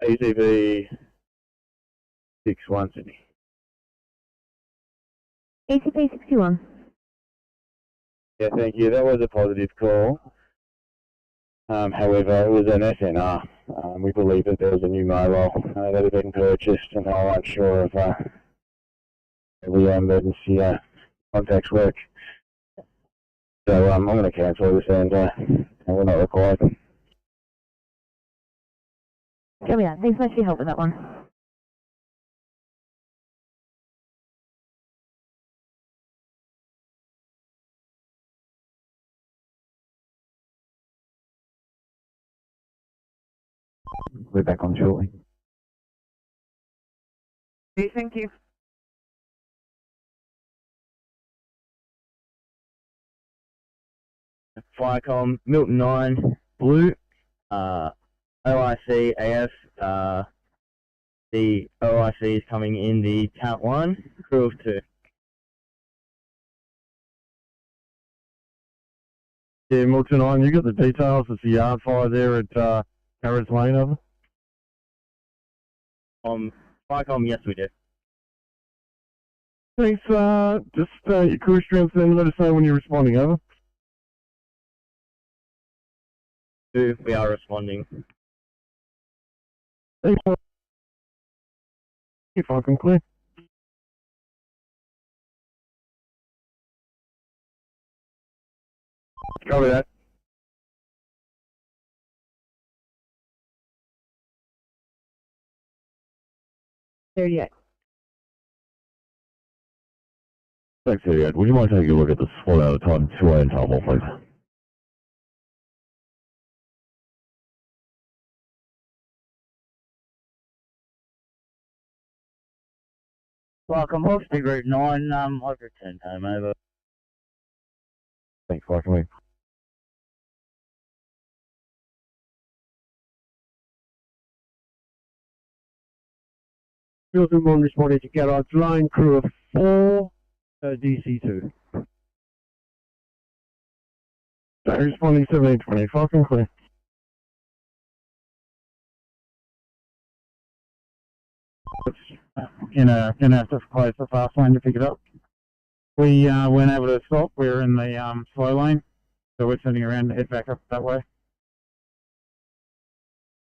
ATV 61 Sydney. ATP 61. Yeah, thank you. That was a positive call. However, it was an SNR. We believe that there was a new mobile that had been purchased, and they weren't sure if the emergency contacts work. So I'm going to cancel this, and we're not required. Copy that. Thanks so much for your help with that one. We're back on shortly. Okay, thank you. Firecom, Milton 9, Blue, OIC AF, the OIC is coming in the Count 1, crew of 2. Yeah, Milton 9, you got the details. It's a yard fire there at Carriage Lane, over. Firecom, yes we do. Thanks, just your crew strength, then let us know when you're responding, over. We are responding. Thanks, if I can clear. Copy that. Yet. Thanks, Idiot. Would you mind taking a look at the SWAT out of time 2A and Town Hall, please? Welcome, Hawkesbury Route 9, I've returned home, over. Thanks, Welcome. Milton 1 responding to Garage Lane, crew of 4, DC2. So responding 1720, if I can clear. In a to close the fast lane to pick it up. We weren't able to stop. We were in the slow lane, so we're turning around to head back up that way.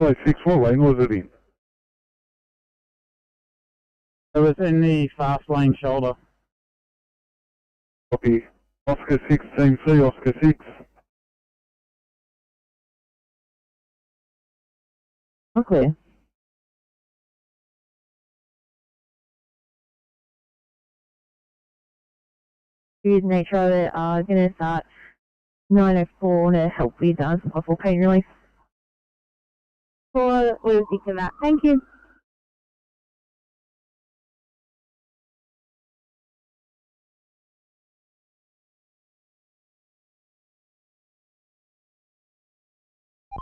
So 6-4 lane, what was it in? It was in the fast lane shoulder. Copy. Oscar 6, Team C, Oscar 6. Okay. Use nature of it, gonna start 904 to help with possible pain relief. We'll stick to that. Thank you.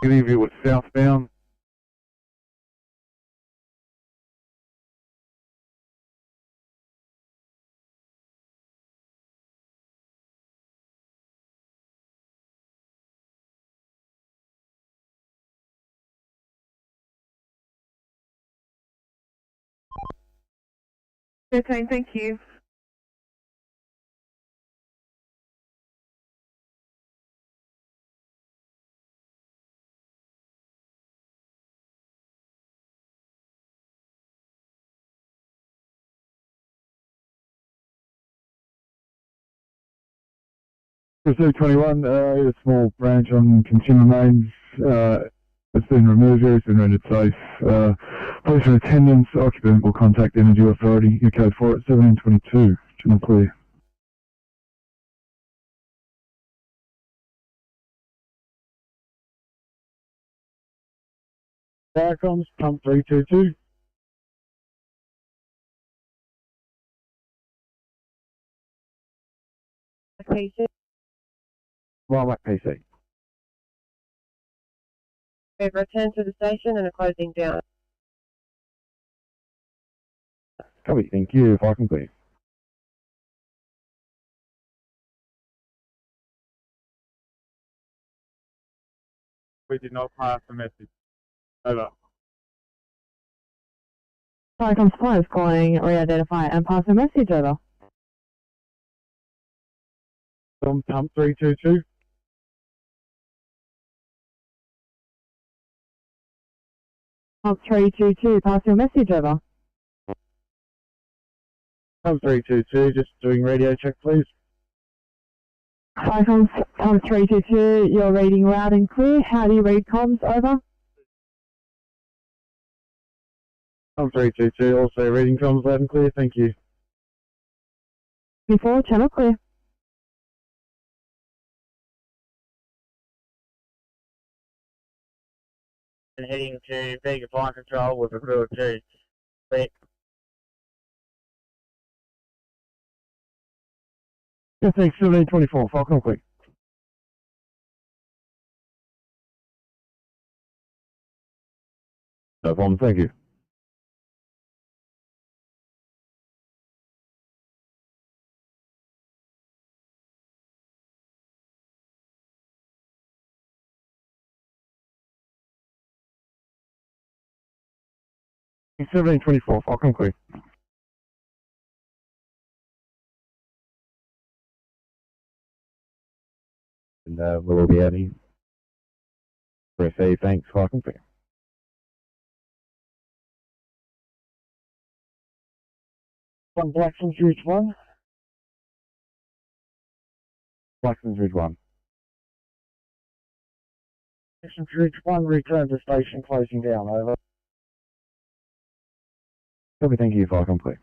Any of you was southbound? Okay, thank you. Pursuit 21, a small branch on consumer mains, it's been removed here, it's been rendered safe. Police in attendance, occupant will contact Energy Authority, your code for it, 1722, channel clear. Firecoms, pump 322. PC. Wildlife PC. We've returned to the station and are closing down. Copy, thank you, if I can please. We did not pass the message. Over. Firecoms 5 calling, re-identify and pass a message over. Pump 322. Pump 322, pass your message over. Pump 322, just doing radio check, please. Firecoms, pump 322, you're reading loud and clear. How do you read comms? Over. Pump 322, also reading comms loud and clear, thank you. Before, channel clear. And heading to Vega Fire Control with a crew of 2. Clear. Yeah, thanks, 1724, Falcon quick. No problem, thank you. Thanks, 1724, Falcon quick. And we'll all be out here. Press A, thanks, Falcon quick. One Blackson's Ridge 1. Blackson's Ridge 1. Blackson's Ridge 1, return to station, closing down, over. Okay, thank you, Falcon quick.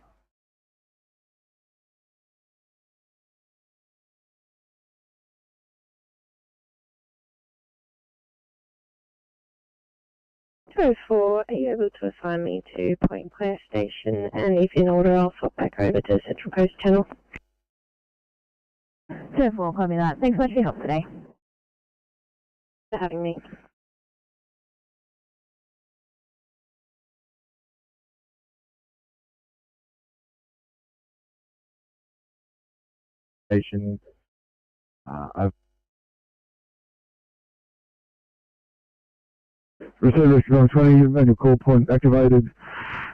Are you able to assign me to Point Clare Station? And if in order, I'll swap back over to Central Coast Channel. 2-4, copy that. Thanks so much for your help today. For having me. Station. I've received rescue 20, manual call point activated,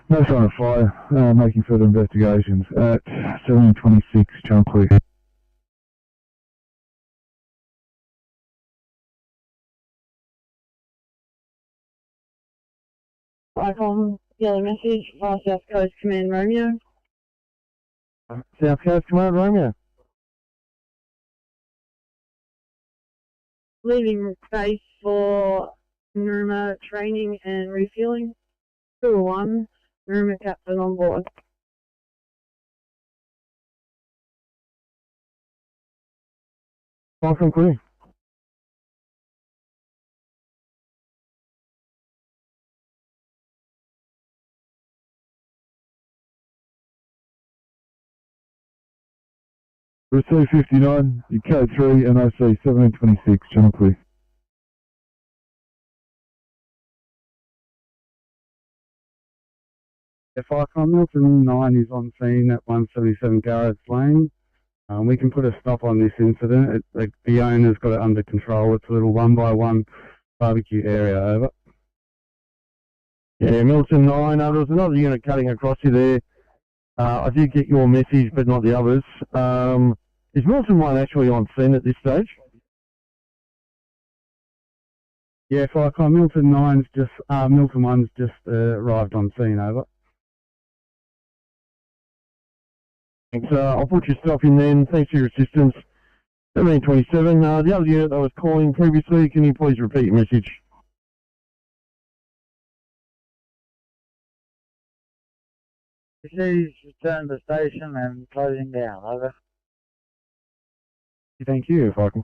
no sign of fire, making further investigations at 1726 channel clear. Icon, yellow message, via South Coast Command Romeo. South Coast Command Romeo. Leaving space for Naruma training and refueling. 201, Naruma captain on board. Falcon clear. Receive 59, you code 3, NOC 1726, channel clear. If Icon Milton 9 is on scene at 177 Garrett's Lane, we can put a stop on this incident. The owner's got it under control. It's a little 1x1 barbecue area, over. Yeah, Milton 9, there was another unit cutting across you there. I did get your message, but not the others. Is Milton 1 actually on scene at this stage? Yeah, Icon Milton 9's just, Milton 1's just arrived on scene, over. Thanks, I'll put your stuff in then. Thanks for your assistance. 1727, the other unit that was calling previously, can you please repeat your message? Please return to the station and closing down, over. Thank you, if I can.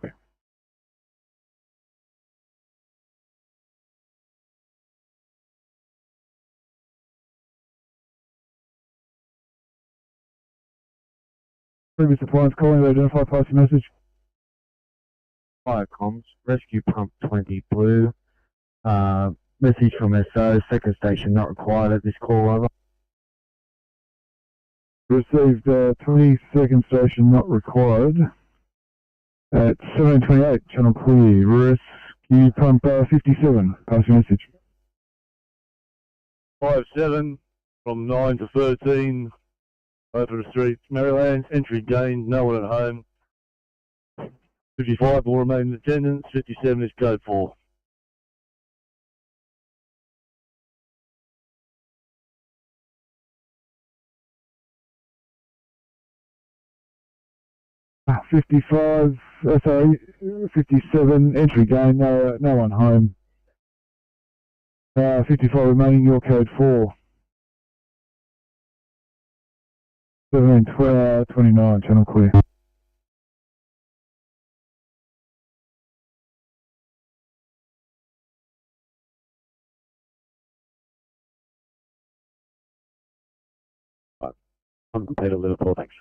Previous appliance calling, identify, pass your message. Fire comms, rescue pump 20 blue. Message from SO, second station not required at this call, over. Received 22nd station not required. At 1728, channel clear. Rescue pump 57, pass your message. 5-7 from 9 to 13. Over the streets, Maryland, entry gained, no one at home. 55 will remain in attendance, 57 is code 4. Ah, 55, sorry, 57, entry gain, no one home. 55 remaining, your code 4. 1729, channel clear. I'm Peter Liverpool, thanks.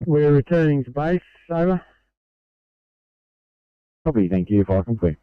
We're returning to base, over. Copy, thank you, fire complete.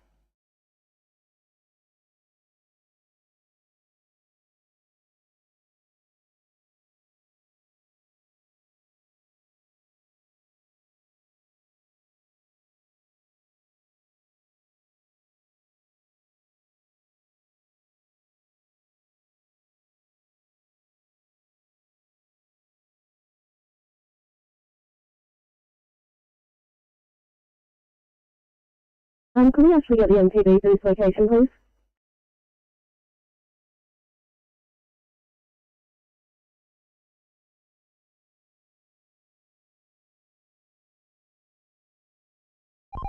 Can we actually get the MPD for this location, please?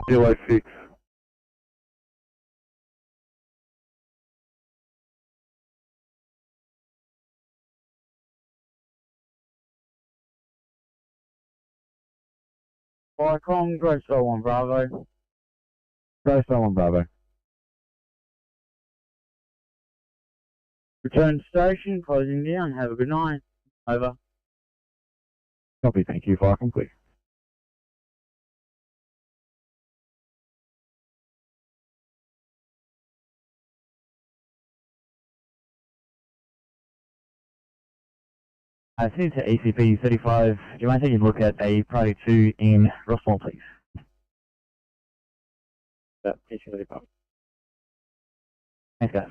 Zero 6. Vicom, Grove Star 1 Bravo. Grove Star 1 Bravo. Return to station, closing down, have a good night. Over. Copy, thank you, fire complete. Since ECP 35, do you mind taking a look at a priority 2 in Rossmore, please? Teaching the department. Thanks, guys.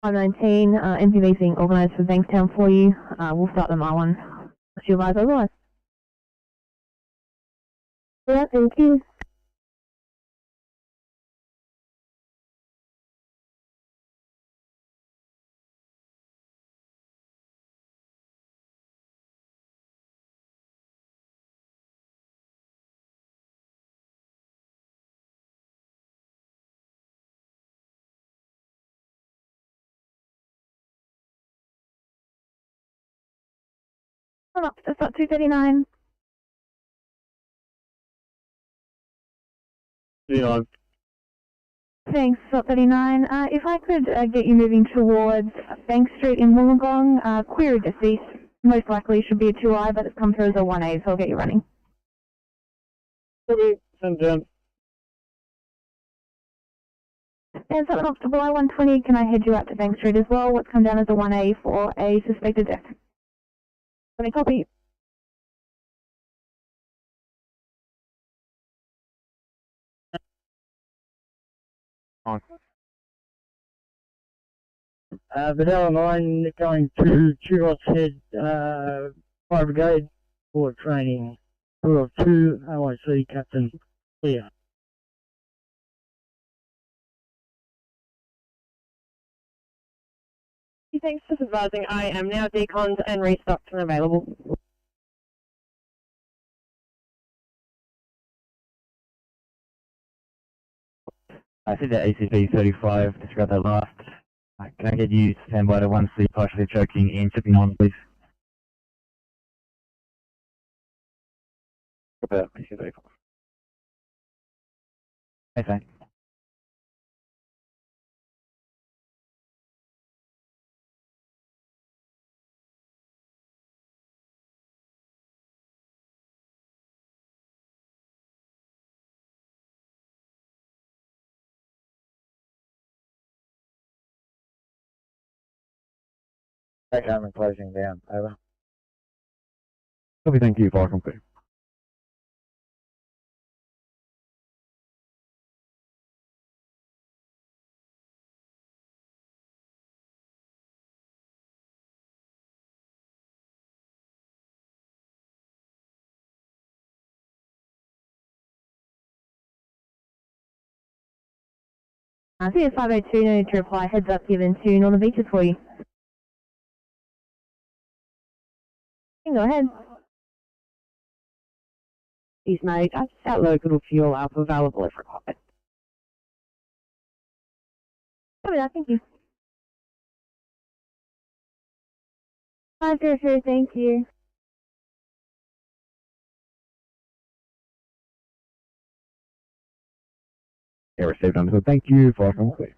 I'm 19, MPV being organised for Bankstown for you. We'll start the R1. What's your advice otherwise? Yeah, thank you. Come up, that's about 239. 39. Thanks, slot 39. If I could get you moving towards Bank Street in Wollongong, query deceased. Most likely should be a 2I, but it's come through as a 1A, so I'll get you running. Okay, send down. And something off to July 120, can I head you out to Bank Street as well? What's come down as a 1A for a suspected death? Let me copy. Vanilla 9 going to Churros Head, Fire Brigade for training. 2 OIC Captain clear. Thanks for advising. I am now deconned and restocked and available. I see that ACP 35, disregard that last. Can I get you to stand by to 1C partially choking in tipping on, please? About issue vehicle. Okay. Back home and closing down. Over. Copy, thank you, fire company. CS 502, no need to reply. Heads up given to Northern Beaches for you. Go ahead. East mate, I've set local fuel up available if required. Copy that, thank you. 503, thank you. Yeah, received understood. Thank you, fire company.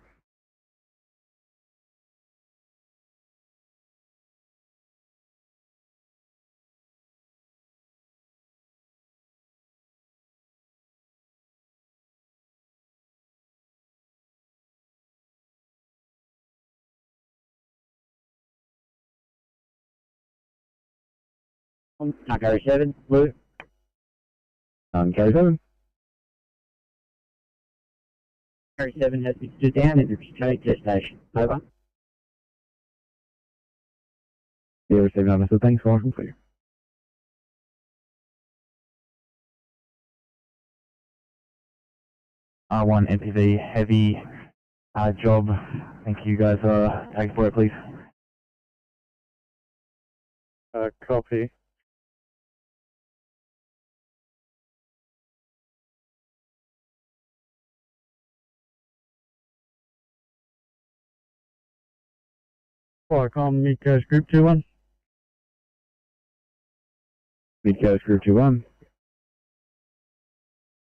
Carry 7, blue. Carry 7. Carry 7 has been stood down at the retreat station. Over. Yeah, received understood. Thanks, fire company. R1 MPV heavy job. Thank you guys. Take for it, please. Copy. Firecom Mid Coast Group 2-1. Mid Coast Group 2-1.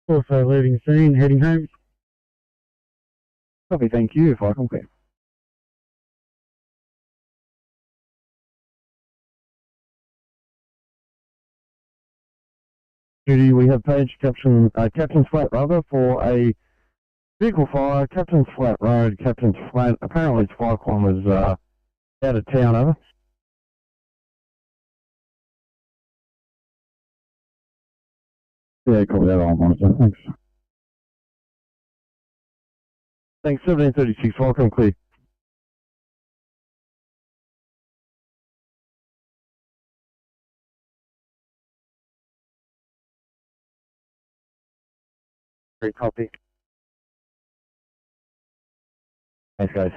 Also leaving scene, heading home. Copy, thank you, fire company. Duty, we have page Captain's Flat rather for a vehicle fire, Captain's Flat Road, Captain's Flat, apparently it's 5 kilometres out of town, over. Yeah, copy that, I'll monitor, thanks. Thanks, 1736, welcome, clear. Great copy. Thanks, guys.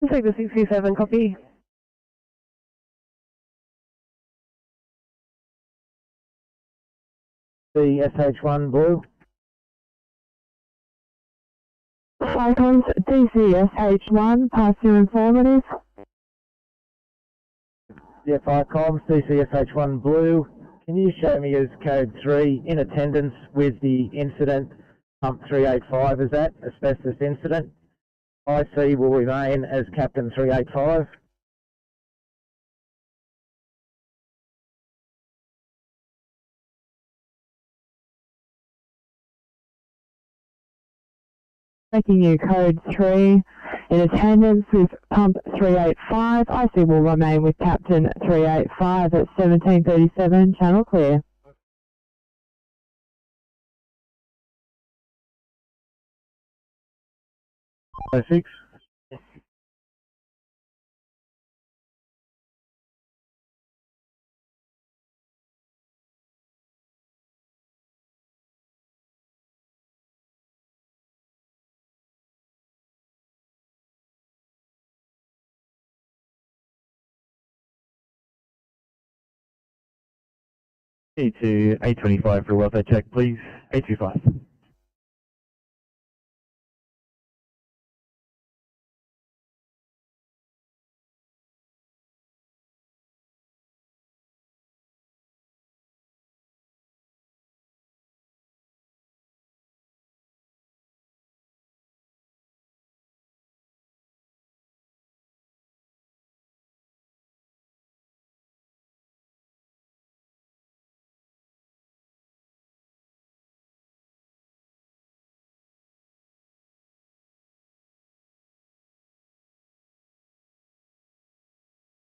Let's take the 627, copy. The SH1 blue. Falcons, DCSH1, pass your informative. Yeah, Firecom, CCSH1 blue. Can you show me as code 3 in attendance with the incident pump 385 is that, asbestos incident? IC will remain as Captain 385. Taking you code 3 in attendance with pump 385. IC will remain with Captain 385 at 1737, channel clear. Six. to 825 for a welfare check, please. 825.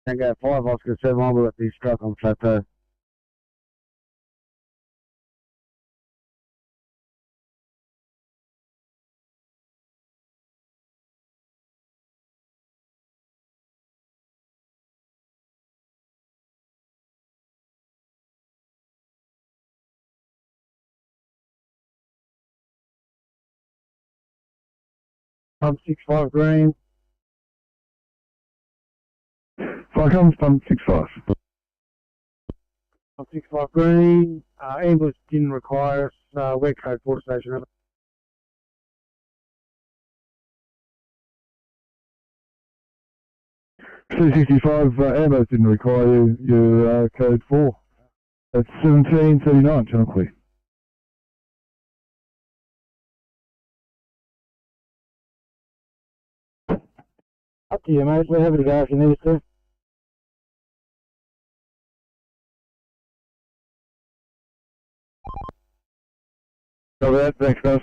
Tango 5, Oscar 7, I will let these struck on plateau. Pump 65 green. Fire comms, pump 65. Pump 65 green. Ambulance didn't require us. We're code 4 station. Over. C65, ambos didn't require you. You're code 4. That's 1739, channel clear. Up to you, mate. We're happy to go if you need us to. Cover that, thanks guys.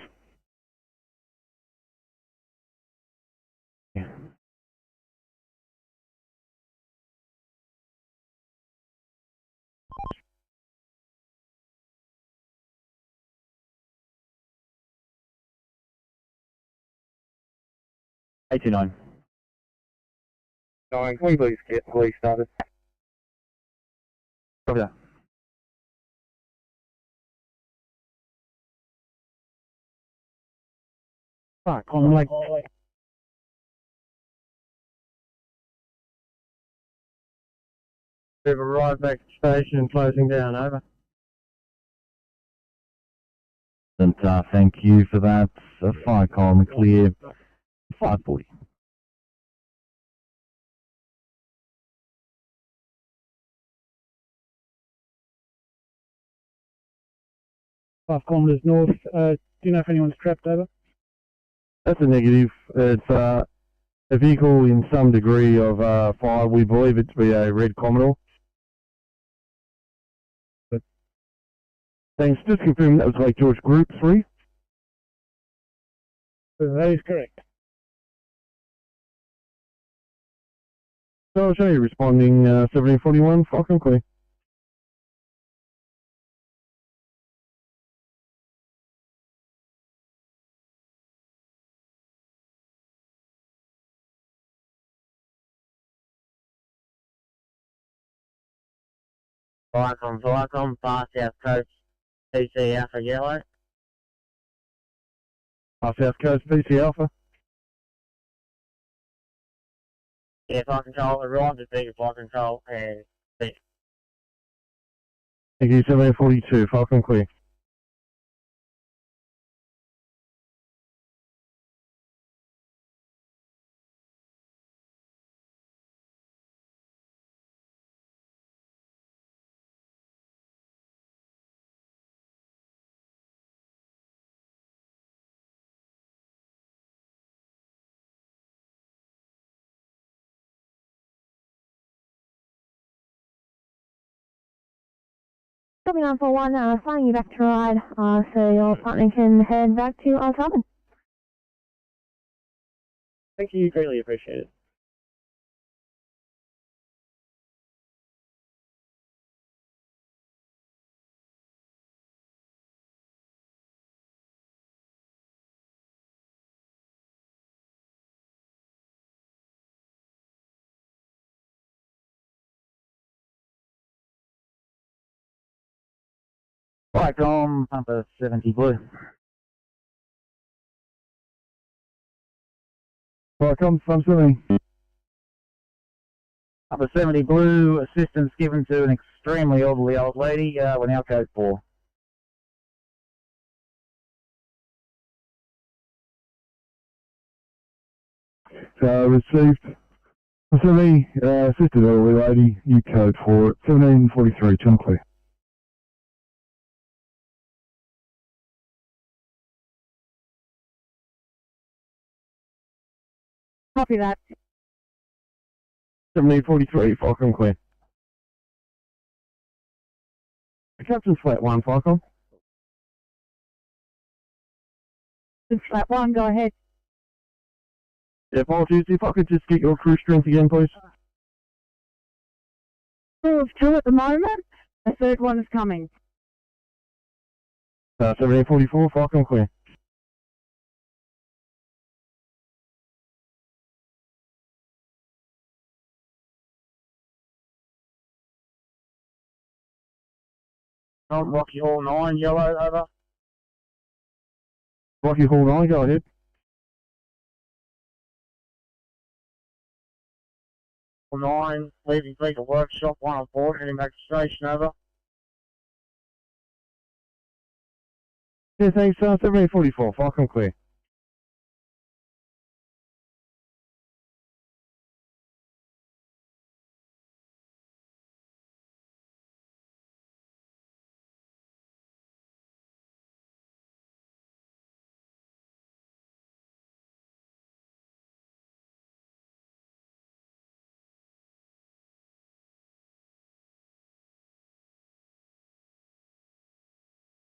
$89. Can we please get police started? Copy that. Fuck, I'm like... We've arrived back at the station and closing down, over. And thank you for that. Fire column clear. 540. Five kilometres north. Do you know if anyone's trapped, over? That's a negative. It's a vehicle in some degree of fire. We believe it to be a red Commodore. But thanks. Just confirm that was Lake George Group 3. That is correct. So I'll show you responding 1741, Falcon clear. Falcon, far south coast, PC Alpha Yellow. Far south coast, PC Alpha. Yeah, fire control, arrived at Beacon Fire Control, and Thank you, 1742, Falcon clear. Copy 941, flying you back to ride, so your partner can head back to Southern. thank you, greatly appreciate it. Vicom, number 70 blue. Vicom, from Sydney. Upper 70 blue, assistance given to an extremely elderly old lady. We're now code 4. Received 70, assisted elderly lady, U code for 1743, channel clear. Copy that. 1743, Falcon clear. Captain Flat 1, Falcon. Flat 1, go ahead. Yeah, apologies, if I could just get your crew strength again, please. Crew of 2 at the moment. A third one is coming. 1744, Falcon clear. Rocky Hall 9, yellow, over. Rocky Hall 9, go ahead. Hall 9, leaving Beagle Workshop, 1 on board, heading back to station, over. Yeah, thanks, 1744, Falcon clear.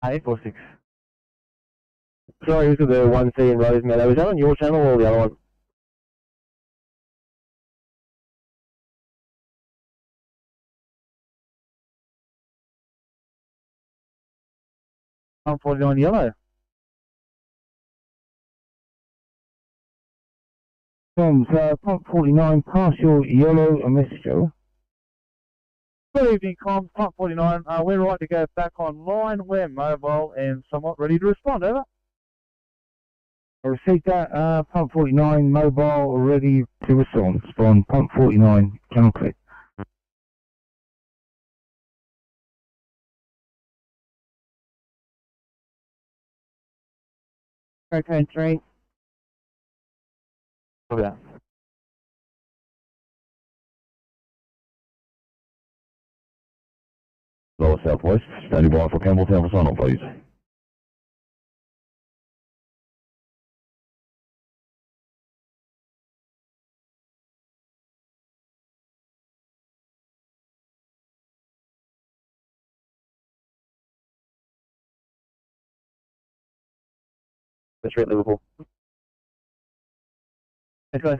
Eight four six. Sorry, this is the 1C in Rose Meadow. Is that on your channel or the other one? I'm 49 yellow. Tom's pump 49, partial yellow, a message over. Good evening, comms, pump 49. We're right to go back online. We're mobile and somewhat ready to respond, over. I received that, pump 49, mobile, ready to respond. Spawn, pump 49, channel clear. Code 3. Copy that. Lower Southwest, standing by for Campbelltown for sign-on, please. That's right, Liverpool. Let's go.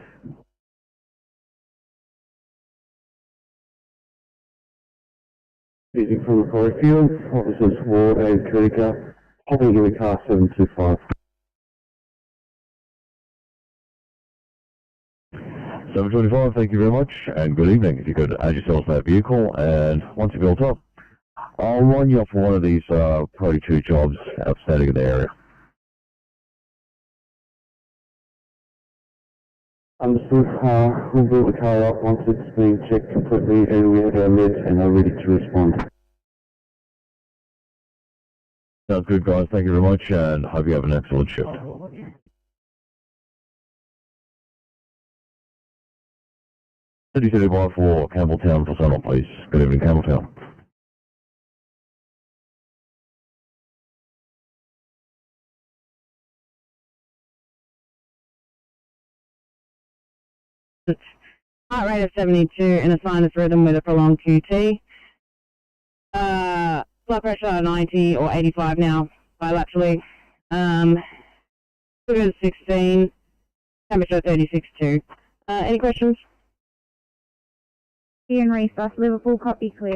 Speaking from Macquarie Field, officers Ward and Kurika, hopping in the car 725. 725, thank you very much, and good evening. If you could add yourselves to that vehicle, and once you're built up, I'll line you up for one of these Priority 2 jobs outstanding in the area. Understood. We'll build the car up once it's been checked completely and we have our meds and are ready to respond. Sounds good, guys. Thank you very much, and hope you have an excellent shift. 3035 for Campbelltown for sign-on, please. Good evening, Campbelltown. Heart rate of 72 and a sinus rhythm with a prolonged QT. Blood pressure 90 or 85 now bilaterally. Sugar 16, temperature 36.2. Any questions? Ian Reese, Liverpool, copy clear.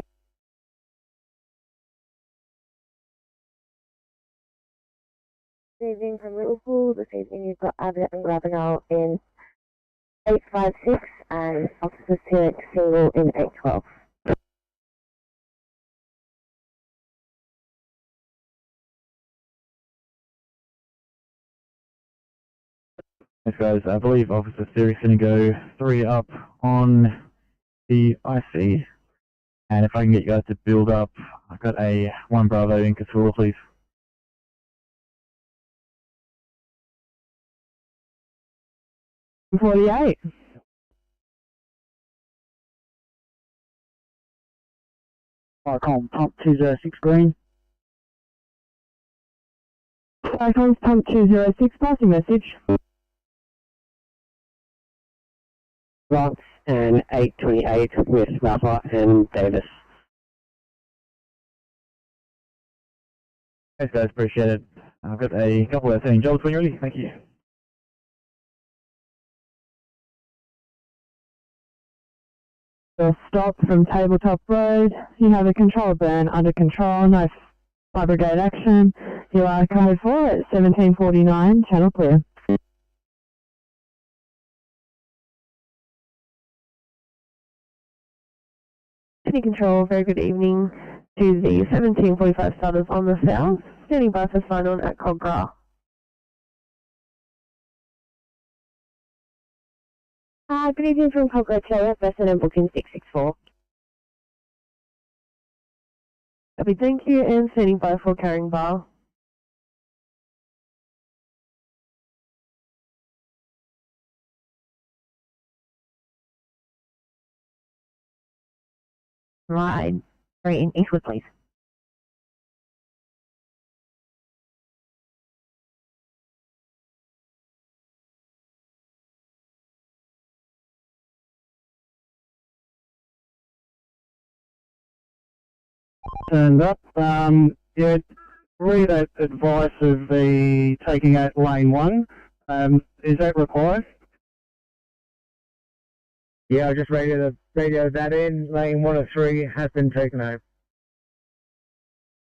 Good evening from Liverpool. This evening you've got Abbott and Grabinal in 856 and Officer Felix Single in 812. Yes, guys, I believe Officer Ferry's going to go 3 up on I see. And if I can get you guys to build up, I've got a 1 Bravo in Casula, please. .48. Icon pump 206 green. Icons pump 206, passing message. Ross and 828 with Rafa and Davis. Thanks guys, appreciate it. I've got a couple of outstanding jobs when you're ready, thank you. Stop from Tabletop Road. You have a control burn under control, no fire brigade action. You are code 4 at 1749, channel clear. City Control, very good evening to the 1745 starters on the south, standing by for sign on at Cogra. Good evening from Cogra today, Besson and booking 664. Copy, thank you, and standing by for carrying bar. Right, in Eastwood, please. Turned up. Yeah, read that advice of the taking out lane 1. Is that required? Yeah, I just radioed that in. Lane 1 of 3 has been taken out.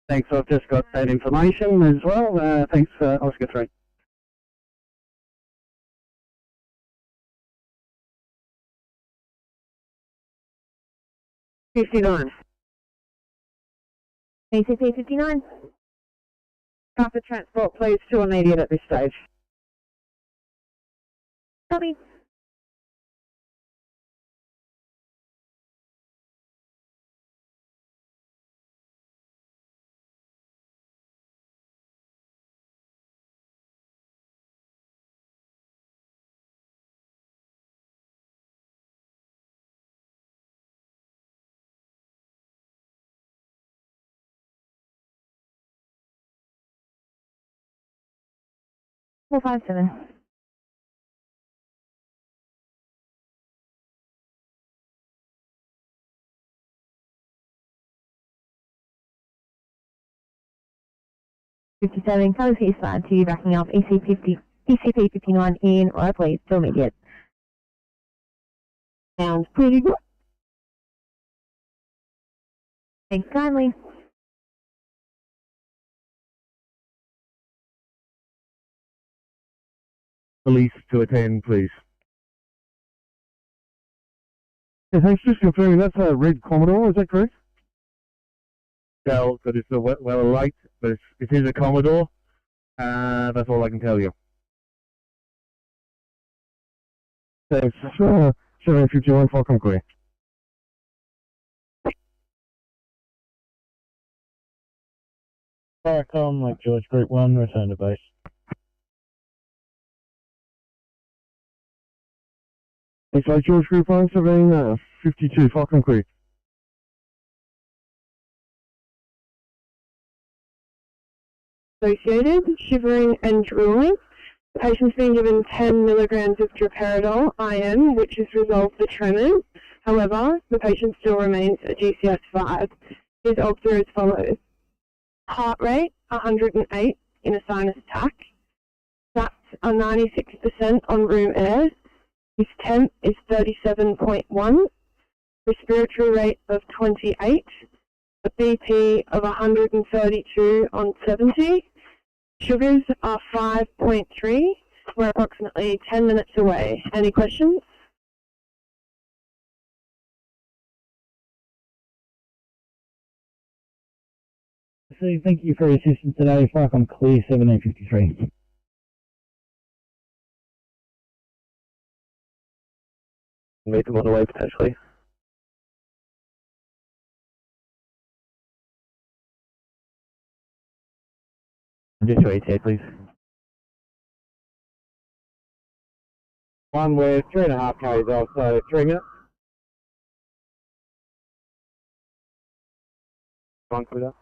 Thanks, I've just got that information as well. Thanks, Oscar 3. $59. ACP 59. Rapid transport, please, to immediate at this stage. Copy. Four 57. $57, close eastbound to you, backing up ECP 59 in, or please, to immediate. Sounds pretty good. Thanks kindly. Police to attend, please. Yeah, thanks. Just confirming that's a red Commodore, is that correct? Tell that it's a well light, but it is a Commodore. That's all I can tell you. Thanks. 751 Falcon Clear. Firecom, Lake George Group 1, return to base. Thanks, Lake George Group 1, 52 Falcon Clear. Associated, shivering and drooling. The patient's been given 10 milligrams of droperidol IM, which has resolved the tremors. However, the patient still remains a GCS 5. His obs are as follows. Heart rate, 108 in a sinus attack. Stats are 96% on room air. His temp is 37.1. Respiratory rate of 28. A BP of 132 on 70. Sugars are 5.3. We're approximately 10 minutes away. Any questions? So thank you for your assistance today. Falcon Clear 1753. Meet them on the way potentially. Just your ETA, please. One, we're 3.5 k's off, so 3 minutes. One clear.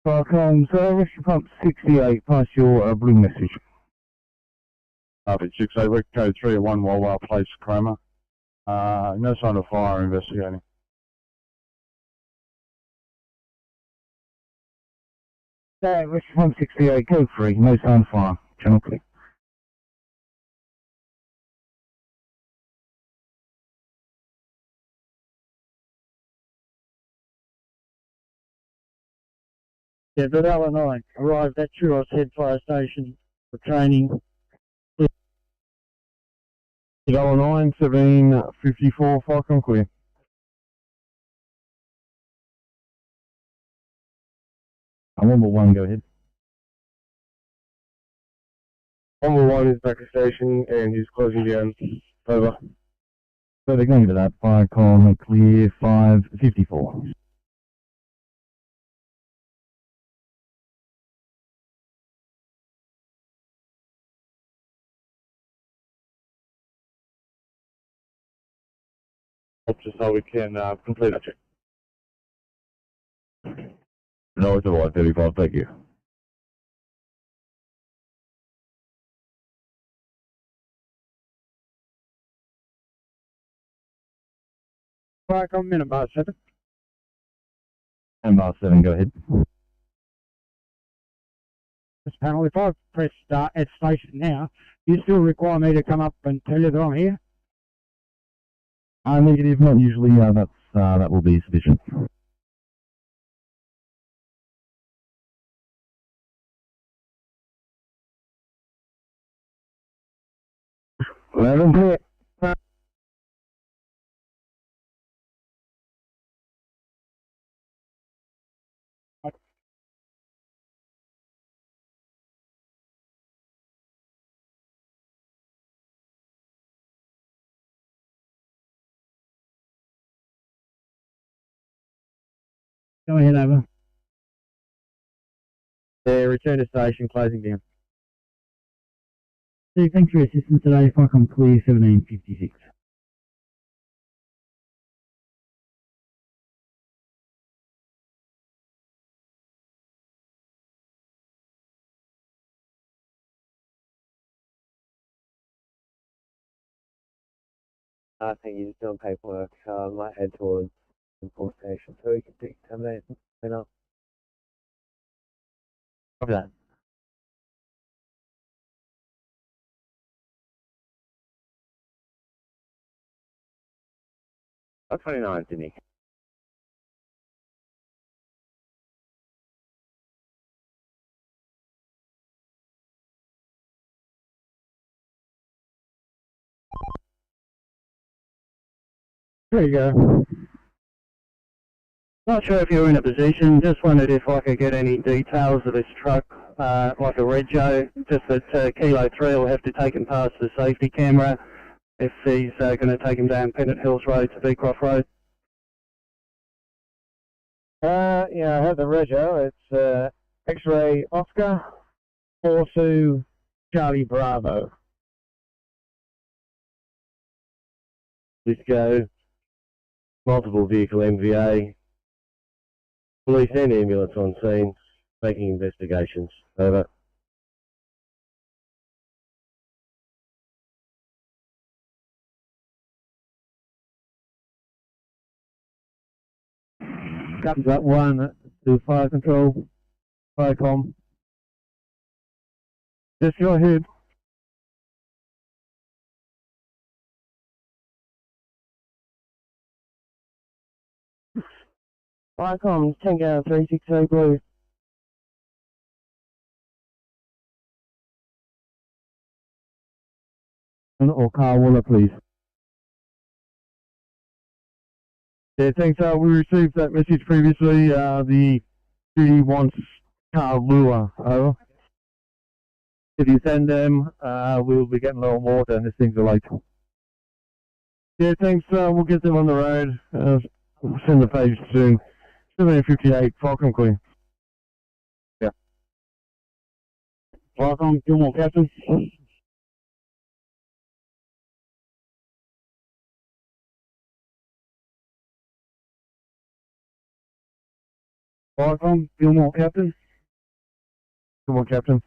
Falcon, rescue pump 68, pass your blue message. Harvey 68, Rick code 301 Walwell Place, Cromer. No sign of fire, investigating. Rescue pump 68, code 3, no sign of fire, channel clear. Yeah, but L9 arrived at Churros Head Fire Station for training. $9, 1754, Falcon clear. One, go ahead. 1 is back at station and he's closing down. Over. So they're going to that, Falcon clear 554. Just so we can complete our check. No, it's alright, 35, thank you. Back on minute bar 7. And bar 7, go ahead. This panel, if I press start at station now, do you still require me to come up and tell you that I'm here? Negative, not usually, that will be sufficient. Clear. Go ahead, over. Yeah, return to station, closing down. Steve, thanks for your assistance today. Falcon clear 1756. I think you're just doing paperwork. Might head towards the port station so we can decontaminate and clean up. Copy that. Oh, 29, Sydney. There you go. Not sure if you're in a position, just wondered if I could get any details of this truck, like a rego, just that Kilo 3 will have to take him past the safety camera if he's going to take him down Pennant Hills Road to Beecroft Road. Yeah, I have the rego. It's X-ray Oscar 42 Charlie Bravo. Let's go. Multiple vehicle MVA. Police and ambulance on scene, making investigations. Over. Comes up 1 to fire control, fire com. Yes, go ahead. Firecom, Tango 360 Blue. Or Carl Waller, please. Yeah, thanks. We received that message previously. The duty wants Carl Lua. Over. If you send them, we'll be getting a little water and this thing's late. Yeah, thanks. We'll get them on the road. We'll send the page soon. 1758, Falcon Queen. Yeah. Falcon, Gilmore Captain. Falcon, Gilmore Captain. Gilmore Captain.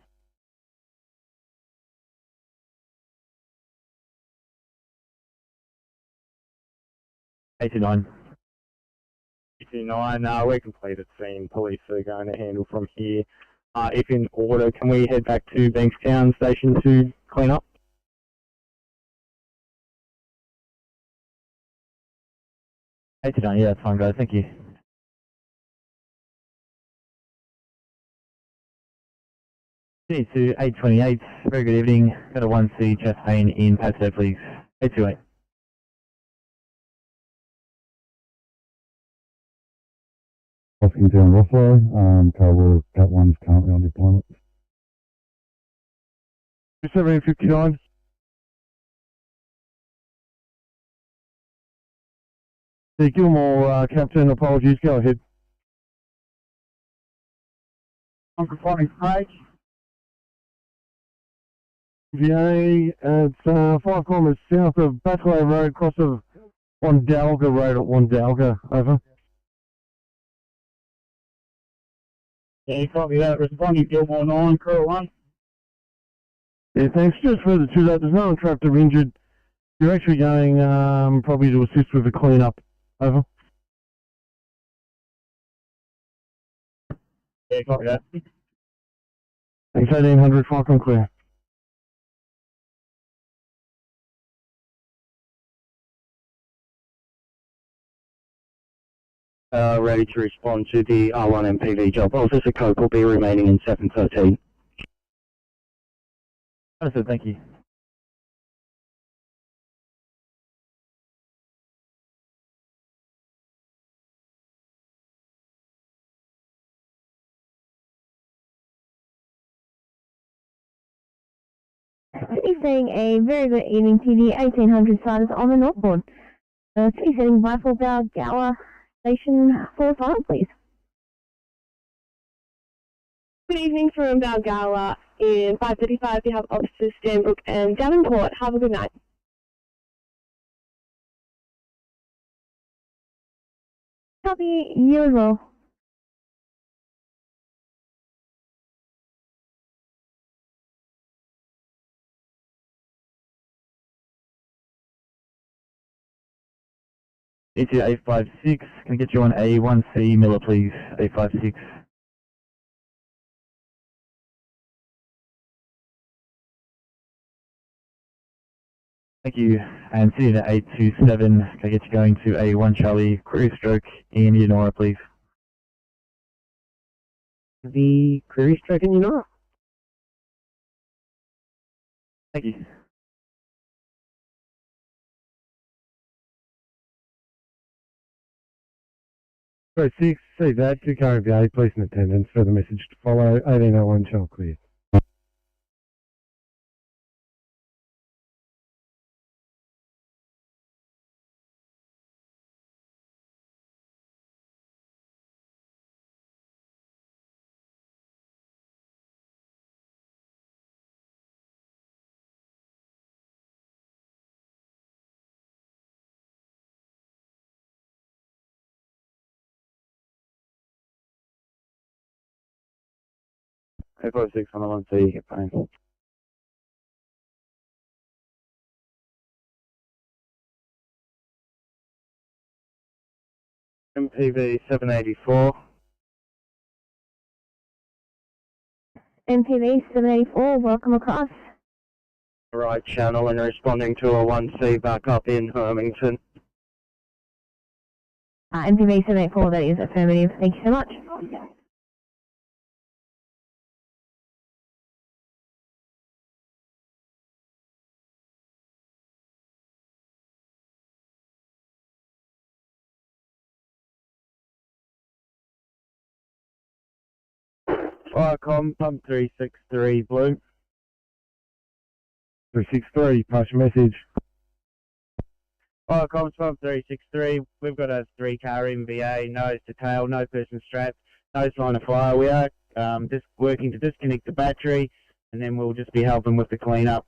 '89. 89, we're completed scene. Police are going to handle from here. If in order, can we head back to Bankstown Station to clean up? '89, yeah, that's fine, guys. Thank you. To 828, very good evening. Got a 1C chest pain in Paso, please. 828. Crossing down Rothwell, Carwell, Cat 1's currently on deployment. 1759. The Gilmore Captain, apologies, go ahead. Uncle Fonny Craig. Yeah, it's 5 kilometres south of Batway Road, cross of Wandalga Road at Wandalga, over. Yeah, copy that. Responding Gilmore 9, Crew 1. Yeah, thanks. Just further to that, there's no one trapped or injured. You're actually going probably to assist with the clean-up, over. Yeah, copy that. Thanks, 1800, Falcon clear. Ready to respond to the R1 MPV job. Officer Coke will be remaining in 713. Understood, thank you. Please saying a very good evening to the 1800 siders on the northboard. Please heading by for Balgala Station for final, please. Good evening from Balgala in 535. You have Officers Stanbrook and Davenport. Have a good night. Copy, you as well. ETA 856, can I get you on A1C Miller, please? 856. Thank you. And Sydney at 827, can I get you going to A1 Charlie, Query Stroke in Eudora, please? The Query Stroke in Eudora. Thank you. So 6, see that, 2 current VA, police in attendance, further message to follow, 1801, channel clear. A56 on the 1C, fine. MPV 784. MPV 784, welcome across. Right channel and responding to a 1C back up in Hermington. MPV 784, that is affirmative. Thank you so much. Firecom, pump 363 blue. 363, pass your message. Firecom 12363, we've got a 3-car MVA, nose to tail, no person strapped, no sign of fire. We are just working to disconnect the battery, and then we'll just be helping with the cleanup.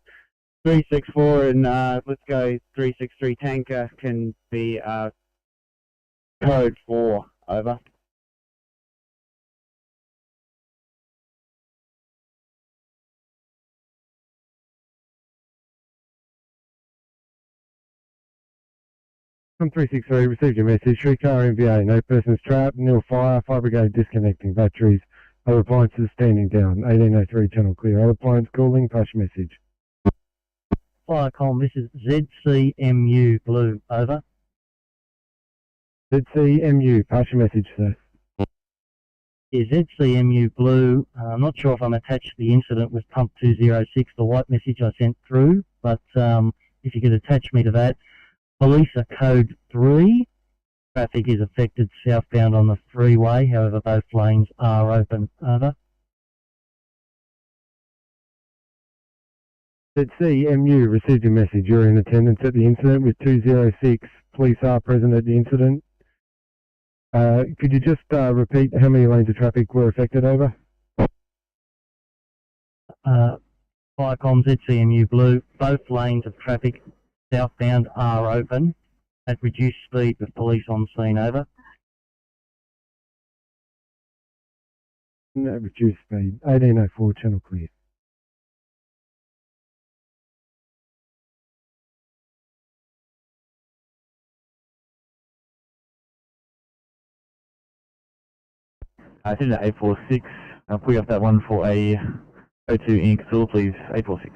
364 and let's go 363 tanker can be code 4, over. From 363, received your message. 3-car MVA, no persons trapped, nil fire, fire brigade disconnecting batteries, other appliances standing down. 1803, channel clear. Other appliance calling, pass message. Firecom, this is ZCMU Blue, over. ZCMU, pass your message, sir. Yeah, ZCMU Blue, I'm not sure if I'm attached to the incident with pump 206, the white message I sent through, but if you could attach me to that. Police are code 3. Traffic is affected southbound on the freeway, however both lanes are open. Over. ZCMU, received your message. You're in attendance at the incident with 206. Police are present at the incident. Could you just repeat how many lanes of traffic were affected, over? Firecom, ZCMU Blue, both lanes of traffic southbound are open at reduced speed with police on scene, over. At reduced speed. 1804, channel clear. Sydney at 846. I'll put you off that one for a O2 Inc. please. 846.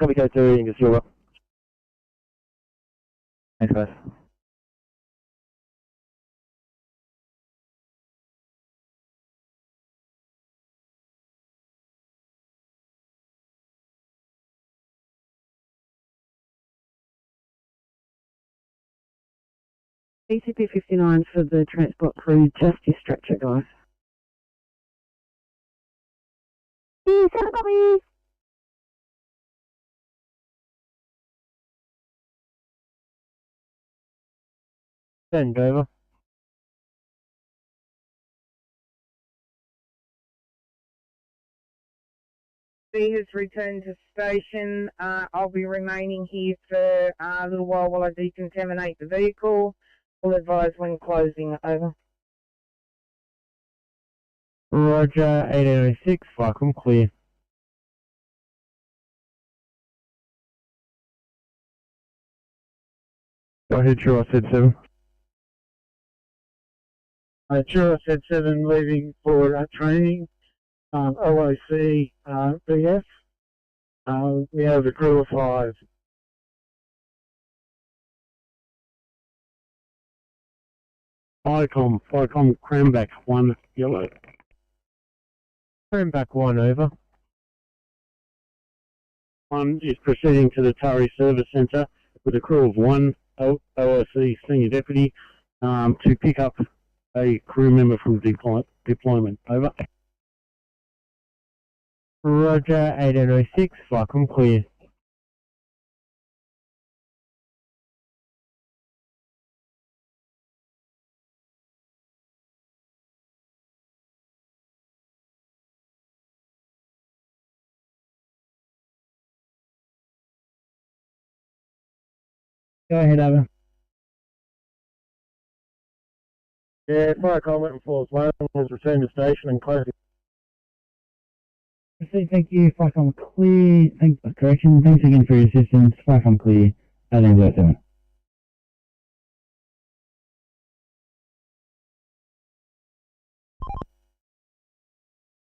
Copy code 2, Inc. Thanks, guys. BCP 59 for the transport crew, just your stretcher, guys. Copy. Send, over. B has returned to station. I'll be remaining here for a little while I decontaminate the vehicle. We'll advise when closing, over. Roger, 1806, welcome, clear. Go ahead, sure, I said 7. Sure, I said 7, leaving for training. OIC, BF. We have a crew of 5. Firecom, Cranback 1, yellow. Cranback 1, over. 1 is proceeding to the Tari Service Centre with a crew of 1 OIC Senior Deputy to pick up a crew member from deployment. Over. Roger, 1806, welcome, clear. Go ahead, over. Yeah, Firecom went for one, has returned to station and closed. Thank you, Firecom clear. Thanks for correction. Thanks again for your assistance. Firecom clear. 1807.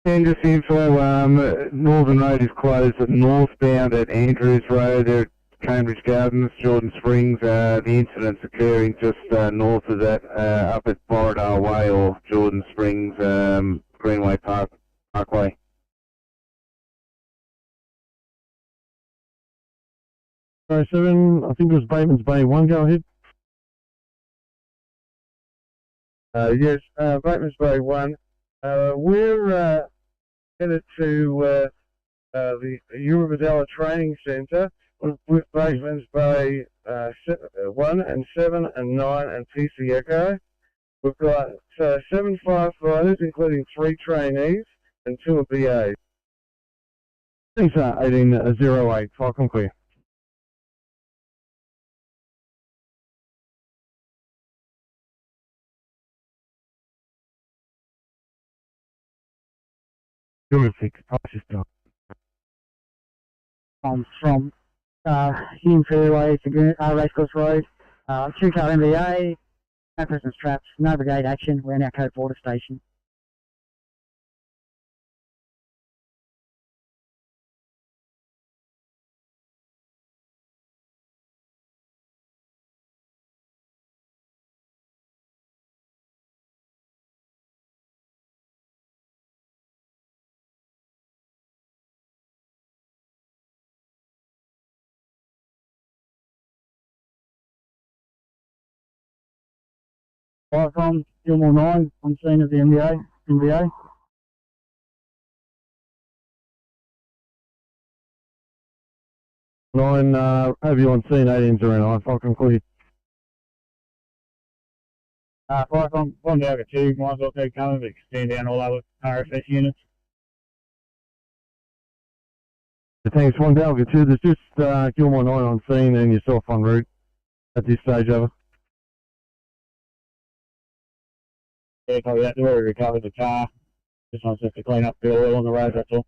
And just info, Northern Road is closed at northbound at Andrews Road. There at Cambridge Gardens, Jordan Springs. The incident's occurring just north of that, up at Borrowdale Way or Jordan Springs, Greenway Parkway. Sorry, 7, I think it was Bateman's Bay 1, go ahead. Yes, Bateman's Bay 1. We're headed to the Eurobadella Training Centre with Basements Bay 1 and 7 and 9 and TC Echo. We've got 7 firefighters, including 3 trainees and 2 BAs. Thanks, 1808. Falcon clear. Terrific. Process done. From Hume Fairway to Racecourse Road, 2-car MBA, no persons trapped, no brigade action. We're now Code Border Station. Fire from Gilmore 9 on scene of the MBA. Nine, have you on scene 1809, Falcon clear. Fire from 1 Delta 2, might as well keep coming, but extend down all other RFS units. Thanks, 1 Delta 2, there's just Gilmore 9 on scene and yourself en route at this stage, over. Yeah, copy that. We've already recovered the car. Just wants us to clean up the oil on the road, that's all.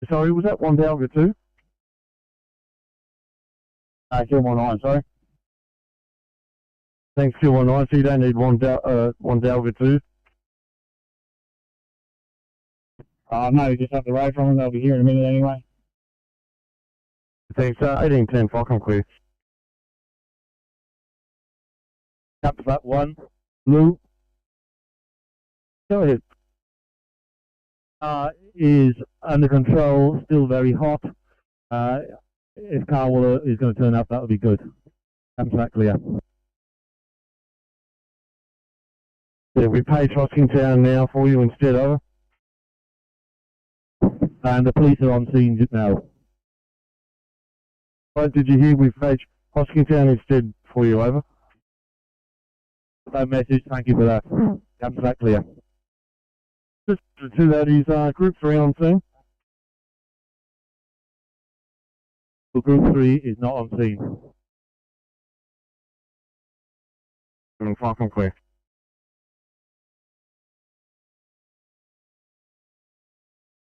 Sorry, was that 1 Delta 2? Gilmore 9, sorry. Thanks, Gilmore 9, so you don't need 1 Delta 2? No, just up the road from them. They'll be here in a minute anyway. Thanks, 1810, Falcon clear. Up to that 1. Blue. Go ahead. Is under control, still very hot. If Carwell is going to turn up, that would be good. That's clear. Yeah, we page Hoskingtown now for you instead, over. And the police are on scene now. Right, did you hear we page Hoskingtown instead for you, over? No message, thank you for that. That's clear. Just to that is Group 3 on scene. Well, Group 3 is not on scene. Falcon clear.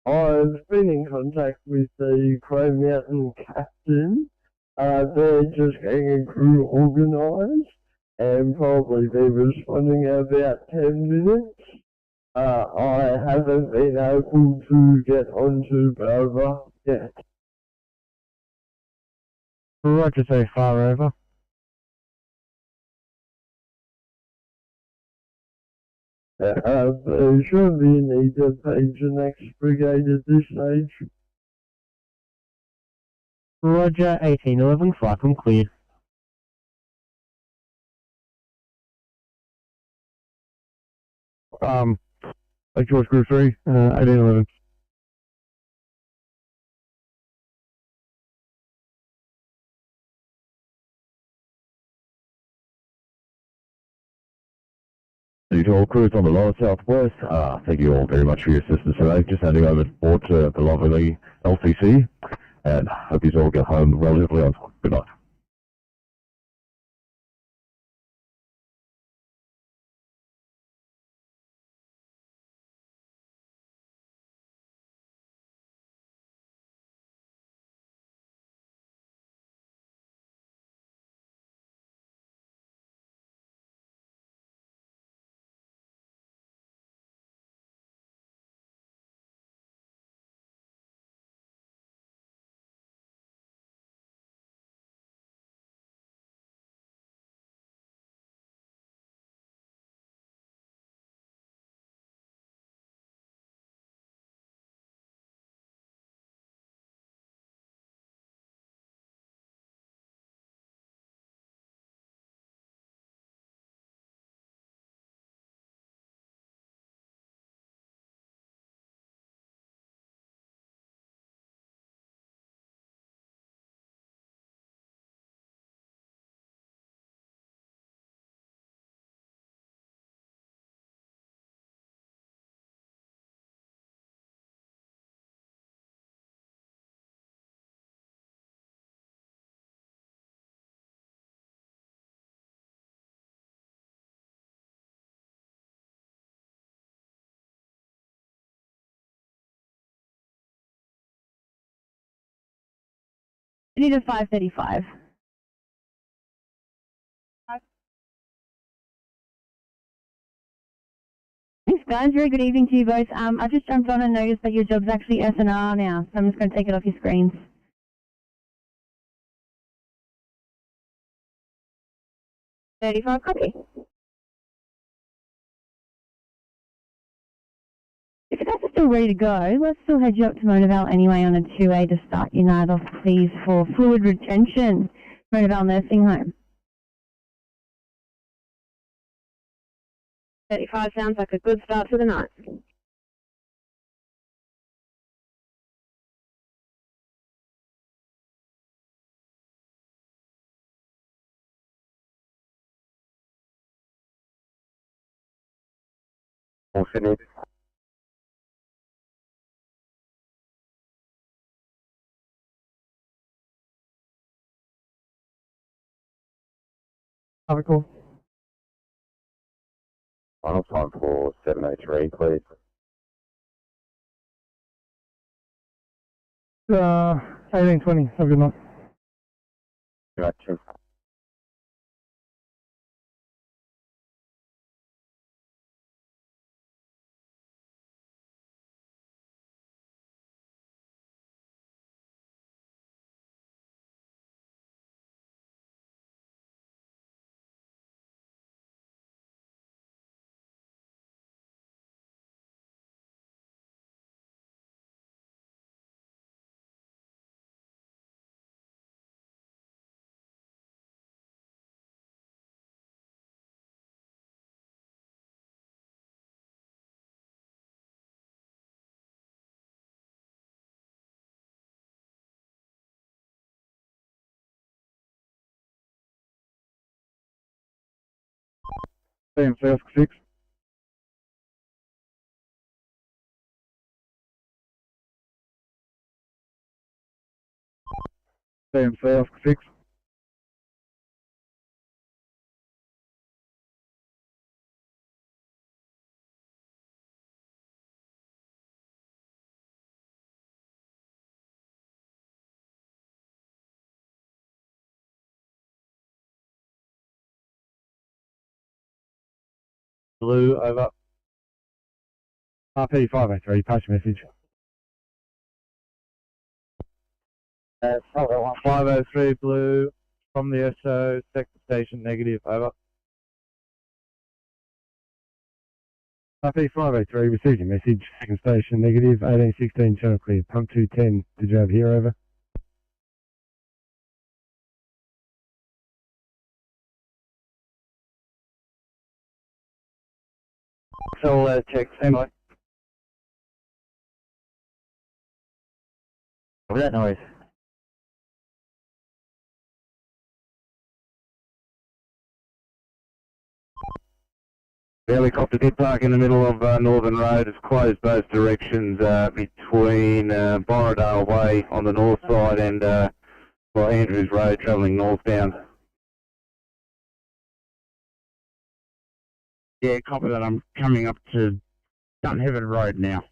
I've been in contact with the Crow Mountain captain. They're just getting a crew organised and probably be responding in about 10 minutes. I haven't been able to get onto Barbara yet. Roger, so far over. Surely you need to page the next brigade at this stage. Roger, 1811, Falcon clear. George Group 3, 1811. To all crews on the lower southwest, thank you all very much for your assistance today. Just handing over board to the lovely LCC, and hope you all get home relatively on time. Good night. We need a 535. Thanks, guys. Very good evening to you both. I just jumped on and noticed that your job's actually SNR now, so I'm just going to take it off your screens. Copy. If you guys are still ready to go, let's still head you up to Monaval anyway on a 2A to start your night off, please, for fluid retention, Monaval Nursing Home. 35 sounds like a good start to the night. All Sydney. Have a call. Final time for 703, please. 1820. Have a good night. Gotcha. Same South 6. Same South 6. Blue, over. RP 503, pass message. 503 Blue, from the SO, sector station, negative, over. RP 503, received your message, second station, negative, 1816, channel clear, pump 210, did you have here, over? So, check, same way. What was that noise? The helicopter did park in the middle of Northern Road. It's closed both directions between Borrowdale Way on the north side and Andrews Road travelling northbound. Yeah, copy that. I'm coming up to Dunheaven Road now.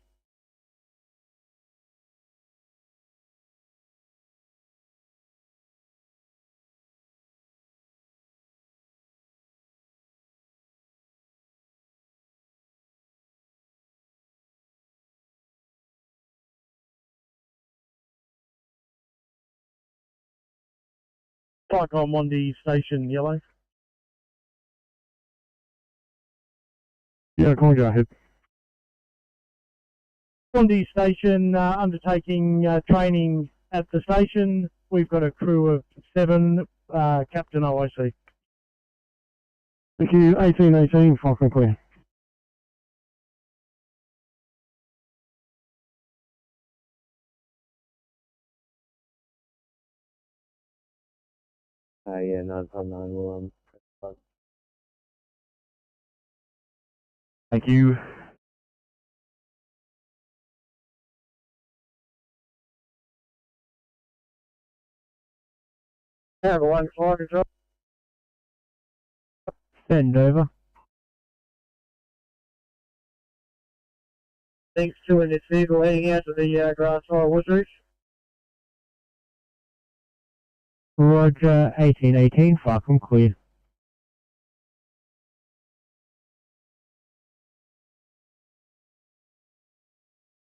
Like I'm on the station, yellow. Yeah, come on, go ahead. On the station, undertaking training at the station. We've got a crew of 7, Captain OIC. Thank you, 1818, Falcon Clear. Yeah, 959 will Thank you. Have one fire control. Send over. Thanks to an vehicle heading out to the grass fire woods reach. Roger, 1818, Falcon clear.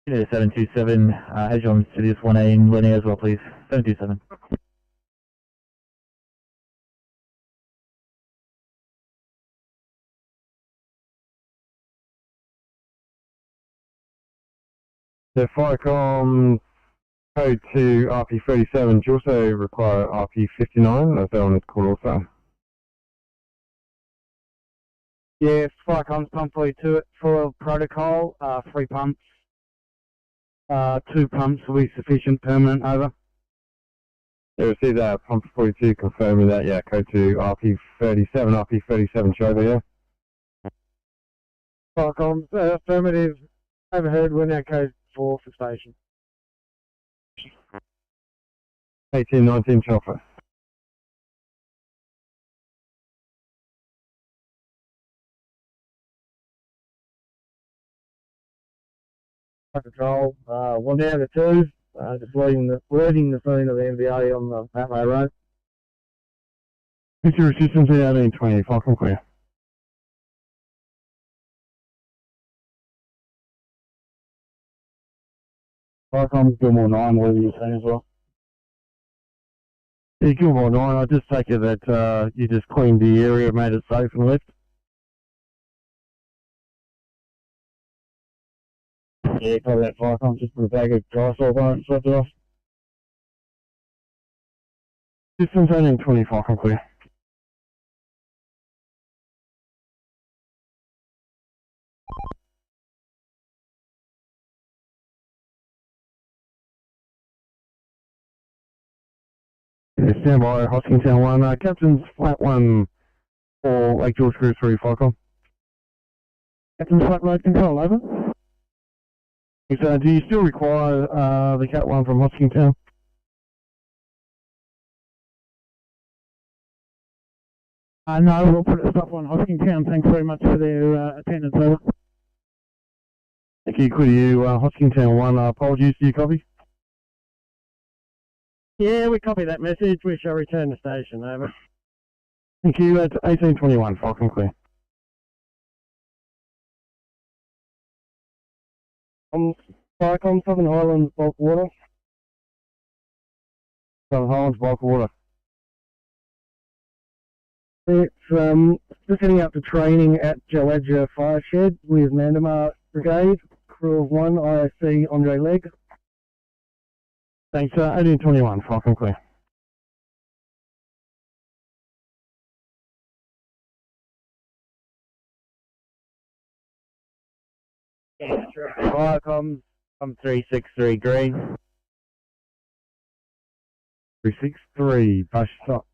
Unit 727, head you on Sidious 1A in linear as well, please. 727. The Firecom code to RP37, do you also require RP59 as they're on this call also? Yes, Firecom's pump 42 for protocol, 3 pumps. 2 pumps will be sufficient, permanent, over. Yeah, received that, pump 42 confirming that, yeah, code to RP37 show over, yeah? Firecom, affirmative, overheard, we're now code 4 for station. 1819 Chopper. Control, 1 down to 2, just leading the scene of the MVA on the Patmay Road. Future resistance 1820, Falcon clear. Firecom, Gilmore 9, leading the scene as well. Yeah, Gilmore 9, I just take it that you just cleaned the area, made it safe and left. Yeah, probably that Firecom, just put a bag of dry salt on it and swept it off. Distance 1820, Falcon clear. Yeah, stand by, Hoskingtown 1, Captain's flat 1 for Lake George Cruise 3, Falcon. Captain's flat load control, over. So, do you still require the Cat 1 from Hoskingtown? No, we'll put a stop on Hoskingtown. Thanks very much for their attendance, over. Thank you, could you, Hoskingtown 1, apologies, do you copy? Yeah, we copy that message. We shall return to station, over. Thank you, that's 1821, Falcon clear. Firecom, Southern Highlands, bulk water. Southern Highlands, bulk water. It's just heading out to training at Jawadja Fire Shed with Mandamar Brigade, crew of 1, ISC Andre Legg. Thanks, 1821, Falcon clear. Firecom, I'm 363 green. 363, push stop.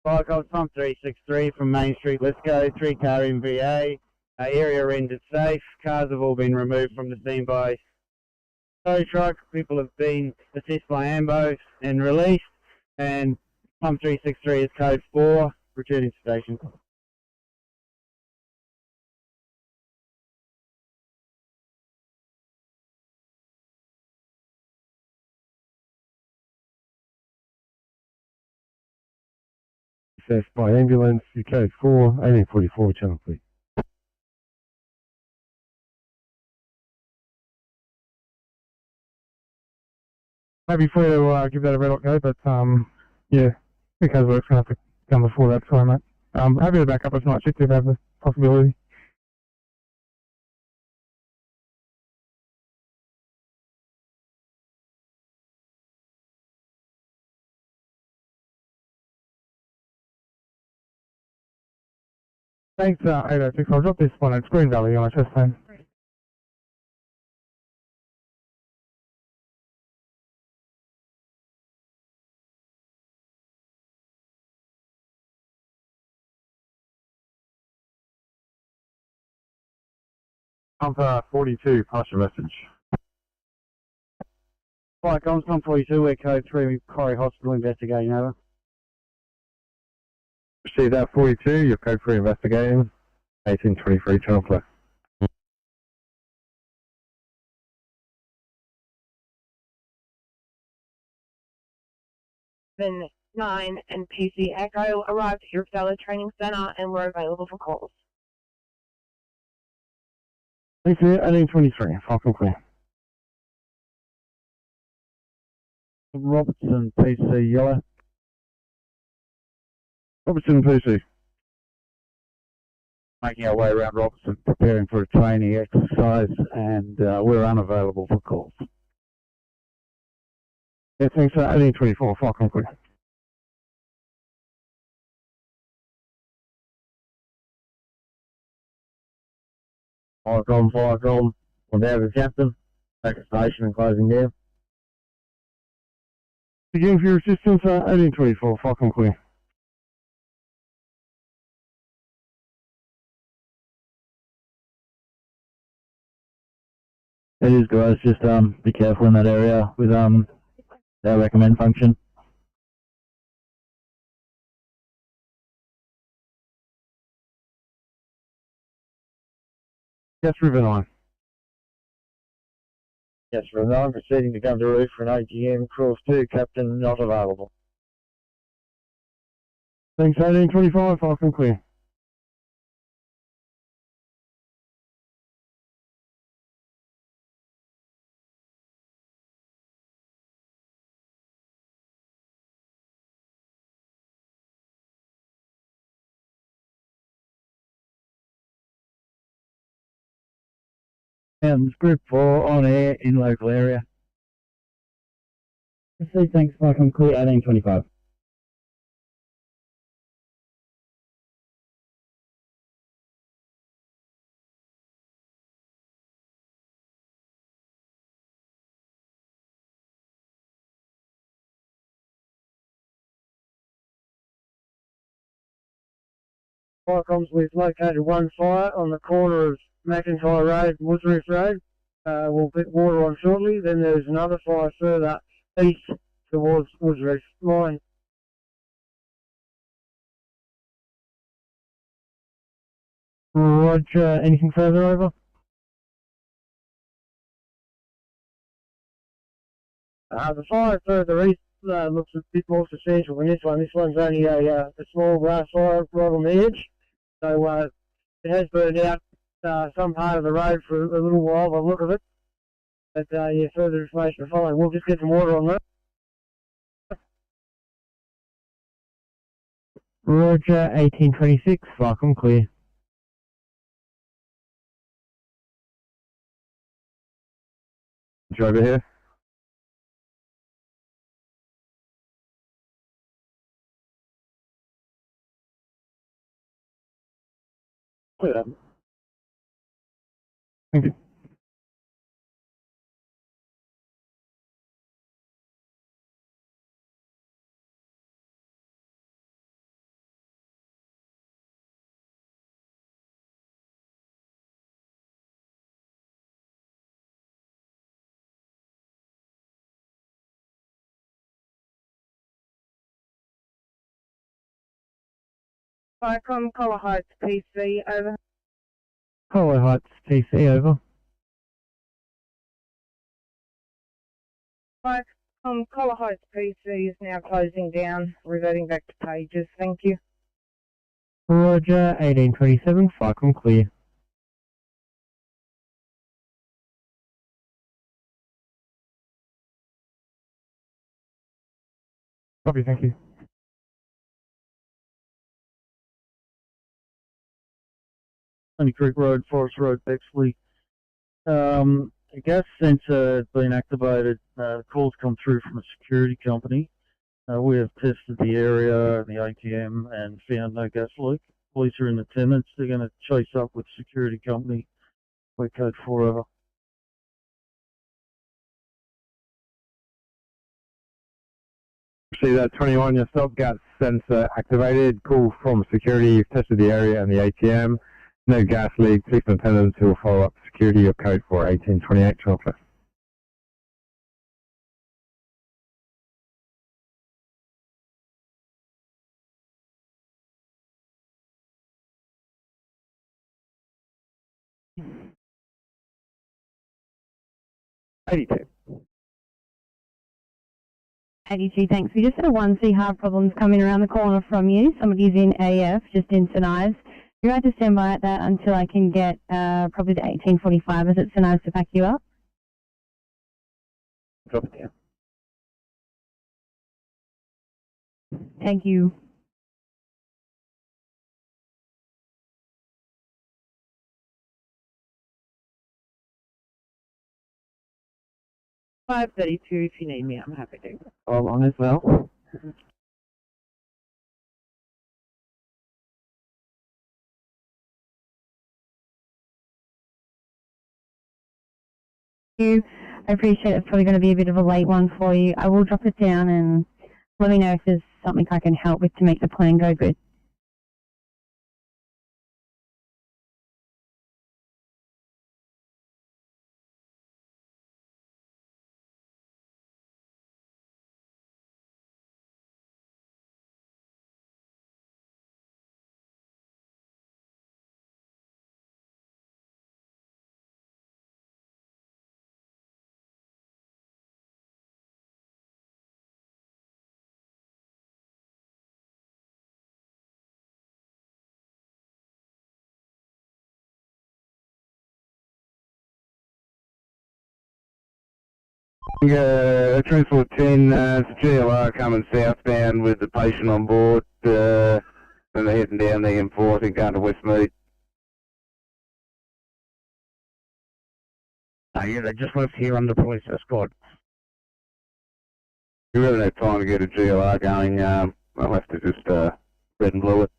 Firecom, Tom 363 from Main Street, let's go. 3-car MVA. Area rendered safe. Cars have all been removed from the scene by tow truck. People have been assisted by AMBO and released. And Tom 363 is code 4, returning to station. Accessed by ambulance, you code 4, 1844, channel please. Maybe for you to give that a red hot go, but yeah, because work's going to have to come before that, sorry mate. Happy to back up as night shift if you have the possibility. Thanks, 806. I'll drop this one at Green Valley on a chest phone. Pump 42, pass your message. Firecom, Tom 42, we're code 3, Corrie Hospital investigating, over. Receive that 42, your code 3 investigating. 1823, channel clear. 9 and PC Echo arrived at your fellow training centre and were available for calls. Thanks, 1823, Falcon Clear. Robertson, PC Yellow. Robertson, PC. Making our way around Robertson, preparing for a training exercise, and we're unavailable for calls. Yeah, thanks, 1824, Falcon Clear. Firecom, we're down to Captain, back to station and closing down. Again for your assistance, 1824, Falcon Clear. It is, guys. Just be careful in that area with our recommend function. Yes, River 9. Yes, River 9, proceeding to come to roof for an AGM, Cross 2, Captain not available. Thanks, 1825, Falcon Clear. And group 4 on air in local area. Thanks, Falcon Clear, 1825. Firecoms, we've located one fire on the corner of McIntyre Road and Woodruff Road. We'll get water on shortly. Then there's another fire further east towards Woodruff Line. Roger, anything further over? The fire further east looks a bit more substantial than this one. This one's only a small grass fire right on the edge. So it has burned out some part of the road for a little while by the look of it. But yeah, further information to follow. We'll just get some water on that. Roger, 1826, Falcon Clear. Over here. Thank you. Firecom, Collar Heights, PC, over. Collar Heights, PC, over. Firecom, Collar Heights, PC is now closing down, reverting back to pages. Thank you. Roger, 1827, Falcon Clear. Copy, thank you. Honey Creek Road, Forest Road, Bexley. A gas sensor has been activated. Calls come through from a security company. We have tested the area and the ATM and found no gas leak. Police are in attendance. They're going to chase up with security company. We're code 4 over. See that 21, your stop gas sensor activated. Call from security. You've tested the area and the ATM. No gas leak. Police in attendance who will follow up security. Your code for 1828 Chocolate. 82, thanks. We just had a 1C hard problems coming around the corner from you. Somebody's in AF, just in St Ives. You're right to stand by at that until I can get probably the 1845. Is it St Ives to pack you up? Drop it down. Thank you. $532 if you need me, I'm happy to. I'm on as well. I appreciate it's probably going to be a bit of a late one for you. I will drop it down and let me know if there's something I can help with to make the plan go good. Transport 10, it's GLR coming southbound with the patient on board, and they're heading down the M4, I think going to Westmead. Yeah, they just left here under police escort. You really have time to get a GLR going, I'll have to just red and blue it.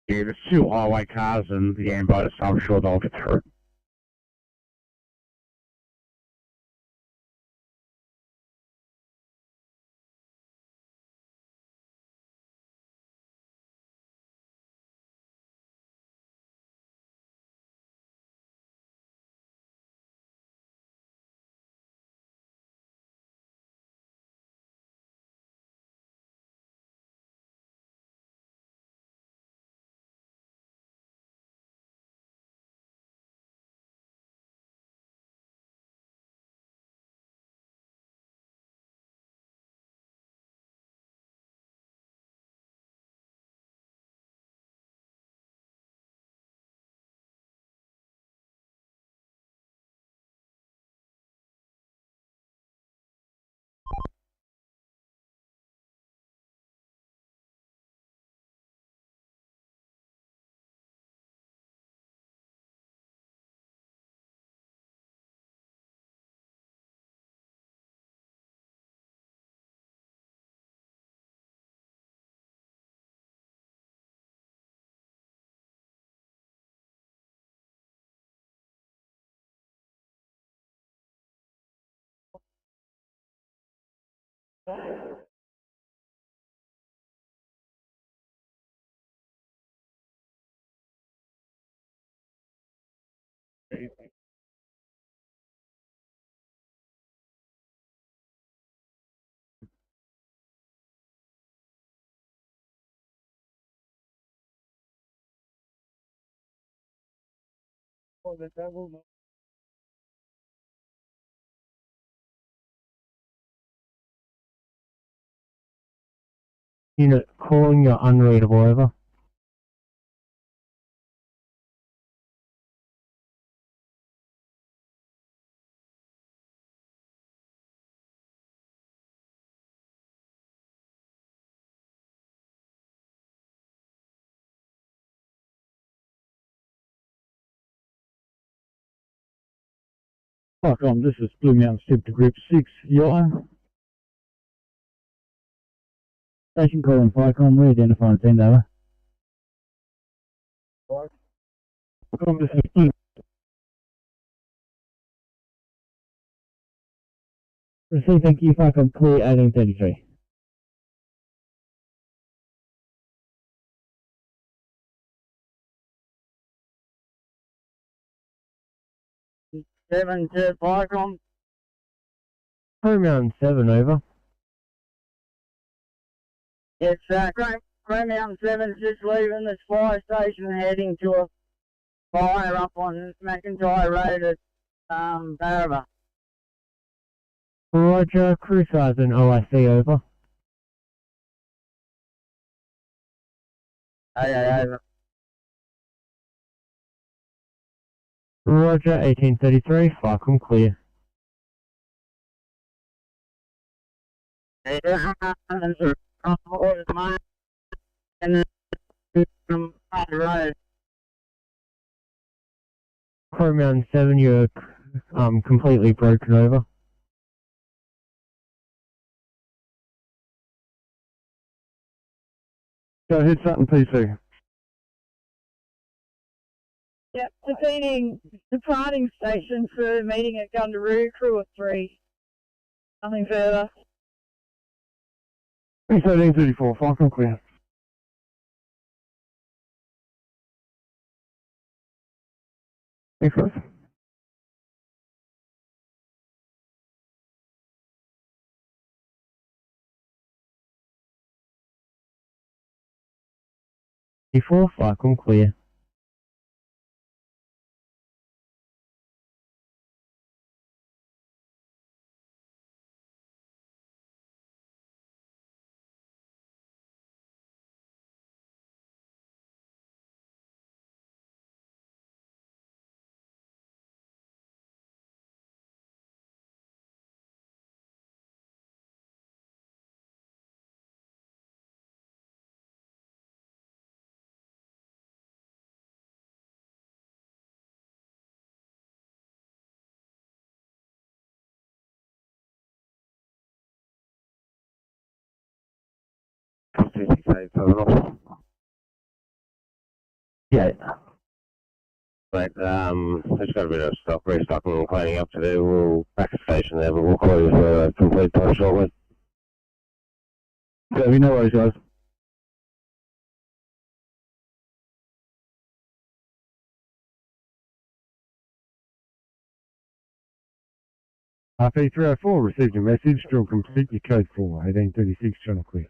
Yeah, there's 2 highway cars and the ambulance, so I'm sure they'll get through. Unit calling, you're unreadable, over. This is Blue Mountain Step to Group 6, Yacht. Station calling Ficom, we identify and send over. This is Blue. Receive, thank you, Ficom, clear 1833. Seven to Ficom. Mountain 7, over. It's Grey Mountain 7 just leaving this fire station heading to a fire up on McIntyre Road at Barraba. Roger, crew sergeant OIC over. Over. Roger, 1833, Farcom clear. Crow Mountain 7, you're completely broken over. Go ahead, Sutton PC. Yep, departing station for meeting at Gundaroo, crew of 3. Nothing further. 1334, Farcom clear. Thanks, guys. Before Farcom clear. Yeah. Right, I've just got a bit of restocking and cleaning up to do. We'll back to station there, but we'll call you for a complete time shortly. Yeah, no worries, guys. RP304 received your message. Drill complete your code 4, 1836, channel clear.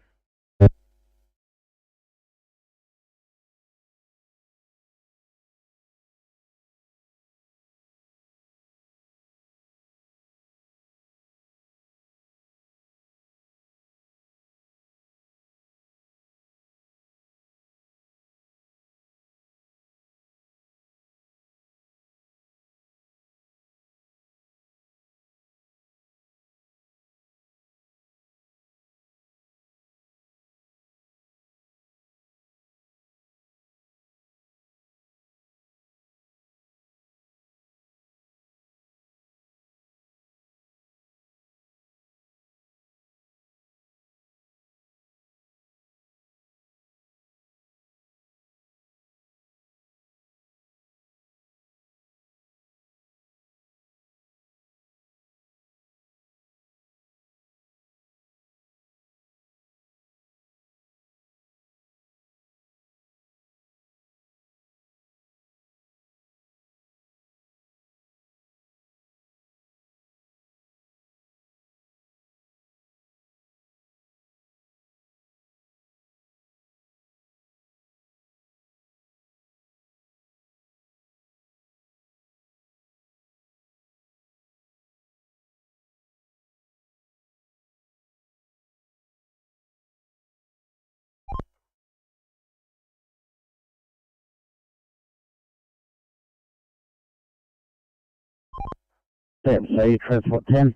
CMC, Transport 10.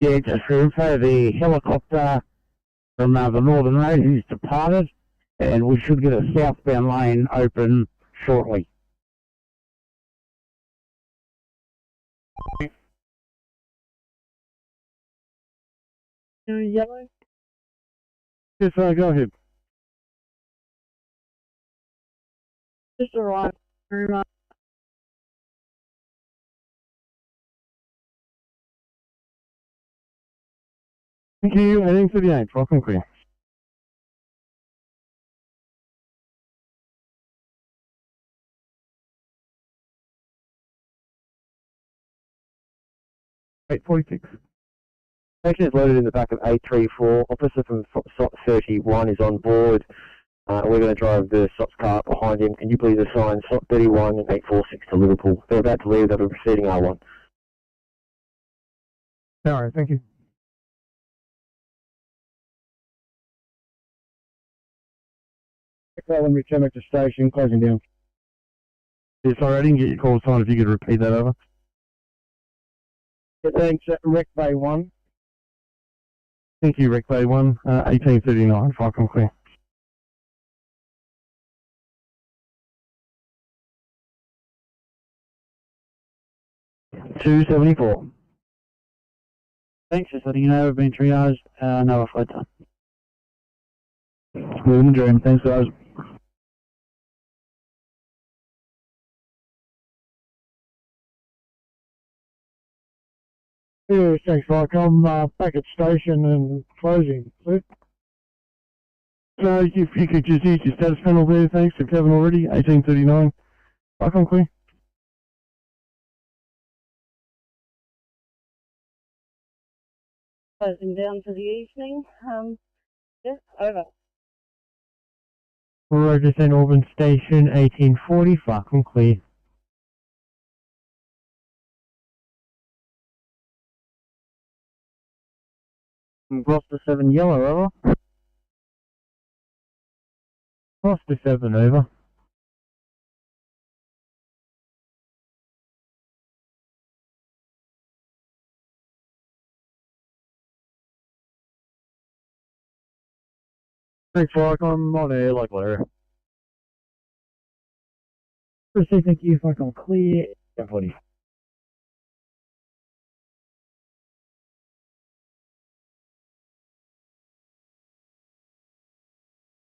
Yeah, just for info, the helicopter from the Northern Road has departed, and we should get a southbound lane open shortly. Yellow? Yes, go ahead. Just arrived. Very much. Thank you, 1838, Farcom clear. $846. Station is loaded in the back of 834. Officer from SOT 31 is on board. We're going to drive the SOT's car behind him. Can you please assign SOT 31 and 846 to Liverpool? They're about to leave. They'll be proceeding R1. Alright, thank you. When we come at the station, closing down. Yeah, sorry, I didn't get your call sign. If you could repeat that over. Yeah, thanks, Rec Bay 1. Thank you, Rec Bay 1, 1839, Falcon Clear. $274. Thanks, just letting you know, we've been triaged, no offload time. Smooth and dream, thanks guys. Yeah, thanks, Mike. I'm back at station and closing. Please. So if you could just use your status panel there, thanks to Kevin already, 1839, Falcon Clear. Closing down for the evening. Yeah, over. Roger, St. Albans Station, 1840, Falcon Clear. Gloucester 7 yellow, over. Gloucester 7, over. Thanks, Mike. I'm on air like Larry. Proceed, thank you, Falcon Clear. 1040.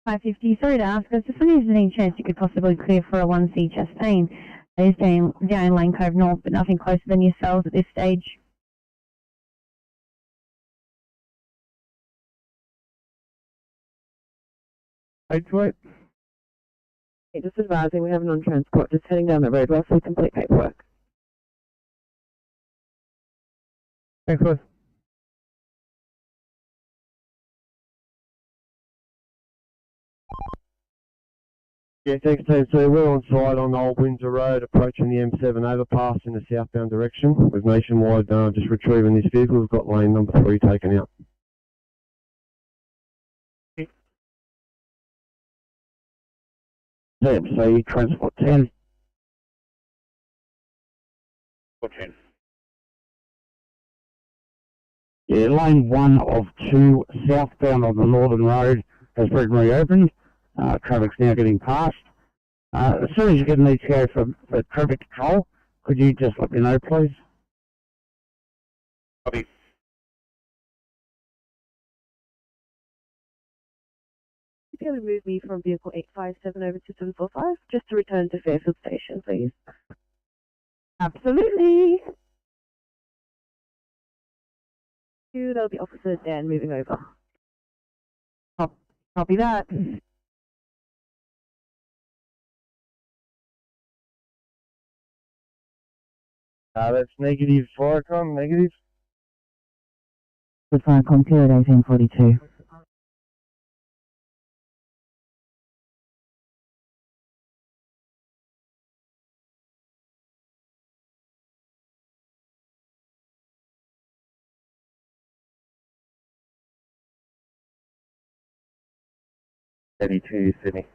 $550. Sorry to ask, I was just wondering if there's any chance you could possibly clear for a 1C Chastain. It is down in Lane Cove North, but nothing closer than yourselves at this stage. Wait. Yeah, just advising, we have an on-transport just heading down the road whilst we complete paperwork. Thanks, guys. Yeah, thanks, team. So we're on site on Old Windsor Road, approaching the M7 overpass in the southbound direction. With Nationwide just retrieving this vehicle. We've got lane number 3 taken out. So transport 10. 10. Yeah, lane 1 of 2 southbound on the Northern Road has been reopened. Traffic's now getting past. As soon as you get an ETA for traffic control, could you just let me know, please? Copy. If you can move me from vehicle 857 over to 745, just to return to Fairfield Station, please. Absolutely. That'll be Officer Dan moving over. Copy that. That's negative, Firecom, negative. Good Firecom, clear at 1842. Sydney.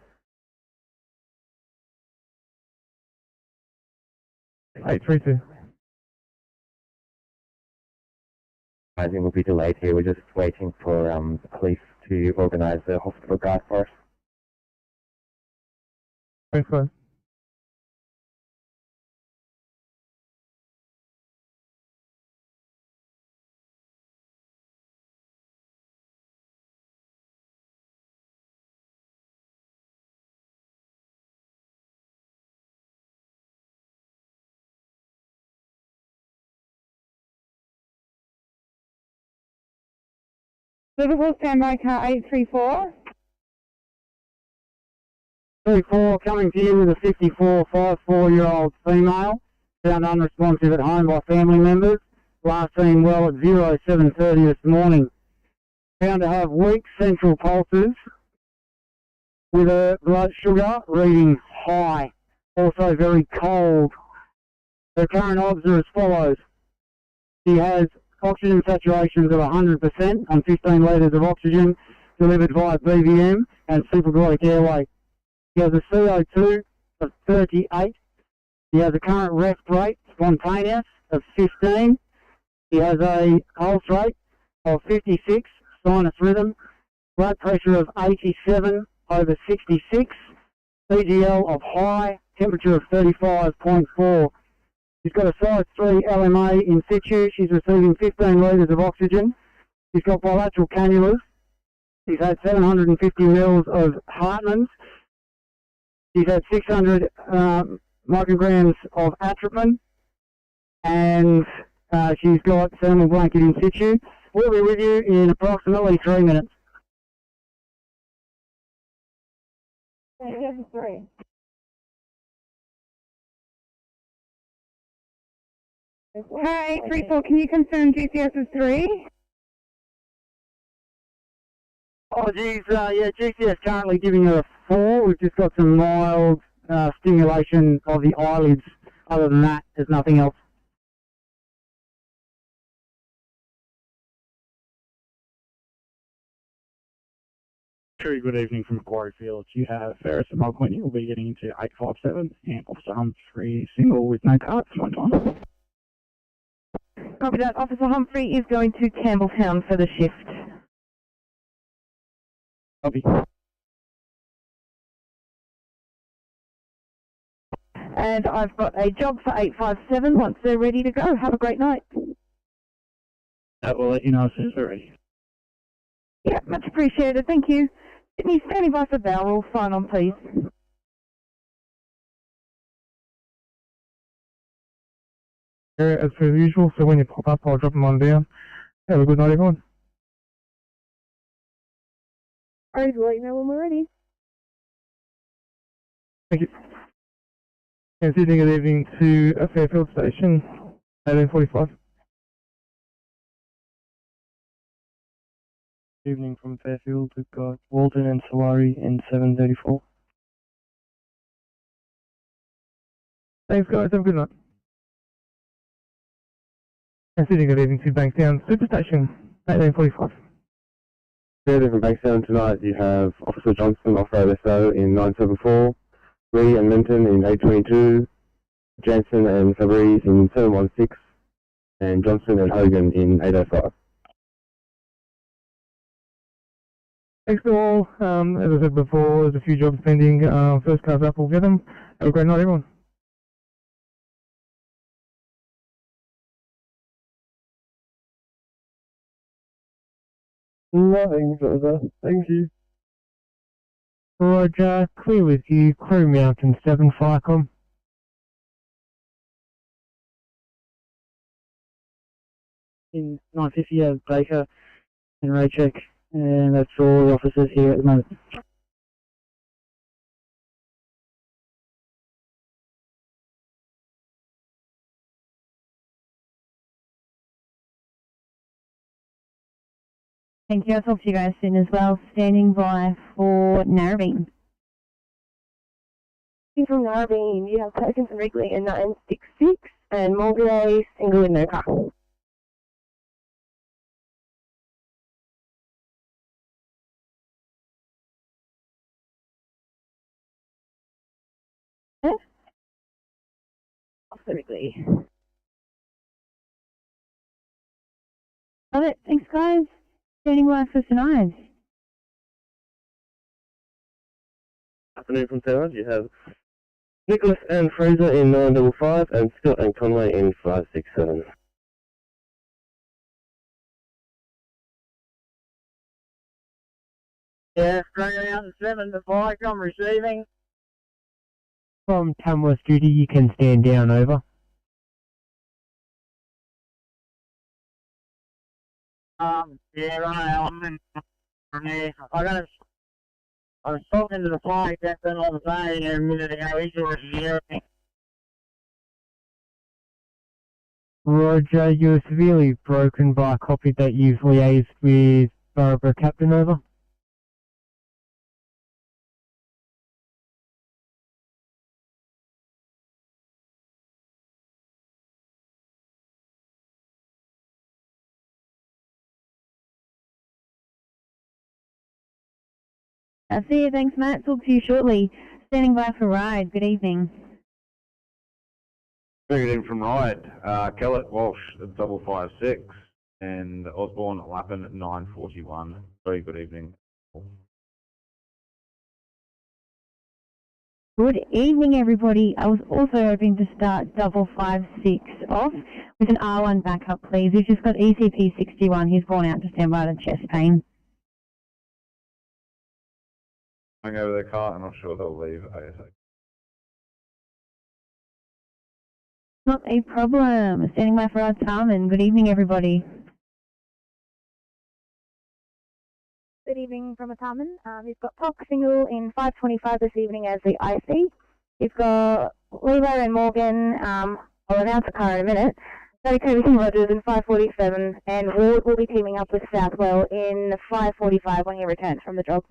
832. I think we'll be delayed here. We're just waiting for the police to organise the hospital guard for us. Thanks, guys. Liverpool standby car 834. 34 coming to you with a 54 5-4-year-old female, found unresponsive at home by family members. last seen well at 0730 this morning. Found to have weak central pulses with her blood sugar reading high, also very cold. Her current odds are as follows. She has oxygen saturations of 100% on 15 litres of oxygen delivered via BVM and supraglottic airway. She has a CO2 of 38. She has a current rest rate, spontaneous, of 15. She has a pulse rate of 56, sinus rhythm, blood pressure of 87/66, CGL of high, temperature of 35.4. She's got a size 3 LMA in situ. She's receiving 15 litres of oxygen. She's got bilateral cannulas. She's had 750 mils of Hartmann's. She's had 600 micrograms of atropine. And she's got thermal blanket in situ. We'll be with you in approximately 3 minutes. Hi, 3-4, can you confirm GCS is 3? Oh, geez, yeah, GCS currently giving her a 4. We've just got some mild stimulation of the eyelids. Other than that, there's nothing else. Very good evening from Macquarie Field. You have Ferris and Mugwin. You'll be getting into 857 and Officer Humphrey single with no cards. One time. Copy that. Officer Humphrey is going to Campbelltown for the shift. Copy. And I've got a job for 857 once they're ready to go. Have a great night. We'll let you know as soon as we're ready. Yeah, much appreciated. Thank you. Sydney, standing by for bell. Sign on, please. As per usual, so when you pop up, I'll drop them on down. Have a good night, everyone. Alright, we'll let you know when we're ready. Thank you. And Sydney, good evening to Fairfield Station, 1845. Evening from Fairfield, we've got Walton and Sawari in 734. Thanks, guys. Have a good night. And Sydney, good evening to Bankstown Superstation, 1845. Good evening from Bankstown tonight. You have Officer Johnson, off-road SO in 974, Lee and Minton in 822, Jansen and Fabrice in 716, and Johnson and Hogan in 805. Thanks to all. As I said before, there's a few jobs pending. First cars up, we'll get them. Have a great night, everyone. Nothing further. Thank you. Roger, clear with you, Crew Mountain 7 Firecom. In 950, you have Baker and Raycheck, and that's all the officers here at the moment. Thank you. I'll talk to you guys soon as well. Standing by for Narrabeen. From Narrabeen, you have Perkins and Wrigley in 966 and Mulgrave single with no car. Officer Wrigley. Got it. Thanks, guys. Standing by for tonight. Afternoon from Town. You have Nicholas and Fraser in 955 and Scott and Conway in 567. Yeah, Australia out 7 to 5, I'm receiving. From Tamworth duty, you can stand down, over. Yeah, right, I'm in from here. I was talking to the fire captain on the phone a minute ago, he's already here. Roger, you were severely broken by a copy that you've liaised with Barbara Captain, over. I'll see you. Thanks, Matt. Talk to you shortly. Standing by for ride. Good evening. Figured in from Ride, Kellett, Walsh at 556, and Osborne, Lappin at 941. Very good evening. Good evening, everybody. I was also hoping to start 556 off with an R1 backup, please. We've just got ECP 61. He's gone out to stand by the chest pain. Hang over their car, and I'm sure they'll leave ASAP. Not a problem. Standing by for our Tarman. Good evening, everybody. Good evening from a Tarman. We've got Pock Single in 525 this evening as the IC. We've got Levo and Morgan, I'll announce the car in a minute. Cody Rogers in 547, and Ward will be teaming up with Southwell in 545 when he returns from the job.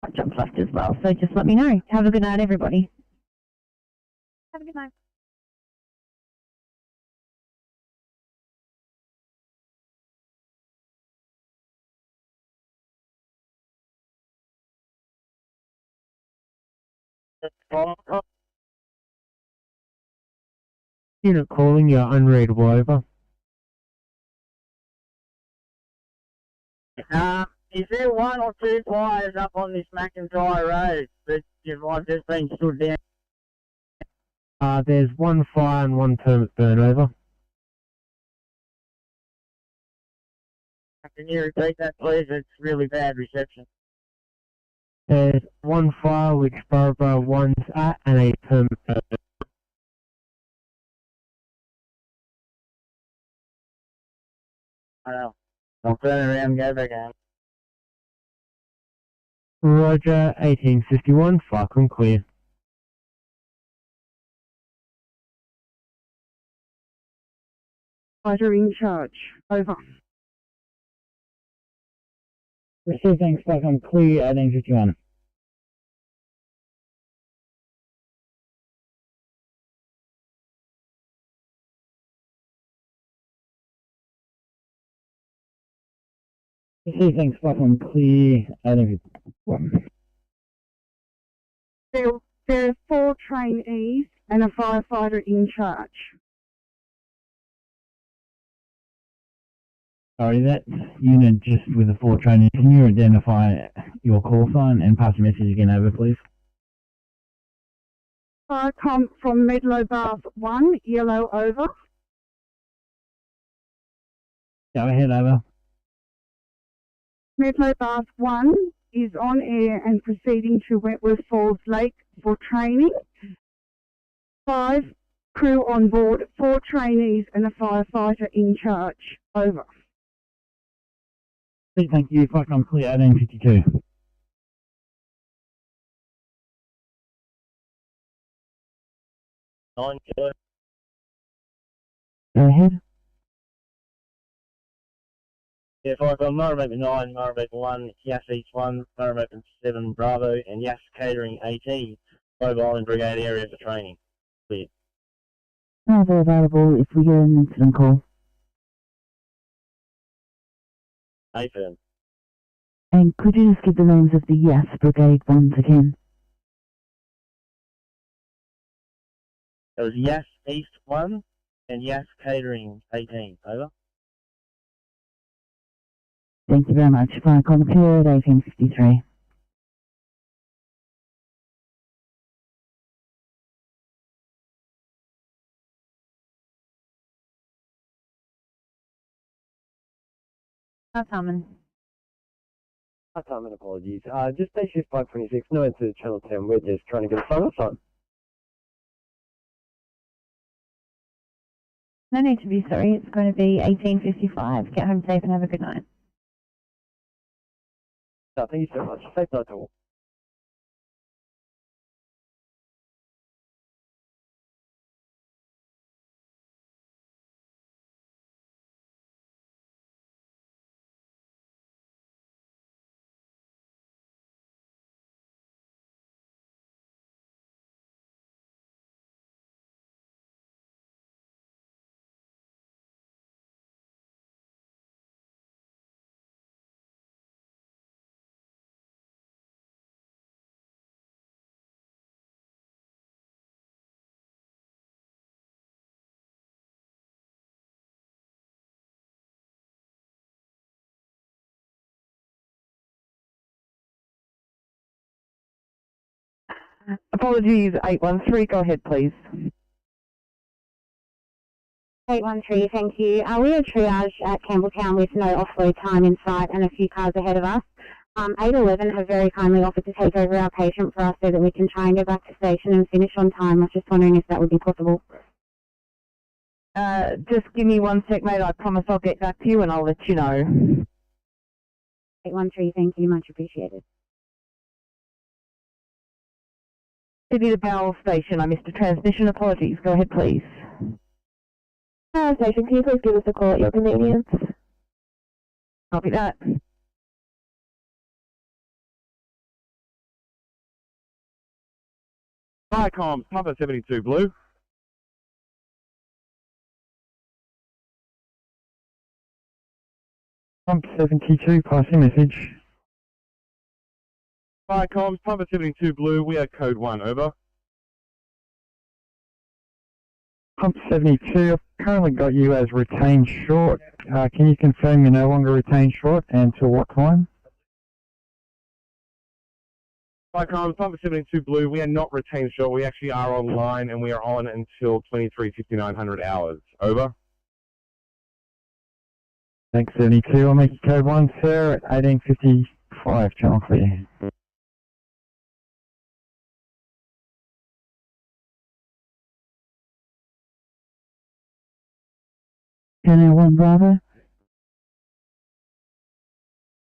I jumped left as well, so just let me know. Have a good night, everybody. Have a good night. Unit calling, you're unreadable, over. Is there one or two fires up on this McIntyre Road that I've just been stood down? There's one fire and one permit burn, over. Can you repeat that, please? It's really bad reception. There's one fire which Barbara one's at and a permit burn. I know. I'll turn around and go back home. Roger, 1851, Falcon clear. Roger, in charge. Over. Receiving Falcon clear, 1851. Receiving Falcon clear, 1851. There are 4 trainees and a firefighter in charge. Sorry, that unit just with the 4 trainees. Can you identify your call sign and pass the message again over, please? Fire comp from Medlow Bath 1, yellow over. Go ahead, over. Medlow Bath 1 is on air and proceeding to Wentworth Falls Lake for training. 5 crew on board, 4 trainees and a firefighter in charge. Over. Thank you, Falcon clear, 1852. Nine kilo. Go ahead. Yeah, Falcon, Murrumbeak 9, Murrumbeak 1, Yass East 1, Murrumbeak 7, Bravo, and Yass Catering 18, mobile and brigade area for training. Clear. Bravo available if we get an incident call. Affirm. And could you just give the names of the Yes Brigade ones again? It was Yass East 1 and Yass Catering 18. Over. Thank you very much. Falcon clear, 1853. Tarman. Tarman, apologies. Just day shift 526, no into Channel 10. We're just trying to get a sign-off time. No need to be sorry. It's going to be 1855. Get home safe and have a good night. No, thank you so much. Safe night to all. Apologies, 813, go ahead please. 813, thank you. We are triage at Campbelltown with no offload time in sight and a few cars ahead of us. 811 have very kindly offered to take over our patient for us so that we can try and go back to station and finish on time. I was just wondering if that would be possible. Just give me 1 sec, mate. I promise I'll get back to you and I'll let you know. 813, thank you, much appreciated. Sydney to Bowell Station, I missed a transmission. Apologies, go ahead please. Station, can you please give us a call at your convenience? Copy that. Viacom, Papa 72 Blue. Pump 72, passing message. Viacom, Papa 72 Blue, we are code 1, over. Pump 72, I've currently got you as retained short. Can you confirm you're no longer retained short and till what time? Viacom, Papa 72 Blue, we are not retained short, we actually are online and we are on until 23:5900 hours, over. Thanks 72, I'll make you code 1 sir at 1855, channel clear. Channel 1 Bravo.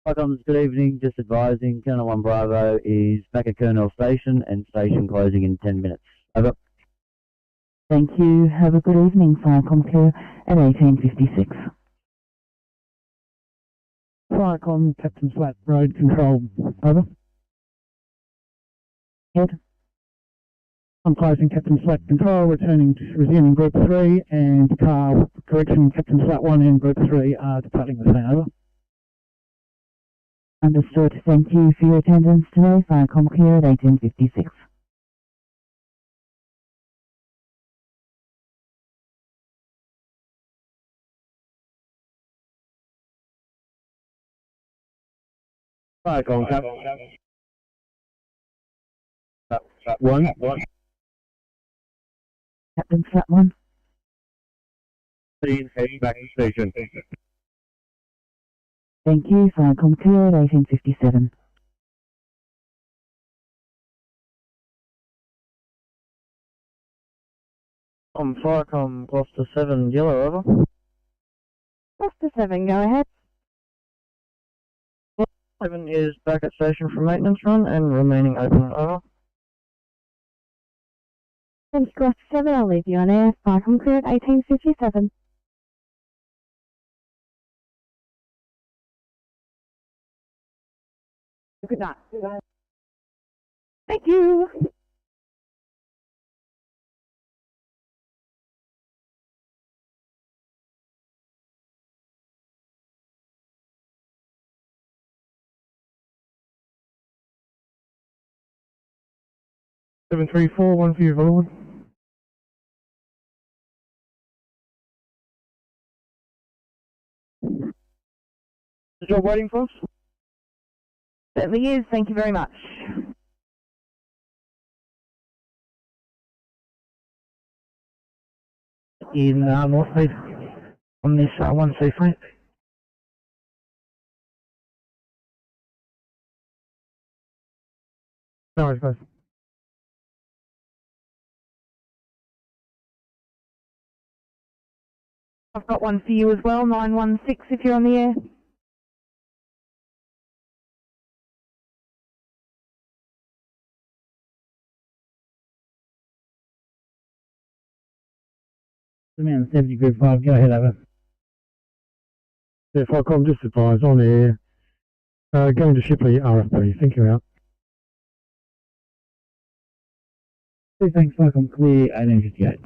Viacom, good evening. Just advising, Channel 1 Bravo is back at Colonel Station and station closing in 10 minutes. Over. Thank you. Have a good evening, Viacom Care at 1856. Viacom, Captain's Flat Road Control, over. Head. I'm closing Captain's Flat Control, resuming Group 3, and car correction Captain's Flat 1 and Group 3 are departing the scene, over. Understood. Thank you for your attendance today, Viacom Care at 1856. Viacom, Cap 1. Captain's Flat 1. Please head back to station. Thank you, Viacom Care at 1857. Viacom, Gloucester 7, yellow, over. Gloucester 7, go ahead. 7 is back at station for maintenance run and remaining open, over. Thank you, Gloucester 7, I'll leave you on air. Viacom Care at 1857. Good night. Thank you. Seven three four one for you, Volwood. The job waiting for us? Certainly is. Thank you very much. In Northmead on this 1C3. No worries, guys. I've got one for you as well, 916 if you're on the air. Command 70 Group 5, go ahead, over. Yeah, Falcom, just advise on air. Going to Shipley RFP. Thank you, out. Thanks, Falcom, clear 1858.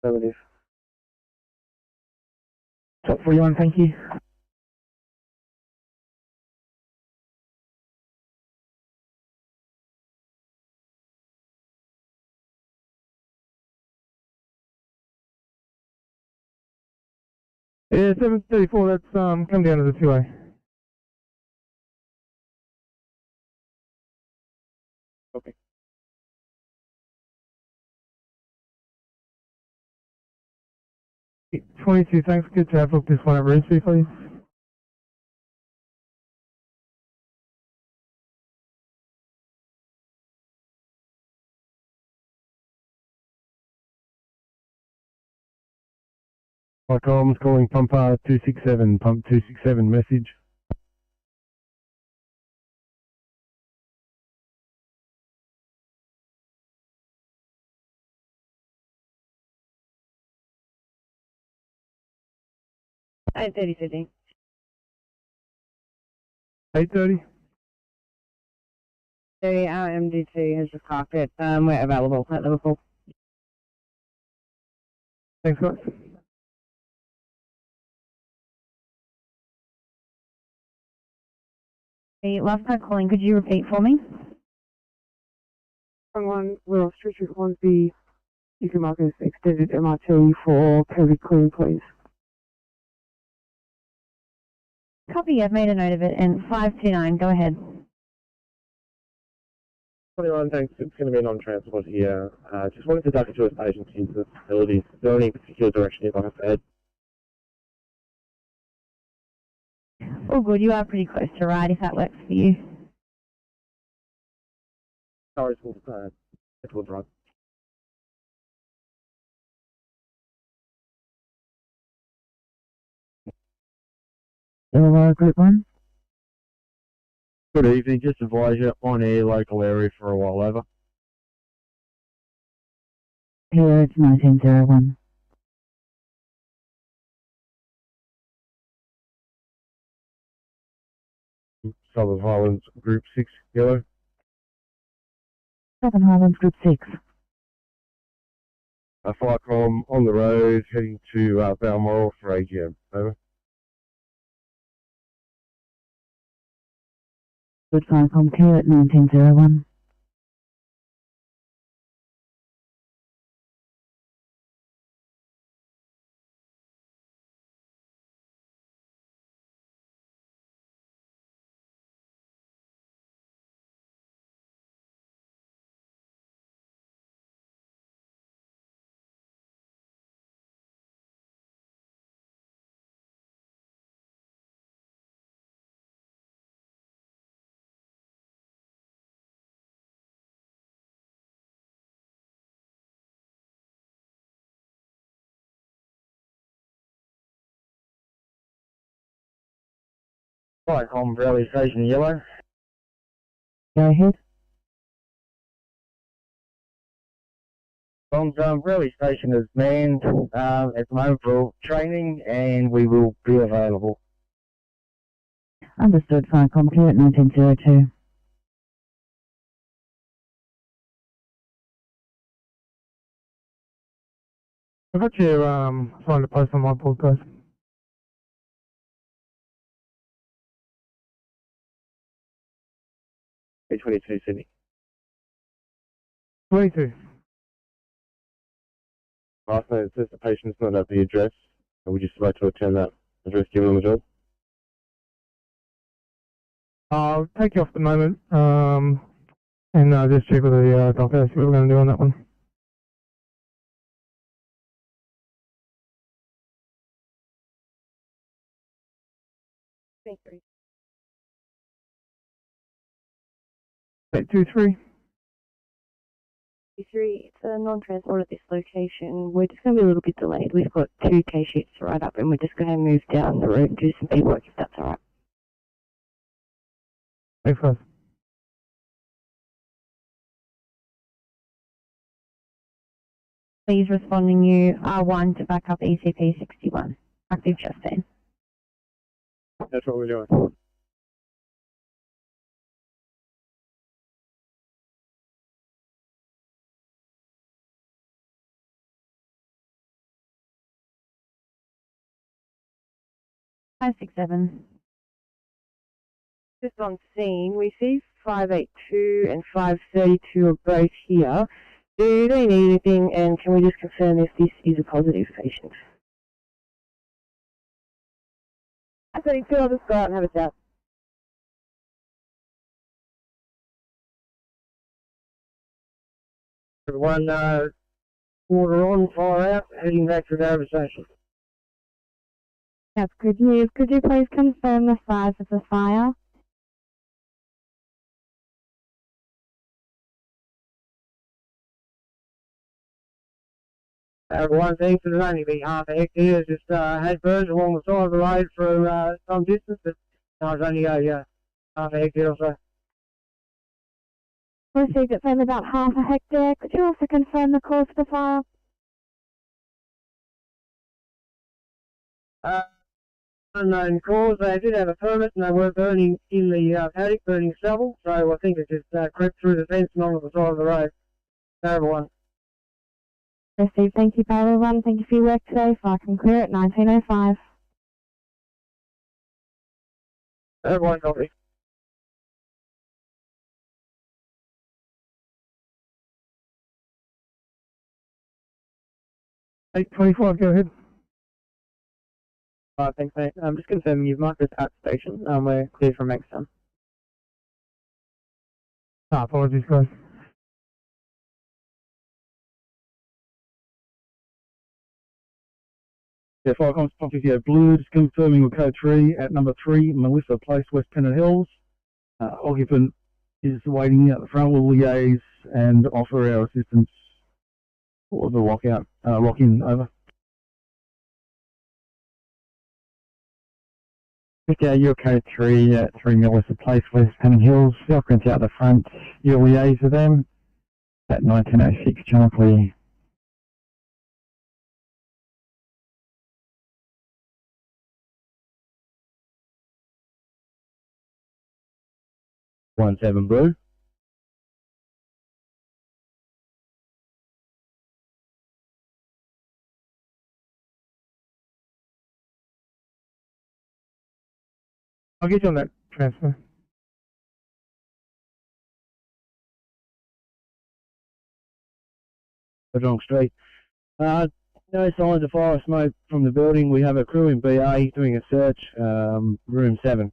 Affirmative. Top 41, thank you. Yeah, 734, that's come down to the 2A. Okay. Okay, 22, thanks. Good to have looked this one at Rescue, please. Falcom's calling pumper 267, pump 267, message. Eight 30, Sydney. 8:30. Our MDT has just parked it. We're available at Liverpool. Thanks, guys. The last time calling, could you repeat for me? One, we're off Street 1B. You can mark as extended MRT for Ferry Clean, please. Copy, I've made a note of it, and 529, go ahead. 21, thanks. It's going to be a non-transport here. Just wanted to duck into a station into the facility. Is there any particular direction you'd like us to head? All good, you are pretty close to right, if that works for you. Sorry, we'll drive. Hello, Group 1. Good evening, just advise you on air local area for a while over. Here, it's 1901. Southern Highlands, Group 6, yellow. Southern Highlands, Group 6. Falcom on the road, heading to Balmoral for AGM. Over. Good Falcom, clear at 1901. Falcom, Rally Station yellow. Go ahead. Rally Station is manned at the moment for training, and we will be available. Understood, Falcom, clear at 1902. I've got you signed to post on my board, guys. 22, Sydney. 22. Last night it says the patient's not at the address. Would you like to attend that address given on the job? I'll take you off the moment and just check with the doctor, see what we're going to do on that one. Thank you. 823. It's a non-transport at this location. We're just going to be a little bit delayed. We've got 2 case sheets to write up and we're just going to move down the road and do some paperwork if that's alright. Thanks, guys. Please responding you R1 to back up ECP 61. Active Justine. That's what we're doing. Five, 6, 7. Just on scene, we see 582 and 532 are both here. Do they need anything, and can we just confirm if this is a positive patient? 532, I'll just go out and have a chat. Everyone, order on, fire out, heading back to the Nova Station. That's good news. Could you please confirm the size of the fire? Everyone thinks it'll only be half a hectare. Just had birds along the side of the road for some distance, but no, it's only half a hectare or so. Received it's only about half a hectare. Could you also confirm the cause of the fire? Unknown cause. They did have a permit and they were burning in the paddock, burning stubble, so I think it just crept through the fence and onto the side of the road. Everyone. Received. Thank you, Bailey 1. Thank you for your work today. Fire can clear at 1905. Everyone copy. Eight 25, go ahead. Thanks, mate. I'm just confirming you've marked this at station. We're clear from Exton. Apologies, guys. Yeah, fire comms Pop Blue, just confirming with code 3 at number 3, Melissa Place, West Pennant Hills. Occupant is waiting out the front. We'll liaise and offer our assistance for the lockout, lock-in, over. Okay, you're code 3 at 3 Melissa Place, West Pennant Hills. The occupant's out the front. You'll liaise with them at 1906 Jonkley. One 7 Blue. I'll get you on that transfer. Wrong street. No signs of fire smoke from the building. We have a crew in BA doing a search, room 7.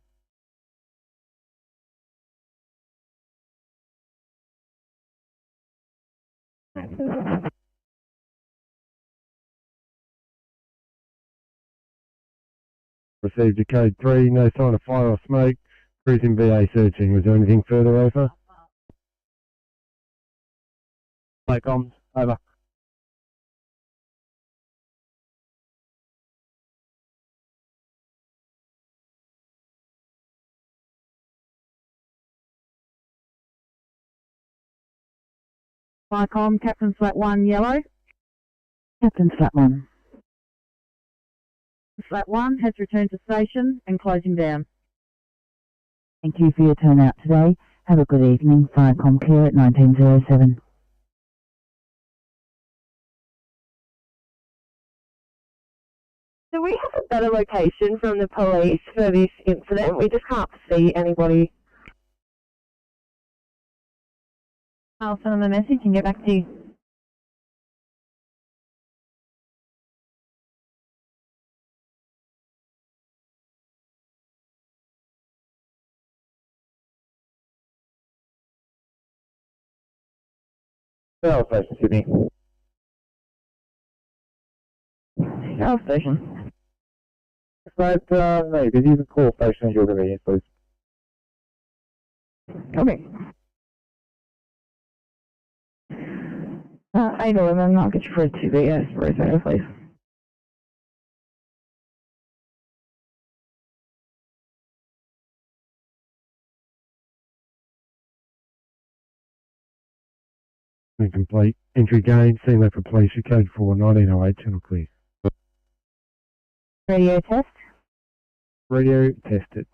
Received your code 3, no sign of fire or smoke. Crews in BA searching. Was there anything further over? Fire comms, over. Vicom, Captain Flat 1, yellow. Captain Flat 1. Flat 1 has returned to station and closing down. Thank you for your turnout today. Have a good evening. Firecom clear at 1907. Do we have a better location from the police for this incident? We just can't see anybody. I'll send them a message and get back to you. Power Station, Sydney. Power Station. Right, no, could you can call station at your convenience, please? Coming. 811, I'll get you for a 2BS, Rosa, please. Incomplete. Entry gain, seen for police, code 4, 1908, channel clear. Radio test. Radio tested.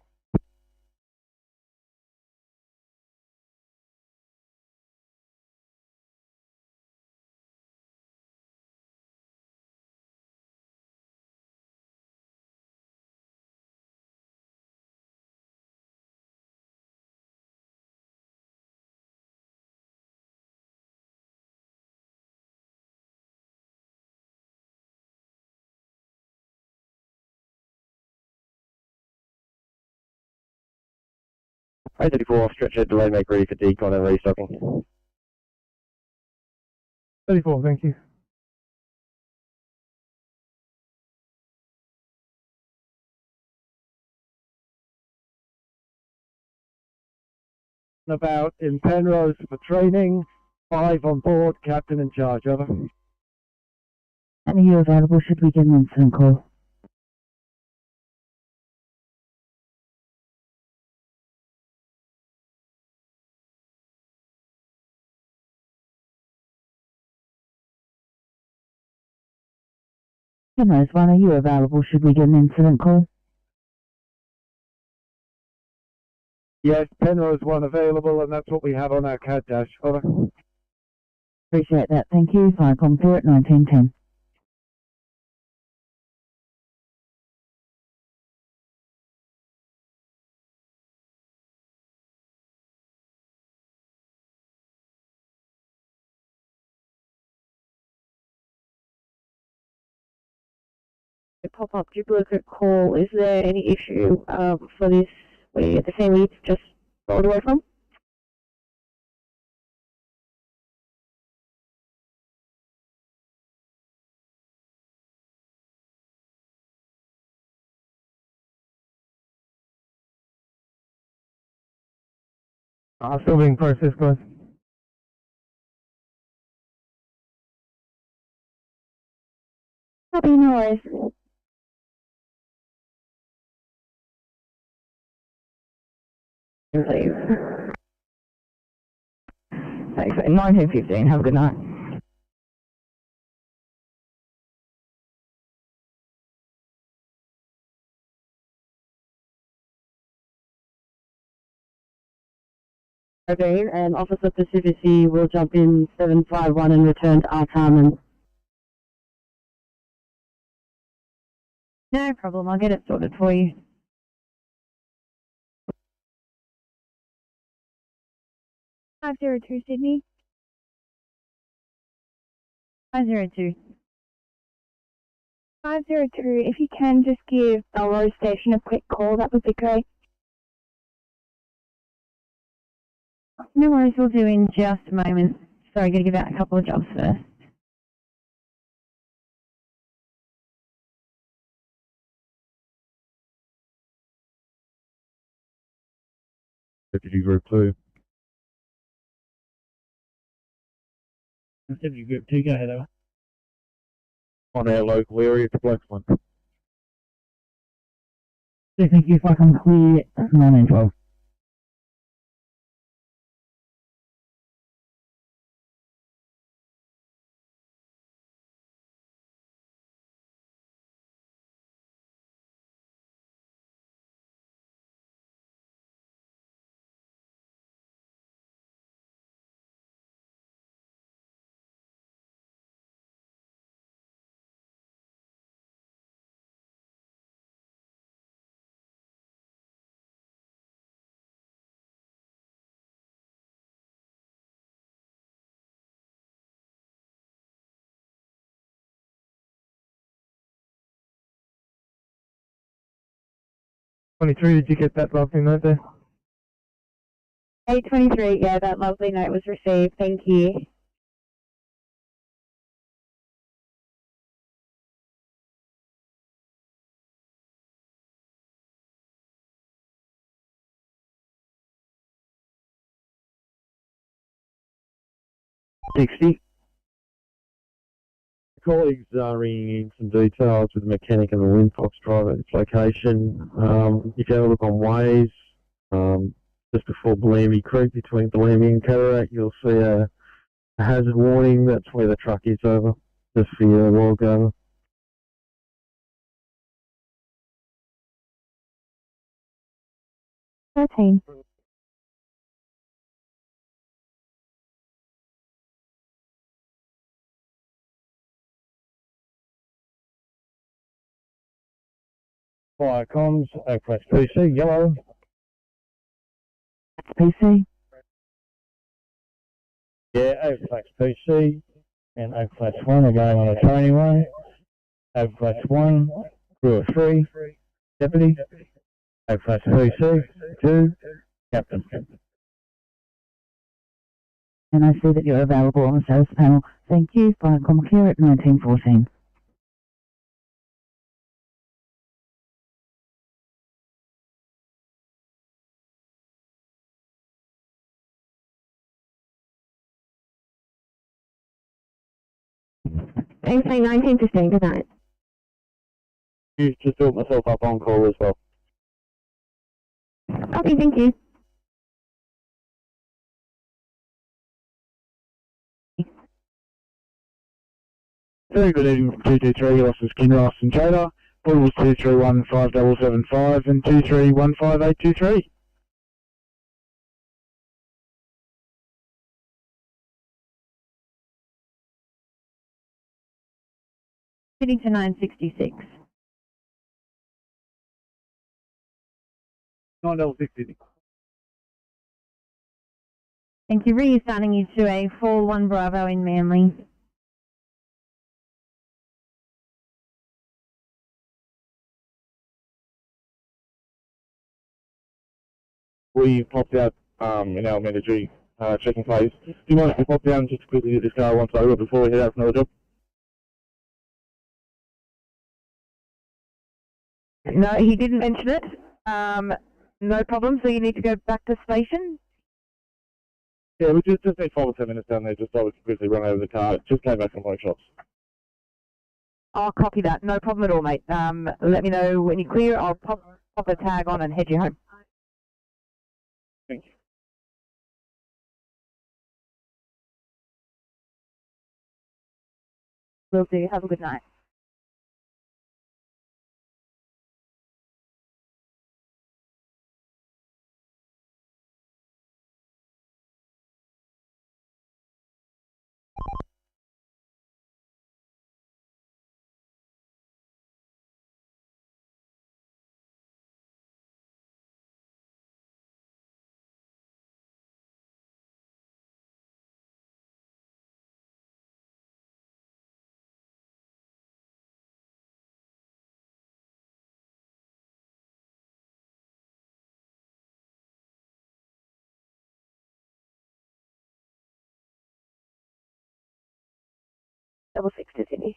A34 stretcher delay make ready for decon and restocking. 34, thank you. About in Penrose for training. 5 on board, captain in charge, over. And are you available should we get an incident call? Penrose 1, are you available should we get an incident call? Yes, Penrose 1 available, and that's what we have on our CAD dash, over. Appreciate that, thank you. Firecom 4 at 1910. Pop-up duplicate call. Is there any issue for this where the family just rolled away from? Still being processed, guys. Copy, no worries. Leave. Thanks, 1915, have a good night. Okay, and Officer Pacifici will jump in 751 and return to our time. No problem, I'll get it sorted for you. (502) Sydney. 502. 502, if you can just give Belrose Station a quick call, that would be great. No worries, we'll do in just a moment. Sorry, gotta give out a couple of jobs first. Deputy Group 2. Deputy Group 2, go ahead, over. On our local area to Blackstone. Thank you, if I can clear 1912. Did you get that lovely note there? 823, yeah, that lovely note was received, thank you. Colleagues are ringing in some details with the mechanic and the Windfox driver at its location. If you have a look on Waze, just before Bellamy Creek, between Bellamy and Cataract, you'll see a hazard warning, that's where the truck is over, just for your wild gather. Fire comms, Oak PC, yellow. PC. Yeah, Oak PC and Oak 1 are going on a training way. Oak 1, crew of 3, deputy. Oak PC, 2, captain. And I see that you're available on the sales panel. Thank you. Firecom clear at 1914. Thanks, 1915, good night. You just built myself up on call as well. Okay, thank you. Very good evening from 223, Losses Kinross and Trader. Portables 2315775 and 2315823. Heading to 966. 966. Thank you. Restarting you to a 4-1 Bravo in Manly. We popped out in our mandatory checking phase. Do you mind if we pop down just to quickly get this car once over before we head out for another job? No, he didn't mention it. No problem, so you need to go back to station? Yeah, we just need 5 or 10 minutes down there just so we can quickly run over the car. It just came back from workshops. I'll copy that. No problem at all, mate. Let me know when you're clear. I'll pop a tag on and head you home. Thank you. Will do. Have a good night. Double 6 to Sydney.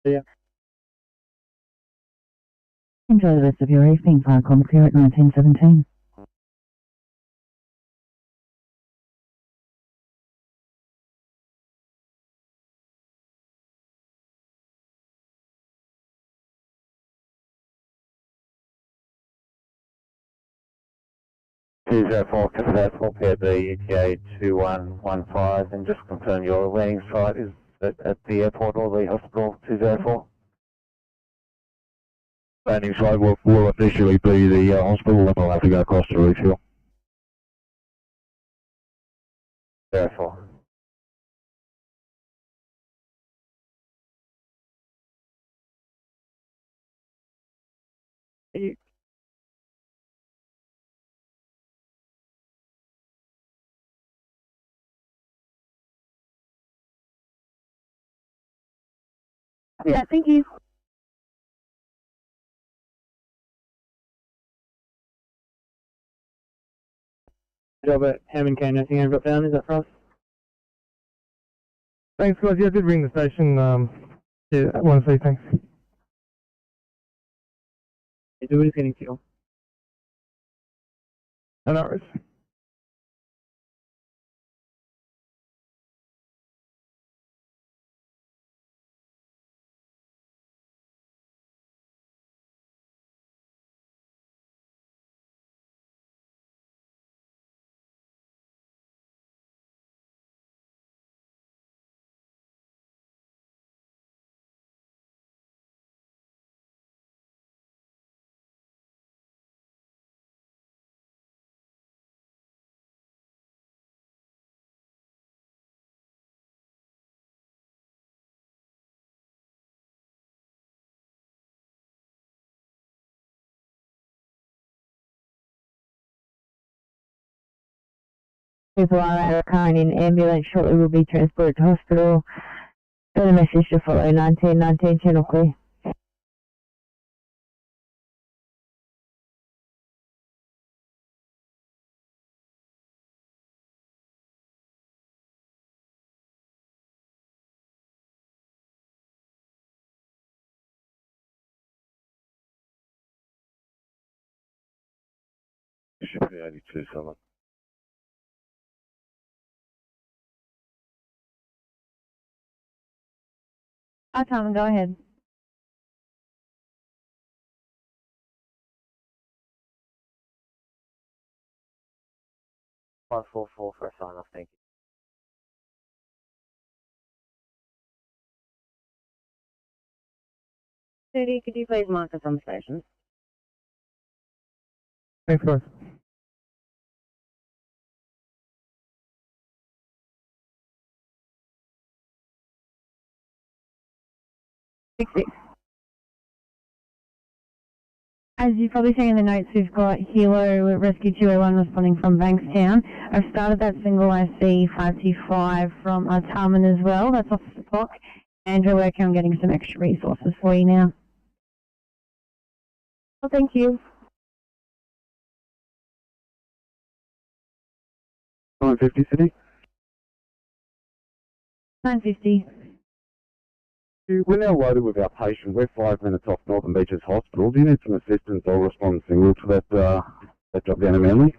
Yeah. Enjoy the rest of your evening. Firecom clear at 1917. (204) Contact 4PB ETA 2115 and just confirm your landing site is at the airport or the hospital. 204. Landing site will officially be the hospital, and we'll have to go across to refuel. 204. Yeah, thank you. Job at Hammond Cane, nothing I've got down, is that for us? Thanks, guys. Yeah, I did ring the station. Yeah, I want to say thanks. Do we getting fuel? No worries. People are at a current in ambulance, shortly will be transported to hospital. Further message to follow, 1919, channel clear. Should be 82 someone. Hi, Tom, go ahead. Five four four for a sign off, thank you. Judy, could you please mark us on the station? Thanks, guys. As you've probably seen in the notes, we've got Hilo Rescue 201 responding from Bankstown. I've started that single IC 525 from Tarman as well. That's off the clock. And we're working on getting some extra resources for you now. Well, thank you. 950 City. 950. We're now loaded with our patient. We're 5 minutes off Northern Beaches Hospital. Do you need some assistance? I'll respond single to that job down in Manly.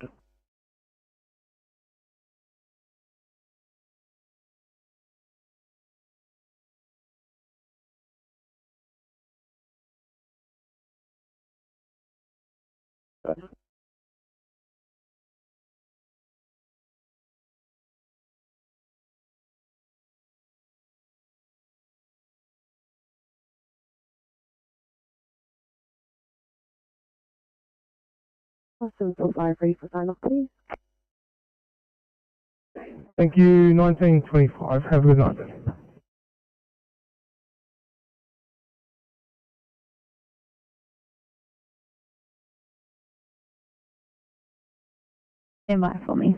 Awesome, so fire ready for sign off, please. Thank you, 1925. Have a good night. Stand by for me.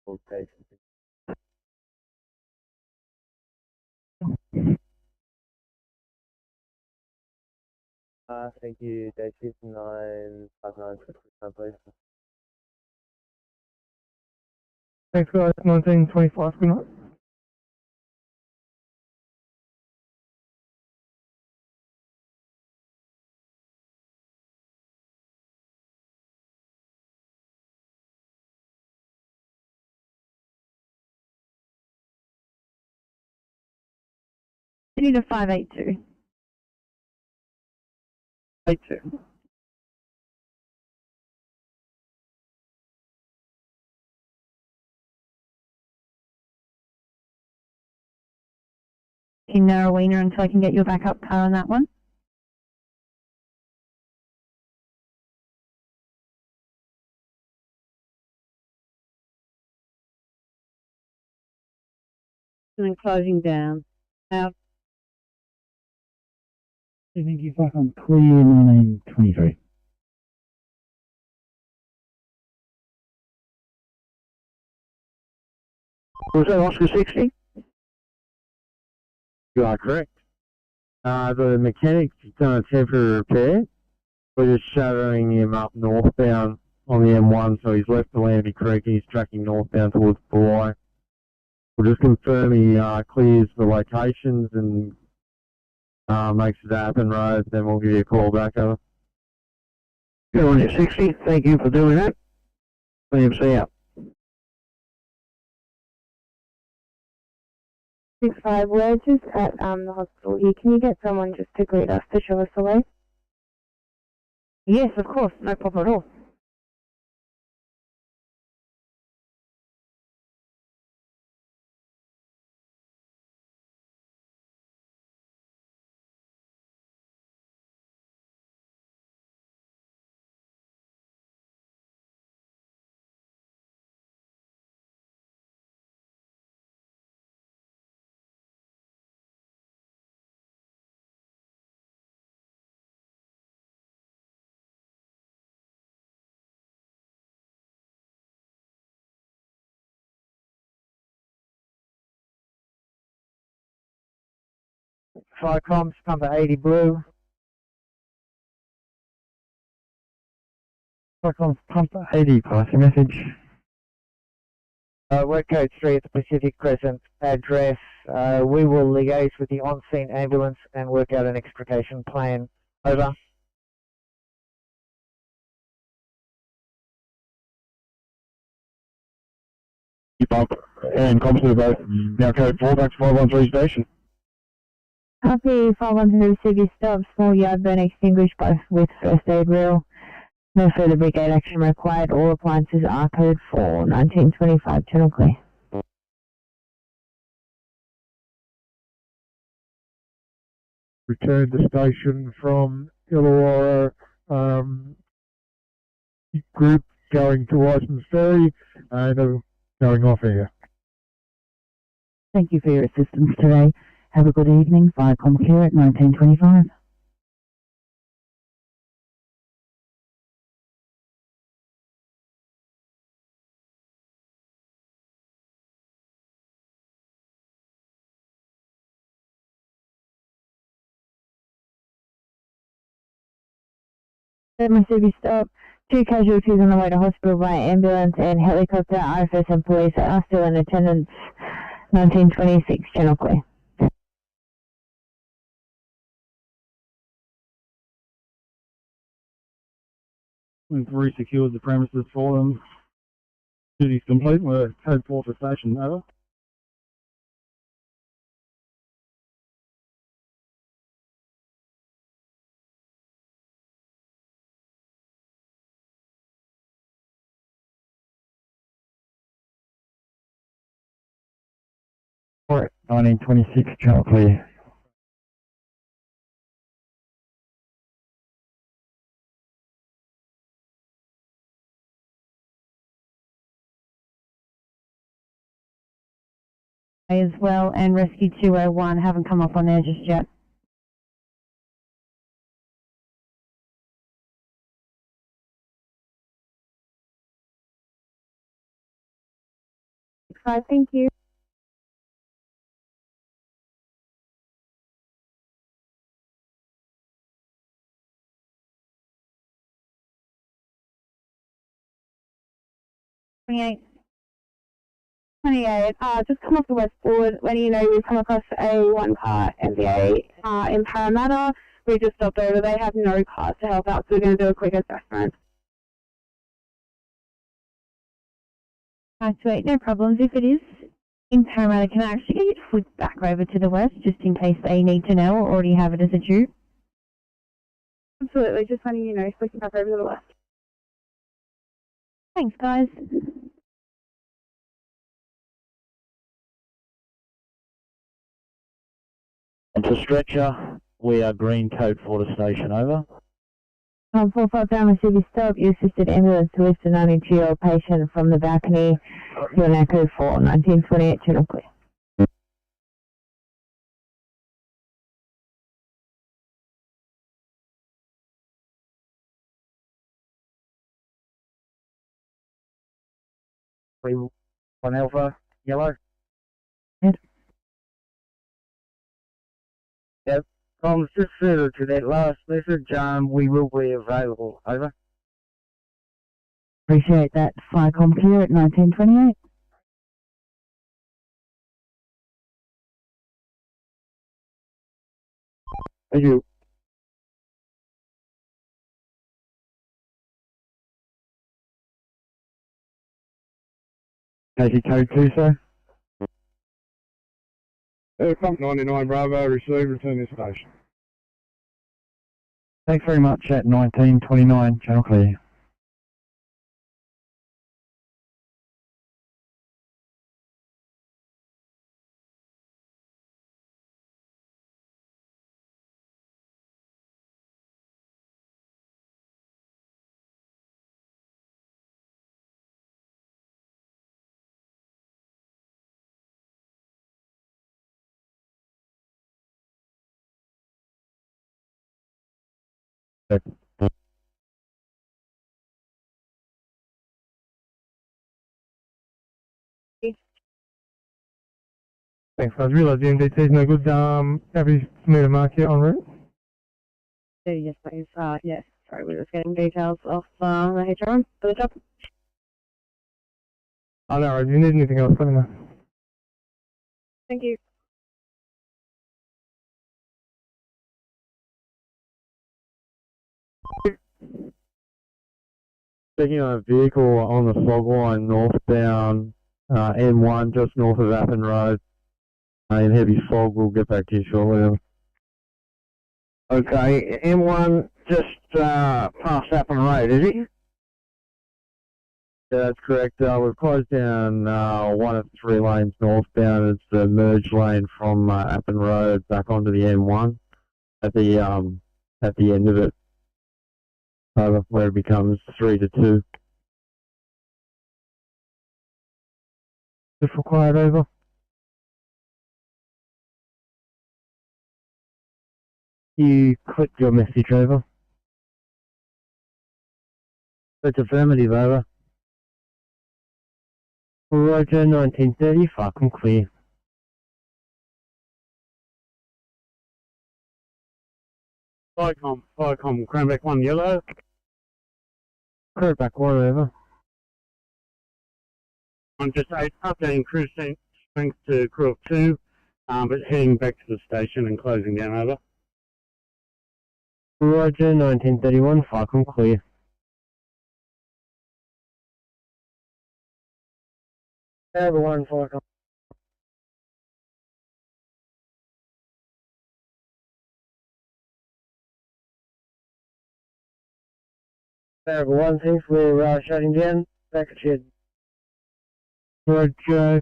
Okay. Thank you, J6 959 please. Thanks, guys. 1925. Good night. You need a 582. 82. In Narrowena until I can get your backup car on that one. And then closing down. Out. Thank you, fuck, I'm clear 1923. Was that Oscar 60? You are correct. The mechanic's done a temporary repair. We're just shadowing him up northbound on the M1, so he's left the Lambie Creek and he's tracking northbound towards Bulli. We'll just confirm he clears the locations and makes it happen road, then we'll give you a call back over. Go on at 60. Thank you for doing that. CMC out. 65, we're just at the hospital here. Can you get someone just to greet us to show us the way? Yes, of course, no problem at all. Firecoms, pump at 80 blue. Firecoms, pump at 80, passing message. Work code 3 at the Pacific Crescent address. We will liaise with the on-scene ambulance and work out an extrication plan. Over. Pump and comms to both. Now code 4 back to 513 station. Copy 513 CV stop, small yard burn extinguished both with first aid reel. No further brigade action required. All appliances are code 4, 1925, channel clear. Return to station from Illawarra group going to Weissman's Ferry and going off air. Thank you for your assistance today. Have a good evening. Firecom clear at 1925. My CV stop. 2 casualties on the way to hospital by ambulance and helicopter. RFS and police are still in attendance. 1926, channel clear. We've re-secured the premises for them. Duty's complete. We're code 4 for station. Over. Alright, 1926, channel clear. As well, and Rescue 201 haven't come up on there just yet. Thank you. Just come off the west board, letting you know we've come across a 1-car MVA in Parramatta. We just stopped over. They have no cars to help out, so we're going to do a quick assessment. Wait, no problems. If it is in Parramatta, can I actually get you to flip back over to the west, just in case they need to know or already have it as a due? Absolutely, just letting you know, flicking back over to the west. Thanks, guys. Onto stretcher, we are green code 4 to station. Over. 45 family CV stop. You assisted ambulance to lift a 92-year-old patient from the balcony. You're now code 4, 1928, channel clear. One Alpha, yellow. Yes. Yep. Comms just further to that last message, we will be available. Over. Appreciate that. Firecom clear at 1928. Thank you. Casey code 2, sir. Pump 99 Bravo, receive, return this station. Thanks very much at 1929, channel clear. Thanks, guys. Realise the MDT's no good. Happy for me to mark you en route? Yes, please. Yes. Sorry, we're just getting details off the herein for the job. Oh, no worries. If you need anything else, let me know. Thank you. Checking on a vehicle on the fog line northbound, M1 just north of Appin Road. In heavy fog, we'll get back to you shortly. Okay, M1 just past Appin Road, is it? Yeah, that's correct. We've closed down one of 3 lanes northbound. It's the merge lane from Appin Road back onto the M1 at the end of it, where it becomes 3 to 2. If required, over. You clicked your message, over. It's affirmative, over. Roger, 1930, Falcon clear. Firecom, Cranbeck 1 yellow. Cranbeck 1, over. I'm just updating crew strength to crew of 2, but heading back to the station and closing down, over. Roger, 1931, Falcon clear. Tower 1, Falcon. Tower 1, thanks. We're shutting down. Back at shed. Roger.